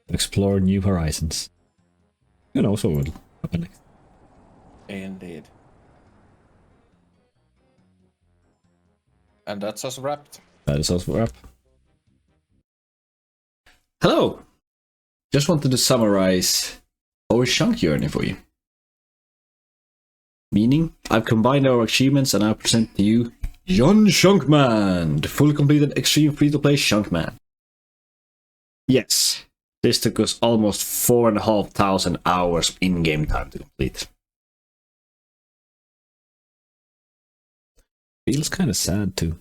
Explore new horizons. Who knows what will happen next.
Indeed. And that's us wrapped.
That is us wrap. Hello! Just wanted to summarize our chunk journey for you. Meaning, I've combined our achievements and I present to you Yon Chunkman, the fully completed extreme free-to-play Chunkman. Yes, this took us almost 4,500 hours in-game time to complete. Feels kind of sad to,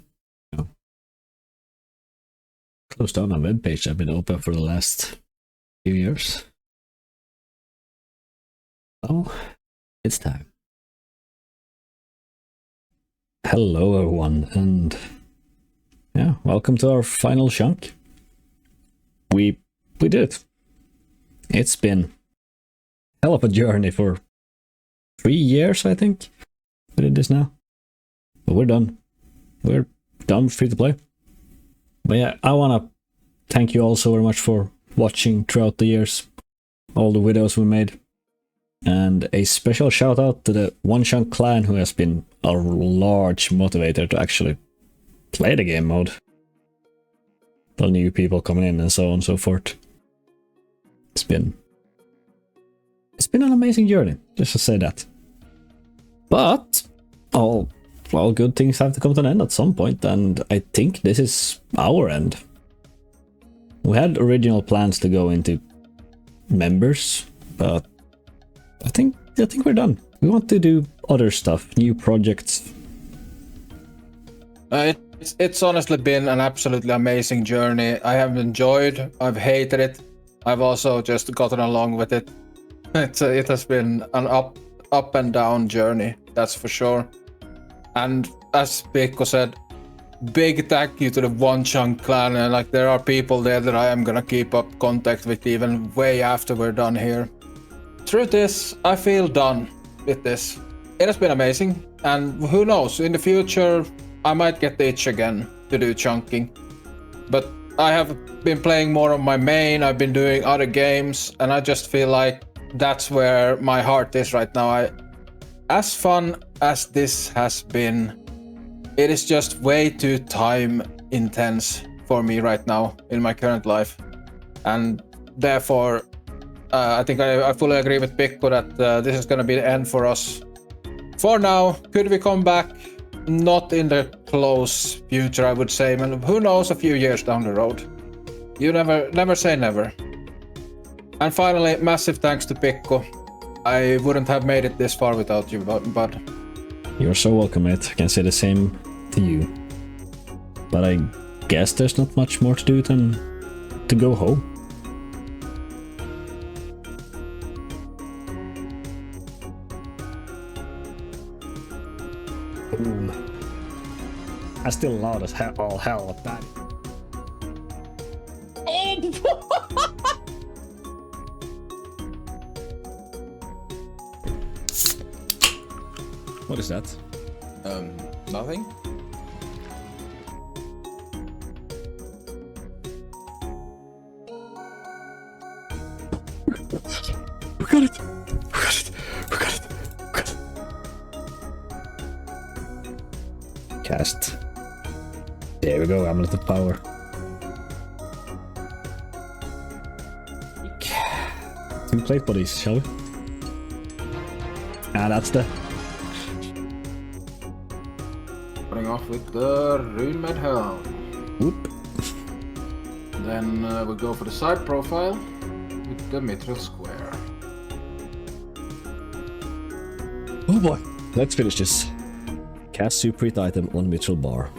close down a webpage that's been open for the last few years. Oh, it's time. Hello everyone, and yeah, welcome to our final chunk. We did it. It's been a hell of a journey for 3 years, I think. We did this now. But we're done. We're done free to play. But yeah, I wanna thank you all so very much for watching throughout the years. All the videos we made. And a special shout out to the Onechunk clan who has been a large motivator to actually play the game mode. The new people coming in and so on and so forth. It's been an amazing journey, just to say that. But all good things have to come to an end at some point, and I think this is our end. We had original plans to go into members, but I think we're done. We want to do other stuff, new projects.
It's honestly been an absolutely amazing journey. I have enjoyed, I've hated it, I've also just gotten along with it. It has been an up and down journey, that's for sure. And as Pikku said, big thank you to the Onechunk clan, and like there are people there that I am gonna keep up contact with even way after we're done here. Truth is, I feel done with this. It has been amazing, and who knows, in the future I might get the itch again to do chunking. But I have been playing more on my main, I've been doing other games, and I just feel like that's where my heart is right now. As fun as this has been, it is just way too time intense for me right now in my current life. And therefore, I think I fully agree with Pikku that this is going to be the end for us. For now, could we come back? Not in the close future, I would say. And who knows, a few years down the road. You never say never. And finally, massive thanks to Pikku. I wouldn't have made it this far without you, bud.
You're so welcome, mate. I can say the same to you. But I guess there's not much more to do than to go home. Boom. I still loud as hell, all hell with that.
What is that?
Nothing.
We got it! We got it! We got it! We got it! Cast. There we go, Amulet of Power. Two plate buddies, shall we? Ah, that's the...
Starting off with the Runemed Helm.
Whoop.
Then we'll go for the side profile with the Mithril Square.
Oh boy, let's finish this. Cast Super Hit item on Mithril Bar.